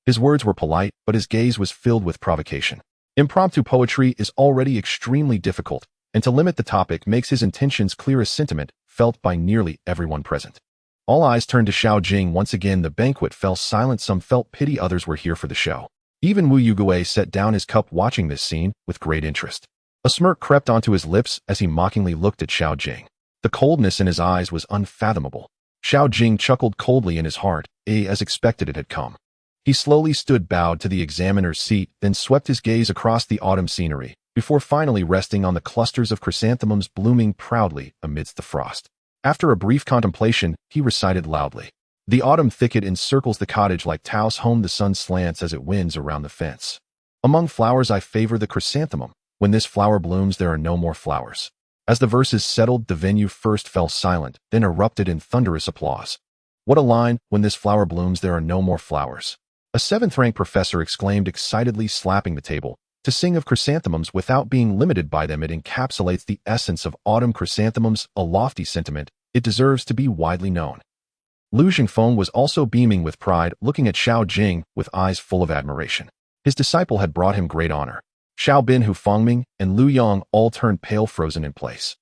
His words were polite, but his gaze was filled with provocation. Impromptu poetry is already extremely difficult, and to limit the topic makes his intentions clear, a sentiment felt by nearly everyone present. All eyes turned to Xiao Jing. Once again, the banquet fell silent. Some felt pity, others were here for the show. Even Wu Yugui set down his cup, watching this scene with great interest. A smirk crept onto his lips as he mockingly looked at Xiao Jing. The coldness in his eyes was unfathomable. Xiao Jing chuckled coldly in his heart, as expected it had come. He slowly stood bowed to the examiner's seat, then swept his gaze across the autumn scenery, before finally resting on the clusters of chrysanthemums blooming proudly amidst the frost. After a brief contemplation, he recited loudly. The autumn thicket encircles the cottage like Tao's home. The sun slants as it winds around the fence. Among flowers I favor the chrysanthemum. When this flower blooms, there are no more flowers. As the verses settled, the venue first fell silent, then erupted in thunderous applause. What a line! When this flower blooms, there are no more flowers. A seventh-rank professor exclaimed excitedly, slapping the table. To sing of chrysanthemums without being limited by them, it encapsulates the essence of autumn chrysanthemums, a lofty sentiment. It deserves to be widely known. Lu Zhengfeng was also beaming with pride, looking at Xiao Jing with eyes full of admiration. His disciple had brought him great honor. Xiao Bin, Hu Fengming, and Lu Yang all turned pale, frozen in place.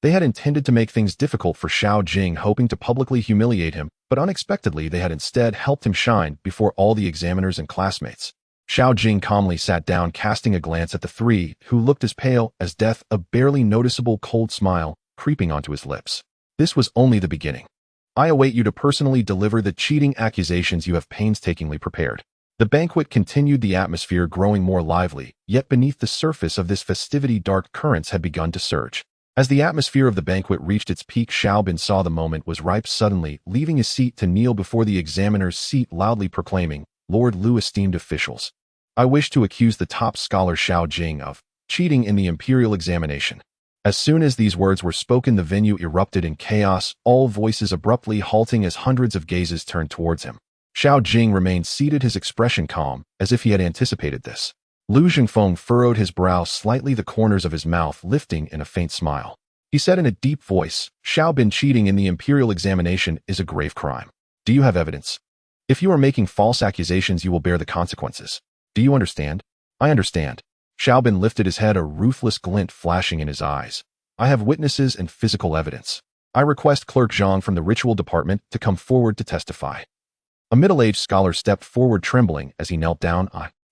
They had intended to make things difficult for Xiao Jing, hoping to publicly humiliate him, but unexpectedly they had instead helped him shine before all the examiners and classmates. Xiao Jing calmly sat down, casting a glance at the three, who looked as pale as death, a barely noticeable cold smile creeping onto his lips. This was only the beginning. I await you to personally deliver the cheating accusations you have painstakingly prepared. The banquet continued, the atmosphere growing more lively, yet beneath the surface of this festivity dark currents had begun to surge. As the atmosphere of the banquet reached its peak, Xiao Bin saw the moment was ripe, suddenly leaving his seat to kneel before the examiner's seat, loudly proclaiming, "Lord Lu, esteemed officials, I wish to accuse the top scholar Xiao Jing of cheating in the imperial examination." As soon as these words were spoken, the venue erupted in chaos, all voices abruptly halting as hundreds of gazes turned towards him. Xiao Jing remained seated, his expression calm, as if he had anticipated this. Lu Zhengfeng furrowed his brow slightly, the corners of his mouth lifting in a faint smile. He said in a deep voice, "Xiao Bin, cheating in the imperial examination is a grave crime. Do you have evidence? If you are making false accusations, you will bear the consequences. Do you understand?" "I understand." Xiao Bin lifted his head, a ruthless glint flashing in his eyes. "I have witnesses and physical evidence. I request Clerk Zhang from the ritual department to come forward to testify." A middle-aged scholar stepped forward, trembling as he knelt down.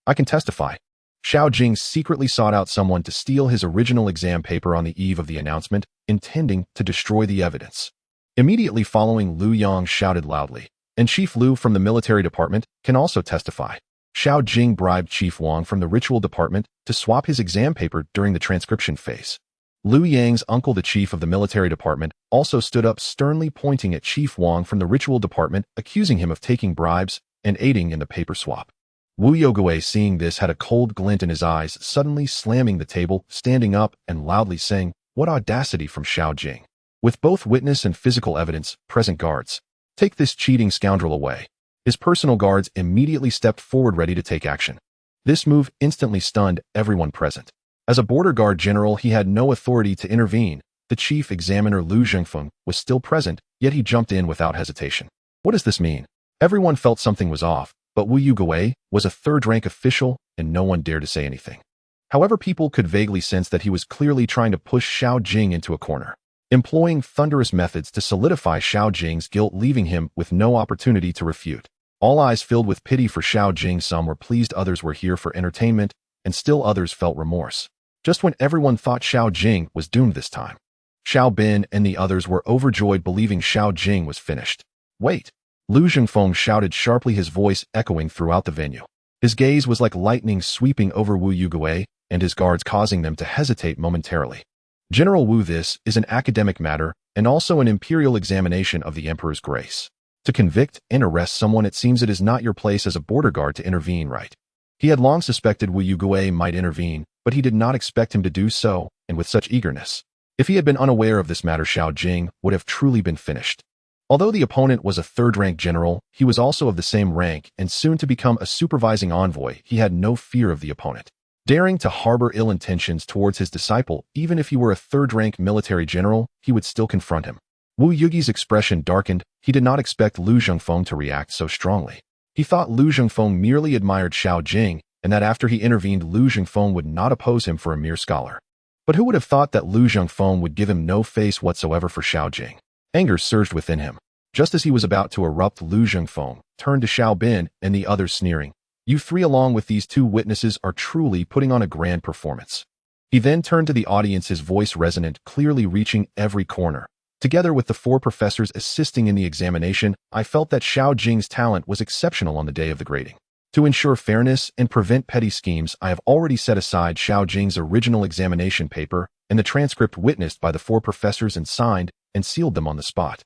I can testify." Xiao Jing secretly sought out someone to steal his original exam paper on the eve of the announcement, intending to destroy the evidence. Immediately following, Lu Yang shouted loudly, "And Chief Lu from the military department can also testify." Xiao Jing bribed Chief Wang from the ritual department to swap his exam paper during the transcription phase. Lu Yang's uncle, the chief of the military department, also stood up, sternly pointing at Chief Wang from the ritual department, accusing him of taking bribes and aiding in the paper swap. Wu Yogui, seeing this, had a cold glint in his eyes, suddenly slamming the table, standing up and loudly saying, "What audacity from Xiao Jing! With both witness and physical evidence, present guards, take this cheating scoundrel away." His personal guards immediately stepped forward, ready to take action. This move instantly stunned everyone present. As a border guard general, he had no authority to intervene. The chief examiner Lu Zhengfeng was still present, yet he jumped in without hesitation. What does this mean? Everyone felt something was off, but Wu Yugui was a third-rank official, and no one dared to say anything. However, people could vaguely sense that he was clearly trying to push Xiao Jing into a corner, employing thunderous methods to solidify Xiao Jing's guilt, leaving him with no opportunity to refute. All eyes filled with pity for Xiao Jing. Some were pleased, others were here for entertainment, and still others felt remorse. Just when everyone thought Xiao Jing was doomed this time, Xiao Bin and the others were overjoyed, believing Xiao Jing was finished. "Wait!" Lu Zhengfeng shouted sharply, his voice echoing throughout the venue. His gaze was like lightning sweeping over Wu Yugui and his guards, causing them to hesitate momentarily. "General Wu, this is an academic matter and also an imperial examination of the Emperor's grace. To convict and arrest someone, it seems it is not your place as a border guard to intervene, right?" He had long suspected Wu Yugui might intervene, but he did not expect him to do so, and with such eagerness. If he had been unaware of this matter, Xiao Jing would have truly been finished. Although the opponent was a third-rank general, he was also of the same rank and soon to become a supervising envoy. He had no fear of the opponent, daring to harbor ill intentions towards his disciple. Even if he were a third-rank military general, he would still confront him. Wu Yugi's expression darkened. He did not expect Lu Zhengfeng to react so strongly. He thought Lu Zhengfeng merely admired Xiao Jing, and that after he intervened, Lu Zhengfeng would not oppose him for a mere scholar. But who would have thought that Lu Zhengfeng would give him no face whatsoever for Xiao Jing? Anger surged within him. Just as he was about to erupt, Lu Zhengfeng turned to Xiao Bin and the others, sneering, "You three, along with these two witnesses, are truly putting on a grand performance. He then turned to the audience, his voice resonant, clearly reaching every corner. Together with the 4 professors assisting in the examination, I felt that Xiao Jing's talent was exceptional on the day of the grading. To ensure fairness and prevent petty schemes, I have already set aside Xiao Jing's original examination paper and the transcript witnessed by the 4 professors and signed and sealed them on the spot.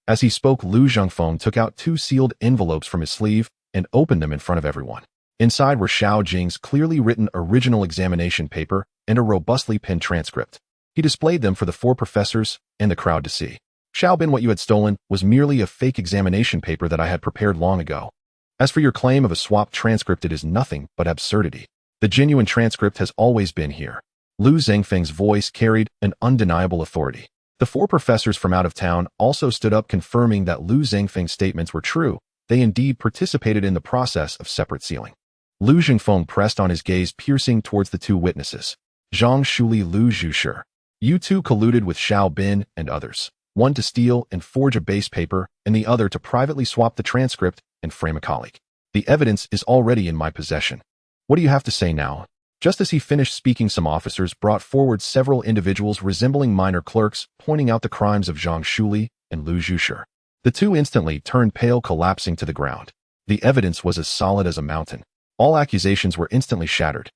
As he spoke, Lu Zhengfeng took out 2 sealed envelopes from his sleeve and opened them in front of everyone. Inside were Xiao Jing's clearly written original examination paper and a robustly penned transcript. He displayed them for the 4 professors and the crowd to see. Xiao Bin, what you had stolen was merely a fake examination paper that I had prepared long ago. As for your claim of a swapped transcript, it is nothing but absurdity. The genuine transcript has always been here. Lu Zhengfeng's voice carried an undeniable authority. The 4 professors from out of town also stood up, confirming that Lu Zhengfeng's statements were true. They indeed participated in the process of separate sealing. Lu Zhengfeng pressed on, his gaze piercing towards the 2 witnesses. Zhang Shuli, Lu Zhushi. You 2 colluded with Xiao Bin and others. One to steal and forge a base paper, and the other to privately swap the transcript and frame a colleague. The evidence is already in my possession. What do you have to say now? Just as he finished speaking, some officers brought forward several individuals resembling minor clerks, pointing out the crimes of Zhang Shuli and Lu Zhushi. The 2 instantly turned pale, collapsing to the ground. The evidence was as solid as a mountain. All accusations were instantly shattered.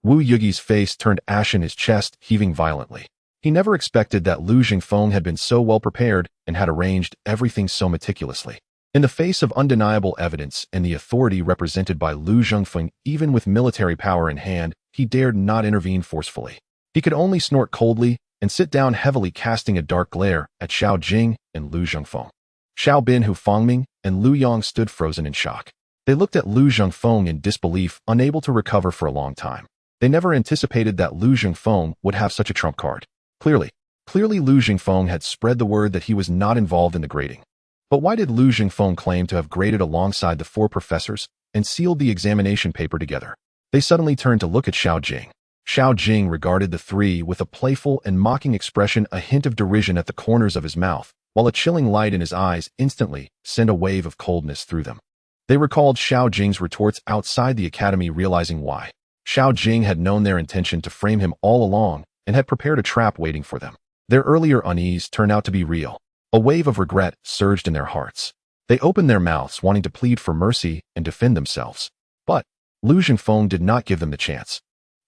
Wu Yugi's face turned ashen, his chest heaving violently. He never expected that Lu Zhengfeng had been so well prepared and had arranged everything so meticulously. In the face of undeniable evidence and the authority represented by Lu Zhengfeng, even with military power in hand, he dared not intervene forcefully. He could only snort coldly and sit down heavily, casting a dark glare at Xiao Jing and Lu Zhengfeng. Xiao Bin, Hu Fangming, and Lu Yang stood frozen in shock. They looked at Lu Zhengfeng in disbelief, unable to recover for a long time. They never anticipated that Lu Zhengfeng would have such a trump card. Clearly Lu Zhengfeng had spread the word that he was not involved in the grading. But why did Lu Zhengfeng claim to have graded alongside the 4 professors and sealed the examination paper together? They suddenly turned to look at Xiao Jing. Xiao Jing regarded the 3 with a playful and mocking expression, a hint of derision at the corners of his mouth, while a chilling light in his eyes instantly sent a wave of coldness through them. They recalled Xiao Jing's retorts outside the academy, realizing why. Xiao Jing had known their intention to frame him all along and had prepared a trap waiting for them. Their earlier unease turned out to be real. A wave of regret surged in their hearts. They opened their mouths, wanting to plead for mercy and defend themselves. But Lu Zhengfeng did not give them the chance.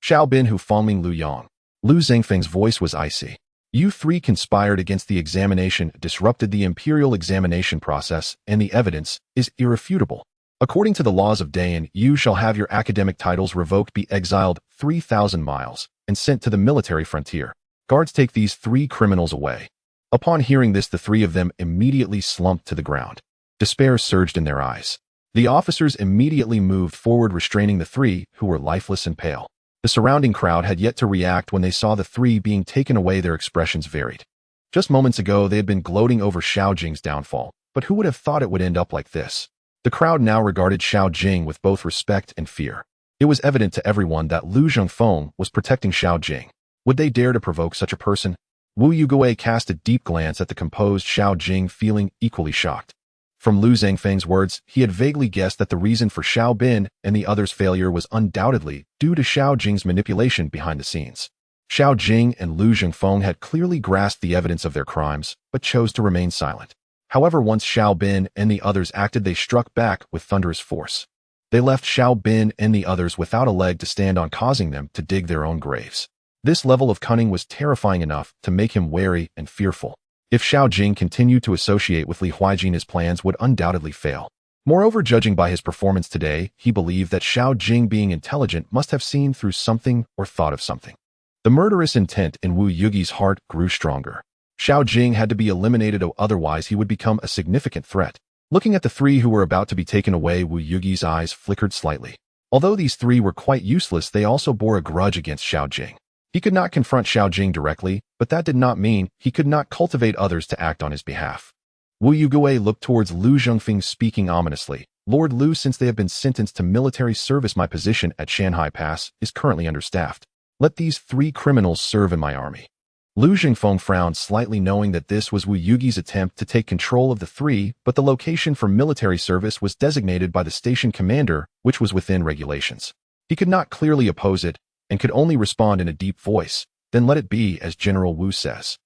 Xiao Bin, Hu Fangming, Lu Yang. Lu Zhengfeng's voice was icy. You 3 conspired against the examination, disrupted the imperial examination process, and the evidence is irrefutable. According to the laws of Dayan, you shall have your academic titles revoked, be exiled 3,000 miles, and sent to the military frontier. Guards, take these 3 criminals away. Upon hearing this, the 3 of them immediately slumped to the ground. Despair surged in their eyes. The officers immediately moved forward, restraining the 3 who were lifeless and pale. The surrounding crowd had yet to react when they saw the 3 being taken away. Their expressions varied. Just moments ago, they had been gloating over Xiao Jing's downfall, but who would have thought it would end up like this? The crowd now regarded Xiao Jing with both respect and fear. It was evident to everyone that Lu Zhengfeng was protecting Xiao Jing. Would they dare to provoke such a person? Wu Yugue cast a deep glance at the composed Xiao Jing, feeling equally shocked. From Lu Zhengfeng's words, he had vaguely guessed that the reason for Xiao Bin and the others' failure was undoubtedly due to Xiao Jing's manipulation behind the scenes. Xiao Jing and Lu Zhengfeng had clearly grasped the evidence of their crimes, but chose to remain silent. However, once Xiao Bin and the others acted, they struck back with thunderous force. They left Xiao Bin and the others without a leg to stand on, causing them to dig their own graves. This level of cunning was terrifying enough to make him wary and fearful. If Xiao Jing continued to associate with Li Huijin, his plans would undoubtedly fail. Moreover, judging by his performance today, he believed that Xiao Jing, being intelligent, must have seen through something or thought of something. The murderous intent in Wu Yugi's heart grew stronger. Xiao Jing had to be eliminated, otherwise he would become a significant threat. Looking at the 3 who were about to be taken away, Wu Yugi's eyes flickered slightly. Although these 3 were quite useless, they also bore a grudge against Xiao Jing. He could not confront Xiao Jing directly, but that did not mean he could not cultivate others to act on his behalf. Wu Yugue looked towards Lu Zhengfeng, speaking ominously. Lord Lu, since they have been sentenced to military service, my position at Shanhai Pass is currently understaffed. Let these 3 criminals serve in my army. Lu Zhengfeng frowned slightly, knowing that this was Wu Yugi's attempt to take control of the 3, but the location for military service was designated by the station commander, which was within regulations. He could not clearly oppose it, and could only respond in a deep voice, "Then let it be as General Wu says."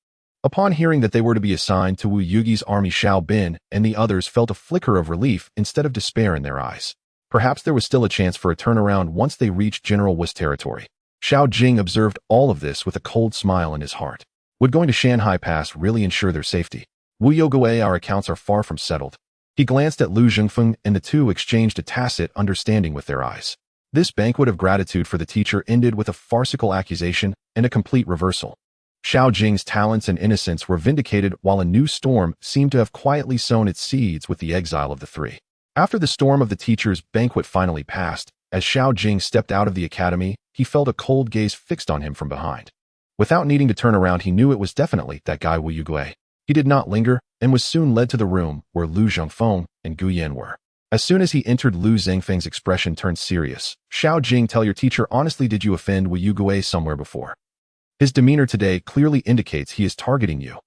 Upon hearing that they were to be assigned to Wu Yugi's army, Xiao Bin and the others felt a flicker of relief instead of despair in their eyes. Perhaps there was still a chance for a turnaround once they reached General Wu's territory. Xiao Jing observed all of this with a cold smile in his heart. Would going to Shanhai Pass really ensure their safety? Wu Yugi, our accounts are far from settled. He glanced at Lu Zhengfeng and the two exchanged a tacit understanding with their eyes. This banquet of gratitude for the teacher ended with a farcical accusation and a complete reversal. Xiao Jing's talents and innocence were vindicated while a new storm seemed to have quietly sown its seeds with the exile of the three. After the storm of the teacher's banquet finally passed, as Xiao Jing stepped out of the academy, he felt a cold gaze fixed on him from behind. Without needing to turn around, he knew it was definitely that guy Wu Yugi. He did not linger and was soon led to the room where Lu Zhengfeng and Gu Yan were. As soon as he entered, Lu Zhengfeng's expression turned serious. "Xiao Jing, tell your teacher honestly, did you offend Wu Yugi somewhere before? His demeanor today clearly indicates he is targeting you."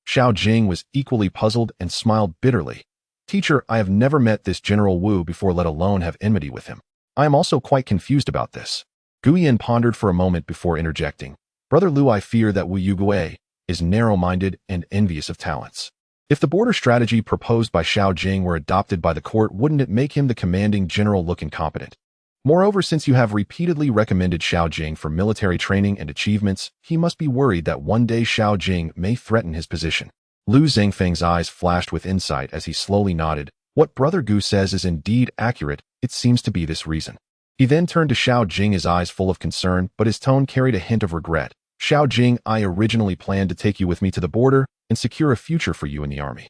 Xiao Jing was equally puzzled and smiled bitterly. "Teacher, I have never met this General Wu before, let alone have enmity with him. I am also quite confused about this." Gu Yan pondered for a moment before interjecting. "Brother Lu, I fear that Wu Yugi is narrow-minded and envious of talents. If the border strategy proposed by Xiao Jing were adopted by the court, wouldn't it make him the commanding general look incompetent? Moreover, since you have repeatedly recommended Xiao Jing for military training and achievements, he must be worried that one day Xiao Jing may threaten his position." Lu Zhengfeng's eyes flashed with insight as he slowly nodded. "What Brother Gu says is indeed accurate. It seems to be this reason." He then turned to Xiao Jing, his eyes full of concern, but his tone carried a hint of regret. "Xiao Jing, I originally planned to take you with me to the border and secure a future for you in the army,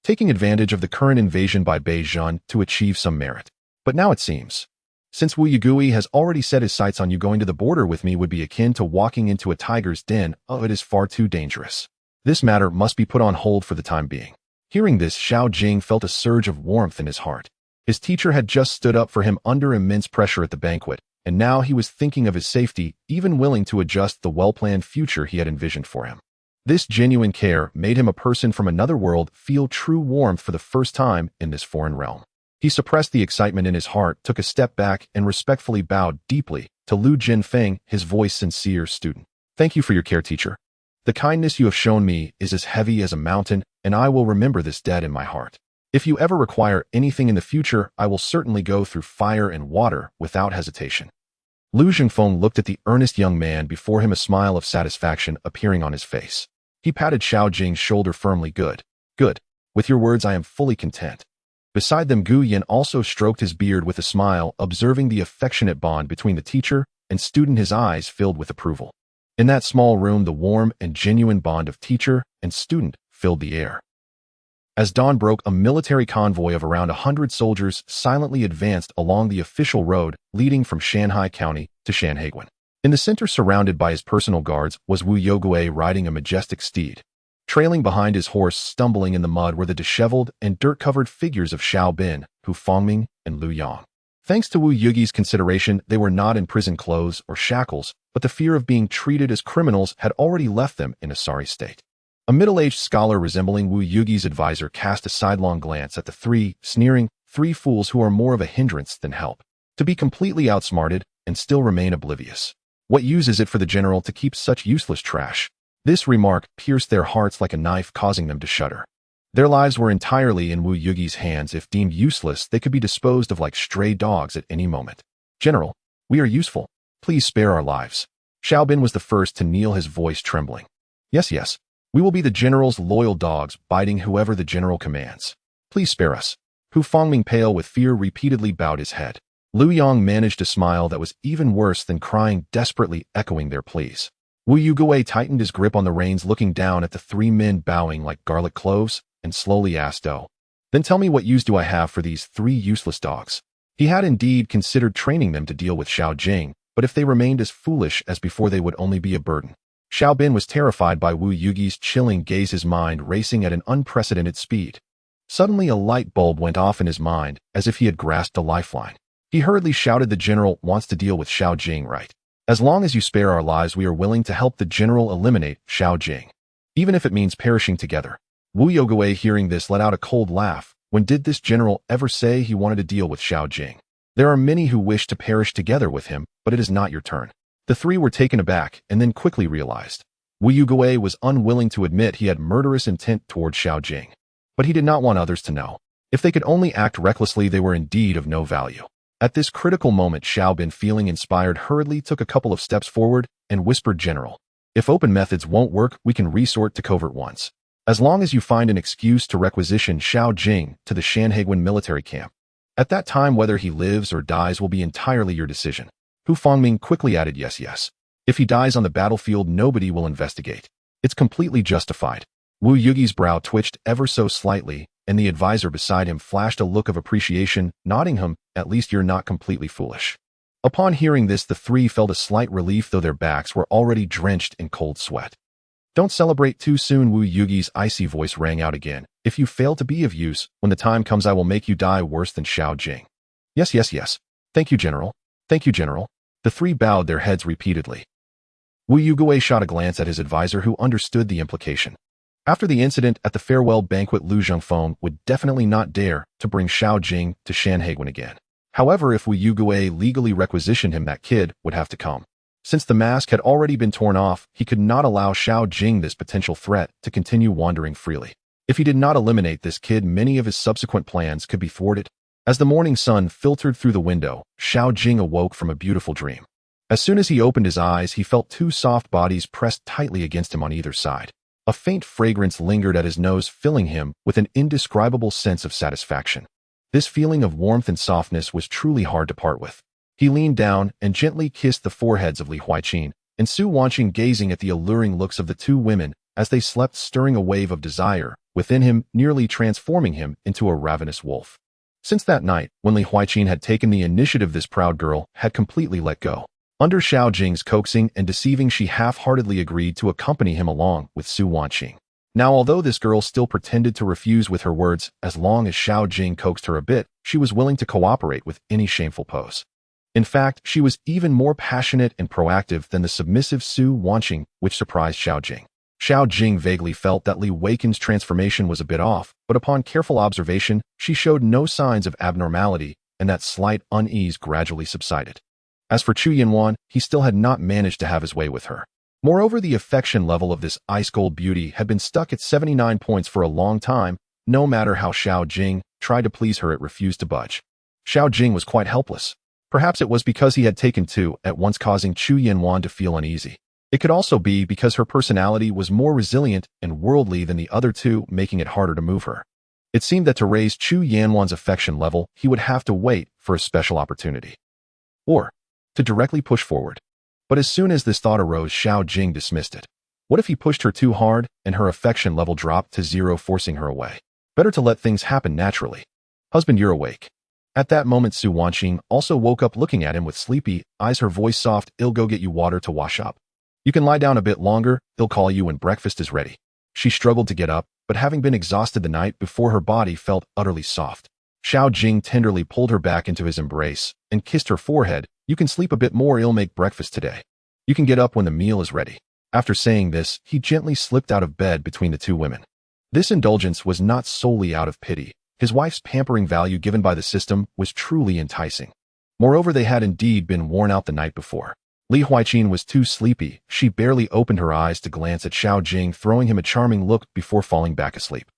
taking advantage of the current invasion by Beijing to achieve some merit. But now it seems, since Wu Yugi has already set his sights on you, going to the border with me would be akin to walking into a tiger's den. Oh, it is far too dangerous. This matter must be put on hold for the time being." Hearing this, Xiao Jing felt a surge of warmth in his heart. His teacher had just stood up for him under immense pressure at the banquet, and now he was thinking of his safety, even willing to adjust the well-planned future he had envisioned for him. This genuine care made him a person from another world feel true warmth for the first time in this foreign realm. He suppressed the excitement in his heart, took a step back, and respectfully bowed deeply to Lu Jinfeng, his voice sincere. "Student, thank you for your care, teacher. The kindness you have shown me is as heavy as a mountain, and I will remember this debt in my heart. If you ever require anything in the future, I will certainly go through fire and water without hesitation." Lu Zhengfeng looked at the earnest young man before him, a smile of satisfaction appearing on his face. He patted Xiao Jing's shoulder firmly. Good. With your words, I am fully content." Beside them, Gu Yan also stroked his beard with a smile, observing the affectionate bond between the teacher and student, his eyes filled with approval. In that small room, the warm and genuine bond of teacher and student filled the air. As dawn broke, a military convoy of around 100 soldiers silently advanced along the official road leading from Shanhai County to Shanhaiguan. In the center, surrounded by his personal guards, was Wu Yugi riding a majestic steed. Trailing behind his horse, stumbling in the mud, were the disheveled and dirt-covered figures of Xiao Bin, Hu Fangming, and Lu Yang. Thanks to Wu Yugi's consideration, they were not in prison clothes or shackles, but the fear of being treated as criminals had already left them in a sorry state. A middle-aged scholar resembling Wu Yugi's advisor cast a sidelong glance at the three, sneering, "Three fools who are more of a hindrance than help. To be completely outsmarted and still remain oblivious. What use is it for the general to keep such useless trash?" This remark pierced their hearts like a knife, causing them to shudder. Their lives were entirely in Wu Yugi's hands. If deemed useless, they could be disposed of like stray dogs at any moment. "General, we are useful. Please spare our lives." Xiao Bin was the first to kneel, his voice trembling. Yes. We will be the general's loyal dogs, biting whoever the general commands. Please spare us." Hu Fangming, pale with fear, repeatedly bowed his head. Lu Yang managed a smile that was even worse than crying, desperately echoing their pleas. Wu Yugi tightened his grip on the reins, looking down at the three men bowing like garlic cloves, and slowly asked, "Oh, then tell me, what use do I have for these three useless dogs?" He had indeed considered training them to deal with Xiao Jing, but if they remained as foolish as before, they would only be a burden. Xiao Bin was terrified by Wu Yugi's chilling gaze, his mind racing at an unprecedented speed. Suddenly, a light bulb went off in his mind, as if he had grasped a lifeline. He hurriedly shouted, "The general wants to deal with Xiao Jing, right? As long as you spare our lives, we are willing to help the general eliminate Xiao Jing, even if it means perishing together." Wu Yugi, hearing this, let out a cold laugh. When did this general ever say he wanted to deal with Xiao Jing? There are many who wish to perish together with him, but it is not your turn. The three were taken aback and then quickly realized. Wu Yugui was unwilling to admit he had murderous intent toward Xiao Jing. But he did not want others to know. If they could only act recklessly, they were indeed of no value. At this critical moment, Xiao Bin, feeling inspired, hurriedly took a couple of steps forward and whispered, "General, if open methods won't work, we can resort to covert ones. As long as you find an excuse to requisition Xiao Jing to the Shanhaiguan military camp. At that time, whether he lives or dies will be entirely your decision." Hu Fangming quickly added, "Yes, yes. If he dies on the battlefield, nobody will investigate. It's completely justified." Wu Yugi's brow twitched ever so slightly, and the advisor beside him flashed a look of appreciation, nodding him, "At least you're not completely foolish." Upon hearing this, the three felt a slight relief, though their backs were already drenched in cold sweat. "Don't celebrate too soon," Wu Yugi's icy voice rang out again. "If you fail to be of use, when the time comes, I will make you die worse than Xiao Jing." "Yes, yes, yes. Thank you, General. Thank you, General." The three bowed their heads repeatedly. Wu Yugui shot a glance at his advisor, who understood the implication. After the incident at the farewell banquet, Lu Zhengfeng would definitely not dare to bring Xiao Jing to Shanhaiguan again. However, if Wu Yugui legally requisitioned him, that kid would have to come. Since the mask had already been torn off, he could not allow Xiao Jing, this potential threat, to continue wandering freely. If he did not eliminate this kid, many of his subsequent plans could be thwarted. As the morning sun filtered through the window, Xiao Jing awoke from a beautiful dream. As soon as he opened his eyes, he felt two soft bodies pressed tightly against him on either side. A faint fragrance lingered at his nose, filling him with an indescribable sense of satisfaction. This feeling of warmth and softness was truly hard to part with. He leaned down and gently kissed the foreheads of Li Huaiqin and Su Wanqing, gazing at the alluring looks of the two women as they slept, stirring a wave of desire within him, nearly transforming him into a ravenous wolf. Since that night, when Li Huaiqin had taken the initiative, this proud girl had completely let go. Under Xiao Jing's coaxing and deceiving, she half-heartedly agreed to accompany him along with Su Wanqing. Now, although this girl still pretended to refuse with her words, as long as Xiao Jing coaxed her a bit, she was willing to cooperate with any shameful pose. In fact, she was even more passionate and proactive than the submissive Su Wanqing, which surprised Xiao Jing. Xiao Jing vaguely felt that Li Huaiqin's transformation was a bit off, but upon careful observation, she showed no signs of abnormality, and that slight unease gradually subsided. As for Chu Yanwan, he still had not managed to have his way with her. Moreover, the affection level of this ice-cold beauty had been stuck at 79 points for a long time. No matter how Xiao Jing tried to please her, it refused to budge. Xiao Jing was quite helpless. Perhaps it was because he had taken two at once, causing Chu Yanwan to feel uneasy. It could also be because her personality was more resilient and worldly than the other two, making it harder to move her. It seemed that to raise Chu Yanwan's affection level, he would have to wait for a special opportunity. Or to directly push forward. But as soon as this thought arose, Xiao Jing dismissed it. What if he pushed her too hard and her affection level dropped to zero, forcing her away? Better to let things happen naturally. "Husband, you're awake." At that moment, Su Wanqing also woke up, looking at him with sleepy eyes, her voice soft. "I'll go get you water to wash up. You can lie down a bit longer. I'll call you when breakfast is ready." She struggled to get up, but having been exhausted the night before, her body felt utterly soft. Xiao Jing tenderly pulled her back into his embrace and kissed her forehead. "You can sleep a bit more. I'll make breakfast today. You can get up when the meal is ready." After saying this, he gently slipped out of bed between the two women. This indulgence was not solely out of pity. His wife's pampering value given by the system was truly enticing. Moreover, they had indeed been worn out the night before. Li Huaiqin was too sleepy. She barely opened her eyes to glance at Xiao Jing, throwing him a charming look before falling back asleep.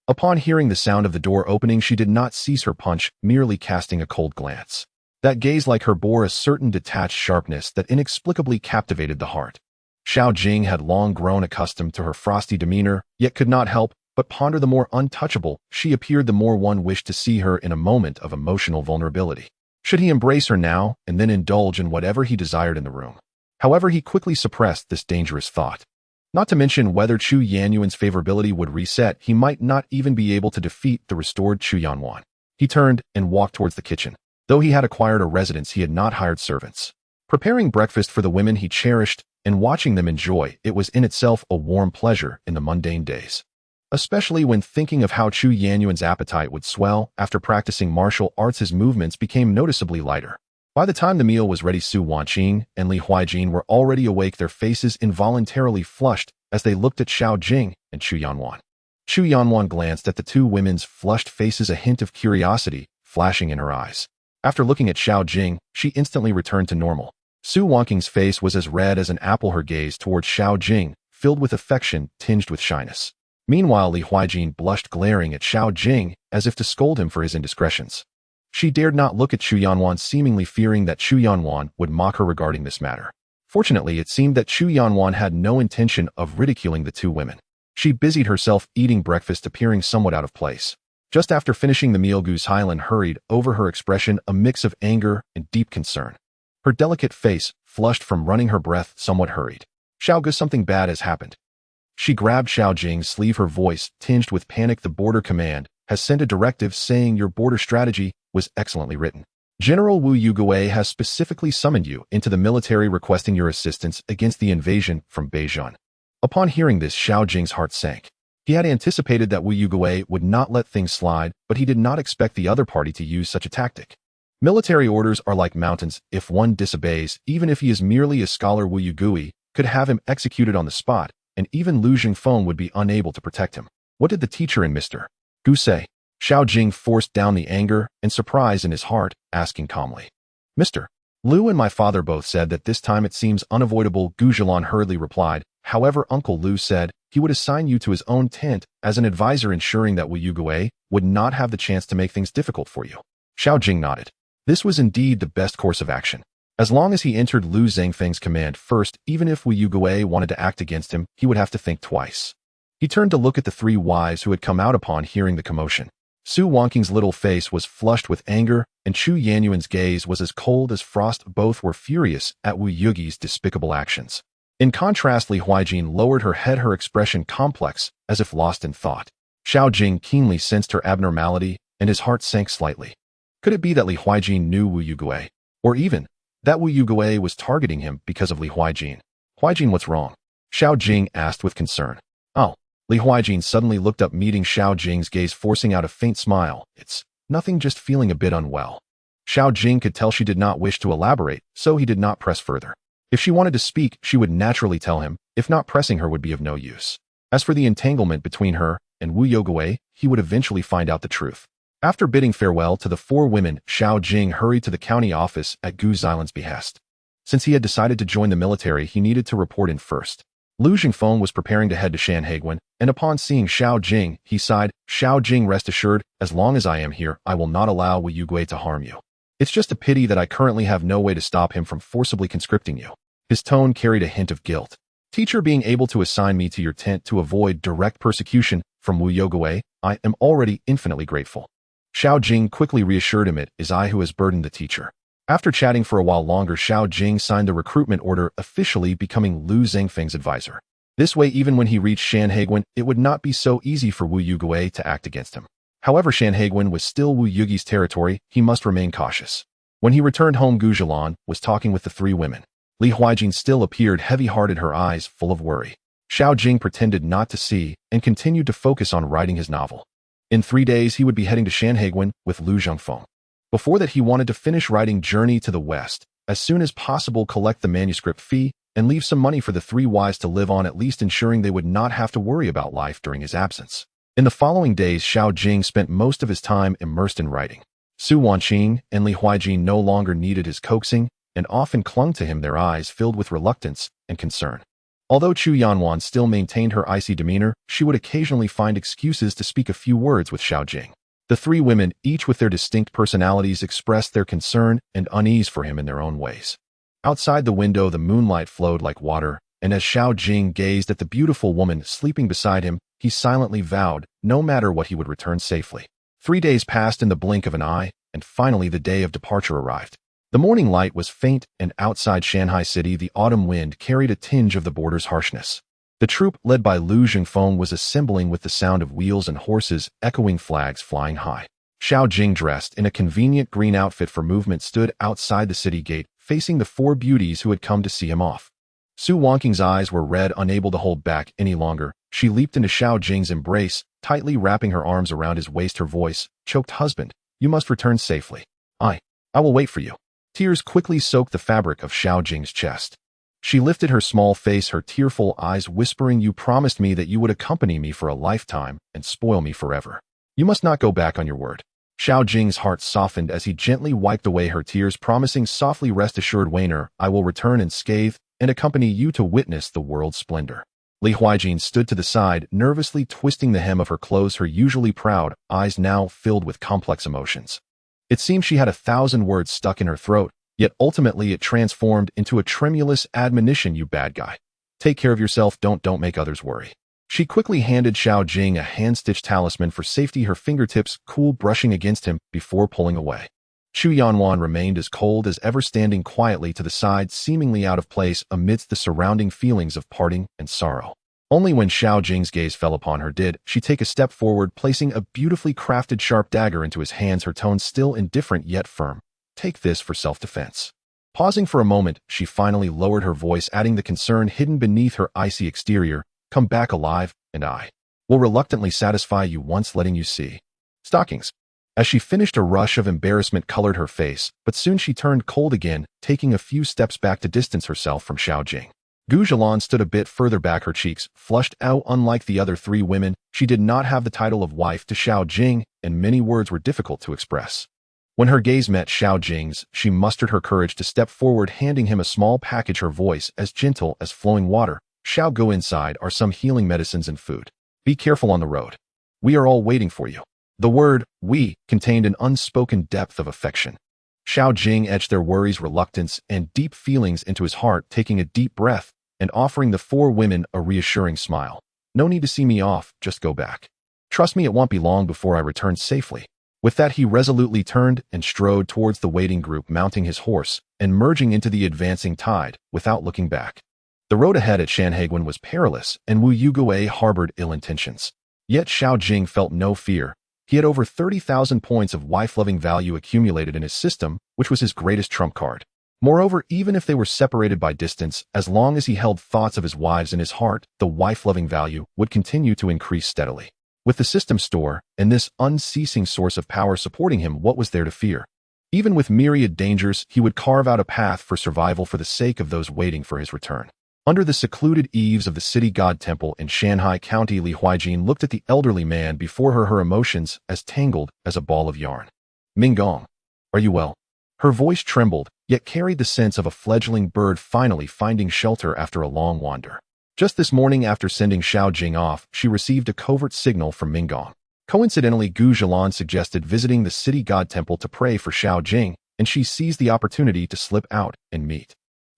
Upon hearing the sound of the door opening, she did not cease her punch, merely casting a cold glance. That gaze, like her, bore a certain detached sharpness that inexplicably captivated the heart. Xiao Jing had long grown accustomed to her frosty demeanor, yet could not help but ponder the more untouchable she appeared, the more one wished to see her in a moment of emotional vulnerability. Should he embrace her now and then indulge in whatever he desired in the room? However, he quickly suppressed this dangerous thought. Not to mention whether Chu Yanyuan's favorability would reset, he might not even be able to defeat the restored Chu Yanwan. He turned and walked towards the kitchen. Though he had acquired a residence, he had not hired servants. Preparing breakfast for the women he cherished and watching them enjoy it was in itself a warm pleasure in the mundane days. Especially when thinking of how Chu Yanyuan's appetite would swell after practicing martial arts, his movements became noticeably lighter. By the time the meal was ready, Su Wanqing and Li Huaiqin were already awake, their faces involuntarily flushed as they looked at Xiao Jing and Chu Yanwan. Chu Yanwan glanced at the two women's flushed faces, a hint of curiosity flashing in her eyes. After looking at Xiao Jing, she instantly returned to normal. Su Wangqing's face was as red as an apple, her gaze towards Xiao Jing, filled with affection, tinged with shyness. Meanwhile, Li Huijin blushed, glaring at Xiao Jing as if to scold him for his indiscretions. She dared not look at Chu Yanwan, seemingly fearing that Chu Yanwan would mock her regarding this matter. Fortunately, it seemed that Chu Yanwan had no intention of ridiculing the two women. She busied herself eating breakfast, appearing somewhat out of place. Just after finishing the meal, Gu Zailan hurried over, her expression a mix of anger and deep concern. Her delicate face, flushed from running her breath, somewhat hurried. Xiao Gu, something bad has happened. She grabbed Xiao Jing's sleeve, her voice tinged with panic. The border command has sent a directive saying your border strategy was excellently written. General Wu Yugue has specifically summoned you into the military, requesting your assistance against the invasion from Beijing. Upon hearing this, Xiao Jing's heart sank. He had anticipated that Wu Yugue would not let things slide, but he did not expect the other party to use such a tactic. Military orders are like mountains. If one disobeys, even if he is merely a scholar, Wu Yugue could have him executed on the spot, and even Lu Jingfeng would be unable to protect him. What did the teacher and Mr. Gu say? Xiao Jing forced down the anger and surprise in his heart, asking calmly. Mr. Lu and my father both said that this time it seems unavoidable, Gu Zhilan hurriedly replied. However, Uncle Lu said he would assign you to his own tent as an advisor, ensuring that Wu Yugue would not have the chance to make things difficult for you. Xiao Jing nodded. This was indeed the best course of action. As long as he entered Lu Zhangfeng's command first, even if Wu Yugue wanted to act against him, he would have to think twice. He turned to look at the three wives who had come out upon hearing the commotion. Su Wangqing's little face was flushed with anger, and Chu Yanyuan's gaze was as cold as frost. Both were furious at Wu Yuge's despicable actions. In contrast, Li Huijin lowered her head, her expression complex, as if lost in thought. Xiao Jing keenly sensed her abnormality, and his heart sank slightly. Could it be that Li Huijin knew Wu Yugue? Or even that Wu Yugue was targeting him because of Li Huijin? Huijin, what's wrong? Xiao Jing asked with concern. Oh. Li Huijin suddenly looked up, meeting Xiao Jing's gaze, forcing out a faint smile. It's nothing, just feeling a bit unwell. Xiao Jing could tell she did not wish to elaborate, so he did not press further. If she wanted to speak, she would naturally tell him. If not, pressing her would be of no use. As for the entanglement between her and Wu Yugue, he would eventually find out the truth. After bidding farewell to the four women, Xiao Jing hurried to the county office at Gu Zailan's behest. Since he had decided to join the military, he needed to report in first. Lu Jingfeng was preparing to head to Shanhaiguan, and upon seeing Xiao Jing, he sighed. Xiao Jing, rest assured, as long as I am here, I will not allow Wu Yugue to harm you. It's just a pity that I currently have no way to stop him from forcibly conscripting you. His tone carried a hint of guilt. Teacher, being able to assign me to your tent to avoid direct persecution from Wu Yugue, I am already infinitely grateful. Xiao Jing quickly reassured him. It is I who has burdened the teacher. After chatting for a while longer, Xiao Jing signed the recruitment order, officially becoming Lu Zhangfeng's advisor. This way, even when he reached Shanhaiguan, it would not be so easy for Wu Yugue to act against him. However, Shanhaiguan was still Wu Yuge's territory. He must remain cautious. When he returned home, Gu Zhilan was talking with the three women. Li Huijin still appeared heavy-hearted, her eyes full of worry. Xiao Jing pretended not to see and continued to focus on writing his novel. In 3 days, he would be heading to Shanhaiguan with Lu Zhangfeng. Before that, he wanted to finish writing Journey to the West as soon as possible, collect the manuscript fee, and leave some money for the three wives to live on, at least ensuring they would not have to worry about life during his absence. In the following days, Xiao Jing spent most of his time immersed in writing. Su Wangqing and Li Huijin no longer needed his coaxing and often clung to him, their eyes filled with reluctance and concern. Although Chu Yanwan still maintained her icy demeanor, she would occasionally find excuses to speak a few words with Xiao Jing. The three women, each with their distinct personalities, expressed their concern and unease for him in their own ways. Outside the window, the moonlight flowed like water, and as Xiao Jing gazed at the beautiful woman sleeping beside him, he silently vowed, no matter what, he would return safely. 3 days passed in the blink of an eye, and finally the day of departure arrived. The morning light was faint, and outside Shanghai City, the autumn wind carried a tinge of the border's harshness. The troop, led by Lu Jingfeng, was assembling with the sound of wheels and horses, echoing flags flying high. Xiao Jing, dressed in a convenient green outfit for movement, stood outside the city gate, facing the four beauties who had come to see him off. Su Wangqing's eyes were red, unable to hold back any longer. She leaped into Xiao Jing's embrace, tightly wrapping her arms around his waist. Her voice choked, "Husband, you must return safely. I will wait for you." Tears quickly soaked the fabric of Xiao Jing's chest. She lifted her small face, her tearful eyes whispering, "You promised me that you would accompany me for a lifetime and spoil me forever. You must not go back on your word." Xiao Jing's heart softened as he gently wiped away her tears, promising softly, "Rest assured, Wainer, I will return unscathed and accompany you to witness the world's splendor." Li Huijin stood to the side, nervously twisting the hem of her clothes, her usually proud eyes now filled with complex emotions. It seemed she had 1,000 words stuck in her throat, yet ultimately it transformed into a tremulous admonition. "You bad guy. Take care of yourself, don't make others worry." She quickly handed Xiao Jing a hand-stitched talisman for safety, her fingertips cool brushing against him before pulling away. Chu Yanwan remained as cold as ever, standing quietly to the side, seemingly out of place amidst the surrounding feelings of parting and sorrow. Only when Xiao Jing's gaze fell upon her did she take a step forward, placing a beautifully crafted sharp dagger into his hands, her tone still indifferent yet firm. "Take this for self-defense." Pausing for a moment, she finally lowered her voice, adding the concern hidden beneath her icy exterior. "Come back alive, and I will reluctantly satisfy you once letting you see stockings." As she finished, a rush of embarrassment colored her face, but soon she turned cold again, taking a few steps back to distance herself from Xiao Jing. Gu Zhilan stood a bit further back, her cheeks flushed out. Unlike the other three women, she did not have the title of wife to Xiao Jing, and many words were difficult to express. When her gaze met Xiao Jing's, she mustered her courage to step forward, handing him a small package, her voice as gentle as flowing water. "Xiao, go inside are some healing medicines and food. Be careful on the road. We are all waiting for you." The word "we" contained an unspoken depth of affection. Xiao Jing etched their worries, reluctance, and deep feelings into his heart, taking a deep breath and offering the four women a reassuring smile. "No need to see me off, just go back. Trust me, it won't be long before I return safely." With that, he resolutely turned and strode towards the waiting group, mounting his horse and merging into the advancing tide without looking back. The road ahead at Shanhaiguan was perilous, and Wu Yugui harbored ill intentions. Yet Xiao Jing felt no fear. He had over 30,000 points of wife-loving value accumulated in his system, which was his greatest trump card. Moreover, even if they were separated by distance, as long as he held thoughts of his wives in his heart, the wife-loving value would continue to increase steadily. With the system store and this unceasing source of power supporting him, what was there to fear? Even with myriad dangers, he would carve out a path for survival for the sake of those waiting for his return. Under the secluded eaves of the city god temple in Shanhai County, Li Huijin looked at the elderly man before her, her emotions as tangled as a ball of yarn. "Minggong, are you well?" Her voice trembled, yet carried the sense of a fledgling bird finally finding shelter after a long wander. Just this morning, after sending Xiao Jing off, she received a covert signal from Minggong. Coincidentally, Gu Zhilan suggested visiting the city god temple to pray for Xiao Jing, and she seized the opportunity to slip out and meet.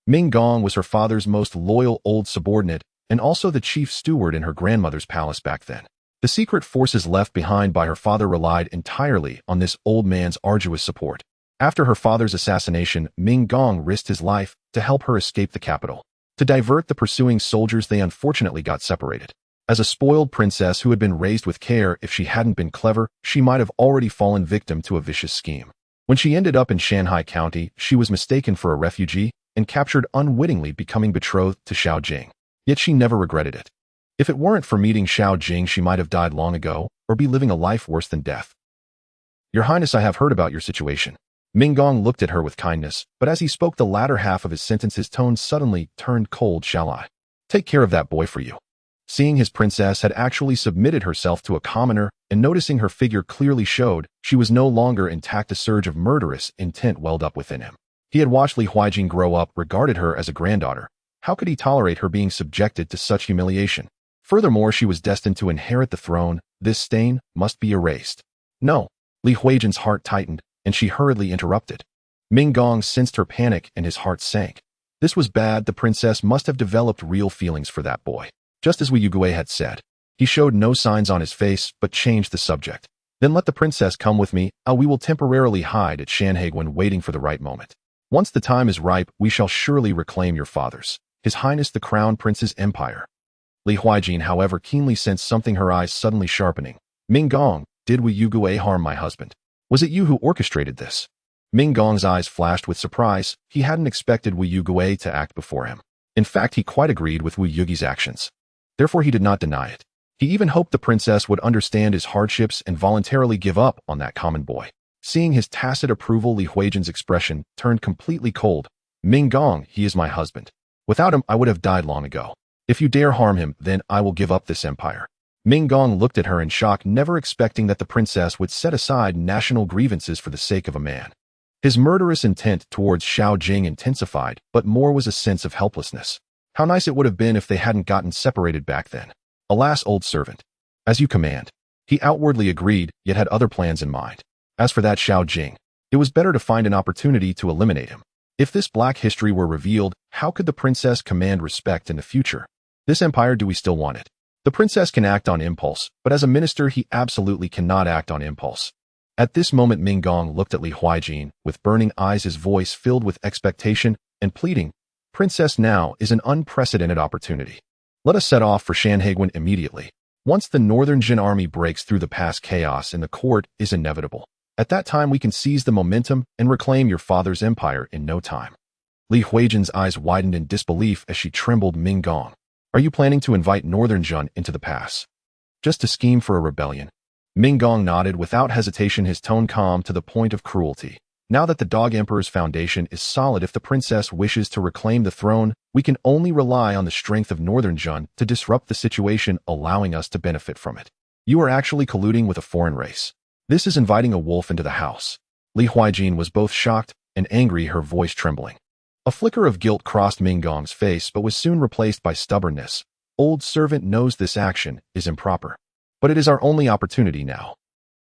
Minggong was her father's most loyal old subordinate, and also the chief steward in her grandmother's palace back then. The secret forces left behind by her father relied entirely on this old man's arduous support. After her father's assassination, Minggong risked his life to help her escape the capital. To divert the pursuing soldiers, they unfortunately got separated. As a spoiled princess who had been raised with care, if she hadn't been clever, she might have already fallen victim to a vicious scheme. When she ended up in Shanhai County, she was mistaken for a refugee and captured, unwittingly becoming betrothed to Xiao Jing. Yet she never regretted it. If it weren't for meeting Xiao Jing, she might have died long ago, or be living a life worse than death. "Your Highness, I have heard about your situation." Minggong looked at her with kindness, but as he spoke the latter half of his sentence, his tone suddenly turned cold. "Shall I take care of that boy for you?" Seeing his princess had actually submitted herself to a commoner, and noticing her figure clearly showed she was no longer intact, a surge of murderous intent welled up within him. He had watched Li Huijin grow up, regarded her as a granddaughter. How could he tolerate her being subjected to such humiliation? Furthermore, she was destined to inherit the throne. This stain must be erased. "No." Li Huijin's heart tightened, and she hurriedly interrupted. Minggong sensed her panic, and his heart sank. This was bad. The princess must have developed real feelings for that boy. Just as Wu Yugui had said. He showed no signs on his face, but changed the subject. "Then let the princess come with me. We will temporarily hide at Shanhaiguan, waiting for the right moment. Once the time is ripe, we shall surely reclaim your father's, His Highness the Crown Prince's empire." Li Huijin, however, keenly sensed something, her eyes suddenly sharpening. "Minggong, did Wu Yugui harm my husband? Was it you who orchestrated this?" Minggong's eyes flashed with surprise. He hadn't expected Wu Yugui to act before him. In fact, he quite agreed with Wu Yugi's actions. Therefore, he did not deny it. He even hoped the princess would understand his hardships and voluntarily give up on that common boy. Seeing his tacit approval, Li Huijin's expression turned completely cold. "Minggong, he is my husband. Without him, I would have died long ago. If you dare harm him, then I will give up this empire." Mingong looked at her in shock, never expecting that the princess would set aside national grievances for the sake of a man. His murderous intent towards Xiao Jing intensified, but more was a sense of helplessness. How nice it would have been if they hadn't gotten separated back then. Alas, old servant. As you command. He outwardly agreed, yet had other plans in mind. As for that Xiao Jing, it was better to find an opportunity to eliminate him. If this black history were revealed, how could the princess command respect in the future? This empire, do we still want it? The princess can act on impulse, but as a minister he absolutely cannot act on impulse. At this moment Mingong looked at Li Huijin with burning eyes, his voice filled with expectation and pleading. Princess, now is an unprecedented opportunity. Let us set off for Shanhaiguan immediately. Once the Northern Jin army breaks through the pass, chaos in the court is inevitable. At that time we can seize the momentum and reclaim your father's empire in no time. Li Huijin's eyes widened in disbelief as she trembled. Mingong, are you planning to invite Northern Jin into the pass? Just to scheme for a rebellion? Mingong nodded without hesitation, his tone calm to the point of cruelty. Now that the Dog Emperor's foundation is solid, if the princess wishes to reclaim the throne, we can only rely on the strength of Northern Jin to disrupt the situation, allowing us to benefit from it. You are actually colluding with a foreign race. This is inviting a wolf into the house. Li Huijin was both shocked and angry, her voice trembling. A flicker of guilt crossed Mingong's face, but was soon replaced by stubbornness. Old servant knows this action is improper. But it is our only opportunity now.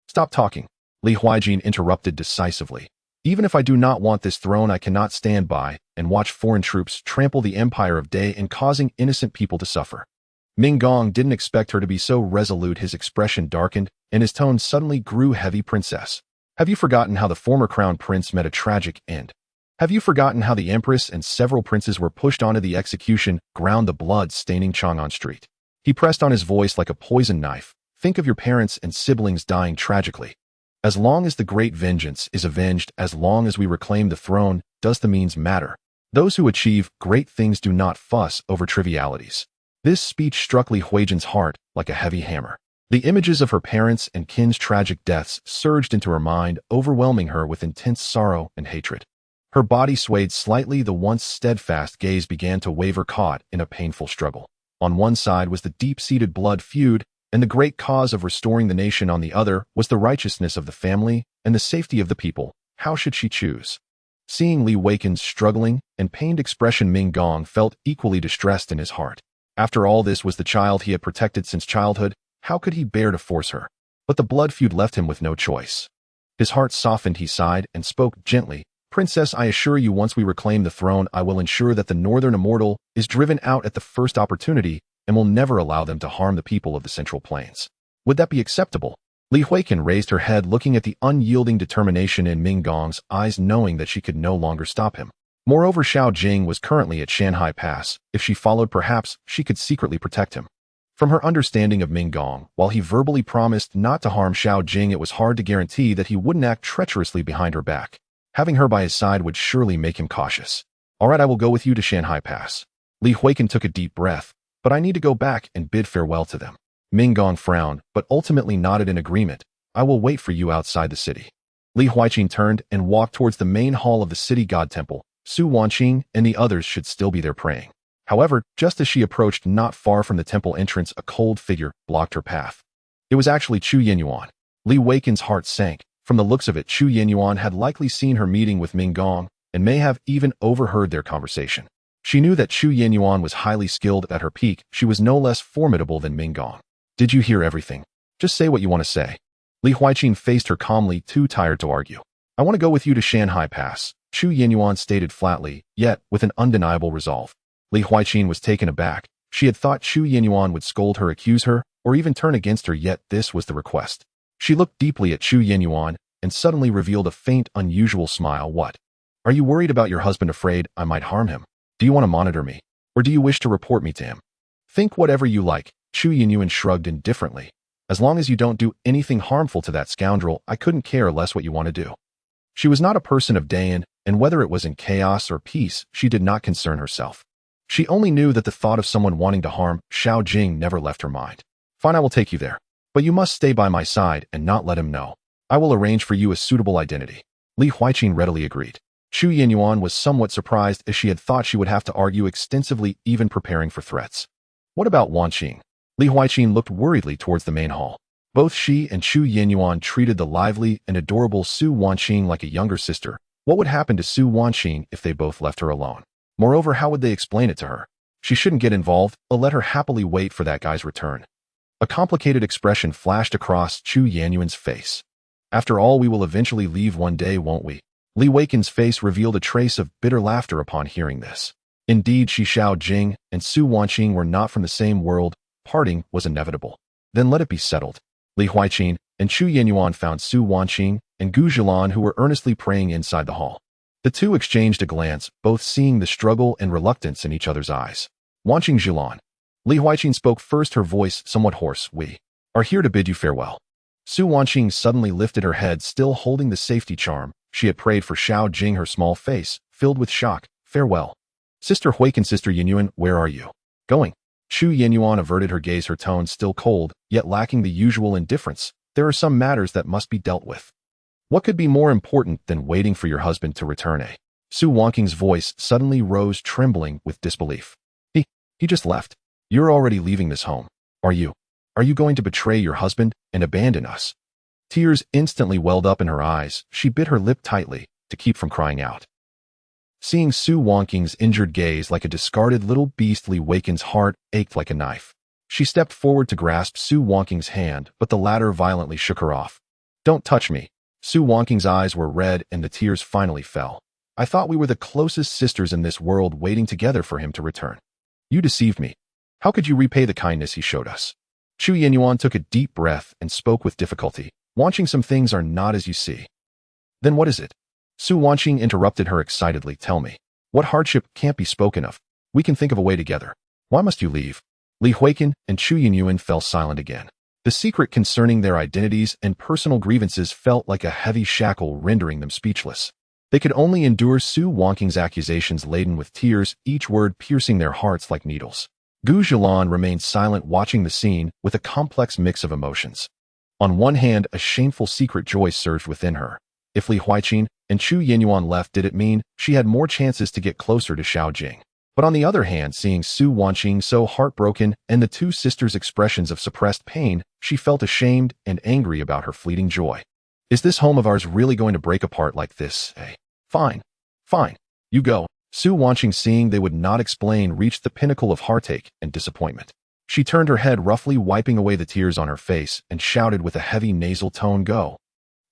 Stop talking. Li Huijin interrupted decisively. Even if I do not want this throne, I cannot stand by and watch foreign troops trample the empire of Day and causing innocent people to suffer. Mingong didn't expect her to be so resolute. His expression darkened and his tone suddenly grew heavy. Princess, have you forgotten how the former crown prince met a tragic end? Have you forgotten how the empress and several princes were pushed onto the execution ground, the blood staining Chang'an Street? He pressed on his voice like a poisoned knife. Think of your parents and siblings dying tragically. As long as the great vengeance is avenged, as long as we reclaim the throne, does the means matter? Those who achieve great things do not fuss over trivialities. This speech struck Li Huijin's heart like a heavy hammer. The images of her parents and kin's tragic deaths surged into her mind, overwhelming her with intense sorrow and hatred. Her body swayed slightly, the once steadfast gaze began to waver, caught in a painful struggle. On one side was the deep-seated blood feud, and the great cause of restoring the nation. On the other was the righteousness of the family and the safety of the people. How should she choose? Seeing Li Huijin's struggling and pained expression, Mingong felt equally distressed in his heart. After all, this was the child he had protected since childhood. How could he bear to force her? But the blood feud left him with no choice. His heart softened, he sighed and spoke gently. Princess, I assure you, once we reclaim the throne, I will ensure that the Northern Immortal is driven out at the first opportunity and will never allow them to harm the people of the Central Plains. Would that be acceptable? Li Huijin raised her head, looking at the unyielding determination in Mingong's eyes, knowing that she could no longer stop him. Moreover, Xiao Jing was currently at Shanhai Pass. If she followed, perhaps she could secretly protect him. From her understanding of Mingong, while he verbally promised not to harm Xiao Jing, it was hard to guarantee that he wouldn't act treacherously behind her back. Having her by his side would surely make him cautious. All right, I will go with you to Shanhai Pass. Li Huijin took a deep breath. But I need to go back and bid farewell to them. Mingong frowned, but ultimately nodded in agreement. I will wait for you outside the city. Li Huijin turned and walked towards the main hall of the city god temple. Su Wanqing and the others should still be there praying. However, just as she approached, not far from the temple entrance, a cold figure blocked her path. It was actually Chu Yenyuan. Li Huijin's heart sank. From the looks of it, Chu Yenyuan had likely seen her meeting with Mingong and may have even overheard their conversation. She knew that Chu Yenyuan was highly skilled. At her peak, she was no less formidable than Mingong. Did you hear everything? Just say what you want to say. Li Huijin faced her calmly, too tired to argue. I want to go with you to Shanhai Pass, Chu Yenyuan stated flatly, yet with an undeniable resolve. Li Huijin was taken aback. She had thought Chu Yenyuan would scold her, accuse her, or even turn against her, yet this was the request. She looked deeply at Chu Yenyuan and suddenly revealed a faint, unusual smile. What? Are you worried about your husband, afraid I might harm him? Do you want to monitor me? Or do you wish to report me to him? Think whatever you like. Chu Yenyuan shrugged indifferently. As long as you don't do anything harmful to that scoundrel, I couldn't care less what you want to do. She was not a person of Dayan, and whether it was in chaos or peace, she did not concern herself. She only knew that the thought of someone wanting to harm Xiao Jing never left her mind. Fine, I will take you there. But you must stay by my side and not let him know. I will arrange for you a suitable identity. Li Huijin readily agreed. Chu Yenyuan was somewhat surprised, as she had thought she would have to argue extensively, even preparing for threats. What about Wanqing? Li Huaiqin looked worriedly towards the main hall. Both she and Chu Yinyuan treated the lively and adorable Su Wanqing like a younger sister. What would happen to Su Wanqing if they both left her alone? Moreover, how would they explain it to her? She shouldn't get involved, or let her happily wait for that guy's return. A complicated expression flashed across Chu Yanyuan's face. After all, we will eventually leave one day, won't we? Li Weiqin's face revealed a trace of bitter laughter upon hearing this. Indeed, Xiao Jing and Su Wanqing were not from the same world. Parting was inevitable. Then let it be settled. Li Huaiqin and Chu Yinyuan found Su Wanqing and Gu Zhilan, who were earnestly praying inside the hall. The two exchanged a glance, both seeing the struggle and reluctance in each other's eyes. Wanqing Zhilan. Li Huaiqin spoke first, her voice somewhat hoarse. We are here to bid you farewell. Su Wanqing suddenly lifted her head, still holding the safety charm she had prayed for. Xiao Jing, her small face filled with shock. Farewell. Sister Huaiqin, Sister Yinyuan, where are you going? Chu Yinyuan averted her gaze, her tone still cold, yet lacking the usual indifference. There are some matters that must be dealt with. What could be more important than waiting for your husband to return? Su Wanqing's voice suddenly rose, trembling with disbelief. He just left. You're already leaving this home. Are you going to betray your husband and abandon us? Tears instantly welled up in her eyes. She bit her lip tightly to keep from crying out. Seeing Su Wanqing's injured gaze like a discarded little beast, Li Weiqin's heart ached like a knife. She stepped forward to grasp Su Wanqing's hand, but the latter violently shook her off. Don't touch me. Su Wanqing's eyes were red and the tears finally fell. I thought we were the closest sisters in this world, waiting together for him to return. You deceived me. How could you repay the kindness he showed us? Chu Yinyuan took a deep breath and spoke with difficulty. Wanqing, some things are not as you see. Then what is it? Su Wanqing interrupted her excitedly. Tell me. What hardship can't be spoken of? We can think of a way together. Why must you leave? Li Huaiqin and Chu Yinyuan fell silent again. The secret concerning their identities and personal grievances felt like a heavy shackle, rendering them speechless. They could only endure Su Wanqing's accusations laden with tears, each word piercing their hearts like needles. Gu Zhilan remained silent, watching the scene with a complex mix of emotions. On one hand, a shameful secret joy surged within her. If Li Huaiqin and Chu Yinyuan left, did it mean she had more chances to get closer to Xiao Jing? But on the other hand, seeing Su Wanqing so heartbroken and the two sisters' expressions of suppressed pain, she felt ashamed and angry about her fleeting joy. Is this home of ours really going to break apart like this? Fine. You go. Su Wanqing, seeing they would not explain, reached the pinnacle of heartache and disappointment. She turned her head, roughly wiping away the tears on her face, and shouted with a heavy nasal tone, Go.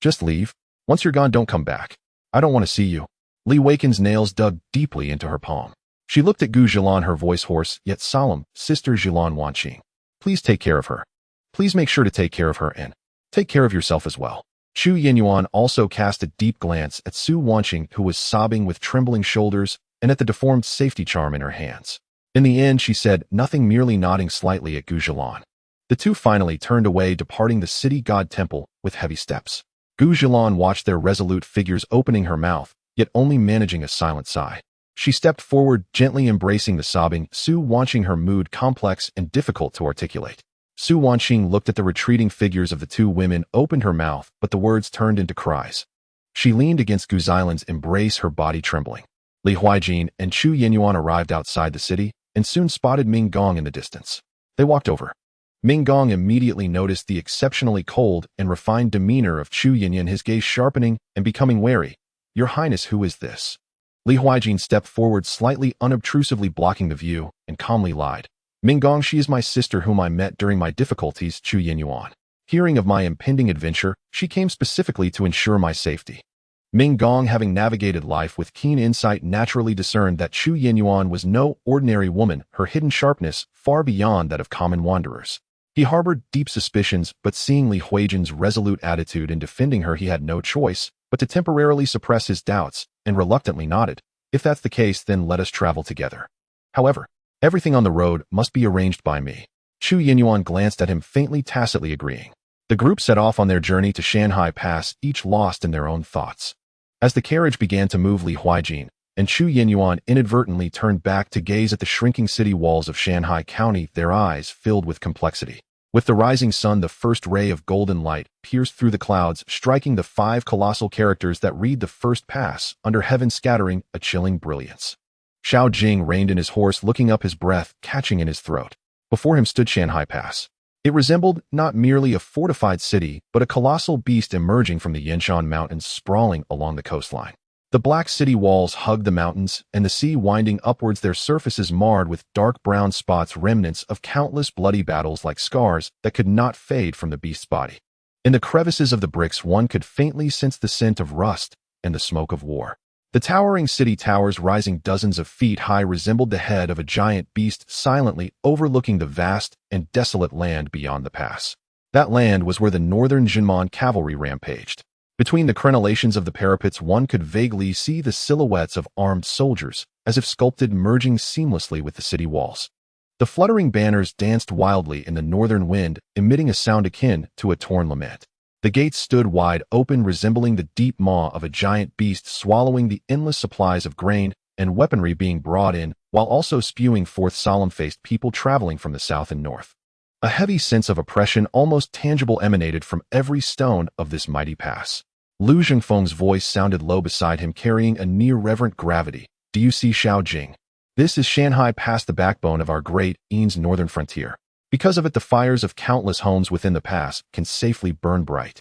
Just leave. Once you're gone, don't come back. I don't want to see you. Li Weiqin's nails dug deeply into her palm. She looked at Gu Zhilan, her voice hoarse yet solemn. Sister Zhilan Wanqing, please take care of her. Please make sure to take care of her and take care of yourself as well. Chu Yinyuan also cast a deep glance at Su Wanqing, who was sobbing with trembling shoulders, and at the deformed safety charm in her hands. In the end, she said nothing, merely nodding slightly at Gu Zhilan. The two finally turned away, departing the city god temple with heavy steps. Gu Zhilan watched their resolute figures, opening her mouth, yet only managing a silent sigh. She stepped forward, gently embracing the sobbing Su Wanqing, her mood complex and difficult to articulate. Su Wanqing looked at the retreating figures of the two women, opened her mouth, but the words turned into cries. She leaned against Gu Zhilan's embrace, her body trembling. Li Huaiqin and Chu Yinyuan arrived outside the city and soon spotted Ming Gong in the distance. They walked over. Ming Gong immediately noticed the exceptionally cold and refined demeanor of Chu Yinyuan, his gaze sharpening and becoming wary. Your Highness, who is this? Li Huaiqin stepped forward, slightly unobtrusively blocking the view, and calmly lied. Ming Gong, she is my sister whom I met during my difficulties. Chu Yinyuan. Hearing of my impending adventure, she came specifically to ensure my safety. Ming Gong, having navigated life with keen insight, naturally discerned that Chu Yinyuan was no ordinary woman, her hidden sharpness far beyond that of common wanderers. He harbored deep suspicions, but seeing Li Huaiqin's resolute attitude in defending her, he had no choice but to temporarily suppress his doubts, and reluctantly nodded. If that's the case, then let us travel together. However, everything on the road must be arranged by me. Chu Yinyuan glanced at him, faintly, tacitly agreeing. The group set off on their journey to Shanhai Pass, each lost in their own thoughts. As the carriage began to move, Li Huaiqin and Chu Yinyuan inadvertently turned back to gaze at the shrinking city walls of Shanhai County, their eyes filled with complexity. With the rising sun, the first ray of golden light pierced through the clouds, striking the 5 colossal characters that read the first pass, under heaven, scattering a chilling brilliance. Xiao Jing reined in his horse, looking up, his breath catching in his throat. Before him stood Shanghai Pass. It resembled not merely a fortified city, but a colossal beast emerging from the Yanshan Mountains sprawling along the coastline. The black city walls hugged the mountains, and the sea winding upwards, their surfaces marred with dark brown spots, remnants of countless bloody battles like scars that could not fade from the beast's body. In the crevices of the bricks one could faintly sense the scent of rust and the smoke of war. The towering city towers, rising dozens of feet high, resembled the head of a giant beast, silently overlooking the vast and desolate land beyond the pass. That land was where the northern Jinmon cavalry rampaged. Between the crenellations of the parapets one could vaguely see the silhouettes of armed soldiers, as if sculpted, merging seamlessly with the city walls. The fluttering banners danced wildly in the northern wind, emitting a sound akin to a torn lament. The gates stood wide open, resembling the deep maw of a giant beast swallowing the endless supplies of grain and weaponry being brought in, while also spewing forth solemn-faced people traveling from the south and north. A heavy sense of oppression, almost tangible, emanated from every stone of this mighty pass. Lu Zhengfeng's voice sounded low beside him, carrying a near-reverent gravity. "Do you see, Xiao Jing? This is Shanghai Pass, the backbone of our great Yi's northern frontier. Because of it, the fires of countless homes within the pass can safely burn bright."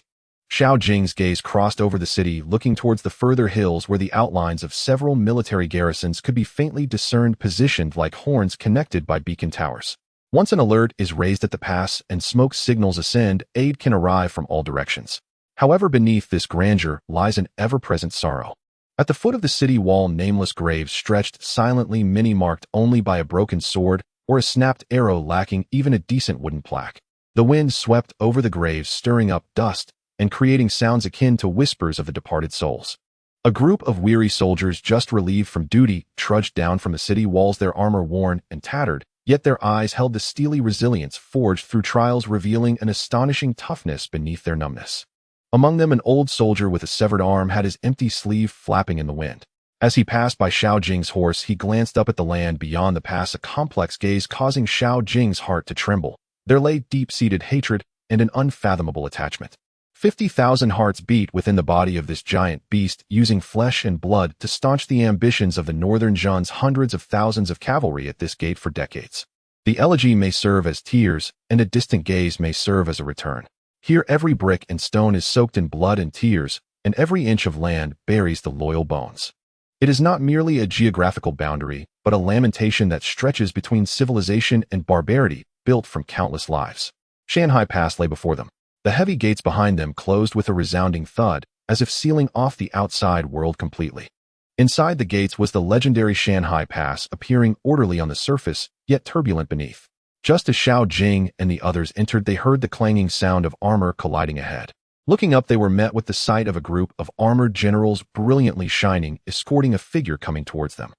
Xiao Jing's gaze crossed over the city, looking towards the further hills where the outlines of several military garrisons could be faintly discerned, positioned like horns connected by beacon towers. Once an alert is raised at the pass and smoke signals ascend, aid can arrive from all directions. However, beneath this grandeur lies an ever-present sorrow. At the foot of the city wall, nameless graves stretched silently, many marked only by a broken sword or a snapped arrow, lacking even a decent wooden plaque. The wind swept over the graves, stirring up dust and creating sounds akin to whispers of the departed souls. A group of weary soldiers, just relieved from duty, trudged down from the city walls, their armor worn and tattered, yet their eyes held the steely resilience forged through trials, revealing an astonishing toughness beneath their numbness. Among them, an old soldier with a severed arm had his empty sleeve flapping in the wind. As he passed by Xiao Jing's horse, he glanced up at the land beyond the pass, a complex gaze causing Xiao Jing's heart to tremble. There lay deep-seated hatred and an unfathomable attachment. 50,000 hearts beat within the body of this giant beast, using flesh and blood to staunch the ambitions of the northern Zhan's hundreds of thousands of cavalry at this gate for decades. The elegy may serve as tears, and a distant gaze may serve as a return. Here every brick and stone is soaked in blood and tears, and every inch of land buries the loyal bones. It is not merely a geographical boundary, but a lamentation that stretches between civilization and barbarity, built from countless lives. Shanghai Pass lay before them. The heavy gates behind them closed with a resounding thud, as if sealing off the outside world completely. Inside the gates was the legendary Shanghai Pass, appearing orderly on the surface, yet turbulent beneath. Just as Xiao Jing and the others entered, they heard the clanging sound of armor colliding ahead. Looking up, they were met with the sight of a group of armored generals, brilliantly shining, escorting a figure coming towards them.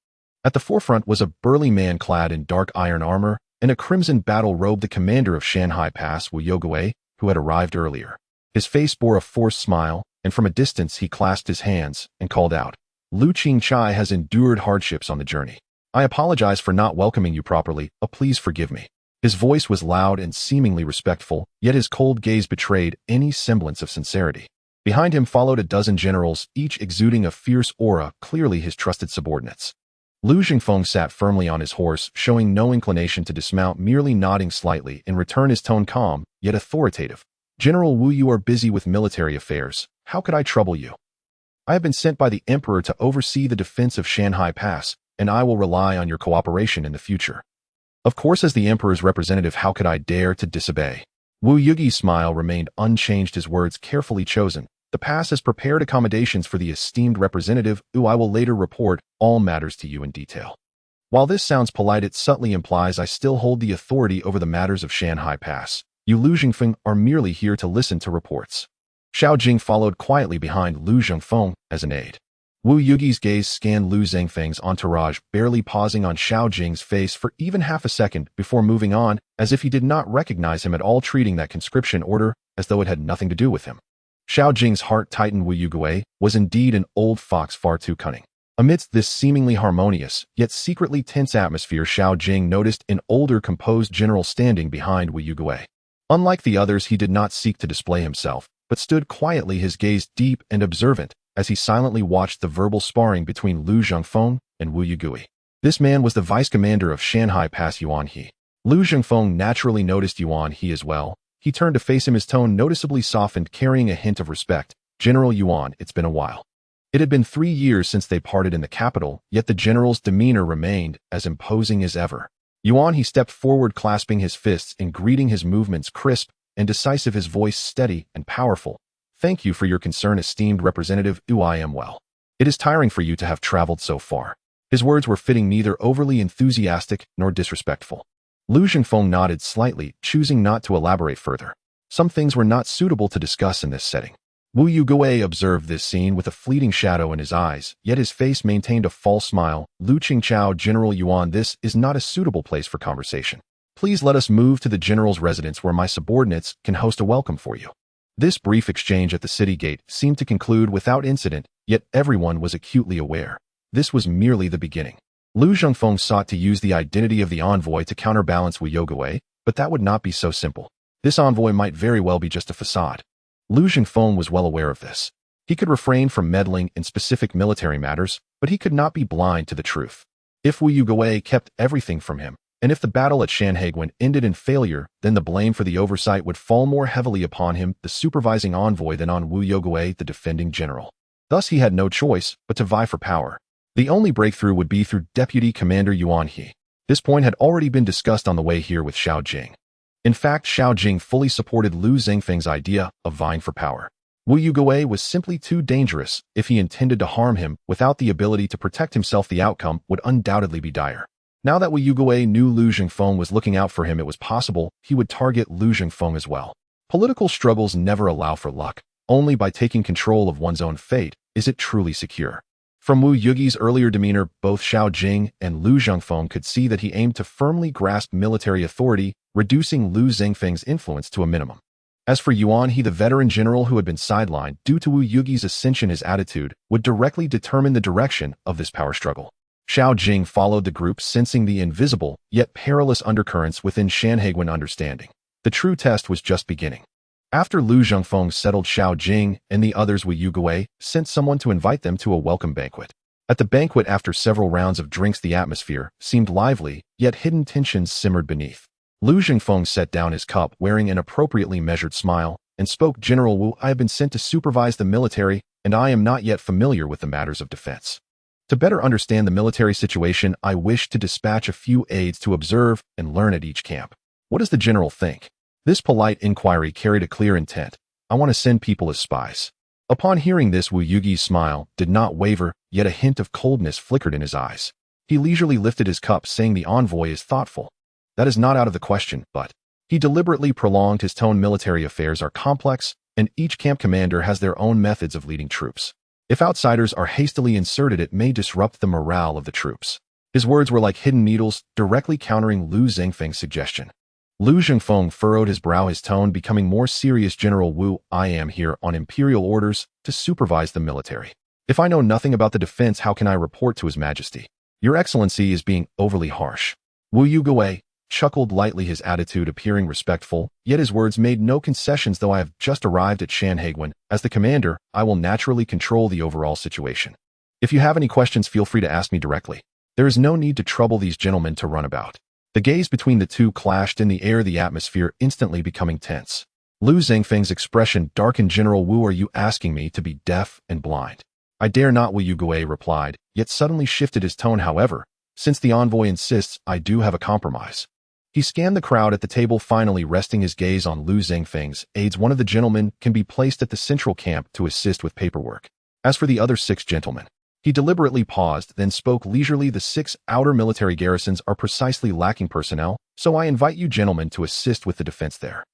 At the forefront was a burly man clad in dark iron armor and a crimson battle robe, the commander of Shanghai Pass, Wu Yogui, who had arrived earlier. His face bore a forced smile, and from a distance he clasped his hands and called out, "Lu Qingchai has endured hardships on the journey. I apologize for not welcoming you properly. Please forgive me." His voice was loud and seemingly respectful, yet his cold gaze betrayed any semblance of sincerity. Behind him followed a dozen generals, each exuding a fierce aura, clearly his trusted subordinates. Lu Zhengfeng sat firmly on his horse, showing no inclination to dismount, merely nodding slightly. In return, his tone calm, yet authoritative. "General Wu, you are busy with military affairs. How could I trouble you? I have been sent by the Emperor to oversee the defense of Shanghai Pass, and I will rely on your cooperation in the future." Of course, as the Emperor's representative, how could I dare to disobey? Wu Yugi's smile remained unchanged, his words carefully chosen. "The pass has prepared accommodations for the esteemed representative, who I will later report all matters to you in detail." While this sounds polite, it subtly implies I still hold the authority over the matters of Shanghai Pass. You Lu Zhengfeng are merely here to listen to reports. Xiao Jing followed quietly behind Lu Zhengfeng as an aide. Wu Yugi's gaze scanned Lu Zhengfeng's entourage, barely pausing on Xiao Jing's face for even half a second before moving on, as if he did not recognize him at all, treating that conscription order as though it had nothing to do with him. Xiao Jing's heart tightened. Wu Yugui was indeed an old fox, far too cunning. Amidst this seemingly harmonious, yet secretly tense atmosphere, Xiao Jing noticed an older, composed general standing behind Wu Yugui. Unlike the others, he did not seek to display himself, but stood quietly, his gaze deep and observant, as he silently watched the verbal sparring between Lu Zhengfeng and Wu Yugui. This man was the vice commander of Shanghai Pass, Yuan He. Lu Zhengfeng naturally noticed Yuan-He as well. He turned to face him, his tone noticeably softened, carrying a hint of respect. General Yuan, it's been a while. It had been 3 years since they parted in the capital, yet the general's demeanor remained as imposing as ever. Yuan-He stepped forward, clasping his fists and greeting, his movements crisp and decisive, his voice steady and powerful. Thank you for your concern, esteemed representative. I am well. It is tiring for you to have traveled so far. His words were fitting, neither overly enthusiastic nor disrespectful. Lu Zhengfeng nodded slightly, choosing not to elaborate further. Some things were not suitable to discuss in this setting. Wu Yugui observed this scene with a fleeting shadow in his eyes, yet his face maintained a false smile. Lu Qingchao, General Yuan, this is not a suitable place for conversation. Please let us move to the general's residence where my subordinates can host a welcome for you. This brief exchange at the city gate seemed to conclude without incident, yet everyone was acutely aware. This was merely the beginning. Lu Zhengfeng sought to use the identity of the envoy to counterbalance Wu Yugui, but that would not be so simple. This envoy might very well be just a facade. Lu Zhengfeng was well aware of this. He could refrain from meddling in specific military matters, but he could not be blind to the truth. If Wu Yugui kept everything from him, and if the battle at Shanhaiguan ended in failure, then the blame for the oversight would fall more heavily upon him, the supervising envoy, than on Wu Yugui, the defending general. Thus he had no choice but to vie for power. The only breakthrough would be through Deputy Commander Yuan-He. This point had already been discussed on the way here with Xiao Jing. In fact, Xiao Jing fully supported Lu Zhengfeng's idea of vying for power. Wu Yugui was simply too dangerous. If he intended to harm him without the ability to protect himself, the outcome would undoubtedly be dire. Now that Wu Yugui knew Lu Zhengfeng was looking out for him, it was possible he would target Lu Zhengfeng as well. Political struggles never allow for luck. Only by taking control of one's own fate is it truly secure. From Wu Yugi's earlier demeanor, both Xiao Jing and Lu Zhengfeng could see that he aimed to firmly grasp military authority, reducing Lu Zhengfeng's influence to a minimum. As for Yuan-He, the veteran general who had been sidelined due to Wu Yugi's ascension, his attitude would directly determine the direction of this power struggle. Xiao Jing followed the group, sensing the invisible, yet perilous undercurrents within Shanhaiguan understanding. The true test was just beginning. After Lu Zhengfeng settled, Xiao Jing and the others, Wu Yugui sent someone to invite them to a welcome banquet. At the banquet, after several rounds of drinks, the atmosphere seemed lively, yet hidden tensions simmered beneath. Lu Zhengfeng set down his cup, wearing an appropriately measured smile, and spoke. General Wu, I have been sent to supervise the military, and I am not yet familiar with the matters of defense. To better understand the military situation, I wish to dispatch a few aides to observe and learn at each camp. What does the general think? This polite inquiry carried a clear intent. I want to send people as spies. Upon hearing this, Wu Yugi's smile did not waver, yet a hint of coldness flickered in his eyes. He leisurely lifted his cup, saying, the envoy is thoughtful. That is not out of the question, but... He deliberately prolonged his tone. Military affairs are complex, and each camp commander has their own methods of leading troops. If outsiders are hastily inserted, it may disrupt the morale of the troops. His words were like hidden needles, directly countering Lu Zhengfeng's suggestion. Lu Zhengfeng furrowed his brow, his tone becoming more serious. General Wu, I am here on imperial orders to supervise the military. If I know nothing about the defense, how can I report to His Majesty? Your Excellency is being overly harsh. Wu Yugui chuckled lightly, his attitude appearing respectful, yet his words made no concessions. Though I have just arrived at Shanhaiguan, as the commander, I will naturally control the overall situation. If you have any questions, feel free to ask me directly. There is no need to trouble these gentlemen to run about. The gaze between the two clashed in the air, the atmosphere instantly becoming tense. Lu Zhengfeng's expression darkened. General Wu, are you asking me to be deaf and blind? I dare not, Wu Yugui replied, yet suddenly shifted his tone. However, since the envoy insists, I do have a compromise. He scanned the crowd at the table, finally resting his gaze on Lu Zhengfeng's aides. One of the gentlemen can be placed at the central camp to assist with paperwork. As for the other 6 gentlemen, he deliberately paused, then spoke leisurely. The 6 outer military garrisons are precisely lacking personnel, so I invite you gentlemen to assist with the defense there.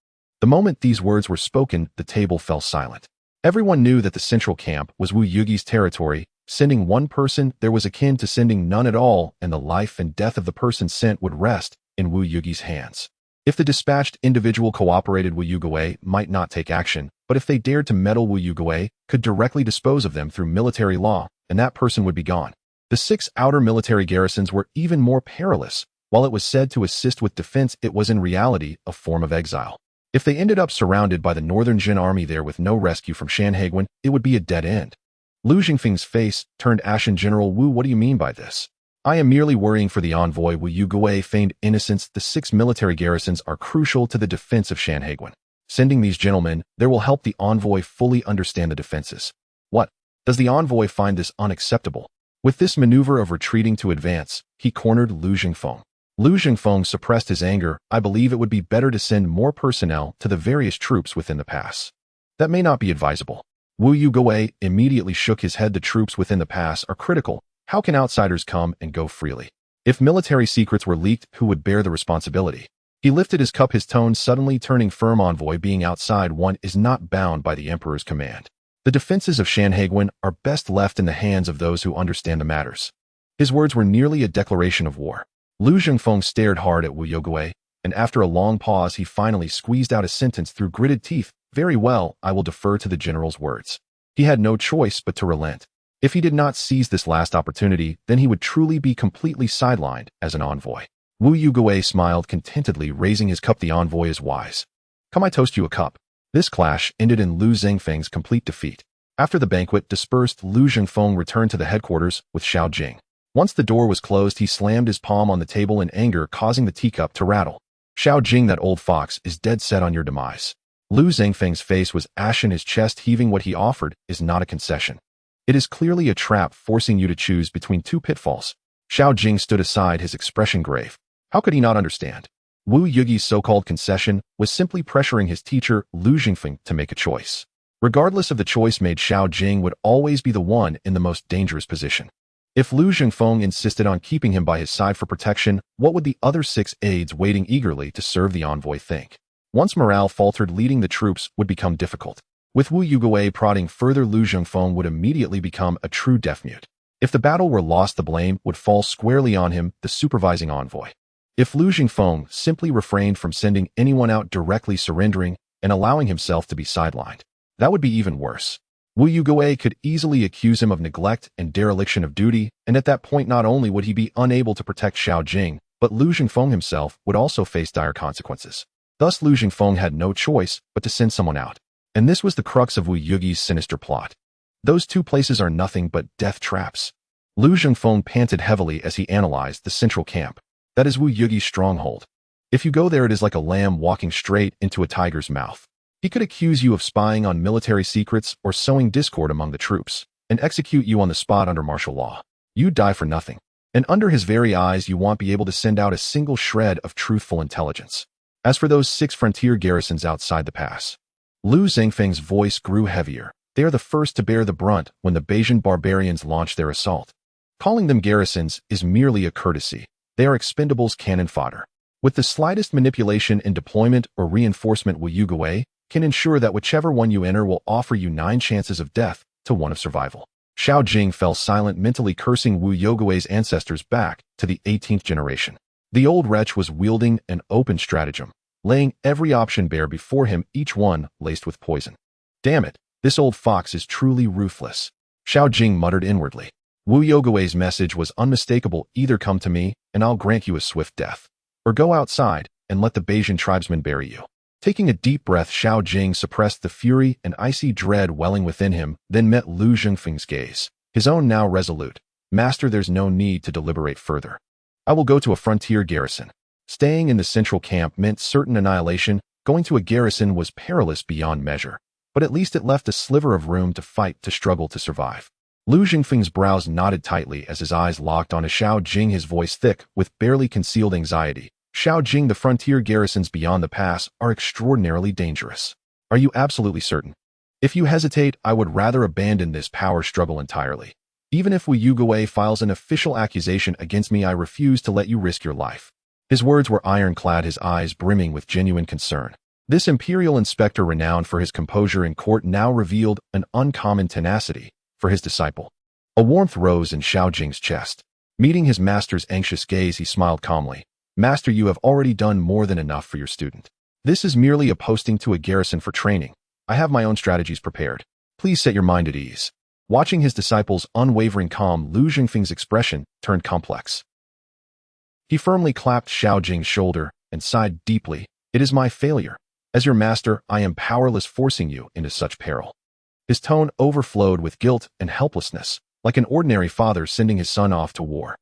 The moment these words were spoken, the table fell silent. Everyone knew that the central camp was Wu Yugi's territory. Sending one person there was akin to sending none at all, and the life and death of the person sent would rest in Wu Yugi's hands. If the dispatched individual cooperated, Wu Yugui might not take action, but if they dared to meddle, Wu Yugui could directly dispose of them through military law, and that person would be gone. The 6 outer military garrisons were even more perilous. While it was said to assist with defense, it was in reality a form of exile. If they ended up surrounded by the northern Jin army there with no rescue from Shanhaiguan, it would be a dead end. Lu Zhengfeng's face turned ashen. General Wu, what do you mean by this? I am merely worrying for the envoy. Wu Yugui feigned innocence. The 6 military garrisons are crucial to the defense of Shanhaiguan. Sending these gentlemen there will help the envoy fully understand the defenses. What? Does the envoy find this unacceptable? With this maneuver of retreating to advance, he cornered Lu Jingfeng. Lu Jingfeng suppressed his anger. I believe it would be better to send more personnel to the various troops within the pass. That may not be advisable. Wu Yugui immediately shook his head. The troops within the pass are critical. How can outsiders come and go freely? If military secrets were leaked, who would bear the responsibility? He lifted his cup, his tone suddenly turning firm. Envoy, being outside, one is not bound by the emperor's command. The defenses of Shanhaiguan are best left in the hands of those who understand the matters. His words were nearly a declaration of war. Lu Jingfeng stared hard at Wu Yugui, and after a long pause he finally squeezed out a sentence through gritted teeth. Very well, I will defer to the general's words. He had no choice but to relent. If he did not seize this last opportunity, then he would truly be completely sidelined as an envoy. Wu Yugui smiled contentedly, raising his cup. The envoy is wise. Come, I toast you a cup. This clash ended in Lu Zhengfeng's complete defeat. After the banquet dispersed, Lu Zhengfeng returned to the headquarters with Xiao Jing. Once the door was closed, he slammed his palm on the table in anger, causing the teacup to rattle. Xiao Jing, that old fox is dead set on your demise. Lu Zhengfeng's face was ashen, his chest heaving. What he offered is not a concession. It is clearly a trap, forcing you to choose between 2 pitfalls. Xiao Jing stood aside, his expression grave. How could he not understand? Wu Yugi's so-called concession was simply pressuring his teacher, Lu Jingfeng, to make a choice. Regardless of the choice made, Xiao Jing would always be the one in the most dangerous position. If Lu Jingfeng insisted on keeping him by his side for protection, what would the other 6 aides waiting eagerly to serve the envoy think? Once morale faltered, leading the troops would become difficult. With Wu Yugui prodding further, Lu Jingfeng would immediately become a true deaf-mute. If the battle were lost, the blame would fall squarely on him, the supervising envoy. If Lu Jingfeng simply refrained from sending anyone out, directly surrendering and allowing himself to be sidelined, that would be even worse. Wu Yugui could easily accuse him of neglect and dereliction of duty, and at that point not only would he be unable to protect Xiao Jing, but Lu Jingfeng himself would also face dire consequences. Thus Lu Jingfeng had no choice but to send someone out. And this was the crux of Wu Yugi's sinister plot. Those 2 places are nothing but death traps. Lu Jingfeng panted heavily as he analyzed the central camp. That is Wu Yugi's stronghold. If you go there, it is like a lamb walking straight into a tiger's mouth. He could accuse you of spying on military secrets or sowing discord among the troops, and execute you on the spot under martial law. You'd die for nothing. And under his very eyes you won't be able to send out a single shred of truthful intelligence. As for those 6 frontier garrisons outside the pass, Lu Zhengfeng's voice grew heavier. They are the first to bear the brunt when the Bayesian barbarians launch their assault. Calling them garrisons is merely a courtesy. They are expendables, cannon fodder. With the slightest manipulation in deployment or reinforcement, Wu Yugui can ensure that whichever one you enter will offer you 9 chances of death to 1 of survival. Xiao Jing fell silent, mentally cursing Wu Yugui's ancestors back to the 18th generation. The old wretch was wielding an open stratagem, laying every option bare before him, each one laced with poison. Damn it, this old fox is truly ruthless. Xiao Jing muttered inwardly. Wu Yugui's message was unmistakable. Either come to me, and I'll grant you a swift death, or go outside and let the Bayesian tribesmen bury you. Taking a deep breath, Xiao Jing suppressed the fury and icy dread welling within him, then met Lu Jingfeng's gaze, his own now resolute. Master, there's no need to deliberate further. I will go to a frontier garrison. Staying in the central camp meant certain annihilation. Going to a garrison was perilous beyond measure, but at least it left a sliver of room to fight, to struggle, to survive. Lu Jingfeng's brows knotted tightly as his eyes locked onto Xiao Jing, his voice thick with barely concealed anxiety. Xiao Jing, the frontier garrisons beyond the pass are extraordinarily dangerous. Are you absolutely certain? If you hesitate, I would rather abandon this power struggle entirely. Even if Wu Yugui files an official accusation against me, I refuse to let you risk your life. His words were ironclad, his eyes brimming with genuine concern. This imperial inspector, renowned for his composure in court, now revealed an uncommon tenacity for his disciple. A warmth rose in Xiao Jing's chest. Meeting his master's anxious gaze, he smiled calmly. Master, you have already done more than enough for your student. This is merely a posting to a garrison for training. I have my own strategies prepared. Please set your mind at ease. Watching his disciple's unwavering calm, Lu Jingfeng's expression turned complex. He firmly clapped Xiao Jing's shoulder and sighed deeply. It is my failure. As your master, I am powerless, forcing you into such peril. His tone overflowed with guilt and helplessness, like an ordinary father sending his son off to war.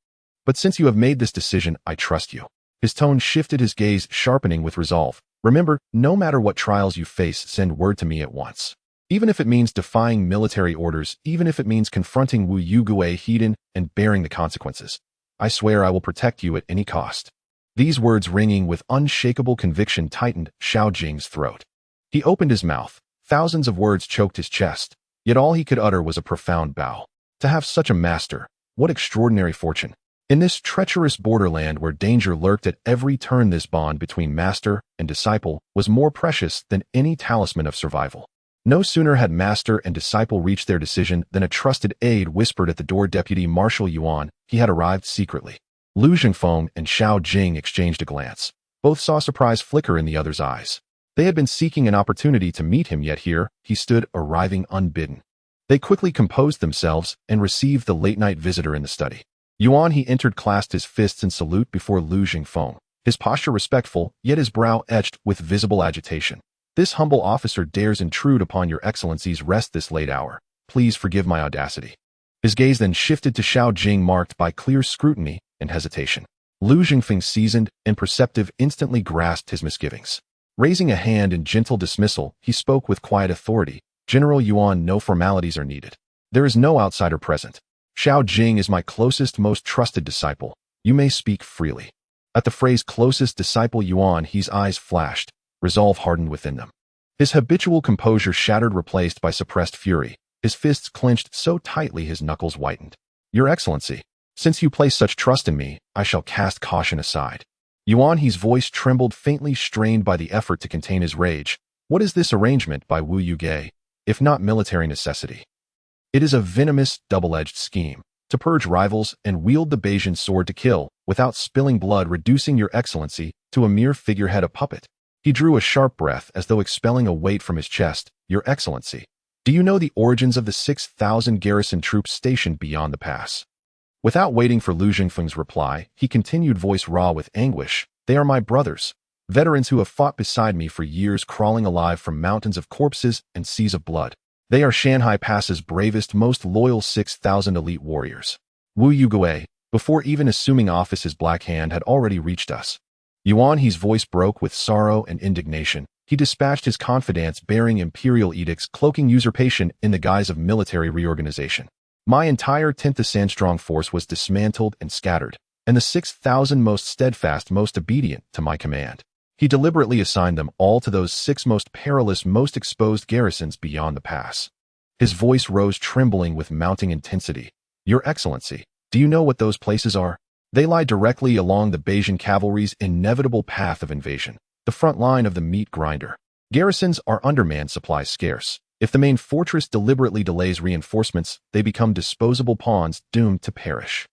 But since you have made this decision, I trust you. His tone shifted, his gaze sharpening with resolve. Remember, no matter what trials you face, send word to me at once. Even if it means defying military orders, even if it means confronting Wu Yugue Hedon and bearing the consequences. I swear I will protect you at any cost. These words, ringing with unshakable conviction, tightened Xiao Jing's throat. He opened his mouth. Thousands of words choked his chest, yet all he could utter was a profound bow. To have such a master, what extraordinary fortune. In this treacherous borderland where danger lurked at every turn, this bond between master and disciple was more precious than any talisman of survival. No sooner had master and disciple reached their decision than a trusted aide whispered at the door, Deputy Marshal Yuan. He had arrived secretly. Lu Zhengfeng and Xiao Jing exchanged a glance. Both saw surprise flicker in the other's eyes. They had been seeking an opportunity to meet him, yet here he stood, arriving unbidden. They quickly composed themselves and received the late-night visitor in the study. Yuan, he entered, clasped his fists in salute before Lu Zhengfeng, his posture respectful, yet his brow etched with visible agitation. This humble officer dares intrude upon your excellency's rest this late hour. Please forgive my audacity. His gaze then shifted to Xiao Jing, marked by clear scrutiny and hesitation. Lu Zhengfeng, seasoned and perceptive, instantly grasped his misgivings. Raising a hand in gentle dismissal, he spoke with quiet authority. General Yuan, no formalities are needed. There is no outsider present. Xiao Jing is my closest, most trusted disciple. You may speak freely. At the phrase closest disciple, Yuan, his eyes flashed. Resolve hardened within them. His habitual composure shattered, replaced by suppressed fury. His fists clenched so tightly his knuckles whitened. Your Excellency, since you place such trust in me, I shall cast caution aside. Yuan, his voice trembled faintly, strained by the effort to contain his rage. What is this arrangement by Wu Yuge, if not military necessity? It is a venomous, double-edged scheme, to purge rivals and wield the Bayesian sword to kill, without spilling blood, reducing your Excellency to a mere figurehead, a puppet. He drew a sharp breath as though expelling a weight from his chest. Your Excellency, do you know the origins of the 6,000 garrison troops stationed beyond the pass? Without waiting for Lu Zhengfeng's reply, he continued, voice raw with anguish. They are my brothers, veterans who have fought beside me for years, crawling alive from mountains of corpses and seas of blood. They are Shanhai Pass's bravest, most loyal 6,000 elite warriors. Wu Yugue, before even assuming office, his black hand had already reached us. Yuan, his voice broke with sorrow and indignation. He dispatched his confidants, bearing imperial edicts, cloaking usurpation in the guise of military reorganization. My entire 10th Assan-strong force was dismantled and scattered, and the 6,000 most steadfast, most obedient to my command. He deliberately assigned them all to those 6 most perilous, most exposed garrisons beyond the pass. His voice rose, trembling with mounting intensity. Your Excellency, do you know what those places are? They lie directly along the Bayesian cavalry's inevitable path of invasion, the front line of the meat grinder. Garrisons are undermanned, supplies scarce. If the main fortress deliberately delays reinforcements, they become disposable pawns doomed to perish.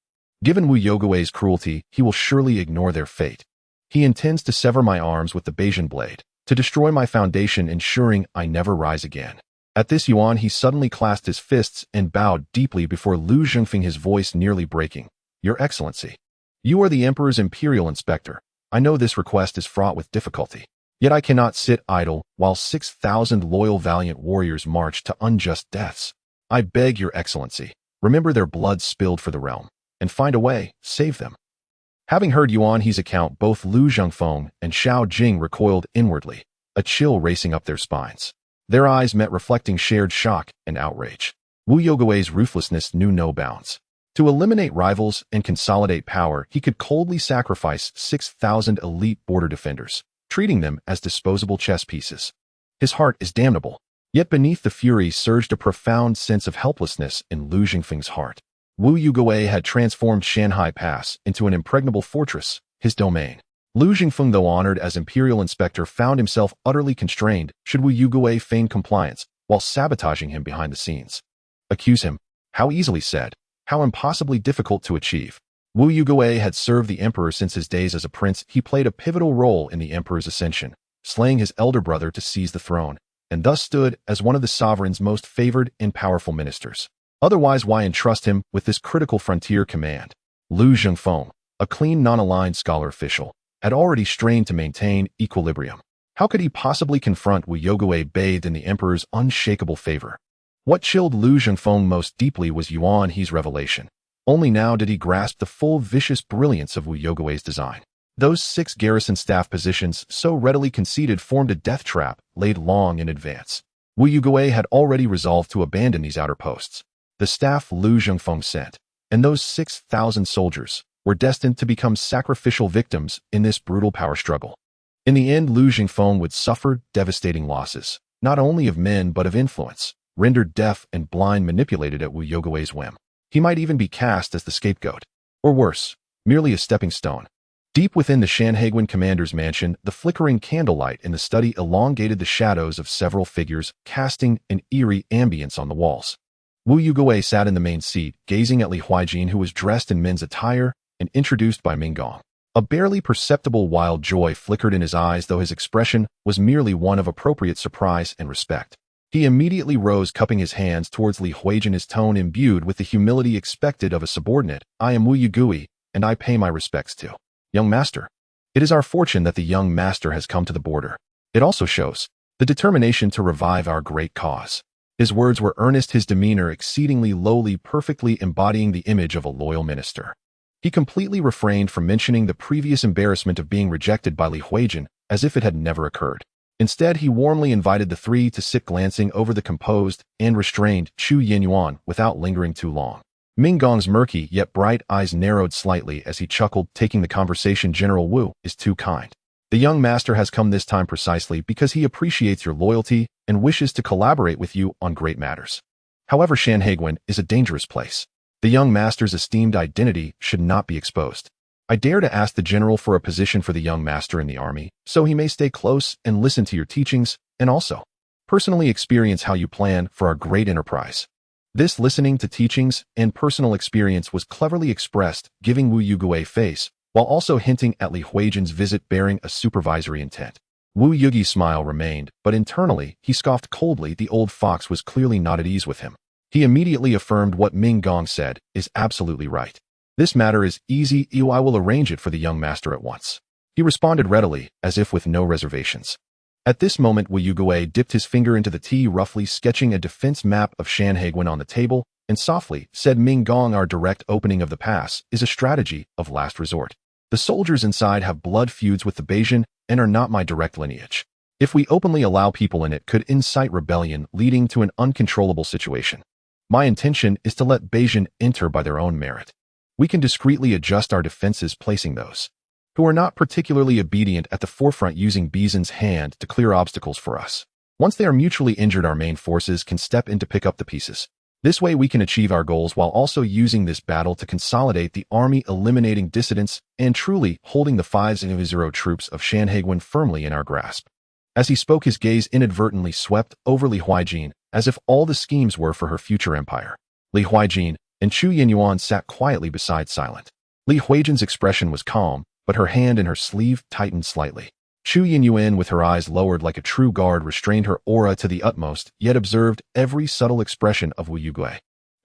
Given Wu Yugue's cruelty, he will surely ignore their fate. He intends to sever my arms with the Bayesian blade, to destroy my foundation, ensuring I never rise again. At this, Yuan, he suddenly clasped his fists and bowed deeply before Lu Zhengfeng, his voice nearly breaking. Your Excellency, you are the Emperor's imperial inspector. I know this request is fraught with difficulty. Yet I cannot sit idle while 6,000 loyal, valiant warriors march to unjust deaths. I beg your Excellency, remember their blood spilled for the realm, and find a way, save them. Having heard Yuan He's account, both Lu Zhengfeng and Xiao Jing recoiled inwardly, a chill racing up their spines. Their eyes met, reflecting shared shock and outrage. Wu Yugue's ruthlessness knew no bounds. To eliminate rivals and consolidate power, he could coldly sacrifice 6,000 elite border defenders, treating them as disposable chess pieces. His heart is damnable. Yet beneath the fury surged a profound sense of helplessness in Lu Zhengfeng's heart. Wu Yugue had transformed Shanhai Pass into an impregnable fortress, his domain. Lu Zhengfeng, though honored as imperial inspector, found himself utterly constrained should Wu Yugue feign compliance while sabotaging him behind the scenes. Accuse him? How easily said. How impossibly difficult to achieve. Wu Yugue had served the emperor since his days as a prince. He played a pivotal role in the emperor's ascension, slaying his elder brother to seize the throne, and thus stood as one of the sovereign's most favored and powerful ministers. Otherwise, why entrust him with this critical frontier command? Lu Zhengfeng, a clean, non-aligned scholar official, had already strained to maintain equilibrium. How could he possibly confront Wu Yugue bathed in the emperor's unshakable favor? What chilled Lu Zhengfeng most deeply was Yuan He's revelation. Only now did he grasp the full vicious brilliance of Wu Yogui's design. Those 6 garrison staff positions so readily conceded formed a death trap laid long in advance. Wu Yugui had already resolved to abandon these outer posts. The staff Lu Zhengfeng sent, and those 6,000 soldiers, were destined to become sacrificial victims in this brutal power struggle. In the end, Lu Zhengfeng would suffer devastating losses, not only of men but of influence, rendered deaf and blind, manipulated at Wu Yogui's whim. He might even be cast as the scapegoat. Or worse, merely a stepping stone. Deep within the Shanhaiguan commander's mansion, the flickering candlelight in the study elongated the shadows of several figures, casting an eerie ambience on the walls. Wu Yugui sat in the main seat, gazing at Li Huijin, who was dressed in men's attire and introduced by Minggong. A barely perceptible wild joy flickered in his eyes, though his expression was merely one of appropriate surprise and respect. He immediately rose, cupping his hands towards Li Huijin, his tone imbued with the humility expected of a subordinate. "I am Wu Yugui, and I pay my respects to young master." It is our fortune that the young master has come to the border. It also shows the determination to revive our great cause. His words were earnest, his demeanor exceedingly lowly, perfectly embodying the image of a loyal minister. He completely refrained from mentioning the previous embarrassment of being rejected by Li Huijin, as if it had never occurred. Instead, he warmly invited the 3 to sit, glancing over the composed and restrained Chu Yinyuan without lingering too long. Minggong's murky yet bright eyes narrowed slightly as he chuckled, taking the conversation. "General Wu is too kind. The young master has come this time precisely because he appreciates your loyalty and wishes to collaborate with you on great matters. However, Shanhaiguan is a dangerous place. The young master's esteemed identity should not be exposed. I dare to ask the general for a position for the young master in the army, so he may stay close and listen to your teachings, and also personally experience how you plan for our great enterprise." This listening to teachings and personal experience was cleverly expressed, giving Wu Yugui face, while also hinting at Li Huijin's visit bearing a supervisory intent. Wu Yugi's smile remained, but internally he scoffed coldly. The old fox was clearly not at ease with him. He immediately affirmed what Minggong said is absolutely right. "This matter is easy. I will arrange it for the young master at once." He responded readily, as if with no reservations. At this moment, Wu Yugui dipped his finger into the tea, roughly sketching a defense map of Shanhaiguan on the table, and softly said, "Minggong, our direct opening of the pass is a strategy of last resort. The soldiers inside have blood feuds with the Bajan and are not my direct lineage. If we openly allow people in, it could incite rebellion, leading to an uncontrollable situation. My intention is to let Bajan enter by their own merit. We can discreetly adjust our defenses, placing those who are not particularly obedient at the forefront, using Bajan's hand to clear obstacles for us. Once they are mutually injured, our main forces can step in to pick up the pieces. This way we can achieve our goals while also using this battle to consolidate the army, eliminating dissidents, and truly holding the 500 troops of Shanhaiguan firmly in our grasp." As he spoke, his gaze inadvertently swept over Li Huijin, as if all the schemes were for her future empire. Li Huijin and Chu Yinyuan sat quietly beside, silent. Li Huijin's expression was calm, but her hand in her sleeve tightened slightly. Chu Yinyuan, with her eyes lowered like a true guard, restrained her aura to the utmost, yet observed every subtle expression of Wu Yugui.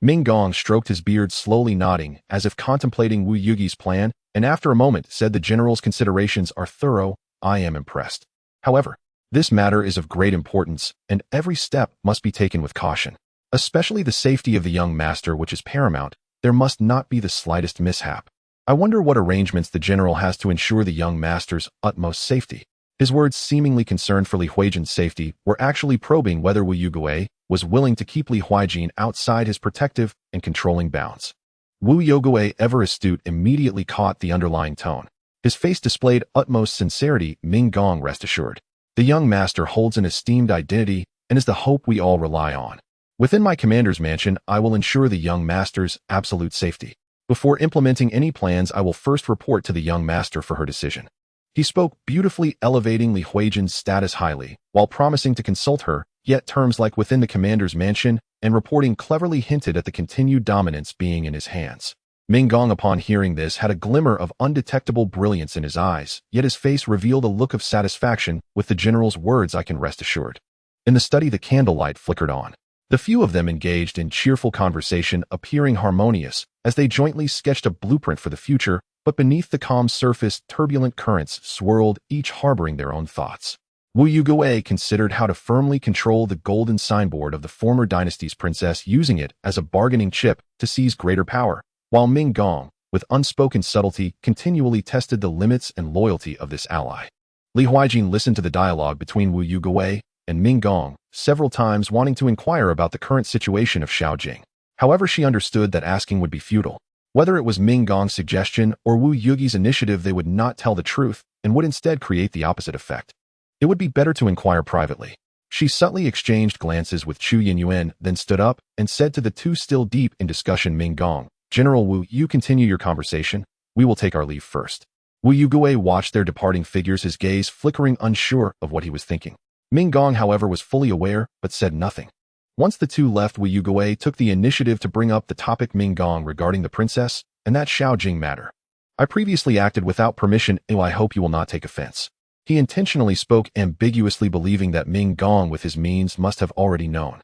Minggong stroked his beard, slowly nodding, as if contemplating Wu Yugi's plan, and after a moment said, "The general's considerations are thorough. I am impressed. However, this matter is of great importance, and every step must be taken with caution. Especially the safety of the young master, which is paramount. There must not be the slightest mishap. I wonder what arrangements the general has to ensure the young master's utmost safety." His words, seemingly concerned for Li Huijin's safety, were actually probing whether Wu Yugui was willing to keep Li Huijin outside his protective and controlling bounds. Wu Yugui, ever astute, immediately caught the underlying tone. His face displayed utmost sincerity. "Minggong, rest assured. The young master holds an esteemed identity and is the hope we all rely on. Within my commander's mansion, I will ensure the young master's absolute safety. Before implementing any plans, I will first report to the young master for her decision." He spoke beautifully, elevating Li Huijin's status highly, while promising to consult her, yet terms like "within the commander's mansion" and reporting cleverly hinted at the continued dominance being in his hands. Minggong, upon hearing this, had a glimmer of undetectable brilliance in his eyes, yet his face revealed a look of satisfaction with the general's words. "I can rest assured." In the study, the candlelight flickered on. The few of them engaged in cheerful conversation, appearing harmonious, as they jointly sketched a blueprint for the future, but beneath the calm surface, turbulent currents swirled, each harboring their own thoughts. Wu Yugui considered how to firmly control the golden signboard of the former dynasty's princess, using it as a bargaining chip to seize greater power, while Ming Gong, with unspoken subtlety, continually tested the limits and loyalty of this ally. Li Huijin listened to the dialogue between Wu Yugui and Ming Gong, several times wanting to inquire about the current situation of Xiao Jing. However, she understood that asking would be futile. Whether it was Ming Gong's suggestion or Wu Yugi's initiative, they would not tell the truth and would instead create the opposite effect. It would be better to inquire privately. She subtly exchanged glances with Chu Yinyuan, then stood up and said to the two still deep in discussion Ming Gong, "General Wu, you continue your conversation. We will take our leave first." Wu Yugui watched their departing figures, his gaze flickering, unsure of what he was thinking. Ming Gong, however, was fully aware, but said nothing. Once the two left, Wu Yugui took the initiative to bring up the topic Ming Gong regarding the princess and that Xiao Jing matter. "I previously acted without permission. I hope you will not take offense." He intentionally spoke ambiguously, believing that Ming Gong with his means must have already known.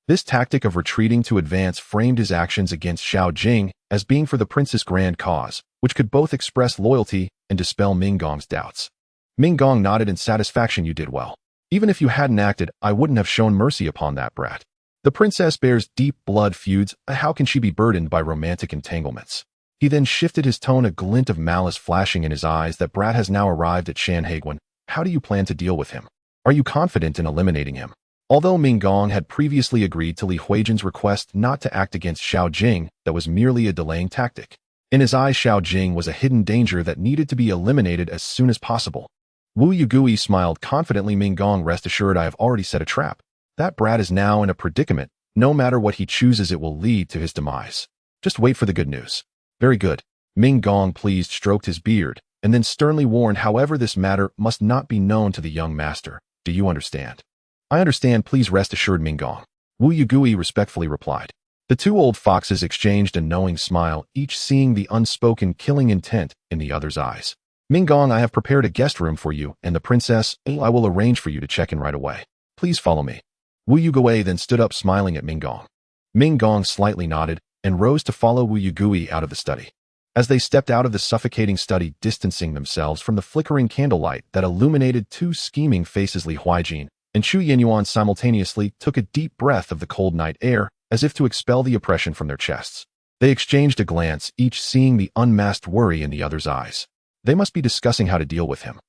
This tactic of retreating to advance framed his actions against Xiao Jing as being for the prince's grand cause, which could both express loyalty and dispel Ming Gong's doubts. Ming Gong nodded in satisfaction. "You did well. Even if you hadn't acted, I wouldn't have shown mercy upon that brat. The princess bears deep blood feuds. How can she be burdened by romantic entanglements?" He then shifted his tone, a glint of malice flashing in his eyes. "That brat has now arrived at Shanhaiguan. How do you plan to deal with him? Are you confident in eliminating him?" Although Ming Gong had previously agreed to Li Huijin's request not to act against Xiao Jing, that was merely a delaying tactic. In his eyes, Xiao Jing was a hidden danger that needed to be eliminated as soon as possible. Wu Yugui smiled confidently. "Ming Gong, rest assured I have already set a trap. That brat is now in a predicament. No matter what he chooses, it will lead to his demise. Just wait for the good news." "Very good." Ming Gong, pleased, stroked his beard, and then sternly warned, "However, this matter must not be known to the young master. Do you understand?" "I understand. Please rest assured, Ming Gong," Wu Yugui respectfully replied. The two old foxes exchanged a knowing smile, each seeing the unspoken killing intent in the other's eyes. "Ming Gong, I have prepared a guest room for you and the princess. I will arrange for you to check in right away. Please follow me." Wu Yugui then stood up, smiling at Ming Gong. Ming Gong slightly nodded and rose to follow Wu Yugui out of the study. As they stepped out of the suffocating study, distancing themselves from the flickering candlelight that illuminated two scheming faces, Li Huijin and Chu Yinyuan simultaneously took a deep breath of the cold night air, as if to expel the oppression from their chests. They exchanged a glance, each seeing the unmasked worry in the other's eyes. They must be discussing how to deal with him.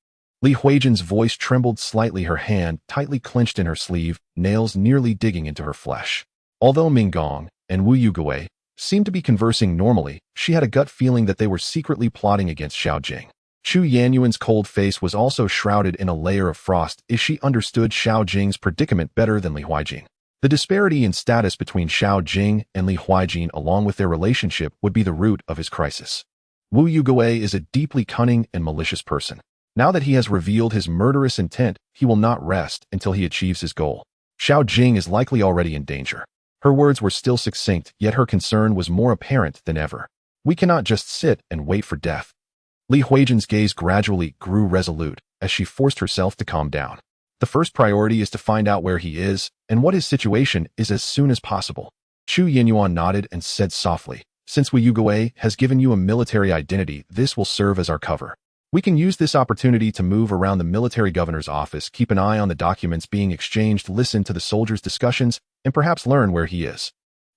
Li Huijin's voice trembled slightly, her hand tightly clenched in her sleeve, nails nearly digging into her flesh. Although Ming Gong and Wu Yugui seemed to be conversing normally, she had a gut feeling that they were secretly plotting against Xiao Jing. Chu Yanyuan's cold face was also shrouded in a layer of frost, as she understood Xiao Jing's predicament better than Li Huijin. The disparity in status between Xiao Jing and Li Huijin, along with their relationship, would be the root of his crisis. Wu Yugui is a deeply cunning and malicious person. Now that he has revealed his murderous intent, he will not rest until he achieves his goal. Xiao Jing is likely already in danger. Her words were still succinct, yet her concern was more apparent than ever. "We cannot just sit and wait for death." Li Huijin's gaze gradually grew resolute as she forced herself to calm down. "The first priority is to find out where he is and what his situation is as soon as possible." Chu Yinyuan nodded and said softly, "Since Wu Yugui has given you a military identity, this will serve as our cover. We can use this opportunity to move around the military governor's office, keep an eye on the documents being exchanged, listen to the soldiers' discussions, and perhaps learn where he is."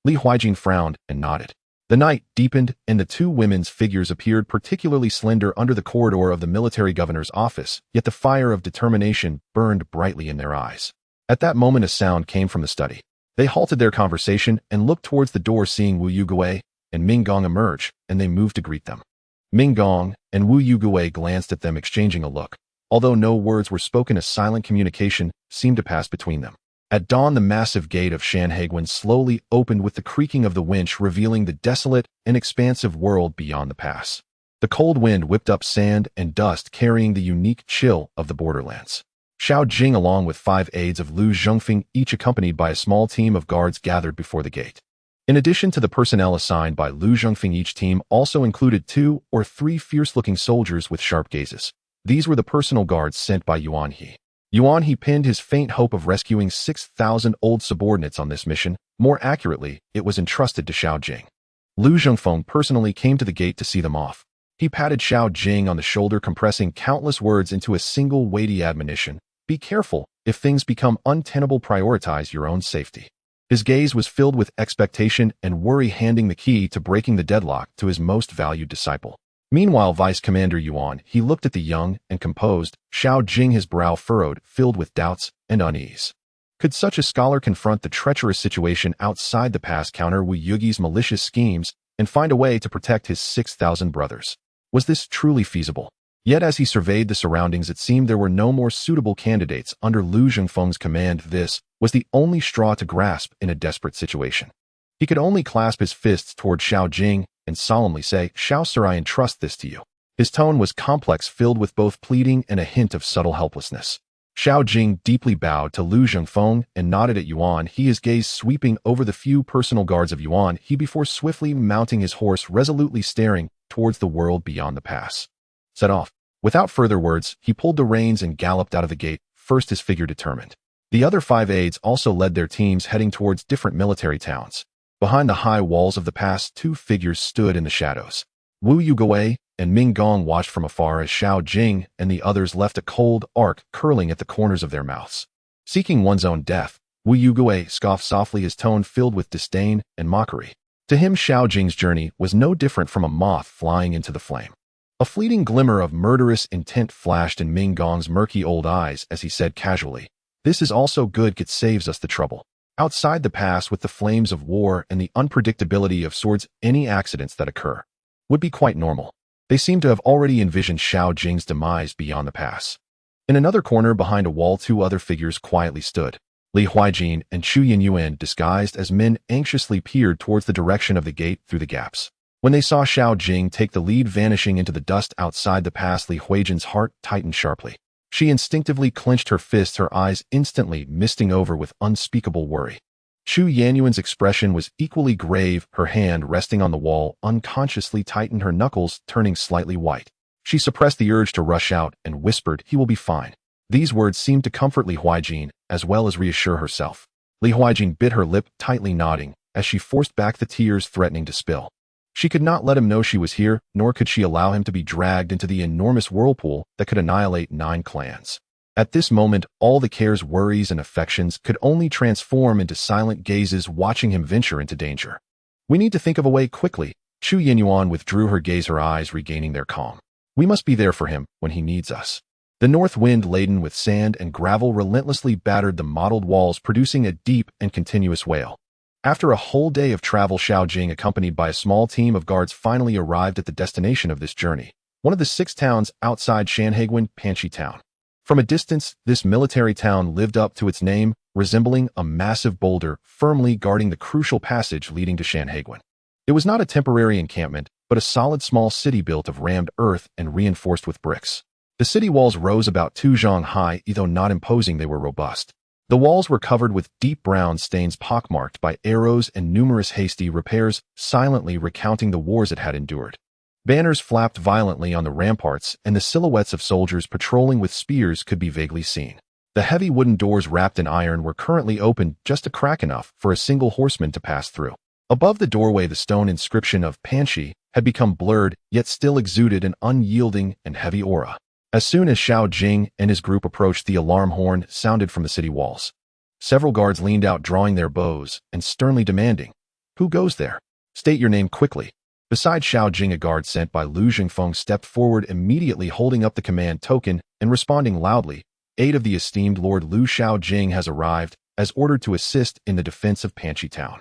Li Huijin frowned and nodded. The night deepened, and the two women's figures appeared particularly slender under the corridor of the military governor's office, yet the fire of determination burned brightly in their eyes. At that moment, a sound came from the study. They halted their conversation and looked towards the door, seeing Wu Yugui and Ming Gong emerge, and they moved to greet them. Ming Gong and Wu Yugui glanced at them, exchanging a look. Although no words were spoken, a silent communication seemed to pass between them. At dawn, the massive gate of Shanhaiguan slowly opened with the creaking of the winch, revealing the desolate and expansive world beyond the pass. The cold wind whipped up sand and dust, carrying the unique chill of the borderlands. Xiao Jing, along with 5 aides of Lu Zhongfeng, each accompanied by a small team of guards, gathered before the gate. In addition to the personnel assigned by Lu Zhongfeng, each team also included 2 or 3 fierce-looking soldiers with sharp gazes. These were the personal guards sent by Yuan-He. Yuan-He pinned his faint hope of rescuing 6,000 old subordinates on this mission. More accurately, it was entrusted to Xiao Jing. Lu Zhongfeng personally came to the gate to see them off. He patted Xiao Jing on the shoulder, compressing countless words into a single weighty admonition. "Be careful. If things become untenable, prioritize your own safety." His gaze was filled with expectation and worry, handing the key to breaking the deadlock to his most valued disciple. Meanwhile, Vice Commander Yuan, he looked at the young and composed Xiao Jing, his brow furrowed, filled with doubts and unease. Could such a scholar confront the treacherous situation outside the pass, counter Wu Yugi's malicious schemes, and find a way to protect his 6,000 brothers? Was this truly feasible? Yet as he surveyed the surroundings, it seemed there were no more suitable candidates under Lu Zhengfeng's command. This was the only straw to grasp in a desperate situation. He could only clasp his fists toward Xiao Jing and solemnly say, "Xiao Sir, I entrust this to you." His tone was complex, filled with both pleading and a hint of subtle helplessness. Xiao Jing deeply bowed to Lu Zhengfeng and nodded at Yuan, his gaze sweeping over the few personal guards of Yuan, before swiftly mounting his horse, resolutely staring towards the world beyond the pass. Set off. Without further words, he pulled the reins and galloped out of the gate, first his figure determined. The other 5 aides also led their teams, heading towards different military towns. Behind the high walls of the pass, 2 figures stood in the shadows. Wu Yugui and Ming Gong watched from afar as Xiao Jing and the others left a cold arc curling at the corners of their mouths. Seeking one's own death, Wu Yugui scoffed softly, his tone filled with disdain and mockery. To him, Xiao Jing's journey was no different from a moth flying into the flame. A fleeting glimmer of murderous intent flashed in Ming Gong's murky old eyes as he said casually, "This is also good. It saves us the trouble. Outside the pass, with the flames of war and the unpredictability of swords, any accidents that occur would be quite normal." They seemed to have already envisioned Xiao Jing's demise beyond the pass. In another corner behind a wall, 2 other figures quietly stood. Li Huijin and Chu Yinyuan, disguised as men, anxiously peered towards the direction of the gate through the gaps. When they saw Xiao Jing take the lead, vanishing into the dust outside the pass, Li Huijin's heart tightened sharply. She instinctively clenched her fists, her eyes instantly misting over with unspeakable worry. Chu Yanyuan's expression was equally grave, her hand resting on the wall unconsciously tightened, her knuckles turning slightly white. She suppressed the urge to rush out and whispered, "He will be fine." These words seemed to comfort Li Huijin as well as reassure herself. Li Huijin bit her lip, tightly nodding, as she forced back the tears threatening to spill. She could not let him know she was here, nor could she allow him to be dragged into the enormous whirlpool that could annihilate 9 clans. At this moment, all the cares, worries, and affections could only transform into silent gazes, watching him venture into danger. "We need to think of a way quickly." Chu Yinyuan withdrew her gaze, her eyes regaining their calm. "We must be there for him when he needs us." The north wind, laden with sand and gravel, relentlessly battered the mottled walls, producing a deep and continuous wail. After a whole day of travel, Xiao Jing, accompanied by a small team of guards, finally arrived at the destination of this journey, one of the 6 towns outside Shanhaiguan, Panchi Town. From a distance, this military town lived up to its name, resembling a massive boulder firmly guarding the crucial passage leading to Shanhaiguan. It was not a temporary encampment, but a solid small city built of rammed earth and reinforced with bricks. The city walls rose about 2 zhang high, though not imposing, they were robust. The walls were covered with deep brown stains pockmarked by arrows and numerous hasty repairs, silently recounting the wars it had endured. Banners flapped violently on the ramparts, and the silhouettes of soldiers patrolling with spears could be vaguely seen. The heavy wooden doors wrapped in iron were currently open just a crack enough for a single horseman to pass through. Above the doorway, the stone inscription of Panchi had become blurred, yet still exuded an unyielding and heavy aura. As soon as Xiao Jing and his group approached, the alarm horn sounded from the city walls. Several guards leaned out, drawing their bows and sternly demanding, "Who goes there? State your name quickly." Beside Xiao Jing, a guard sent by Lu Zhengfeng stepped forward, immediately holding up the command token and responding loudly, "Aid of the esteemed Lord Lu Xiao Jing has arrived, as ordered to assist in the defense of Panchi Town."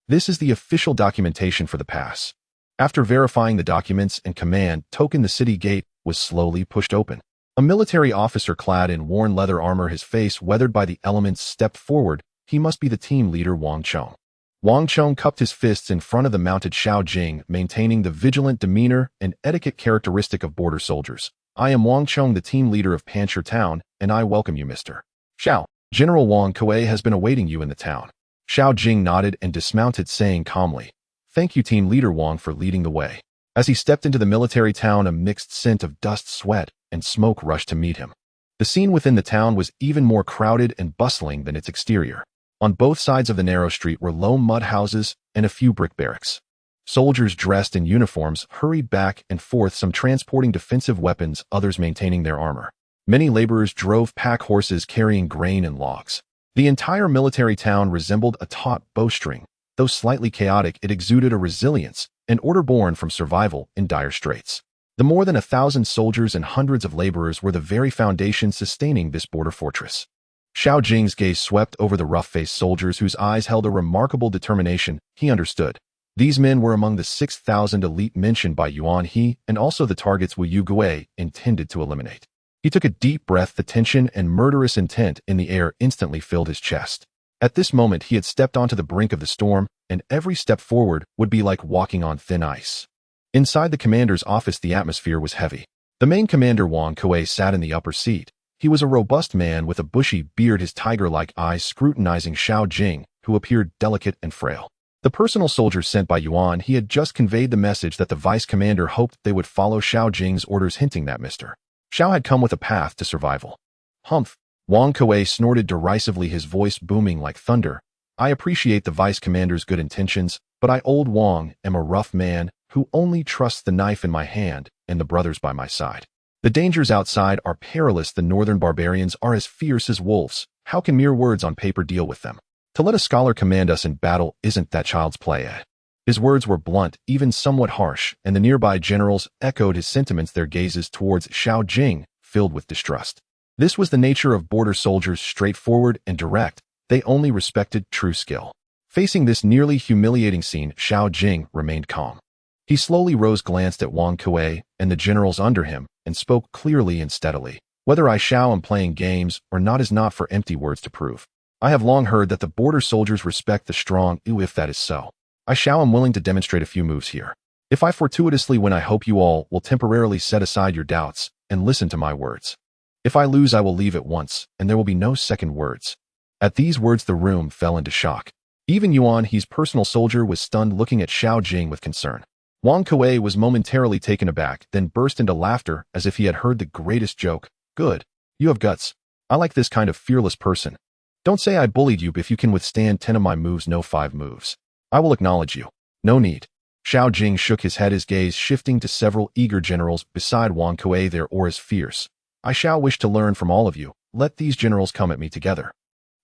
This is the official documentation for the pass. After verifying the documents and command token, the city gate was slowly pushed open. A military officer clad in worn leather armor, his face weathered by the elements, stepped forward. He must be the team leader, Wang Chong. Wang Chong cupped his fists in front of the mounted Xiao Jing, maintaining the vigilant demeanor and etiquette characteristic of border soldiers. "I am Wang Chong, the team leader of Panchi Town, and I welcome you, Mr. Xiao. General Wang Kuei has been awaiting you in the town." Xiao Jing nodded and dismounted, saying calmly, "Thank you, team leader Wang, for leading the way." As he stepped into the military town, a mixed scent of dust, sweat, and smoke rushed to meet him. The scene within the town was even more crowded and bustling than its exterior. On both sides of the narrow street were low mud houses and a few brick barracks. Soldiers dressed in uniforms hurried back and forth, some transporting defensive weapons, others maintaining their armor. Many laborers drove pack horses carrying grain and logs. The entire military town resembled a taut bowstring. Though slightly chaotic, it exuded a resilience, an order born from survival in dire straits. The more than 1,000 soldiers and hundreds of laborers were the very foundation sustaining this border fortress. Xiao Jing's gaze swept over the rough-faced soldiers whose eyes held a remarkable determination. He understood. These men were among the 6,000 elite mentioned by He and also the targets Wu Yugui intended to eliminate. He took a deep breath. The tension and murderous intent in the air instantly filled his chest. At this moment, he had stepped onto the brink of the storm, and every step forward would be like walking on thin ice. Inside the commander's office, the atmosphere was heavy. The main commander, Wang Kuei, sat in the upper seat. He was a robust man with a bushy beard, his tiger-like eyes scrutinizing Xiao Jing, who appeared delicate and frail. The personal soldiers sent by He had just conveyed the message that the vice commander hoped they would follow Xiao Jing's orders, hinting that Mr. Xiao had come with a path to survival. Humph! Wang Kuei snorted derisively, his voice booming like thunder. I appreciate the vice commander's good intentions, but I, old Wang, am a rough man who only trusts the knife in my hand and the brothers by my side. The dangers outside are perilous. The northern barbarians are as fierce as wolves. How can mere words on paper deal with them? To let a scholar command us in battle isn't that child's play, eh? His words were blunt, even somewhat harsh, and the nearby generals echoed his sentiments, their gazes towards Xiao Jing filled with distrust. This was the nature of border soldiers, straightforward and direct. They only respected true skill. Facing this nearly humiliating scene, Xiao Jing remained calm. He slowly rose, glanced at Wang Kuei and the generals under him, and spoke clearly and steadily. Whether I, Xiao, am playing games or not is not for empty words to prove. I have long heard that the border soldiers respect the strong. If that is so, I, Xiao, am willing to demonstrate a few moves here. If I fortuitously win, I hope you all will temporarily set aside your doubts and listen to my words. If I lose, I will leave at once, and there will be no second words. At these words, the room fell into shock. Even He's personal soldier was stunned, looking at Xiao Jing with concern. Wang Kuei was momentarily taken aback, then burst into laughter as if he had heard the greatest joke. Good. You have guts. I like this kind of fearless person. Don't say I bullied you. If you can withstand 10 of my moves, no 5 moves, I will acknowledge you. No need. Xiao Jing shook his head, his gaze shifting to several eager generals beside Wang Kuei, their auras fierce. I shall wish to learn from all of you. Let these generals come at me together.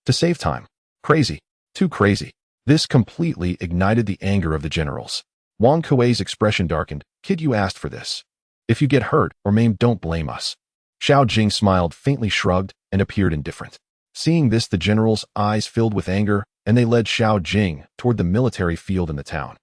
To save time. Crazy. Too crazy. This completely ignited the anger of the generals. Wang Kuei's expression darkened. Kid, you asked for this. If you get hurt or maimed, don't blame us. Xiao Jing smiled, faintly shrugged, and appeared indifferent. Seeing this, the generals' eyes filled with anger, and they led Xiao Jing toward the military field in the town.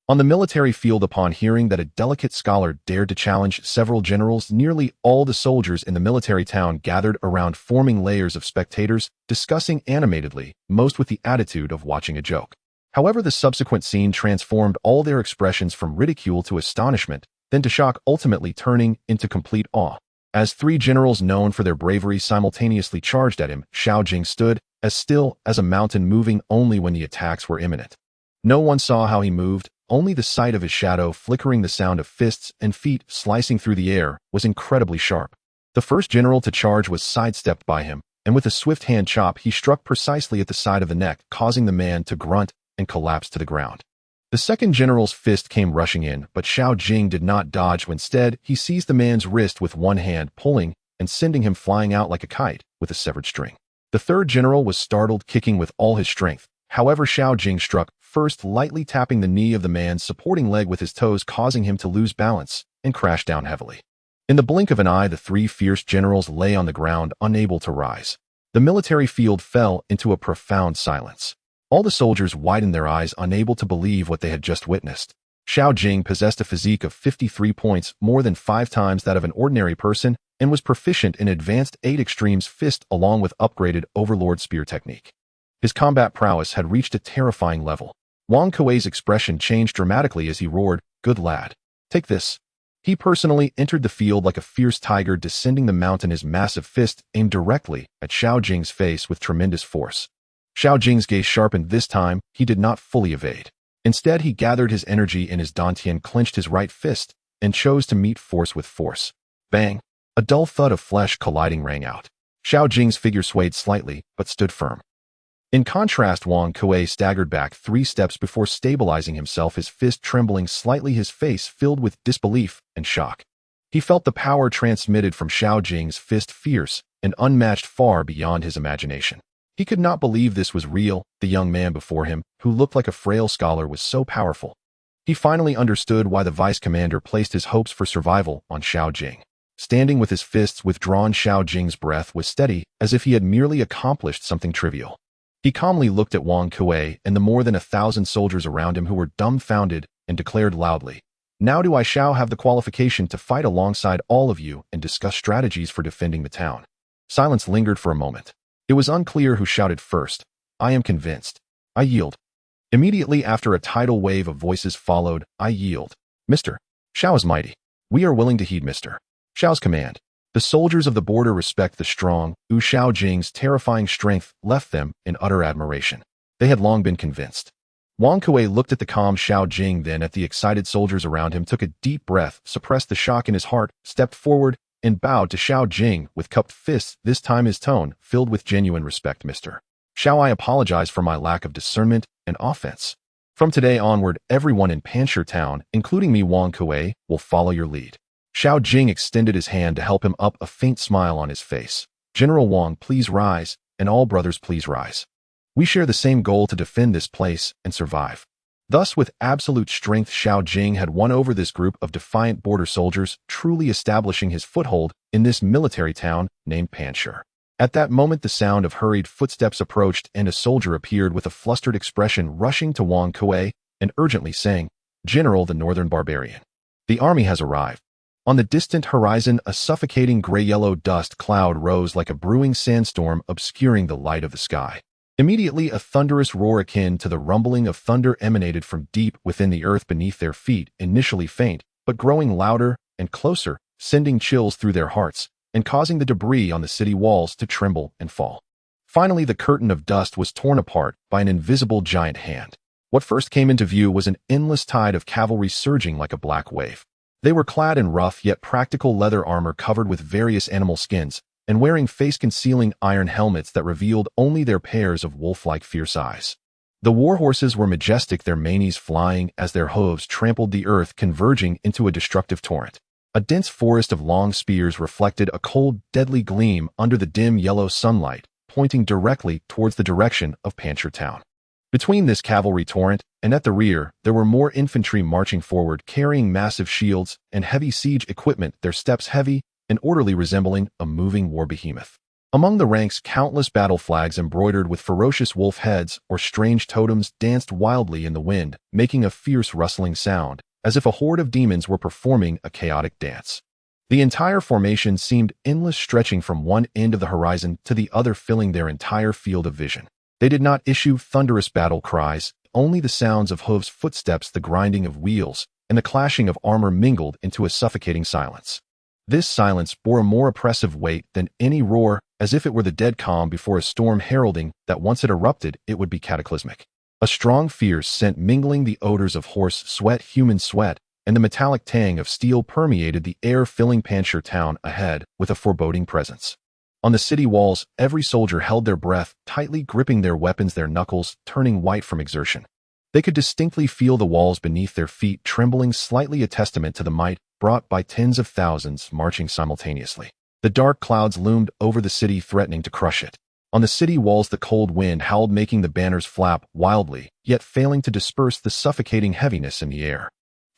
On the military field, upon hearing that a delicate scholar dared to challenge several generals, nearly all the soldiers in the military town gathered around, forming layers of spectators, discussing animatedly, most with the attitude of watching a joke. However, the subsequent scene transformed all their expressions from ridicule to astonishment, then to shock, ultimately turning into complete awe. As 3 generals known for their bravery simultaneously charged at him, Xiao Jing stood as still as a mountain, moving only when the attacks were imminent. No one saw how he moved. Only the sight of his shadow flickering, the sound of fists and feet slicing through the air was incredibly sharp. The first general to charge was sidestepped by him, and with a swift hand chop, he struck precisely at the side of the neck, causing the man to grunt and collapse to the ground. The second general's fist came rushing in, but Xiao Jing did not dodge. Instead, he seized the man's wrist with one hand, pulling and sending him flying out like a kite with a severed string. The third general was startled, kicking with all his strength. However, Xiao Jing struck, first lightly tapping the knee of the man's supporting leg with his toes, causing him to lose balance and crash down heavily. In the blink of an eye, the 3 fierce generals lay on the ground, unable to rise. The military field fell into a profound silence. All the soldiers widened their eyes, unable to believe what they had just witnessed. Xiao Jing possessed a physique of 53 points, more than 5 times that of an ordinary person, and was proficient in advanced 8 extremes fist along with upgraded overlord spear technique. His combat prowess had reached a terrifying level. Wang Kuei's expression changed dramatically as he roared, "Good lad. Take this." He personally entered the field like a fierce tiger, descending the mountain, his massive fist aimed directly at Xiao Jing's face with tremendous force. Xiao Jing's gaze sharpened. This time, he did not fully evade. Instead, he gathered his energy in his dantian, clenched his right fist, and chose to meet force with force. Bang! A dull thud of flesh colliding rang out. Xiao Jing's figure swayed slightly, but stood firm. In contrast, Wang Kuei staggered back 3 steps before stabilizing himself, his fist trembling slightly, his face filled with disbelief and shock. He felt the power transmitted from Xiao Jing's fist, fierce and unmatched, far beyond his imagination. He could not believe this was real. The young man before him, who looked like a frail scholar, was so powerful. He finally understood why the vice commander placed his hopes for survival on Xiao Jing. Standing with his fists withdrawn, Xiao Jing's breath was steady, as if he had merely accomplished something trivial. He calmly looked at Wang Kuei and the more than 1,000 soldiers around him who were dumbfounded and declared loudly, "Now do I shall have the qualification to fight alongside all of you and discuss strategies for defending the town." Silence lingered for a moment. It was unclear who shouted first. "I am convinced. I yield." Immediately after, a tidal wave of voices followed. "I yield. Mr. Xiao is mighty. We are willing to heed Mr. Xiao's command." The soldiers of the border respect the strong. Xiao Jing's terrifying strength left them in utter admiration. They had long been convinced. Wang Kuei looked at the calm Xiao Jing, then at the excited soldiers around him, took a deep breath, suppressed the shock in his heart, stepped forward, and bowed to Xiao Jing with cupped fists, this time his tone filled with genuine respect. "Mr. Xiao, I apologize for my lack of discernment and offense. From today onward, everyone in Panshi Town, including me, Wang Kuei, will follow your lead." Xiao Jing extended his hand to help him up, a faint smile on his face. "General Wang, please rise, and all brothers, please rise. We share the same goal to defend this place and survive." Thus, with absolute strength, Xiao Jing had won over this group of defiant border soldiers, truly establishing his foothold in this military town named Panshi. At that moment, the sound of hurried footsteps approached, and a soldier appeared with a flustered expression, rushing to Wang Kuei and urgently saying, "General, the northern barbarian. The army has arrived." On the distant horizon, a suffocating gray-yellow dust cloud rose like a brewing sandstorm, obscuring the light of the sky. Immediately, a thunderous roar akin to the rumbling of thunder emanated from deep within the earth beneath their feet, initially faint, but growing louder and closer, sending chills through their hearts and causing the debris on the city walls to tremble and fall. Finally, the curtain of dust was torn apart by an invisible giant hand. What first came into view was an endless tide of cavalry surging like a black wave. They were clad in rough yet practical leather armor covered with various animal skins, and wearing face-concealing iron helmets that revealed only their pairs of wolf-like fierce eyes. The war horses were majestic, their manes flying as their hooves trampled the earth, converging into a destructive torrent. A dense forest of long spears reflected a cold, deadly gleam under the dim yellow sunlight, pointing directly towards the direction of Panshi Town. Between this cavalry torrent and at the rear, there were more infantry marching forward, carrying massive shields and heavy siege equipment, their steps heavy and orderly, resembling a moving war behemoth. Among the ranks, countless battle flags embroidered with ferocious wolf heads or strange totems danced wildly in the wind, making a fierce rustling sound, as if a horde of demons were performing a chaotic dance. The entire formation seemed endless, stretching from one end of the horizon to the other, filling their entire field of vision. They did not issue thunderous battle cries, only the sounds of hooves, footsteps, the grinding of wheels, and the clashing of armor mingled into a suffocating silence. This silence bore a more oppressive weight than any roar, as if it were the dead calm before a storm, heralding that once it erupted, it would be cataclysmic. A strong, fierce scent, mingling the odors of horse sweat, human sweat, and the metallic tang of steel, permeated the air, filling Panshi Town ahead with a foreboding presence. On the city walls, every soldier held their breath, tightly gripping their weapons, their knuckles turning white from exertion. They could distinctly feel the walls beneath their feet trembling slightly, a testament to the might brought by tens of thousands marching simultaneously. The dark clouds loomed over the city, threatening to crush it. On the city walls, the cold wind howled, making the banners flap wildly, yet failing to disperse the suffocating heaviness in the air.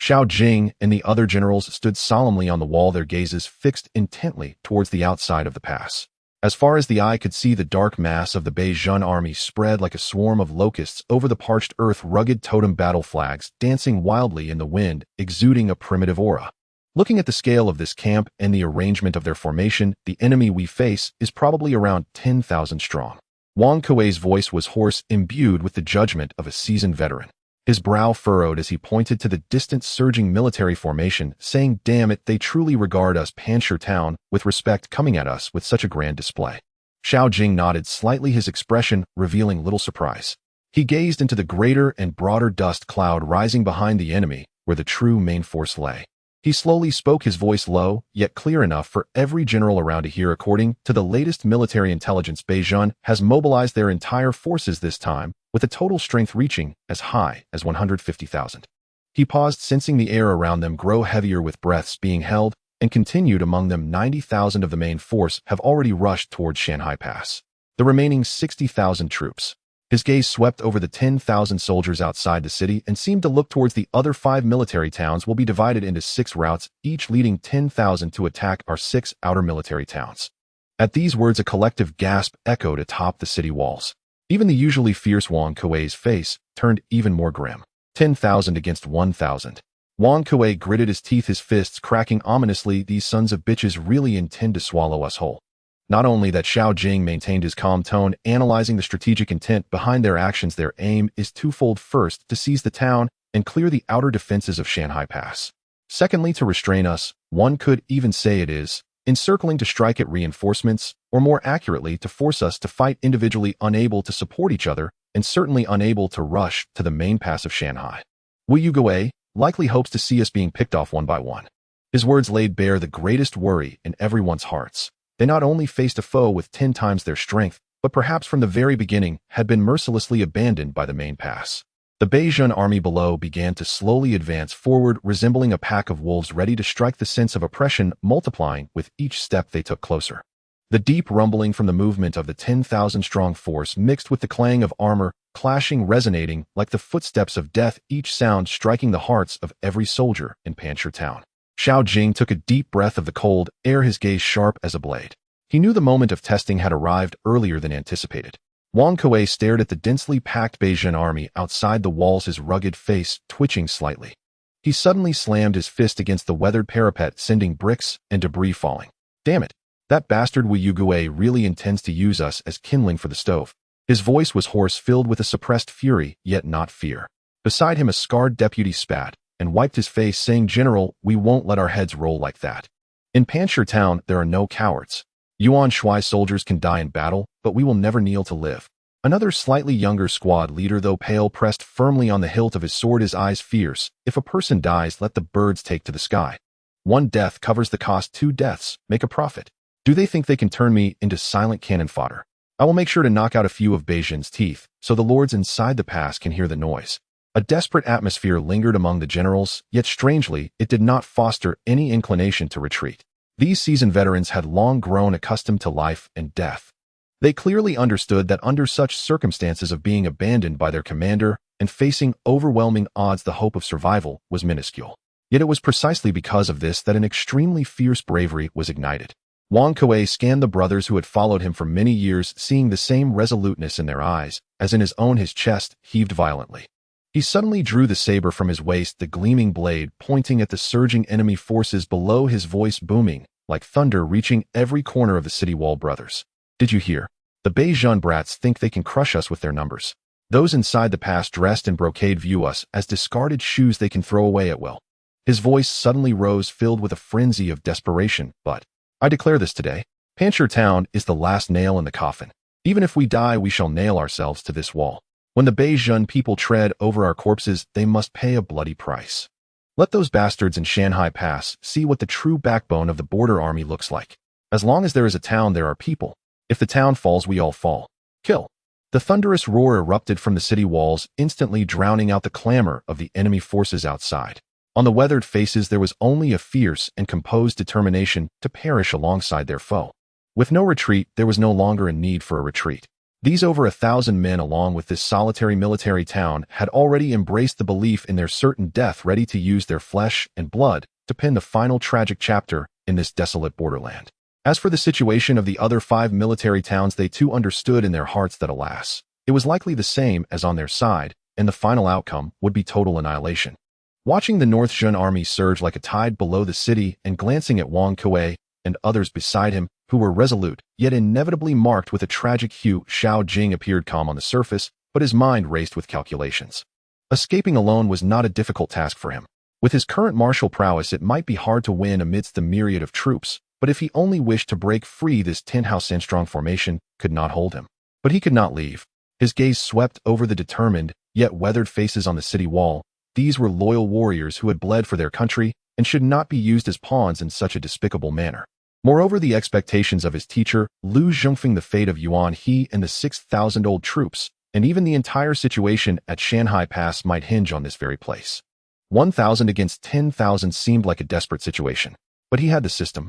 Xiao Jing and the other generals stood solemnly on the wall, their gazes fixed intently towards the outside of the pass. As far as the eye could see, the dark mass of the Beijing army spread like a swarm of locusts over the parched earth, rugged totem battle flags dancing wildly in the wind, exuding a primitive aura. Looking at the scale of this camp and the arrangement of their formation, the enemy we face is probably around 10,000 strong. Wang Kuei's voice was hoarse, imbued with the judgment of a seasoned veteran. His brow furrowed as he pointed to the distant surging military formation, saying, "Damn it, they truly regard us, Panshi Town, with respect, coming at us with such a grand display." Xiao Jing nodded slightly, his expression revealing little surprise. He gazed into the greater and broader dust cloud rising behind the enemy, where the true main force lay. He slowly spoke, his voice low, yet clear enough for every general around to hear. "According to the latest military intelligence, Beijing has mobilized their entire forces this time, with a total strength reaching as high as 150,000. He paused, sensing the air around them grow heavier with breaths being held, and continued, "Among them, 90,000 of the main force have already rushed towards Shanghai Pass. the remaining 60,000 troops. His gaze swept over the 10,000 soldiers outside the city and seemed to look towards the other 5 military towns will be divided into 6 routes, each leading 10,000 to attack our 6 outer military towns. At these words, a collective gasp echoed atop the city walls. Even the usually fierce Wang Kuei's face turned even more grim. 10,000 against 1,000. Wang Kuei gritted his teeth, his fists cracking ominously. These sons of bitches really intend to swallow us whole. Not only that, Xiao Jing maintained his calm tone, analyzing the strategic intent behind their actions. Their aim is twofold. First, to seize the town and clear the outer defenses of Shanghai Pass. Secondly, to restrain us. One could even say it is encircling to strike at reinforcements, or more accurately, to force us to fight individually, unable to support each other, and certainly unable to rush to the main pass of Shanghai. Wu Yugui likely hopes to see us being picked off one by one. His words laid bare the greatest worry in everyone's hearts. They not only faced a foe with 10 times their strength, but perhaps from the very beginning had been mercilessly abandoned by the main pass. The Beijing army below began to slowly advance forward, resembling a pack of wolves ready to strike, the sense of oppression multiplying with each step they took closer. The deep rumbling from the movement of the 10,000-strong force mixed with the clang of armor, clashing, resonating like the footsteps of death, each sound striking the hearts of every soldier in Panjshir town. Xiao Jing took a deep breath of the cold air, his gaze sharp as a blade. He knew the moment of testing had arrived earlier than anticipated. Wang Kuei stared at the densely packed Beijing army outside the walls, his rugged face twitching slightly. He suddenly slammed his fist against the weathered parapet, sending bricks and debris falling. Damn it! That bastard Wu Yugui really intends to use us as kindling for the stove. His voice was hoarse, filled with a suppressed fury, yet not fear. Beside him, a scarred deputy spat and wiped his face, saying, "General, we won't let our heads roll like that. In Panjshir town, there are no cowards. Yuan Shui soldiers can die in battle, but we will never kneel to live." Another slightly younger squad leader, though pale, pressed firmly on the hilt of his sword, his eyes fierce. "If a person dies, let the birds take to the sky. 1 death covers the cost, 2 deaths make a profit. Do they think they can turn me into silent cannon fodder? I will make sure to knock out a few of Beijing's teeth, so the lords inside the pass can hear the noise." A desperate atmosphere lingered among the generals, yet strangely, it did not foster any inclination to retreat. These seasoned veterans had long grown accustomed to life and death. They clearly understood that under such circumstances of being abandoned by their commander and facing overwhelming odds, the hope of survival was minuscule. Yet it was precisely because of this that an extremely fierce bravery was ignited. Wang Kuei scanned the brothers who had followed him for many years, seeing the same resoluteness in their eyes as in his own. His chest heaved violently. He suddenly drew the saber from his waist, the gleaming blade pointing at the surging enemy forces below, his voice booming like thunder, reaching every corner of the city wall. "Brothers, did you hear? The Beijing brats think they can crush us with their numbers. Those inside the pass dressed in brocade view us as discarded shoes they can throw away at will." His voice suddenly rose, filled with a frenzy of desperation. "But I declare this today. Panjshir town is the last nail in the coffin. Even if we die, we shall nail ourselves to this wall. When the Beijing people tread over our corpses, they must pay a bloody price. Let those bastards in Shanghai Pass see what the true backbone of the border army looks like. As long as there is a town, there are people. If the town falls, we all fall. Kill." The thunderous roar erupted from the city walls, instantly drowning out the clamor of the enemy forces outside. On the weathered faces, there was only a fierce and composed determination to perish alongside their foe. With no retreat, there was no longer a need for a retreat. These over 1,000 men, along with this solitary military town, had already embraced the belief in their certain death, ready to use their flesh and blood to pen the final tragic chapter in this desolate borderland. As for the situation of the other 5 military towns, they too understood in their hearts that, alas, it was likely the same as on their side, and the final outcome would be total annihilation. Watching the North Jun army surge like a tide below the city and glancing at Wang Kuei and others beside him, who were resolute, yet inevitably marked with a tragic hue, Xiao Jing appeared calm on the surface, but his mind raced with calculations. Escaping alone was not a difficult task for him. With his current martial prowess, it might be hard to win amidst the myriad of troops, but if he only wished to break free, this 10,000-strong formation could not hold him. But he could not leave. His gaze swept over the determined, yet weathered faces on the city wall. These were loyal warriors who had bled for their country and should not be used as pawns in such a despicable manner. Moreover, the expectations of his teacher, Lu Zhongfeng, the fate of Yuan-He and the 6,000-old troops, and even the entire situation at Shanghai Pass might hinge on this very place. 1,000 against 10,000 seemed like a desperate situation, but he had the system.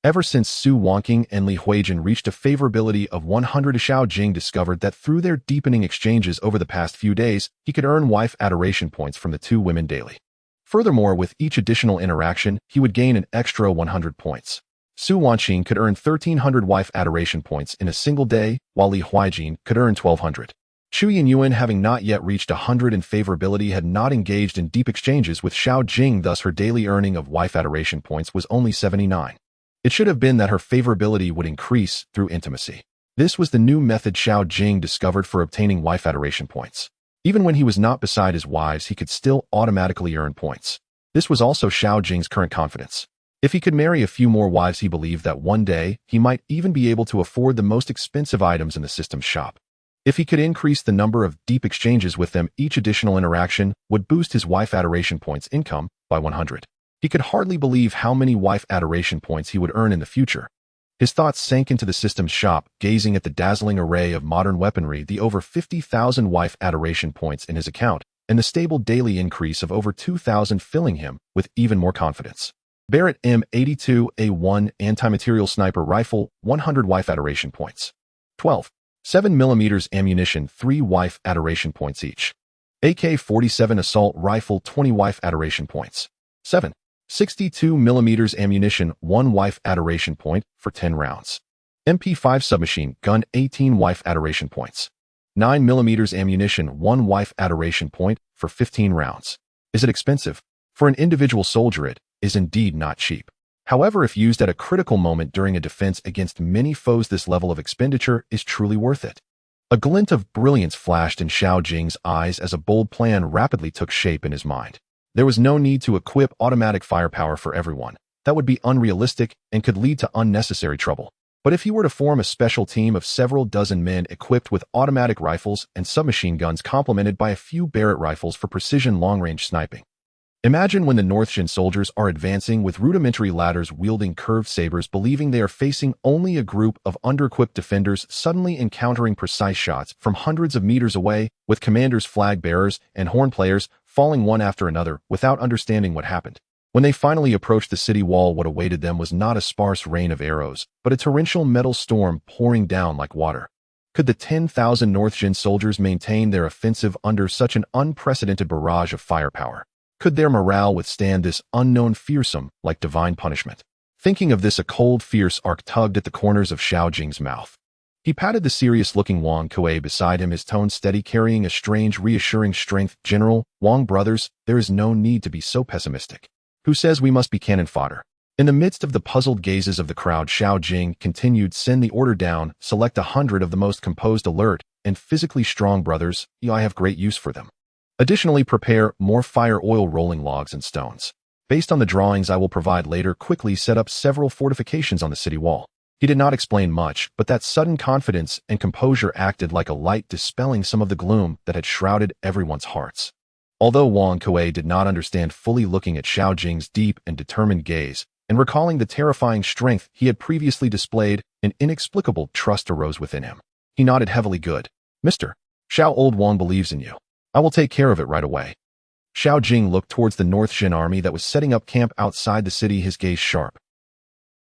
Ever since Su Wanqing and Li Huijin reached a favorability of 100, Xiao Jing discovered that through their deepening exchanges over the past few days, he could earn wife adoration points from the two women daily. Furthermore, with each additional interaction, he would gain an extra 100 points. Su Wanqing could earn 1,300 wife adoration points in a single day, while Li Huijin could earn 1,200. Chu Yinyuan, having not yet reached 100 in favorability, had not engaged in deep exchanges with Xiao Jing, thus her daily earning of wife adoration points was only 79. It should have been that her favorability would increase through intimacy. This was the new method Xiao Jing discovered for obtaining wife adoration points. Even when he was not beside his wives, he could still automatically earn points. This was also Xiao Jing's current confidence. If he could marry a few more wives, he believed that one day he might even be able to afford the most expensive items in the system's shop. If he could increase the number of deep exchanges with them, each additional interaction would boost his wife adoration points income by 100. He could hardly believe how many wife adoration points he would earn in the future. His thoughts sank into the system's shop, gazing at the dazzling array of modern weaponry, the over 50,000 wife adoration points in his account, and the stable daily increase of over 2,000 filling him with even more confidence. Barrett M82A1 anti-material sniper rifle, 100 wife adoration points. 12. 7mm ammunition, 3 wife adoration points each. AK-47 assault rifle, 20 wife adoration points. 7. 62mm ammunition, 1 wife adoration point for 10 rounds. MP5 submachine gun, 18 wife adoration points. 9mm ammunition, 1 wife adoration point for 15 rounds. Is it expensive? For an individual soldier, it is indeed not cheap. However, if used at a critical moment during a defense against many foes, this level of expenditure is truly worth it. A glint of brilliance flashed in Xiao Jing's eyes as a bold plan rapidly took shape in his mind. There was no need to equip automatic firepower for everyone. That would be unrealistic and could lead to unnecessary trouble. But if he were to form a special team of several dozen men equipped with automatic rifles and submachine guns complemented by a few Barrett rifles for precision long-range sniping. Imagine when the North Jin soldiers are advancing with rudimentary ladders, wielding curved sabers, believing they are facing only a group of under-equipped defenders, suddenly encountering precise shots from hundreds of meters away, with commanders, flag bearers, and horn players falling one after another without understanding what happened. When they finally approached the city wall, what awaited them was not a sparse rain of arrows, but a torrential metal storm pouring down like water. Could the 10,000 North Jin soldiers maintain their offensive under such an unprecedented barrage of firepower? Could their morale withstand this unknown fearsome, like divine punishment? Thinking of this, a cold, fierce arc tugged at the corners of Xiao Jing's mouth. He patted the serious-looking Wang Kuei beside him, his tone steady, carrying a strange, reassuring strength. General, Wang brothers, there is no need to be so pessimistic. Who says we must be cannon fodder? In the midst of the puzzled gazes of the crowd, Xiao Jing continued, send the order down, select 100 of the most composed, alert, and physically strong brothers. I have great use for them. Additionally, prepare more fire oil rolling logs and stones. Based on the drawings I will provide later, quickly set up several fortifications on the city wall. He did not explain much, but that sudden confidence and composure acted like a light, dispelling some of the gloom that had shrouded everyone's hearts. Although Wang Kuei did not understand fully, looking at Xiao Jing's deep and determined gaze, and recalling the terrifying strength he had previously displayed, an inexplicable trust arose within him. He nodded heavily. Good. Mr. Xiao, old Wang believes in you. I will take care of it right away. Xiao Jing looked towards the North Jin army that was setting up camp outside the city, his gaze sharp.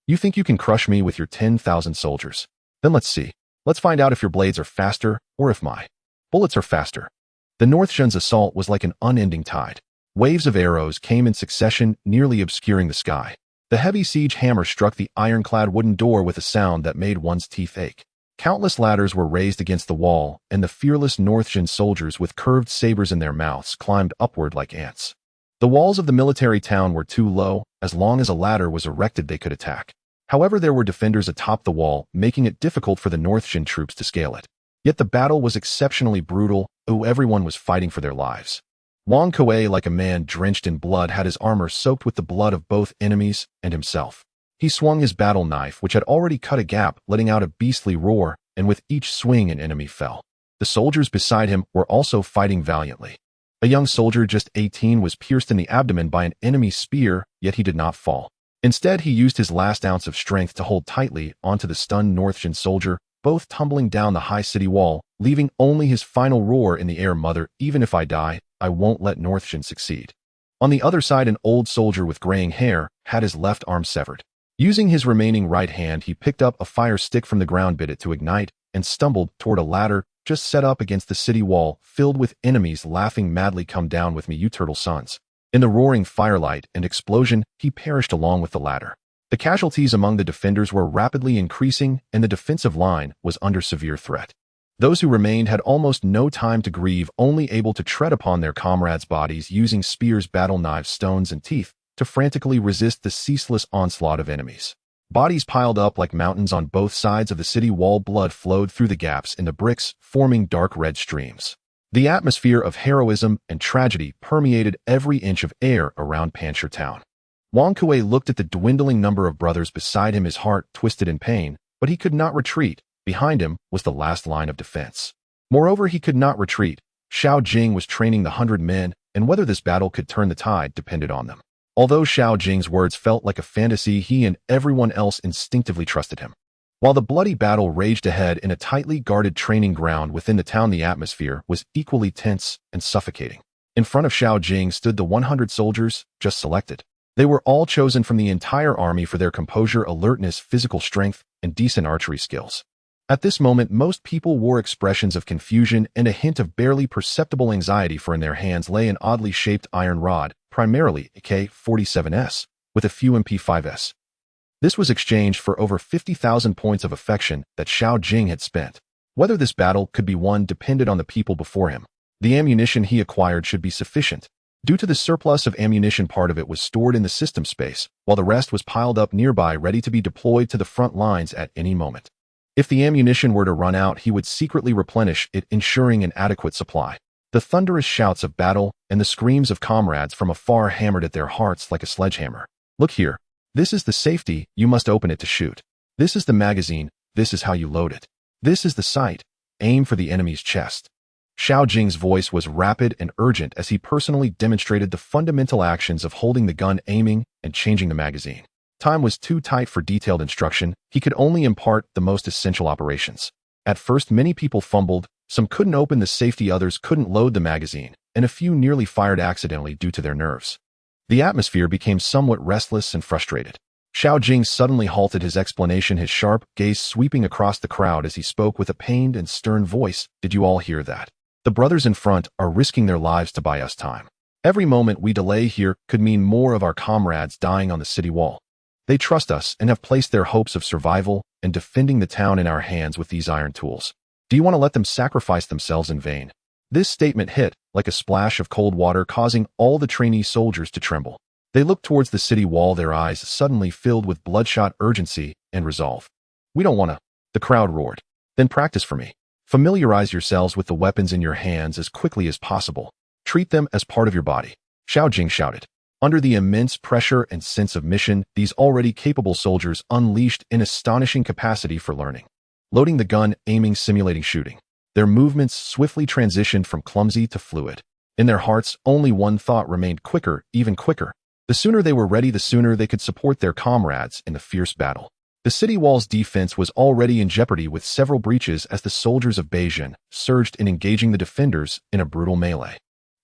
You think you can crush me with your 10,000 soldiers? Then let's see. Let's find out if your blades are faster or if my bullets are faster. The North Jin's assault was like an unending tide. Waves of arrows came in succession, nearly obscuring the sky. The heavy siege hammer struck the ironclad wooden door with a sound that made one's teeth ache. Countless ladders were raised against the wall, and the fearless North Jin soldiers with curved sabers in their mouths climbed upward like ants. The walls of the military town were too low. As long as a ladder was erected, they could attack. However, there were defenders atop the wall, making it difficult for the North Jin troops to scale it. Yet the battle was exceptionally brutal. Everyone was fighting for their lives. Wang Kuei, like a man drenched in blood, had his armor soaked with the blood of both enemies and himself. He swung his battle knife, which had already cut a gap, letting out a beastly roar, and with each swing an enemy fell. The soldiers beside him were also fighting valiantly. A young soldier, just 18, was pierced in the abdomen by an enemy spear, yet he did not fall. Instead, he used his last ounce of strength to hold tightly onto the stunned North Jin soldier, both tumbling down the high city wall, leaving only his final roar in the air. Mother, even if I die, I won't let North Jin succeed. On the other side, an old soldier with graying hair had his left arm severed. Using his remaining right hand, he picked up a fire stick from the ground, bit it to ignite, and stumbled toward a ladder just set up against the city wall, filled with enemies laughing madly. "Come down with me, you turtle sons." In the roaring firelight and explosion, he perished along with the ladder. The casualties among the defenders were rapidly increasing, and the defensive line was under severe threat. Those who remained had almost no time to grieve, only able to tread upon their comrades' bodies, using spears, battle knives, stones, and teeth to frantically resist the ceaseless onslaught of enemies. Bodies piled up like mountains on both sides of the city wall. Blood flowed through the gaps in the bricks, forming dark red streams. The atmosphere of heroism and tragedy permeated every inch of air around Panshir town. Wang Kuei looked at the dwindling number of brothers beside him, his heart twisted in pain, but he could not retreat. Behind him was the last line of defense. Moreover, he could not retreat. Xiao Jing was training the 100 men, and whether this battle could turn the tide depended on them. Although Xiao Jing's words felt like a fantasy, he and everyone else instinctively trusted him. While the bloody battle raged ahead in a tightly guarded training ground within the town, the atmosphere was equally tense and suffocating. In front of Xiao Jing stood the 100 soldiers just selected. They were all chosen from the entire army for their composure, alertness, physical strength, and decent archery skills. At this moment, most people wore expressions of confusion and a hint of barely perceptible anxiety, for in their hands lay an oddly shaped iron rod, primarily a K-47S, with a few MP5s. This was exchanged for over 50,000 points of affection that Xiao Jing had spent. Whether this battle could be won depended on the people before him. The ammunition he acquired should be sufficient. Due to the surplus of ammunition, part of it was stored in the system space, while the rest was piled up nearby, ready to be deployed to the front lines at any moment. If the ammunition were to run out, he would secretly replenish it, ensuring an adequate supply. The thunderous shouts of battle and the screams of comrades from afar hammered at their hearts like a sledgehammer. "Look here. This is the safety. You must open it to shoot. This is the magazine. This is how you load it. This is the sight. Aim for the enemy's chest." Xiao Jing's voice was rapid and urgent as he personally demonstrated the fundamental actions of holding the gun, aiming, and changing the magazine. Time was too tight for detailed instruction. He could only impart the most essential operations. At first, many people fumbled. Some couldn't open the safety, others couldn't load the magazine, and a few nearly fired accidentally due to their nerves. The atmosphere became somewhat restless and frustrated. Xiao Jing suddenly halted his explanation, his sharp gaze sweeping across the crowd as he spoke with a pained and stern voice. "Did you all hear that? The brothers in front are risking their lives to buy us time. Every moment we delay here could mean more of our comrades dying on the city wall. They trust us and have placed their hopes of survival and defending the town in our hands with these iron tools. Do you want to let them sacrifice themselves in vain?" This statement hit like a splash of cold water, causing all the trainee soldiers to tremble. They looked towards the city wall, their eyes suddenly filled with bloodshot urgency and resolve. "We don't want to," the crowd roared. "Then practice for me. Familiarize yourselves with the weapons in your hands as quickly as possible. Treat them as part of your body," Xiao Jing shouted. Under the immense pressure and sense of mission, these already capable soldiers unleashed an astonishing capacity for learning. Loading the gun, aiming, simulating shooting. Their movements swiftly transitioned from clumsy to fluid. In their hearts, only one thought remained: quicker, even quicker. The sooner they were ready, the sooner they could support their comrades in the fierce battle. The city wall's defense was already in jeopardy, with several breaches as the soldiers of Beijing surged in, engaging the defenders in a brutal melee.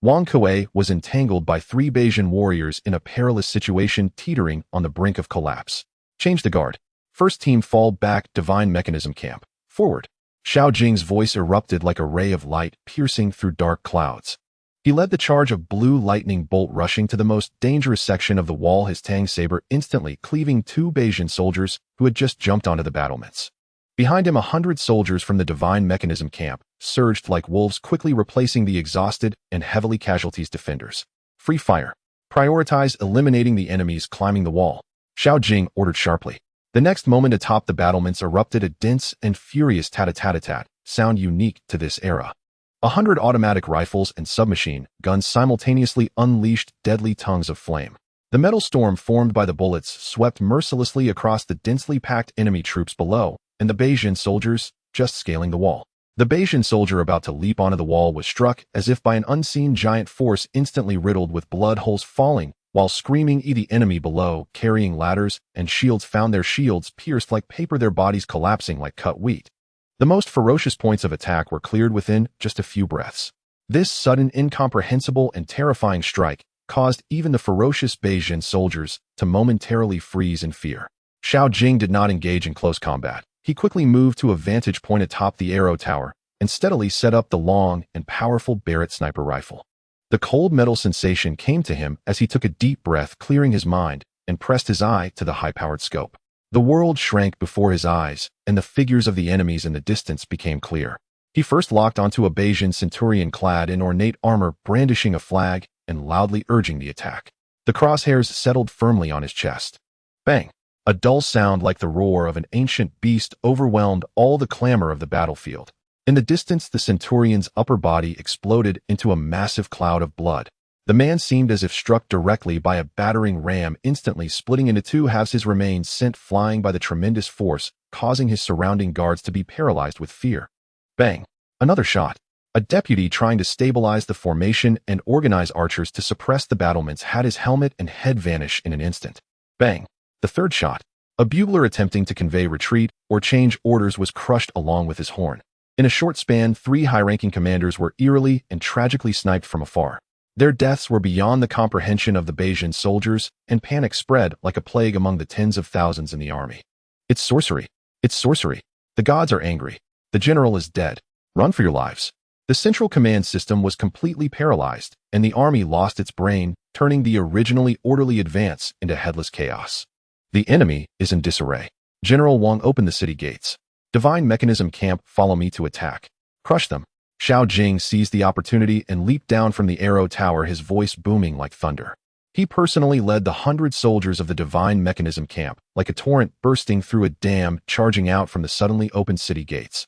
Wang Kuei was entangled by 3 Beijing warriors in a perilous situation, teetering on the brink of collapse. "Change the guard. First team fall back, divine mechanism camp. Forward." Xiao Jing's voice erupted like a ray of light piercing through dark clouds. He led the charge of blue lightning bolt, rushing to the most dangerous section of the wall, his Tang saber instantly cleaving 2 Beijing soldiers who had just jumped onto the battlements. Behind him, 100 soldiers from the divine mechanism camp surged like wolves, quickly replacing the exhausted and heavily casualties defenders. "Free fire. Prioritize eliminating the enemies climbing the wall," Xiao Jing ordered sharply. The next moment, atop the battlements erupted a dense and furious tat-a-tat-a-tat, sound unique to this era. 100 automatic rifles and submachine guns simultaneously unleashed deadly tongues of flame. The metal storm formed by the bullets swept mercilessly across the densely packed enemy troops below, and the Beijing soldiers just scaling the wall. The Beijing soldier about to leap onto the wall was struck as if by an unseen giant force, instantly riddled with blood, holes falling, while screaming. The enemy below, carrying ladders and shields, found their shields pierced like paper, their bodies collapsing like cut wheat. The most ferocious points of attack were cleared within just a few breaths. This sudden, incomprehensible, and terrifying strike caused even the ferocious Beijing soldiers to momentarily freeze in fear. Xiao Jing did not engage in close combat. He quickly moved to a vantage point atop the arrow tower and steadily set up the long and powerful Barrett sniper rifle. The cold metal sensation came to him as he took a deep breath, clearing his mind, and pressed his eye to the high-powered scope. The world shrank before his eyes, and the figures of the enemies in the distance became clear. He first locked onto a Bayesian centurion clad in ornate armor, brandishing a flag and loudly urging the attack. The crosshairs settled firmly on his chest. Bang! A dull sound like the roar of an ancient beast overwhelmed all the clamor of the battlefield. In the distance, the centurion's upper body exploded into a massive cloud of blood. The man seemed as if struck directly by a battering ram, instantly splitting into two halves, his remains sent flying by the tremendous force, causing his surrounding guards to be paralyzed with fear. Bang! Another shot. A deputy trying to stabilize the formation and organize archers to suppress the battlements had his helmet and head vanish in an instant. Bang! The third shot. A bugler attempting to convey retreat or change orders was crushed along with his horn. In a short span, 3 high-ranking commanders were eerily and tragically sniped from afar. Their deaths were beyond the comprehension of the Bayesian soldiers, and panic spread like a plague among the tens of thousands in the army. It's sorcery. It's sorcery. The gods are angry. The general is dead. Run for your lives. The central command system was completely paralyzed, and the army lost its brain, turning the originally orderly advance into headless chaos. The enemy is in disarray. General Wang opened the city gates. Divine Mechanism Camp, follow me to attack. Crush them. Xiao Jing seized the opportunity and leaped down from the arrow tower, his voice booming like thunder. He personally led the 100 soldiers of the Divine Mechanism Camp, like a torrent bursting through a dam, charging out from the suddenly opened city gates.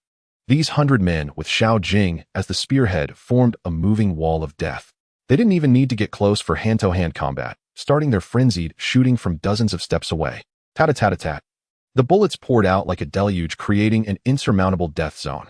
These 100 men, with Xiao Jing as the spearhead, formed a moving wall of death. They didn't even need to get close for hand-to-hand combat, starting their frenzied shooting from dozens of steps away. Tat-a-tat-a-tat. The bullets poured out like a deluge, creating an insurmountable death zone.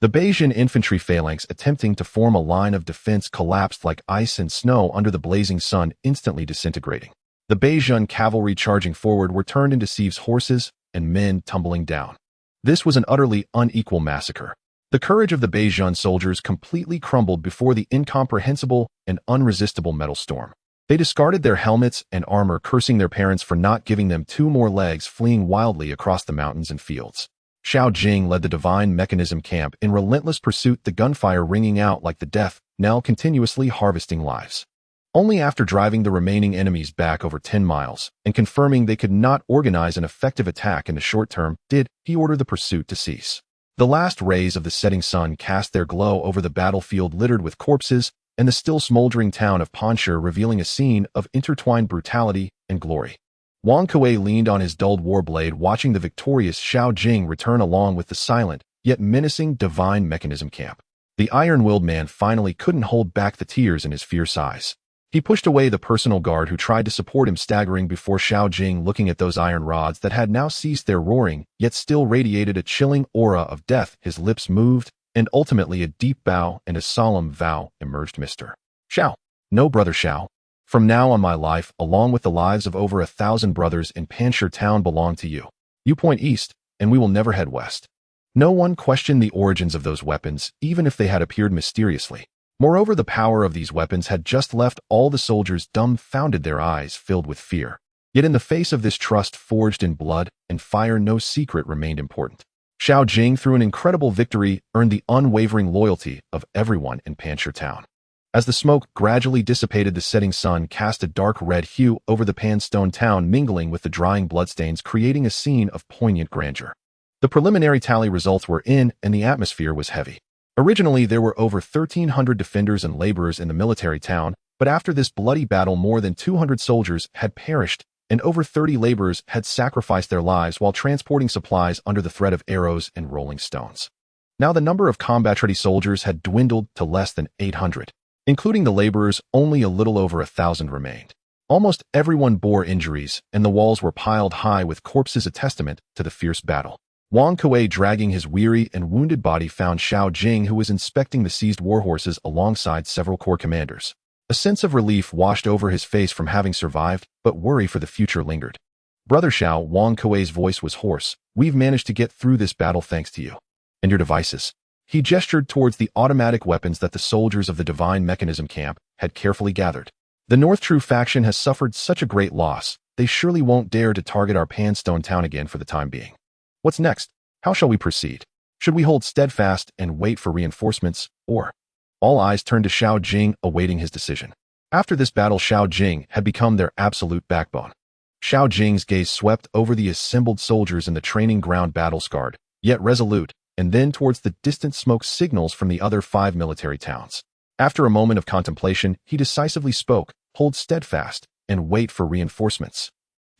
The Bayesian infantry phalanx attempting to form a line of defense collapsed like ice and snow under the blazing sun, instantly disintegrating. The Bayesian cavalry charging forward were turned into Sieve's horses and men tumbling down. This was an utterly unequal massacre. The courage of the Bayesian soldiers completely crumbled before the incomprehensible and unresistible metal storm. They discarded their helmets and armor, cursing their parents for not giving them 2 more legs, fleeing wildly across the mountains and fields. Xiao Jing led the Divine Mechanism Camp in relentless pursuit, the gunfire ringing out like the death knell, continuously harvesting lives. Only after driving the remaining enemies back over 10 miles and confirming they could not organize an effective attack in the short term did he order the pursuit to cease. The last rays of the setting sun cast their glow over the battlefield littered with corpses and the still smoldering town of Panshi, revealing a scene of intertwined brutality and glory. Wang Kuei leaned on his dulled war blade, watching the victorious Xiao Jing return along with the silent, yet menacing Divine Mechanism Camp. The iron-willed man finally couldn't hold back the tears in his fierce eyes. He pushed away the personal guard who tried to support him, staggering before Xiao Jing, looking at those iron rods that had now ceased their roaring, yet still radiated a chilling aura of death. His lips moved, and ultimately a deep bow and a solemn vow emerged. Mr. Xiao. No, Brother Xiao. From now on, my life, along with the lives of over 1,000 brothers in Panshi town, belong to you. You point east, and we will never head west. No one questioned the origins of those weapons, even if they had appeared mysteriously. Moreover, the power of these weapons had just left all the soldiers dumbfounded, their eyes filled with fear. Yet in the face of this trust forged in blood and fire, no secret remained important. Xiao Jing, through an incredible victory, earned the unwavering loyalty of everyone in Panshi town. As the smoke gradually dissipated, the setting sun cast a dark red hue over the Panstone town, mingling with the drying bloodstains, creating a scene of poignant grandeur. The preliminary tally results were in, and the atmosphere was heavy. Originally, there were over 1,300 defenders and laborers in the military town, but after this bloody battle, more than 200 soldiers had perished, and over 30 laborers had sacrificed their lives while transporting supplies under the threat of arrows and rolling stones. Now the number of combat-ready soldiers had dwindled to less than 800. Including the laborers, only a little over 1,000 remained. Almost everyone bore injuries, and the walls were piled high with corpses, a testament to the fierce battle. Wang Kuei, dragging his weary and wounded body, found Xiao Jing, who was inspecting the seized warhorses alongside several corps commanders. A sense of relief washed over his face from having survived, but worry for the future lingered. Brother Xiao, Wang Kuei's voice was hoarse. We've managed to get through this battle thanks to you. And your devices. He gestured towards the automatic weapons that the soldiers of the Divine Mechanism Camp had carefully gathered. The North-True faction has suffered such a great loss, they surely won't dare to target our Panstone town again for the time being. What's next? How shall we proceed? Should we hold steadfast and wait for reinforcements, or? All eyes turned to Xiao Jing, awaiting his decision. After this battle, Xiao Jing had become their absolute backbone. Xiao Jing's gaze swept over the assembled soldiers in the training ground, battle-scarred, yet resolute, and then towards the distant smoke signals from the other 5 military towns. After a moment of contemplation, he decisively spoke, "Hold steadfast, and wait for reinforcements."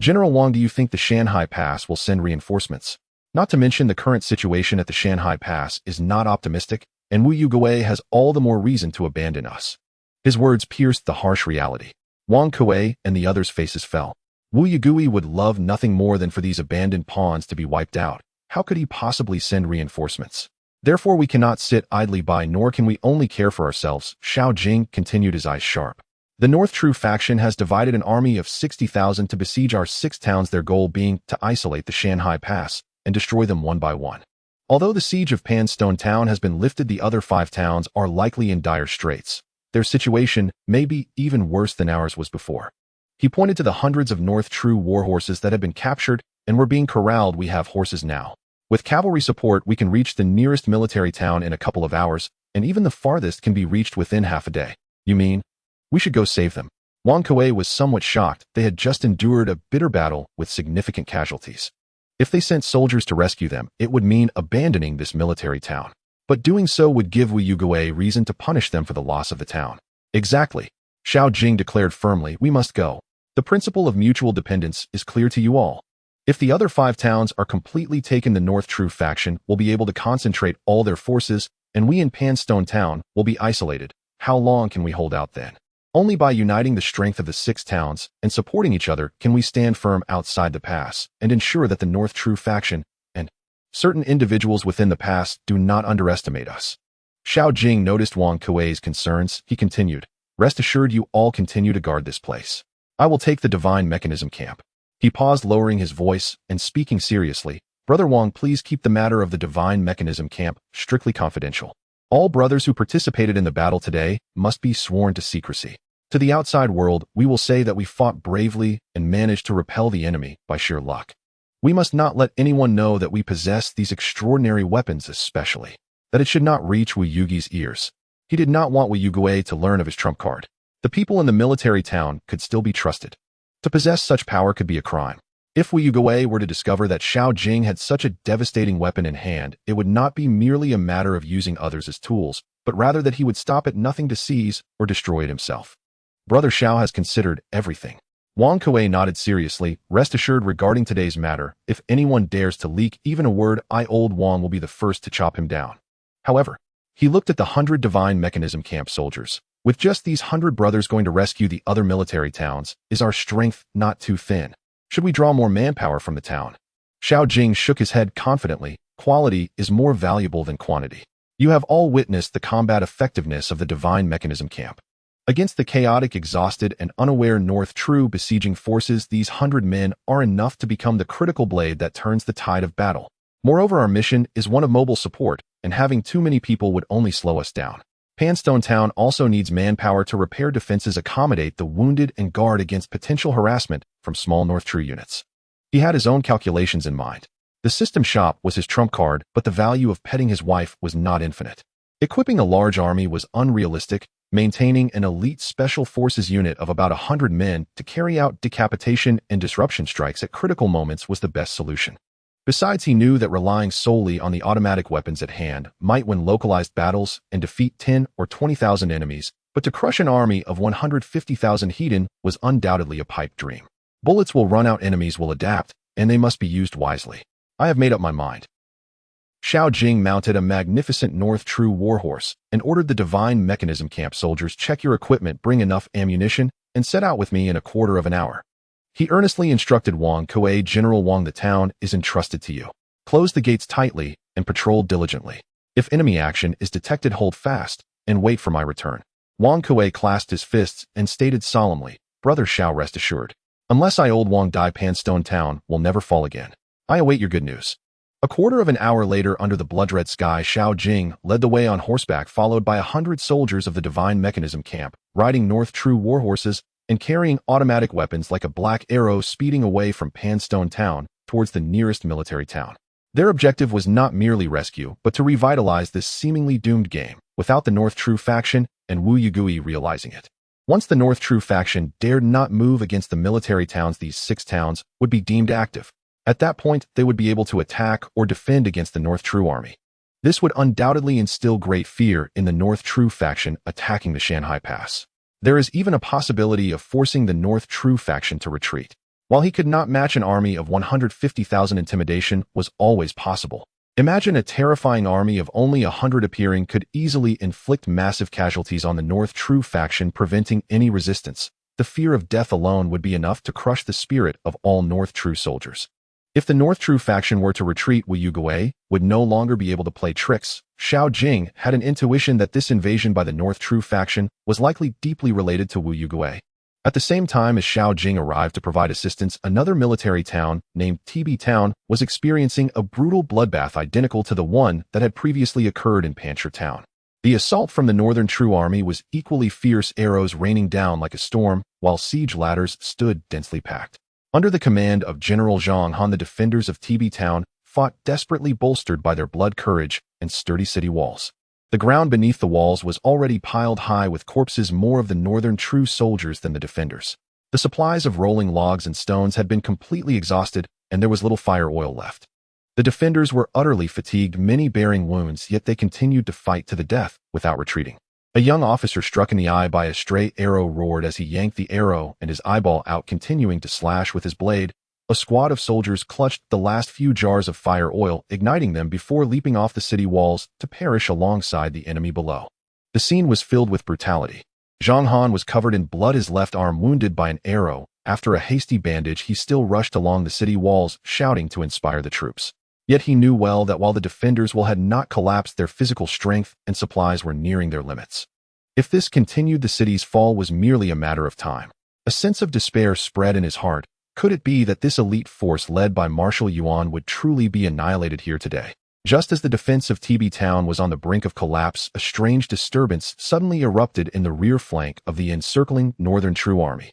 General Wang, do you think the Shanhai Pass will send reinforcements? Not to mention the current situation at the Shanhai Pass is not optimistic, and Wu Yugui has all the more reason to abandon us. His words pierced the harsh reality. Wang Kuei and the others' faces fell. Wu Yugui would love nothing more than for these abandoned pawns to be wiped out. How could he possibly send reinforcements? Therefore we cannot sit idly by, nor can we only care for ourselves. Xiao Jing continued, his eyes sharp. The North-True faction has divided an army of 60,000 to besiege our 6 towns, their goal being to isolate the Shanhai Pass and destroy them one by one. Although the siege of Panstone Town has been lifted, the other 5 towns are likely in dire straits. Their situation may be even worse than ours was before. He pointed to the hundreds of North-True war horses that had been captured and were being corralled. We have horses now. With cavalry support, we can reach the nearest military town in a couple of hours, and even the farthest can be reached within half a day. You mean? We should go save them. Wang Kuei was somewhat shocked. They had just endured a bitter battle with significant casualties. If they sent soldiers to rescue them, it would mean abandoning this military town. But doing so would give Wu Yugui reason to punish them for the loss of the town. Exactly. Xiao Jing declared firmly, we must go. The principle of mutual dependence is clear to you all. If the other 5 towns are completely taken, the North-True faction will be able to concentrate all their forces, and we in Panstone Town will be isolated. How long can we hold out then? Only by uniting the strength of the 6 towns and supporting each other can we stand firm outside the pass and ensure that the North-True faction and certain individuals within the pass do not underestimate us. Xiao Jing noticed Wang Kuei's concerns. He continued, rest assured, you all continue to guard this place. I will take the divine mechanism camp. He paused, lowering his voice and speaking seriously. Brother Wang, please keep the matter of the divine mechanism camp strictly confidential. All brothers who participated in the battle today must be sworn to secrecy. To the outside world, we will say that we fought bravely and managed to repel the enemy by sheer luck. We must not let anyone know that we possess these extraordinary weapons, especially that it should not reach Wu Yugi's ears. He did not want Wu Yugui to learn of his trump card. The people in the military town could still be trusted. To possess such power could be a crime. If Wu Yugui were to discover that Xiao Jing had such a devastating weapon in hand, it would not be merely a matter of using others as tools, but rather that he would stop at nothing to seize or destroy it himself. Brother Xiao has considered everything. Wang Kuei nodded seriously. Rest assured regarding today's matter, if anyone dares to leak even a word, I, old Wang, will be the first to chop him down. However, he looked at the 100 divine mechanism camp soldiers. With just these 100 brothers going to rescue the other military towns, is our strength not too thin? Should we draw more manpower from the town? Xiao Jing shook his head confidently. Quality is more valuable than quantity. You have all witnessed the combat effectiveness of the divine mechanism camp. Against the chaotic, exhausted, and unaware North-True besieging forces, these 100 men are enough to become the critical blade that turns the tide of battle. Moreover, our mission is one of mobile support, and having too many people would only slow us down. Panstone Town also needs manpower to repair defenses, accommodate the wounded, and guard against potential harassment from small North-True units. He had his own calculations in mind. The system shop was his trump card, but the value of petting his wife was not infinite. Equipping a large army was unrealistic. Maintaining an elite special forces unit of about 100 men to carry out decapitation and disruption strikes at critical moments was the best solution. Besides, he knew that relying solely on the automatic weapons at hand might win localized battles and defeat 10 or 20,000 enemies, but to crush an army of 150,000 Hedon was undoubtedly a pipe dream. Bullets will run out, enemies will adapt, and they must be used wisely. I have made up my mind. Xiao Jing mounted a magnificent North-True warhorse and ordered the divine mechanism camp soldiers, check your equipment, bring enough ammunition, and set out with me in a quarter of an hour. He earnestly instructed Wang Kuei, General Wang, the town is entrusted to you. Close the gates tightly and patrol diligently. If enemy action is detected, hold fast and wait for my return. Wang Kuei clasped his fists and stated solemnly, Brother Xiao, rest assured. Unless I, old Wang, die, Panstone Town will never fall again. I await your good news. A quarter of an hour later, under the blood-red sky, Xiao Jing led the way on horseback, followed by 100 soldiers of the divine mechanism camp, riding North-True warhorses and carrying automatic weapons like a black arrow speeding away from Panstone Town towards the nearest military town. Their objective was not merely rescue, but to revitalize this seemingly doomed game, without the North True faction and Wu Yugui realizing it. Once the North True faction dared not move against the military towns, these 6 towns would be deemed active. At that point, they would be able to attack or defend against the North True army. This would undoubtedly instill great fear in the North True faction attacking the Shanghai Pass. There is even a possibility of forcing the North True faction to retreat. While he could not match an army of 150,000, intimidation was always possible. Imagine a terrifying army of only 100 appearing could easily inflict massive casualties on the North True faction, preventing any resistance. The fear of death alone would be enough to crush the spirit of all North True soldiers. If the North True faction were to retreat, Wu Yugui would no longer be able to play tricks. Xiao Jing had an intuition that this invasion by the North True faction was likely deeply related to Wu Yugui. At the same time as Xiao Jing arrived to provide assistance, another military town named TB Town was experiencing a brutal bloodbath identical to the one that had previously occurred in Pancher Town. The assault from the Northern True Army was equally fierce, arrows raining down like a storm, while siege ladders stood densely packed. Under the command of General Zhang Han, the defenders of TB Town fought desperately, bolstered by their blood courage and sturdy city walls. The ground beneath the walls was already piled high with corpses, more of the Northern True soldiers than the defenders. The supplies of rolling logs and stones had been completely exhausted, and there was little fire oil left. The defenders were utterly fatigued, many bearing wounds, yet they continued to fight to the death without retreating. A young officer struck in the eye by a stray arrow roared as he yanked the arrow and his eyeball out, continuing to slash with his blade. A squad of soldiers clutched the last few jars of fire oil, igniting them before leaping off the city walls to perish alongside the enemy below. The scene was filled with brutality. Zhang Han was covered in blood, his left arm wounded by an arrow. After a hasty bandage, he still rushed along the city walls, shouting to inspire the troops. Yet he knew well that while the defenders had not collapsed, their physical strength and supplies were nearing their limits. If this continued, the city's fall was merely a matter of time. A sense of despair spread in his heart. Could it be that this elite force led by Marshal Yuan would truly be annihilated here today? Just as the defense of TB Town was on the brink of collapse, a strange disturbance suddenly erupted in the rear flank of the encircling Northern True Army.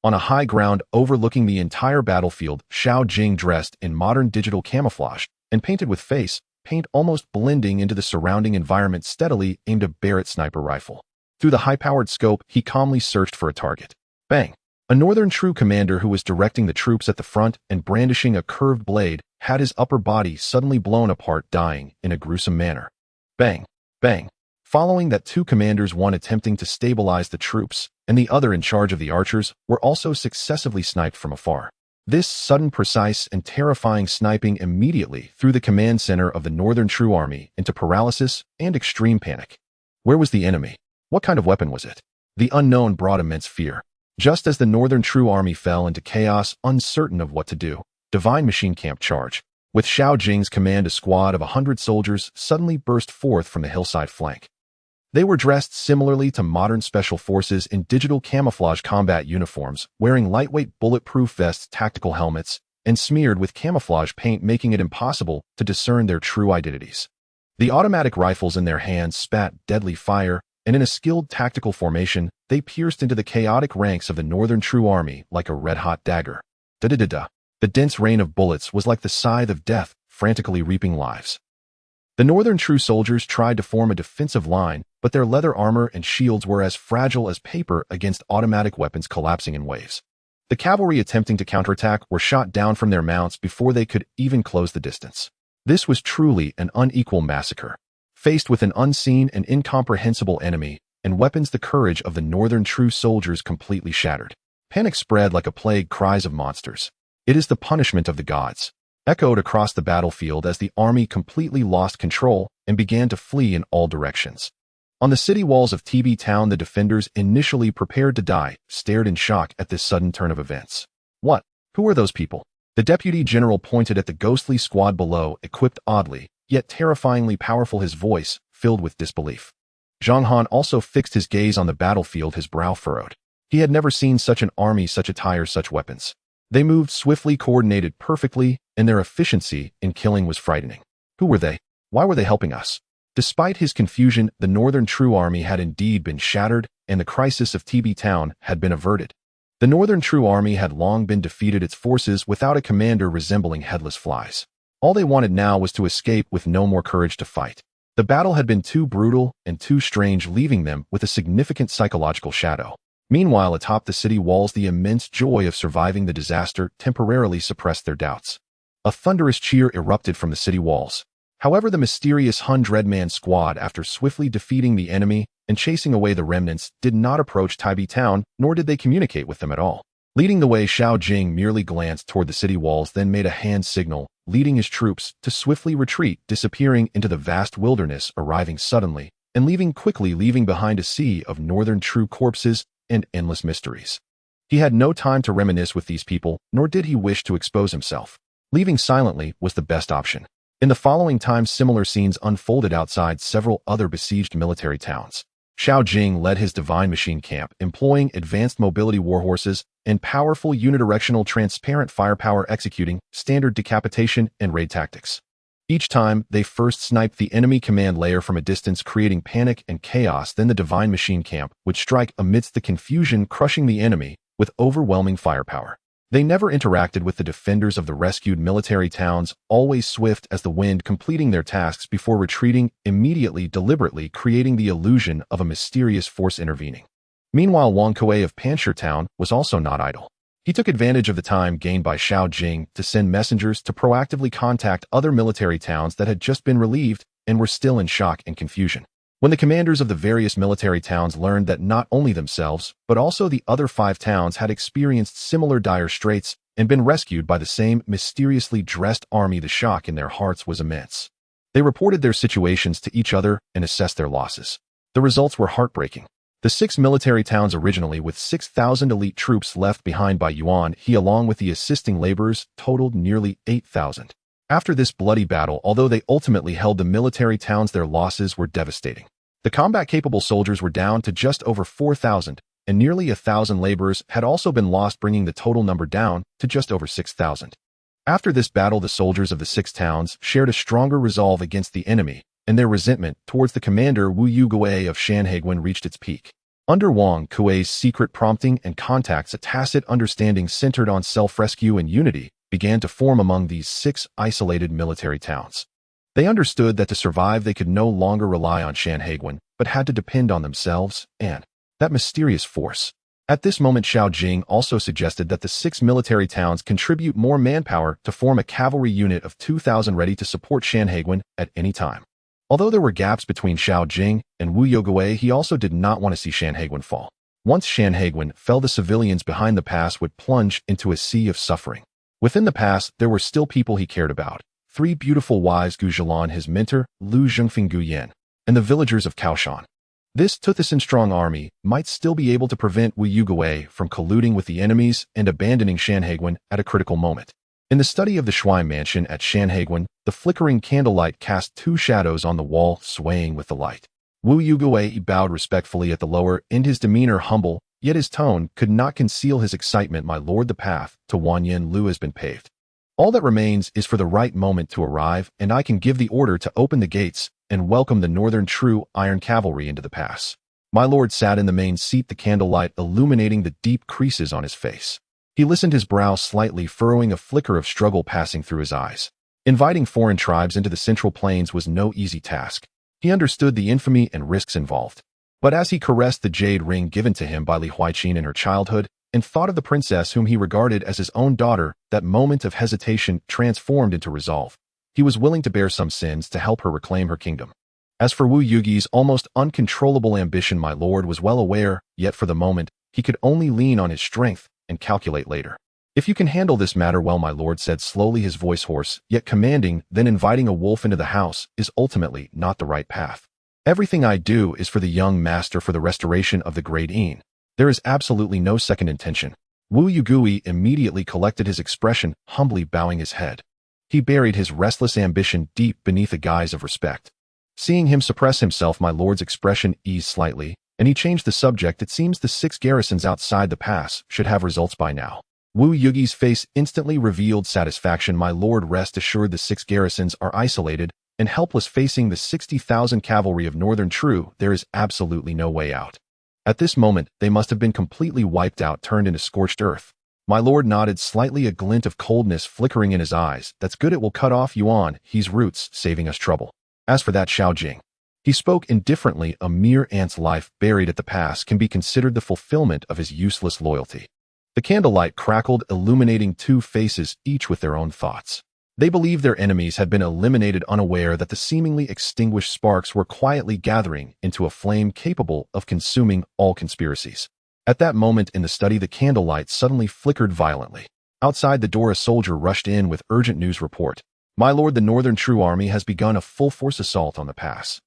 On a high ground overlooking the entire battlefield, Xiao Jing, dressed in modern digital camouflage and painted with face paint almost blending into the surrounding environment, steadily aimed a Barrett sniper rifle. Through the high-powered scope, he calmly searched for a target. Bang! A Northern True commander who was directing the troops at the front and brandishing a curved blade had his upper body suddenly blown apart, dying in a gruesome manner. Bang! Bang! Following that, 2 commanders, one attempting to stabilize the troops and the other in charge of the archers, were also successively sniped from afar. This sudden, precise, and terrifying sniping immediately threw the command center of the Northern True Army into paralysis and extreme panic. Where was the enemy? What kind of weapon was it? The unknown brought immense fear. Just as the Northern True Army fell into chaos, uncertain of what to do, Divine Machine Camp charge. With Xiao Jing's command, a squad of 100 soldiers suddenly burst forth from the hillside flank. They were dressed similarly to modern special forces in digital camouflage combat uniforms, wearing lightweight bulletproof vests, tactical helmets, and smeared with camouflage paint, making it impossible to discern their true identities. The automatic rifles in their hands spat deadly fire, and in a skilled tactical formation, they pierced into the chaotic ranks of the Northern True Army like a red-hot dagger. Da-da-da-da. The dense rain of bullets was like the scythe of death, frantically reaping lives. The Northern True soldiers tried to form a defensive line, but their leather armor and shields were as fragile as paper against automatic weapons collapsing in waves. The cavalry attempting to counterattack were shot down from their mounts before they could even close the distance. This was truly an unequal massacre. Faced with an unseen and incomprehensible enemy and weapons, the courage of the Northern True soldiers completely shattered. Panic spread like a plague, cries of monsters. "It is the punishment of the gods," echoed across the battlefield as the army completely lost control and began to flee in all directions. On the city walls of TB Town, the defenders, initially prepared to die, stared in shock at this sudden turn of events. What? Who are those people? The deputy general pointed at the ghostly squad below, equipped oddly, yet terrifyingly powerful, his voice filled with disbelief. Zhang Han also fixed his gaze on the battlefield, his brow furrowed. He had never seen such an army, such attire, such weapons. They moved swiftly, coordinated perfectly, and their efficiency in killing was frightening. Who were they? Why were they helping us? Despite his confusion, the Northern True Army had indeed been shattered, and the crisis of TB Town had been averted. The Northern True Army had long been defeated, its forces without a commander resembling headless flies. All they wanted now was to escape with no more courage to fight. The battle had been too brutal and too strange, leaving them with a significant psychological shadow. Meanwhile, atop the city walls, the immense joy of surviving the disaster temporarily suppressed their doubts. A thunderous cheer erupted from the city walls. However, the mysterious 100-man squad, after swiftly defeating the enemy and chasing away the remnants, did not approach Taibi town, nor did they communicate with them at all. Leading the way, Xiao Jing merely glanced toward the city walls, then made a hand signal, leading his troops to swiftly retreat, disappearing into the vast wilderness, arriving suddenly, and leaving behind a sea of Northern True corpses and endless mysteries. He had no time to reminisce with these people, nor did he wish to expose himself. Leaving silently was the best option. In the following time, similar scenes unfolded outside several other besieged military towns. Xiao Jing led his divine machine camp, employing advanced mobility warhorses and powerful unidirectional transparent firepower, executing standard decapitation and raid tactics. Each time, they first sniped the enemy command layer from a distance, creating panic and chaos. Then the divine machine camp would strike amidst the confusion, crushing the enemy with overwhelming firepower. They never interacted with the defenders of the rescued military towns, always swift as the wind, completing their tasks before retreating immediately, deliberately creating the illusion of a mysterious force intervening. Meanwhile, Wang Kuei of Panshir town was also not idle. He took advantage of the time gained by Xiao Jing to send messengers to proactively contact other military towns that had just been relieved and were still in shock and confusion. When the commanders of the various military towns learned that not only themselves, but also the other 5 towns had experienced similar dire straits and been rescued by the same mysteriously dressed army, the shock in their hearts was immense. They reported their situations to each other and assessed their losses. The results were heartbreaking. The 6 military towns, originally with 6,000 elite troops left behind by He along with the assisting laborers, totaled nearly 8,000. After this bloody battle, although they ultimately held the military towns, their losses were devastating. The combat-capable soldiers were down to just over 4,000, and nearly 1,000 laborers had also been lost, bringing the total number down to just over 6,000. After this battle, the soldiers of the 6 towns shared a stronger resolve against the enemy, and their resentment towards the commander Wu Yugui of Shanhaiguan reached its peak. Under Wang Kuei's secret prompting and contacts, a tacit understanding centered on self-rescue and unity began to form among these 6 isolated military towns. They understood that to survive they could no longer rely on Shanhaiguan, but had to depend on themselves and that mysterious force. At this moment, Xiao Jing also suggested that the 6 military towns contribute more manpower to form a cavalry unit of 2,000 ready to support Shanhaiguan at any time. Although there were gaps between Xiao Jing and Wu Yugui, he also did not want to see Shanhaiguan fall. Once Shanhaiguan fell, the civilians behind the pass would plunge into a sea of suffering. Within the pass, there were still people he cared about. 3 beautiful wives, Gu Zhilan, his mentor, Lu Zhengfeng Gu Yan, and the villagers of Kaoshan. This Tuthisan-strong army might still be able to prevent Wu Yugui from colluding with the enemies and abandoning Shanhaiguan at a critical moment. In the study of the Shui mansion at Shanhaiguan, the flickering candlelight cast 2 shadows on the wall, swaying with the light. Wu Yugui bowed respectfully at the lower end, his demeanor humble, yet his tone could not conceal his excitement. My lord, the path to Wanyan Lu has been paved. All that remains is for the right moment to arrive, and I can give the order to open the gates and welcome the Northern True Iron Cavalry into the pass. My lord sat in the main seat, the candlelight illuminating the deep creases on his face. He listened, his brow slightly furrowing, a flicker of struggle passing through his eyes. Inviting foreign tribes into the Central Plains was no easy task. He understood the infamy and risks involved. But as he caressed the jade ring given to him by Li Huaiqin in her childhood, and thought of the princess whom he regarded as his own daughter, that moment of hesitation transformed into resolve. He was willing to bear some sins to help her reclaim her kingdom. As for Wu Yugi's almost uncontrollable ambition, my lord was well aware, yet for the moment, he could only lean on his strength and calculate later. If you can handle this matter well, my lord said slowly, his voice hoarse, yet commanding, then inviting a wolf into the house is ultimately not the right path. Everything I do is for the young master, for the restoration of the great Yin. There is absolutely no second intention. Wu Yugui immediately collected his expression, humbly bowing his head. He buried his restless ambition deep beneath a guise of respect. Seeing him suppress himself, my lord's expression eased slightly, and he changed the subject. It seems the 6 garrisons outside the pass should have results by now. Wu Yugi's face instantly revealed satisfaction. My lord, rest assured, the 6 garrisons are isolated and helpless, facing the 60,000 cavalry of Northern True. There is absolutely no way out. At this moment, they must have been completely wiped out, turned into scorched earth. My lord nodded slightly, a glint of coldness flickering in his eyes. That's good, it will cut off Yuan-He's roots, saving us trouble. As for that Xiao Jing, he spoke indifferently, a mere ant's life buried at the pass can be considered the fulfillment of his useless loyalty. The candlelight crackled, illuminating two faces, each with their own thoughts. They believed their enemies had been eliminated, unaware that the seemingly extinguished sparks were quietly gathering into a flame capable of consuming all conspiracies. At that moment in the study, the candlelight suddenly flickered violently. Outside the door, a soldier rushed in with urgent news report. My lord, the Northern True Army has begun a full-force assault on the pass.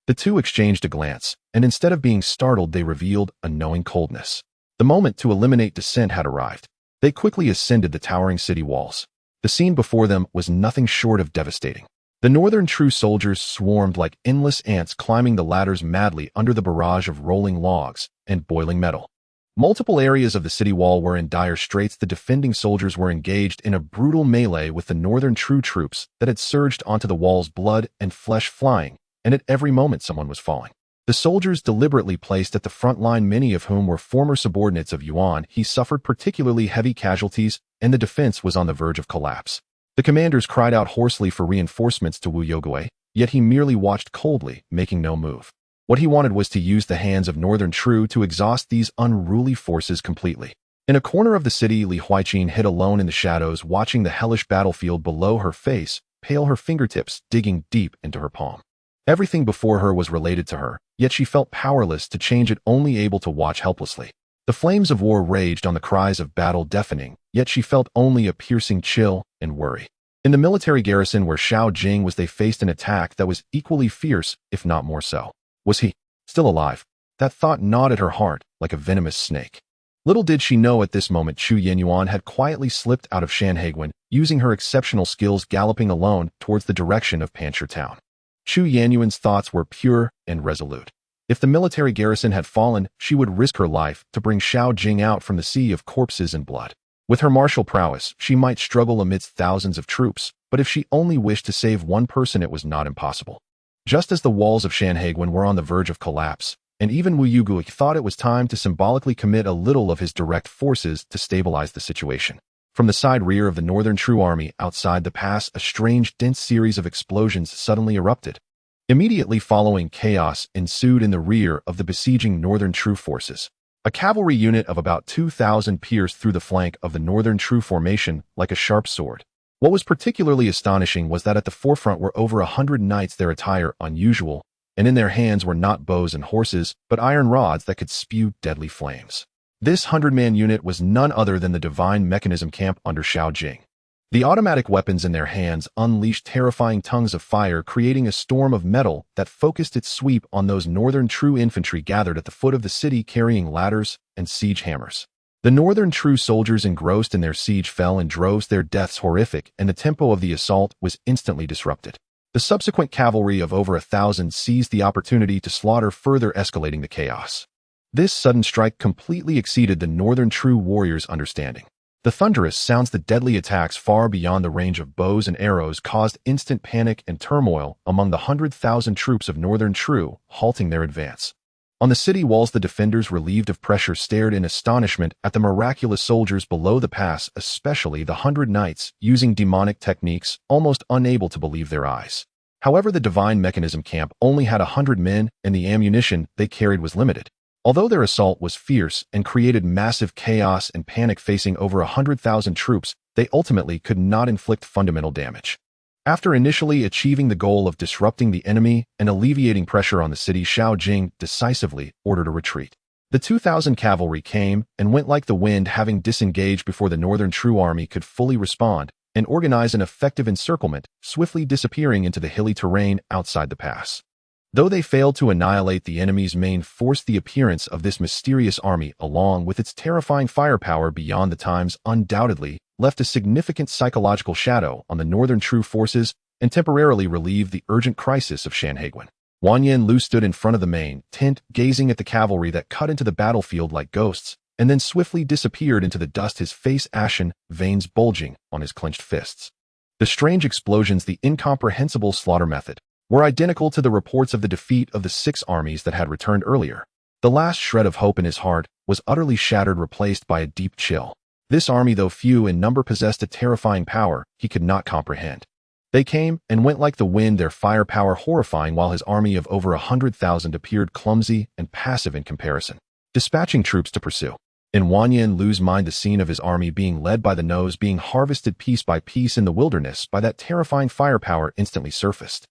The two exchanged a glance, and instead of being startled, they revealed a knowing coldness. The moment to eliminate dissent had arrived. They quickly ascended the towering city walls. The scene before them was nothing short of devastating. The Northern True soldiers swarmed like endless ants, climbing the ladders madly under the barrage of rolling logs and boiling metal. Multiple areas of the city wall were in dire straits. The defending soldiers were engaged in a brutal melee with the Northern True troops that had surged onto the walls, blood and flesh flying, and at every moment someone was falling. The soldiers deliberately placed at the front line, many of whom were former subordinates of Yuan-He, suffered particularly heavy casualties, and the defense was on the verge of collapse. The commanders cried out hoarsely for reinforcements to Wu Yogui, yet he merely watched coldly, making no move. What he wanted was to use the hands of Northern True to exhaust these unruly forces completely. In a corner of the city, Li Huaiqin hid alone in the shadows, watching the hellish battlefield below her face, pale, her fingertips digging deep into her palm. Everything before her was related to her, yet she felt powerless to change it, only able to watch helplessly. The flames of war raged on, the cries of battle deafening, yet she felt only a piercing chill and worry. In the military garrison where Xiao Jing was, they faced an attack that was equally fierce, if not more so. Was he still alive? That thought gnawed at her heart like a venomous snake. Little did she know at this moment Chu Yenyuan had quietly slipped out of Shanhaiguan, using her exceptional skills, galloping alone towards the direction of Pancher town. Chu Yenyuan's thoughts were pure and resolute. If the military garrison had fallen, she would risk her life to bring Xiao Jing out from the sea of corpses and blood. With her martial prowess, she might struggle amidst thousands of troops, but if she only wished to save one person, it was not impossible. Just as the walls of Shanhaiguan were on the verge of collapse, and even Wu Yogui thought it was time to symbolically commit a little of his direct forces to stabilize the situation. From the side rear of the Northern True Army, outside the pass, a strange, dense series of explosions suddenly erupted. Immediately following, chaos ensued in the rear of the besieging Northern True forces. A cavalry unit of about 2,000 pierced through the flank of the Northern True formation like a sharp sword. What was particularly astonishing was that at the forefront were over 100 knights, their attire unusual, and in their hands were not bows and horses, but iron rods that could spew deadly flames. This 100-man unit was none other than the divine mechanism camp under Xiao Jing. The automatic weapons in their hands unleashed terrifying tongues of fire, creating a storm of metal that focused its sweep on those Northern True infantry gathered at the foot of the city, carrying ladders and siege hammers. The Northern True soldiers, engrossed in their siege, fell in droves, their deaths horrific, and the tempo of the assault was instantly disrupted. The subsequent cavalry of over 1,000 seized the opportunity to slaughter, further escalating the chaos. This sudden strike completely exceeded the Northern True warriors' understanding. The thunderous sounds, the deadly attacks far beyond the range of bows and arrows, caused instant panic and turmoil among the 100,000 troops of Northern True, halting their advance. On the city walls, the defenders, relieved of pressure, stared in astonishment at the miraculous soldiers below the pass, especially the 100 knights, using demonic techniques, almost unable to believe their eyes. However, the divine mechanism camp only had 100 men, and the ammunition they carried was limited. Although their assault was fierce and created massive chaos and panic facing over 100,000 troops, they ultimately could not inflict fundamental damage. After initially achieving the goal of disrupting the enemy and alleviating pressure on the city, Xiao Jing decisively ordered a retreat. The 2,000 cavalry came and went like the wind, having disengaged before the Northern True Army could fully respond and organize an effective encirclement, swiftly disappearing into the hilly terrain outside the pass. Though they failed to annihilate the enemy's main force, the appearance of this mysterious army, along with its terrifying firepower beyond the times, undoubtedly left a significant psychological shadow on the Northern True forces and temporarily relieved the urgent crisis of Shanhaiguan. Wang Yanlu stood in front of the main tent, gazing at the cavalry that cut into the battlefield like ghosts, and then swiftly disappeared into the dust, his face ashen, veins bulging on his clenched fists. The strange explosions, the incomprehensible slaughter method, were identical to the reports of the defeat of the 6 armies that had returned earlier. The last shred of hope in his heart was utterly shattered, replaced by a deep chill. This army, though few in number, possessed a terrifying power he could not comprehend. They came and went like the wind, their firepower horrifying, while his army of over 100,000 appeared clumsy and passive in comparison. Dispatching troops to pursue. In Wang Yin Lu's mind, the scene of his army being led by the nose, being harvested piece by piece in the wilderness by that terrifying firepower, instantly surfaced.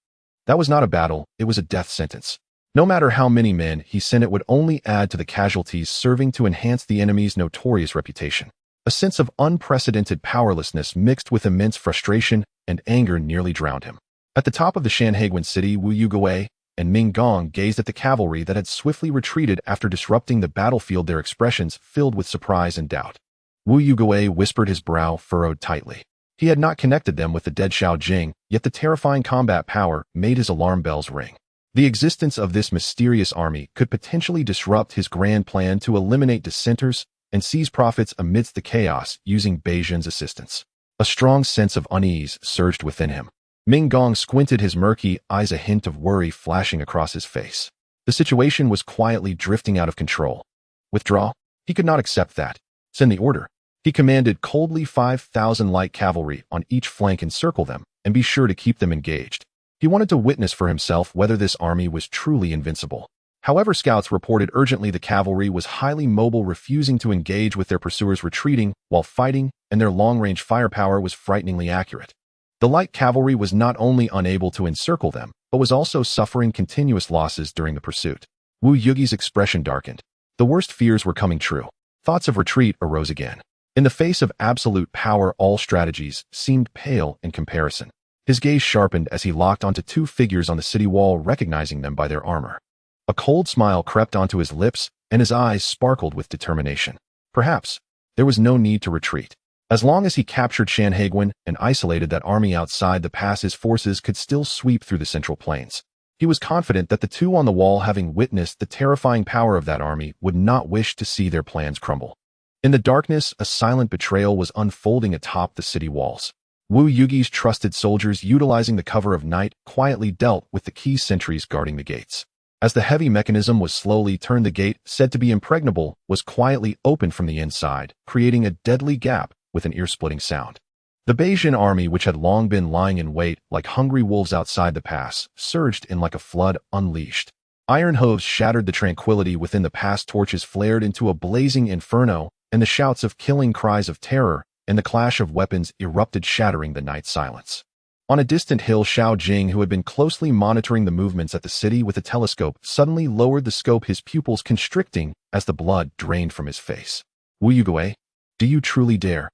That was not a battle, it was a death sentence. No matter how many men he sent, it would only add to the casualties, serving to enhance the enemy's notorious reputation. A sense of unprecedented powerlessness mixed with immense frustration and anger nearly drowned him. At the top of the Shanhaiguan city, Wu Yugui and Ming Gong gazed at the cavalry that had swiftly retreated after disrupting the battlefield, their expressions filled with surprise and doubt. Wu Yugui whispered, his brow furrowed tightly. He had not connected them with the dead Xiao Jing, yet the terrifying combat power made his alarm bells ring. The existence of this mysterious army could potentially disrupt his grand plan to eliminate dissenters and seize profits amidst the chaos using Beijing's assistance. A strong sense of unease surged within him. Ming Gong squinted, his murky eyes a hint of worry flashing across his face. The situation was quietly drifting out of control. Withdraw? He could not accept that. Send the order. He commanded coldly. 5,000 light cavalry on each flank, encircle them, and be sure to keep them engaged. He wanted to witness for himself whether this army was truly invincible. However, scouts reported urgently the cavalry was highly mobile, refusing to engage with their pursuers retreating while fighting, and their long-range firepower was frighteningly accurate. The light cavalry was not only unable to encircle them, but was also suffering continuous losses during the pursuit. Wu Yugi's expression darkened. The worst fears were coming true. Thoughts of retreat arose again. In the face of absolute power, all strategies seemed pale in comparison. His gaze sharpened as he locked onto two figures on the city wall, recognizing them by their armor. A cold smile crept onto his lips, and his eyes sparkled with determination. Perhaps there was no need to retreat. As long as he captured Shanhaiguan and isolated that army outside the pass, his forces could still sweep through the central plains. He was confident that the two on the wall, having witnessed the terrifying power of that army, would not wish to see their plans crumble. In the darkness, a silent betrayal was unfolding atop the city walls. Wu Yugi's trusted soldiers, utilizing the cover of night, quietly dealt with the key sentries guarding the gates. As the heavy mechanism was slowly turned, the gate, said to be impregnable, was quietly opened from the inside, creating a deadly gap with an ear-splitting sound. The Beijing army, which had long been lying in wait like hungry wolves outside the pass, surged in like a flood unleashed. Iron hooves shattered the tranquility within the pass, torches flared into a blazing inferno, and the shouts of killing, cries of terror, and the clash of weapons erupted, shattering the night silence. On a distant hill, Xiao Jing, who had been closely monitoring the movements at the city with a telescope, suddenly lowered the scope, his pupils constricting as the blood drained from his face. Wu Yugui, do you truly dare?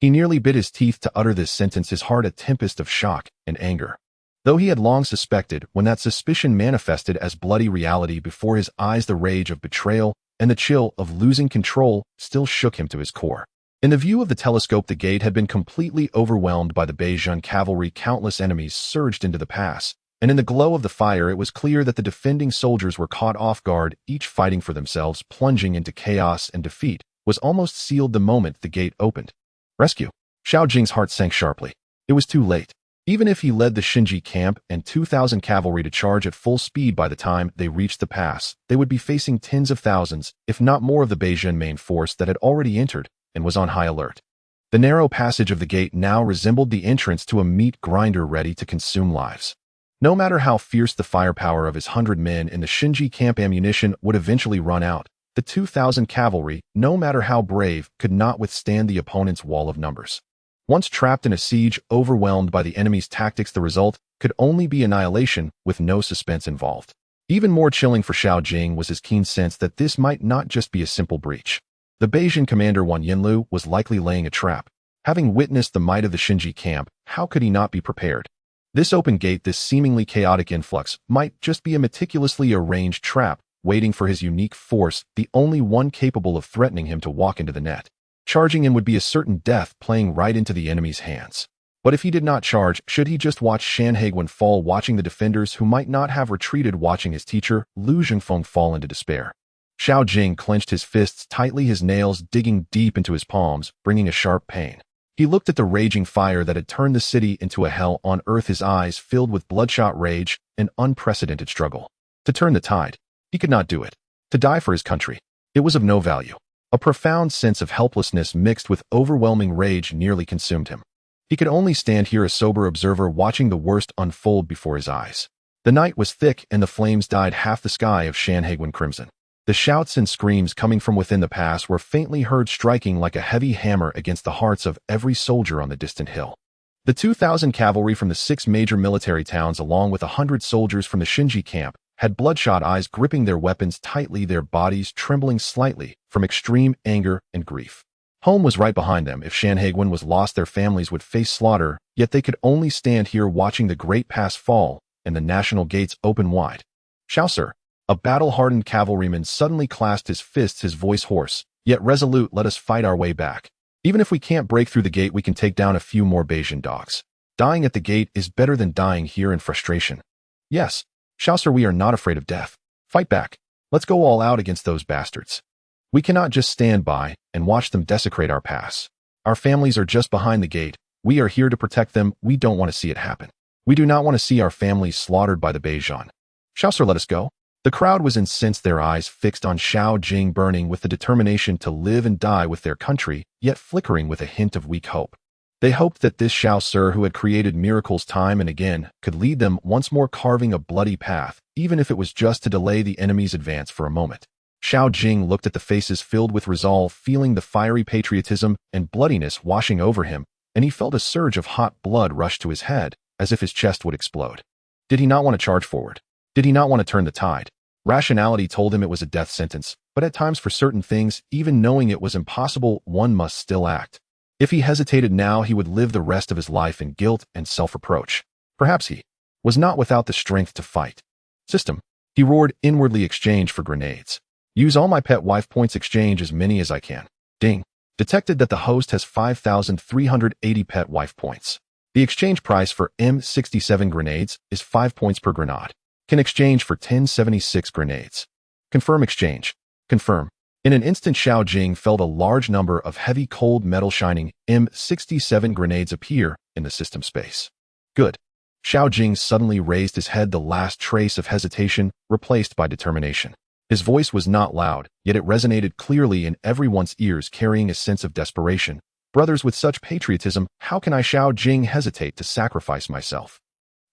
He nearly bit his teeth to utter this sentence, his heart a tempest of shock and anger. Though he had long suspected, when that suspicion manifested as bloody reality before his eyes, the rage of betrayal and the chill of losing control still shook him to his core. In the view of the telescope, the gate had been completely overwhelmed by the Beijing cavalry. Countless enemies surged into the pass, and in the glow of the fire it was clear that the defending soldiers were caught off guard, each fighting for themselves. Plunging into chaos and defeat was almost sealed the moment the gate opened. Rescue! Xiao Jing's heart sank sharply. It was too late. Even if he led the Xinji camp and 2,000 cavalry to charge at full speed, by the time they reached the pass, they would be facing tens of thousands, if not more, of the Beijing main force that had already entered and was on high alert. The narrow passage of the gate now resembled the entrance to a meat grinder ready to consume lives. No matter how fierce the firepower of his 100 men in the Xinji camp, ammunition would eventually run out. The 2,000 cavalry, no matter how brave, could not withstand the opponent's wall of numbers. Once trapped in a siege, overwhelmed by the enemy's tactics, the result could only be annihilation with no suspense involved. Even more chilling for Xiao Jing was his keen sense that this might not just be a simple breach. The Beijing commander Wang Yinlu was likely laying a trap. Having witnessed the might of the Xinji camp, how could he not be prepared? This open gate, this seemingly chaotic influx, might just be a meticulously arranged trap, waiting for his unique force, the only one capable of threatening him, to walk into the net. Charging in would be a certain death, playing right into the enemy's hands. But if he did not charge, should he just watch Shanhaiguan fall, watching the defenders who might not have retreated, watching his teacher, Lu Zhengfeng, fall into despair? Xiao Jing clenched his fists tightly, his nails digging deep into his palms, bringing a sharp pain. He looked at the raging fire that had turned the city into a hell on earth, his eyes filled with bloodshot rage and unprecedented struggle. To turn the tide, he could not do it. To die for his country. It was of no value. A profound sense of helplessness mixed with overwhelming rage nearly consumed him. He could only stand here a sober observer watching the worst unfold before his eyes. The night was thick and the flames dyed half the sky of Shanhaiguan crimson. The shouts and screams coming from within the pass were faintly heard striking like a heavy hammer against the hearts of every soldier on the distant hill. The 2,000 cavalry from the 6 major military towns along with 100 soldiers from the Shinji camp had bloodshot eyes gripping their weapons tightly, their bodies trembling slightly from extreme anger and grief. Home was right behind them. If Shanhaiguan was lost, their families would face slaughter, yet they could only stand here watching the great pass fall and the national gates open wide. Xiao sir, a battle-hardened cavalryman suddenly clasped his fists, his voice hoarse, yet resolute. Let us fight our way back. Even if we can't break through the gate, we can take down a few more Beijing dogs. Dying at the gate is better than dying here in frustration. Yes, Xiao sir, we are not afraid of death. Fight back. Let's go all out against those bastards. We cannot just stand by and watch them desecrate our pass. Our families are just behind the gate. We are here to protect them. We don't want to see it happen. We do not want to see our families slaughtered by the Beijing. Xiao sir, let us go. The crowd was incensed, their eyes fixed on Xiao Jing, burning with the determination to live and die with their country, yet flickering with a hint of weak hope. They hoped that this Xiao sir, who had created miracles time and again, could lead them once more, carving a bloody path, even if it was just to delay the enemy's advance for a moment. Xiao Jing looked at the faces filled with resolve, feeling the fiery patriotism and bloodiness washing over him, and he felt a surge of hot blood rush to his head, as if his chest would explode. Did he not want to charge forward? Did he not want to turn the tide? Rationality told him it was a death sentence, but at times for certain things, even knowing it was impossible, one must still act. If he hesitated now, he would live the rest of his life in guilt and self-reproach. Perhaps he was not without the strength to fight. System, he roared inwardly. Exchange for grenades. Use all my pet wife points. Exchange as many as I can. Ding. Detected that the host has 5,380 pet wife points. The exchange price for M67 grenades is 5 points per grenade. Can exchange for 1076 grenades. Confirm exchange. Confirm. In an instant, Xiao Jing felt a large number of heavy cold metal shining M67 grenades appear in the system space. Good. Xiao Jing suddenly raised his head, the last trace of hesitation replaced by determination. His voice was not loud, yet it resonated clearly in everyone's ears, carrying a sense of desperation. Brothers, with such patriotism, how can I, Xiao Jing, hesitate to sacrifice myself?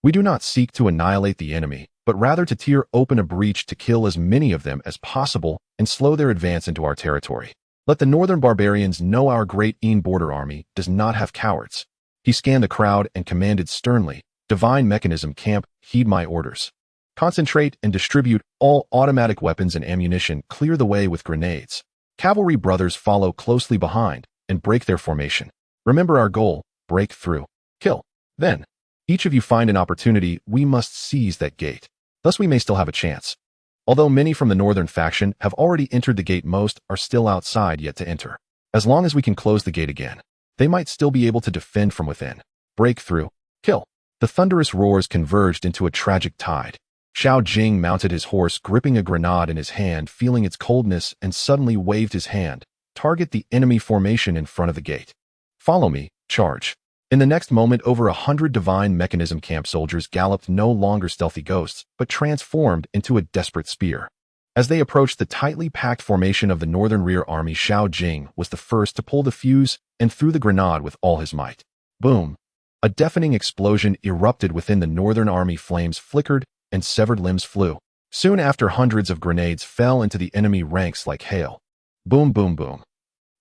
We do not seek to annihilate the enemy, but rather to tear open a breach to kill as many of them as possible and slow their advance into our territory. Let the northern barbarians know our great border army does not have cowards. He scanned the crowd and commanded sternly, Divine Mechanism Camp, heed my orders. Concentrate and distribute all automatic weapons and ammunition. Clear the way with grenades. Cavalry brothers follow closely behind and break their formation. Remember our goal, break through, kill. Then, each of you find an opportunity. We must seize that gate. Thus we may still have a chance. Although many from the northern faction have already entered the gate, most are still outside yet to enter. As long as we can close the gate again, they might still be able to defend from within. Break through, kill. The thunderous roars converged into a tragic tide. Xiao Jing mounted his horse, gripping a grenade in his hand, feeling its coldness, and suddenly waved his hand. Target the enemy formation in front of the gate. Follow me, charge. In the next moment, over 100 Divine Mechanism Camp soldiers galloped, no longer stealthy ghosts, but transformed into a desperate spear. As they approached the tightly packed formation of the northern rear army, Xiao Jing was the first to pull the fuse and threw the grenade with all his might. Boom! A deafening explosion erupted within the northern army. Flames flickered and severed limbs flew. Soon after, hundreds of grenades fell into the enemy ranks like hail. Boom, boom, boom.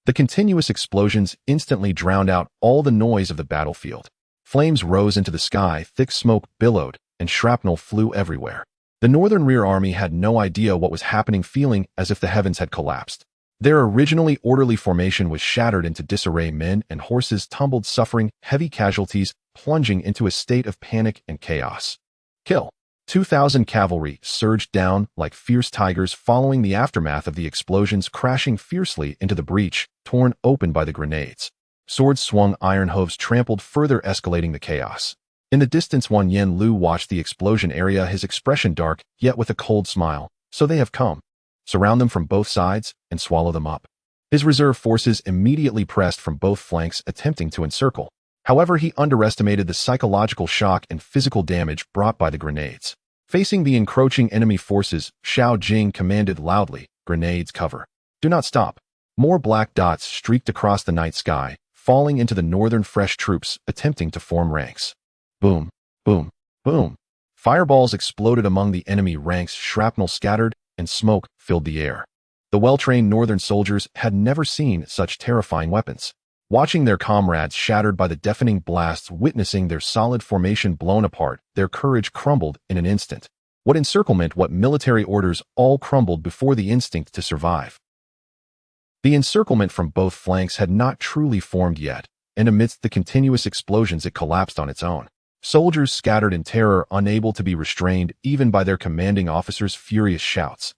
The continuous explosions instantly drowned out all the noise of the battlefield. Flames rose into the sky, thick smoke billowed, and shrapnel flew everywhere. The northern rear army had no idea what was happening, feeling as if the heavens had collapsed. Their originally orderly formation was shattered into disarray. Men and horses tumbled, suffering heavy casualties, plunging into a state of panic and chaos. Kill. 2,000 cavalry surged down like fierce tigers, following the aftermath of the explosions, crashing fiercely into the breach, torn open by the grenades. Swords swung, iron hooves trampled, further escalating the chaos. In the distance, Wan Yen Lu watched the explosion area, his expression dark, yet with a cold smile. So they have come. Surround them from both sides and swallow them up. His reserve forces immediately pressed from both flanks, attempting to encircle. However, he underestimated the psychological shock and physical damage brought by the grenades. Facing the encroaching enemy forces, Xiao Jing commanded loudly, "Grenades cover. Do not stop." More black dots streaked across the night sky, falling into the northern fresh troops attempting to form ranks. Boom, boom, boom. Fireballs exploded among the enemy ranks, shrapnel scattered, and smoke filled the air. The well-trained northern soldiers had never seen such terrifying weapons. Watching their comrades shattered by the deafening blasts, witnessing their solid formation blown apart, their courage crumbled in an instant. What encirclement, what military orders, all crumbled before the instinct to survive. The encirclement from both flanks had not truly formed yet, and amidst the continuous explosions it collapsed on its own. Soldiers scattered in terror, unable to be restrained even by their commanding officer's furious shouts.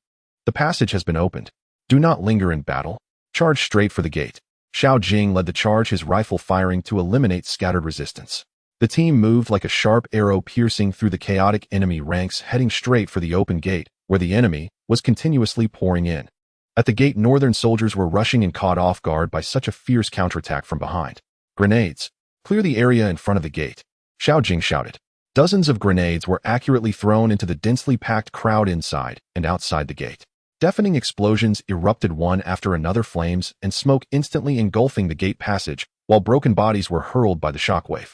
"The passage has been opened. Do not linger in battle. Charge straight for the gate." Xiao Jing led the charge, his rifle firing to eliminate scattered resistance. The team moved like a sharp arrow piercing through the chaotic enemy ranks, heading straight for the open gate, where the enemy was continuously pouring in. At the gate, northern soldiers were rushing and caught off guard by such a fierce counterattack from behind. "Grenades! Clear the area in front of the gate," Xiao Jing shouted. Dozens of grenades were accurately thrown into the densely packed crowd inside and outside the gate. Deafening explosions erupted one after another, flames and smoke instantly engulfing the gate passage, while broken bodies were hurled by the shockwave.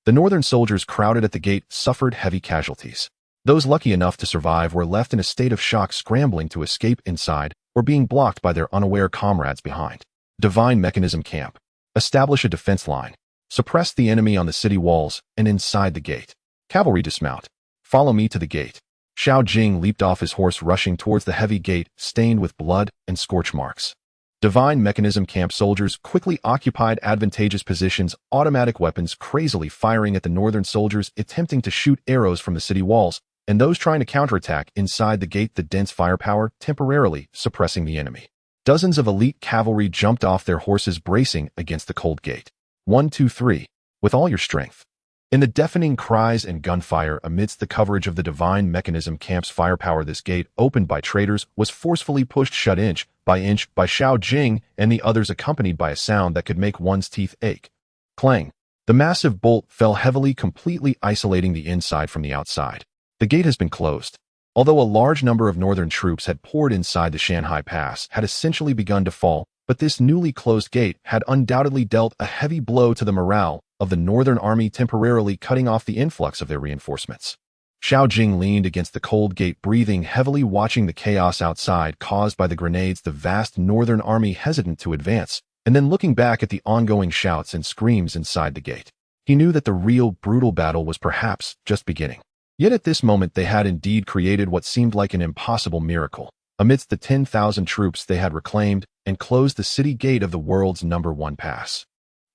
The northern soldiers crowded at the gate suffered heavy casualties. Those lucky enough to survive were left in a state of shock, scrambling to escape inside or being blocked by their unaware comrades behind. Divine Mechanism Camp. Establish a defense line. Suppress the enemy on the city walls and inside the gate. Cavalry dismount. Follow me to the gate. Xiao Jing leaped off his horse, rushing towards the heavy gate, stained with blood and scorch marks. Divine Mechanism Camp soldiers quickly occupied advantageous positions, automatic weapons crazily firing at the northern soldiers attempting to shoot arrows from the city walls, and those trying to counterattack inside the gate, the dense firepower temporarily suppressing the enemy. Dozens of elite cavalry jumped off their horses, bracing against the cold gate. 1, 2, 3. With all your strength. In the deafening cries and gunfire amidst the coverage of the Divine Mechanism Camp's firepower, this gate, opened by traitors, was forcefully pushed shut inch by Xiao Jing and the others, accompanied by a sound that could make one's teeth ache. Clang. The massive bolt fell heavily, completely isolating the inside from the outside. The gate has been closed. Although a large number of northern troops had poured inside, the Shanhai Pass had essentially begun to fall, but this newly closed gate had undoubtedly dealt a heavy blow to the morale of the northern army, temporarily cutting off the influx of their reinforcements. Xiao Jing leaned against the cold gate, breathing heavily, watching the chaos outside caused by the grenades, the vast northern army hesitant to advance, and then looking back at the ongoing shouts and screams inside the gate. He knew that the real, brutal battle was perhaps just beginning. Yet at this moment they had indeed created what seemed like an impossible miracle. Amidst the 10,000 troops, they had reclaimed and closed the city gate of the world's #1 pass.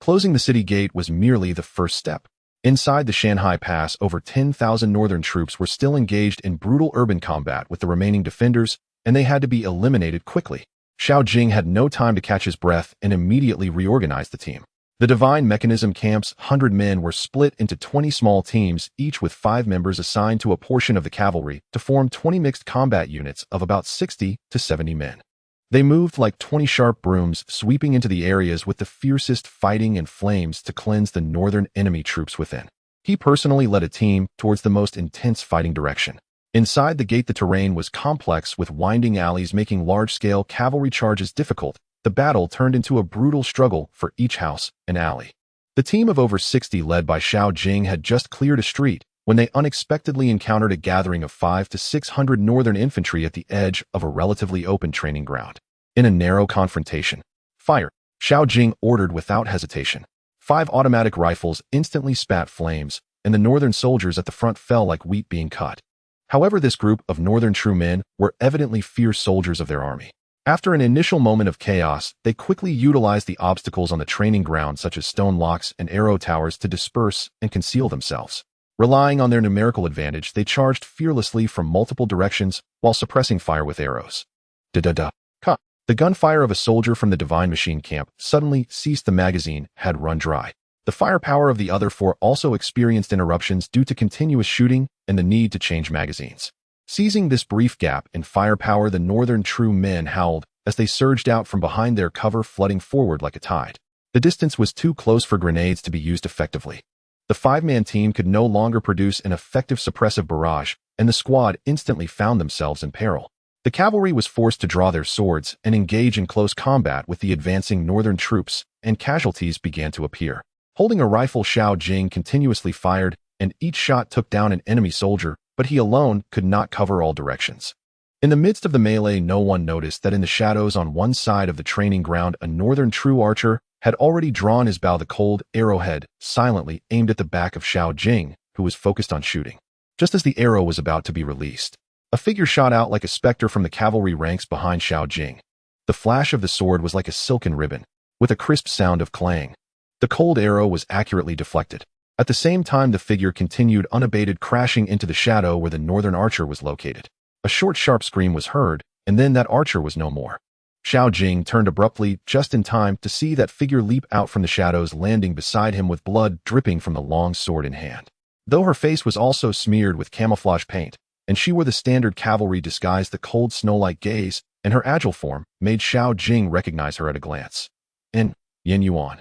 Closing the city gate was merely the first step. Inside the Shanhai Pass, over 10,000 northern troops were still engaged in brutal urban combat with the remaining defenders, and they had to be eliminated quickly. Xiao Jing had no time to catch his breath and immediately reorganized the team. The Divine Mechanism Camp's 100 men were split into 20 small teams, each with 5 members assigned to a portion of the cavalry, to form 20 mixed combat units of about 60 to 70 men. They moved like 20 sharp brooms, sweeping into the areas with the fiercest fighting and flames to cleanse the northern enemy troops within. He personally led a team towards the most intense fighting direction. Inside the gate, the terrain was complex, with winding alleys making large-scale cavalry charges difficult. The battle turned into a brutal struggle for each house and alley. The team of over 60, led by Xiao Jing, had just cleared a street when they unexpectedly encountered a gathering of 500 to 600 northern infantry at the edge of a relatively open training ground. In a narrow confrontation, "Fire!" Xiao Jing ordered without hesitation. 5 automatic rifles instantly spat flames, and the northern soldiers at the front fell like wheat being cut. However, this group of northern true men were evidently fierce soldiers of their army. After an initial moment of chaos, they quickly utilized the obstacles on the training ground, such as stone locks and arrow towers, to disperse and conceal themselves. Relying on their numerical advantage, they charged fearlessly from multiple directions while suppressing fire with arrows. Da-da-da. Ka. The gunfire of a soldier from the Divine Machine Camp suddenly ceased. The magazine had run dry. The firepower of the other 4 also experienced interruptions due to continuous shooting and the need to change magazines. Seizing this brief gap in firepower, the northern true men howled as they surged out from behind their cover, flooding forward like a tide. The distance was too close for grenades to be used effectively. The 5-man team could no longer produce an effective suppressive barrage, and the squad instantly found themselves in peril. The cavalry was forced to draw their swords and engage in close combat with the advancing northern troops, and casualties began to appear. Holding a rifle, Xiao Jing continuously fired, and each shot took down an enemy soldier, but he alone could not cover all directions. In the midst of the melee, no one noticed that in the shadows on one side of the training ground, a northern true archer had already drawn his bow. The cold arrowhead silently aimed at the back of Xiao Jing, who was focused on shooting. Just as the arrow was about to be released, a figure shot out like a specter from the cavalry ranks behind Xiao Jing. The flash of the sword was like a silken ribbon, with a crisp sound of clang. The cold arrow was accurately deflected. At the same time, the figure continued unabated, crashing into the shadow where the northern archer was located. A short, sharp scream was heard, and then that archer was no more. Xiao Jing turned abruptly, just in time to see that figure leap out from the shadows, landing beside him with blood dripping from the long sword in hand. Though her face was also smeared with camouflage paint, and she wore the standard cavalry disguise, the cold snow-like gaze and her agile form made Xiao Jing recognize her at a glance. Yin Yuan.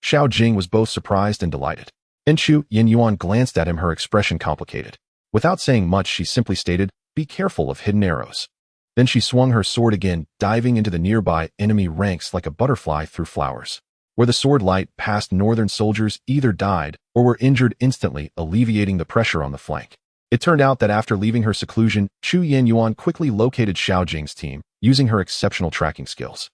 Xiao Jing was both surprised and delighted. Yin Yuan glanced at him, her expression complicated. Without saying much, she simply stated, "Be careful of hidden arrows." Then she swung her sword again, diving into the nearby enemy ranks like a butterfly through flowers. Where the sword light passed, northern soldiers either died or were injured instantly, alleviating the pressure on the flank. It turned out that after leaving her seclusion, Yin Yuan quickly located Xiao Jing's team, using her exceptional tracking skills.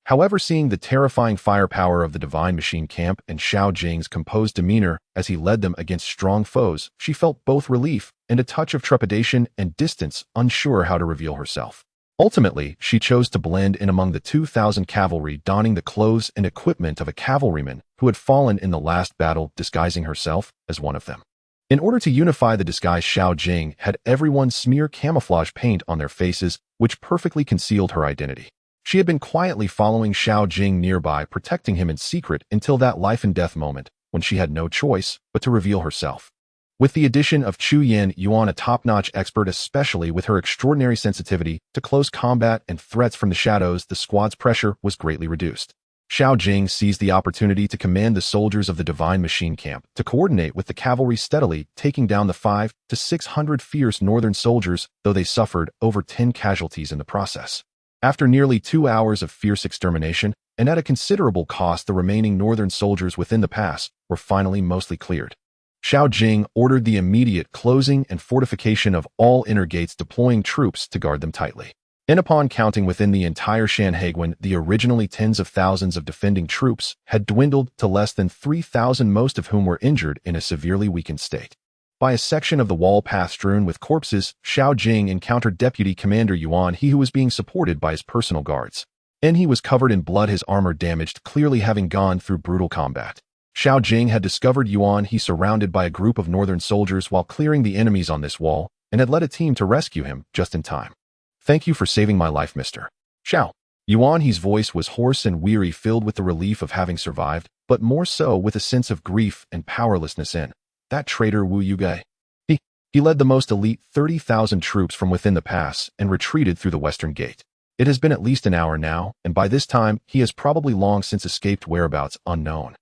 However, seeing the terrifying firepower of the Divine Machine camp and Xiao Jing's composed demeanor as he led them against strong foes, she felt both relief and a touch of trepidation and distance, unsure how to reveal herself. Ultimately, she chose to blend in among the 2,000 cavalry, donning the clothes and equipment of a cavalryman who had fallen in the last battle, disguising herself as one of them. In order to unify the disguise, Xiao Jing had everyone smear camouflage paint on their faces, which perfectly concealed her identity. She had been quietly following Xiao Jing nearby, protecting him in secret until that life-and-death moment when she had no choice but to reveal herself. With the addition of Yin Yuan, a top-notch expert, especially with her extraordinary sensitivity to close combat and threats from the shadows, the squad's pressure was greatly reduced. Xiao Jing seized the opportunity to command the soldiers of the Divine Machine camp, to coordinate with the cavalry, steadily taking down the 500 to 600 fierce northern soldiers, though they suffered over 10 casualties in the process. After nearly 2 hours of fierce extermination, and at a considerable cost, the remaining northern soldiers within the pass were finally mostly cleared. Xiao Jing ordered the immediate closing and fortification of all inner gates, deploying troops to guard them tightly. And upon counting within the entire Sanhedrin, the originally tens of thousands of defending troops had dwindled to less than 3,000, most of whom were injured in a severely weakened state. By a section of the wall path strewn with corpses, Xiao Jing encountered Deputy Commander Yuan, he who was being supported by his personal guards. And he was covered in blood, his armor damaged, clearly having gone through brutal combat. Xiao Jing had discovered Yuan, he surrounded by a group of northern soldiers while clearing the enemies on this wall, and had led a team to rescue him just in time. "Thank you for saving my life, Mr. Xiao." Yuan, his voice was hoarse and weary, filled with the relief of having survived, but more so with a sense of grief and powerlessness in that traitor Wu Yugai. He led the most elite 30,000 troops from within the pass and retreated through the western gate. It has been at least an hour now, and by this time, he has probably long since escaped, whereabouts unknown.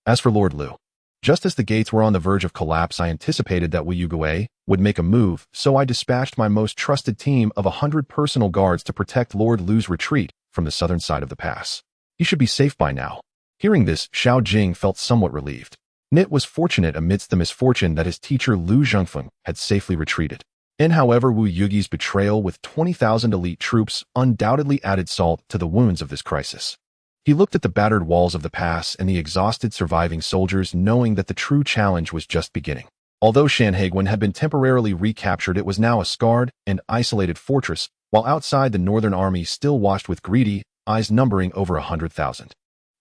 As for Lord Lu, just as the gates were on the verge of collapse, I anticipated that Wu Yugai would make a move, so I dispatched my most trusted team of 100 personal guards to protect Lord Lu's retreat from the southern side of the pass. He should be safe by now. Hearing this, Xiao Jing felt somewhat relieved. Nit was fortunate amidst the misfortune that his teacher Lu Zhengfeng had safely retreated. And however, Wu Yugi's betrayal with 20,000 elite troops undoubtedly added salt to the wounds of this crisis. He looked at the battered walls of the pass and the exhausted surviving soldiers, knowing that the true challenge was just beginning. Although Sanhedrin had been temporarily recaptured, it was now a scarred and isolated fortress, while outside the northern army still watched with greedy eyes, numbering over 100,000.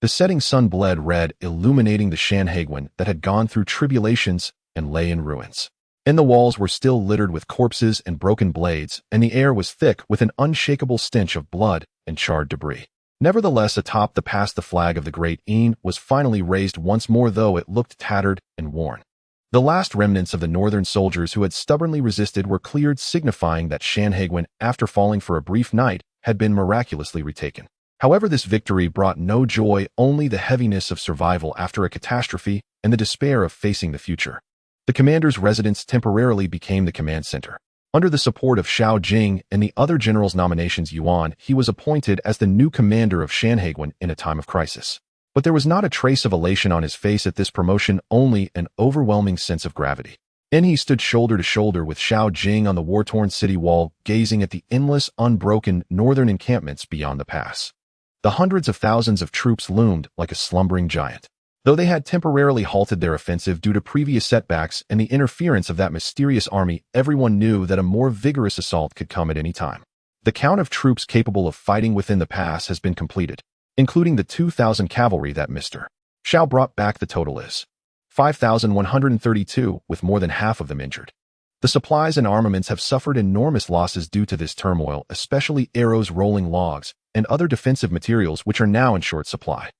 The setting sun bled red, illuminating the Sanhedrin that had gone through tribulations and lay in ruins. And the walls were still littered with corpses and broken blades, and the air was thick with an unshakable stench of blood and charred debris. Nevertheless, atop the pass, the flag of the Great Een was finally raised once more, though it looked tattered and worn. The last remnants of the northern soldiers who had stubbornly resisted were cleared, signifying that Sanhedrin, after falling for a brief night, had been miraculously retaken. However, this victory brought no joy, only the heaviness of survival after a catastrophe and the despair of facing the future. The commander's residence temporarily became the command center. Under the support of Xiao Jing and the other generals' nominations Yuan, he was appointed as the new commander of Shanhaiguan in a time of crisis. But there was not a trace of elation on his face at this promotion, only an overwhelming sense of gravity. And he stood shoulder to shoulder with Xiao Jing on the war-torn city wall, gazing at the endless, unbroken northern encampments beyond the pass. The hundreds of thousands of troops loomed like a slumbering giant. Though they had temporarily halted their offensive due to previous setbacks and the interference of that mysterious army, everyone knew that a more vigorous assault could come at any time. The count of troops capable of fighting within the pass has been completed, including the 2,000 cavalry that Mr. Xiao brought back. The total is 5,132, with more than half of them injured. The supplies and armaments have suffered enormous losses due to this turmoil, especially arrows, rolling logs, and other defensive materials which are now in short supply.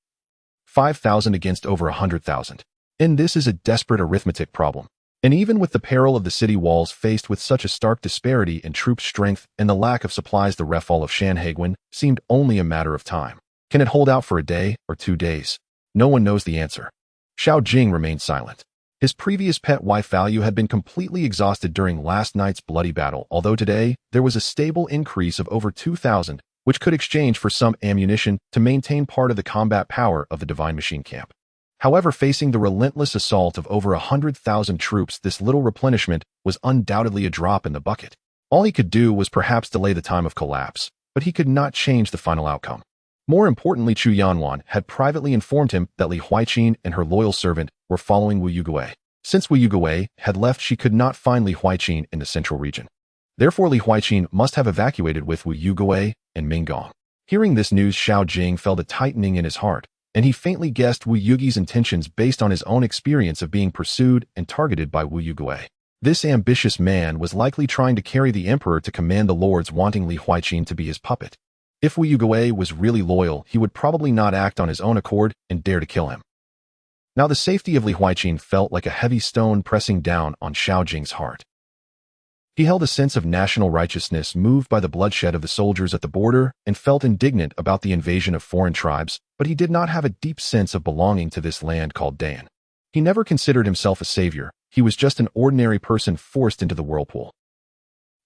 5,000 against over 100,000. And this is a desperate arithmetic problem. And even with the peril of the city walls faced with such a stark disparity in troop strength and the lack of supplies, the refall of Shanhaiguan seemed only a matter of time. Can it hold out for a day or 2 days? No one knows the answer. Xiao Jing remained silent. His previous pet wife value had been completely exhausted during last night's bloody battle, although today there was a stable increase of over 2,000, which could exchange for some ammunition to maintain part of the combat power of the Divine Machine Camp. However, facing the relentless assault of over 100,000 troops, this little replenishment was undoubtedly a drop in the bucket. All he could do was perhaps delay the time of collapse, but he could not change the final outcome. More importantly, Chu Yanwan had privately informed him that Li Huaiqin and her loyal servant were following Wu Yugui. Since Wu Yugui had left, she could not find Li Huaiqin in the central region. Therefore, Li Huaiqin must have evacuated with Wu Yugui and Minggong. Hearing this news, Xiao Jing felt a tightening in his heart, and he faintly guessed Wu Yugi's intentions based on his own experience of being pursued and targeted by Wu Yugui. This ambitious man was likely trying to carry the emperor to command the lords, wanting Li Huaiqin to be his puppet. If Wu Yugui was really loyal, he would probably not act on his own accord and dare to kill him. Now the safety of Li Huaiqin felt like a heavy stone pressing down on Xiao Jing's heart. He held a sense of national righteousness moved by the bloodshed of the soldiers at the border and felt indignant about the invasion of foreign tribes, but he did not have a deep sense of belonging to this land called Dan. He never considered himself a savior. He was just an ordinary person forced into the whirlpool.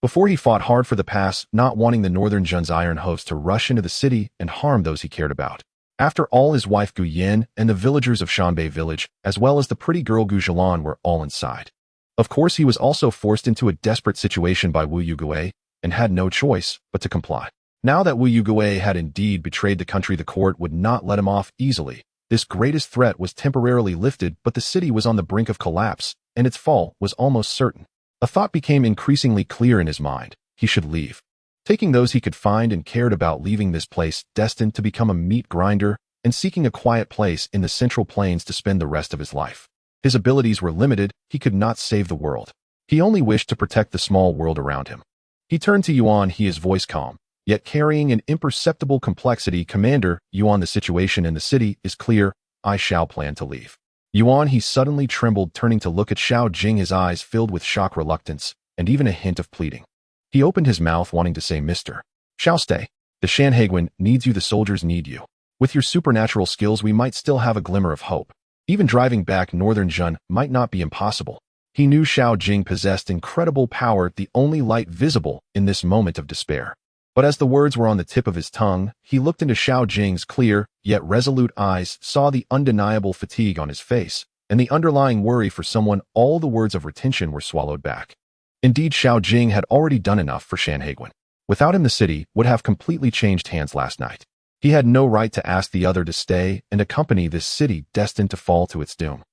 Before, he fought hard for the pass, not wanting the northern Zhen's iron hosts to rush into the city and harm those he cared about. After all, his wife Gu Yin and the villagers of Shanbei village, as well as the pretty girl Gu Zhilan, were all inside. Of course, he was also forced into a desperate situation by Wu Yugui and had no choice but to comply. Now that Wu Yugui had indeed betrayed the country, the court would not let him off easily. This greatest threat was temporarily lifted, but the city was on the brink of collapse, and its fall was almost certain. A thought became increasingly clear in his mind. He should leave. Taking those he could find and cared about, leaving this place destined to become a meat grinder, and seeking a quiet place in the Central Plains to spend the rest of his life. His abilities were limited. He could not save the world. He only wished to protect the small world around him. He turned to Yuan, his voice calm, yet carrying an imperceptible complexity. Commander Yuan, the situation in the city is clear. I shall plan to leave. Yuan, he suddenly trembled, turning to look at Xiao Jing, his eyes filled with shock, reluctance, and even a hint of pleading. He opened his mouth, wanting to say, Mr. Xiao, stay. The Shanhaiguan needs you, the soldiers need you. With your supernatural skills, we might still have a glimmer of hope. Even driving back northern Zhen might not be impossible. He knew Xiao Jing possessed incredible power, the only light visible in this moment of despair. But as the words were on the tip of his tongue, he looked into Xiao Jing's clear, yet resolute eyes, saw the undeniable fatigue on his face, and the underlying worry for someone. All the words of retention were swallowed back. Indeed, Xiao Jing had already done enough for Shanhaiguan. Without him, the city would have completely changed hands last night. He had no right to ask the other to stay and accompany this city destined to fall to its doom.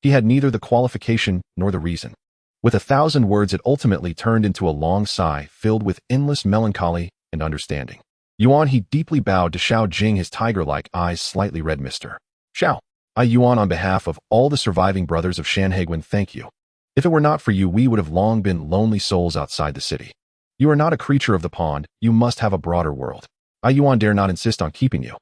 He had neither the qualification nor the reason. With 1,000 words, it ultimately turned into a long sigh filled with endless melancholy and understanding. Yuan, he deeply bowed to Xiao Jing, his tiger-like eyes slightly red. Mr. Xiao, I, Yuan, on behalf of all the surviving brothers of Shanhaiguan, thank you. If it were not for you, we would have long been lonely souls outside the city. You are not a creature of the pond. You must have a broader world. I, Yuan, dare not insist on keeping you.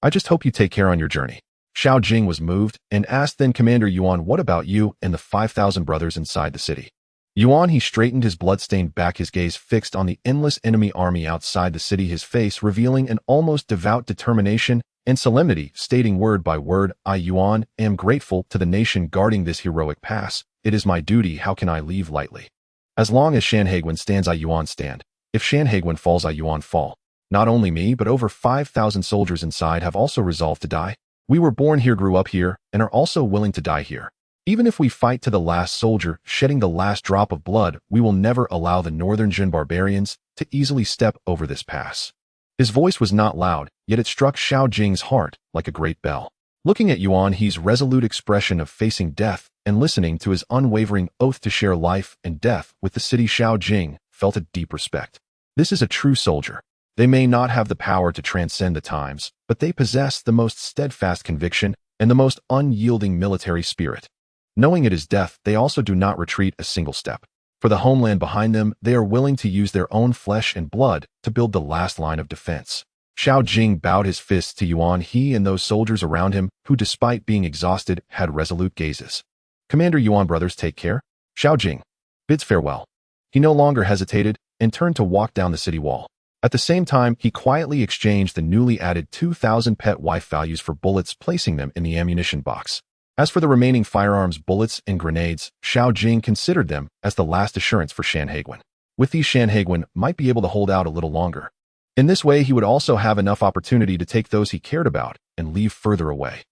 I just hope you take care on your journey. Xiao Jing was moved and asked, then, Commander Yuan, what about you and the 5,000 brothers inside the city? Yuan, he straightened his blood-stained back, his gaze fixed on the endless enemy army outside the city, his face revealing an almost devout determination and solemnity, stating word by word, "I, Yuan, am grateful to the nation guarding this heroic pass. It is my duty. How can I leave lightly? As long as Shanhaiguan stands, I, Yuan, stand. If Shanhaiguan falls, I, Yuan, fall. Not only me, but over 5,000 soldiers inside have also resolved to die. We were born here, grew up here, and are also willing to die here. Even if we fight to the last soldier, shedding the last drop of blood, we will never allow the Northern Jin barbarians to easily step over this pass." His voice was not loud, yet it struck Xiao Jing's heart like a great bell. Looking at Yuan He's resolute expression of facing death and listening to his unwavering oath to share life and death with the city, Xiao Jing felt a deep respect. This is a true soldier. They may not have the power to transcend the times, but they possess the most steadfast conviction and the most unyielding military spirit. Knowing it is death, they also do not retreat a single step. For the homeland behind them, they are willing to use their own flesh and blood to build the last line of defense. Xiao Jing bowed his fists to Yuan He and those soldiers around him who, despite being exhausted, had resolute gazes. "Commander Yuan, brothers, take care." Xiao Jing bids farewell. He no longer hesitated and turned to walk down the city wall. At the same time, he quietly exchanged the newly added 2,000 pet wife values for bullets, placing them in the ammunition box. As for the remaining firearms, bullets, and grenades, Xiao Jing considered them as the last assurance for Shanhaiguan. With these, Shanhaiguan might be able to hold out a little longer. In this way, he would also have enough opportunity to take those he cared about and leave further away.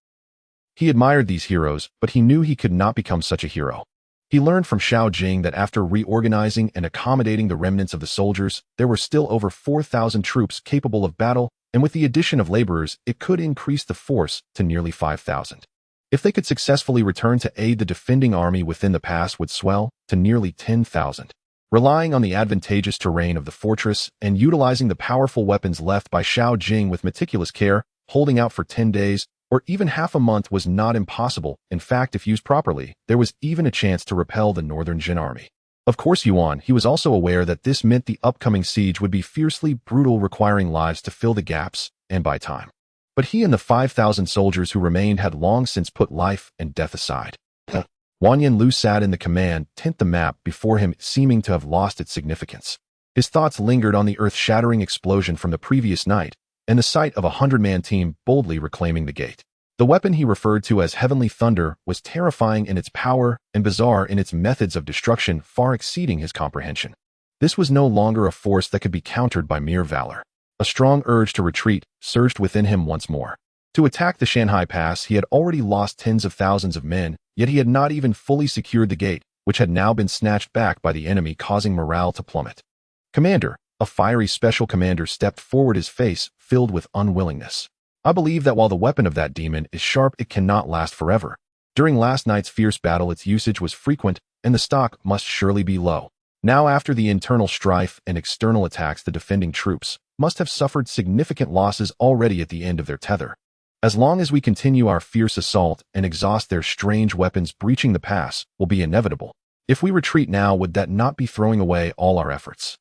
He admired these heroes, but he knew he could not become such a hero. He learned from Xiao Jing that after reorganizing and accommodating the remnants of the soldiers, there were still over 4,000 troops capable of battle, and with the addition of laborers, it could increase the force to nearly 5,000. If they could successfully return to aid, the defending army within the pass would swell to nearly 10,000. Relying on the advantageous terrain of the fortress and utilizing the powerful weapons left by Xiao Jing with meticulous care, holding out for 10 days or even half a month was not impossible. In fact, if used properly, there was even a chance to repel the Northern Jin army. Of course, Yuan, he was also aware that this meant the upcoming siege would be fiercely brutal, requiring lives to fill the gaps and buy time. But he and the 5,000 soldiers who remained had long since put life and death aside. Wanyan Lu sat in the command tent, the map before him seeming to have lost its significance. His thoughts lingered on the earth-shattering explosion from the previous night and the sight of a 100-man team boldly reclaiming the gate. The weapon he referred to as Heavenly Thunder was terrifying in its power and bizarre in its methods of destruction, far exceeding his comprehension. This was no longer a force that could be countered by mere valor. A strong urge to retreat surged within him once more. To attack the Shanhai Pass, he had already lost tens of thousands of men, yet he had not even fully secured the gate, which had now been snatched back by the enemy, causing morale to plummet. "Commander," a fiery special commander stepped forward, his face filled with unwillingness. "I believe that while the weapon of that demon is sharp, it cannot last forever. During last night's fierce battle, its usage was frequent, and the stock must surely be low. Now, after the internal strife and external attacks, the defending troops must have suffered significant losses already at the end of their tether. As long as we continue our fierce assault and exhaust their strange weapons, breaching the pass will be inevitable. If we retreat now, would that not be throwing away all our efforts?"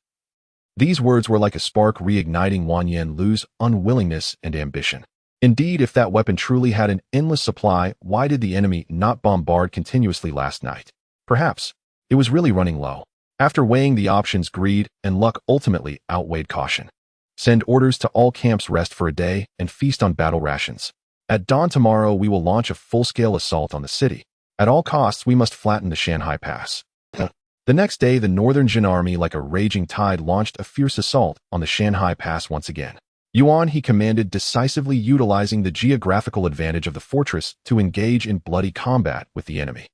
These words were like a spark reigniting Wanyan Lu's unwillingness and ambition. Indeed, if that weapon truly had an endless supply, why did the enemy not bombard continuously last night? Perhaps it was really running low. After weighing the options, greed and luck ultimately outweighed caution. "Send orders to all camps, rest for a day, and feast on battle rations. At dawn tomorrow, we will launch a full-scale assault on the city. At all costs, we must flatten the Shanhai Pass." The next day, the Northern Jin army, like a raging tide, launched a fierce assault on the Shanhai Pass once again. Yuan, he commanded, decisively utilizing the geographical advantage of the fortress to engage in bloody combat with the enemy.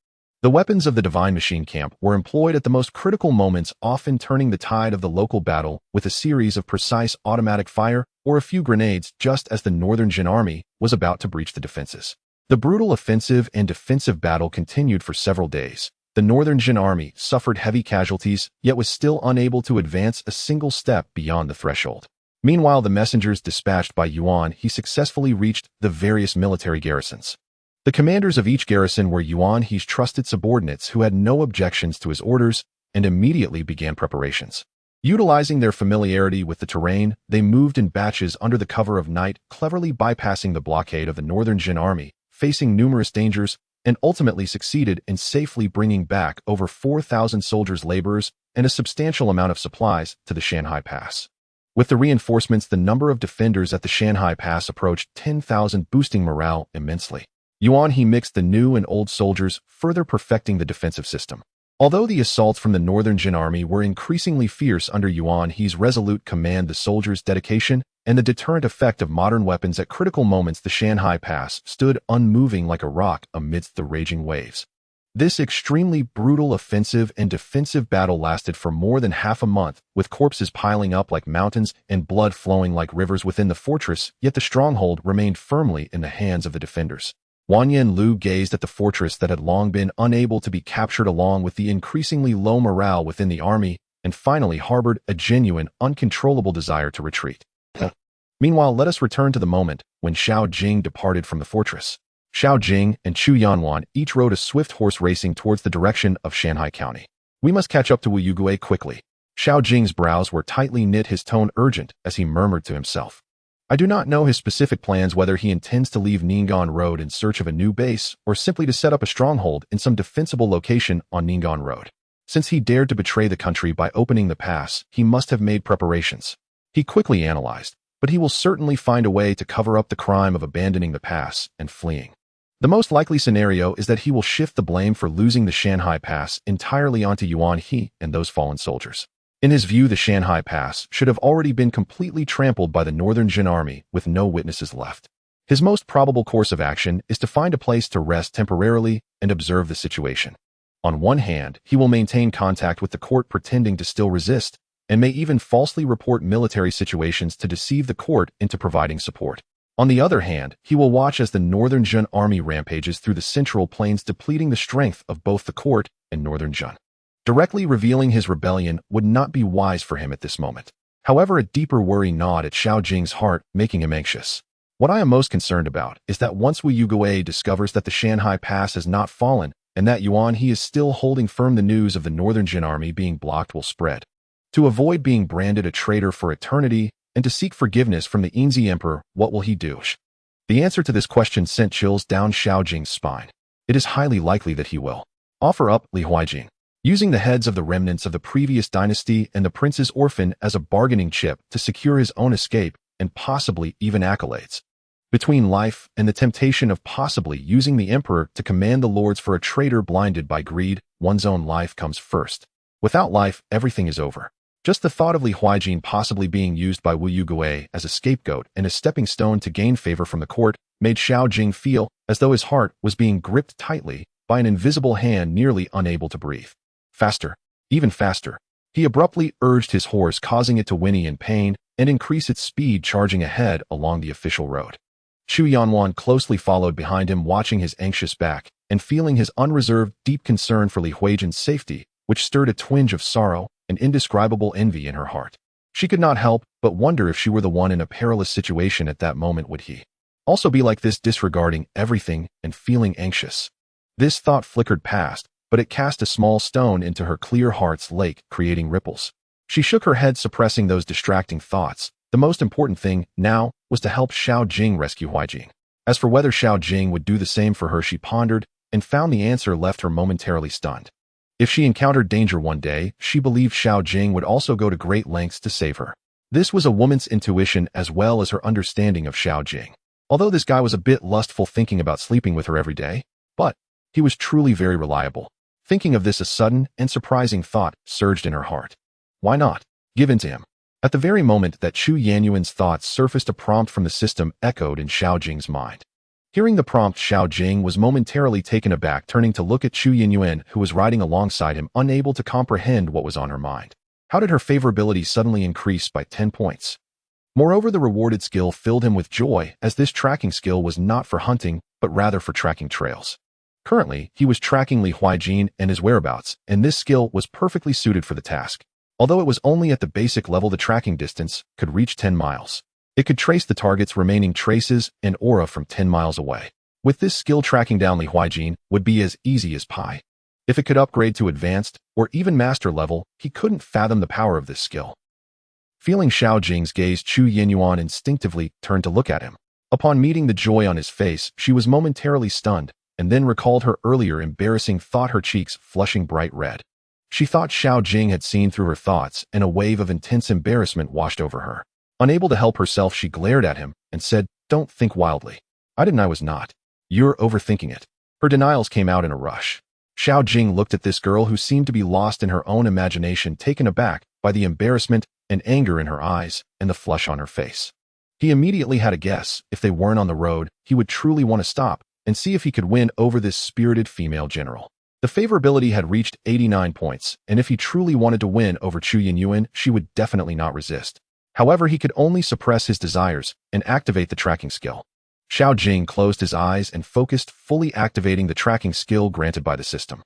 The weapons of the Divine Machine Camp were employed at the most critical moments, often turning the tide of the local battle with a series of precise automatic fire or a few grenades just as the Northern Jin army was about to breach the defenses. The brutal offensive and defensive battle continued for several days. The Northern Jin army suffered heavy casualties, yet was still unable to advance a single step beyond the threshold. Meanwhile, the messengers dispatched by Yuan, he successfully reached the various military garrisons. The commanders of each garrison were Yuan He's trusted subordinates who had no objections to his orders and immediately began preparations. Utilizing their familiarity with the terrain, they moved in batches under the cover of night, cleverly bypassing the blockade of the Northern Jin army, facing numerous dangers, and ultimately succeeded in safely bringing back over 4,000 soldiers, laborers, and a substantial amount of supplies to the Shanhai Pass. With the reinforcements, the number of defenders at the Shanhai Pass approached 10,000, boosting morale immensely. He mixed the new and old soldiers, further perfecting the defensive system. Although the assaults from the Northern Jin army were increasingly fierce under He's resolute command, the soldiers' dedication, and the deterrent effect of modern weapons at critical moments, the Shanhai Pass stood unmoving like a rock amidst the raging waves. This extremely brutal offensive and defensive battle lasted for more than half a month, with corpses piling up like mountains and blood flowing like rivers within the fortress, yet the stronghold remained firmly in the hands of the defenders. Wanyan Lu gazed at the fortress that had long been unable to be captured along with the increasingly low morale within the army, and finally harbored a genuine, uncontrollable desire to retreat. Meanwhile, let us return to the moment when Xiao Jing departed from the fortress. Xiao Jing and Chu Yanwan each rode a swift horse racing towards the direction of Shanhai County. We must catch up to Wu Yugui quickly. Xiao Jing's brows were tightly knit, his tone urgent as he murmured to himself. I do not know his specific plans, whether he intends to leave Ning'an Road in search of a new base or simply to set up a stronghold in some defensible location on Ning'an Road. Since he dared to betray the country by opening the pass, he must have made preparations. He quickly analyzed, but he will certainly find a way to cover up the crime of abandoning the pass and fleeing. The most likely scenario is that he will shift the blame for losing the Shanhai Pass entirely onto He and those fallen soldiers. In his view, the Shanhai Pass should have already been completely trampled by the Northern Jin army with no witnesses left. His most probable course of action is to find a place to rest temporarily and observe the situation. On one hand, he will maintain contact with the court, pretending to still resist, and may even falsely report military situations to deceive the court into providing support. On the other hand, he will watch as the Northern Jin army rampages through the central plains, depleting the strength of both the court and Northern Jin. Directly revealing his rebellion would not be wise for him at this moment. However, a deeper worry gnawed at Xiao Jing's heart, making him anxious. What I am most concerned about is that once Wu Yugui discovers that the Shanhai Pass has not fallen and that He is still holding firm, the news of the Northern Jin army being blocked will spread. To avoid being branded a traitor for eternity and to seek forgiveness from the Yingzi Emperor, what will he do? The answer to this question sent chills down Xiao Jing's spine. It is highly likely that he will offer up Li Huaijin, using the heads of the remnants of the previous dynasty and the prince's orphan as a bargaining chip to secure his own escape and possibly even accolades. Between life and the temptation of possibly using the emperor to command the lords for a traitor blinded by greed, one's own life comes first. Without life, everything is over. Just the thought of Li Huaijin possibly being used by Wu Yugui as a scapegoat and a stepping stone to gain favor from the court made Xiao Jing feel as though his heart was being gripped tightly by an invisible hand, nearly unable to breathe. Faster, even faster. He abruptly urged his horse, causing it to whinny in pain and increase its speed, charging ahead along the official road. Chu Yanwan closely followed behind him, watching his anxious back and feeling his unreserved, deep concern for Li Huaijin's safety, which stirred a twinge of sorrow and indescribable envy in her heart. She could not help but wonder if she were the one in a perilous situation at that moment, would he also be like this, disregarding everything and feeling anxious? This thought flickered past, but it cast a small stone into her clear heart's lake, creating ripples. She shook her head, suppressing those distracting thoughts. The most important thing now was to help Xiao Jing rescue Huaijin. As for whether Xiao Jing would do the same for her, she pondered and found the answer left her momentarily stunned. If she encountered danger one day, she believed Xiao Jing would also go to great lengths to save her. This was a woman's intuition as well as her understanding of Xiao Jing. Although this guy was a bit lustful, thinking about sleeping with her every day, but he was truly very reliable. Thinking of this, a sudden and surprising thought surged in her heart. Why not give in to him? At the very moment that Chu Yanyuan's thoughts surfaced, a prompt from the system echoed in Xiao Jing's mind. Hearing the prompt, Xiao Jing was momentarily taken aback, turning to look at Chu Yanyuan, who was riding alongside him, unable to comprehend what was on her mind. How did her favorability suddenly increase by 10 points? Moreover, the rewarded skill filled him with joy, as this tracking skill was not for hunting, but rather for tracking trails. Currently, he was tracking Li Huaijin and his whereabouts, and this skill was perfectly suited for the task. Although it was only at the basic level, the tracking distance could reach 10 miles. It could trace the target's remaining traces and aura from 10 miles away. With this skill, tracking down Li Huaijin would be as easy as pie. If it could upgrade to advanced or even master level, he couldn't fathom the power of this skill. Feeling Xiao Jing's gaze, Chu Yanyuan instinctively turned to look at him. Upon meeting the joy on his face, she was momentarily stunned, and then recalled her earlier embarrassing thought, her cheeks flushing bright red. She thought Xiao Jing had seen through her thoughts, and a wave of intense embarrassment washed over her. Unable to help herself, she glared at him and said, "Don't think wildly." I was not. You're overthinking it." Her denials came out in a rush. Xiao Jing looked at this girl who seemed to be lost in her own imagination, taken aback by the embarrassment and anger in her eyes and the flush on her face. He immediately had a guess. If they weren't on the road, he would truly want to stop and see if he could win over this spirited female general. The favorability had reached 89 points, and if he truly wanted to win over Chu Yinyuan, she would definitely not resist. However, he could only suppress his desires and activate the tracking skill. Xiao Jing closed his eyes and focused, fully activating the tracking skill granted by the system.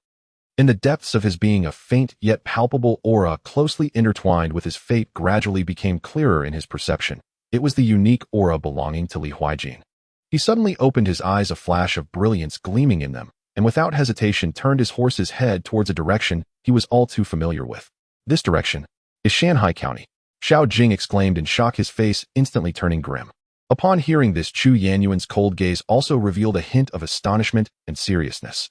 In the depths of his being, a faint yet palpable aura closely intertwined with his fate gradually became clearer in his perception. It was the unique aura belonging to Li Huijin. He suddenly opened his eyes, a flash of brilliance gleaming in them, and without hesitation turned his horse's head towards a direction he was all too familiar with. This direction is Shanhai County. Xiao Jing exclaimed in shock, his face instantly turning grim. Upon hearing this, Chu Yanyuan's cold gaze also revealed a hint of astonishment and seriousness.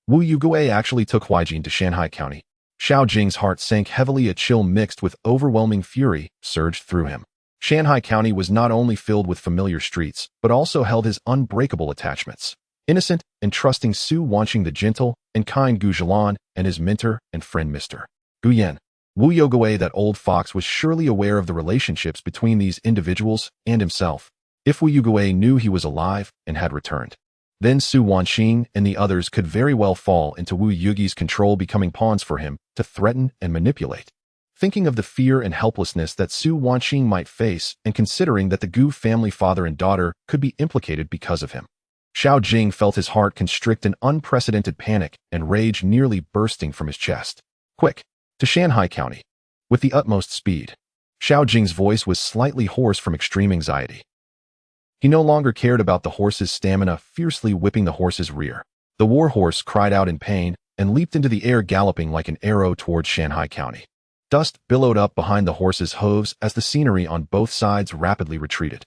Wu Yugue actually took Huijin to Shanhai County. Xiao Jing's heart sank heavily. A chill mixed with overwhelming fury surged through him. Shanhai County was not only filled with familiar streets, but also held his unbreakable attachments. Innocent and trusting Su Wanqing, the gentle and kind Gu Zhilan, and his mentor and friend Mr. Guyan. Wu Yugue, that old fox, was surely aware of the relationships between these individuals and himself. If Wu Yugue knew he was alive and had returned, then Su Wanqing and the others could very well fall into Wu Yuge's control, becoming pawns for him to threaten and manipulate. Thinking of the fear and helplessness that Su Wanqing might face, and considering that the Gu family father and daughter could be implicated because of him, Xiao Jing felt his heart constrict in unprecedented panic and rage nearly bursting from his chest. "Quick, to Shanhai County." With the utmost speed. Xiao Jing's voice was slightly hoarse from extreme anxiety. He no longer cared about the horse's stamina, fiercely whipping the horse's rear. The war horse cried out in pain and leaped into the air, galloping like an arrow towards Shanhai County. Dust billowed up behind the horse's hooves as the scenery on both sides rapidly retreated.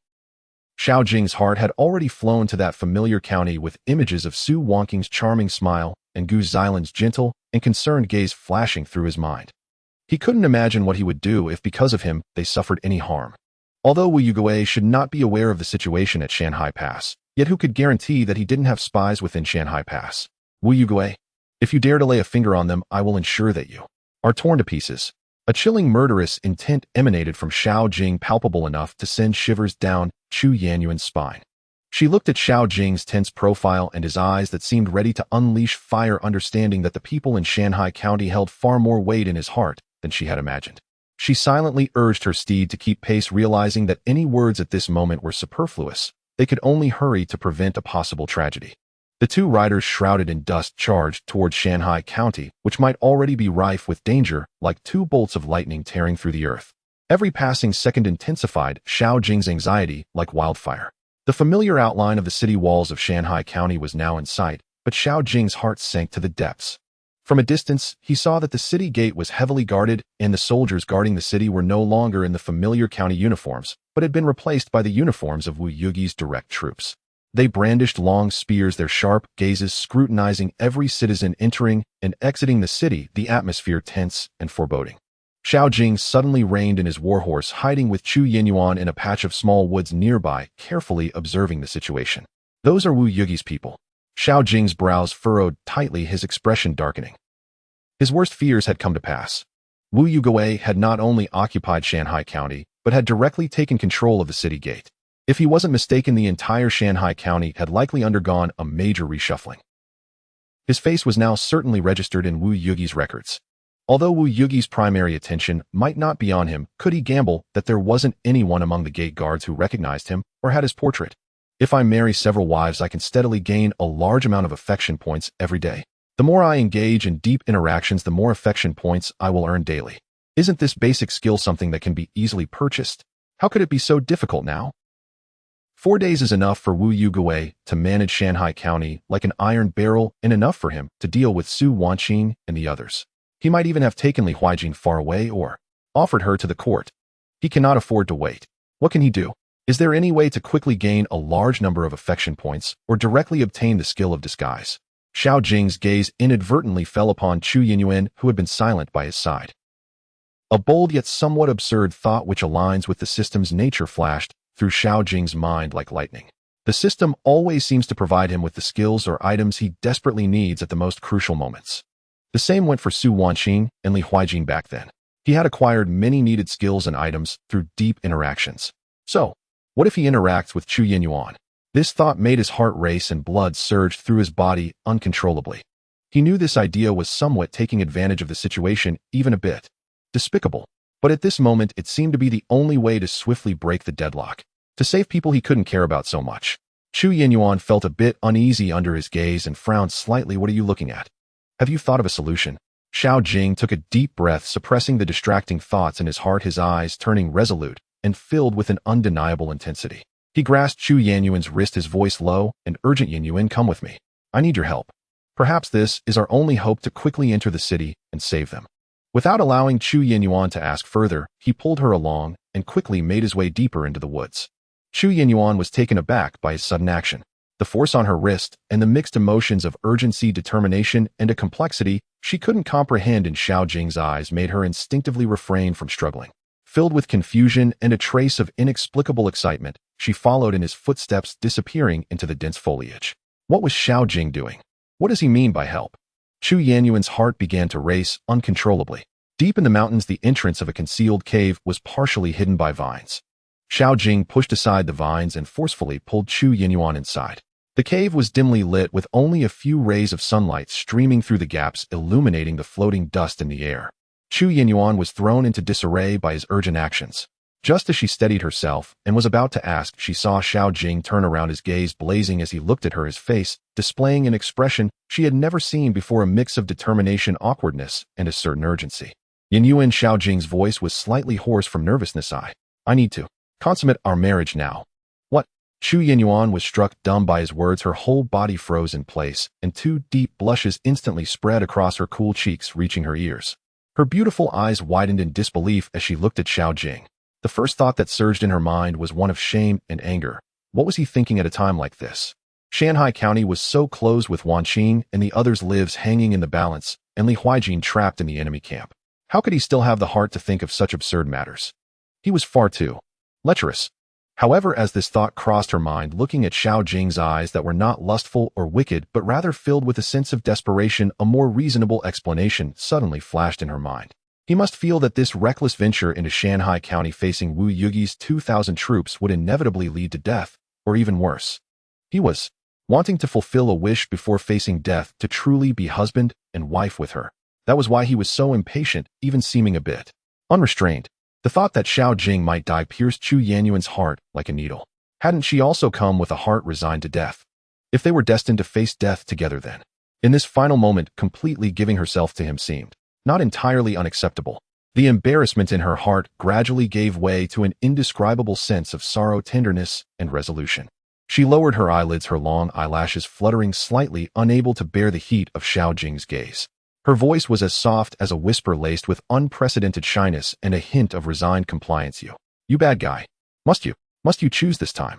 Xiao Jing's heart had already flown to that familiar county, with images of Su Wanqing's charming smile and Gu Xilan's gentle and concerned gaze flashing through his mind. He couldn't imagine what he would do if, because of him, they suffered any harm. Although Wu Yugue should not be aware of the situation at Shanhai Pass, yet who could guarantee that he didn't have spies within Shanhai Pass? Wu Yugue, if you dare to lay a finger on them, I will ensure that you are torn to pieces. A chilling murderous intent emanated from Xiao Jing, palpable enough to send shivers down Chu Yanyuan's spine. She looked at Xiao Jing's tense profile and his eyes that seemed ready to unleash fire, understanding that the people in Shanhai County held far more weight in his heart than she had imagined. She silently urged her steed to keep pace, realizing that any words at this moment were superfluous. They could only hurry to prevent a possible tragedy. The two riders, shrouded in dust, charged towards Shanhai County, which might already be rife with danger, like two bolts of lightning tearing through the earth. Every passing second intensified Xiao Jing's anxiety like wildfire. The familiar outline of the city walls of Shanhai County was now in sight, but Xiao Jing's heart sank to the depths. From a distance, he saw that the city gate was heavily guarded, and the soldiers guarding the city were no longer in the familiar county uniforms, but had been replaced by the uniforms of Wu Yuge's direct troops. They brandished long spears, their sharp gazes scrutinizing every citizen entering and exiting the city, the atmosphere tense and foreboding. Xiao Jing suddenly reined in his warhorse, hiding with Chu Yinyuan in a patch of small woods nearby, carefully observing the situation. Those are Wu Yuge's people. Xiao Jing's brows furrowed tightly, his expression darkening. His worst fears had come to pass. Wu Yugue had not only occupied Shanhai County, but had directly taken control of the city gate. If he wasn't mistaken, the entire Shanhai County had likely undergone a major reshuffling. His face was now certainly registered in Wu Yuge's records. Although Wu Yuge's primary attention might not be on him, could he gamble that there wasn't anyone among the gate guards who recognized him or had his portrait? If I marry several wives, I can steadily gain a large amount of affection points every day. The more I engage in deep interactions, the more affection points I will earn daily. Isn't this basic skill something that can be easily purchased? How could it be so difficult now? 4 days is enough for Wu Yugue to manage Shanhai County like an iron barrel, and enough for him to deal with Su Wanqing and the others. He might even have taken Li Huijin far away or offered her to the court. He cannot afford to wait. What can he do? Is there any way to quickly gain a large number of affection points or directly obtain the skill of disguise? Xiao Jing's gaze inadvertently fell upon Chu Yinyuan, who had been silent by his side. A bold yet somewhat absurd thought which aligns with the system's nature flashed through Xiao Jing's mind like lightning. The system always seems to provide him with the skills or items he desperately needs at the most crucial moments. The same went for Su Wanqing and Li Huijing back then. He had acquired many needed skills and items through deep interactions. So, what if he interacts with Chu Yinyuan? This thought made his heart race and blood surged through his body uncontrollably. He knew this idea was somewhat taking advantage of the situation, even a bit despicable. But at this moment, it seemed to be the only way to swiftly break the deadlock, to save people he couldn't care about so much. Chu Yinyuan felt a bit uneasy under his gaze and frowned slightly. What are you looking at? Have you thought of a solution? Xiao Jing took a deep breath, suppressing the distracting thoughts in his heart, his eyes turning resolute and filled with an undeniable intensity. He grasped Chu Yinyuan's wrist, his voice low and urgent. Yinyuan, come with me. I need your help. Perhaps this is our only hope to quickly enter the city and save them. Without allowing Chu Yinyuan to ask further, he pulled her along and quickly made his way deeper into the woods. Chu Yinyuan was taken aback by his sudden action. The force on her wrist and the mixed emotions of urgency, determination, and a complexity she couldn't comprehend in Xiao Jing's eyes made her instinctively refrain from struggling. Filled with confusion and a trace of inexplicable excitement, she followed in his footsteps, disappearing into the dense foliage. What was Xiao Jing doing? What does he mean by help? Chu Yinyuan's heart began to race uncontrollably. Deep in the mountains, the entrance of a concealed cave was partially hidden by vines. Xiao Jing pushed aside the vines and forcefully pulled Chu Yinyuan inside. The cave was dimly lit with only a few rays of sunlight streaming through the gaps, illuminating the floating dust in the air. Chu Yinyuan was thrown into disarray by his urgent actions. Just as she steadied herself and was about to ask, she saw Xiao Jing turn around, his gaze blazing as he looked at her, his face displaying an expression she had never seen before, a mix of determination, awkwardness, and a certain urgency. Yinyuan, Xiao Jing's voice was slightly hoarse from nervousness. I need to consummate our marriage now. What? Chu Yinyuan was struck dumb by his words. Her whole body froze in place, and two deep blushes instantly spread across her cool cheeks, reaching her ears. Her beautiful eyes widened in disbelief as she looked at Xiao Jing. The first thought that surged in her mind was one of shame and anger. What was he thinking at a time like this? Shanhai County was so closed with Wanqing and the others' lives hanging in the balance, and Li Huijing trapped in the enemy camp. How could he still have the heart to think of such absurd matters? He was far too lecherous. However, as this thought crossed her mind, looking at Xiao Jing's eyes that were not lustful or wicked but rather filled with a sense of desperation, a more reasonable explanation suddenly flashed in her mind. He must feel that this reckless venture into Shanhai County facing Wu Yugi's 2,000 troops would inevitably lead to death, or even worse. He was wanting to fulfill a wish before facing death, to truly be husband and wife with her. That was why he was so impatient, even seeming a bit unrestrained. The thought that Xiao Jing might die pierced Chu Yinyuan's heart like a needle. Hadn't she also come with a heart resigned to death? If they were destined to face death together then? In this final moment, completely giving herself to him seemed not entirely unacceptable. The embarrassment in her heart gradually gave way to an indescribable sense of sorrow, tenderness, and resolution. She lowered her eyelids, her long eyelashes fluttering slightly, unable to bear the heat of Xiao Jing's gaze. Her voice was as soft as a whisper, laced with unprecedented shyness and a hint of resigned compliance. You bad guy. Must you choose this time?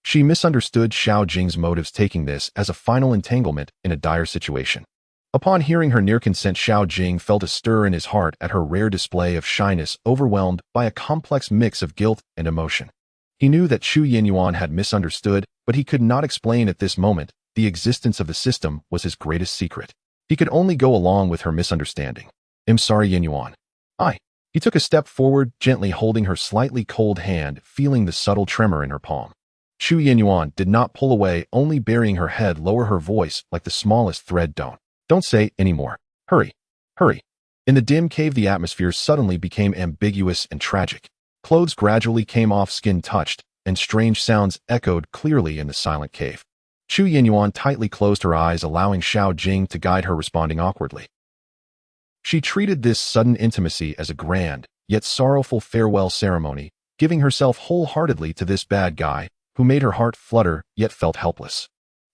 She misunderstood Xiao Jing's motives, taking this as a final entanglement in a dire situation. Upon hearing her near consent, Xiao Jing felt a stir in his heart at her rare display of shyness, overwhelmed by a complex mix of guilt and emotion. He knew that Chu Yinyuan had misunderstood, but he could not explain at this moment. The existence of the system was his greatest secret. He could only go along with her misunderstanding. I'm sorry, Yinyuan. He took a step forward, gently holding her slightly cold hand, feeling the subtle tremor in her palm. Chu Yinyuan did not pull away, only burying her head lower, her voice like the smallest thread. Don't say any more. Hurry. In the dim cave, the atmosphere suddenly became ambiguous and tragic. Clothes gradually came off, skin touched, and strange sounds echoed clearly in the silent cave. Chu Yinyuan tightly closed her eyes, allowing Xiao Jing to guide her, responding awkwardly. She treated this sudden intimacy as a grand, yet sorrowful farewell ceremony, giving herself wholeheartedly to this bad guy, who made her heart flutter, yet felt helpless.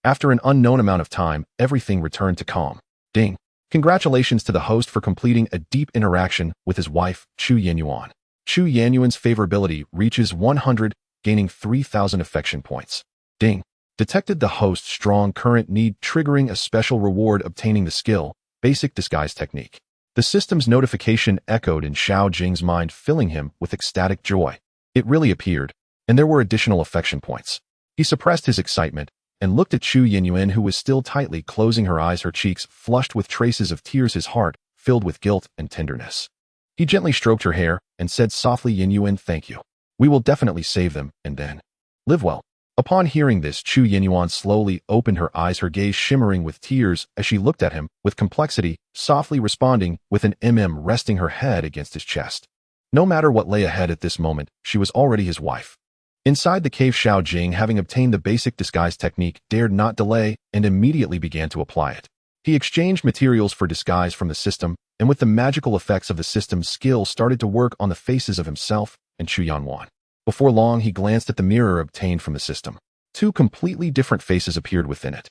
After an unknown amount of time, everything returned to calm. Ding. Congratulations to the host for completing a deep interaction with his wife, Chu Yinyuan. Chu Yinyuan's favorability reaches 100, gaining 3,000 affection points. Ding. detected the host's strong current need, triggering a special reward obtaining the skill, basic disguise technique. The system's notification echoed in Xiao Jing's mind, filling him with ecstatic joy. It really appeared, and there were additional affection points. He suppressed his excitement and looked at Chu Yinyuan, who was still tightly closing her eyes, her cheeks flushed with traces of tears, his heart filled with guilt and tenderness. He gently stroked her hair and said softly, "Yinyuan, thank you. We will definitely save them and then live well." Upon hearing this, Chu Yinyuan slowly opened her eyes, her gaze shimmering with tears as she looked at him with complexity, softly responding with an resting her head against his chest. No matter what lay ahead at this moment, she was already his wife. Inside the cave, Xiao Jing, having obtained the basic disguise technique, dared not delay and immediately began to apply it. He exchanged materials for disguise from the system, and with the magical effects of the system's skill, started to work on the faces of himself and Chu Yanwan. Before long, he glanced at the mirror obtained from the system. Two completely different faces appeared within it.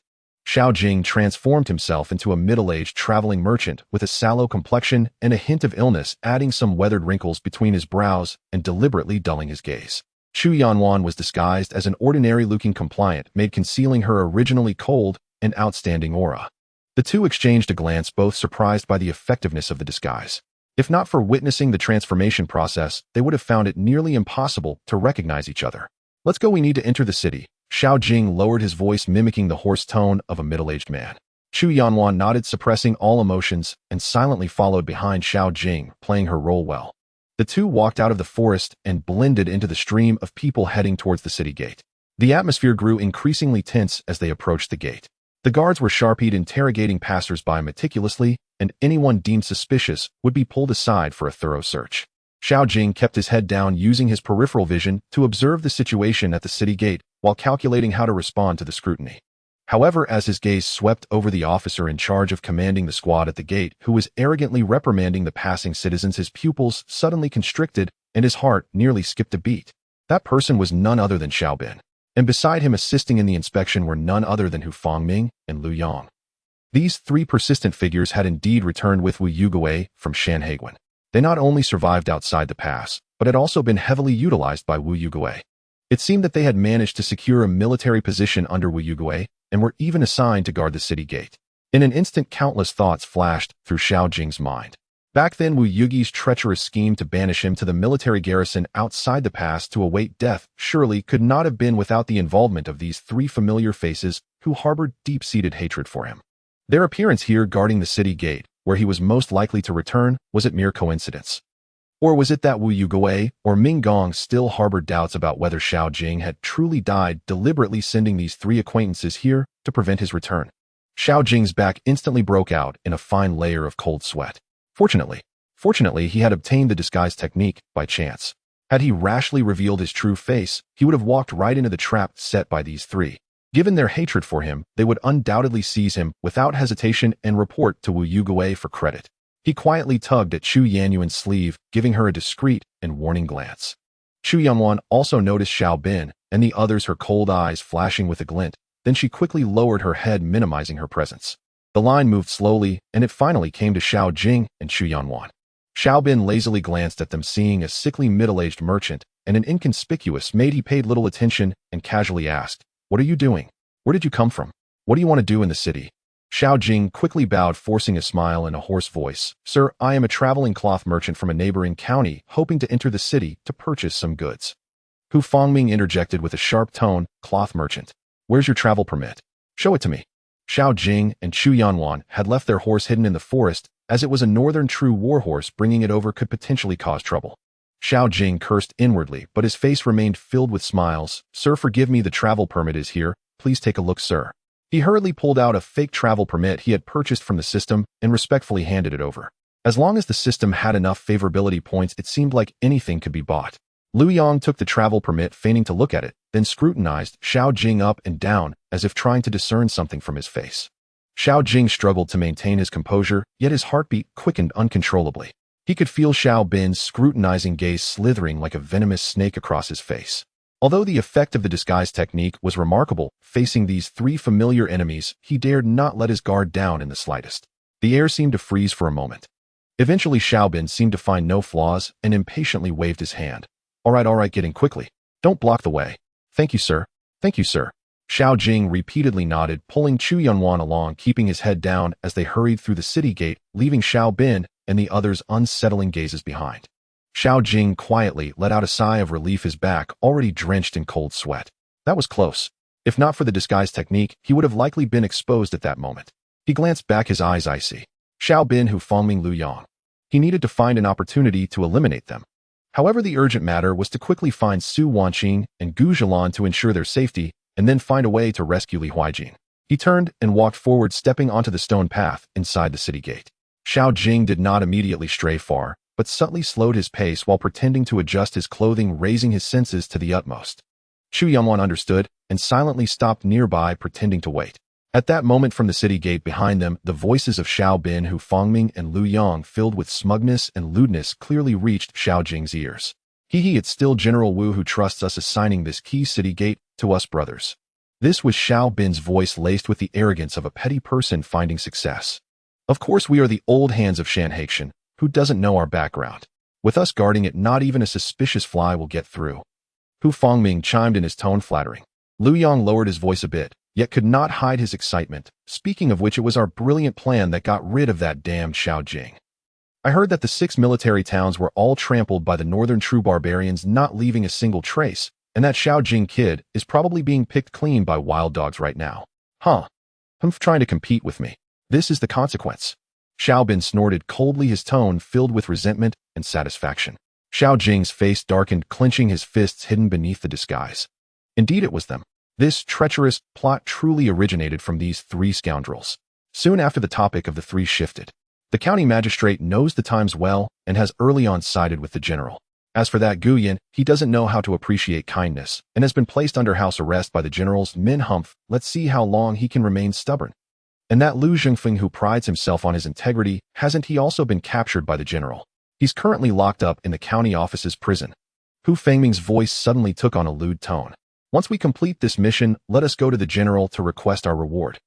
Xiao Jing transformed himself into a middle-aged traveling merchant with a sallow complexion and a hint of illness, adding some weathered wrinkles between his brows and deliberately dulling his gaze. Chu Yanwan was disguised as an ordinary-looking compliant maid, concealing her originally cold and outstanding aura. The two exchanged a glance, both surprised by the effectiveness of the disguise. If not for witnessing the transformation process, they would have found it nearly impossible to recognize each other. "Let's go, we need to enter the city." Xiao Jing lowered his voice, mimicking the hoarse tone of a middle-aged man. Chu Yanwan nodded, suppressing all emotions, and silently followed behind Xiao Jing, playing her role well. The two walked out of the forest and blended into the stream of people heading towards the city gate. The atmosphere grew increasingly tense as they approached the gate. The guards were sharp-eyed, interrogating passers-by meticulously, and anyone deemed suspicious would be pulled aside for a thorough search. Xiao Jing kept his head down, using his peripheral vision to observe the situation at the city gate while calculating how to respond to the scrutiny. However, as his gaze swept over the officer in charge of commanding the squad at the gate, who was arrogantly reprimanding the passing citizens, his pupils suddenly constricted and his heart nearly skipped a beat. That person was none other than Xiao Bin, and beside him assisting in the inspection were none other than Hu Fangming and Lu Yang. These three persistent figures had indeed returned with Wu Yugui from Shanhaiguan. They not only survived outside the pass, but had also been heavily utilized by Wu Yugui. It seemed that they had managed to secure a military position under Wu Yugui and were even assigned to guard the city gate. In an instant, countless thoughts flashed through Xiao Jing's mind. Back then, Wu Yugi's treacherous scheme to banish him to the military garrison outside the pass to await death surely could not have been without the involvement of these three familiar faces who harbored deep-seated hatred for him. Their appearance here guarding the city gate, where he was most likely to return, was it mere coincidence? Or was it that Wu Yugui or Ming Gong still harbored doubts about whether Xiao Jing had truly died, deliberately sending these three acquaintances here to prevent his return? Xiao Jing's back instantly broke out in a fine layer of cold sweat. Fortunately, he had obtained the disguise technique by chance. Had he rashly revealed his true face, he would have walked right into the trap set by these three. Given their hatred for him, they would undoubtedly seize him without hesitation and report to Wu Yugui for credit. He quietly tugged at Chu Yanyuan's sleeve, giving her a discreet and warning glance. Chu Yanwan also noticed Xiao Bin and the others, her cold eyes flashing with a glint. Then she quickly lowered her head, minimizing her presence. The line moved slowly, and it finally came to Xiao Jing and Chu Yanwan. Xiao Bin lazily glanced at them, seeing a sickly middle-aged merchant and an inconspicuous maid. He paid little attention and casually asked, "What are you doing? Where did you come from? What do you want to do in the city?" Xiao Jing quickly bowed, forcing a smile in a hoarse voice. "Sir, I am a traveling cloth merchant from a neighboring county, hoping to enter the city to purchase some goods." Hu Fangming interjected with a sharp tone, "Cloth merchant. Where's your travel permit? Show it to me." Xiao Jing and Chu Yanwan had left their horse hidden in the forest, as it was a northern true warhorse. Bringing it over could potentially cause trouble. Xiao Jing cursed inwardly, but his face remained filled with smiles. "Sir, forgive me, the travel permit is here. Please take a look, sir." He hurriedly pulled out a fake travel permit he had purchased from the system and respectfully handed it over. As long as the system had enough favorability points, it seemed like anything could be bought. Lu Yang took the travel permit, feigning to look at it, then scrutinized Xiao Jing up and down, as if trying to discern something from his face. Xiao Jing struggled to maintain his composure, yet his heartbeat quickened uncontrollably. He could feel Xiao Bin's scrutinizing gaze slithering like a venomous snake across his face. Although the effect of the disguise technique was remarkable, facing these three familiar enemies, he dared not let his guard down in the slightest. The air seemed to freeze for a moment. Eventually, Xiao Bin seemed to find no flaws and impatiently waved his hand. All right, get in quickly. Don't block the way." "Thank you, sir. Thank you, sir." Xiao Jing repeatedly nodded, pulling Chu Yunwan along, keeping his head down as they hurried through the city gate, leaving Xiao Bin and the others' unsettling gazes behind. Xiao Jing quietly let out a sigh of relief, his back already drenched in cold sweat. That was close. If not for the disguise technique, he would have likely been exposed at that moment. He glanced back, his eyes icy. Xiao Bin, Hu Fangming, Lu Yang. He needed to find an opportunity to eliminate them. However, the urgent matter was to quickly find Su Wanqing and Gu Zhilan to ensure their safety, and then find a way to rescue Li Huijin. He turned and walked forward, stepping onto the stone path inside the city gate. Xiao Jing did not immediately stray far, but subtly slowed his pace while pretending to adjust his clothing, raising his senses to the utmost. Chu Yunwan understood and silently stopped nearby, pretending to wait. At that moment, from the city gate behind them, the voices of Xiao Bin, Hu Fangming, and Lu Yang, filled with smugness and lewdness, clearly reached Xiao Jing's ears. He, it's still General Wu who trusts us, assigning this key city gate to us brothers. This was Xiao Bin's voice, laced with the arrogance of a petty person finding success. Of course, we are the old hands of Shanhaitian, who doesn't know our background. With us guarding it, not even a suspicious fly will get through. Hu Fangming chimed in, his tone flattering. Lu Yang lowered his voice a bit, yet could not hide his excitement. Speaking of which, it was our brilliant plan that got rid of that damned Xiao Jing. I heard that the 6 military towns were all trampled by the northern true barbarians, not leaving a single trace, and that Xiao Jing kid is probably being picked clean by wild dogs right now. Huh. Trying to compete with me. This is the consequence. Xiao Bin snorted coldly, his tone filled with resentment and satisfaction. Xiao Jing's face darkened, clenching his fists hidden beneath the disguise. Indeed, it was them. This treacherous plot truly originated from these 3 scoundrels. Soon after, the topic of the 3 shifted. The county magistrate knows the times well and has early on sided with the general. As for that Guyan, he doesn't know how to appreciate kindness and has been placed under house arrest by the general's men. Let's see how long he can remain stubborn. And that Lu Zhengfeng, who prides himself on his integrity, hasn't he also been captured by the general? He's currently locked up in the county office's prison. Hu Fangming's voice suddenly took on a lewd tone. Once we complete this mission, let us go to the general to request our reward.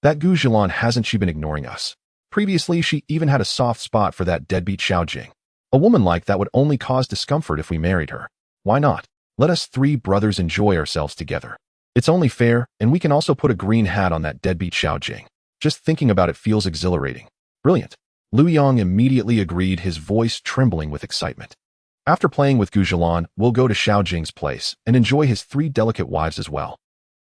That Gu Zhilan, hasn't she been ignoring us? Previously, she even had a soft spot for that deadbeat Xiao Jing. A woman like that would only cause discomfort if we married her. Why not? Let us 3 brothers enjoy ourselves together. It's only fair, and we can also put a green hat on that deadbeat Xiao Jing. Just thinking about it feels exhilarating. Brilliant. Lu Yang immediately agreed, his voice trembling with excitement. After playing with Gu Zhilan, we'll go to Xiao Jing's place and enjoy his 3 delicate wives as well.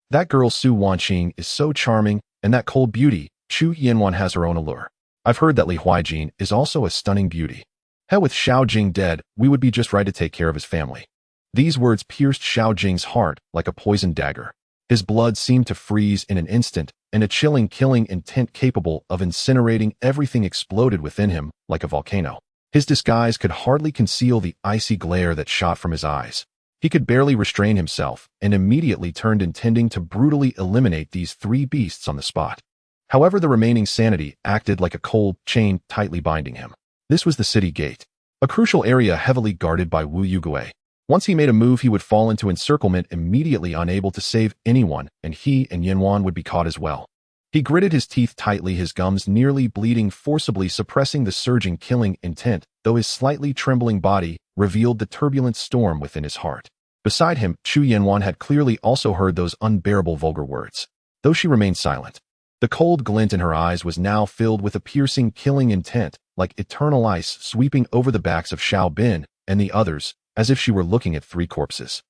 That girl Su Wanqing is so charming, and that cold beauty, Chu Yanwan, has her own allure. I've heard that Li Huijin is also a stunning beauty. Hell, with Xiao Jing dead, we would be just right to take care of his family. These words pierced Xiao Jing's heart like a poisoned dagger. His blood seemed to freeze in an instant, and a chilling, killing intent capable of incinerating everything exploded within him like a volcano. His disguise could hardly conceal the icy glare that shot from his eyes. He could barely restrain himself and immediately turned, intending to brutally eliminate these 3 beasts on the spot. However, the remaining sanity acted like a cold chain, tightly binding him. This was the city gate, a crucial area heavily guarded by Wu Yugue. Once he made a move, he would fall into encirclement, immediately unable to save anyone, and he and Yanwan would be caught as well. He gritted his teeth tightly, his gums nearly bleeding, forcibly suppressing the surging killing intent, though his slightly trembling body revealed the turbulent storm within his heart. Beside him, Chu Yanwan had clearly also heard those unbearable vulgar words, though she remained silent. The cold glint in her eyes was now filled with a piercing, killing intent, like eternal ice sweeping over the backs of Xiao Bin and the others, as if she were looking at 3 corpses.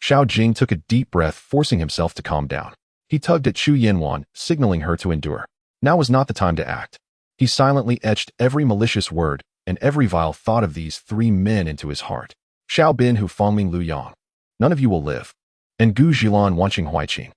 Xiao Jing took a deep breath, forcing himself to calm down. He tugged at Chu Yanwan, signaling her to endure. Now was not the time to act. He silently etched every malicious word and every vile thought of these 3 men into his heart. Xiao Bin, Hu Fangming, Lu Yang. None of you will live. And Gu Zhilan, Wanqing Huiqing.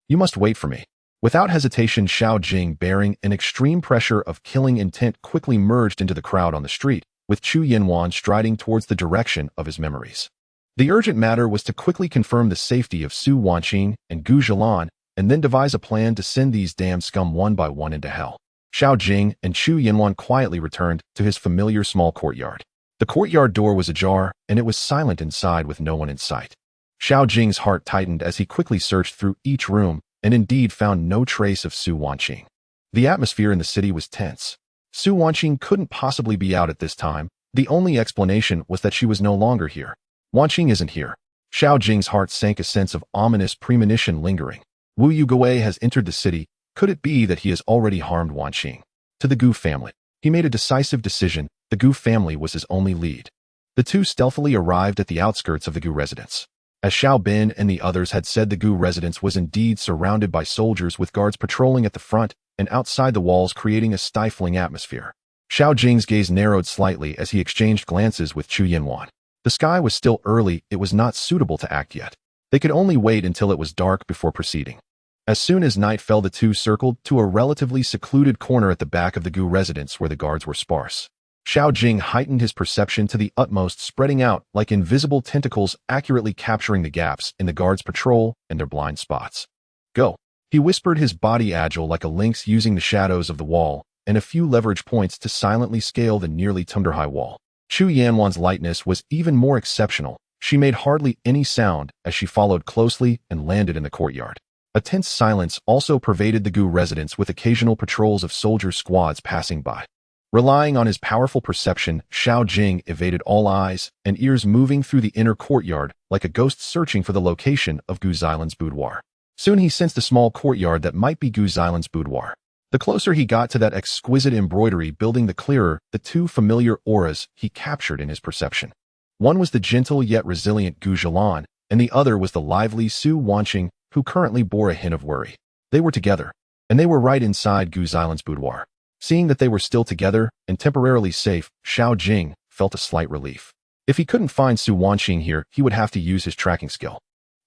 You must wait for me. Without hesitation, Xiao Jing, bearing an extreme pressure of killing intent, quickly merged into the crowd on the street, with Chu Yanwan striding towards the direction of his memories. The urgent matter was to quickly confirm the safety of Su Wanqing and Gu Zhilan, and then devise a plan to send these damned scum one by one into hell. Xiao Jing and Chu Yanwan quietly returned to his familiar small courtyard. The courtyard door was ajar, and it was silent inside with no one in sight. Xiao Jing's heart tightened as he quickly searched through each room, and indeed found no trace of Su Wanqing. The atmosphere in the city was tense. Su Wanqing couldn't possibly be out at this time. The only explanation was that she was no longer here. Wanqing isn't here. Xiao Jing's heart sank, a sense of ominous premonition lingering. Wu Yuguei has entered the city. Could it be that he has already harmed Wan Qing? To the Gu family. He made a decisive decision. The Gu family was his only lead. The two stealthily arrived at the outskirts of the Gu residence. As Xiao Bin and the others had said, the Gu residence was indeed surrounded by soldiers with guards patrolling at the front and outside the walls, creating a stifling atmosphere. Xiao Jing's gaze narrowed slightly as he exchanged glances with Chu Yanwan. The sky was still early. It was not suitable to act yet. They could only wait until it was dark before proceeding. As soon as night fell, the two circled to a relatively secluded corner at the back of the Gu residence where the guards were sparse. Xiao Jing heightened his perception to the utmost, spreading out like invisible tentacles, accurately capturing the gaps in the guards' patrol and their blind spots. Go. He whispered, his body agile like a lynx, using the shadows of the wall and a few leverage points to silently scale the nearly thunderhigh wall. Chu Yanwan's lightness was even more exceptional. She made hardly any sound as she followed closely and landed in the courtyard. A tense silence also pervaded the Gu residence, with occasional patrols of soldier squads passing by. Relying on his powerful perception, Xiao Jing evaded all eyes and ears, moving through the inner courtyard like a ghost searching for the location of Gu Xilan's boudoir. Soon he sensed a small courtyard that might be Gu Xilan's boudoir. The closer he got to that exquisite embroidery building, the clearer the two familiar auras he captured in his perception. One was the gentle yet resilient Gu Xilan, and the other was the lively Su Wanqing, who currently bore a hint of worry. They were together, and they were right inside Gu Xilan's boudoir. Seeing that they were still together and temporarily safe, Xiao Jing felt a slight relief. If he couldn't find Su Wanqing here, he would have to use his tracking skill.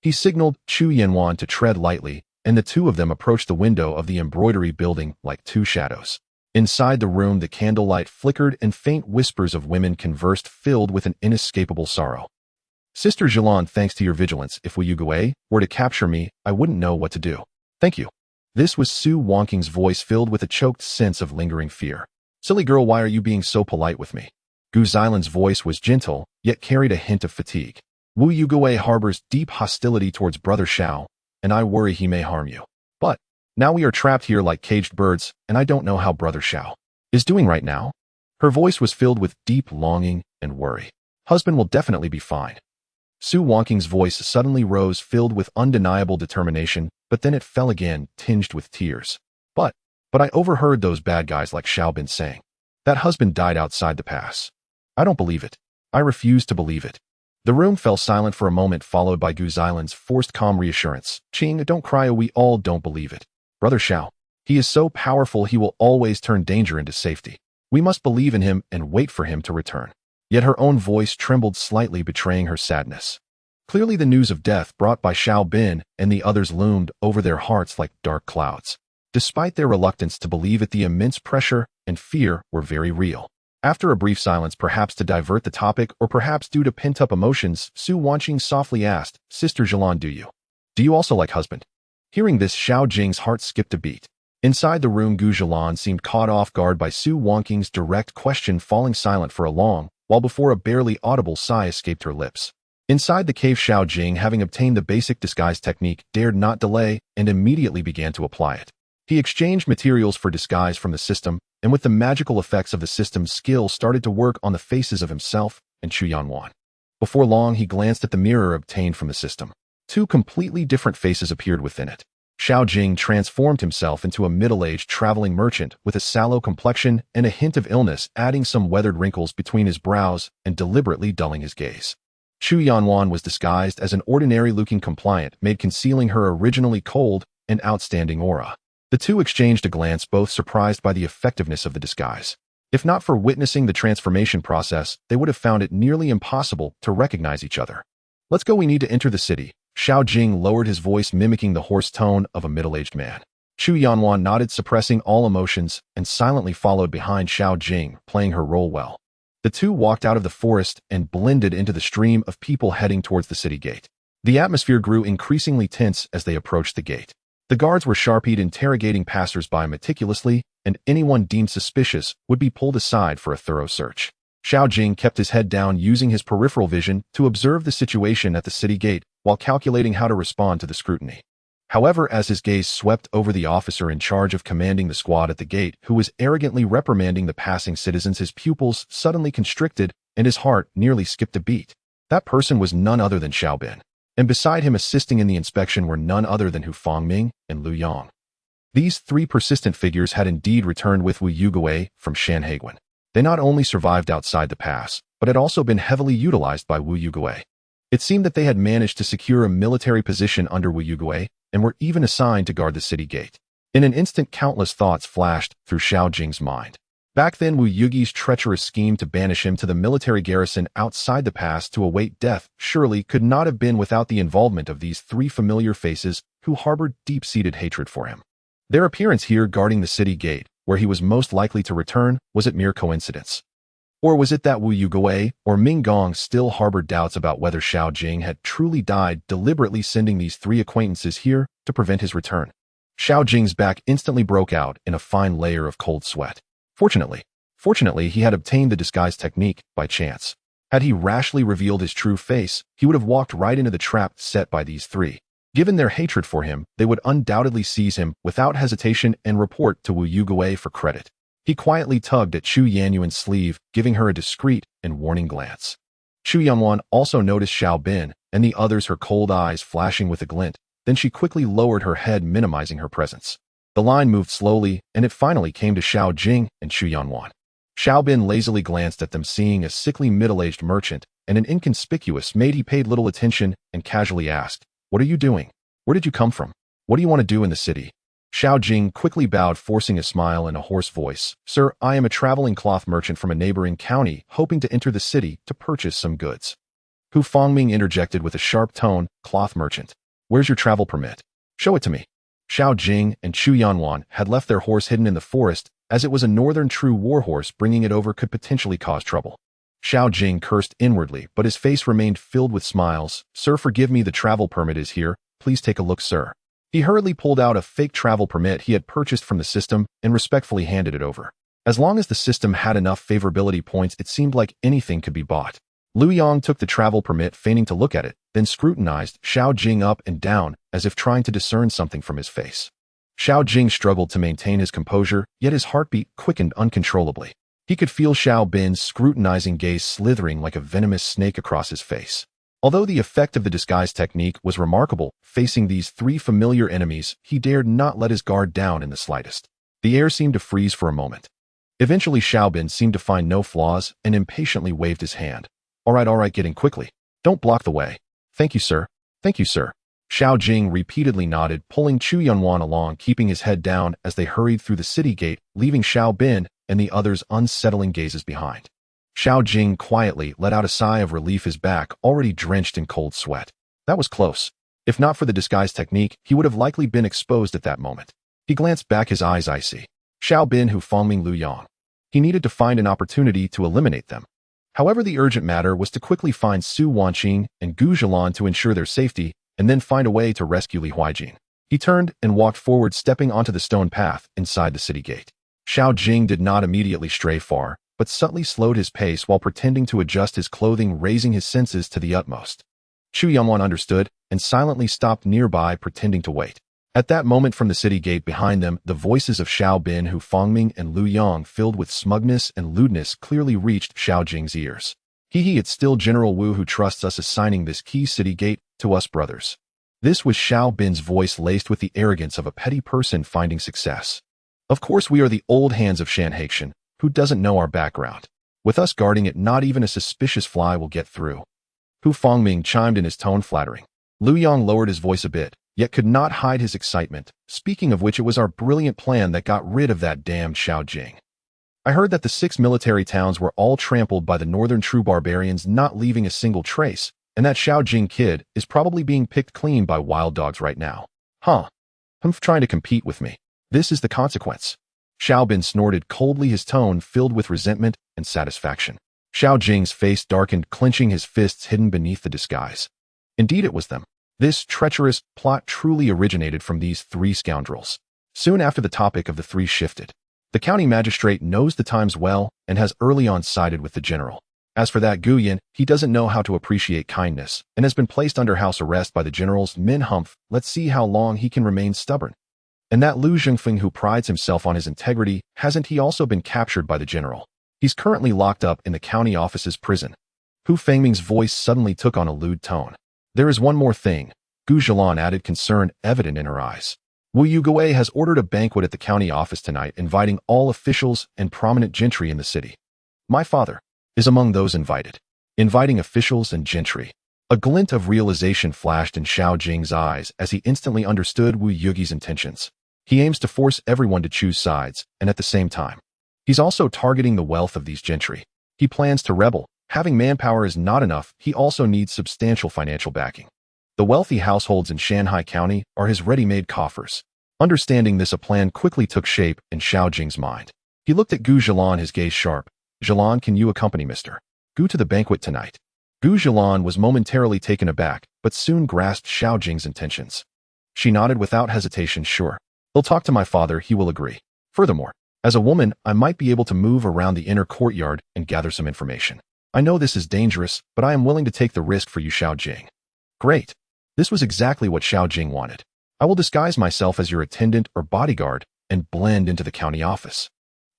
He signaled Chu Yanwan to tread lightly, and the two of them approached the window of the embroidery building like two shadows. Inside the room, the candlelight flickered and faint whispers of women conversed, filled with an inescapable sorrow. Sister Zhilan, thanks to your vigilance, if Wu Yuguei were to capture me, I wouldn't know what to do. Thank you. This was Su Wanqing's voice, filled with a choked sense of lingering fear. Silly girl, why are you being so polite with me? Gu Xilan's voice was gentle, yet carried a hint of fatigue. Wu Yuguei harbors deep hostility towards Brother Xiao, and I worry he may harm you. But now we are trapped here like caged birds, and I don't know how Brother Xiao is doing right now. Her voice was filled with deep longing and worry. Husband will definitely be fine. Su Wanqing's voice suddenly rose, filled with undeniable determination, but then it fell again, tinged with tears. But I overheard those bad guys like Xiao Bin saying that husband died outside the pass. I don't believe it. I refuse to believe it. The room fell silent for a moment, followed by Gu Xilan's forced calm reassurance. Qing, don't cry, we all don't believe it. Brother Xiao, he is so powerful, he will always turn danger into safety. We must believe in him and wait for him to return. Yet her own voice trembled slightly, betraying her sadness. Clearly the news of death brought by Xiao Bin and the others loomed over their hearts like dark clouds. Despite their reluctance to believe it, the immense pressure and fear were very real. After a brief silence, perhaps to divert the topic or perhaps due to pent-up emotions, Su Wanqing softly asked, Sister Zhilan, do you also like husband? Hearing this, Xiao Jing's heart skipped a beat. Inside the room, Gu Xilan seemed caught off guard by Su Wanqing's direct question, falling silent for a long while before a barely audible sigh escaped her lips. Inside the cave, Xiao Jing, having obtained the basic disguise technique, dared not delay and immediately began to apply it. He exchanged materials for disguise from the system, and with the magical effects of the system's skill, started to work on the faces of himself and Chu Yanwan. Before long, he glanced at the mirror obtained from the system. Two completely different faces appeared within it. Xiao Jing transformed himself into a middle-aged traveling merchant with a sallow complexion and a hint of illness, adding some weathered wrinkles between his brows and deliberately dulling his gaze. Chu Yanwan was disguised as an ordinary-looking compliant maid, concealing her originally cold and outstanding aura. The two exchanged a glance, both surprised by the effectiveness of the disguise. If not for witnessing the transformation process, they would have found it nearly impossible to recognize each other. Let's go, we need to enter the city. Xiao Jing lowered his voice, mimicking the hoarse tone of a middle-aged man. Chu Yanwan nodded, suppressing all emotions, and silently followed behind Xiao Jing, playing her role well. The two walked out of the forest and blended into the stream of people heading towards the city gate. The atmosphere grew increasingly tense as they approached the gate. The guards were sharp-eyed, interrogating passers-by meticulously, and anyone deemed suspicious would be pulled aside for a thorough search. Xiao Jing kept his head down, using his peripheral vision to observe the situation at the city gate while calculating how to respond to the scrutiny. However, as his gaze swept over the officer in charge of commanding the squad at the gate, who was arrogantly reprimanding the passing citizens, his pupils suddenly constricted and his heart nearly skipped a beat. That person was none other than Xiao Bin. and beside him assisting in the inspection were none other than Hu Fangming and Lu Yang. These three persistent figures had indeed returned with Wu Yugui from Shanhaiguan. They not only survived outside the pass, but had also been heavily utilized by Wu Yugui. It seemed that they had managed to secure a military position under Wu Yugui and were even assigned to guard the city gate. In an instant, countless thoughts flashed through Xiao Jing's mind. Back then, Wu Yugi's treacherous scheme to banish him to the military garrison outside the pass to await death surely could not have been without the involvement of these three familiar faces who harbored deep-seated hatred for him. Their appearance here guarding the city gate, where he was most likely to return, was it mere coincidence? Or was it that Wu Yugui or Ming Gong still harbored doubts about whether Xiao Jing had truly died, deliberately sending these three acquaintances here to prevent his return? Xiao Jing's back instantly broke out in a fine layer of cold sweat. Fortunately, he had obtained the disguise technique by chance. Had he rashly revealed his true face, he would have walked right into the trap set by these three. Given their hatred for him, they would undoubtedly seize him without hesitation and report to Wu Yugui for credit. He quietly tugged at Chu Yanyuan's sleeve, giving her a discreet and warning glance. Chu Yanyuan also noticed Xiao Bin and the others, her cold eyes flashing with a glint. Then she quickly lowered her head, minimizing her presence. The line moved slowly, and it finally came to Xiao Jing and Chu Yanyuan. Xiao Bin lazily glanced at them, seeing a sickly middle-aged merchant and an inconspicuous maid he paid little attention, and casually asked, "What are you doing? Where did you come from? What do you want to do in the city?" Xiao Jing quickly bowed, forcing a smile in a hoarse voice. "Sir, I am a traveling cloth merchant from a neighboring county, hoping to enter the city to purchase some goods." Hu Fangming interjected with a sharp tone, "Cloth merchant. Where's your travel permit? Show it to me." Xiao Jing and Chu Yanyuan had left their horse hidden in the forest, as it was a northern true war horse. Bringing it over could potentially cause trouble. Xiao Jing cursed inwardly, but his face remained filled with smiles. "Sir, forgive me, the travel permit is here. Please take a look, sir." He hurriedly pulled out a fake travel permit he had purchased from the system and respectfully handed it over. As long as the system had enough favorability points, it seemed like anything could be bought. Lu Yang took the travel permit, feigning to look at it, then scrutinized Xiao Jing up and down, as if trying to discern something from his face. Xiao Jing struggled to maintain his composure, yet his heartbeat quickened uncontrollably. He could feel Xiao Bin's scrutinizing gaze slithering like a venomous snake across his face. Although the effect of the disguise technique was remarkable, facing these three familiar enemies, he dared not let his guard down in the slightest. The air seemed to freeze for a moment. Eventually, Xiao Bin seemed to find no flaws and impatiently waved his hand. All right, get in quickly. Don't block the way." "Thank you, sir. Thank you, sir." Xiao Jing repeatedly nodded, pulling Chu Yanyuan along, keeping his head down as they hurried through the city gate, leaving Xiao Bin and the others' unsettling gazes behind. Xiao Jing quietly let out a sigh of relief, his back already drenched in cold sweat. That was close. If not for the disguise technique, he would have likely been exposed at that moment. He glanced back, his eyes icy. Xiao Bin, Hu Fangming, Lu Yang. He needed to find an opportunity to eliminate them. However, the urgent matter was to quickly find Su Wanqing and Gu Zhilan to ensure their safety, and then find a way to rescue Li Huijin. He turned and walked forward, stepping onto the stone path inside the city gate. Xiao Jing did not immediately stray far, but subtly slowed his pace while pretending to adjust his clothing, raising his senses to the utmost. Chu Yanyuan understood and silently stopped nearby, pretending to wait. At that moment, from the city gate behind them, the voices of Xiao Bin, Hu Fangming, and Lu Yang, filled with smugness and lewdness, clearly reached Xiao Jing's ears. It's still General Wu who trusts us, assigning this key city gate to us brothers." This was Xiao Bin's voice, laced with the arrogance of a petty person finding success. "Of course, we are the old hands of Shanhaiguan. Who doesn't know our background? With us guarding it, not even a suspicious fly will get through." Hu Fangming chimed in, his tone flattering. Lu Yang lowered his voice a bit, yet could not hide his excitement. "Speaking of which, it was our brilliant plan that got rid of that damned Xiao Jing. I heard that the 6 military towns were all trampled by the northern true barbarians, not leaving a single trace, and that Xiao Jing kid is probably being picked clean by wild dogs right now. Huh. Trying to compete with me. This is the consequence." Xiao Bin snorted coldly, his tone filled with resentment and satisfaction. Xiao Jing's face darkened, clenching his fists hidden beneath the disguise. Indeed, it was them. This treacherous plot truly originated from these three scoundrels. Soon after, the topic of the three shifted. The county magistrate knows the times well and has early on sided with the general. As for that Guyan, he doesn't know how to appreciate kindness and has been placed under house arrest by the general's men. Let's see how long he can remain stubborn. And that Lu Zhengfeng, who prides himself on his integrity, hasn't he also been captured by the general? He's currently locked up in the county office's prison. Hu Fangming's voice suddenly took on a lewd tone. There is one more thing, Gu Zhilan added, concern evident in her eyes. Wu Yugui has ordered a banquet at the county office tonight, inviting all officials and prominent gentry in the city. My father is among those invited. Inviting officials and gentry. A glint of realization flashed in Xiao Jing's eyes as he instantly understood Wu Yugi's intentions. He aims to force everyone to choose sides, and at the same time, he's also targeting the wealth of these gentry. He plans to rebel. Having manpower is not enough, he also needs substantial financial backing. The wealthy households in Shanghai County are his ready-made coffers. Understanding this, a plan quickly took shape in Xiao Jing's mind. He looked at Gu Zhilan, his gaze sharp. Zhilan, can you accompany Mr. Gu to the banquet tonight? Gu Zhilan was momentarily taken aback, but soon grasped Xiao Jing's intentions. She nodded without hesitation. Sure. He'll talk to my father, he will agree. Furthermore, as a woman, I might be able to move around the inner courtyard and gather some information. I know this is dangerous, but I am willing to take the risk for you, Xiao Jing. Great. This was exactly what Xiao Jing wanted. I will disguise myself as your attendant or bodyguard and blend into the county office.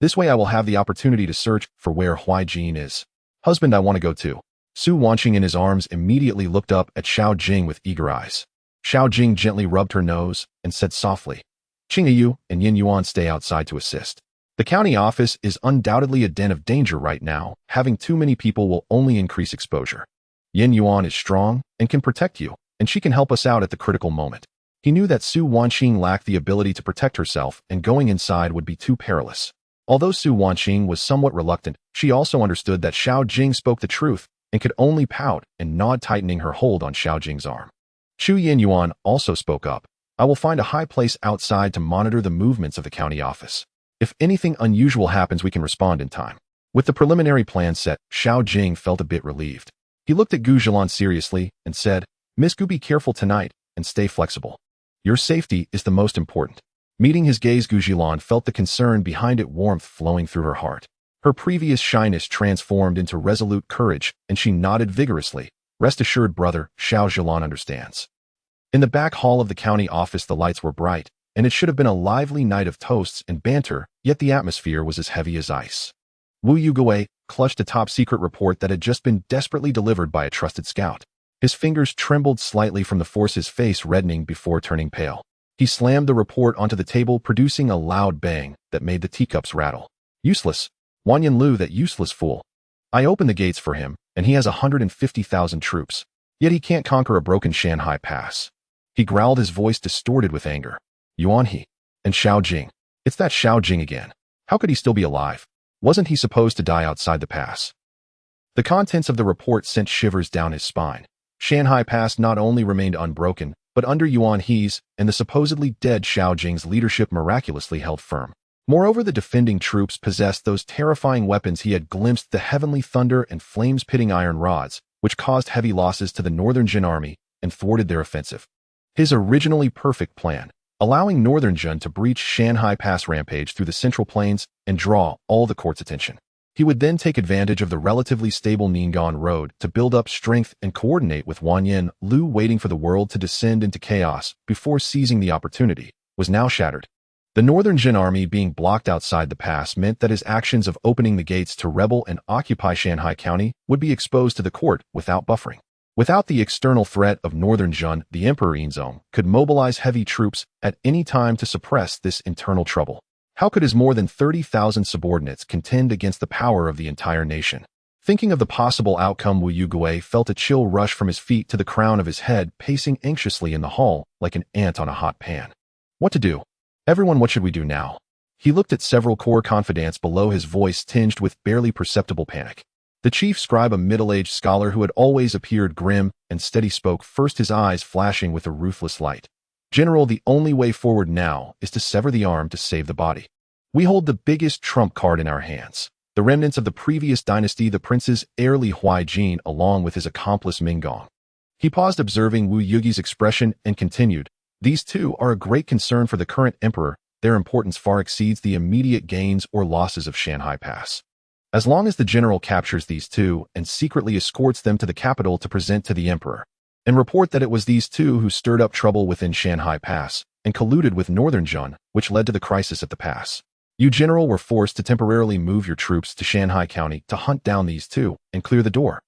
This way I will have the opportunity to search for where Hui Jin is. Husband, I want to go too. Su Wanqing in his arms immediately looked up at Xiao Jing with eager eyes. Xiao Jing gently rubbed her nose and said softly, Qing Yu and Yin Yuan stay outside to assist. The county office is undoubtedly a den of danger right now. Having too many people will only increase exposure. Yin Yuan is strong and can protect you, and she can help us out at the critical moment. He knew that Su Wanqing lacked the ability to protect herself, and going inside would be too perilous. Although Su Wanqing was somewhat reluctant, she also understood that Xiao Jing spoke the truth and could only pout and nod, tightening her hold on Xiao Jing's arm. Chu Yin Yuan also spoke up. I will find a high place outside to monitor the movements of the county office. If anything unusual happens, we can respond in time. With the preliminary plan set, Xiao Jing felt a bit relieved. He looked at Gu Zhilan seriously and said, Miss Gu, be careful tonight and stay flexible. Your safety is the most important. Meeting his gaze, Gu Zhilan felt the concern behind it, warmth flowing through her heart. Her previous shyness transformed into resolute courage, and she nodded vigorously. Rest assured, brother, Xiao Zhilan understands. In the back hall of the county office, the lights were bright, and it should have been a lively night of toasts and banter, yet the atmosphere was as heavy as ice. Wu Yugui clutched a top-secret report that had just been desperately delivered by a trusted scout. His fingers trembled slightly from the force, his face reddening before turning pale. He slammed the report onto the table, producing a loud bang that made the teacups rattle. Useless. Wanyan Lu, that useless fool. I opened the gates for him, and he has 150,000 troops. Yet he can't conquer a broken Shanghai pass. He growled, his voice distorted with anger. Yuan He and Xiao Jing. It's that Xiao Jing again. How could he still be alive? Wasn't he supposed to die outside the pass? The contents of the report sent shivers down his spine. Shanghai Pass not only remained unbroken, but under Yuan He's and the supposedly dead Xiao Jing's leadership miraculously held firm. Moreover, the defending troops possessed those terrifying weapons he had glimpsed, the heavenly thunder and flames-pitting iron rods, which caused heavy losses to the Northern Jin army and thwarted their offensive. His originally perfect plan, allowing Northern Jin to breach Shanghai Pass, rampage through the Central Plains and draw all the court's attention. He would then take advantage of the relatively stable Ning'an road to build up strength and coordinate with Wanyan Lu, waiting for the world to descend into chaos before seizing the opportunity, was now shattered. The Northern Jin army being blocked outside the pass meant that his actions of opening the gates to rebel and occupy Shanghai County would be exposed to the court without buffering. Without the external threat of Northern Jin, the Emperor Yinzong could mobilize heavy troops at any time to suppress this internal trouble. How could his more than 30,000 subordinates contend against the power of the entire nation? Thinking of the possible outcome, Wu Yugui felt a chill rush from his feet to the crown of his head, pacing anxiously in the hall like an ant on a hot pan. What to do? Everyone, what should we do now? He looked at several core confidants below, his voice tinged with barely perceptible panic. The chief scribe, a middle-aged scholar who had always appeared grim and steady, spoke first, his eyes flashing with a ruthless light. General, the only way forward now is to sever the arm to save the body. We hold the biggest trump card in our hands. The remnants of the previous dynasty, the prince's heirly Hui Jin, along with his accomplice Minggong. He paused, observing Wu Yugi's expression, and continued, These two are a great concern for the current emperor. Their importance far exceeds the immediate gains or losses of Shanghai Pass. As long as the general captures these two and secretly escorts them to the capital to present to the emperor, and report that it was these two who stirred up trouble within Shanghai Pass and colluded with Northern Jin, which led to the crisis at the pass. You, General, were forced to temporarily move your troops to Shanghai County to hunt down these two and clear the door.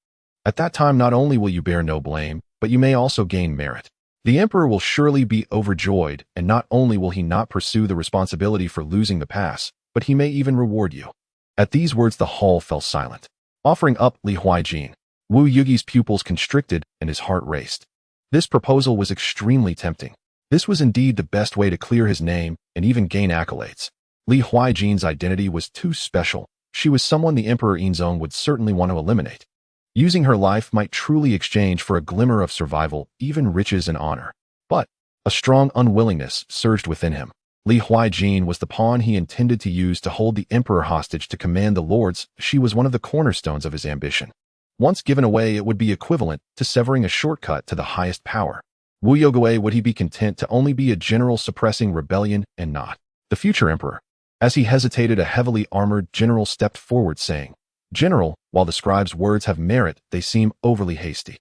At that time, not only will you bear no blame, but you may also gain merit. The emperor will surely be overjoyed, and not only will he not pursue the responsibility for losing the pass, but he may even reward you." At these words the hall fell silent. Offering up Li Huaijin, Wu Yugi's pupils constricted and his heart raced. This proposal was extremely tempting. This was indeed the best way to clear his name and even gain accolades. Li Huaijin's identity was too special. She was someone the Emperor Yinzong would certainly want to eliminate. Using her life might truly exchange for a glimmer of survival, even riches and honor. But a strong unwillingness surged within him. Li Huaijin was the pawn he intended to use to hold the emperor hostage to command the lords. She was one of the cornerstones of his ambition. Once given away, it would be equivalent to severing a shortcut to the highest power. Wu Yogui, would he be content to only be a general suppressing rebellion and not the future emperor? As he hesitated, a heavily armored general stepped forward, saying, "General, while the scribe's words have merit, they seem overly hasty.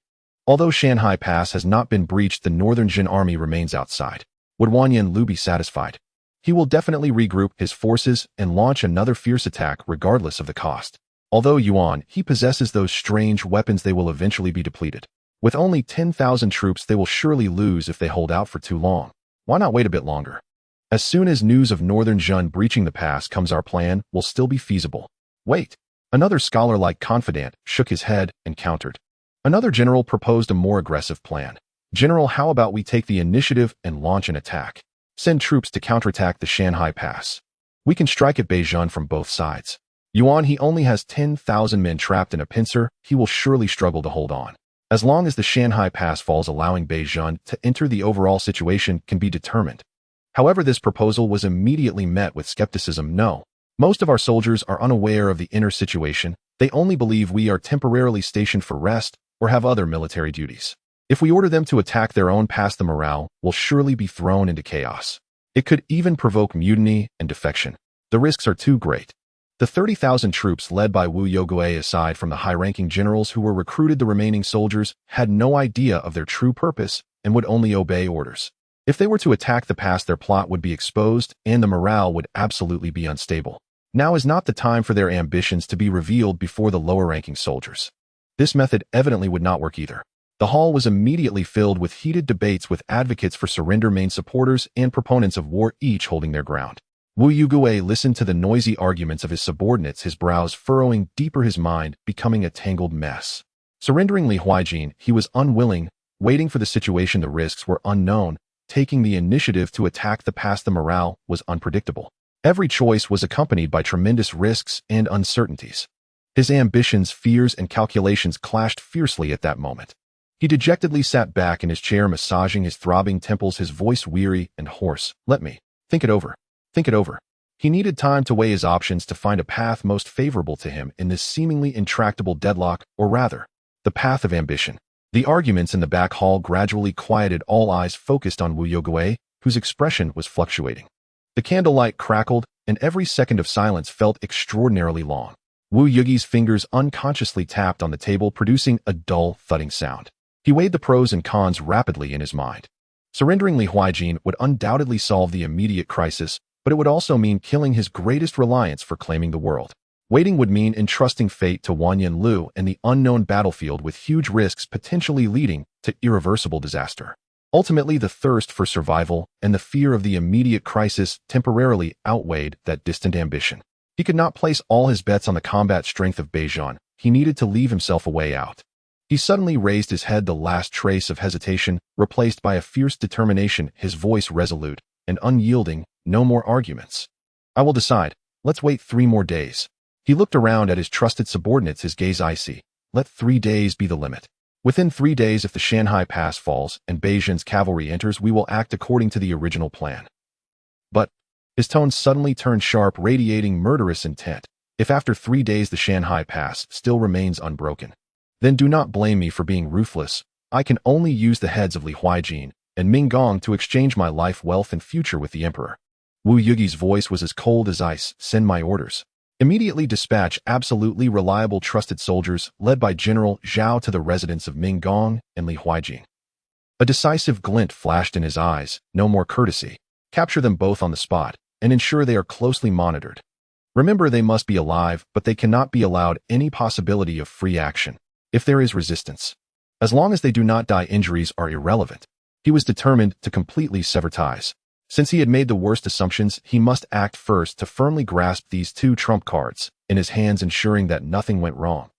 Although Shanhai Pass has not been breached, the northern Jin army remains outside. Would Wanyan Lu be satisfied? He will definitely regroup his forces and launch another fierce attack regardless of the cost. Although Yuan, he possesses those strange weapons, they will eventually be depleted. With only 10,000 troops, they will surely lose if they hold out for too long. Why not wait a bit longer? As soon as news of northern Jin breaching the pass comes, our plan will still be feasible." Wait. Another scholar-like confidant shook his head and countered. Another general proposed a more aggressive plan. "General, how about we take the initiative and launch an attack? Send troops to counterattack the Shanhai Pass. We can strike at Beijing from both sides. Yuan, he only has 10,000 men trapped in a pincer. He will surely struggle to hold on. As long as the Shanhai Pass falls, allowing Beijing to enter, the overall situation can be determined." However, this proposal was immediately met with skepticism. "No. Most of our soldiers are unaware of the inner situation. They only believe we are temporarily stationed for rest or have other military duties. If we order them to attack their own pass, the morale will surely be thrown into chaos. It could even provoke mutiny and defection. The risks are too great." The 30,000 troops led by Wu Yogui, aside from the high-ranking generals who were recruited, the remaining soldiers had no idea of their true purpose and would only obey orders. If they were to attack the pass, their plot would be exposed and the morale would absolutely be unstable. Now is not the time for their ambitions to be revealed before the lower-ranking soldiers. This method evidently would not work either. The hall was immediately filled with heated debates, with advocates for surrender, main supporters, and proponents of war, each holding their ground. Wu Yogui listened to the noisy arguments of his subordinates, his brows furrowing deeper, his mind becoming a tangled mess. Surrendering Li Huaijin, he was unwilling. Waiting for the situation, the risks were unknown. Taking the initiative to attack the pass, the morale was unpredictable. Every choice was accompanied by tremendous risks and uncertainties. His ambitions, fears, and calculations clashed fiercely at that moment. He dejectedly sat back in his chair, massaging his throbbing temples, his voice weary and hoarse. "Let me think it over. Think it over." He needed time to weigh his options, to find a path most favorable to him in this seemingly intractable deadlock, or rather, the path of ambition. The arguments in the back hall gradually quieted. All eyes focused on Wu Yogui, whose expression was fluctuating. The candlelight crackled, and every second of silence felt extraordinarily long. Wu Yugi's fingers unconsciously tapped on the table, producing a dull, thudding sound. He weighed the pros and cons rapidly in his mind. Surrendering Li Huaijin would undoubtedly solve the immediate crisis, but it would also mean killing his greatest reliance for claiming the world. Waiting would mean entrusting fate to Wanyan Lu and the unknown battlefield, with huge risks potentially leading to irreversible disaster. Ultimately, the thirst for survival and the fear of the immediate crisis temporarily outweighed that distant ambition. He could not place all his bets on the combat strength of Beijing. He needed to leave himself a way out. He suddenly raised his head, the last trace of hesitation replaced by a fierce determination, his voice resolute and unyielding. "No more arguments. I will decide. Let's wait 3 more days." He looked around at his trusted subordinates, his gaze icy. "Let 3 days be the limit. Within 3 days, if the Shanhai Pass falls and Beijing's cavalry enters, we will act according to the original plan." But his tone suddenly turned sharp, radiating murderous intent. "If after 3 days the Shanhai Pass still remains unbroken, then do not blame me for being ruthless. I can only use the heads of Li Huaijin and Ming Gong to exchange my life, wealth, and future with the emperor." Wu Yugi's voice was as cold as ice. "Send my orders. Immediately dispatch absolutely reliable, trusted soldiers led by General Zhao to the residence of Ming Gong and Li Huaijin." A decisive glint flashed in his eyes. "No more courtesy. Capture them both on the spot and ensure they are closely monitored. Remember, they must be alive, but they cannot be allowed any possibility of free action. If there is resistance, As long as they do not die, injuries are irrelevant. He was determined to completely sever ties. Since he had made the worst assumptions, he must act first to firmly grasp these two trump cards in his hands, ensuring that nothing went wrong.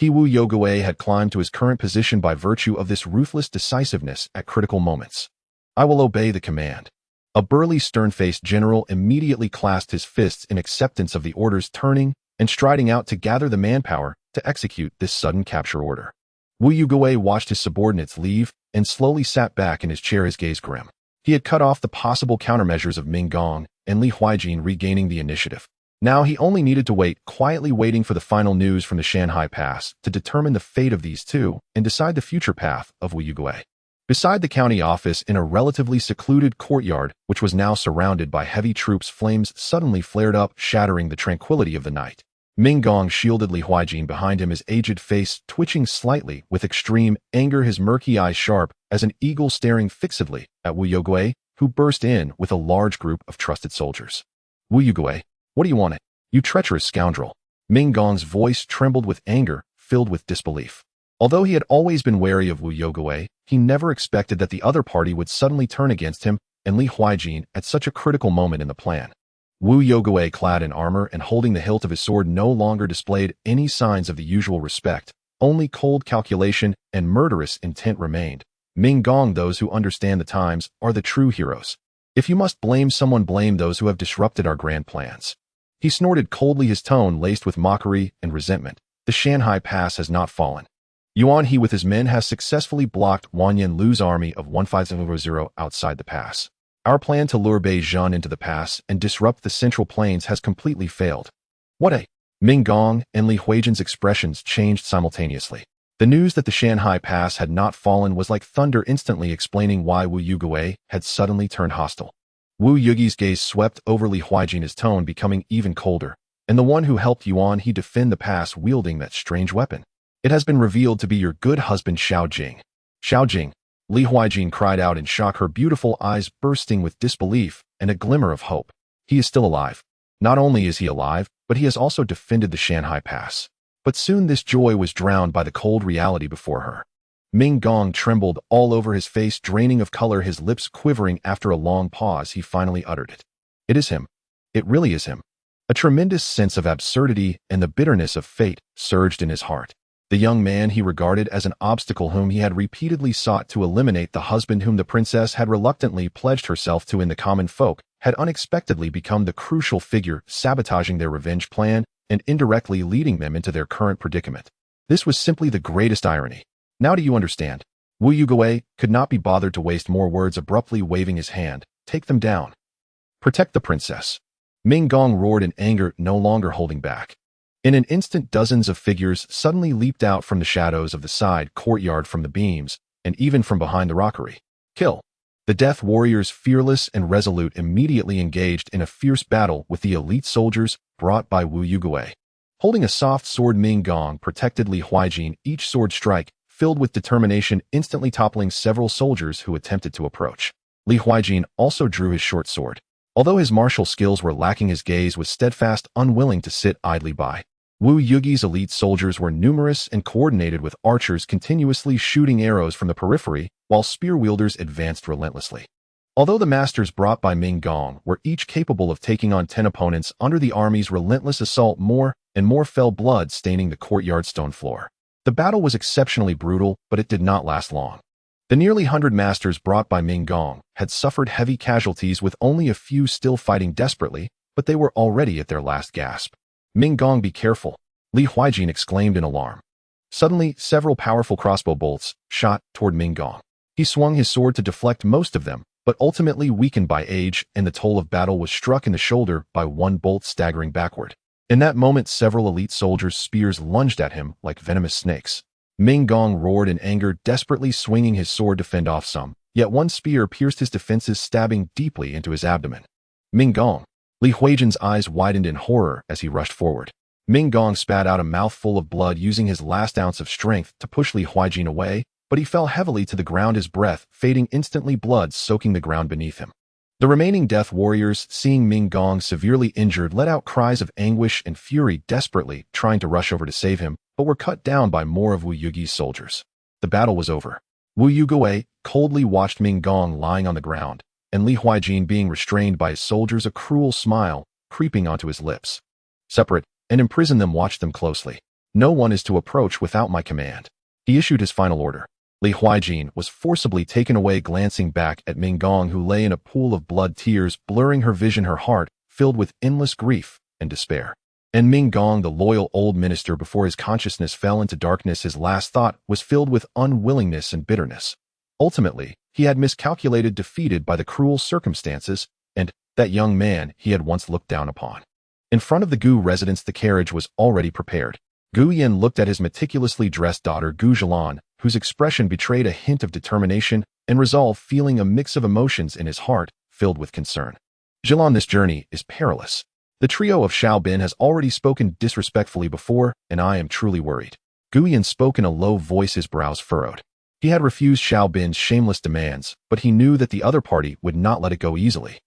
Wu Yogui had climbed to his current position by virtue of this ruthless decisiveness at critical moments. I will obey the command. A burly, stern-faced general immediately clasped his fists in acceptance of the orders, turning and striding out to gather the manpower to execute this sudden capture order. Wu Yogui watched his subordinates leave and slowly sat back in his chair, his gaze grim. He had cut off the possible countermeasures of Ming Gong and Li Huijin regaining the initiative. Now he only needed to wait, quietly waiting for the final news from the Shanhai Pass to determine the fate of these two and decide the future path of Wu Yogui. Beside the county office, in a relatively secluded courtyard, which was now surrounded by heavy troops, flames suddenly flared up, shattering the tranquility of the night. Ming Gong shielded Li Huijin behind him, his aged face twitching slightly with extreme anger, his murky eyes sharp as an eagle staring fixedly at Wu Yogui, who burst in with a large group of trusted soldiers. Wu Yogui, what do you want? You treacherous scoundrel. Ming Gong's voice trembled with anger, filled with disbelief. Although he had always been wary of Wu Yogui, he never expected that the other party would suddenly turn against him and Li Huijin at such a critical moment in the plan. Wu Yogui, clad in armor and holding the hilt of his sword, no longer displayed any signs of the usual respect. Only cold calculation and murderous intent remained. Ming Gong, those who understand the times are the true heroes. If you must blame someone, blame those who have disrupted our grand plans. He snorted coldly, his tone laced with mockery and resentment. The Shanhai Pass has not fallen. Yuan He with his men has successfully blocked Wanyan Lu's army of 1500 outside the pass. Our plan to lure Beijing into the pass and disrupt the Central Plains has completely failed. What a... Ming Gong and Li Huijin's expressions changed simultaneously. The news that the Shanhai Pass had not fallen was like thunder, instantly explaining why Wu Yogui had suddenly turned hostile. Wu Yugi's gaze swept over Li Huijin, his tone becoming even colder. And the one who helped Yuan He defend the pass wielding that strange weapon. It has been revealed to be your good husband Xiao Jing. Xiao Jing, Li Huijin cried out in shock, her beautiful eyes bursting with disbelief and a glimmer of hope. He is still alive. Not only is he alive, but he has also defended the Shanhai Pass. But soon this joy was drowned by the cold reality before her. Ming Gong trembled all over, his face draining of color, his lips quivering. After a long pause, he finally uttered it. It is him. It really is him. A tremendous sense of absurdity and the bitterness of fate surged in his heart. The young man he regarded as an obstacle, whom he had repeatedly sought to eliminate, the husband whom the princess had reluctantly pledged herself to in the common folk, had unexpectedly become the crucial figure, sabotaging their revenge plan and indirectly leading them into their current predicament. This was simply the greatest irony. Now do you understand? Wu Yogui could not be bothered to waste more words, abruptly waving his hand. Take them down. Protect the princess. Ming Gong roared in anger, no longer holding back. In an instant, dozens of figures suddenly leaped out from the shadows of the side courtyard, from the beams, and even from behind the rockery. Kill. The death warriors, fearless and resolute, immediately engaged in a fierce battle with the elite soldiers brought by Wu Yogui. Holding a soft sword, Ming Gong protected Li Huijin, each sword strike filled with determination, instantly toppling several soldiers who attempted to approach. Li Huijin also drew his short sword. Although his martial skills were lacking, his gaze was steadfast, unwilling to sit idly by. Wu Yugi's elite soldiers were numerous and coordinated, with archers continuously shooting arrows from the periphery, while spear wielders advanced relentlessly. Although the masters brought by Ming Gong were each capable of taking on 10 opponents, under the army's relentless assault, more and more fell, blood staining the courtyard stone floor. The battle was exceptionally brutal, but it did not last long. The nearly 100 masters brought by Ming Gong had suffered heavy casualties, with only a few still fighting desperately, but they were already at their last gasp. Ming Gong, be careful, Li Huijin exclaimed in alarm. Suddenly, several powerful crossbow bolts shot toward Ming Gong. He swung his sword to deflect most of them, but ultimately, weakened by age and the toll of battle, was struck in the shoulder by one bolt, staggering backward. In that moment, several elite soldiers' spears lunged at him like venomous snakes. Ming Gong roared in anger, desperately swinging his sword to fend off some, yet one spear pierced his defenses, stabbing deeply into his abdomen. Ming Gong. Li Huijin's eyes widened in horror as he rushed forward. Ming Gong spat out a mouthful of blood, using his last ounce of strength to push Li Huijin away, but he fell heavily to the ground, his breath fading instantly, blood soaking the ground beneath him. The remaining death warriors, seeing Ming Gong severely injured, let out cries of anguish and fury, desperately trying to rush over to save him, but were cut down by more of Wu Yugi's soldiers. The battle was over. Wu Yugui coldly watched Ming Gong lying on the ground, and Li Huijin being restrained by his soldiers, a cruel smile creeping onto his lips. Separate and imprison them, watch them closely. No one is to approach without my command. He issued his final order. Li Huijin was forcibly taken away, glancing back at Ming Gong, who lay in a pool of blood, tears blurring her vision, her heart filled with endless grief and despair. And Ming Gong, the loyal old minister, before his consciousness fell into darkness, his last thought was filled with unwillingness and bitterness. Ultimately, he had miscalculated, defeated by the cruel circumstances, and that young man he had once looked down upon. In front of the Gu residence, the carriage was already prepared. Gu Yan looked at his meticulously dressed daughter Gu Zhilan, whose expression betrayed a hint of determination and resolve, feeling a mix of emotions in his heart filled with concern. Zhilan, this journey is perilous. The trio of Xiao Bin has already spoken disrespectfully before, and I am truly worried. Gu Yan spoke in a low voice, his brows furrowed. He had refused Xiao Bin's shameless demands, but he knew that the other party would not let it go easily.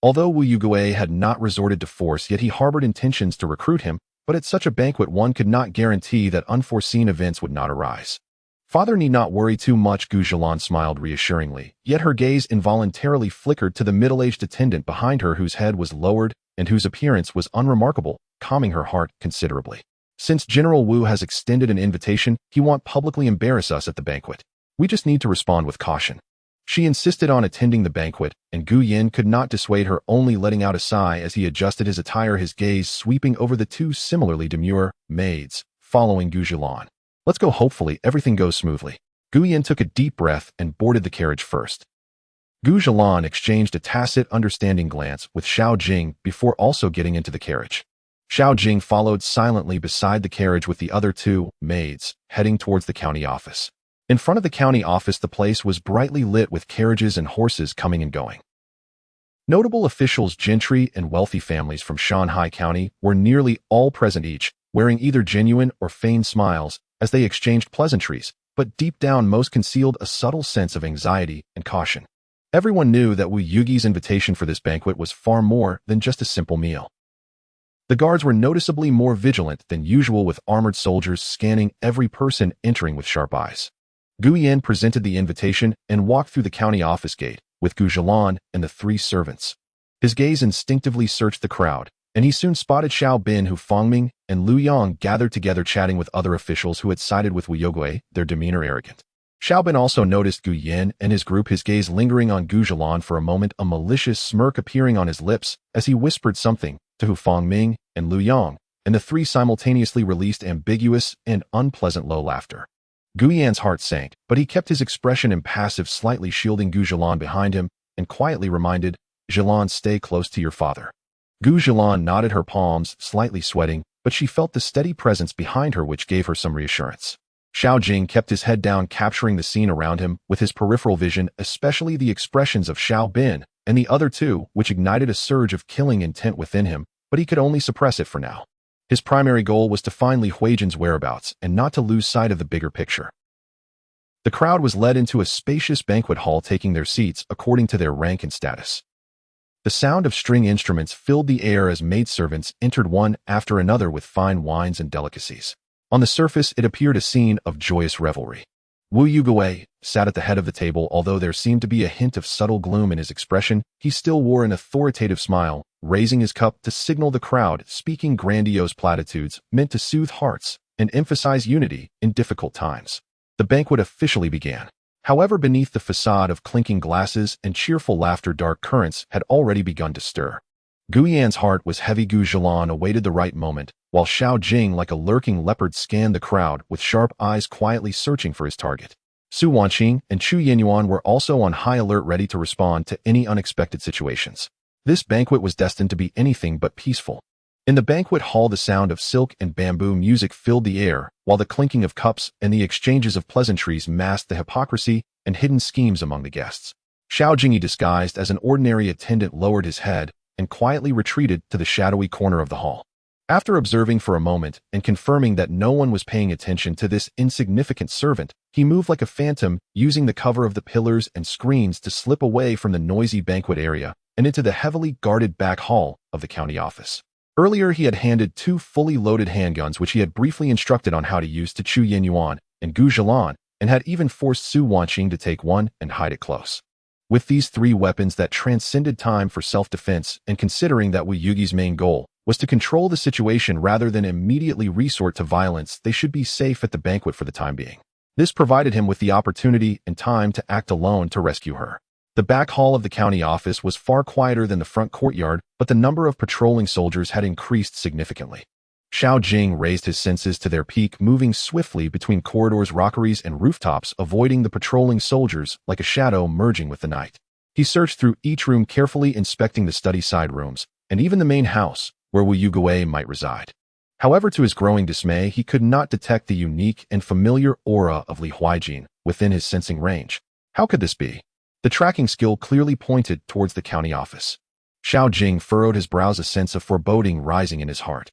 Although Wu Yugui had not resorted to force, yet he harbored intentions to recruit him, but at such a banquet one could not guarantee that unforeseen events would not arise. Father need not worry too much, Gu Zhilan smiled reassuringly, yet her gaze involuntarily flickered to the middle-aged attendant behind her, whose head was lowered and whose appearance was unremarkable, calming her heart considerably. Since General Wu has extended an invitation, he won't publicly embarrass us at the banquet. We just need to respond with caution. She insisted on attending the banquet, and Gu Yin could not dissuade her, only letting out a sigh as he adjusted his attire, his gaze sweeping over the two similarly demure maids, following Gu Zhilan. Let's go, hopefully everything goes smoothly. Gu Yin took a deep breath and boarded the carriage first. Gu Zhilan exchanged a tacit, understanding glance with Xiao Jing before also getting into the carriage. Xiao Jing followed silently beside the carriage with the other two maids, heading towards the county office. In front of the county office, the place was brightly lit with carriages and horses coming and going. Notable officials, gentry, and wealthy families from Shanghai County were nearly all present, each wearing either genuine or feigned smiles as they exchanged pleasantries, but deep down most concealed a subtle sense of anxiety and caution. Everyone knew that Wu Yugi's invitation for this banquet was far more than just a simple meal. The guards were noticeably more vigilant than usual, with armored soldiers scanning every person entering with sharp eyes. Gu Yan presented the invitation and walked through the county office gate with Gu Zhilan and the three servants. His gaze instinctively searched the crowd, and he soon spotted Xiao Bin, who Fangming and Lu Yang gathered together chatting with other officials who had sided with Wu Yugui, their demeanor arrogant. Xiao Bin also noticed Gu Yan and his group, his gaze lingering on Gu Zhilan for a moment, a malicious smirk appearing on his lips as he whispered something to Hu Fangming and Lu Yang, and the three simultaneously released ambiguous and unpleasant low laughter. Gu Yan's heart sank, but he kept his expression impassive, slightly shielding Gu Zhilan behind him, and quietly reminded, "Zhilan, stay close to your father." Gu Zhilan nodded, her palms slightly sweating, but she felt the steady presence behind her, which gave her some reassurance. Xiao Jing kept his head down, capturing the scene around him with his peripheral vision, especially the expressions of Xiao Bin and the other two, which ignited a surge of killing intent within him, but he could only suppress it for now. His primary goal was to find Li Huijin's whereabouts and not to lose sight of the bigger picture. The crowd was led into a spacious banquet hall, taking their seats according to their rank and status. The sound of string instruments filled the air as maidservants entered one after another with fine wines and delicacies. On the surface, it appeared a scene of joyous revelry. Wu Yugui sat at the head of the table. Although there seemed to be a hint of subtle gloom in his expression, he still wore an authoritative smile, raising his cup to signal the crowd, speaking grandiose platitudes meant to soothe hearts and emphasize unity in difficult times. The banquet officially began. However, beneath the facade of clinking glasses and cheerful laughter, dark currents had already begun to stir. Gu Yan's heart was heavy. Gu Zhilan awaited the right moment, while Xiao Jing, like a lurking leopard, scanned the crowd with sharp eyes, quietly searching for his target. Su Wanqing and Chu Yinyuan were also on high alert, ready to respond to any unexpected situations. This banquet was destined to be anything but peaceful. In the banquet hall, the sound of silk and bamboo music filled the air, while the clinking of cups and the exchanges of pleasantries masked the hypocrisy and hidden schemes among the guests. Xiao Jing, disguised as an ordinary attendant, lowered his head and quietly retreated to the shadowy corner of the hall. After observing for a moment and confirming that no one was paying attention to this insignificant servant, he moved like a phantom, using the cover of the pillars and screens to slip away from the noisy banquet area and into the heavily guarded back hall of the county office. Earlier, he had handed two fully loaded handguns, which he had briefly instructed on how to use, to Chu Yinyuan and Gu Zhilan, and had even forced Su Wanqing to take one and hide it close. With these three weapons that transcended time for self-defense, and considering that Wu Yugi's main goal was to control the situation rather than immediately resort to violence, they should be safe at the banquet for the time being. This provided him with the opportunity and time to act alone to rescue her. The back hall of the county office was far quieter than the front courtyard, but the number of patrolling soldiers had increased significantly. Xiao Jing raised his senses to their peak, moving swiftly between corridors, rockeries, and rooftops, avoiding the patrolling soldiers like a shadow merging with the night. He searched through each room carefully, inspecting the study side rooms, and even the main house, where Wu Yugue might reside. However, to his growing dismay, he could not detect the unique and familiar aura of Li Huijin within his sensing range. How could this be? The tracking skill clearly pointed towards the county office. Xiao Jing furrowed his brows, a sense of foreboding rising in his heart.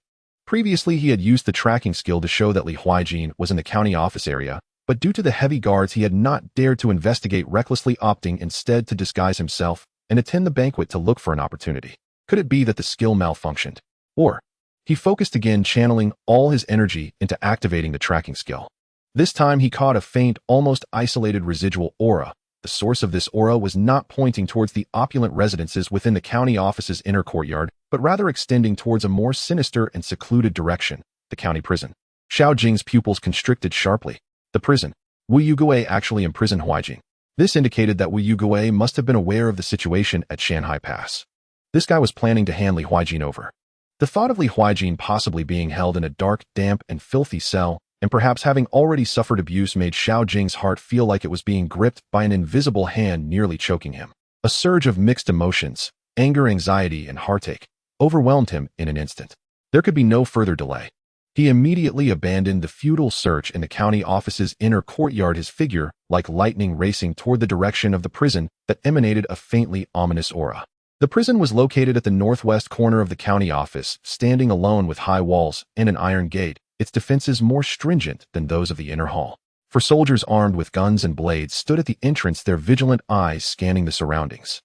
Previously, he had used the tracking skill to show that Li Huijin was in the county office area, but due to the heavy guards, he had not dared to investigate, recklessly opting instead to disguise himself and attend the banquet to look for an opportunity. Could it be that the skill malfunctioned? Or he focused again, channeling all his energy into activating the tracking skill. This time he caught a faint, almost isolated residual aura. The source of this aura was not pointing towards the opulent residences within the county office's inner courtyard, but rather extending towards a more sinister and secluded direction, the county prison. Xiao Jing's pupils constricted sharply. The prison. Wu Yugue actually imprisoned Huijing. This indicated that Wu Yugue must have been aware of the situation at Shanghai Pass. This guy was planning to hand Li Huijin over. The thought of Li Huijin possibly being held in a dark, damp, and filthy cell, and perhaps having already suffered abuse, made Xiao Jing's heart feel like it was being gripped by an invisible hand, nearly choking him. A surge of mixed emotions, anger, anxiety, and heartache, overwhelmed him in an instant. There could be no further delay. He immediately abandoned the futile search in the county office's inner courtyard, his figure like lightning racing toward the direction of the prison that emanated a faintly ominous aura. The prison was located at the northwest corner of the county office, standing alone with high walls and an iron gate, its defenses more stringent than those of the inner hall. For soldiers armed with guns and blades stood at the entrance, their vigilant eyes scanning the surroundings.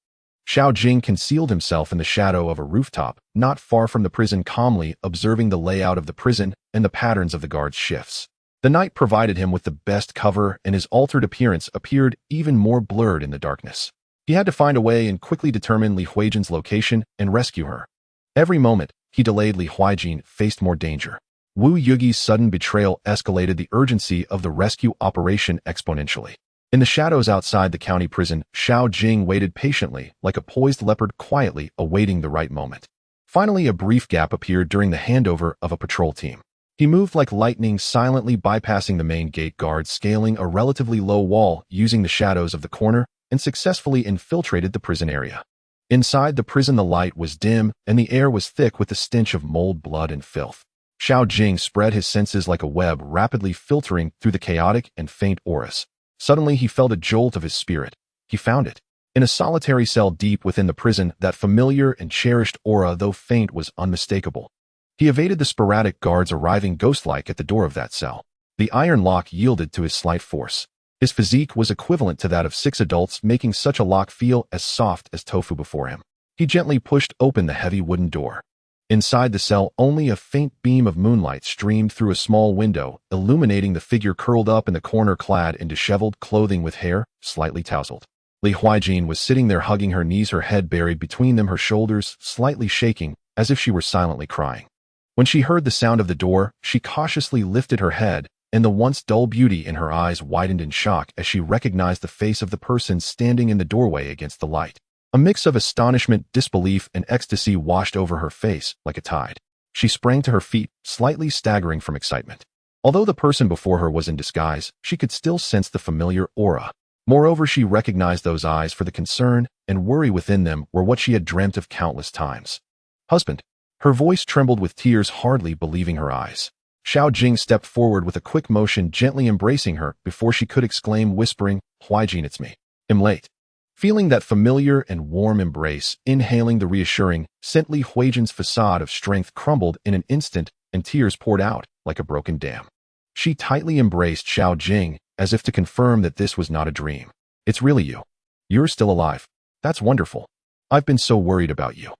Xiao Jing concealed himself in the shadow of a rooftop, not far from the prison, calmly observing the layout of the prison and the patterns of the guards' shifts. The night provided him with the best cover, and his altered appearance appeared even more blurred in the darkness. He had to find a way and quickly determine Li Huijin's location and rescue her. Every moment he delayed, Li Huijin faced more danger. Wu Yugi's sudden betrayal escalated the urgency of the rescue operation exponentially. In the shadows outside the county prison, Xiao Jing waited patiently, like a poised leopard, quietly awaiting the right moment. Finally, a brief gap appeared during the handover of a patrol team. He moved like lightning, silently bypassing the main gate guards, scaling a relatively low wall using the shadows of the corner, and successfully infiltrated the prison area. Inside the prison, the light was dim, and the air was thick with the stench of mold, blood, and filth. Xiao Jing spread his senses like a web, rapidly filtering through the chaotic and faint auras. Suddenly, he felt a jolt of his spirit. He found it. In a solitary cell deep within the prison, that familiar and cherished aura, though faint, was unmistakable. He evaded the sporadic guards arriving ghost-like at the door of that cell. The iron lock yielded to his slight force. His physique was equivalent to that of 6 adults, making such a lock feel as soft as tofu before him. He gently pushed open the heavy wooden door. Inside the cell, only a faint beam of moonlight streamed through a small window, illuminating the figure curled up in the corner, clad in disheveled clothing with hair slightly tousled. Li Huijin was sitting there, hugging her knees, her head buried between them, her shoulders slightly shaking, as if she were silently crying. When she heard the sound of the door, she cautiously lifted her head, and the once dull beauty in her eyes widened in shock as she recognized the face of the person standing in the doorway against the light. A mix of astonishment, disbelief, and ecstasy washed over her face like a tide. She sprang to her feet, slightly staggering from excitement. Although the person before her was in disguise, she could still sense the familiar aura. Moreover, she recognized those eyes, for the concern and worry within them were what she had dreamt of countless times. Husband. Her voice trembled with tears, hardly believing her eyes. Xiao Jing stepped forward with a quick motion, gently embracing her before she could exclaim, whispering, "Huijin, it's me. I'm late." Feeling that familiar and warm embrace, inhaling the reassuring scent, Li Huijin's facade of strength crumbled in an instant, and tears poured out like a broken dam. She tightly embraced Xiao Jing, as if to confirm that this was not a dream. "It's really you. You're still alive. That's wonderful. I've been so worried about you."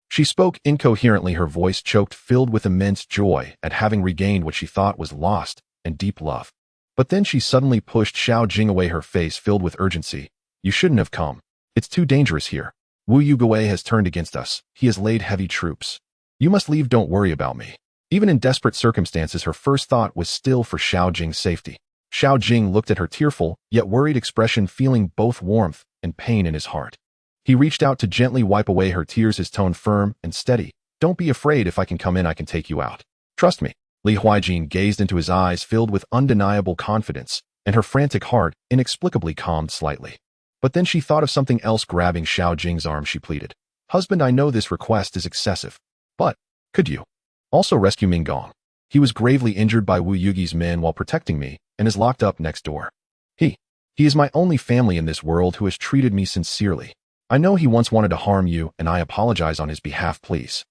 She spoke incoherently, her voice choked, filled with immense joy at having regained what she thought was lost, and deep love. But then she suddenly pushed Xiao Jing away, her face filled with urgency. You shouldn't have come. It's too dangerous here. Wu Yugui has turned against us. He has laid heavy troops. You must leave, don't worry about me. Even in desperate circumstances, her first thought was still for Xiao Jing's safety. Xiao Jing looked at her tearful, yet worried expression, feeling both warmth and pain in his heart. He reached out to gently wipe away her tears, his tone firm and steady. Don't be afraid, if I can come in, I can take you out. Trust me. Li Huijin gazed into his eyes filled with undeniable confidence, and her frantic heart inexplicably calmed slightly. But then she thought of something else. Grabbing Xiao Jing's arm, she pleaded. Husband, I know this request is excessive, but could you also rescue Minggong? He was gravely injured by Wu Yugi's men while protecting me and is locked up next door. He is my only family in this world who has treated me sincerely. I know he once wanted to harm you, and I apologize on his behalf, please.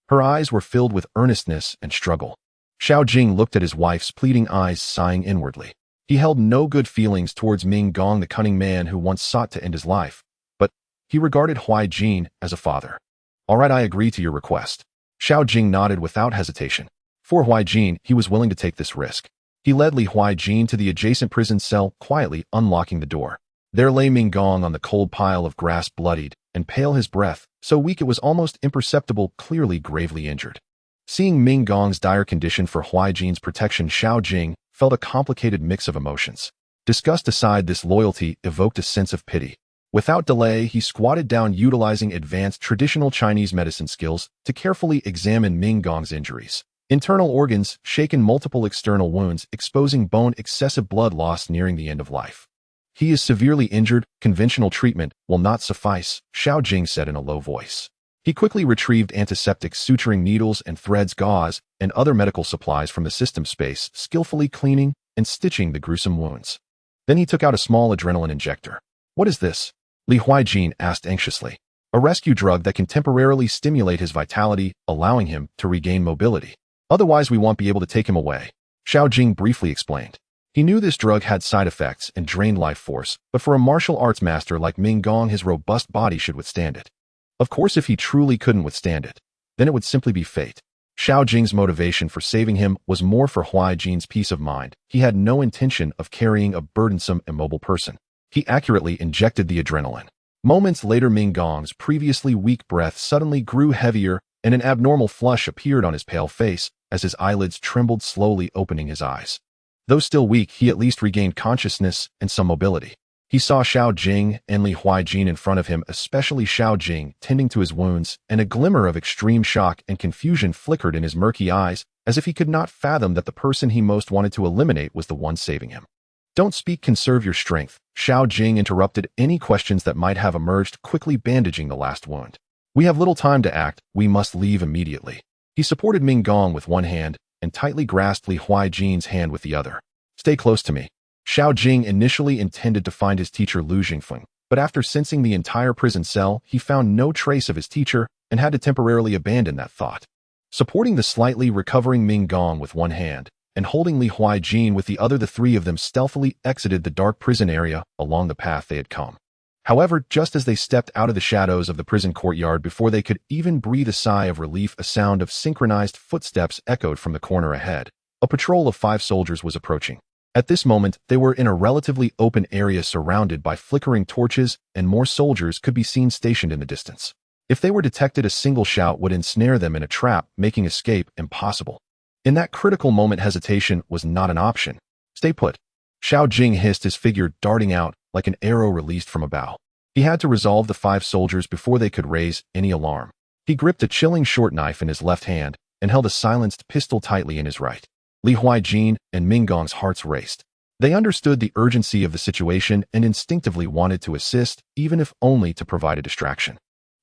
Her eyes were filled with earnestness and struggle. Xiao Jing looked at his wife's pleading eyes, sighing inwardly. He held no good feelings towards Minggong, the cunning man who once sought to end his life, but he regarded Huijin as a father. All right, I agree to your request. Xiao Jing nodded without hesitation. For Huijin, he was willing to take this risk. He led Li Huijin to the adjacent prison cell, quietly unlocking the door. There lay Minggong on the cold pile of grass, bloodied and pale, his breath so weak it was almost imperceptible, clearly gravely injured. Seeing Minggong's dire condition for Huijin's protection, Xiao Jing felt a complicated mix of emotions. Disgust aside, this loyalty evoked a sense of pity. Without delay, he squatted down, utilizing advanced traditional Chinese medicine skills to carefully examine Minggong's injuries. Internal organs shaken, multiple external wounds exposing bone, excessive blood loss nearing the end of life. He is severely injured. Conventional treatment will not suffice, Xiao Jing said in a low voice. He quickly retrieved antiseptic, suturing needles and threads, gauze, and other medical supplies from the system space, skillfully cleaning and stitching the gruesome wounds. Then he took out a small adrenaline injector. What is this? Li Huijin asked anxiously. A rescue drug that can temporarily stimulate his vitality, allowing him to regain mobility. Otherwise, we won't be able to take him away, Xiao Jing briefly explained. He knew this drug had side effects and drained life force, but for a martial arts master like Minggong, his robust body should withstand it. Of course, if he truly couldn't withstand it, then it would simply be fate. Xiao Jing's motivation for saving him was more for Huijin's peace of mind. He had no intention of carrying a burdensome, immobile person. He accurately injected the adrenaline. Moments later, Minggong's previously weak breath suddenly grew heavier, and an abnormal flush appeared on his pale face as his eyelids trembled, slowly opening his eyes. Though still weak, he at least regained consciousness and some mobility. He saw Xiao Jing and Li Huijin in front of him, especially Xiao Jing tending to his wounds, and a glimmer of extreme shock and confusion flickered in his murky eyes, as if he could not fathom that the person he most wanted to eliminate was the one saving him. Don't speak, conserve your strength, Xiao Jing interrupted any questions that might have emerged, quickly bandaging the last wound. We have little time to act, we must leave immediately. He supported Minggong with one hand and tightly grasped Li Huijin's hand with the other. Stay close to me. Xiao Jing initially intended to find his teacher Lu Jingfeng, but after sensing the entire prison cell, he found no trace of his teacher and had to temporarily abandon that thought. Supporting the slightly recovering Minggong with one hand and holding Li Huijin with the other, the three of them stealthily exited the dark prison area along the path they had come. However, just as they stepped out of the shadows of the prison courtyard, before they could even breathe a sigh of relief, a sound of synchronized footsteps echoed from the corner ahead. A patrol of 5 soldiers was approaching. At this moment, they were in a relatively open area surrounded by flickering torches, and more soldiers could be seen stationed in the distance. If they were detected, a single shout would ensnare them in a trap, making escape impossible. In that critical moment, hesitation was not an option. Stay put. Xiao Jing hissed, his figure darting out like an arrow released from a bow. He had to resolve the 5 soldiers before they could raise any alarm. He gripped a chilling short knife in his left hand and held a silenced pistol tightly in his right. Li Huijin and Minggong's hearts raced. They understood the urgency of the situation and instinctively wanted to assist, even if only to provide a distraction.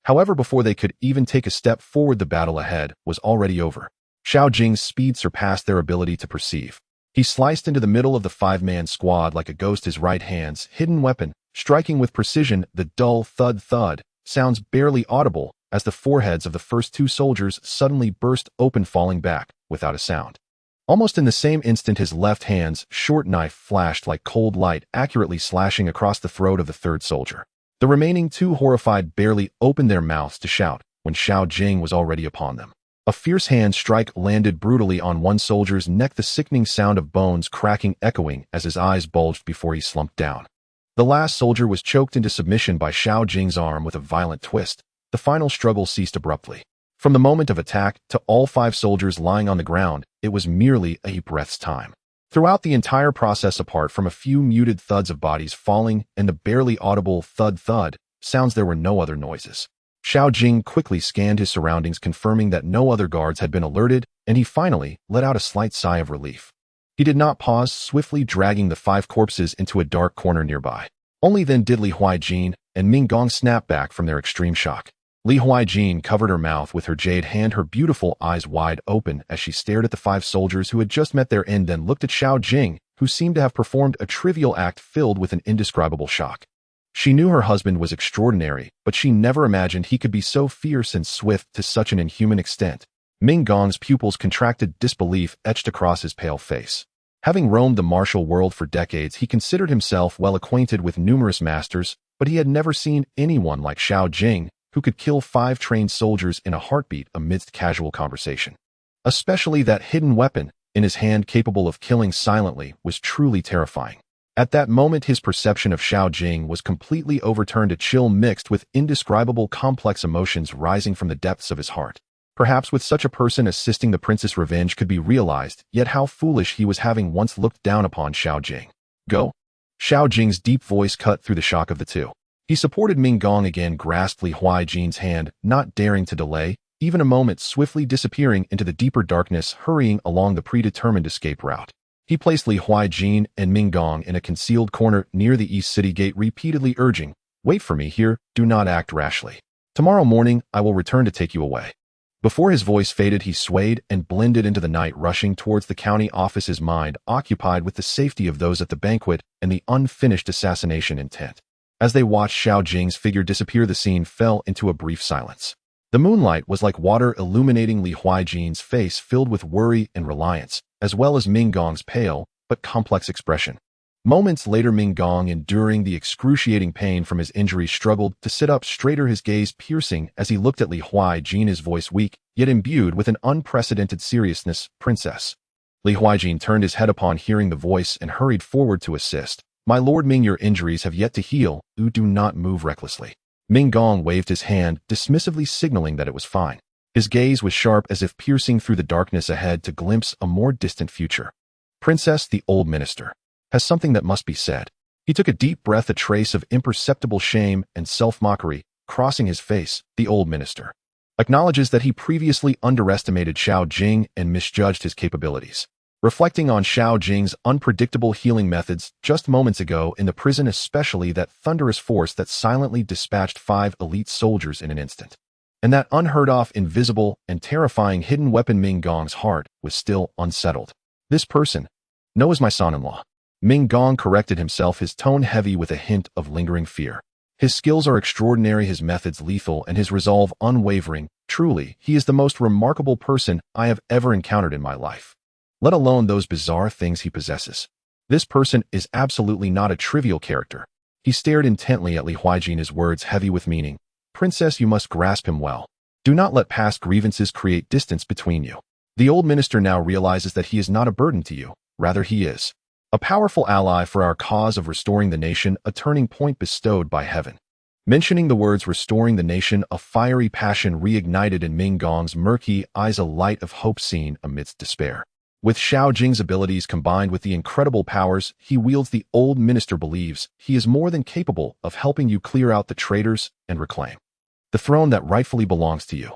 However, before they could even take a step forward, the battle ahead was already over. Xiao Jing's speed surpassed their ability to perceive. He sliced into the middle of the 5-man squad like a ghost, his right hand's hidden weapon, striking with precision. The dull thud sounds barely audible as the foreheads of the first 2 soldiers suddenly burst open, falling back without a sound. Almost in the same instant, his left hand's short knife flashed like cold light, accurately slashing across the throat of the 3rd soldier. The remaining 2, horrified, barely opened their mouths to shout when Xiao Jing was already upon them. A fierce hand strike landed brutally on one soldier's neck, the sickening sound of bones cracking echoing as his eyes bulged before he slumped down. The last soldier was choked into submission by Xiao Jing's arm with a violent twist. The final struggle ceased abruptly. From the moment of attack to all 5 soldiers lying on the ground, it was merely a breath's time. Throughout the entire process, apart from a few muted thuds of bodies falling and the barely audible thud-thud sounds, there were no other noises. Xiao Jing quickly scanned his surroundings, confirming that no other guards had been alerted, and he finally let out a slight sigh of relief. He did not pause, swiftly dragging the 5 corpses into a dark corner nearby. Only then did Li Huaijin and Ming Gong snap back from their extreme shock. Li Huaijin covered her mouth with her jade hand, her beautiful eyes wide open as she stared at the 5 soldiers who had just met their end, then looked at Xiao Jing, who seemed to have performed a trivial act filled with an indescribable shock. She knew her husband was extraordinary, but she never imagined he could be so fierce and swift to such an inhuman extent. Ming Gong's pupils contracted, disbelief etched across his pale face. Having roamed the martial world for decades, he considered himself well acquainted with numerous masters, but he had never seen anyone like Xiao Jing, who could kill 5 trained soldiers in a heartbeat amidst casual conversation. Especially that hidden weapon in his hand, capable of killing silently, was truly terrifying. At that moment, his perception of Xiao Jing was completely overturned, a chill mixed with indescribable complex emotions rising from the depths of his heart. Perhaps with such a person assisting the princess, revenge could be realized, yet how foolish he was, having once looked down upon Xiao Jing. Go! Xiao Jing's deep voice cut through the shock of the two. He supported Ming Gong again, grasped Li Huaijin's hand, not daring to delay even a moment, swiftly disappearing into the deeper darkness, hurrying along the predetermined escape route. He placed Li Huaijin and Ming Gong in a concealed corner near the East City Gate, repeatedly urging, "Wait for me here, do not act rashly. Tomorrow morning, I will return to take you away." Before his voice faded, he swayed and blended into the night, rushing towards the county office, his mind occupied with the safety of those at the banquet and the unfinished assassination intent. As they watched Xiao Jing's figure disappear, the scene fell into a brief silence. The moonlight was like water, illuminating Li Huaijin's face, filled with worry and reliance, as well as Ming Gong's pale but complex expression. Moments later, Ming Gong, enduring the excruciating pain from his injuries, struggled to sit up straighter, his gaze piercing as he looked at Li Huaijin, his voice weak, yet imbued with an unprecedented seriousness. "Princess." Li Huaijin turned his head upon hearing the voice and hurried forward to assist. "My lord Ming, your injuries have yet to heal. Do not move recklessly." Ming Gong waved his hand, dismissively signaling that it was fine. His gaze was sharp, as if piercing through the darkness ahead to glimpse a more distant future. "Princess," the old minister, "has something that must be said." He took a deep breath, a trace of imperceptible shame and self-mockery crossing his face. The old minister acknowledges that he previously underestimated Xiao Jing and misjudged his capabilities. Reflecting on Xiao Jing's unpredictable healing methods just moments ago in the prison, especially that thunderous force that silently dispatched 5 elite soldiers in an instant, and that unheard-of, invisible, and terrifying hidden weapon, Ming Gong's heart was still unsettled. "This person, no, is my son-in-law." Ming Gong corrected himself, his tone heavy with a hint of lingering fear. "His skills are extraordinary, his methods lethal, and his resolve unwavering. Truly, he is the most remarkable person I have ever encountered in my life. Let alone those bizarre things he possesses. This person is absolutely not a trivial character." He stared intently at Li Huaijin, his words heavy with meaning. "Princess, you must grasp him well. Do not let past grievances create distance between you. The old minister now realizes that he is not a burden to you. Rather, he is a powerful ally for our cause of restoring the nation, a turning point bestowed by heaven." Mentioning the words "restoring the nation," a fiery passion reignited in Ming Gong's murky eyes, a light of hope seen amidst despair. With Xiao Jing's abilities combined with the incredible powers he wields, the old minister believes he is more than capable of helping you clear out the traitors and reclaim the throne that rightfully belongs to you.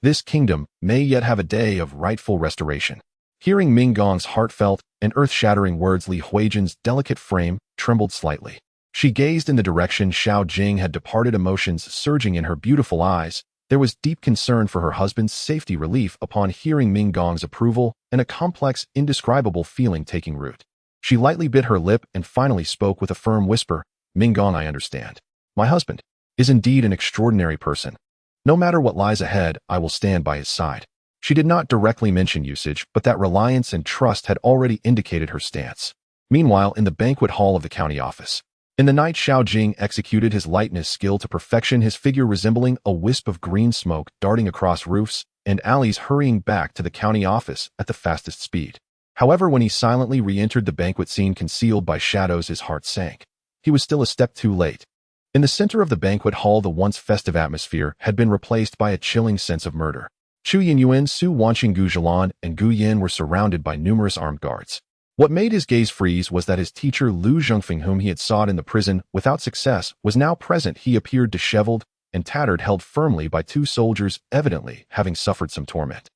This kingdom may yet have a day of rightful restoration. Hearing Ming Gong's heartfelt and earth-shattering words, Li Huaijin's delicate frame trembled slightly. She gazed in the direction Xiao Jing had departed, emotions surging in her beautiful eyes. There was deep concern for her husband's safety, relief upon hearing Ming Gong's approval, and a complex, indescribable feeling taking root. She lightly bit her lip and finally spoke with a firm whisper, "Ming Gong, I understand. My husband is indeed an extraordinary person. No matter what lies ahead, I will stand by his side." She did not directly mention usage, but that reliance and trust had already indicated her stance. Meanwhile, in the banquet hall of the county office, In the night, Xiao Jing executed his lightness skill to perfection, his figure resembling a wisp of green smoke darting across roofs and alleys, hurrying back to the county office at the fastest speed. However, when he silently re-entered the banquet scene concealed by shadows, his heart sank. He was still a step too late. In the center of the banquet hall, the once festive atmosphere had been replaced by a chilling sense of murder. Chu Yinyuan, Su Wanqing, Gu Zhilan, and Gu Yin were surrounded by numerous armed guards. What made his gaze freeze was that his teacher Lu Zhengfeng, whom he had sought in the prison without success, was now present. He appeared disheveled and tattered, held firmly by two soldiers, evidently having suffered some torment.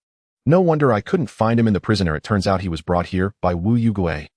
No wonder I couldn't find him in the prisoner. It turns out he was brought here by Wu Yugui.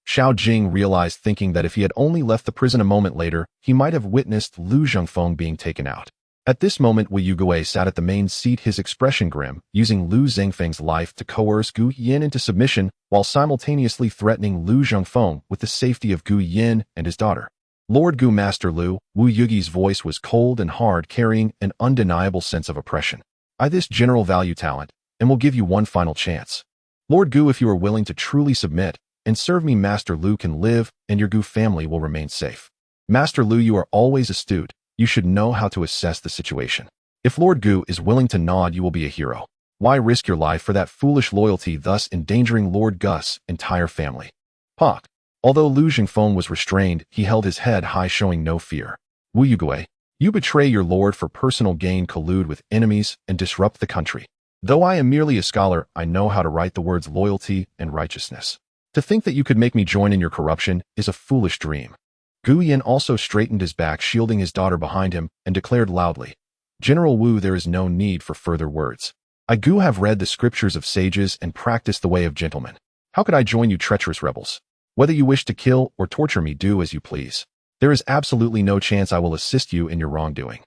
Xiao Jing realized, thinking that if he had only left the prison a moment later, he might have witnessed Lu Zhengfeng being taken out. At this moment, Wu Yugui sat at the main seat, his expression grim, using Lu Zhengfeng's life to coerce Gu Yin into submission, while simultaneously threatening Lu Zhengfeng with the safety of Gu Yin and his daughter. Lord Gu, Master Lu, Wu Yugi's voice was cold and hard, carrying an undeniable sense of oppression. I this general value talent, and will give you one final chance. Lord Gu, if you are willing to truly submit and serve me, Master Lu can live, and your Gu family will remain safe. Master Lu, you are always astute. You should know how to assess the situation. If Lord Gu is willing to nod, you will be a hero. Why risk your life for that foolish loyalty, thus endangering Lord Gus's entire family? Pak. Although Lu Zhengfeng was restrained, he held his head high, showing no fear. Wu Yugui, you betray your lord for personal gain, collude with enemies, and disrupt the country. Though I am merely a scholar, I know how to write the words loyalty and righteousness. To think that you could make me join in your corruption is a foolish dream. Gu Yin also straightened his back, shielding his daughter behind him, and declared loudly, General Wu, there is no need for further words. I Gu have read the scriptures of sages and practiced the way of gentlemen. How could I join you treacherous rebels? Whether you wish to kill or torture me, do as you please. There is absolutely no chance I will assist you in your wrongdoing.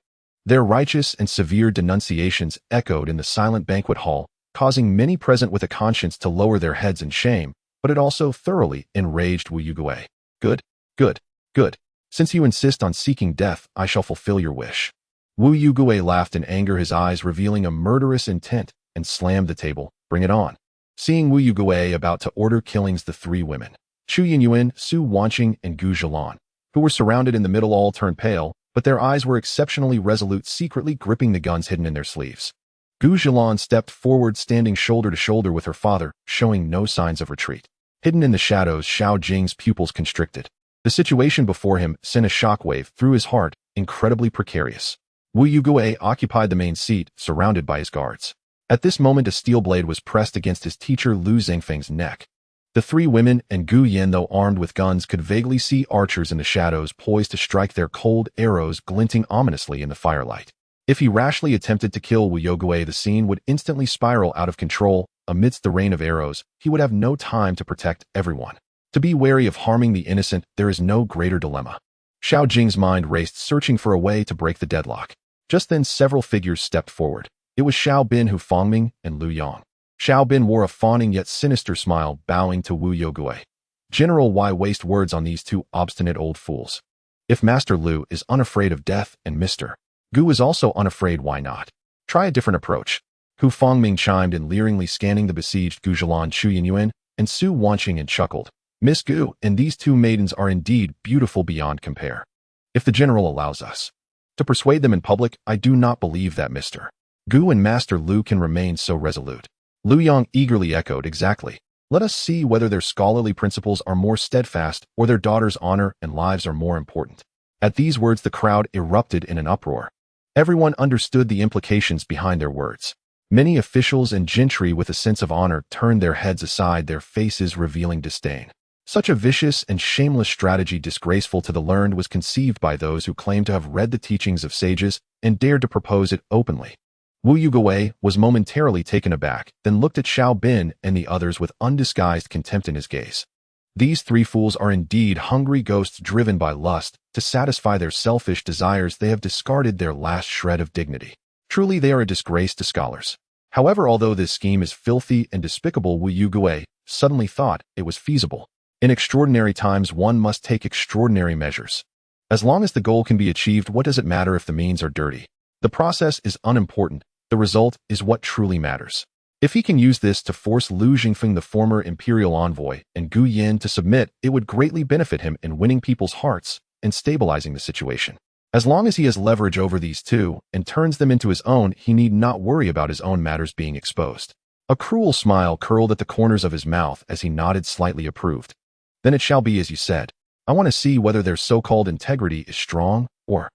Their righteous and severe denunciations echoed in the silent banquet hall, causing many present with a conscience to lower their heads in shame, but it also thoroughly enraged Wu Yugui. Good, good. Good. Since you insist on seeking death, I shall fulfill your wish. Wu Yugui laughed in anger, his eyes revealing a murderous intent, and slammed the table. Bring it on. Seeing Wu Yugui about to order killings, the three women, Chu Yinyuan, Su Wanqing, and Gu Zhilan, who were surrounded in the middle, all turned pale, but their eyes were exceptionally resolute, secretly gripping the guns hidden in their sleeves. Gu Zhilan stepped forward, standing shoulder to shoulder with her father, showing no signs of retreat. Hidden in the shadows, Xiao Jing's pupils constricted. The situation before him sent a shockwave through his heart, incredibly precarious. Wu Yugui occupied the main seat, surrounded by his guards. At this moment, a steel blade was pressed against his teacher Lu Zhengfeng's neck. The three women and Gu Yin, though armed with guns, could vaguely see archers in the shadows poised to strike, their cold arrows glinting ominously in the firelight. If he rashly attempted to kill Wu Yugui, the scene would instantly spiral out of control. Amidst the rain of arrows, he would have no time to protect everyone. To be wary of harming the innocent, there is no greater dilemma. Xiao Jing's mind raced, searching for a way to break the deadlock. Just then, several figures stepped forward. It was Xiao Bin, Hu Fangming, and Lu Yang. Xiao Bin wore a fawning yet sinister smile, bowing to Wu Yugui. General, why waste words on these two obstinate old fools? If Master Lu is unafraid of death and Mr. Gu is also unafraid, why not? Try a different approach. Hu Fangming chimed in, leeringly scanning the besieged Gu Zhilan, Chu Yinyuan, and Su Wanqing, and chuckled. Miss Gu and these two maidens are indeed beautiful beyond compare. If the general allows us to persuade them in public, I do not believe that Mr. Gu and Master Lu can remain so resolute. Lu Yang eagerly echoed, exactly. Let us see whether their scholarly principles are more steadfast or their daughter's honor and lives are more important. At these words, the crowd erupted in an uproar. Everyone understood the implications behind their words. Many officials and gentry with a sense of honor turned their heads aside, their faces revealing disdain. Such a vicious and shameless strategy, disgraceful to the learned, was conceived by those who claimed to have read the teachings of sages and dared to propose it openly. Wu Yugui was momentarily taken aback, then looked at Xiao Bin and the others with undisguised contempt in his gaze. These three fools are indeed hungry ghosts driven by lust. To satisfy their selfish desires, they have discarded their last shred of dignity. Truly, they are a disgrace to scholars. However, although this scheme is filthy and despicable, Wu Yugui suddenly thought it was feasible. In extraordinary times, one must take extraordinary measures. As long as the goal can be achieved, what does it matter if the means are dirty? The process is unimportant. The result is what truly matters. If he can use this to force Lu Zhengfeng, the former imperial envoy, and Gu Yin to submit, it would greatly benefit him in winning people's hearts and stabilizing the situation. As long as he has leverage over these two and turns them into his own, he need not worry about his own matters being exposed. A cruel smile curled at the corners of his mouth as he nodded, slightly approved. Then it shall be as you said. I want to see whether their so-called integrity is strong or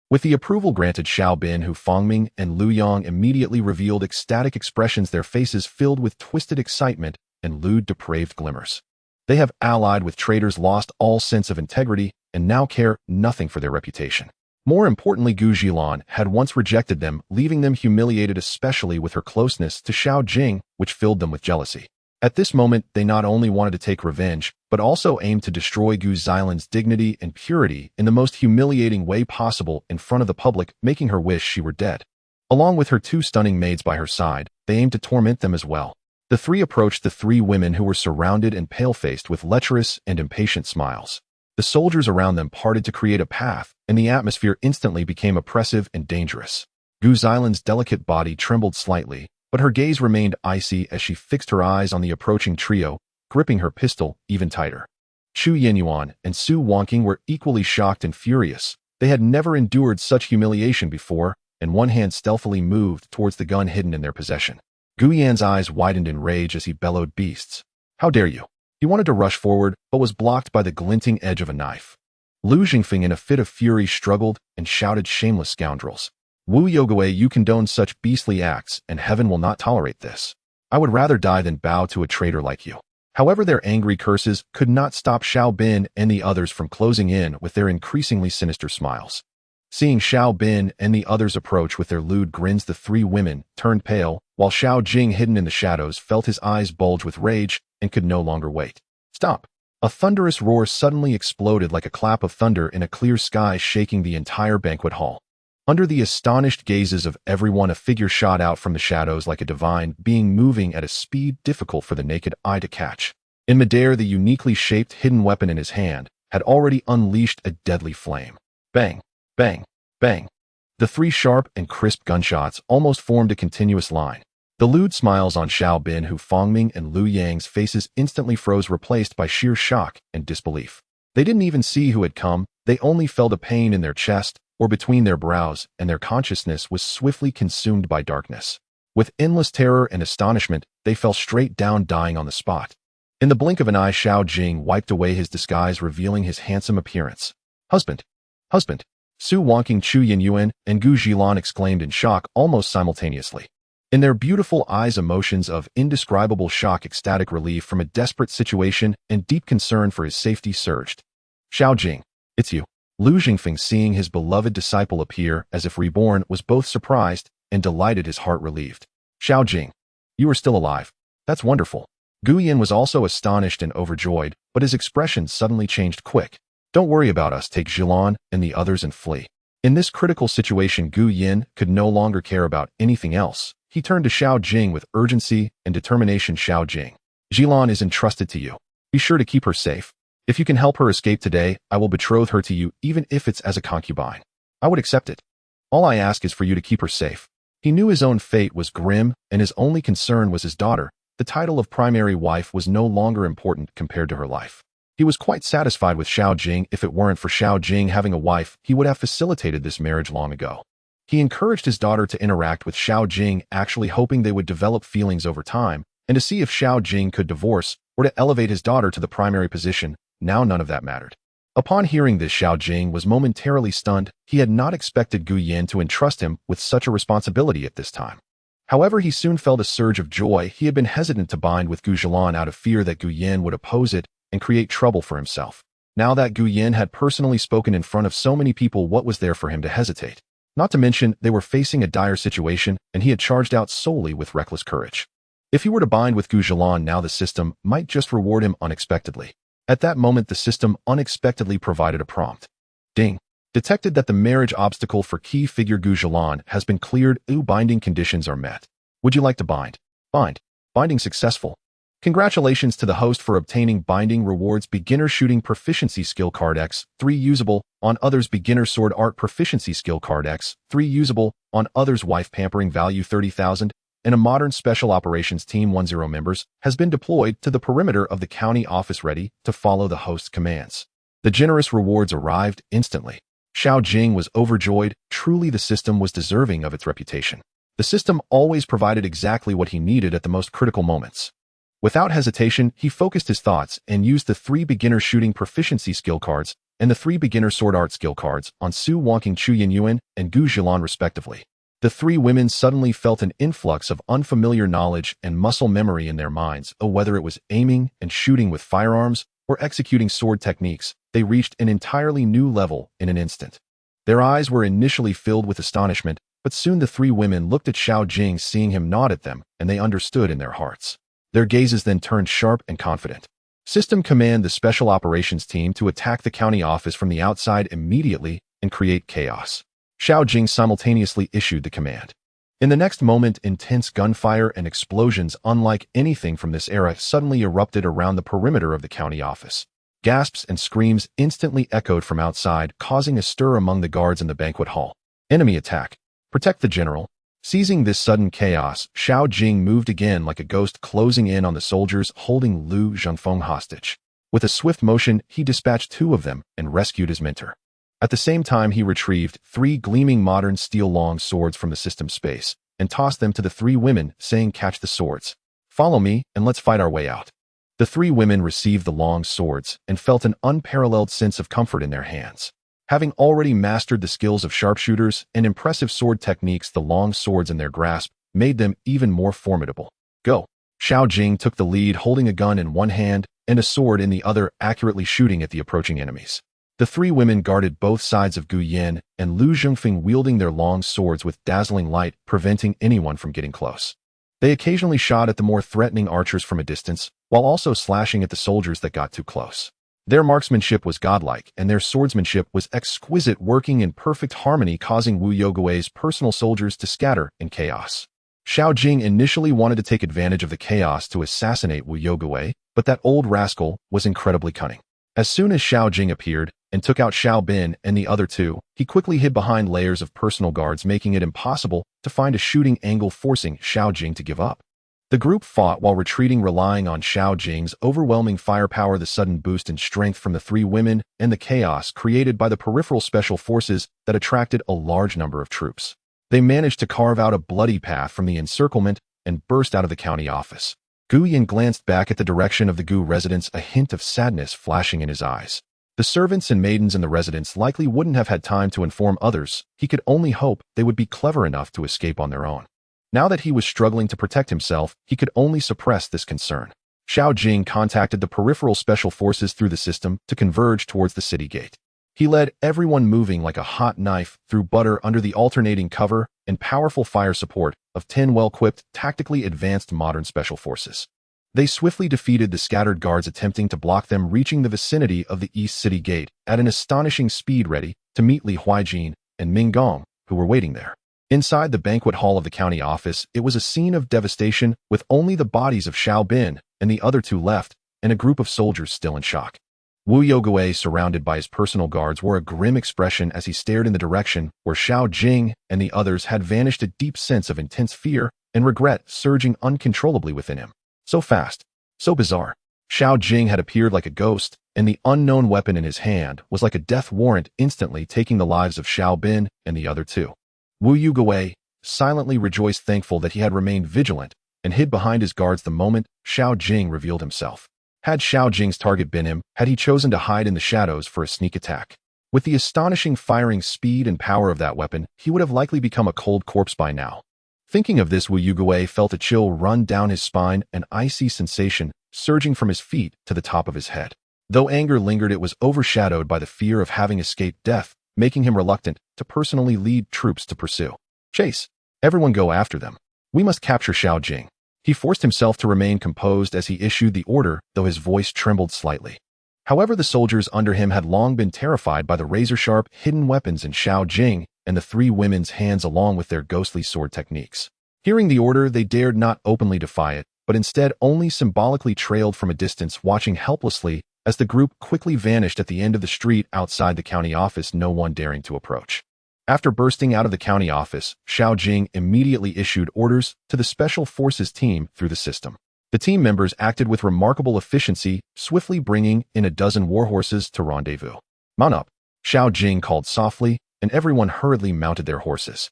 With the approval granted, Xiao Bin, Hu Fangming, and Lu Yang immediately revealed ecstatic expressions, their faces filled with twisted excitement and lewd, depraved glimmers. They have allied with traitors, lost all sense of integrity, and now care nothing for their reputation. More importantly, Gu Zhilan had once rejected them, leaving them humiliated, especially with her closeness to Xiao Jing, which filled them with jealousy. At this moment, they not only wanted to take revenge, but also aimed to destroy Gu Zilan's dignity and purity in the most humiliating way possible in front of the public, making her wish she were dead. Along with her two stunning maids by her side, they aimed to torment them as well. The three approached the three women, who were surrounded and pale-faced with lecherous and impatient smiles. The soldiers around them parted to create a path, and the atmosphere instantly became oppressive and dangerous. Gu Zilan's delicate body trembled slightly, but her gaze remained icy as she fixed her eyes on the approaching trio, gripping her pistol even tighter. Chu Yinyuan and Su Wangqing were equally shocked and furious. They had never endured such humiliation before, and one hand stealthily moved towards the gun hidden in their possession. Gu Yan's eyes widened in rage as he bellowed, "Beasts! How dare you!" He wanted to rush forward, but was blocked by the glinting edge of a knife. Lu Jingfeng, in a fit of fury, struggled and shouted, "Shameless scoundrels! Wu Yogui, you condone such beastly acts, and heaven will not tolerate this. I would rather die than bow to a traitor like you." However, their angry curses could not stop Xiao Bin and the others from closing in with their increasingly sinister smiles. Seeing Xiao Bin and the others approach with their lewd grins, the three women turned pale, while Xiao Jing, hidden in the shadows, felt his eyes bulge with rage and could no longer wait. "Stop!" A thunderous roar suddenly exploded like a clap of thunder in a clear sky, shaking the entire banquet hall. Under the astonished gazes of everyone, a figure shot out from the shadows like a divine being, moving at a speed difficult for the naked eye to catch. In midair, the uniquely shaped hidden weapon in his hand had already unleashed a deadly flame. Bang! Bang! Bang! The three sharp and crisp gunshots almost formed a continuous line. The lewd smiles on Xiao Bin, Hu Fangming, and Lu Yang's faces instantly froze, replaced by sheer shock and disbelief. They didn't even see who had come. They only felt a pain in their chest or between their brows, and their consciousness was swiftly consumed by darkness. With endless terror and astonishment, they fell straight down, dying on the spot. In the blink of an eye, Xiao Jing wiped away his disguise, revealing his handsome appearance. "Husband! Husband!" Su Wangqing, Chu Yinyuan, and Gu Zhilan exclaimed in shock almost simultaneously. In their beautiful eyes, emotions of indescribable shock, ecstatic relief from a desperate situation, and deep concern for his safety surged. "Xiao Jing, it's you." Lu Jingfeng, seeing his beloved disciple appear as if reborn, was both surprised and delighted, his heart relieved. "Xiao Jing, you are still alive. That's wonderful." Gu Yan was also astonished and overjoyed, but his expression suddenly changed quick. "Don't worry about us. Take Zhilan and the others and flee." In this critical situation, Gu Yan could no longer care about anything else. He turned to Xiao Jing with urgency and determination. "Xiao Jing, Zhilan is entrusted to you. Be sure to keep her safe. If you can help her escape today, I will betroth her to you, even if it's as a concubine. I would accept it. All I ask is for you to keep her safe." He knew his own fate was grim, and his only concern was his daughter. The title of primary wife was no longer important compared to her life. He was quite satisfied with Xiao Jing. If it weren't for Xiao Jing having a wife, he would have facilitated this marriage long ago. He encouraged his daughter to interact with Xiao Jing, actually hoping they would develop feelings over time, and to see if Xiao Jing could divorce or to elevate his daughter to the primary position. Now none of that mattered. Upon hearing this, Xiao Jing was momentarily stunned. He had not expected Gu Yan to entrust him with such a responsibility at this time. However, he soon felt a surge of joy. He had been hesitant to bind with Gu Zhilan out of fear that Gu Yan would oppose it and create trouble for himself. Now that Gu Yan had personally spoken in front of so many people, what was there for him to hesitate? Not to mention, they were facing a dire situation, and he had charged out solely with reckless courage. If he were to bind with Gu Zhilan now, the system might just reward him unexpectedly. At that moment, the system unexpectedly provided a prompt. Ding. Detected that the marriage obstacle for key figure Gu Zhilan has been cleared. Binding conditions are met. Would you like to bind? Bind. Binding successful. Congratulations to the host for obtaining binding rewards. Beginner shooting proficiency skill card X3 usable on others. Beginner sword art proficiency skill card X3 usable on others. Wife pampering value 30,000. And a modern special operations team 10 members has been deployed to the perimeter of the county office, ready to follow the host's commands. The generous rewards arrived instantly. Xiao Jing was overjoyed. Truly, the system was deserving of its reputation. The system always provided exactly what he needed at the most critical moments. Without hesitation, he focused his thoughts and used the 3 beginner shooting proficiency skill cards and the 3 beginner sword art skill cards on Su Wangqing Chu Yinyuan and Gu Zhilan respectively. The 3 women suddenly felt an influx of unfamiliar knowledge and muscle memory in their minds. Whether it was aiming and shooting with firearms or executing sword techniques, they reached an entirely new level in an instant. Their eyes were initially filled with astonishment, but soon the 3 women looked at Xiao Jing, seeing him nod at them, and they understood in their hearts. Their gazes then turned sharp and confident. System command the Special Operations Team to attack the county office from the outside immediately and create chaos. Xiao Jing simultaneously issued the command. In the next moment, intense gunfire and explosions unlike anything from this era suddenly erupted around the perimeter of the county office. Gasps and screams instantly echoed from outside, causing a stir among the guards in the banquet hall. Enemy attack. Protect the general. Seizing this sudden chaos, Xiao Jing moved again like a ghost, closing in on the soldiers holding Lu Zhengfeng hostage. With a swift motion, he dispatched 2 of them and rescued his mentor. At the same time, he retrieved 3 gleaming modern steel long swords from the system space and tossed them to the 3 women, saying, "Catch the swords. Follow me, and let's fight our way out." The 3 women received the long swords and felt an unparalleled sense of comfort in their hands. Having already mastered the skills of sharpshooters and impressive sword techniques, the long swords in their grasp made them even more formidable. Go! Xiao Jing took the lead, holding a gun in one hand and a sword in the other, accurately shooting at the approaching enemies. The 3 women guarded both sides of Gu Yin and Lu Zhengfeng, wielding their long swords with dazzling light, preventing anyone from getting close. They occasionally shot at the more threatening archers from a distance, while also slashing at the soldiers that got too close. Their marksmanship was godlike, and their swordsmanship was exquisite, working in perfect harmony, causing Wu Yougui's personal soldiers to scatter in chaos. Xiao Jing initially wanted to take advantage of the chaos to assassinate Wu Yougui, but that old rascal was incredibly cunning. As soon as Xiao Jing appeared and took out Xiao Bin and the other 2, he quickly hid behind layers of personal guards, making it impossible to find a shooting angle, forcing Xiao Jing to give up. The group fought while retreating, relying on Xiao Jing's overwhelming firepower, the sudden boost in strength from the 3 women, and the chaos created by the peripheral special forces that attracted a large number of troops. They managed to carve out a bloody path from the encirclement and burst out of the county office. Gu Yin glanced back at the direction of the Gu residence, a hint of sadness flashing in his eyes. The servants and maidens in the residence likely wouldn't have had time to inform others. He could only hope they would be clever enough to escape on their own. Now that he was struggling to protect himself, he could only suppress this concern. Xiao Jing contacted the peripheral special forces through the system to converge towards the city gate. He led everyone, moving like a hot knife through butter under the alternating cover and powerful fire support of 10 well-equipped, tactically advanced modern special forces. They swiftly defeated the scattered guards attempting to block them, reaching the vicinity of the East City Gate at an astonishing speed, ready to meet Li Huijin and Ming Gong, who were waiting there. Inside the banquet hall of the county office, it was a scene of devastation, with only the bodies of Xiao Bin and the other 2 left, and a group of soldiers still in shock. Wu Yougui, surrounded by his personal guards, wore a grim expression as he stared in the direction where Xiao Jing and the others had vanished, a deep sense of intense fear and regret surging uncontrollably within him. So fast, so bizarre. Xiao Jing had appeared like a ghost, and the unknown weapon in his hand was like a death warrant, instantly taking the lives of Xiao Bin and the other 2. Wu Yougui silently rejoiced, thankful that he had remained vigilant, and hid behind his guards the moment Xiao Jing revealed himself. Had Xiao Jing's target been him, had he chosen to hide in the shadows for a sneak attack? With the astonishing firing speed and power of that weapon, he would have likely become a cold corpse by now. Thinking of this, Wu Yougui felt a chill run down his spine, an icy sensation surging from his feet to the top of his head. Though anger lingered, it was overshadowed by the fear of having escaped death, making him reluctant to personally lead troops to pursue. Chase! Everyone go after them. We must capture Xiao Jing. He forced himself to remain composed as he issued the order, though his voice trembled slightly. However, the soldiers under him had long been terrified by the razor-sharp, hidden weapons in Xiao Jing and the 3 women's hands, along with their ghostly sword techniques. Hearing the order, they dared not openly defy it, but instead only symbolically trailed from a distance, watching helplessly as the group quickly vanished at the end of the street outside the county office, no one daring to approach. After bursting out of the county office, Xiao Jing immediately issued orders to the Special Forces team through the system. The team members acted with remarkable efficiency, swiftly bringing in a dozen warhorses to rendezvous. "Mount up," Xiao Jing called softly, and everyone hurriedly mounted their horses.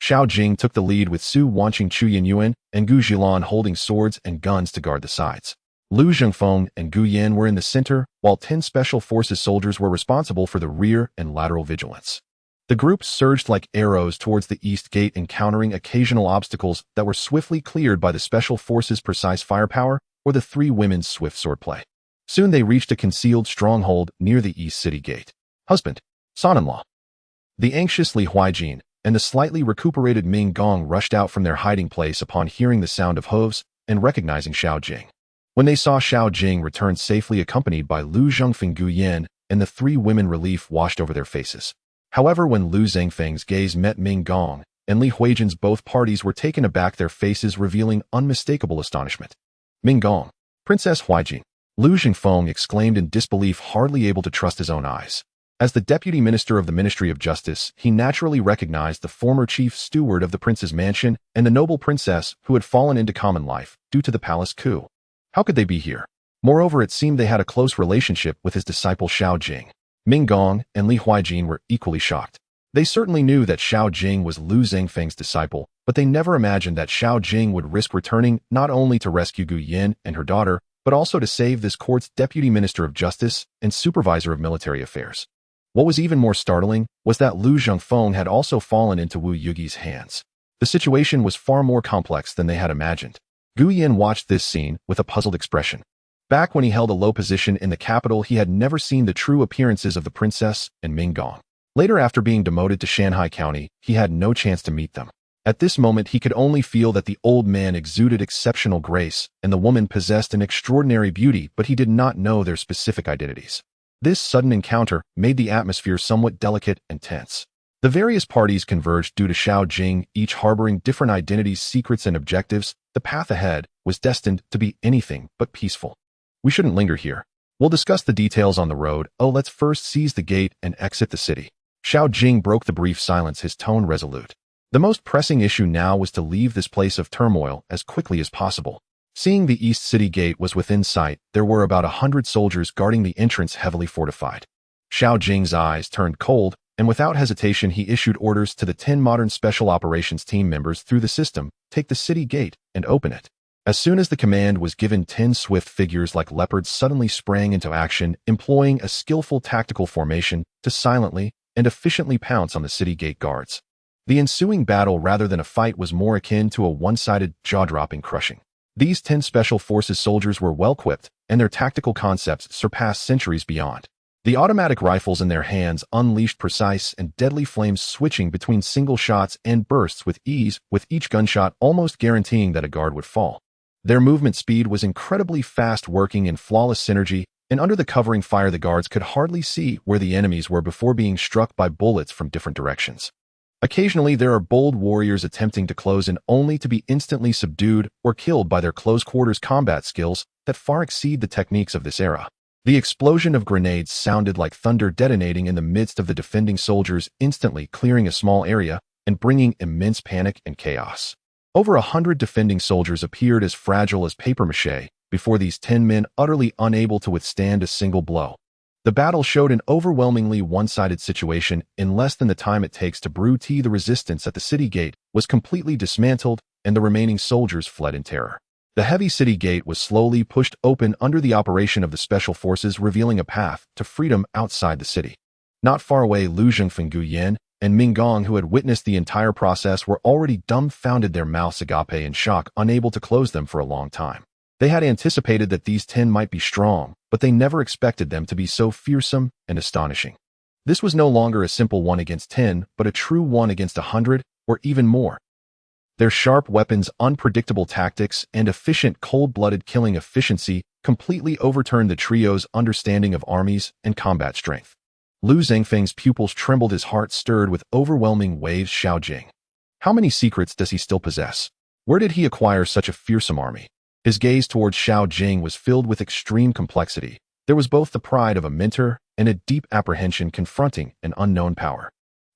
Xiao Jing took the lead with Su Wanqing, Chu Yinyuan, and Gu Jilan holding swords and guns to guard the sides. Lu Zhengfeng and Gu Yan were in the center, while 10 special forces soldiers were responsible for the rear and lateral vigilance. The group surged like arrows towards the east gate, encountering occasional obstacles that were swiftly cleared by the special forces' precise firepower or the three women's swift swordplay. Soon they reached a concealed stronghold near the east city gate. Husband, son-in-law. The anxious Li Huijin and the slightly recuperated Ming Gong rushed out from their hiding place upon hearing the sound of hooves and recognizing Xiao Jing. When they saw Xiao Jing return safely accompanied by Lu Zhengfeng, Gu Yan, and the three women, relief washed over their faces. However, when Lu Zhengfeng's gaze met Ming Gong and Li Huijin's, both parties were taken aback, their faces revealing unmistakable astonishment. "Ming Gong, Princess Huijin," Lu Zhengfeng exclaimed in disbelief, hardly able to trust his own eyes. As the deputy minister of the Ministry of Justice, he naturally recognized the former chief steward of the prince's mansion and the noble princess who had fallen into common life due to the palace coup. How could they be here? Moreover, it seemed they had a close relationship with his disciple Xiao Jing. Ming Gong and Li Huijin were equally shocked. They certainly knew that Xiao Jing was Lu Zhengfeng's disciple, but they never imagined that Xiao Jing would risk returning not only to rescue Gu Yan and her daughter, but also to save this court's deputy minister of justice and supervisor of military affairs. What was even more startling was that Lu Zhengfeng had also fallen into Wu Yugi's hands. The situation was far more complex than they had imagined. Gu Yan watched this scene with a puzzled expression. Back when he held a low position in the capital, he had never seen the true appearances of the princess and Ming Gong. Later, after being demoted to Shanhai County, he had no chance to meet them. At this moment, he could only feel that the old man exuded exceptional grace and the woman possessed an extraordinary beauty, but he did not know their specific identities. This sudden encounter made the atmosphere somewhat delicate and tense. The various parties converged due to Xiao Jing, each harboring different identities, secrets, and objectives. The path ahead was destined to be anything but peaceful. "We shouldn't linger here. We'll discuss the details on the road. Oh, let's first seize the gate and exit the city." Xiao Jing broke the brief silence, his tone resolute. The most pressing issue now was to leave this place of turmoil as quickly as possible. Seeing the east city gate was within sight, there were about 100 soldiers guarding the entrance, heavily fortified. Xiao Jing's eyes turned cold, and without hesitation he issued orders to the 10 modern special operations team members through the system: "Take the city gate and open it." As soon as the command was given, 10 swift figures like leopards suddenly sprang into action, employing a skillful tactical formation to silently and efficiently pounce on the city gate guards. The ensuing battle, rather than a fight, was more akin to a one-sided, jaw-dropping crushing. These 10 special forces soldiers were well-equipped, and their tactical concepts surpassed centuries beyond. The automatic rifles in their hands unleashed precise and deadly flames, switching between single shots and bursts with ease, with each gunshot almost guaranteeing that a guard would fall. Their movement speed was incredibly fast, working in flawless synergy, and under the covering fire the guards could hardly see where the enemies were before being struck by bullets from different directions. Occasionally there are bold warriors attempting to close in, only to be instantly subdued or killed by their close-quarters combat skills that far exceed the techniques of this era. The explosion of grenades sounded like thunder, detonating in the midst of the defending soldiers, instantly clearing a small area and bringing immense panic and chaos. Over 100 defending soldiers appeared as fragile as papier-mâché before these 10 men, utterly unable to withstand a single blow. The battle showed an overwhelmingly one-sided situation. In less than the time it takes to brew tea, the resistance at the city gate was completely dismantled, and the remaining soldiers fled in terror. The heavy city gate was slowly pushed open under the operation of the special forces, revealing a path to freedom outside the city. Not far away, Lu Zhengfeng, Gu Yan, and Ming Gong, who had witnessed the entire process, were already dumbfounded, their mouths agape in shock, unable to close them for a long time. They had anticipated that these 10 might be strong, but they never expected them to be so fearsome and astonishing. This was no longer a simple 1 against 10, but a true 1 against 100, or even more. Their sharp weapons, unpredictable tactics, and efficient cold-blooded killing efficiency completely overturned the trio's understanding of armies and combat strength. Lu Zhengfeng's pupils trembled, his heart stirred with overwhelming waves. Xiao Jing. How many secrets does he still possess? Where did he acquire such a fearsome army? His gaze towards Xiao Jing was filled with extreme complexity. There was both the pride of a mentor and a deep apprehension confronting an unknown power.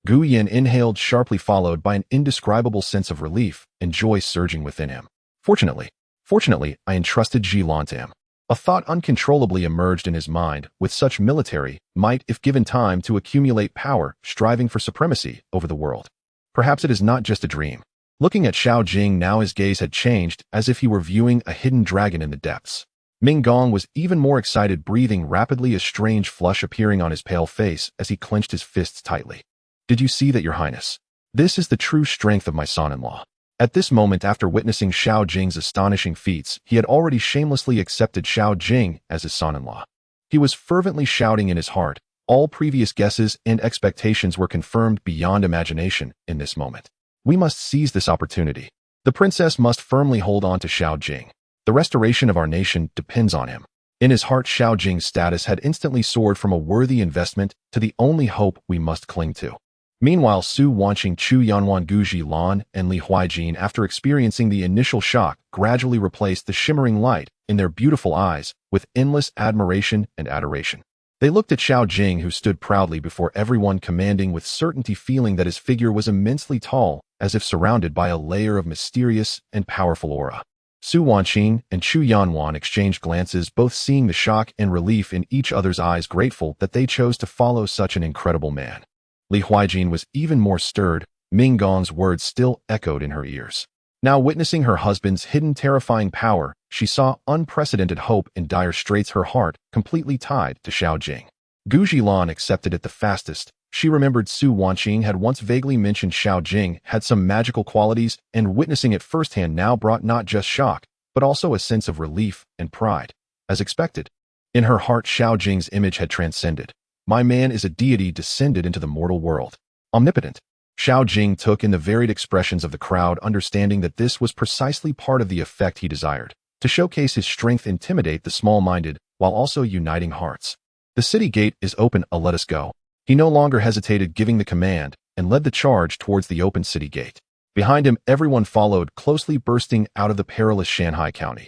Gu Yan inhaled sharply, followed by an indescribable sense of relief and joy surging within him. Fortunately, Fortunately, I entrusted Jilin to him. A thought uncontrollably emerged in his mind, with such military might if given time to accumulate power, striving for supremacy over the world. Perhaps it is not just a dream. Looking at Xiao Jing now, his gaze had changed, as if he were viewing a hidden dragon in the depths. Ming Gong was even more excited, breathing rapidly, a strange flush appearing on his pale face as he clenched his fists tightly. Did you see that, Your Highness? This is the true strength of my son-in-law. At this moment, after witnessing Xiao Jing's astonishing feats, he had already shamelessly accepted Xiao Jing as his son-in-law. He was fervently shouting in his heart. All previous guesses and expectations were confirmed beyond imagination in this moment. We must seize this opportunity. The princess must firmly hold on to Xiao Jing. The restoration of our nation depends on him. In his heart, Xiao Jing's status had instantly soared from a worthy investment to the only hope we must cling to. Meanwhile, Su Wanqing, Chu Yanwan, Gu Zhilan, and Li Huijin, after experiencing the initial shock, gradually replaced the shimmering light in their beautiful eyes with endless admiration and adoration. They looked at Xiao Jing, who stood proudly before everyone, commanding with certainty, feeling that his figure was immensely tall, as if surrounded by a layer of mysterious and powerful aura. Su Wanqing and Chu Yanwan exchanged glances, both seeing the shock and relief in each other's eyes, grateful that they chose to follow such an incredible man. Li Huijin was even more stirred. Ming Gong's words still echoed in her ears. Now, witnessing her husband's hidden terrifying power, she saw unprecedented hope in dire straits, her heart completely tied to Xiao Jing. Gu Zhilan accepted it the fastest. She remembered Su Wanqing had once vaguely mentioned Xiao Jing had some magical qualities, and witnessing it firsthand now brought not just shock, but also a sense of relief and pride. As expected, in her heart, Xiao Jing's image had transcended. My man is a deity descended into the mortal world. Omnipotent. Xiao Jing took in the varied expressions of the crowd, understanding that this was precisely part of the effect he desired, to showcase his strength, intimidate the small-minded, while also uniting hearts. The city gate is open, let us go. He no longer hesitated, giving the command, and led the charge towards the open city gate. Behind him, everyone followed, closely, bursting out of the perilous Shanhai County.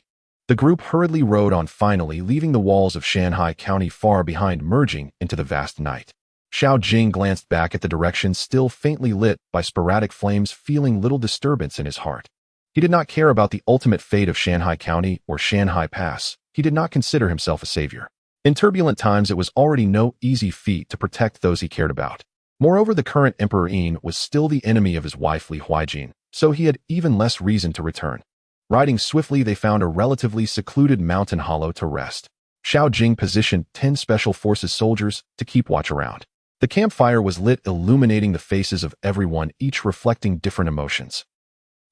The group hurriedly rode on, finally leaving the walls of Shanhai County far behind, merging into the vast night. Xiao Jing glanced back at the direction still faintly lit by sporadic flames, feeling little disturbance in his heart. He did not care about the ultimate fate of Shanhai County or Shanhai Pass. He did not consider himself a savior. In turbulent times, it was already no easy feat to protect those he cared about. Moreover, the current Emperor Yin was still the enemy of his wife Li Huijin, so he had even less reason to return. Riding swiftly, they found a relatively secluded mountain hollow to rest. Xiao Jing positioned 10 Special Forces soldiers to keep watch around. The campfire was lit, illuminating the faces of everyone, each reflecting different emotions.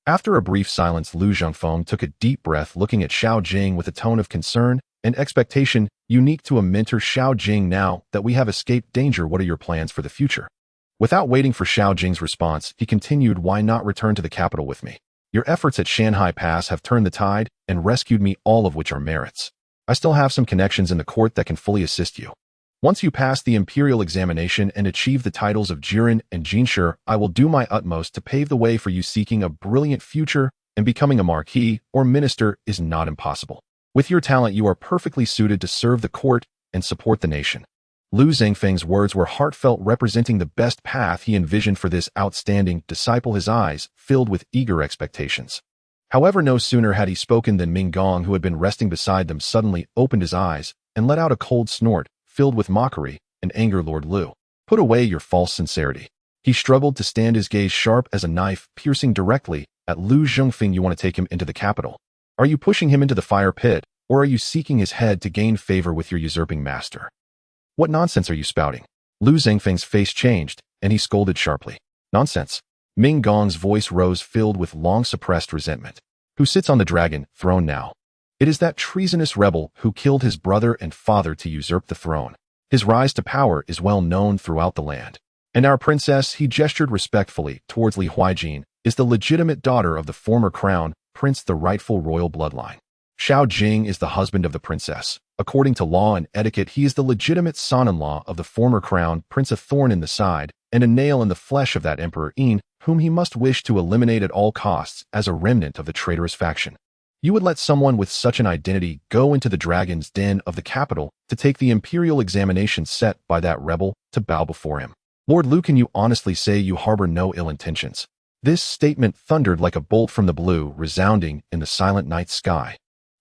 After a brief silence, Lu Zhongfeng took a deep breath, looking at Xiao Jing with a tone of concern and expectation unique to a mentor. Xiao Jing, now that we have escaped danger, what are your plans for the future? Without waiting for Xiao Jing's response, he continued, why not return to the capital with me? Your efforts at Shanhai Pass have turned the tide and rescued me, all of which are merits. I still have some connections in the court that can fully assist you. Once you pass the imperial examination and achieve the titles of Jiren and Jinshi, I will do my utmost to pave the way for you. Seeking a brilliant future and becoming a marquis or minister is not impossible. With your talent, you are perfectly suited to serve the court and support the nation. Lu Zhengfeng's words were heartfelt, representing the best path he envisioned for this outstanding disciple, his eyes filled with eager expectations. However, no sooner had he spoken than Ming Gong, who had been resting beside them, suddenly opened his eyes and let out a cold snort, filled with mockery and anger. Lord Lu, put away your false sincerity. He struggled to stand, his gaze sharp as a knife, piercing directly at Lu Zhengfeng. You want to take him into the capital? Are you pushing him into the fire pit, or are you seeking his head to gain favor with your usurping master? What nonsense are you spouting? Lu Zhengfeng's face changed, and he scolded sharply. Nonsense. Ming Gong's voice rose, filled with long-suppressed resentment. Who sits on the dragon throne now? It is that treasonous rebel who killed his brother and father to usurp the throne. His rise to power is well known throughout the land. And our princess, he gestured respectfully towards Li Huijin, is the legitimate daughter of the former crown prince, the rightful royal bloodline. Xiao Jing is the husband of the princess. According to law and etiquette, he is the legitimate son-in-law of the former crown prince, a thorn in the side and a nail in the flesh of that Emperor Yin, whom he must wish to eliminate at all costs as a remnant of the traitorous faction. You would let someone with such an identity go into the dragon's den of the capital to take the imperial examination set by that rebel to bow before him? Lord Lu, can you honestly say you harbor no ill intentions? This statement thundered like a bolt from the blue, resounding in the silent night sky.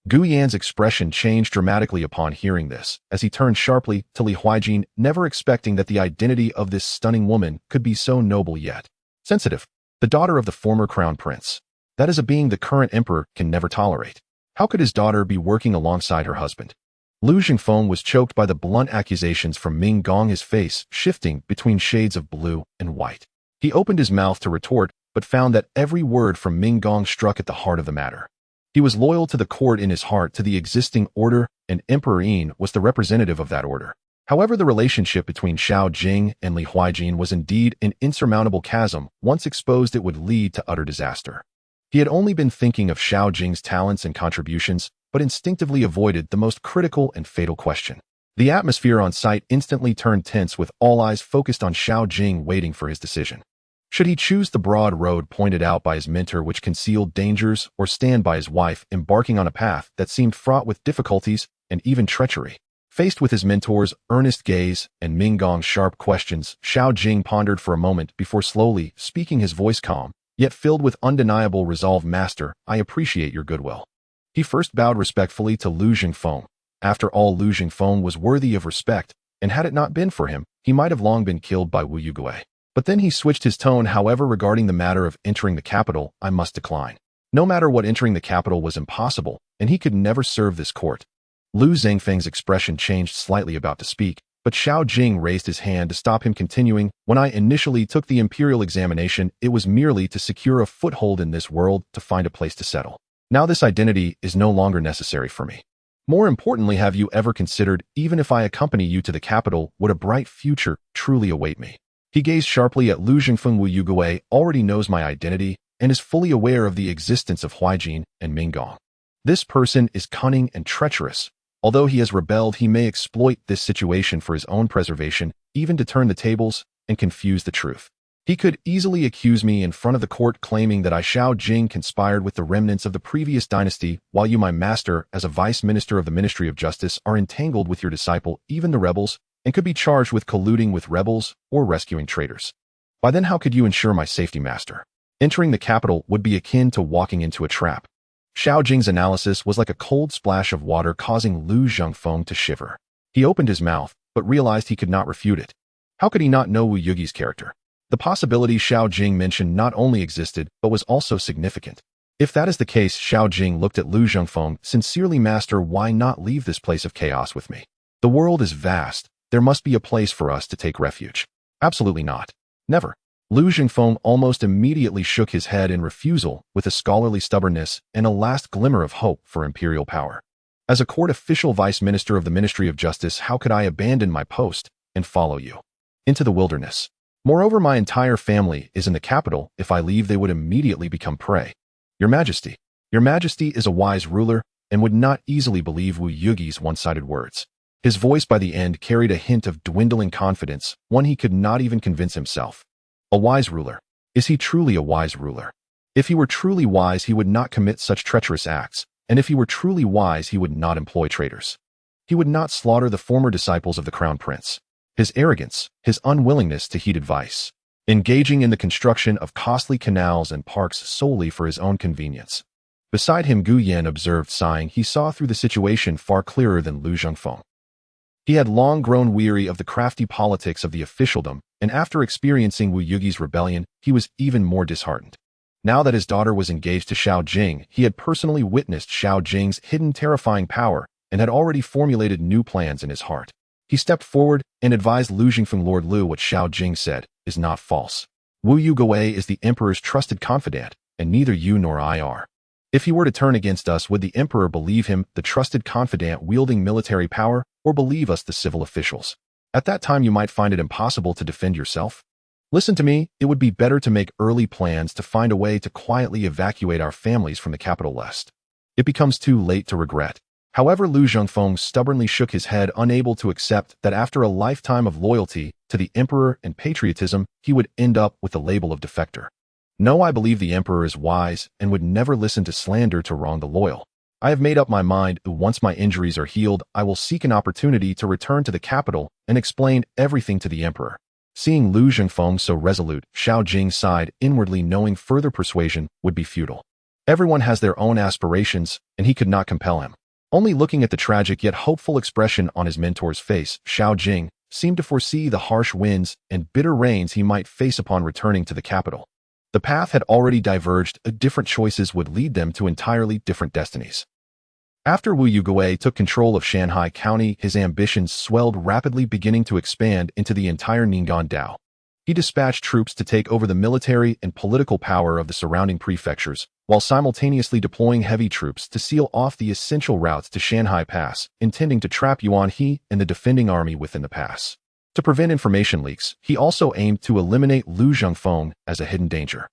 Gu Yan's expression changed dramatically upon hearing this, as he turned sharply to Li Huijin, never expecting that the identity of this stunning woman could be so noble yet sensitive. The daughter of the former crown prince. That is a being the current emperor can never tolerate. How could his daughter be working alongside her husband? Lu Xingfeng was choked by the blunt accusations from Ming Gong, his face shifting between shades of blue and white. He opened his mouth to retort, but found that every word from Ming Gong struck at the heart of the matter. He was loyal to the court in his heart, to the existing order, and Emperor Yin was the representative of that order. However, the relationship between Xiao Jing and Li Huijin was indeed an insurmountable chasm. Once exposed, it would lead to utter disaster. He had only been thinking of Xiao Jing's talents and contributions, but instinctively avoided the most critical and fatal question. The atmosphere on site instantly turned tense, with all eyes focused on Xiao Jing, waiting for his decision. Should he choose the broad road pointed out by his mentor, which concealed dangers, or stand by his wife, embarking on a path that seemed fraught with difficulties and even treachery? Faced with his mentor's earnest gaze and Ming Gong's sharp questions, Xiao Jing pondered for a moment before slowly speaking, his voice calm, yet filled with undeniable resolve. Master, I appreciate your goodwill. He first bowed respectfully to Lu Xingfeng. After all, Lu Xingfeng was worthy of respect, and had it not been for him, he might have long been killed by Wu Yugui. But then he switched his tone. However, regarding the matter of entering the capital, I must decline. No matter what, entering the capital was impossible, and he could never serve this court. Lu Xingfeng's expression changed slightly, about to speak, but Xiao Jing raised his hand to stop him, continuing, When I initially took the imperial examination, it was merely to secure a foothold in this world, to find a place to settle. Now this identity is no longer necessary for me. More importantly, have you ever considered, even if I accompany you to the capital, would a bright future truly await me? He gazed sharply at Lu Xingfeng. Wu Yugui already knows my identity and is fully aware of the existence of Huijin and Ming Gong. This person is cunning and treacherous. Although he has rebelled, he may exploit this situation for his own preservation, even to turn the tables and confuse the truth. He could easily accuse me in front of the court, claiming that I, Xiao Jing, conspired with the remnants of the previous dynasty, while you, my master, as a vice minister of the Ministry of Justice, are entangled with your disciple, even the rebels, and could be charged with colluding with rebels or rescuing traitors. By then, how could you ensure my safety, master? Entering the capital would be akin to walking into a trap. Xiao Jing's analysis was like a cold splash of water, causing Lu Xingfeng to shiver. He opened his mouth, but realized he could not refute it. How could he not know Wu Yugi's character? The possibility Xiao Jing mentioned not only existed, but was also significant. If that is the case, Xiao Jing looked at Lu Xingfeng. Sincerely, master, why not leave this place of chaos with me? The world is vast. There must be a place for us to take refuge. Absolutely not. Never. Lu Xingfeng almost immediately shook his head in refusal, with a scholarly stubbornness and a last glimmer of hope for imperial power. As a court official, vice minister of the Ministry of Justice, how could I abandon my post and follow you into the wilderness? Moreover, my entire family is in the capital. If I leave, they would immediately become prey. Your Majesty is a wise ruler and would not easily believe Wu Yugi's one-sided words. His voice by the end carried a hint of dwindling confidence, one he could not even convince himself. A wise ruler. Is he truly a wise ruler? If he were truly wise, he would not commit such treacherous acts, and if he were truly wise, he would not employ traitors. He would not slaughter the former disciples of the crown prince. His arrogance, his unwillingness to heed advice, engaging in the construction of costly canals and parks solely for his own convenience. Beside him, Gu Yan observed, sighing. He saw through the situation far clearer than Lu Xingfeng. He had long grown weary of the crafty politics of the officialdom, and after experiencing Wu Yugi's rebellion, he was even more disheartened. Now that his daughter was engaged to Xiao Jing, he had personally witnessed Xiao Jing's hidden terrifying power and had already formulated new plans in his heart. He stepped forward and advised Lu Xingfeng. Lord Lu, what Xiao Jing said is not false. Wu Yugui is the emperor's trusted confidant, and neither you nor I are. If he were to turn against us, would the emperor believe him, the trusted confidant wielding military power, or believe us, the civil officials? At that time, you might find it impossible to defend yourself. Listen to me, it would be better to make early plans to find a way to quietly evacuate our families from the capital, lest it becomes too late to regret. However, Lu Xingfeng stubbornly shook his head, unable to accept that after a lifetime of loyalty to the emperor and patriotism, he would end up with the label of defector. No, I believe the emperor is wise and would never listen to slander to wrong the loyal. I have made up my mind. Once my injuries are healed, I will seek an opportunity to return to the capital and explain everything to the emperor. Seeing Lu Zhengfeng so resolute, Xiao Jing sighed inwardly, knowing further persuasion would be futile. Everyone has their own aspirations, and he could not compel him. Only looking at the tragic yet hopeful expression on his mentor's face, Xiao Jing seemed to foresee the harsh winds and bitter rains he might face upon returning to the capital. The path had already diverged, different choices would lead them to entirely different destinies. After Wu Yugui took control of Shanhai County, his ambitions swelled rapidly, beginning to expand into the entire Ning'an Dao. He dispatched troops to take over the military and political power of the surrounding prefectures, while simultaneously deploying heavy troops to seal off the essential routes to Shanhai Pass, intending to trap Yuan He and the defending army within the pass. To prevent information leaks, he also aimed to eliminate Lu Zhengfeng as a hidden danger.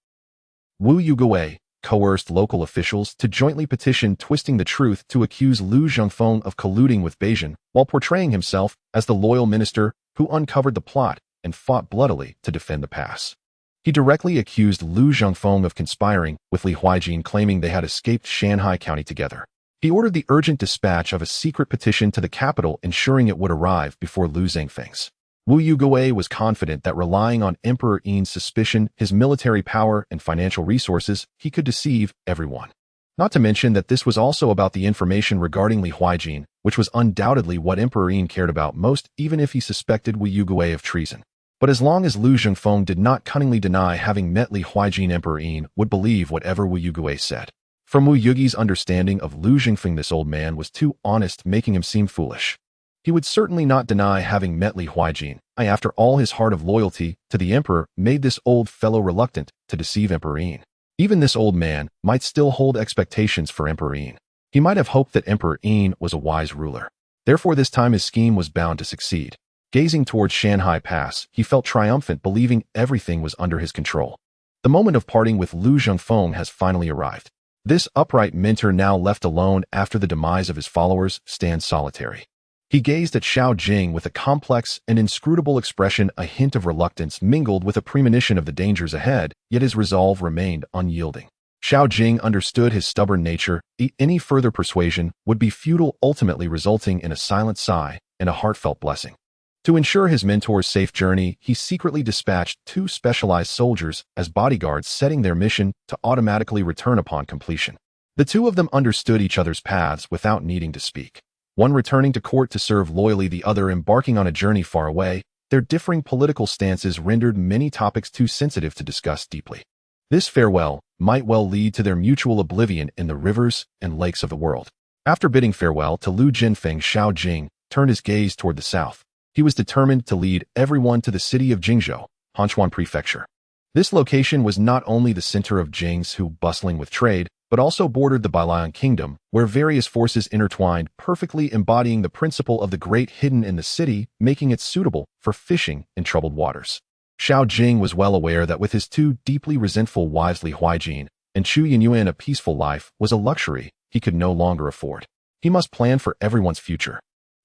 Wu Yugui coerced local officials to jointly petition Twisting the Truth to accuse Lu Zhengfeng of colluding with Beijing, while portraying himself as the loyal minister who uncovered the plot and fought bloodily to defend the pass. He directly accused Lu Zhengfeng of conspiring with Li Huijin, claiming they had escaped Shanhai County together. He ordered the urgent dispatch of a secret petition to the capital, ensuring it would arrive before Lu Zhengfeng's. Wu Yugui was confident that relying on Emperor Yin's suspicion, his military power, and financial resources, he could deceive everyone. Not to mention that this was also about the information regarding Li Huijin, which was undoubtedly what Emperor Yin cared about most, even if he suspected Wu Yugui of treason. But as long as Lu Zhengfeng did not cunningly deny having met Li Huijin, Emperor Yin would believe whatever Wu Yugui said. From Wu Yugi's understanding of Lu Zhengfeng, this old man was too honest, making him seem foolish. He would certainly not deny having met Li Huijin. After all, his heart of loyalty to the emperor made this old fellow reluctant to deceive Emperor Yin. Even this old man might still hold expectations for Emperor Yin. He might have hoped that Emperor Yin was a wise ruler. Therefore, this time his scheme was bound to succeed. Gazing towards Shanhai Pass, he felt triumphant, believing everything was under his control. The moment of parting with Lu Zhengfeng has finally arrived. This upright mentor, now left alone after the demise of his followers, stands solitary. He gazed at Xiao Jing with a complex and inscrutable expression, a hint of reluctance mingled with a premonition of the dangers ahead, yet his resolve remained unyielding. Xiao Jing understood his stubborn nature. Any further persuasion would be futile, ultimately resulting in a silent sigh and a heartfelt blessing. To ensure his mentor's safe journey, he secretly dispatched 2 specialized soldiers as bodyguards, setting their mission to automatically return upon completion. The 2 of them understood each other's paths without needing to speak. One returning to court to serve loyally, the other embarking on a journey far away. Their differing political stances rendered many topics too sensitive to discuss deeply. This farewell might well lead to their mutual oblivion in the rivers and lakes of the world. After bidding farewell to Lu Jinfeng, Xiao Jing turned his gaze toward the south. He was determined to lead everyone to the city of Jingzhou, Hanchuan Prefecture. This location was not only the center of Jiangsu, bustling with trade, but also bordered the Bailan Kingdom, where various forces intertwined, perfectly embodying the principle of the great hidden in the city, making it suitable for fishing in troubled waters. Xiao Jing was well aware that with his 2 deeply resentful wives, Li Huijin and Chu Yinyuan, a peaceful life was a luxury he could no longer afford. He must plan for everyone's future.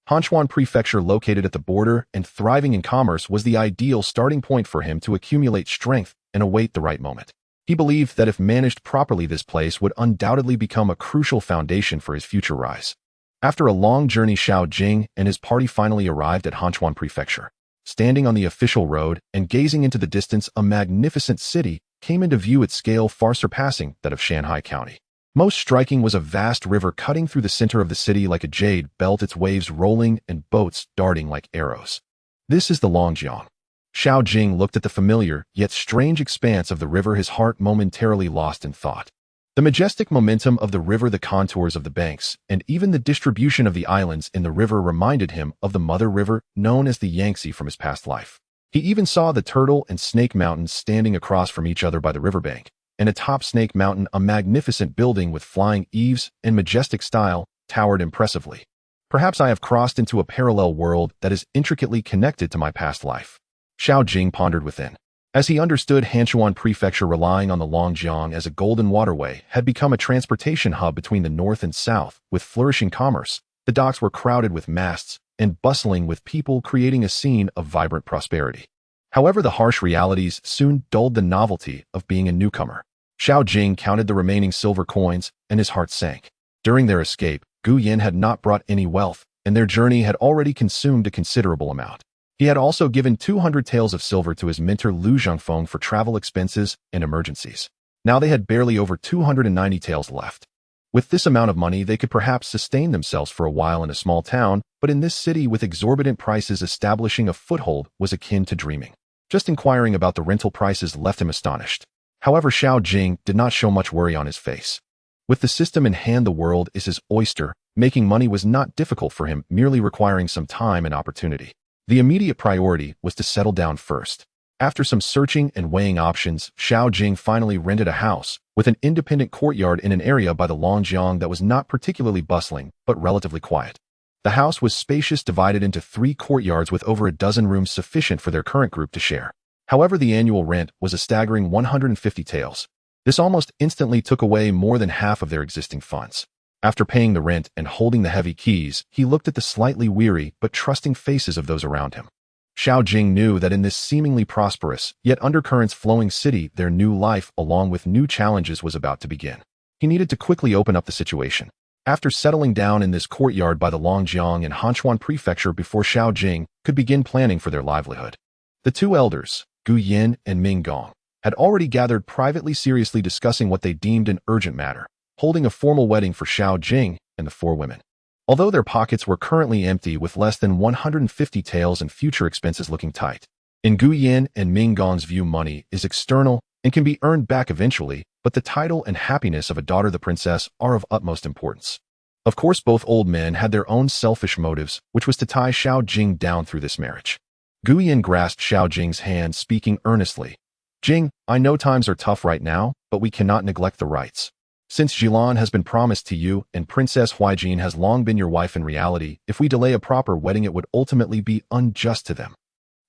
Hanchuan Prefecture, located at the border and thriving in commerce, was the ideal starting point for him to accumulate strength and await the right moment. He believed that if managed properly, this place would undoubtedly become a crucial foundation for his future rise. After a long journey, Xiao Jing and his party finally arrived at Hanchuan Prefecture. Standing on the official road and gazing into the distance, a magnificent city came into view, its scale far surpassing that of Shanhai County. Most striking was a vast river cutting through the center of the city like a jade belt, its waves rolling and boats darting like arrows. This is the Longjiang. Xiao Jing looked at the familiar yet strange expanse of the river, his heart momentarily lost in thought. The majestic momentum of the river, the contours of the banks, and even the distribution of the islands in the river reminded him of the mother river known as the Yangtze from his past life. He even saw the Turtle and Snake Mountains standing across from each other by the riverbank, and atop Snake Mountain, a magnificent building with flying eaves and majestic style towered impressively. Perhaps I have crossed into a parallel world that is intricately connected to my past life. Xiao Jing pondered within. As he understood, Hanchuan Prefecture, relying on the Longjiang as a golden waterway, had become a transportation hub between the north and south, with flourishing commerce. The docks were crowded with masts and bustling with people, creating a scene of vibrant prosperity. However, the harsh realities soon dulled the novelty of being a newcomer. Xiao Jing counted the remaining silver coins, and his heart sank. During their escape, Gu Yin had not brought any wealth, and their journey had already consumed a considerable amount. He had also given 200 taels of silver to his mentor Lu Zhengfeng for travel expenses and emergencies. Now they had barely over 290 taels left. With this amount of money, they could perhaps sustain themselves for a while in a small town, but in this city with exorbitant prices, establishing a foothold was akin to dreaming. Just inquiring about the rental prices left him astonished. However, Xiao Jing did not show much worry on his face. With the system in hand, the world is his oyster. Making money was not difficult for him, merely requiring some time and opportunity. The immediate priority was to settle down first. After some searching and weighing options, Xiao Jing finally rented a house with an independent courtyard in an area by the Longjiang that was not particularly bustling, but relatively quiet. The house was spacious, divided into 3 courtyards with over a dozen rooms, sufficient for their current group to share. However, the annual rent was a staggering 150 taels. This almost instantly took away more than half of their existing funds. After paying the rent and holding the heavy keys, he looked at the slightly weary but trusting faces of those around him. Xiao Jing knew that in this seemingly prosperous, yet undercurrents flowing city, their new life, along with new challenges, was about to begin. He needed to quickly open up the situation. After settling down in this courtyard by the Longjiang and Hanchuan Prefecture before Xiao Jing could begin planning for their livelihood. The 2 elders, Gu Yin and Ming Gong, had already gathered privately, seriously discussing what they deemed an urgent matter, holding a formal wedding for Xiao Jing and the 4 women. Although their pockets were currently empty with less than 150 taels and future expenses looking tight. In Gu Yin and Ming Gong's view, money is external and can be earned back eventually, but the title and happiness of a daughter, the princess, are of utmost importance. Of course, both old men had their own selfish motives, which was to tie Xiao Jing down through this marriage. Gu Yin grasped Xiao Jing's hand, speaking earnestly. Jing, I know times are tough right now, but we cannot neglect the rights. Since Jilan has been promised to you and Princess Huijin has long been your wife in reality, if we delay a proper wedding, it would ultimately be unjust to them.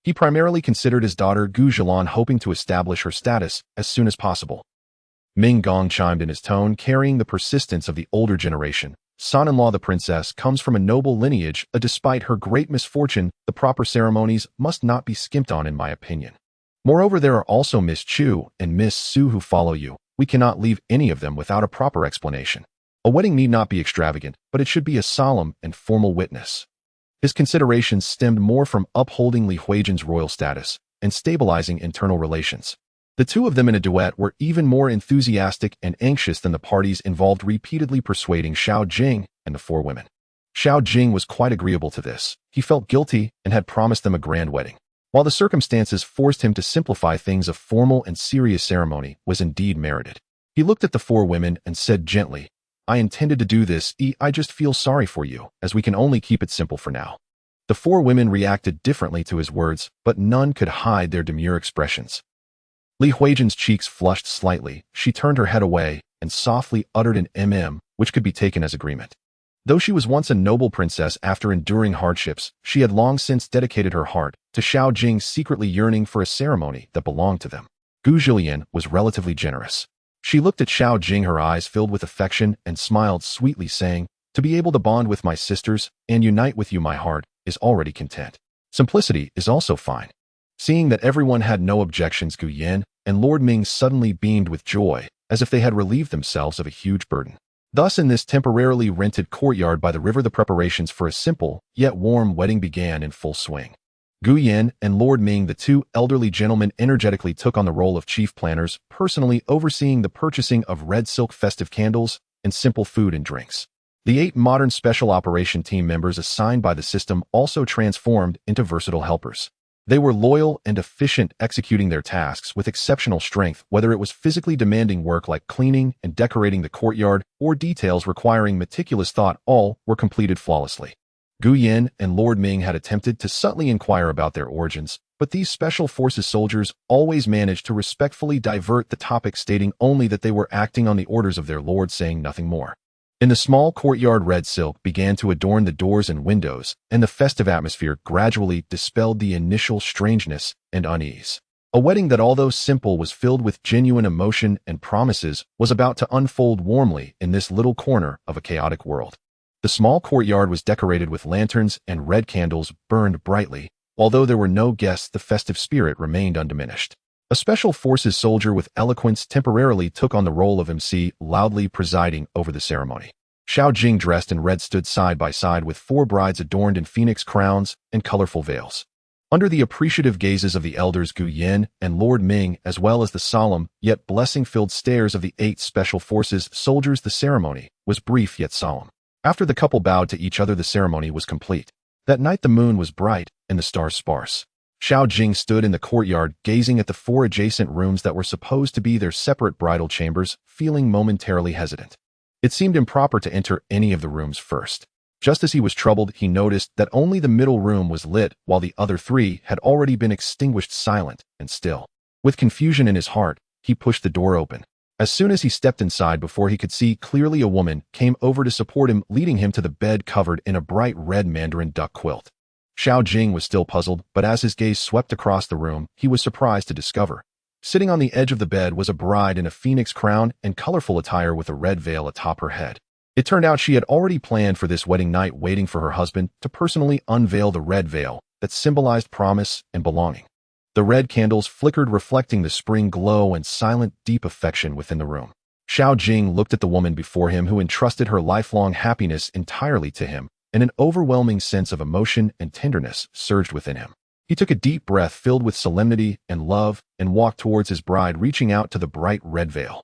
He primarily considered his daughter Gu Jilan, hoping to establish her status as soon as possible. Ming Gong chimed in his tone, carrying the persistence of the older generation. Son-in-law, the princess comes from a noble lineage, despite her great misfortune, the proper ceremonies must not be skimped on in my opinion. Moreover, there are also Miss Chu and Miss Su who follow you. We cannot leave any of them without a proper explanation. A wedding need not be extravagant, but it should be a solemn and formal witness. His considerations stemmed more from upholding Li Huijin's royal status and stabilizing internal relations. The 2 of them in a duet were even more enthusiastic and anxious than the parties involved, repeatedly persuading Xiao Jing and the 4 women. Xiao Jing was quite agreeable to this. He felt guilty and had promised them a grand wedding. While the circumstances forced him to simplify things, a formal and serious ceremony was indeed merited. He looked at the 4 women and said gently, I intended to do this, I just feel sorry for you, as we can only keep it simple for now. The 4 women reacted differently to his words, but none could hide their demure expressions. Li Huijin's cheeks flushed slightly. She turned her head away and softly uttered an which could be taken as agreement. Though she was once a noble princess, after enduring hardships, she had long since dedicated her heart to Xiao Jing, secretly yearning for a ceremony that belonged to them. Gu Zhilian was relatively generous. She looked at Xiao Jing, her eyes filled with affection, and smiled sweetly, saying, to be able to bond with my sisters and unite with you, my heart is already content. Simplicity is also fine. Seeing that everyone had no objections, Gu Yin and Lord Ming suddenly beamed with joy, as if they had relieved themselves of a huge burden. Thus, in this temporarily rented courtyard by the river, the preparations for a simple, yet warm wedding began in full swing. Gu Yin and Lord Ming, the 2 elderly gentlemen, energetically took on the role of chief planners, personally overseeing the purchasing of red silk festive candles and simple food and drinks. The 8 modern special operation team members assigned by the system also transformed into versatile helpers. They were loyal and efficient, executing their tasks with exceptional strength, whether it was physically demanding work like cleaning and decorating the courtyard or details requiring meticulous thought. All were completed flawlessly. Gu Yin and Lord Ming had attempted to subtly inquire about their origins, but these special forces soldiers always managed to respectfully divert the topic, stating only that they were acting on the orders of their lord, saying nothing more. In the small courtyard, red silk began to adorn the doors and windows, and the festive atmosphere gradually dispelled the initial strangeness and unease. A wedding that, although simple, was filled with genuine emotion and promises, was about to unfold warmly in this little corner of a chaotic world. The small courtyard was decorated with lanterns, and red candles burned brightly. Although there were no guests, the festive spirit remained undiminished. A special forces soldier with eloquence temporarily took on the role of MC, loudly presiding over the ceremony. Xiao Jing, dressed in red, stood side by side with 4 brides adorned in phoenix crowns and colorful veils. Under the appreciative gazes of the elders Gu Yin and Lord Ming, as well as the solemn, yet blessing-filled stares of the 8 Special Forces soldiers, the ceremony was brief yet solemn. After the couple bowed to each other, the ceremony was complete. That night the moon was bright and the stars sparse. Xiao Jing stood in the courtyard, gazing at the 4 adjacent rooms that were supposed to be their separate bridal chambers, feeling momentarily hesitant. It seemed improper to enter any of the rooms first. Just as he was troubled, he noticed that only the middle room was lit, while the other 3 had already been extinguished, silent and still. With confusion in his heart, he pushed the door open. As soon as he stepped inside, before he could see clearly, a woman came over to support him, leading him to the bed covered in a bright red mandarin duck quilt. Xiao Jing was still puzzled, but as his gaze swept across the room, he was surprised to discover. Sitting on the edge of the bed was a bride in a phoenix crown and colorful attire with a red veil atop her head. It turned out she had already planned for this wedding night, waiting for her husband to personally unveil the red veil that symbolized promise and belonging. The red candles flickered, reflecting the spring glow and silent, deep affection within the room. Xiao Jing looked at the woman before him, who entrusted her lifelong happiness entirely to him, and an overwhelming sense of emotion and tenderness surged within him. He took a deep breath filled with solemnity and love and walked towards his bride, reaching out to the bright red veil.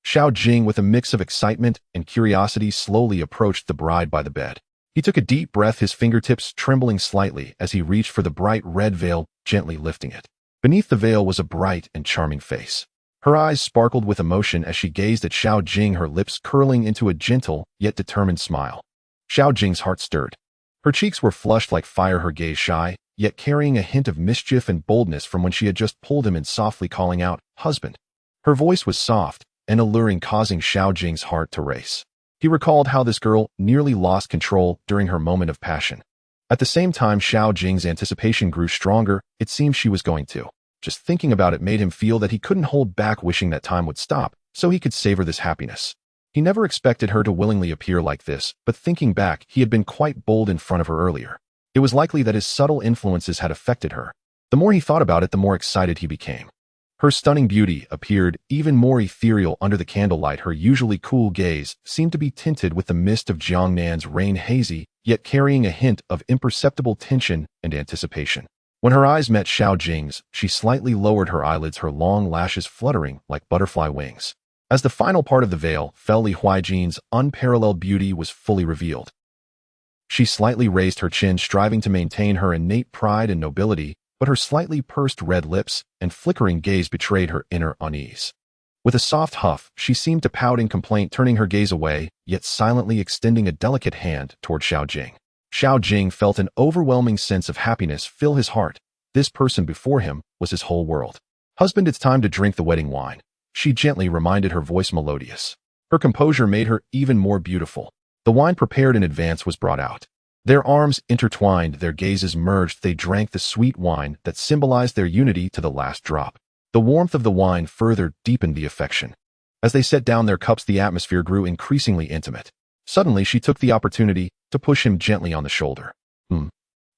Xiao Jing, with a mix of excitement and curiosity, slowly approached the bride by the bed. He took a deep breath, his fingertips trembling slightly as he reached for the bright red veil, gently lifting it. Beneath the veil was a bright and charming face. Her eyes sparkled with emotion as she gazed at Xiao Jing, her lips curling into a gentle yet determined smile. Xiao Jing's heart stirred. Her cheeks were flushed like fire, her gaze shy, yet carrying a hint of mischief and boldness from when she had just pulled him in, softly calling out, "Husband." Her voice was soft and alluring, causing Xiao Jing's heart to race. He recalled how this girl nearly lost control during her moment of passion. At the same time, Xiao Jing's anticipation grew stronger. It seemed she was going to. Just thinking about it made him feel that he couldn't hold back, wishing that time would stop so he could savor this happiness. He never expected her to willingly appear like this, but thinking back, he had been quite bold in front of her earlier. It was likely that his subtle influences had affected her. The more he thought about it, the more excited he became. Her stunning beauty appeared even more ethereal under the candlelight. Her usually cool gaze seemed to be tinted with the mist of Jiangnan's rain, hazy, yet carrying a hint of imperceptible tension and anticipation. When her eyes met Xiao Jing's, she slightly lowered her eyelids, her long lashes fluttering like butterfly wings. As the final part of the veil fell, Li Huijin's unparalleled beauty was fully revealed. She slightly raised her chin, striving to maintain her innate pride and nobility, but her slightly pursed red lips and flickering gaze betrayed her inner unease. With a soft huff, she seemed to pout in complaint, turning her gaze away, yet silently extending a delicate hand toward Xiao Jing. Xiao Jing felt an overwhelming sense of happiness fill his heart. This person before him was his whole world. "Husband, it's time to drink the wedding wine," she gently reminded, her voice melodious. Her composure made her even more beautiful. The wine prepared in advance was brought out. Their arms intertwined, their gazes merged. They drank the sweet wine that symbolized their unity to the last drop. The warmth of the wine further deepened the affection. As they set down their cups, the atmosphere grew increasingly intimate. Suddenly, she took the opportunity to push him gently on the shoulder.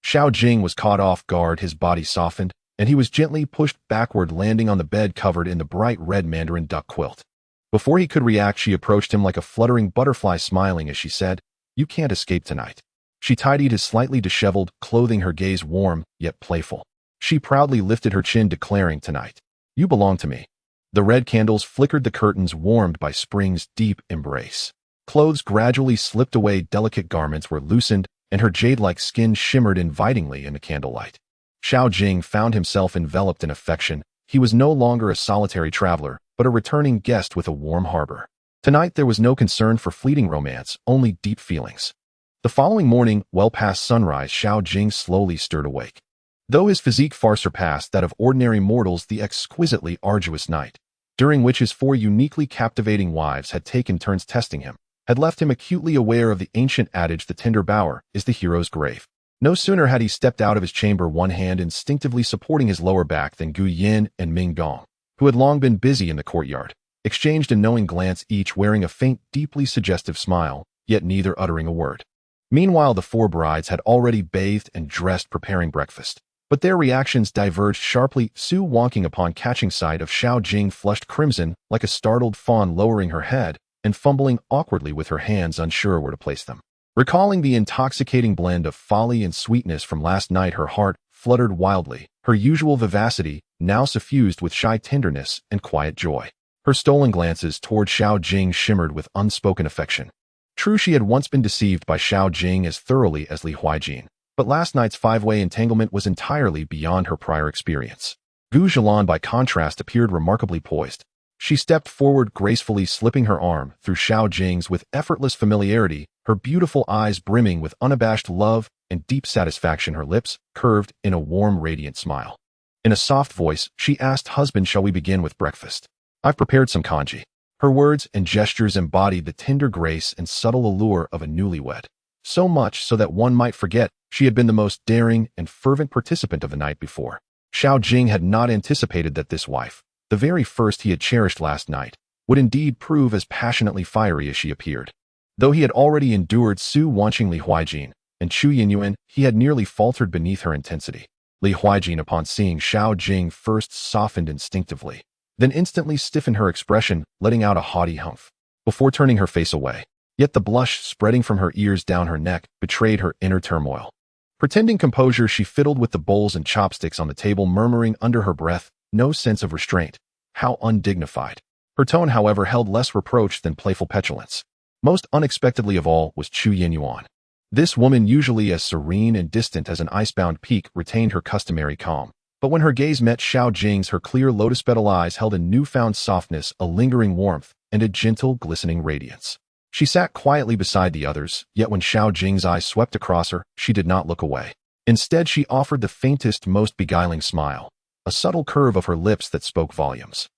Xiao Jing was caught off guard, his body softened, and he was gently pushed backward, landing on the bed covered in the bright red mandarin duck quilt. Before he could react, she approached him like a fluttering butterfly, smiling as she said, "You can't escape tonight." She tidied his slightly disheveled clothing, her gaze warm yet playful. She proudly lifted her chin, declaring, "Tonight, you belong to me." The red candles flickered, the curtains warmed by spring's deep embrace. Clothes gradually slipped away, delicate garments were loosened, and her jade-like skin shimmered invitingly in the candlelight. Xiao Jing found himself enveloped in affection. He was no longer a solitary traveler, but a returning guest with a warm harbor. Tonight there was no concern for fleeting romance, only deep feelings. The following morning, well past sunrise, Xiao Jing slowly stirred awake. Though his physique far surpassed that of ordinary mortals, the exquisitely arduous night, during which his 4 uniquely captivating wives had taken turns testing him, had left him acutely aware of the ancient adage, "The tender bower is the hero's grave." No sooner had he stepped out of his chamber, one hand instinctively supporting his lower back, than Gu Yin and Ming Dong, who had long been busy in the courtyard, exchanged a knowing glance, each wearing a faint, deeply suggestive smile, yet neither uttering a word. Meanwhile, the 4 brides had already bathed and dressed, preparing breakfast. But their reactions diverged sharply, Su walking upon catching sight of Xiao Jing flushed crimson like a startled fawn, lowering her head and fumbling awkwardly with her hands, unsure where to place them. Recalling the intoxicating blend of folly and sweetness from last night, her heart fluttered wildly, her usual vivacity now suffused with shy tenderness and quiet joy. Her stolen glances toward Xiao Jing shimmered with unspoken affection. True, she had once been deceived by Xiao Jing as thoroughly as Li Huijin, but last night's five-way entanglement was entirely beyond her prior experience. Gu Zhilan, by contrast, appeared remarkably poised. She stepped forward gracefully, slipping her arm through Xiao Jing's with effortless familiarity, her beautiful eyes brimming with unabashed love and deep satisfaction, her lips curved in a warm, radiant smile. In a soft voice, she asked, "Husband, shall we begin with breakfast? I've prepared some congee." Her words and gestures embodied the tender grace and subtle allure of a newlywed. So much so that one might forget she had been the most daring and fervent participant of the night before. Xiao Jing had not anticipated that this wife, the very first he had cherished last night, would indeed prove as passionately fiery as she appeared. Though he had already endured Su Wanqing, Li Huijin, and Chu Yinyuan, he had nearly faltered beneath her intensity. Li Huijin, upon seeing Xiao Jing, first softened instinctively, then instantly stiffened her expression, letting out a haughty humph, before turning her face away. Yet the blush spreading from her ears down her neck betrayed her inner turmoil. Pretending composure, she fiddled with the bowls and chopsticks on the table, murmuring under her breath, no sense of restraint. How undignified. Her tone, however, held less reproach than playful petulance. Most unexpectedly of all was Chu Yinyuan. This woman, usually as serene and distant as an icebound peak, retained her customary calm. But when her gaze met Xiao Jing's, her clear lotus-petal eyes held a newfound softness, a lingering warmth, and a gentle, glistening radiance. She sat quietly beside the others, yet when Xiao Jing's eyes swept across her, she did not look away. Instead, she offered the faintest, most beguiling smile, a subtle curve of her lips that spoke volumes.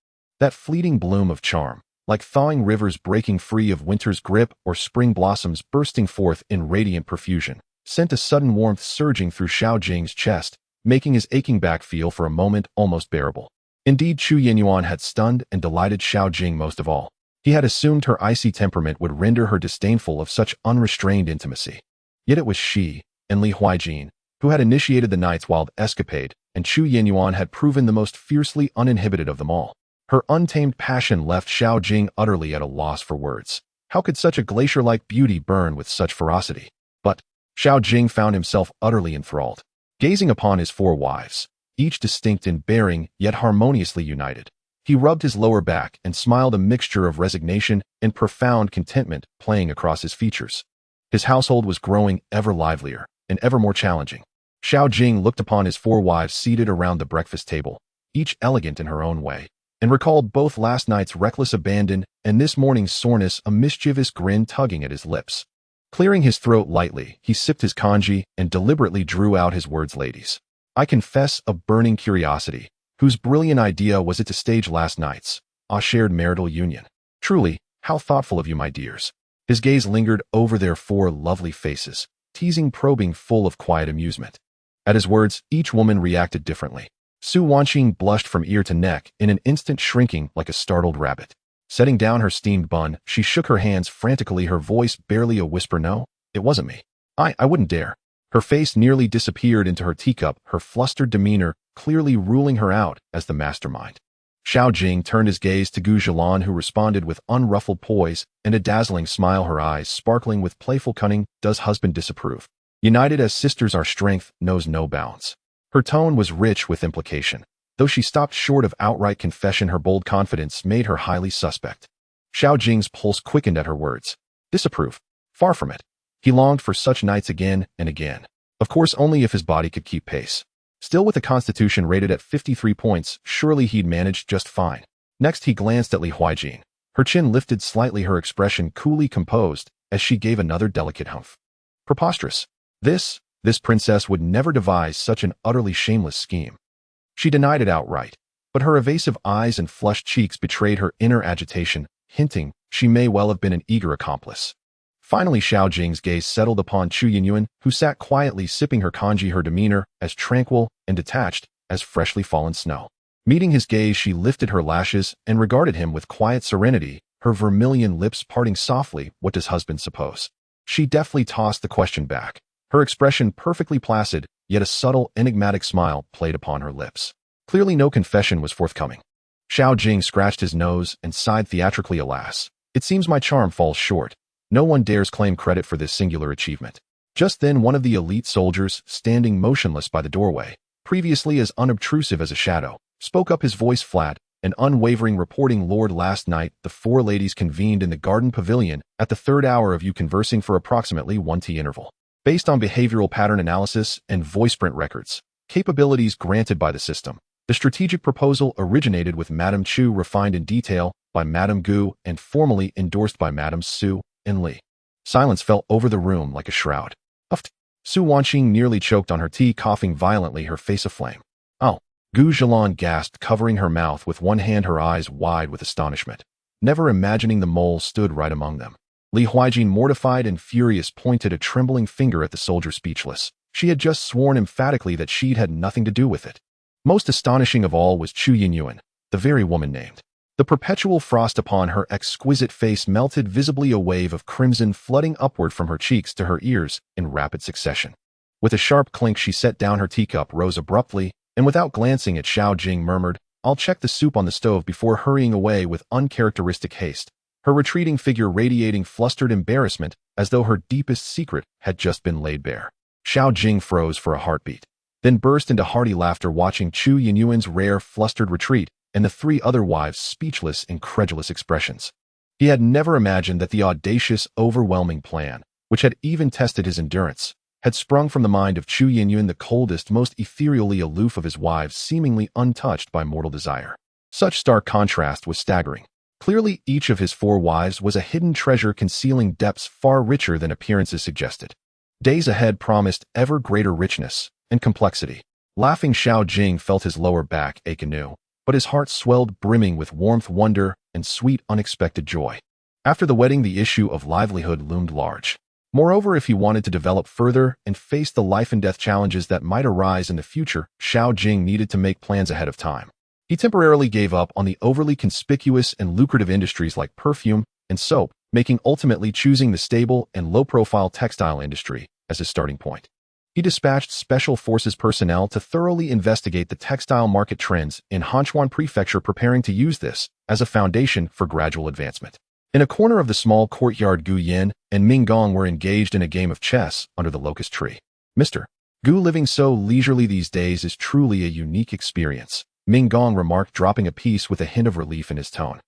That fleeting bloom of charm, like thawing rivers breaking free of winter's grip or spring blossoms bursting forth in radiant profusion, sent a sudden warmth surging through Xiao Jing's chest, making his aching back feel for a moment almost bearable. Indeed, Chu Yinyuan had stunned and delighted Xiao Jing most of all. He had assumed her icy temperament would render her disdainful of such unrestrained intimacy. Yet it was she, and Li Huijin, who had initiated the night's wild escapade, and Chu Yinyuan had proven the most fiercely uninhibited of them all. Her untamed passion left Xiao Jing utterly at a loss for words. How could such a glacier-like beauty burn with such ferocity? But Xiao Jing found himself utterly enthralled, gazing upon his four wives, each distinct in bearing yet harmoniously united. He rubbed his lower back and smiled, a mixture of resignation and profound contentment playing across his features. His household was growing ever livelier and ever more challenging. Xiao Jing looked upon his four wives seated around the breakfast table, each elegant in her own way, and recalled both last night's reckless abandon and this morning's soreness, a mischievous grin tugging at his lips. Clearing his throat lightly, he sipped his congee and deliberately drew out his words. "Ladies, I confess a burning curiosity. Whose brilliant idea was it to stage last night's shared marital union? Truly, how thoughtful of you, my dears." His gaze lingered over their four lovely faces, teasing, probing, full of quiet amusement. At his words, each woman reacted differently. Su Wanqing blushed from ear to neck, in an instant shrinking like a startled rabbit. Setting down her steamed bun, she shook her hands frantically, her voice barely a whisper. "No, it wasn't me. I wouldn't dare." Her face nearly disappeared into her teacup, her flustered demeanor clearly ruling her out as the mastermind. Xiao Jing turned his gaze to Gu Zhilan, who responded with unruffled poise and a dazzling smile, her eyes sparkling with playful cunning. "Does husband disapprove? United as sisters, our strength knows no bounds." Her tone was rich with implication. Though she stopped short of outright confession, her bold confidence made her highly suspect. Xiao Jing's pulse quickened at her words. Disapprove? Far from it. He longed for such nights again and again. Of course, only if his body could keep pace. Still, with a constitution rated at 53 points, surely he'd managed just fine. Next, he glanced at Li Huijin. Her chin lifted slightly, her expression coolly composed, as she gave another delicate humph. Preposterous. This princess would never devise such an utterly shameless scheme. She denied it outright, but her evasive eyes and flushed cheeks betrayed her inner agitation, hinting she may well have been an eager accomplice. Finally, Xiao Jing's gaze settled upon Chu Yinyuan, who sat quietly sipping her congee, her demeanor as tranquil and detached as freshly fallen snow. Meeting his gaze, she lifted her lashes and regarded him with quiet serenity, her vermilion lips parting softly. "What does husband suppose?" She deftly tossed the question back, her expression perfectly placid, yet a subtle, enigmatic smile played upon her lips. Clearly no confession was forthcoming. Xiao Jing scratched his nose and sighed theatrically. "Alas, it seems my charm falls short. No one dares claim credit for this singular achievement." Just then, one of the elite soldiers, standing motionless by the doorway, previously as unobtrusive as a shadow, spoke up, his voice flat and unwavering, reporting, "Lord, last night the four ladies convened in the garden pavilion at the third hour of you conversing for approximately 1 T interval. Based on behavioral pattern analysis and voice print records, capabilities granted by the system, the strategic proposal originated with Madame Chu, refined in detail by Madame Gu, and formally endorsed by Madame Su and Li." Silence fell over the room like a shroud. Uffed. Su Wanqing nearly choked on her tea, coughing violently, her face aflame. "Oh." Gu Zhilan gasped, covering her mouth with one hand, her eyes wide with astonishment, never imagining the mole stood right among them. Li Huijin, mortified and furious, pointed a trembling finger at the soldier, speechless. She had just sworn emphatically that she'd had nothing to do with it. Most astonishing of all was Chu Yinyuan, the very woman named. The perpetual frost upon her exquisite face melted visibly, a wave of crimson flooding upward from her cheeks to her ears in rapid succession. With a sharp clink, she set down her teacup, rose abruptly, and without glancing at Xiao Jing, murmured, "I'll check the soup on the stove," before hurrying away with uncharacteristic haste, her retreating figure radiating flustered embarrassment as though her deepest secret had just been laid bare. Xiao Jing froze for a heartbeat, then burst into hearty laughter, watching Chu Yinyuan's rare, flustered retreat and the three other wives' speechless, incredulous expressions. He had never imagined that the audacious, overwhelming plan, which had even tested his endurance, had sprung from the mind of Chu Yinyuan, the coldest, most ethereally aloof of his wives, seemingly untouched by mortal desire. Such stark contrast was staggering. Clearly, each of his four wives was a hidden treasure concealing depths far richer than appearances suggested. Days ahead promised ever greater richness and complexity. Laughing, Xiao Jing felt his lower back ache anew, but his heart swelled, brimming with warmth, wonder, and sweet, unexpected joy. After the wedding, the issue of livelihood loomed large. Moreover, if he wanted to develop further and face the life-and-death challenges that might arise in the future, Xiao Jing needed to make plans ahead of time. He temporarily gave up on the overly conspicuous and lucrative industries like perfume and soap, ultimately choosing the stable and low-profile textile industry as his starting point. He dispatched special forces personnel to thoroughly investigate the textile market trends in Hanchuan Prefecture, preparing to use this as a foundation for gradual advancement. In a corner of the small courtyard, Gu Yin and Ming Gong were engaged in a game of chess under the locust tree. "Mr. Gu living so leisurely these days is truly a unique experience," Ming Gong remarked, dropping a piece with a hint of relief in his tone.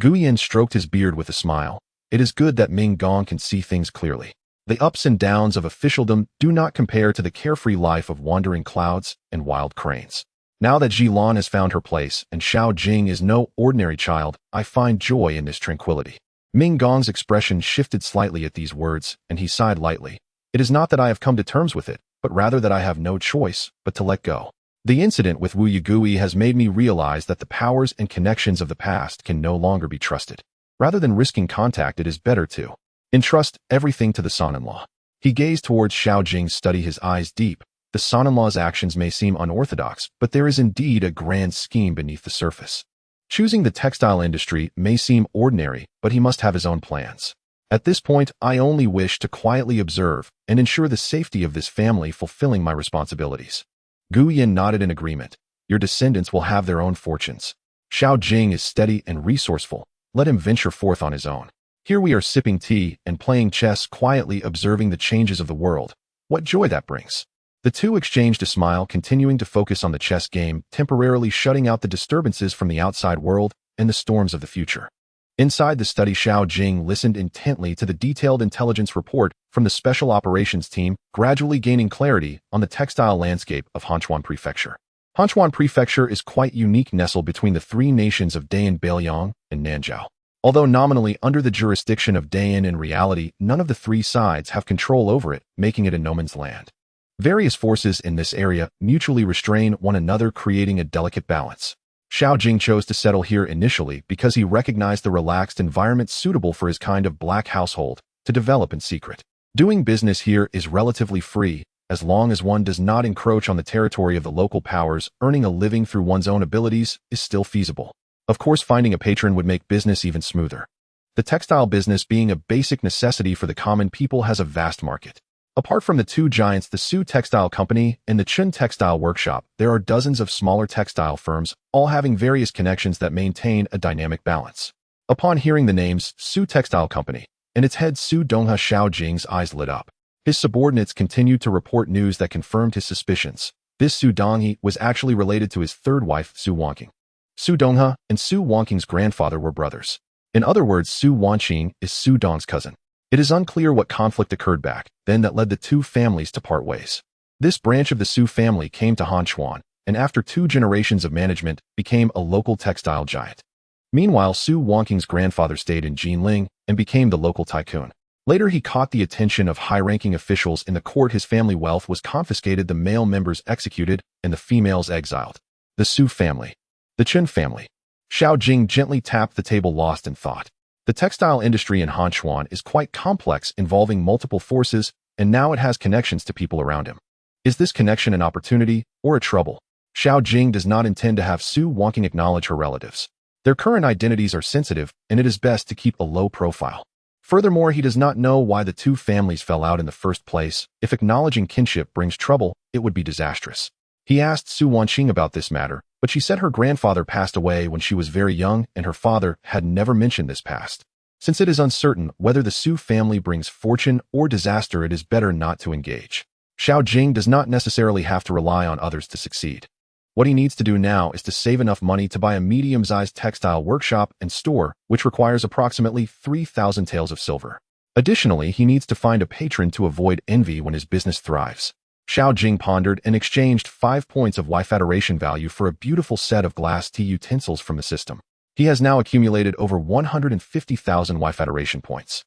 Gu Yin stroked his beard with a smile. It is good that Ming Gong can see things clearly. The ups and downs of officialdom do not compare to the carefree life of wandering clouds and wild cranes. Now that Jilan has found her place and Xiao Jing is no ordinary child, I find joy in this tranquility. Ming Gong's expression shifted slightly at these words, and he sighed lightly. It is not that I have come to terms with it, but rather that I have no choice but to let go. The incident with Wu Yigui has made me realize that the powers and connections of the past can no longer be trusted. Rather than risking contact, it is better to entrust everything to the son-in-law. He gazed towards Xiao Jing's study, his eyes deep. The son-in-law's actions may seem unorthodox, but there is indeed a grand scheme beneath the surface. Choosing the textile industry may seem ordinary, but he must have his own plans. At this point, I only wish to quietly observe and ensure the safety of this family, fulfilling my responsibilities. Gu Yin nodded in agreement. Your descendants will have their own fortunes. Xiao Jing is steady and resourceful. Let him venture forth on his own. Here we are sipping tea and playing chess, quietly observing the changes of the world. What joy that brings. The two exchanged a smile, continuing to focus on the chess game, temporarily shutting out the disturbances from the outside world and the storms of the future. Inside the study, Xiao Jing listened intently to the detailed intelligence report from the Special Operations Team, gradually gaining clarity on the textile landscape of Hanchuan Prefecture. Hanchuan Prefecture is quite unique, nestled between the three nations of Dayan, Bailiang, and Nanzhao. Although nominally under the jurisdiction of Dayan, in reality, none of the three sides have control over it, making it a no man's land. Various forces in this area mutually restrain one another, creating a delicate balance. Xiao Jing chose to settle here initially because he recognized the relaxed environment suitable for his kind of black household to develop in secret. Doing business here is relatively free, as long as one does not encroach on the territory of the local powers. Earning a living through one's own abilities is still feasible. Of course, finding a patron would make business even smoother. The textile business, being a basic necessity for the common people, has a vast market. Apart from the two giants, the Su Textile Company and the Chun Textile Workshop, there are dozens of smaller textile firms, all having various connections that maintain a dynamic balance. Upon hearing the names Su Textile Company and its head Su Dongha, Xiao Jing's eyes lit up. His subordinates continued to report news that confirmed his suspicions. This Su Donghe was actually related to his third wife, Su Wanqing. Su Donghe and Su Wanqing's grandfather were brothers. In other words, Su Wanqing is Su Dong's cousin. It is unclear what conflict occurred back then that led the two families to part ways. This branch of the Su family came to Hanchuan, and after 2 generations of management, became a local textile giant. Meanwhile, Su Wanqing's grandfather stayed in Jinling and became the local tycoon. Later, he caught the attention of high-ranking officials in the court. His family wealth was confiscated, the male members executed, and the females exiled. The Su family. The Chen family. Xiao Jing gently tapped the table, lost in thought. The textile industry in Hanchuan is quite complex, involving multiple forces, and now it has connections to people around him. Is this connection an opportunity or a trouble? Xiao Jing does not intend to have Su Wanqing acknowledge her relatives. Their current identities are sensitive, and it is best to keep a low profile. Furthermore, he does not know why the two families fell out in the first place. If acknowledging kinship brings trouble, it would be disastrous. He asked Su Wanqing about this matter, but she said her grandfather passed away when she was very young and her father had never mentioned this past. Since it is uncertain whether the Su family brings fortune or disaster, it is better not to engage. Xiao Jing does not necessarily have to rely on others to succeed. What he needs to do now is to save enough money to buy a medium-sized textile workshop and store, which requires approximately 3,000 taels of silver. Additionally, he needs to find a patron to avoid envy when his business thrives. Xiao Jing pondered and exchanged 5 points of wife adoration value for a beautiful set of glass tea utensils from the system. He has now accumulated over 150,000 wife adoration points.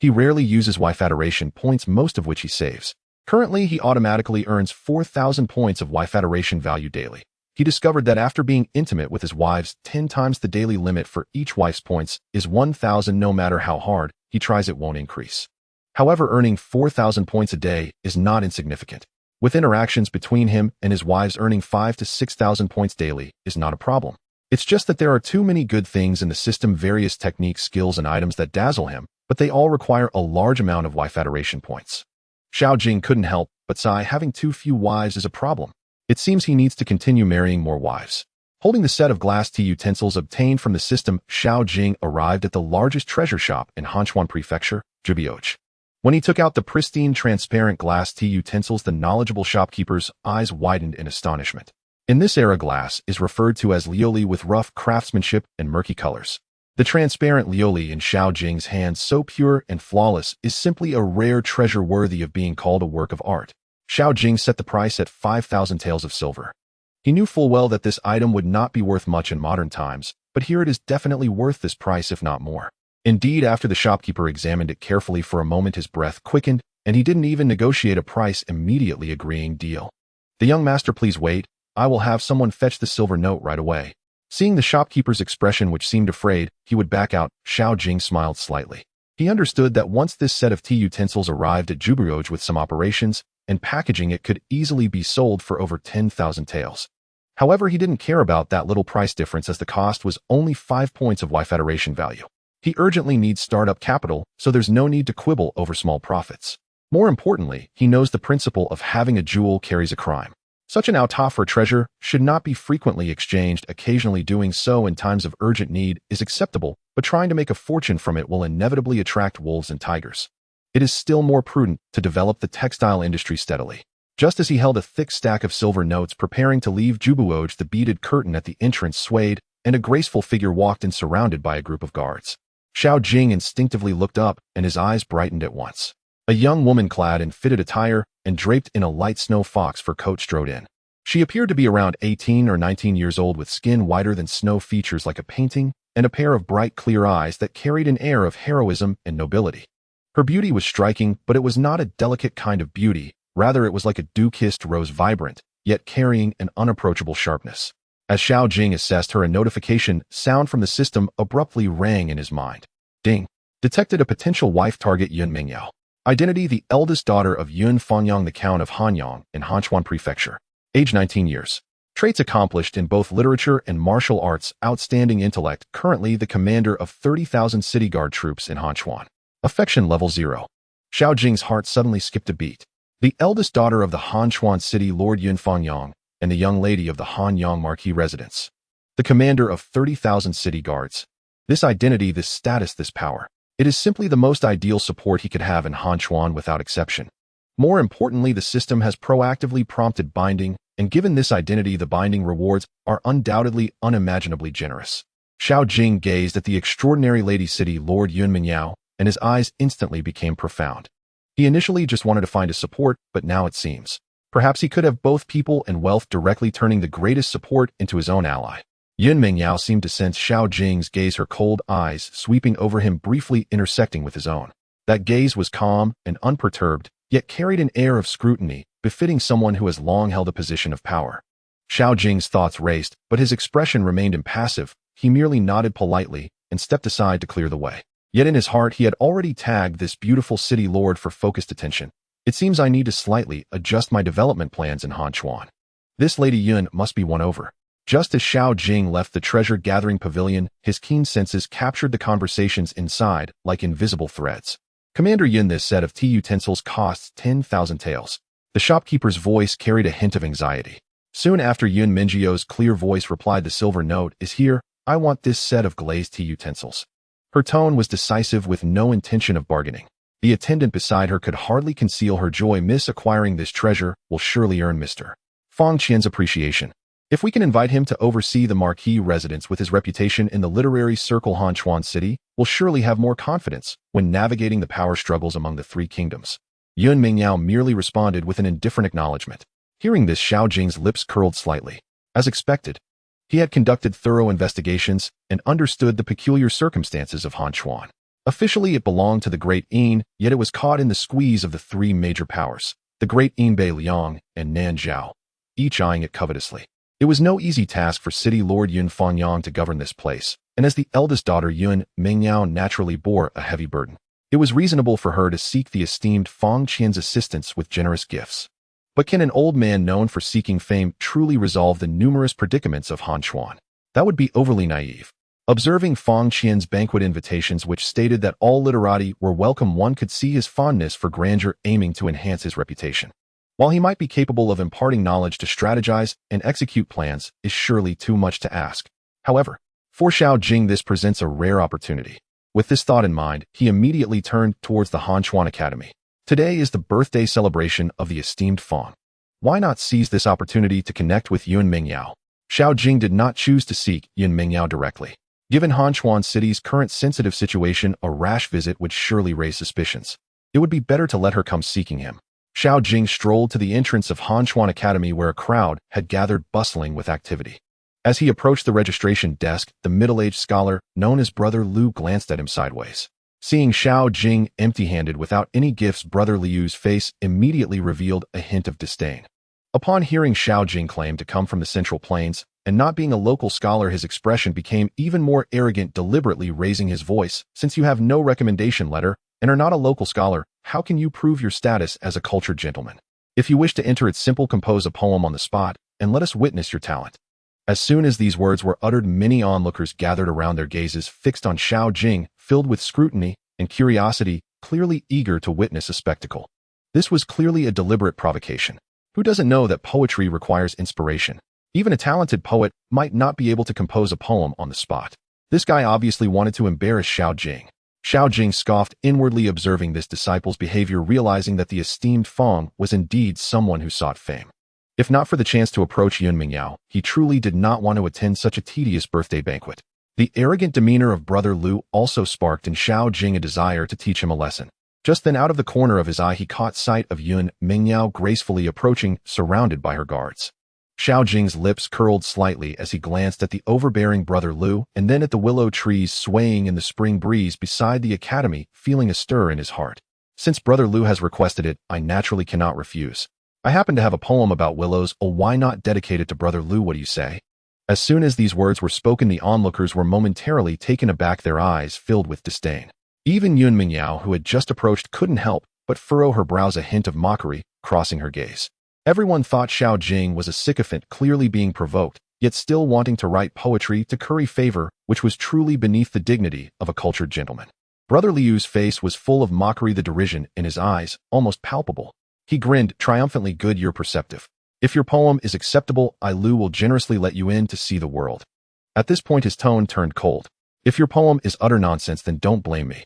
He rarely uses wife adoration points, most of which he saves. Currently, he automatically earns 4,000 points of wife adoration value daily. He discovered that after being intimate with his wives 10 times, the daily limit for each wife's points is 1,000. No matter how hard he tries, it won't increase. However, earning 4,000 points a day is not insignificant. With interactions between him and his wives, earning 5,000 to 6,000 points daily is not a problem. It's just that there are too many good things in the system, various techniques, skills, and items that dazzle him, but they all require a large amount of wife adoration points. Xiao Jing couldn't help but sigh. Having too few wives is a problem. It seems he needs to continue marrying more wives. Holding the set of glass tea utensils obtained from the system, Xiao Jing arrived at the largest treasure shop in Hanchuan Prefecture, Zhibioj. When he took out the pristine, transparent glass tea utensils, the knowledgeable shopkeeper's eyes widened in astonishment. In this era, glass is referred to as lioli, with rough craftsmanship and murky colors. The transparent lioli in Xiao Jing's hands, so pure and flawless, is simply a rare treasure worthy of being called a work of art. Xiao Jing set the price at 5,000 taels of silver. He knew full well that this item would not be worth much in modern times, but here it is definitely worth this price, if not more. Indeed, after the shopkeeper examined it carefully for a moment, his breath quickened, and he didn't even negotiate a price, immediately agreeing, "Deal. The young master, please wait. I will have someone fetch the silver note right away." Seeing the shopkeeper's expression, which seemed afraid he would back out, Xiao Jing smiled slightly. He understood that once this set of tea utensils arrived at Zhibioj with some operations and packaging, it could easily be sold for over 10,000 taels. However, he didn't care about that little price difference, as the cost was only 5 points of wife adoration value. He urgently needs startup capital, so there's no need to quibble over small profits. More importantly, he knows the principle of having a jewel carries a crime. Such an auto for treasure should not be frequently exchanged. Occasionally doing so in times of urgent need is acceptable, but trying to make a fortune from it will inevitably attract wolves and tigers. It is still more prudent to develop the textile industry steadily. Just as he held a thick stack of silver notes preparing to leave Zhibioj, the beaded curtain at the entrance swayed, and a graceful figure walked in, surrounded by a group of guards. Xiao Jing instinctively looked up, and his eyes brightened at once. A young woman clad in fitted attire and draped in a light snow fox fur coat strode in. She appeared to be around 18 or 19 years old, with skin whiter than snow, features like a painting, and a pair of bright, clear eyes that carried an air of heroism and nobility. Her beauty was striking, but it was not a delicate kind of beauty. Rather, it was like a dew-kissed rose, vibrant, yet carrying an unapproachable sharpness. As Xiao Jing assessed her, a notification sound from the system abruptly rang in his mind. Ding. Detected a potential wife target, Yun Mingyao. Identity: the eldest daughter of Yun Fangyang, the Count of Hanyang in Hanchuan Prefecture. Age 19 years. Traits: accomplished in both literature and martial arts. Outstanding intellect. Currently the commander of 30,000 city guard troops in Hanchuan. Affection level 0. Xiao Jing's heart suddenly skipped a beat. The eldest daughter of the Hanchuan city Lord Yun Fangyang and the young lady of the Hanyang Marquis residence. The commander of 30,000 city guards. This identity, this status, this power. It is simply the most ideal support he could have in Hanchuan, without exception. More importantly, the system has proactively prompted binding and given this identity the binding rewards are undoubtedly unimaginably generous. Xiao Jing gazed at the extraordinary Lady City Lord Yun Mingyao, and his eyes instantly became profound. He initially just wanted to find a support, but now it seems perhaps he could have both people and wealth, directly turning the greatest support into his own ally. Yun Mingyao seemed to sense Xiao Jing's gaze, her cold eyes sweeping over him, briefly intersecting with his own. That gaze was calm and unperturbed, yet carried an air of scrutiny, befitting someone who has long held a position of power. Xiao Jing's thoughts raced, but his expression remained impassive. He merely nodded politely and stepped aside to clear the way. Yet in his heart he had already tagged this beautiful city lord for focused attention. It seems I need to slightly adjust my development plans in Hanchuan. This Lady Yun must be won over. Just as Xiao Jing left the treasure-gathering pavilion, his keen senses captured the conversations inside like invisible threads. Commander Yun, this set of tea utensils costs 10,000 taels. The shopkeeper's voice carried a hint of anxiety. Soon after, Yun Mingyio's clear voice replied, the silver note is here. I want this set of glazed tea utensils. Her tone was decisive, with no intention of bargaining. The attendant beside her could hardly conceal her joy. Miss, acquiring this treasure will surely earn Mr. Fang Qian's appreciation. If we can invite him to oversee the marquis residence, with his reputation in the literary circle, Hanchuan City will surely have more confidence when navigating the power struggles among the three kingdoms. Yun Mingyao merely responded with an indifferent acknowledgement. Hearing this, Xiao Jing's lips curled slightly. As expected, he had conducted thorough investigations and understood the peculiar circumstances of Hanchuan. Officially, it belonged to the Great Yin, yet it was caught in the squeeze of the three major powers, the Great Yinbei Liang and Nanzhao, each eyeing it covetously. It was no easy task for City Lord Yun Fangyang to govern this place, and as the eldest daughter, Yun Mingyao naturally bore a heavy burden. It was reasonable for her to seek the esteemed Fang Qian's assistance with generous gifts. But can an old man known for seeking fame truly resolve the numerous predicaments of Hanchuan? That would be overly naive. Observing Fang Qian's banquet invitations, which stated that all literati were welcome, one could see his fondness for grandeur aiming to enhance his reputation. While he might be capable of imparting knowledge to strategize and execute plans, is surely too much to ask. However, for Xiao Jing this presents a rare opportunity. With this thought in mind, he immediately turned towards the Hanchuan Academy. Today is the birthday celebration of the esteemed Fang. Why not seize this opportunity to connect with Yun Mingyao? Xiao Jing did not choose to seek Yun Mingyao directly. Given Hanchuan City's current sensitive situation, a rash visit would surely raise suspicions. It would be better to let her come seeking him. Xiao Jing strolled to the entrance of Hanchuan Academy, where a crowd had gathered, bustling with activity. As he approached the registration desk, the middle-aged scholar, known as Brother Liu, glanced at him sideways. Seeing Xiao Jing empty-handed without any gifts, Brother Liu's face immediately revealed a hint of disdain. Upon hearing Xiao Jing claim to come from the Central Plains, and not being a local scholar, his expression became even more arrogant, deliberately raising his voice. Since you have no recommendation letter and are not a local scholar, how can you prove your status as a cultured gentleman? If you wish to enter it, simple compose a poem on the spot, and let us witness your talent. As soon as these words were uttered, many onlookers gathered around, their gazes fixed on Xiao Jing, filled with scrutiny and curiosity, clearly eager to witness a spectacle. This was clearly a deliberate provocation. Who doesn't know that poetry requires inspiration? Even a talented poet might not be able to compose a poem on the spot. This guy obviously wanted to embarrass Xiao Jing. Xiao Jing scoffed inwardly, observing this disciple's behavior, realizing that the esteemed Fang was indeed someone who sought fame. If not for the chance to approach Yun Mingyao, he truly did not want to attend such a tedious birthday banquet. The arrogant demeanor of Brother Liu also sparked in Xiao Jing a desire to teach him a lesson. Just then, out of the corner of his eye, he caught sight of Yun Mingyao gracefully approaching, surrounded by her guards. Xiao Jing's lips curled slightly as he glanced at the overbearing Brother Liu, and then at the willow trees swaying in the spring breeze beside the academy, feeling a stir in his heart. Since Brother Liu has requested it, I naturally cannot refuse. I happen to have a poem about willows. Oh, why not dedicate it to Brother Liu? What do you say? As soon as these words were spoken, the onlookers were momentarily taken aback, their eyes filled with disdain. Even Yun Mingyao, who had just approached, couldn't help but furrow her brows, a hint of mockery crossing her gaze. Everyone thought Xiao Jing was a sycophant, clearly being provoked, yet still wanting to write poetry to curry favor, which was truly beneath the dignity of a cultured gentleman. Brother Liu's face was full of mockery, the derision in his eyes almost palpable. He grinned triumphantly. Good, you're perceptive. If your poem is acceptable, Liu will generously let you in to see the world. At this point his tone turned cold. If your poem is utter nonsense, then don't blame me.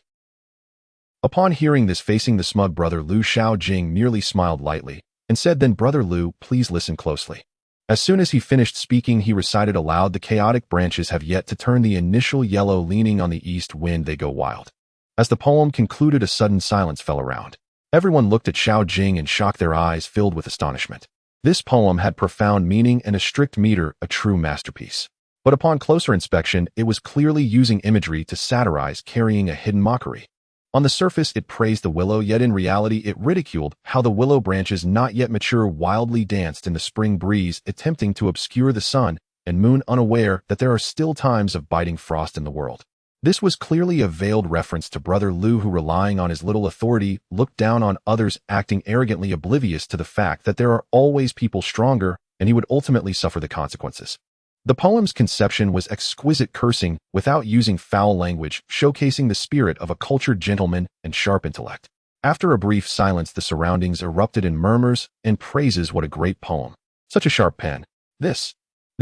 Upon hearing this, facing the smug Brother Liu, Xiao Jing merely smiled lightly and said, then Brother Liu, please listen closely. As soon as he finished speaking, he recited aloud, "The chaotic branches have yet to turn the initial yellow, leaning on the east wind they go wild." As the poem concluded, a sudden silence fell around. Everyone looked at Xiao Jing in shock, their eyes filled with astonishment. This poem had profound meaning and a strict meter, a true masterpiece. But upon closer inspection, it was clearly using imagery to satirize, carrying a hidden mockery. On the surface, it praised the willow, yet in reality it ridiculed how the willow branches, not yet mature, wildly danced in the spring breeze, attempting to obscure the sun and moon, unaware that there are still times of biting frost in the world. This was clearly a veiled reference to Brother Lu, who, relying on his little authority, looked down on others, acting arrogantly, oblivious to the fact that there are always people stronger, and he would ultimately suffer the consequences. The poem's conception was exquisite, cursing without using foul language, showcasing the spirit of a cultured gentleman and sharp intellect. After a brief silence, the surroundings erupted in murmurs and praises. "What a great poem. Such a sharp pen. This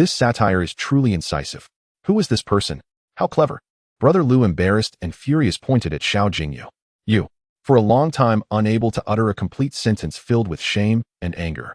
satire is truly incisive. Who is this person? How clever." Brother Lu, embarrassed and furious, pointed at Xiao Jing. You. For a long time, unable to utter a complete sentence, filled with shame and anger.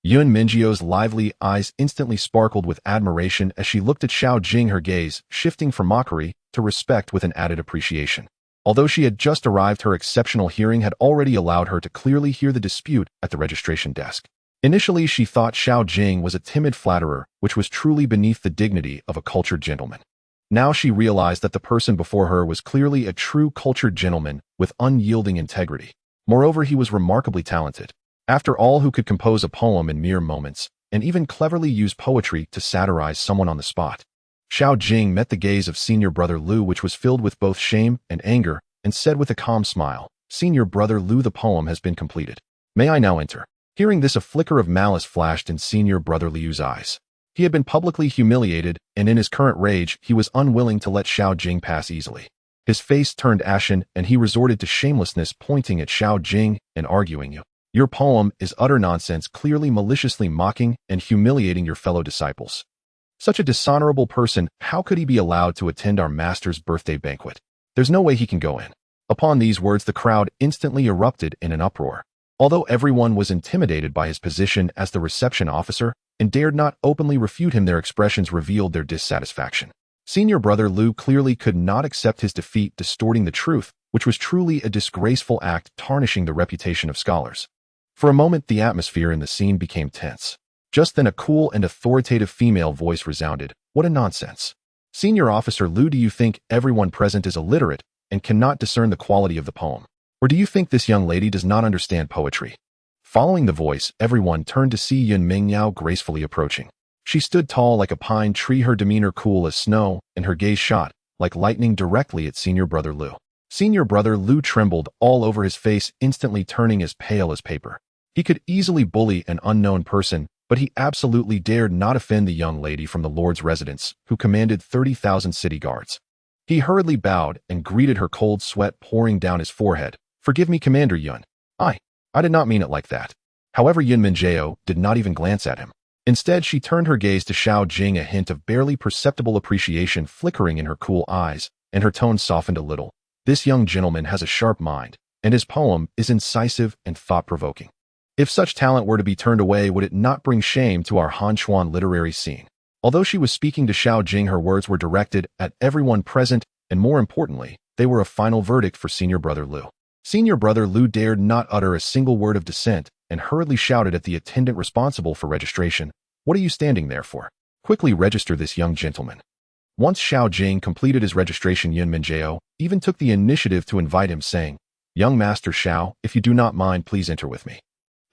Yun Mingjiao's lively eyes instantly sparkled with admiration as she looked at Xiao Jing, her gaze shifting from mockery to respect with an added appreciation. Although she had just arrived, her exceptional hearing had already allowed her to clearly hear the dispute at the registration desk. Initially, she thought Xiao Jing was a timid flatterer, which was truly beneath the dignity of a cultured gentleman. Now she realized that the person before her was clearly a true cultured gentleman with unyielding integrity. Moreover, he was remarkably talented. After all, who could compose a poem in mere moments, and even cleverly use poetry to satirize someone on the spot? Xiao Jing met the gaze of Senior Brother Lu, which was filled with both shame and anger, and said with a calm smile, "Senior Brother Lu, the poem has been completed. May I now enter?" Hearing this, a flicker of malice flashed in Senior Brother Liu's eyes. He had been publicly humiliated, and in his current rage, he was unwilling to let Xiao Jing pass easily. His face turned ashen, and he resorted to shamelessness, pointing at Xiao Jing and arguing, "Your poem is utter nonsense, clearly maliciously mocking and humiliating your fellow disciples. Such a dishonorable person, how could he be allowed to attend our master's birthday banquet? There's no way he can go in." Upon these words, the crowd instantly erupted in an uproar. Although everyone was intimidated by his position as the reception officer and dared not openly refute him, their expressions revealed their dissatisfaction. Senior Brother Lu clearly could not accept his defeat, distorting the truth, which was truly a disgraceful act, tarnishing the reputation of scholars. For a moment, the atmosphere in the scene became tense. Just then, a cool and authoritative female voice resounded, "What a nonsense. Senior Officer Lu, do you think everyone present is illiterate and cannot discern the quality of the poem? Or do you think this young lady does not understand poetry?" Following the voice, everyone turned to see Yun Mingjiao gracefully approaching. She stood tall like a pine tree, her demeanor cool as snow, and her gaze shot, like lightning, directly at Senior Brother Lu. Senior Brother Lu trembled all over, his face instantly turning as pale as paper. He could easily bully an unknown person, but he absolutely dared not offend the young lady from the Lord's residence, who commanded 30,000 city guards. He hurriedly bowed and greeted her, cold sweat pouring down his forehead. "Forgive me, Commander Yun. I did not mean it like that." However, Yun Mingjiao did not even glance at him. Instead, she turned her gaze to Xiao Jing, a hint of barely perceptible appreciation flickering in her cool eyes, and her tone softened a little. "This young gentleman has a sharp mind, and his poem is incisive and thought-provoking. If such talent were to be turned away, would it not bring shame to our Hanchuan literary scene?" Although she was speaking to Xiao Jing, her words were directed at everyone present, and more importantly, they were a final verdict for Senior Brother Lu. Senior Brother Lu dared not utter a single word of dissent and hurriedly shouted at the attendant responsible for registration, "What are you standing there for? Quickly register this young gentleman." Once Xiao Jing completed his registration, Yun Mingjiao even took the initiative to invite him, saying, "Young Master Xiao, if you do not mind, please enter with me."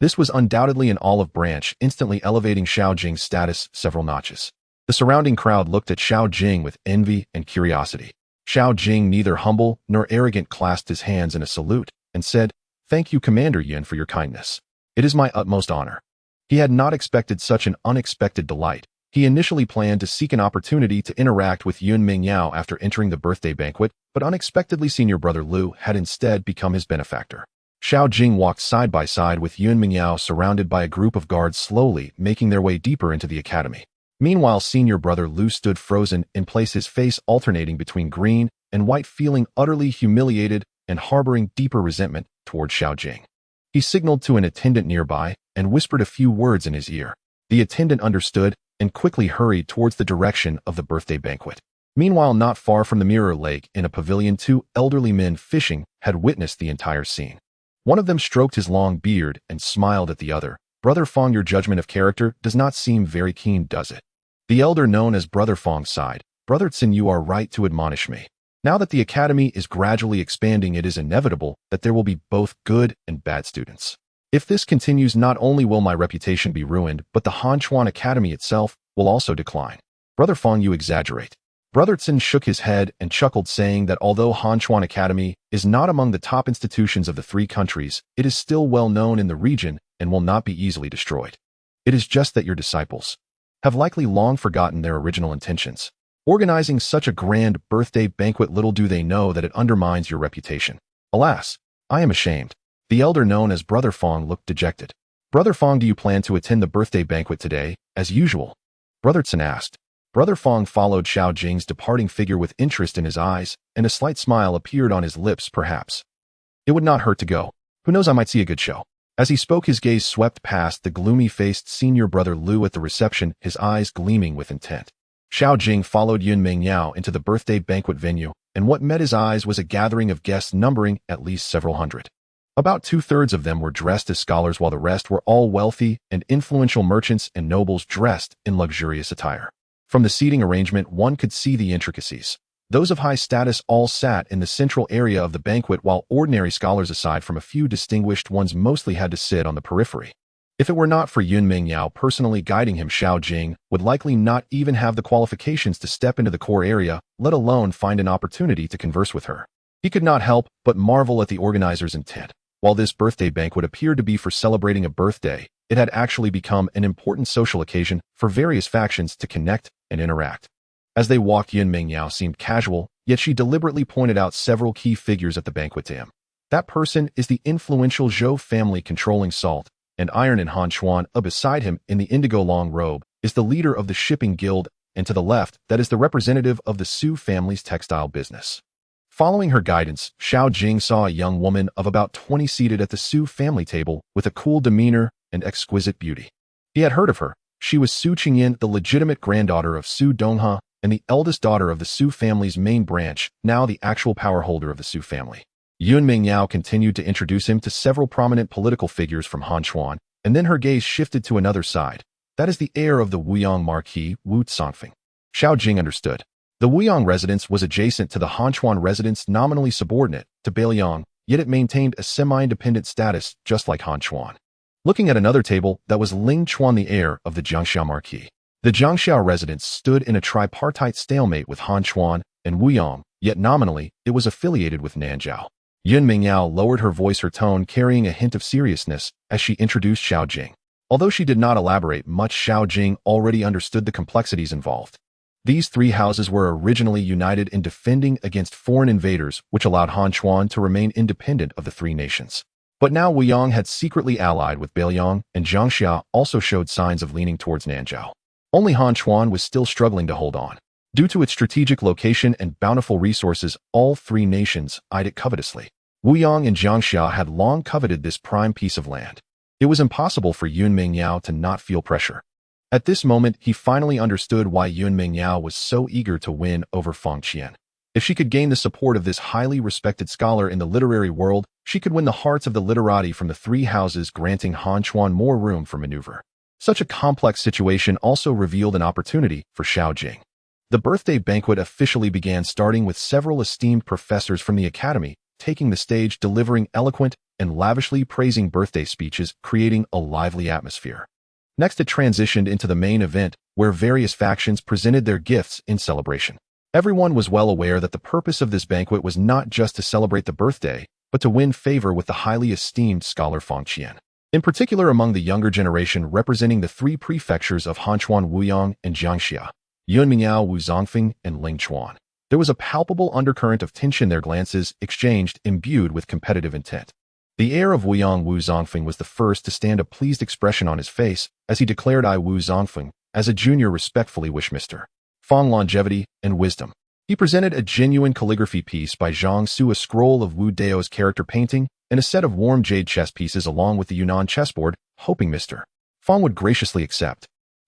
This was undoubtedly an olive branch, instantly elevating Xiao Jing's status several notches. The surrounding crowd looked at Xiao Jing with envy and curiosity. Xiao Jing, neither humble nor arrogant, clasped his hands in a salute and said, "Thank you, Commander Yun, for your kindness. It is my utmost honor." He had not expected such an unexpected delight. He initially planned to seek an opportunity to interact with Yun Mingjiao after entering the birthday banquet, but unexpectedly Senior Brother Lu had instead become his benefactor. Xiao Jing walked side by side with Yun Mingjiao, surrounded by a group of guards, slowly making their way deeper into the academy. Meanwhile, Senior Brother Lu stood frozen in place, his face alternating between green and white, feeling utterly humiliated and harboring deeper resentment toward Xiao Jing. He signaled to an attendant nearby and whispered a few words in his ear. The attendant understood and quickly hurried towards the direction of the birthday banquet. Meanwhile, not far from the mirror lake in a pavilion, two elderly men fishing had witnessed the entire scene. One of them stroked his long beard and smiled at the other. "Brother Fong, your judgment of character does not seem very keen, does it?" The elder known as Brother Fong sighed. "Brother Tsin, you are right to admonish me. Now that the academy is gradually expanding, it is inevitable that there will be both good and bad students. If this continues, not only will my reputation be ruined, but the Hanchuan Academy itself will also decline." "Brother Fong, you exaggerate." Brother Tsin shook his head and chuckled, saying that although Hanchuan Academy is not among the top institutions of the three countries, it is still well known in the region and will not be easily destroyed. It is just that your disciples have likely long forgotten their original intentions. Organizing such a grand birthday banquet, little do they know that it undermines your reputation. Alas, I am ashamed. The elder known as Brother Fong looked dejected. "Brother Fong, do you plan to attend the birthday banquet today, as usual?" Brother Tsin asked. Brother Fong followed Xiao Jing's departing figure with interest in his eyes, and a slight smile appeared on his lips. "Perhaps it would not hurt to go. Who knows, I might see a good show." As he spoke, his gaze swept past the gloomy-faced senior brother Lu at the reception, his eyes gleaming with intent. Xiao Jing followed Yun Mingyao into the birthday banquet venue, and what met his eyes was a gathering of guests numbering at least several hundred. About two-thirds of them were dressed as scholars, while the rest were all wealthy and influential merchants and nobles dressed in luxurious attire. From the seating arrangement, one could see the intricacies. Those of high status all sat in the central area of the banquet, while ordinary scholars, aside from a few distinguished ones, mostly had to sit on the periphery. If it were not for Yun Mingyao personally guiding him, Xiao Jing would likely not even have the qualifications to step into the core area, let alone find an opportunity to converse with her. He could not help but marvel at the organizers' intent. While this birthday banquet appeared to be for celebrating a birthday, it had actually become an important social occasion for various factions to connect and interact. As they walked, Yun Mingyao seemed casual, yet she deliberately pointed out several key figures at the banquet to him. "That person is the influential Zhou family controlling salt and iron in Hanchuan. Beside him, in the indigo long robe, is the leader of the shipping guild, and to the left, that is the representative of the Su family's textile business." Following her guidance, Xiao Jing saw a young woman of about 20 seated at the Su family table with a cool demeanor and exquisite beauty. He had heard of her. She was Su Qingyan, the legitimate granddaughter of Su Donghe and the eldest daughter of the Su family's main branch, now the actual power holder of the Su family. Yun Mingyao continued to introduce him to several prominent political figures from Hanchuan, and then her gaze shifted to another side. "That is the heir of the Wuyong Marquis, Wu Tsongfeng." Xiao Jing understood. The Wuyong residence was adjacent to the Hanchuan residence, nominally subordinate to Beiliang, yet it maintained a semi-independent status, just like Hanchuan. Looking at another table, that was Ling Chuan, the heir of the Jiangxiao Marquis. The Jiangxiao residence stood in a tripartite stalemate with Hanchuan and Wuyong, yet nominally, it was affiliated with Nanzhao. Yun Mingyao lowered her voice, her tone carrying a hint of seriousness, as she introduced Xiao Jing. Although she did not elaborate much, Xiao Jing already understood the complexities involved. These three houses were originally united in defending against foreign invaders, which allowed Hanchuan to remain independent of the three nations. But now Wuyong had secretly allied with Beiliang, and Jiangxia also showed signs of leaning towards Nanzhao. Only Hanchuan was still struggling to hold on. Due to its strategic location and bountiful resources, all three nations eyed it covetously. Wuyong and Jiangxia had long coveted this prime piece of land. It was impossible for Yun Mingyao to not feel pressure. At this moment, he finally understood why Yun Mingyao was so eager to win over Feng Qian. If she could gain the support of this highly respected scholar in the literary world, she could win the hearts of the literati from the three houses, granting Hanchuan more room for maneuver. Such a complex situation also revealed an opportunity for Xiao Jing. The birthday banquet officially began, starting with several esteemed professors from the academy taking the stage, delivering eloquent and lavishly praising birthday speeches, creating a lively atmosphere. Next, it transitioned into the main event, where various factions presented their gifts in celebration. Everyone was well aware that the purpose of this banquet was not just to celebrate the birthday, but to win favor with the highly esteemed scholar Feng Qian. In particular, among the younger generation representing the three prefectures of Hanchuan, Wuyong, and Jiangxia, Yun Mingyao, Wu Zongfeng, and Ling Chuan. There was a palpable undercurrent of tension, their glances exchanged, imbued with competitive intent. The heir of Wuyong, Wu Zongfeng, was the first to stand, a pleased expression on his face as he declared, "I, Wu Zongfeng, as a junior, respectfully wish Mr. Feng longevity and wisdom." He presented a genuine calligraphy piece by Zhang Su, a scroll of Wu Dao's character painting, and a set of warm jade chess pieces along with the Yunnan chessboard, hoping Mr. Feng would graciously accept.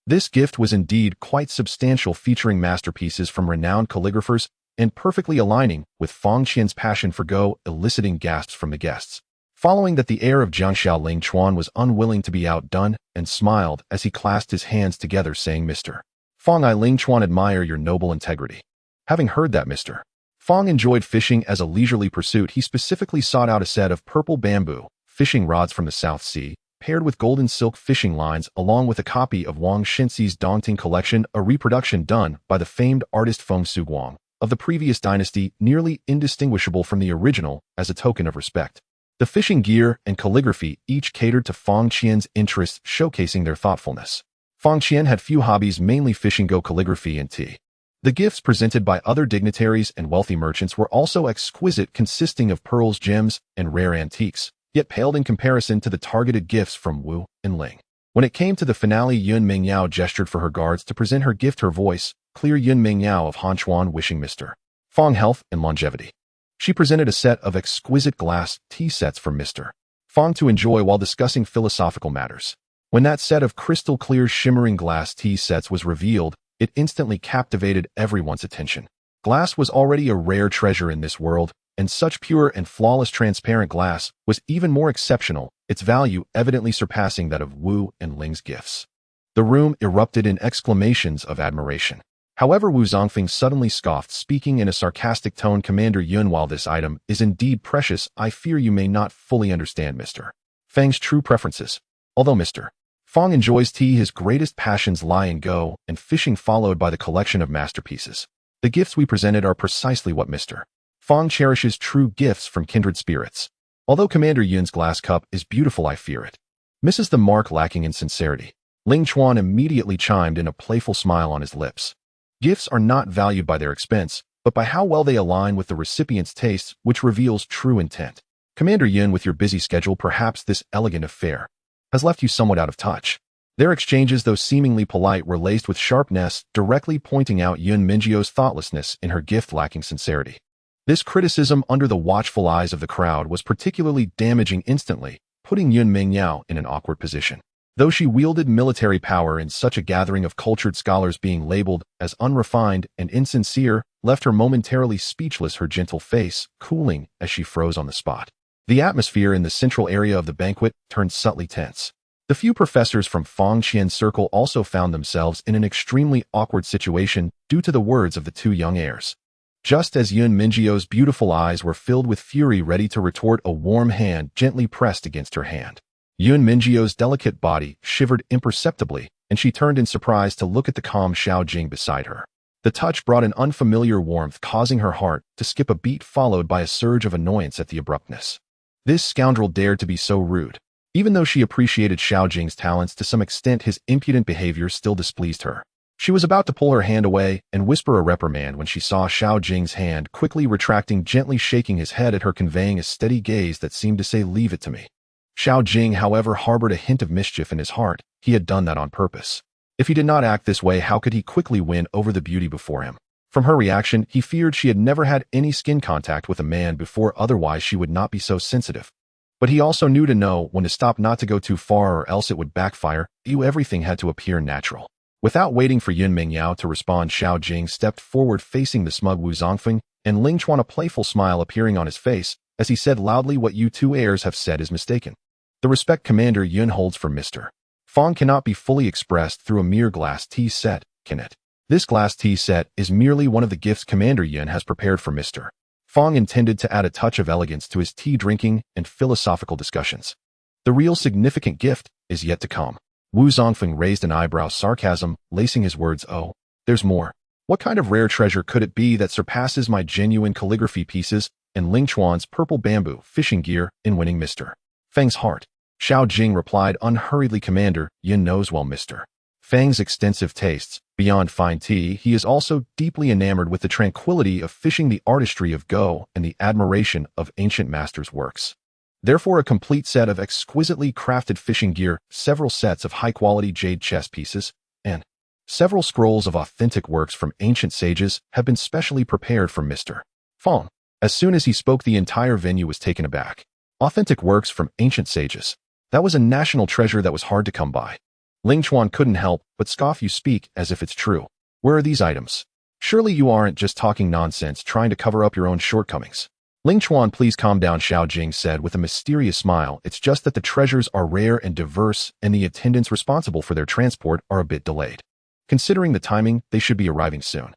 This gift was indeed quite substantial, featuring masterpieces from renowned calligraphers and perfectly aligning with Fang Qian's passion for Go, eliciting gasps from the guests. Following that, the heir of Jiangxiao Ling Chuan was unwilling to be outdone and smiled as he clasped his hands together, saying, "Mr. Fang, I Ling Chuan admire your noble integrity." Having heard that Mr. Fang enjoyed fishing as a leisurely pursuit, he specifically sought out a set of purple bamboo fishing rods from the South Sea, paired with golden silk fishing lines, along with a copy of Wang Xinxi's Dongting collection, a reproduction done by the famed artist Feng Suguang of the previous dynasty, nearly indistinguishable from the original, as a token of respect. The fishing gear and calligraphy each catered to Fang Qian's interests, showcasing their thoughtfulness. Fang Qian had few hobbies, mainly fishing, Go, calligraphy, and tea. The gifts presented by other dignitaries and wealthy merchants were also exquisite, consisting of pearls, gems, and rare antiques, yet paled in comparison to the targeted gifts from Wu and Ling. When it came to the finale, Yun Mingyao gestured for her guards to present her gift. Her voice clear, Yun Mingyao of Hanchuan, wishing Mr. Fang health and longevity. She presented a set of exquisite glass tea sets for Mr. Fang to enjoy while discussing philosophical matters. When that set of crystal clear, shimmering glass tea sets was revealed, it instantly captivated everyone's attention. Glass was already a rare treasure in this world, and such pure and flawless transparent glass was even more exceptional, its value evidently surpassing that of Wu and Ling's gifts. The room erupted in exclamations of admiration. However, Wu Zongfeng suddenly scoffed, speaking in a sarcastic tone, "Commander Yun, while this item is indeed precious, I fear you may not fully understand Mr. Fang's true preferences. Although Mr. Fang enjoys tea, his greatest passions lie in Go and fishing, followed by the collection of masterpieces. The gifts we presented are precisely what Mr. Fang cherishes, true gifts from kindred spirits. Although Commander Yun's glass cup is beautiful, I fear it misses the mark, lacking in sincerity." Ling Chuan immediately chimed in, a playful smile on his lips. Gifts are not valued by their expense, but by how well they align with the recipient's tastes, which reveals true intent. Commander Yun, with your busy schedule, perhaps this elegant affair has left you somewhat out of touch. Their exchanges, though seemingly polite, were laced with sharpness, directly pointing out Yun Mingyio's thoughtlessness in her gift lacking sincerity. This criticism, under the watchful eyes of the crowd, was particularly damaging, instantly putting Yun Mingyao in an awkward position. Though she wielded military power, in such a gathering of cultured scholars, being labeled as unrefined and insincere left her momentarily speechless, her gentle face cooling as she froze on the spot. The atmosphere in the central area of the banquet turned subtly tense. The few professors from Fang Qian's circle also found themselves in an extremely awkward situation due to the words of the two young heirs. Just as Yun Mingyio's beautiful eyes were filled with fury, ready to retort, a warm hand gently pressed against her hand. Yun Mingyio's delicate body shivered imperceptibly, and she turned in surprise to look at the calm Xiao Jing beside her. The touch brought an unfamiliar warmth, causing her heart to skip a beat, followed by a surge of annoyance at the abruptness. This scoundrel dared to be so rude. Even though she appreciated Xiao Jing's talents to some extent, his impudent behavior still displeased her. She was about to pull her hand away and whisper a reprimand when she saw Xiao Jing's hand quickly retracting, gently shaking his head at her, conveying a steady gaze that seemed to say, "Leave it to me." Xiao Jing, however, harbored a hint of mischief in his heart. He had done that on purpose. If he did not act this way, how could he quickly win over the beauty before him? From her reaction, he feared she had never had any skin contact with a man before, otherwise she would not be so sensitive. But he also knew to know when to stop, not to go too far, or else it would backfire. Everything had to appear natural. Without waiting for Yun Mingyao to respond, Xiao Jing stepped forward, facing the smug Wu Zongfeng and Ling Chuan, a playful smile appearing on his face as he said loudly, "What you two heirs have said is mistaken. The respect Commander Yun holds for Mr. Fang cannot be fully expressed through a mere glass tea set, can it? This glass tea set is merely one of the gifts Commander Yun has prepared for Mr. Fang, intended to add a touch of elegance to his tea drinking and philosophical discussions. The real significant gift is yet to come." Wu Zongfeng raised an eyebrow, sarcasm lacing his words. "Oh, there's more. What kind of rare treasure could it be that surpasses my genuine calligraphy pieces and Ling Chuan's purple bamboo fishing gear in winning Mr. Fang's heart?" Xiao Jing replied unhurriedly, "Commander Yun knows well Mr. Fang's extensive tastes. Beyond fine tea, he is also deeply enamored with the tranquility of fishing, the artistry of Go, and the admiration of ancient masters' works. Therefore, a complete set of exquisitely crafted fishing gear, several sets of high-quality jade chess pieces, and several scrolls of authentic works from ancient sages have been specially prepared for Mr. Fang." As soon as he spoke, the entire venue was taken aback. Authentic works from ancient sages. That was a national treasure that was hard to come by. Ling Chuan couldn't help but scoff. You speak as if it's true. Where are these items? Surely you aren't just talking nonsense trying to cover up your own shortcomings. Ling Chuan, please calm down, Xiao Jing said with a mysterious smile. It's just that the treasures are rare and diverse, and the attendants responsible for their transport are a bit delayed. Considering the timing, they should be arriving soon.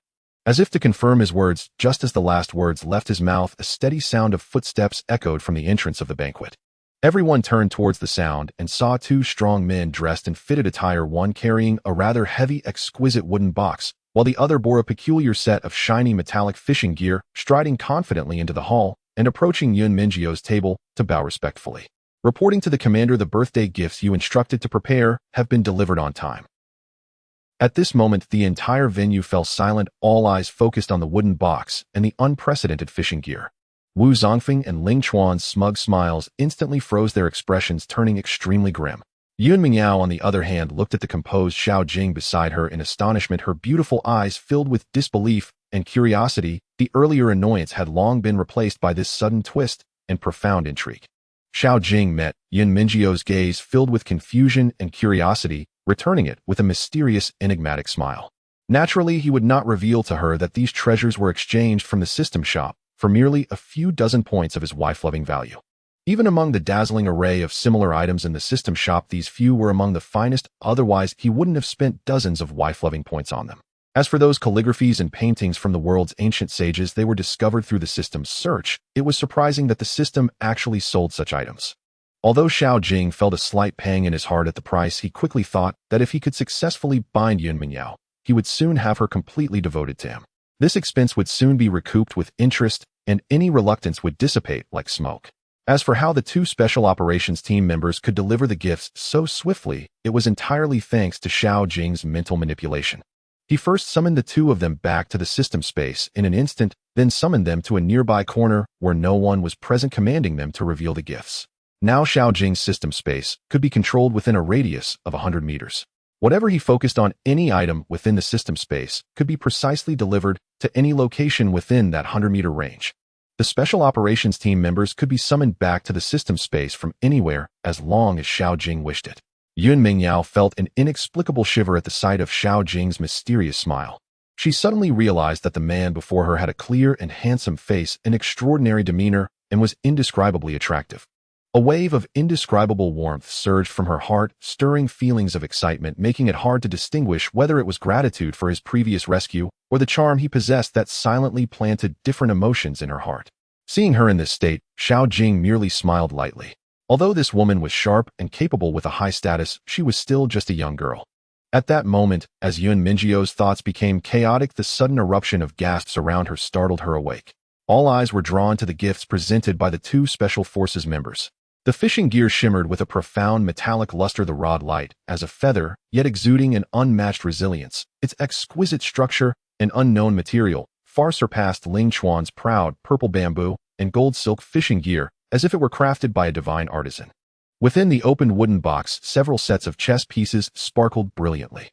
As if to confirm his words, just as the last words left his mouth, a steady sound of footsteps echoed from the entrance of the banquet. Everyone turned towards the sound and saw two strong men dressed in fitted attire, one carrying a rather heavy, exquisite wooden box, while the other bore a peculiar set of shiny metallic fishing gear, striding confidently into the hall and approaching Yun Mingjio's table to bow respectfully. Reporting to the commander, the birthday gifts you instructed to prepare have been delivered on time. At this moment, the entire venue fell silent, all eyes focused on the wooden box and the unprecedented fishing gear. Wu Zongfeng and Ling Chuan's smug smiles instantly froze, their expressions turning extremely grim. Yun Mingyao, on the other hand, looked at the composed Xiao Jing beside her in astonishment, her beautiful eyes filled with disbelief and curiosity. The earlier annoyance had long been replaced by this sudden twist and profound intrigue. Xiao Jing met Yun Mingjio's gaze filled with confusion and curiosity, returning it with a mysterious, enigmatic smile. Naturally, he would not reveal to her that these treasures were exchanged from the system shop for merely a few dozen points of his wife-loving value. Even among the dazzling array of similar items in the system shop, these few were among the finest, otherwise he wouldn't have spent dozens of wife-loving points on them. As for those calligraphies and paintings from the world's ancient sages, they were discovered through the system's search. It was surprising that the system actually sold such items. Although Xiao Jing felt a slight pang in his heart at the price, he quickly thought that if he could successfully bind Yun Mingyao, he would soon have her completely devoted to him. This expense would soon be recouped with interest, and any reluctance would dissipate like smoke. As for how the two special operations team members could deliver the gifts so swiftly, it was entirely thanks to Xiao Jing's mental manipulation. He first summoned the two of them back to the system space in an instant, then summoned them to a nearby corner where no one was present, commanding them to reveal the gifts. Now Xiao Jing's system space could be controlled within a radius of 100 meters. Whatever he focused on, any item within the system space could be precisely delivered to any location within that 100-meter range. The special operations team members could be summoned back to the system space from anywhere as long as Xiao Jing wished it. Yun Mingyao felt an inexplicable shiver at the sight of Xiao Jing's mysterious smile. She suddenly realized that the man before her had a clear and handsome face, an extraordinary demeanor, and was indescribably attractive. A wave of indescribable warmth surged from her heart, stirring feelings of excitement, making it hard to distinguish whether it was gratitude for his previous rescue or the charm he possessed that silently planted different emotions in her heart. Seeing her in this state, Xiao Jing merely smiled lightly. Although this woman was sharp and capable with a high status, she was still just a young girl. At that moment, as Yun Mingjio's thoughts became chaotic, the sudden eruption of gasps around her startled her awake. All eyes were drawn to the gifts presented by the two Special Forces members. The fishing gear shimmered with a profound metallic luster, the rod light as a feather, yet exuding an unmatched resilience. Its exquisite structure and unknown material far surpassed Ling Chuan's proud purple bamboo and gold silk fishing gear, as if it were crafted by a divine artisan. Within the open wooden box, several sets of chess pieces sparkled brilliantly.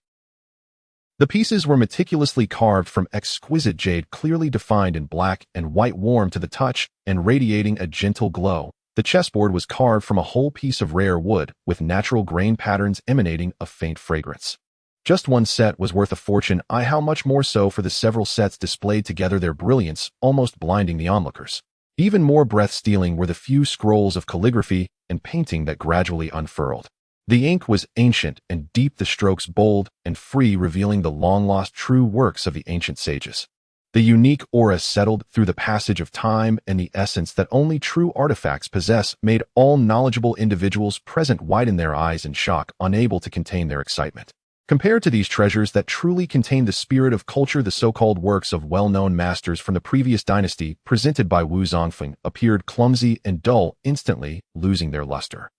The pieces were meticulously carved from exquisite jade, clearly defined in black and white, warm to the touch and radiating a gentle glow. The chessboard was carved from a whole piece of rare wood, with natural grain patterns emanating a faint fragrance. Just one set was worth a fortune, how much more so for the several sets displayed together, their brilliance almost blinding the onlookers. Even more breath-stealing were the few scrolls of calligraphy and painting that gradually unfurled. The ink was ancient and deep, the strokes bold and free, revealing the long-lost true works of the ancient sages. The unique aura settled through the passage of time, and the essence that only true artifacts possess made all knowledgeable individuals present widen their eyes in shock, unable to contain their excitement. Compared to these treasures that truly contained the spirit of culture, the so-called works of well-known masters from the previous dynasty presented by Wu Zongfeng appeared clumsy and dull, instantly losing their luster.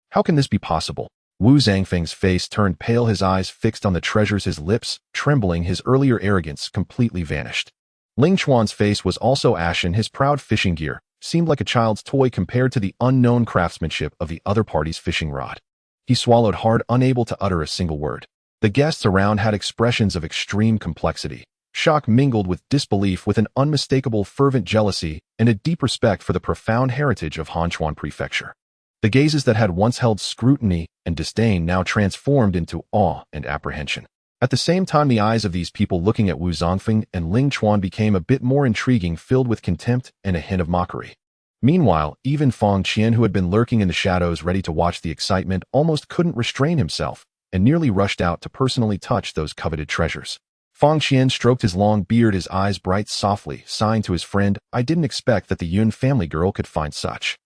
How can this be possible? Wu Zongfeng's face turned pale, his eyes fixed on the treasures, his lips trembling, his earlier arrogance completely vanished. Ling Chuan's face was also ashen, his proud fishing gear seemed like a child's toy compared to the unknown craftsmanship of the other party's fishing rod. He swallowed hard, unable to utter a single word. The guests around had expressions of extreme complexity, shock mingled with disbelief, with an unmistakable fervent jealousy and a deep respect for the profound heritage of Hanchuan Prefecture. The gazes that had once held scrutiny and disdain now transformed into awe and apprehension. At the same time, the eyes of these people looking at Wu Zongfeng and Ling Chuan became a bit more intriguing, filled with contempt and a hint of mockery. Meanwhile, even Fang Qian, who had been lurking in the shadows ready to watch the excitement, almost couldn't restrain himself and nearly rushed out to personally touch those coveted treasures. Fang Qian stroked his long beard, his eyes bright softly, sighing to his friend, "I didn't expect that the Yun family girl could find such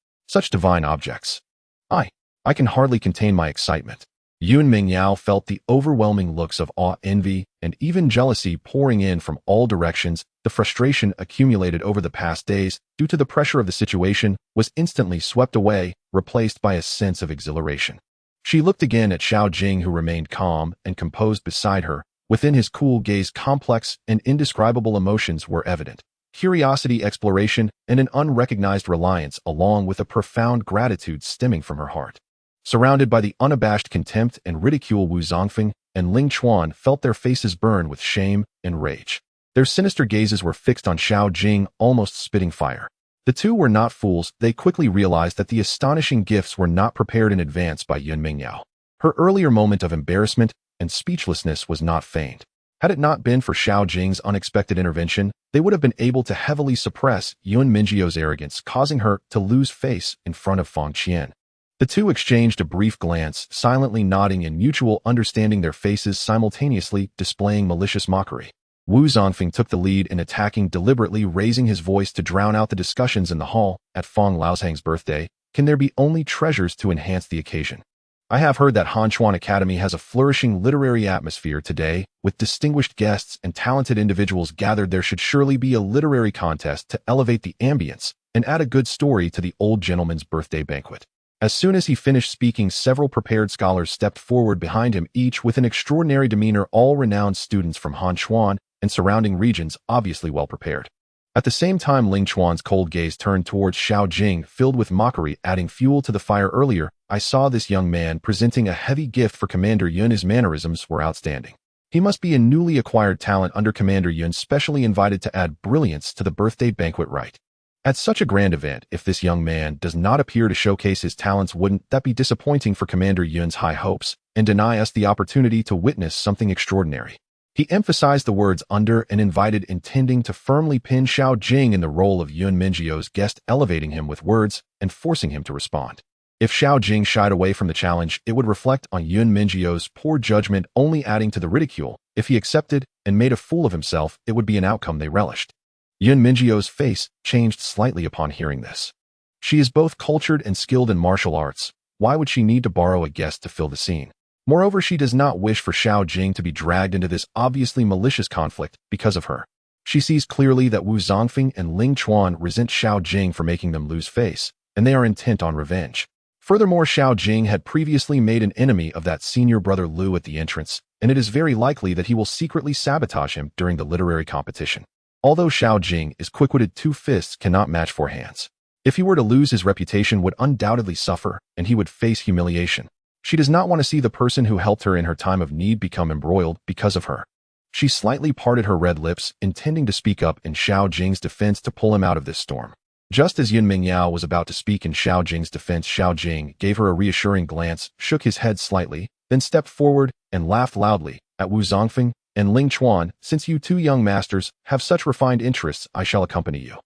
divine objects. I can hardly contain my excitement." Yun Mingyao felt the overwhelming looks of awe, envy, and even jealousy pouring in from all directions. The frustration accumulated over the past days due to the pressure of the situation was instantly swept away, replaced by a sense of exhilaration. She looked again at Xiao Jing, who remained calm and composed beside her. Within his cool gaze, complex and indescribable emotions were evident. Curiosity, exploration, and an unrecognized reliance, along with a profound gratitude stemming from her heart. Surrounded by the unabashed contempt and ridicule, Wu Zongfeng and Ling Chuan felt their faces burn with shame and rage. Their sinister gazes were fixed on Xiao Jing, almost spitting fire. The two were not fools. They quickly realized that the astonishing gifts were not prepared in advance by Yun Mingyao. Her earlier moment of embarrassment and speechlessness was not feigned. Had it not been for Xiao Jing's unexpected intervention, they would have been able to heavily suppress Yun Mingyio's arrogance, causing her to lose face in front of Fang Qian. The two exchanged a brief glance, silently nodding in mutual understanding, their faces simultaneously displaying malicious mockery. Wu Zongfeng took the lead in attacking, deliberately raising his voice to drown out the discussions in the hall. "At Fang Laosheng's birthday, can there be only treasures to enhance the occasion? I have heard that Hanchuan Academy has a flourishing literary atmosphere today, with distinguished guests and talented individuals gathered. There should surely be a literary contest to elevate the ambience and add a good story to the old gentleman's birthday banquet." As soon as he finished speaking, several prepared scholars stepped forward behind him, each with an extraordinary demeanor, all renowned students from Hanchuan and surrounding regions, obviously well prepared. At the same time, Ling Chuan's cold gaze turned towards Xiao Jing, filled with mockery, adding fuel to the fire. "Earlier, I saw this young man presenting a heavy gift for Commander Yun. His mannerisms were outstanding. He must be a newly acquired talent under Commander Yun, specially invited to add brilliance to the birthday banquet. Right? At such a grand event, if this young man does not appear to showcase his talents, wouldn't that be disappointing for Commander Yun's high hopes and deny us the opportunity to witness something extraordinary?" He emphasized the words "under" and invited, intending to firmly pin Xiao Jing in the role of Yun Mingyio's guest, elevating him with words and forcing him to respond. If Xiao Jing shied away from the challenge, it would reflect on Yun Mingyio's poor judgment, only adding to the ridicule. If he accepted and made a fool of himself, it would be an outcome they relished. Yun Mingyio's face changed slightly upon hearing this. She is both cultured and skilled in martial arts. Why would she need to borrow a guest to fill the scene? Moreover, she does not wish for Xiao Jing to be dragged into this obviously malicious conflict because of her. She sees clearly that Wu Zongfeng and Ling Chuan resent Xiao Jing for making them lose face, and they are intent on revenge. Furthermore, Xiao Jing had previously made an enemy of that senior brother Lu at the entrance, and it is very likely that he will secretly sabotage him during the literary competition. Although Xiao Jing is quick-witted, two fists cannot match four hands. If he were to lose, his reputation would undoubtedly suffer, and he would face humiliation. She does not want to see the person who helped her in her time of need become embroiled because of her. She slightly parted her red lips, intending to speak up in Xiao Jing's defense to pull him out of this storm. Just as Yun Mingyao was about to speak in Xiao Jing's defense, Xiao Jing gave her a reassuring glance, shook his head slightly, then stepped forward and laughed loudly at Wu Zongfeng and Ling Chuan. "Since you two young masters have such refined interests, I shall accompany you.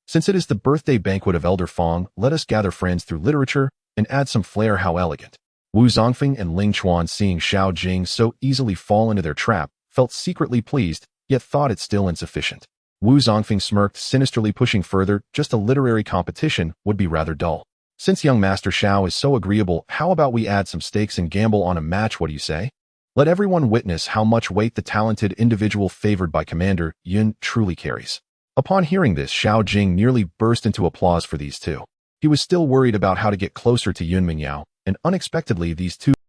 Since it is the birthday banquet of Elder Fang, let us gather friends through literature and add some flair." How elegant! Wu Zongfeng and Ling Chuan, seeing Xiao Jing so easily fall into their trap, felt secretly pleased, yet thought it still insufficient. Wu Zongfeng smirked, sinisterly pushing further. "Just a literary competition would be rather dull. Since young Master Xiao is so agreeable, how about we add some stakes and gamble on a match? What do you say? Let everyone witness how much weight the talented individual favored by Commander Yun truly carries." Upon hearing this, Xiao Jing nearly burst into applause for these two. He was still worried about how to get closer to Yun Mingyao, and unexpectedly these two